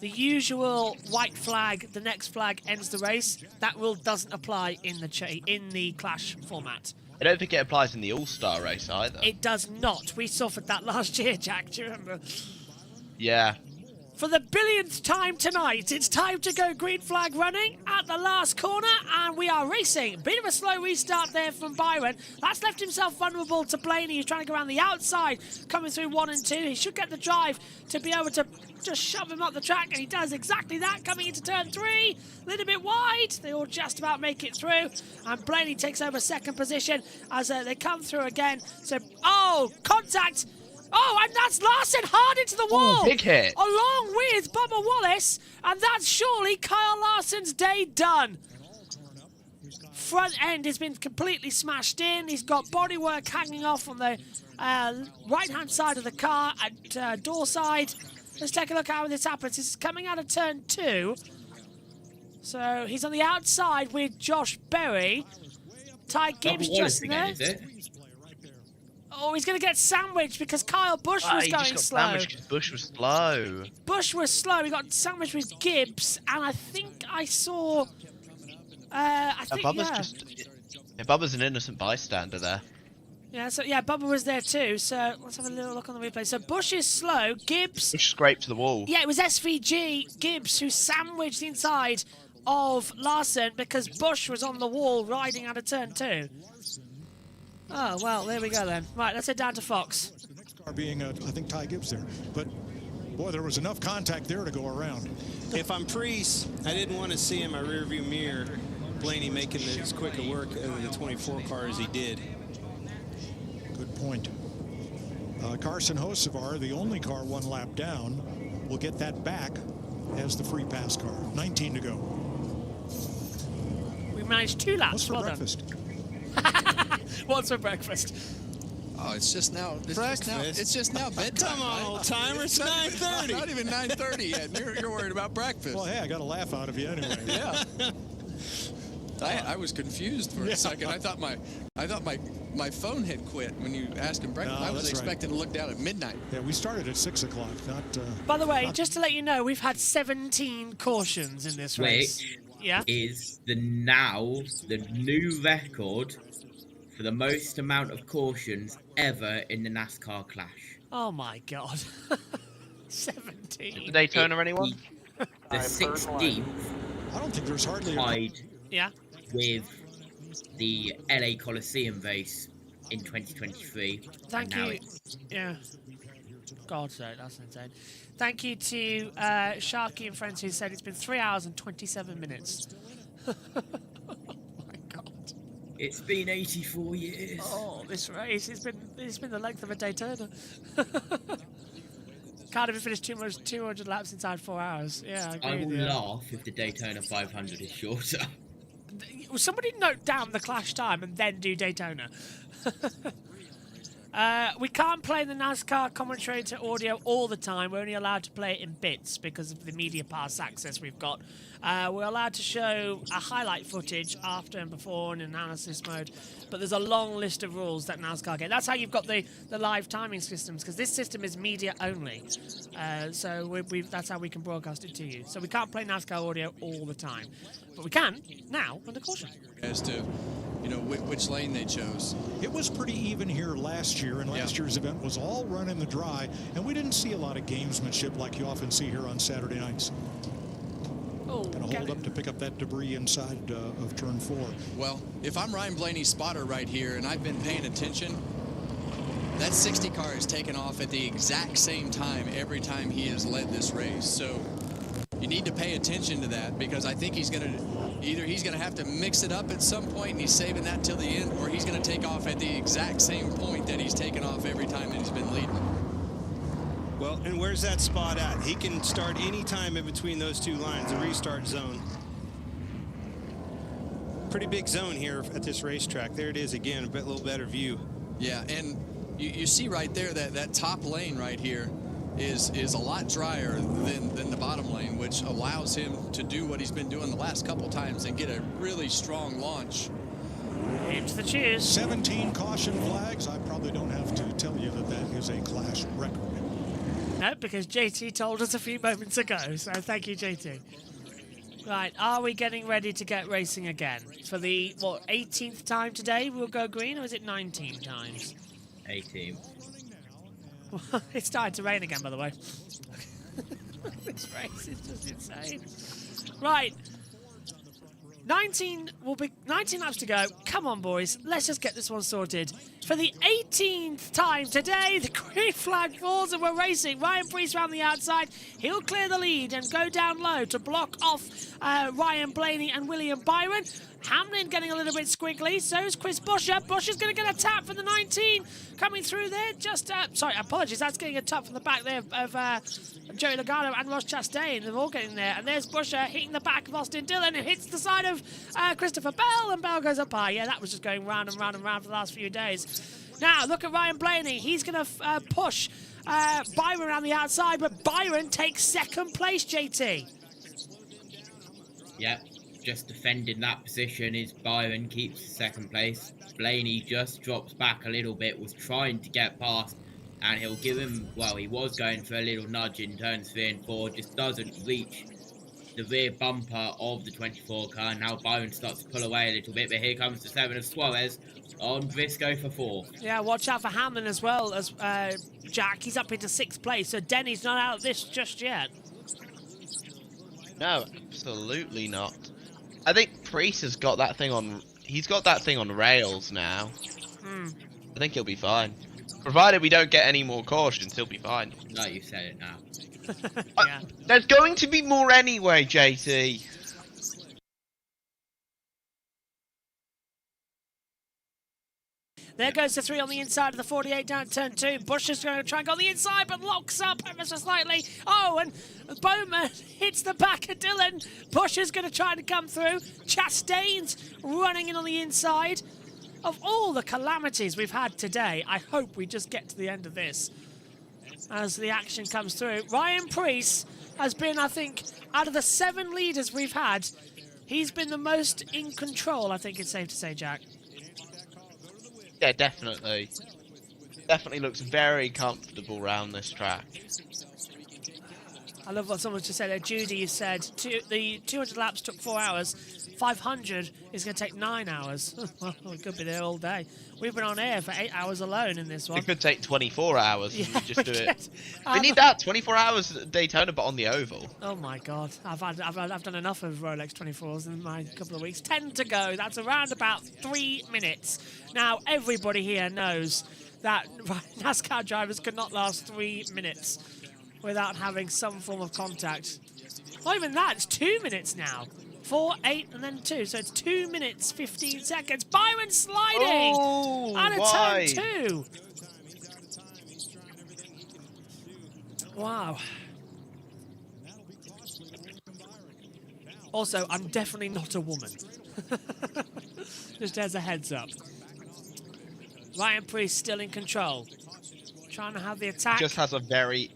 the usual white flag, the next flag ends the race. That rule doesn't apply in the clash format. I don't think it applies in the All-Star race either. It does not. We suffered that last year, Jack. Do you remember? Yeah. For the billionth time tonight, it's time to go green flag running at the last corner, and we are racing. Bit of a slow restart there from Byron. That's left himself vulnerable to Blaney, who's trying to go around the outside, coming through 1 and 2. He should get the drive to be able to just shove him up the track, and he does exactly that, coming into turn 3. A little bit wide. They all just about make it through, and Blaney takes over second position as they come through again. So, oh, contact! Oh, and that's Larson hard into the wall. Big hit. Along with Bubba Wallace, and that's surely Kyle Larson's day done. Front end has been completely smashed in. He's got bodywork hanging off on the right-hand side of the car at door side. Let's take a look at how this happens. This is coming out of turn 2. So he's on the outside with Josh Berry. Ty Gibbs just in there. Oh, he's going to get sandwiched because Kyle Busch was going slow. Busch was slow. Busch was slow. He got sandwiched with Gibbs, and I think I saw... Bubba's an innocent bystander there. Yeah, so yeah, Bubba was there too. So let's have a little look on the replay. So Busch is slow. Gibbs. Busch scraped to the wall. Yeah, it was SVG Gibbs who sandwiched inside of Larson because Busch was on the wall riding out of turn 2. Oh well, there we go then. Right, let's head down to Fox. Car being, I think, Ty Gibbs there, but boy, there was enough contact there to go around. If I'm Priest, I didn't want to see in my rearview mirror Blaney making as quick a work of the 24 car as he did. Good point. Carson Hocevar, the only car 1 lap down, will get that back as the free pass car. 19 to go. We managed 2 laps. What's for breakfast? What's for breakfast? Oh, it's just now. It's just now bedtime. Come on, old timer. It's 9:30. Not even 9:30 yet. You're worried about breakfast. Well, hey, I got a laugh out of you anyway. Yeah. I was confused for a second. I thought my phone had quit when you asked him breakfast. No, I was expecting to look down at midnight. Yeah, we started at 6 o'clock. By the way, just to let you know, we've had 17 cautions in this race. Yeah. Is the new record for the most amount of cautions ever in the NASCAR Clash. Oh my God. 17. The Daytona anyone? The 16th. I don't think there's hardly tied. Yeah. With the LA Coliseum race in 2023. Thank you. Yeah. God's sake, that's insane. Thank you to Sharky and friends who said it's been 3 hours and 27 minutes. Oh my God. It's been 84 years. Oh, this race, it's been the length of a Daytona. Can't even finish 200 laps inside 4 hours. Yeah, I agree will with you. laugh if the Daytona 500 is shorter. Somebody note down the Clash time and then do Daytona. We can't play the NASCAR commentator audio all the time. We're only allowed to play it in bits because of the media pass access we've got. We're allowed to show a highlight footage after and before in analysis mode, but there's a long list of rules that NASCAR get. That's how you've got the live timing systems, because this system is media only. So that's how we can broadcast it to you. So we can't play NASCAR audio all the time, but we can now under caution. As to which lane they chose. It was pretty even here last year, and last year's event was all run in the dry, and we didn't see a lot of gamesmanship like you often see here on Saturday nights. Gonna hold up to pick up that debris inside of turn 4. Well, if I'm Ryan Blaney's spotter right here, and I've been paying attention, that 60 car is taken off at the exact same time every time he has led this race. So you need to pay attention to that, because I think he's going to have to mix it up at some point, and he's saving that till the end, or he's going to take off at the exact same point that he's taken off every time that he's been leading. Well, and where's that spot at? He can start any time in between those two lines, the restart zone. Pretty big zone here at this racetrack. There it is again, a little better view. Yeah, and you see right there that top lane right here is a lot drier than the bottom lane, which allows him to do what he's been doing the last couple times and get a really strong launch. Aims the cheers. 17 caution flags. I probably don't have to tell you that is a Clash record. No, because JT told us a few moments ago, so thank you, JT. Right, are we getting ready to get racing again? For the, 18th time today we'll go green, or is it 19 times? 18. It's starting to rain again, by the way. This race is just insane. Right. 19 laps to go. Come on, boys. Let's just get this one sorted. For the 18th time today, the green flag falls and we're racing. Ryan Preece around the outside. He'll clear the lead and go down low to block off Ryan Blaney and William Byron. Hamlin getting a little bit squiggly. So is Chris Buescher. Buescher's going to get a tap from the 19 coming through there. Just, sorry, apologies. That's getting a tap from the back there of Joey Logano and Ross Chastain. They're all getting there. And there's Buescher hitting the back of Austin Dillon. It hits the side of Christopher Bell, and Bell goes up high. Yeah, that was just going round and round and round for the last few days. Now, look at Ryan Blaney. He's going to push Byron around the outside, but Byron takes second place, JT. Yep, just defending that position is Byron, keeps second place. Blaney just drops back a little bit, was trying to get past, and he'll give him, well, he was going for a little nudge in turns 3 and 4, just doesn't reach the rear bumper of the 24 car. Now Byron starts to pull away a little bit, but here comes the 7 of Suarez on Briscoe for 4th. Yeah, watch out for Hamlin as well as Jack. He's up into 6th place, so Denny's not out of this just yet. No, absolutely not. I think Priest has got that thing on. He's got that thing on rails now. I think he'll be fine. Provided we don't get any more cautions, he'll be fine. No, you said it now. Yeah. There's going to be more anyway, JT. There goes the 3 on the inside of the 48 down turn 2. Buescher's going to try and go on the inside, but locks up ever so slightly. Oh, and Bowman hits the back of Dillon. Buescher's going to try to come through. Chastain's running in on the inside. Of all the calamities we've had today, I hope we just get to the end of this as the action comes through. Ryan Preece has been, I think, out of the 7 leaders we've had, he's been the most in control, I think it's safe to say, Jack. Yeah, definitely. Definitely looks very comfortable around this track. I love what someone just said there. Judy, you said the 200 laps took 4 hours. 500 is going to take 9 hours. Well, we could be there all day. We've been on air for 8 hours alone in this one. It could take 24 hours. Yeah, and just do it. We Um, need that 24 hours at Daytona, but on the oval. Oh my God! I've done enough of Rolex 24s in my couple of weeks. 10 to go. That's around about 3 minutes. Now everybody here knows that NASCAR drivers could not last 3 minutes without having some form of contact. Not even that. It's 2 minutes now. 4, 8, and then 2. So it's 2 minutes, 15 seconds. Byron sliding out of turn 2. Wow. Also, I'm definitely not a woman. Just as a heads up. Ryan Preece still in control. Trying to have the attack. Just has a very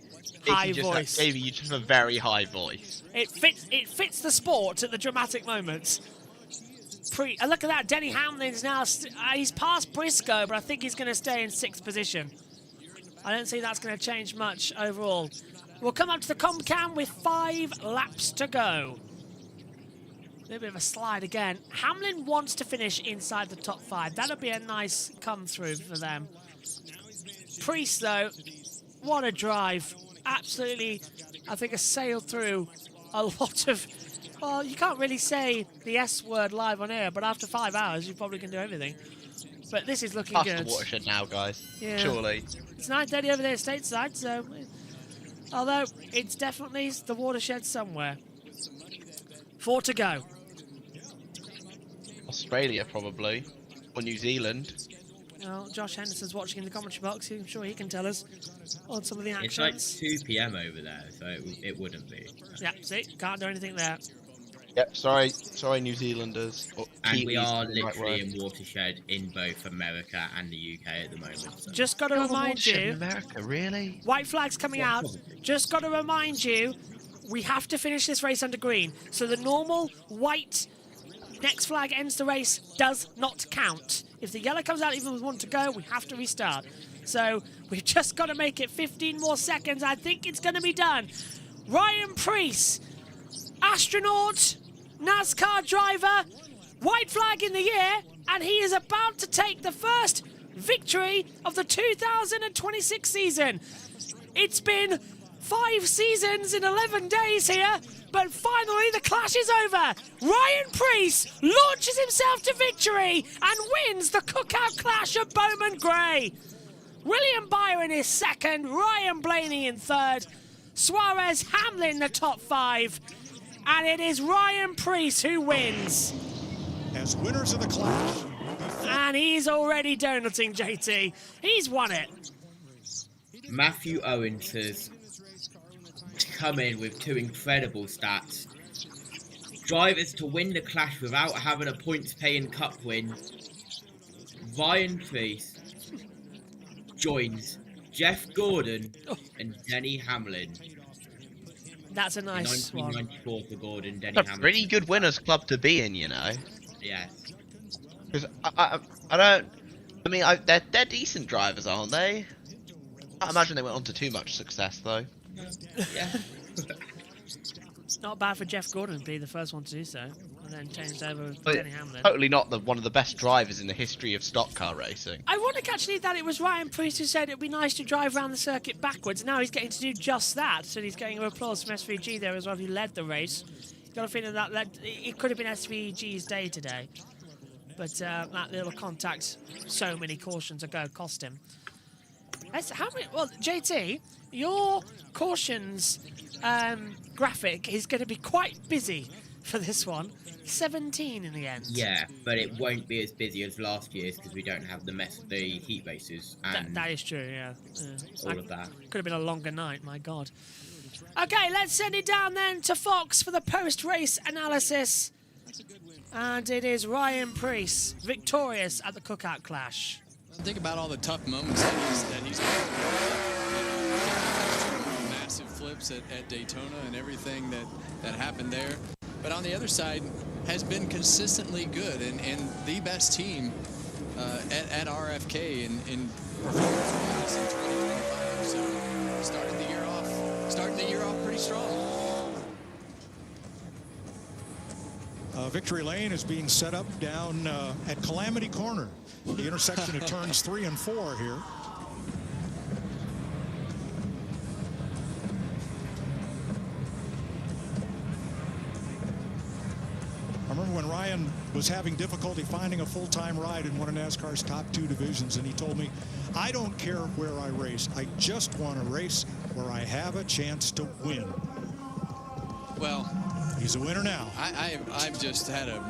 high voice. Davey, you just have a very high voice. It fits the sport at the dramatic moments. Look at that. Denny Hamlin's now. He's past Briscoe, but I think he's going to stay in 6th position. I don't see that's going to change much overall. We'll come up to the Comcam with 5 laps to go. A little bit of a slide again. Hamlin wants to finish inside the top 5. That'll be a nice come through for them. Priest, though, what a drive. Absolutely, I think, a sail through a lot of... Well, you can't really say the S word live on air, but after 5 hours, you probably can do everything. But this is looking Past good. the watershed now, guys. Yeah. Surely. It's 9:30 over there stateside, so... Although, it's definitely the watershed somewhere. 4 to go. Australia, probably. Or New Zealand. Well, Josh Henderson's watching in the commentary box. I'm sure he can tell us on some of the It's actions. like 2 p.m. over there, so it wouldn't be. Yeah, see? Can't do anything there. Yep, sorry, New Zealanders. And we are literally in watershed in both America and the UK at the moment. So. Just got to remind you... America, really? White flag's coming out. Just got to remind you, we have to finish this race under green. So the normal white next flag ends the race does not count. If the yellow comes out even with 1 to go, we have to restart. So we've just got to make it 15 more seconds. I think it's going to be done. Ryan Preece, astronaut, NASCAR driver, white flag in the air, and he is about to take the first victory of the 2026 season. It's been 5 seasons in 11 days here, but finally the clash is over. Ryan Preece launches himself to victory and wins the Cookout Clash of Bowman Gray. William Byron is 2nd, Ryan Blaney in 3rd, Suarez Hamlin the top 5, and it is Ryan Preece who wins. as winners of the Clash. And he's already donutting JT. He's won it. Matthew Owens has come in with 2 incredible stats. Drivers to win the Clash without having a points-paying cup win. Ryan Preece joins Jeff Gordon and Denny Hamlin. That's a nice 1994 for Gordon, Denny That's Hamlin. a pretty good winners club to be in, you know. Yeah. Because I don't. I mean, they're decent drivers, aren't they? I imagine they went on to too much success, though. Yeah. It's not bad for Jeff Gordon to be the first one to do so, and then changed over with But Denny Hamlin. totally not one of the best drivers in the history of stock car racing. Ironic, actually, that it was Ryan Preece who said it'd be nice to drive around the circuit backwards. Now he's getting to do just that, so he's getting applause from SVG there as well, who led the race. Got a feeling that it could have been SVG's day today, but that little contact, so many cautions ago, cost him. How many? Well, JT, your cautions graphic is going to be quite busy for this one. 17 in the end. Yeah, but it won't be as busy as last year's because we don't have the heat races and that is true, yeah. all of that. Could have been a longer night, my God. Okay, let's send it down then to Fox for the post-race analysis. And it is Ryan Preece, victorious at the Cookout Clash. Think about all the tough moments that he's had. Massive flips at Daytona and everything that happened there. But on the other side, has been consistently good and the best team at RFK in performance-wise in 2025. So starting the year off pretty strong. Victory Lane is being set up down at Calamity Corner, the intersection of turns 3 and 4 here. I remember when Ryan was having difficulty finding a full-time ride in one of NASCAR's top 2 divisions, and he told me, I don't care where I race. I just want to race where I have a chance to win. Well, he's a winner now. I've just had a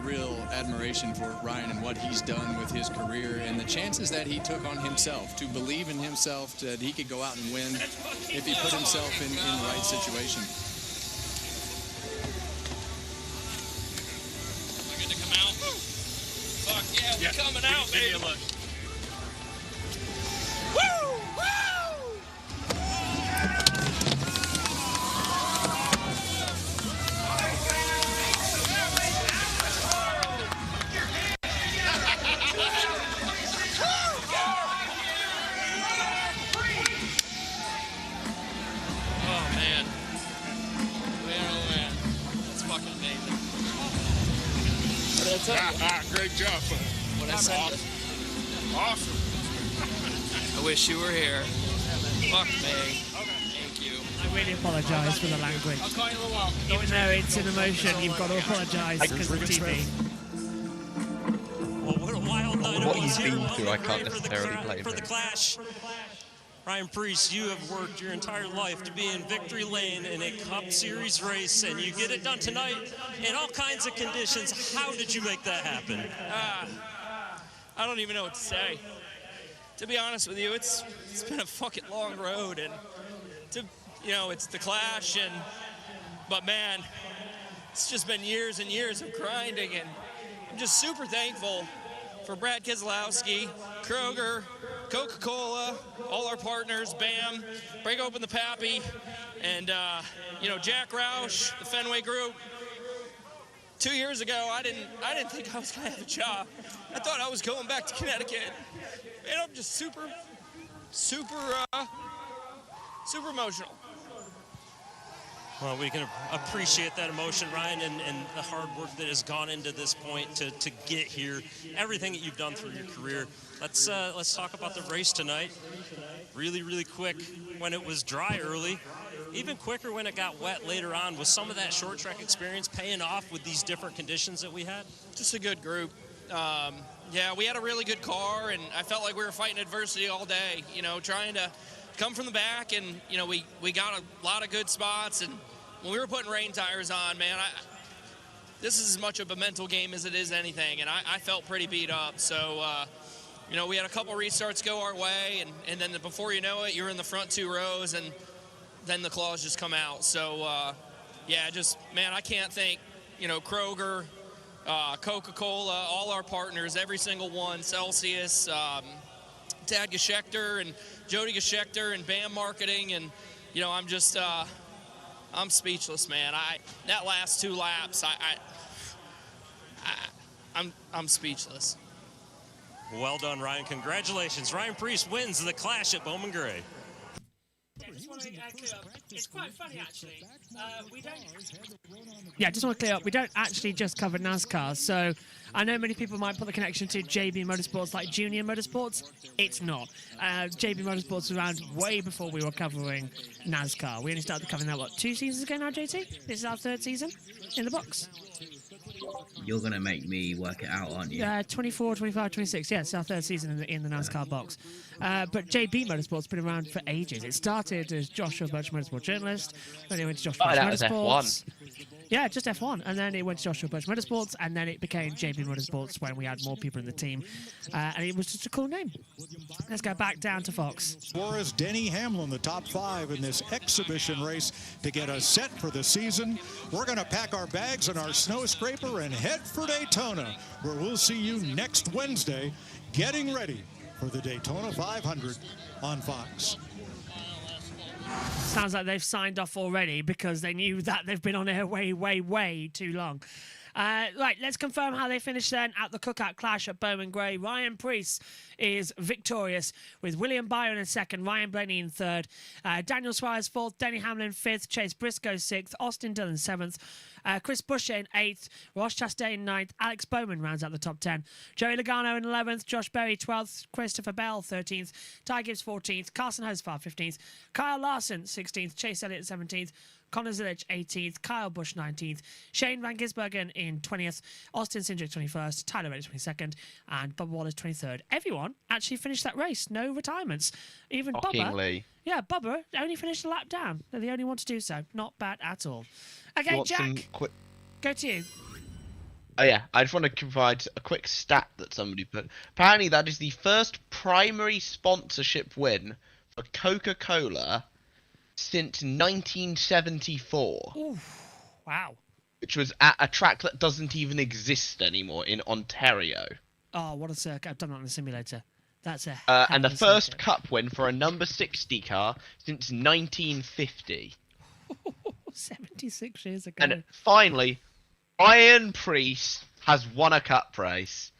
real admiration for Ryan and what he's done with his career and the chances that he took on himself to believe in himself that he could go out and win if he put himself in the right situation. We're good to come out. Fuck yeah, we're coming out, baby. Woo! Great job, son. What I said. Awesome. I wish you were here. Fuck me. Thank you. I really apologise for the language. I'll call you in a little while. Even though it's an emotion, you've got to apologise because of TV. Well, what a wild night What it was he's here been through, I for can't necessarily blame for the him. Clash. Ryan Preece, you have worked your entire life to be in victory lane in a Cup Series race, and you get it done tonight in all kinds of conditions. How did you make that happen? I don't even know what to say. To be honest with you, it's been a fucking long road, and it's the Clash, but man, it's just been years and years of grinding, and I'm just super thankful for Brad Keselowski, Kroger, Coca-Cola, all our partners, BAM, Break Open the Pappy, and Jack Roush, the Fenway Group. 2 years ago, I didn't think I was gonna have a job. I thought I was going back to Connecticut, and I'm just super emotional. Well, we can appreciate that emotion, Ryan, and the hard work that has gone into this point to get here, everything that you've done through your career. Let's talk about the race tonight. Really, really quick when it was dry early, even quicker when it got wet later on. Was some of that short track experience paying off with these different conditions that we had? Just a good group. Yeah, we had a really good car, and I felt like we were fighting adversity all day, trying to come from the back, and, we got a lot of good spots, and when we were putting rain tires on, man, this is as much of a mental game as it is anything, and I felt pretty beat up. So, you know, we had a couple restarts go our way, and then before you know it, you're in the front 2 rows, and then the claws just come out. So, yeah, just, man, I can't thank, you know, Kroger, Coca-Cola, all our partners, every single one, Celsius, Tad Geschecter and Jody Geschecter and BAM Marketing, and, you know, I'm just, I'm speechless, man. That last 2 laps, I'm speechless. Well done, Ryan. Congratulations. Ryan Preece wins the Clash at Bowman Gray. It's quite funny, actually. Yeah, just want to clear up. We don't actually just cover NASCAR, so I know many people might put the connection to JB Motorsports like Junior Motorsports. It's not. JB Motorsports was around way before we were covering NASCAR. We only started covering that, what, 2 seasons ago now, JT? This is our 3rd season in the box. You're going to make me work it out, aren't you? 24, 25, 26. Yeah, it's our 3rd season in the NASCAR box. But JB Motorsports been around for ages. It started as Joshua Birch Motorsport Journalist, then it went to Joshua Birch Motorsports. F1. Yeah, just F1. And then it went to Joshua Birch Motorsports, and then it became JB Motorsports when we had more people in the team. And it was just a cool name. Let's go back down to Fox. Suarez, Denny Hamlin, the top 5 in this exhibition race to get us set for the season. We're going to pack our bags and our snow scraper and head for Daytona, where we'll see you next Wednesday getting ready for the Daytona 500 on Fox. Sounds like they've signed off already because they knew that they've been on air way too long. Right, let's confirm how they finished then at the Cookout Clash at Bowman Gray. Ryan Preece is victorious with William Byron in 2nd, Ryan Blaney in 3rd, Daniel Suarez 4th, Denny Hamlin 5th, Chase Briscoe 6th, Austin Dillon 7th, Chris Buescher in 8th, Ross Chastain in 9th, Alex Bowman rounds out the top 10, Joey Logano in 11th, Josh Berry 12th, Christopher Bell 13th, Ty Gibbs 14th, Carson Hosfar 15th, Kyle Larson 16th, Chase Elliott 17th, Connor Zilic 18th, Kyle Busch 19th, Shane Van Gisbergen in 20th, Austin Cindric 21st, Tyler Reddick 22nd, and Bubba Wallace 23rd. Everyone actually finished that race. No retirements. Even Bubba. Yeah, Bubba only finished a lap down. They're the only one to do so. Not bad at all. Okay, Jack, go to you. Oh yeah, I just want to provide a quick stat that somebody put. Apparently that is the first primary sponsorship win for Coca-Cola since 1974. Ooh, wow. Which was at a track that doesn't even exist anymore in Ontario. Oh, what a circuit. I've done that on the simulator. That's a and the first cup win for a number 60 car since 1950. 76 years ago. And finally, Ryan Preece has won a cup race.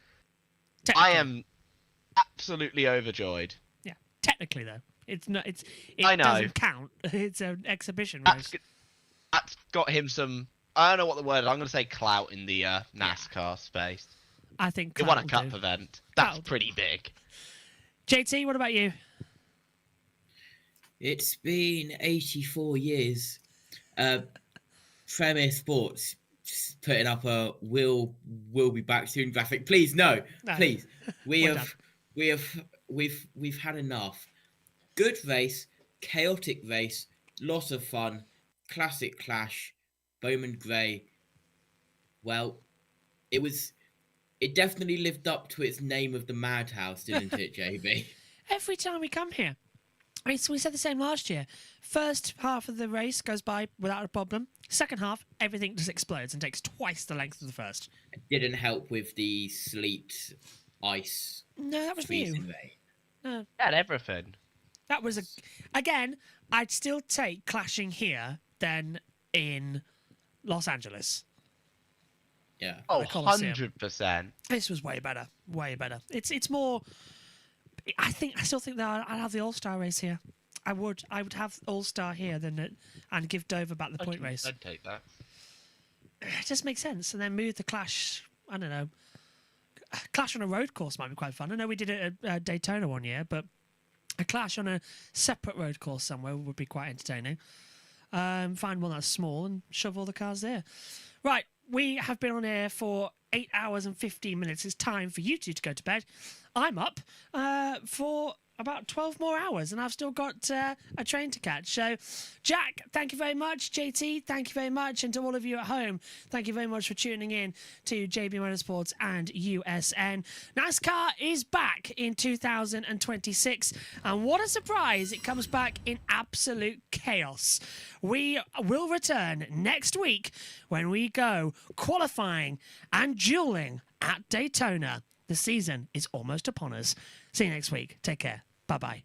I am absolutely overjoyed. Yeah, technically though. It I know. Doesn't count. It's an exhibition race. That's got him some, I don't know what the word is, I'm going to say clout in the NASCAR space. I think he won a cup event. That's pretty big. JT, what about you? It's been 84 years. Premier Sports just putting up a "we'll be back soon" graphic. Please, no. Please. We've had enough. Good race, chaotic race, lots of fun, classic clash, Bowman Gray. Well, it definitely lived up to its name of the Madhouse, didn't it, JB? Every time we come here, I mean, so we said the same last year. First half of the race goes by without a problem. Second half, everything just explodes and takes twice the length of the first. It didn't help with the sleet, ice. No, that was new. No. Had everything. That was again, I'd still take clashing here than in Los Angeles. Yeah. Oh, 100%. This was way better. Way better. It's more. I still think that I'd have the All-Star race here. I would have All-Star here and give Dover back the point race. I'd take that. It just makes sense. And then move the clash. I don't know. Clash on a road course might be quite fun. I know we did it at Daytona one year, but a clash on a separate road course somewhere would be quite entertaining. Find one that's small and shove all the cars there. Right, we have been on air for 8 hours and 15 minutes. It's time for you two to go to bed. I'm up for about 12 more hours, and I've still got a train to catch. So, Jack, thank you very much. JT, thank you very much. And to all of you at home, thank you very much for tuning in to JB Motorsports and USN. NASCAR is back in 2026, and what a surprise, it comes back in absolute chaos. We will return next week when we go qualifying and dueling at Daytona. The season is almost upon us. See you next week. Take care. Bye-bye.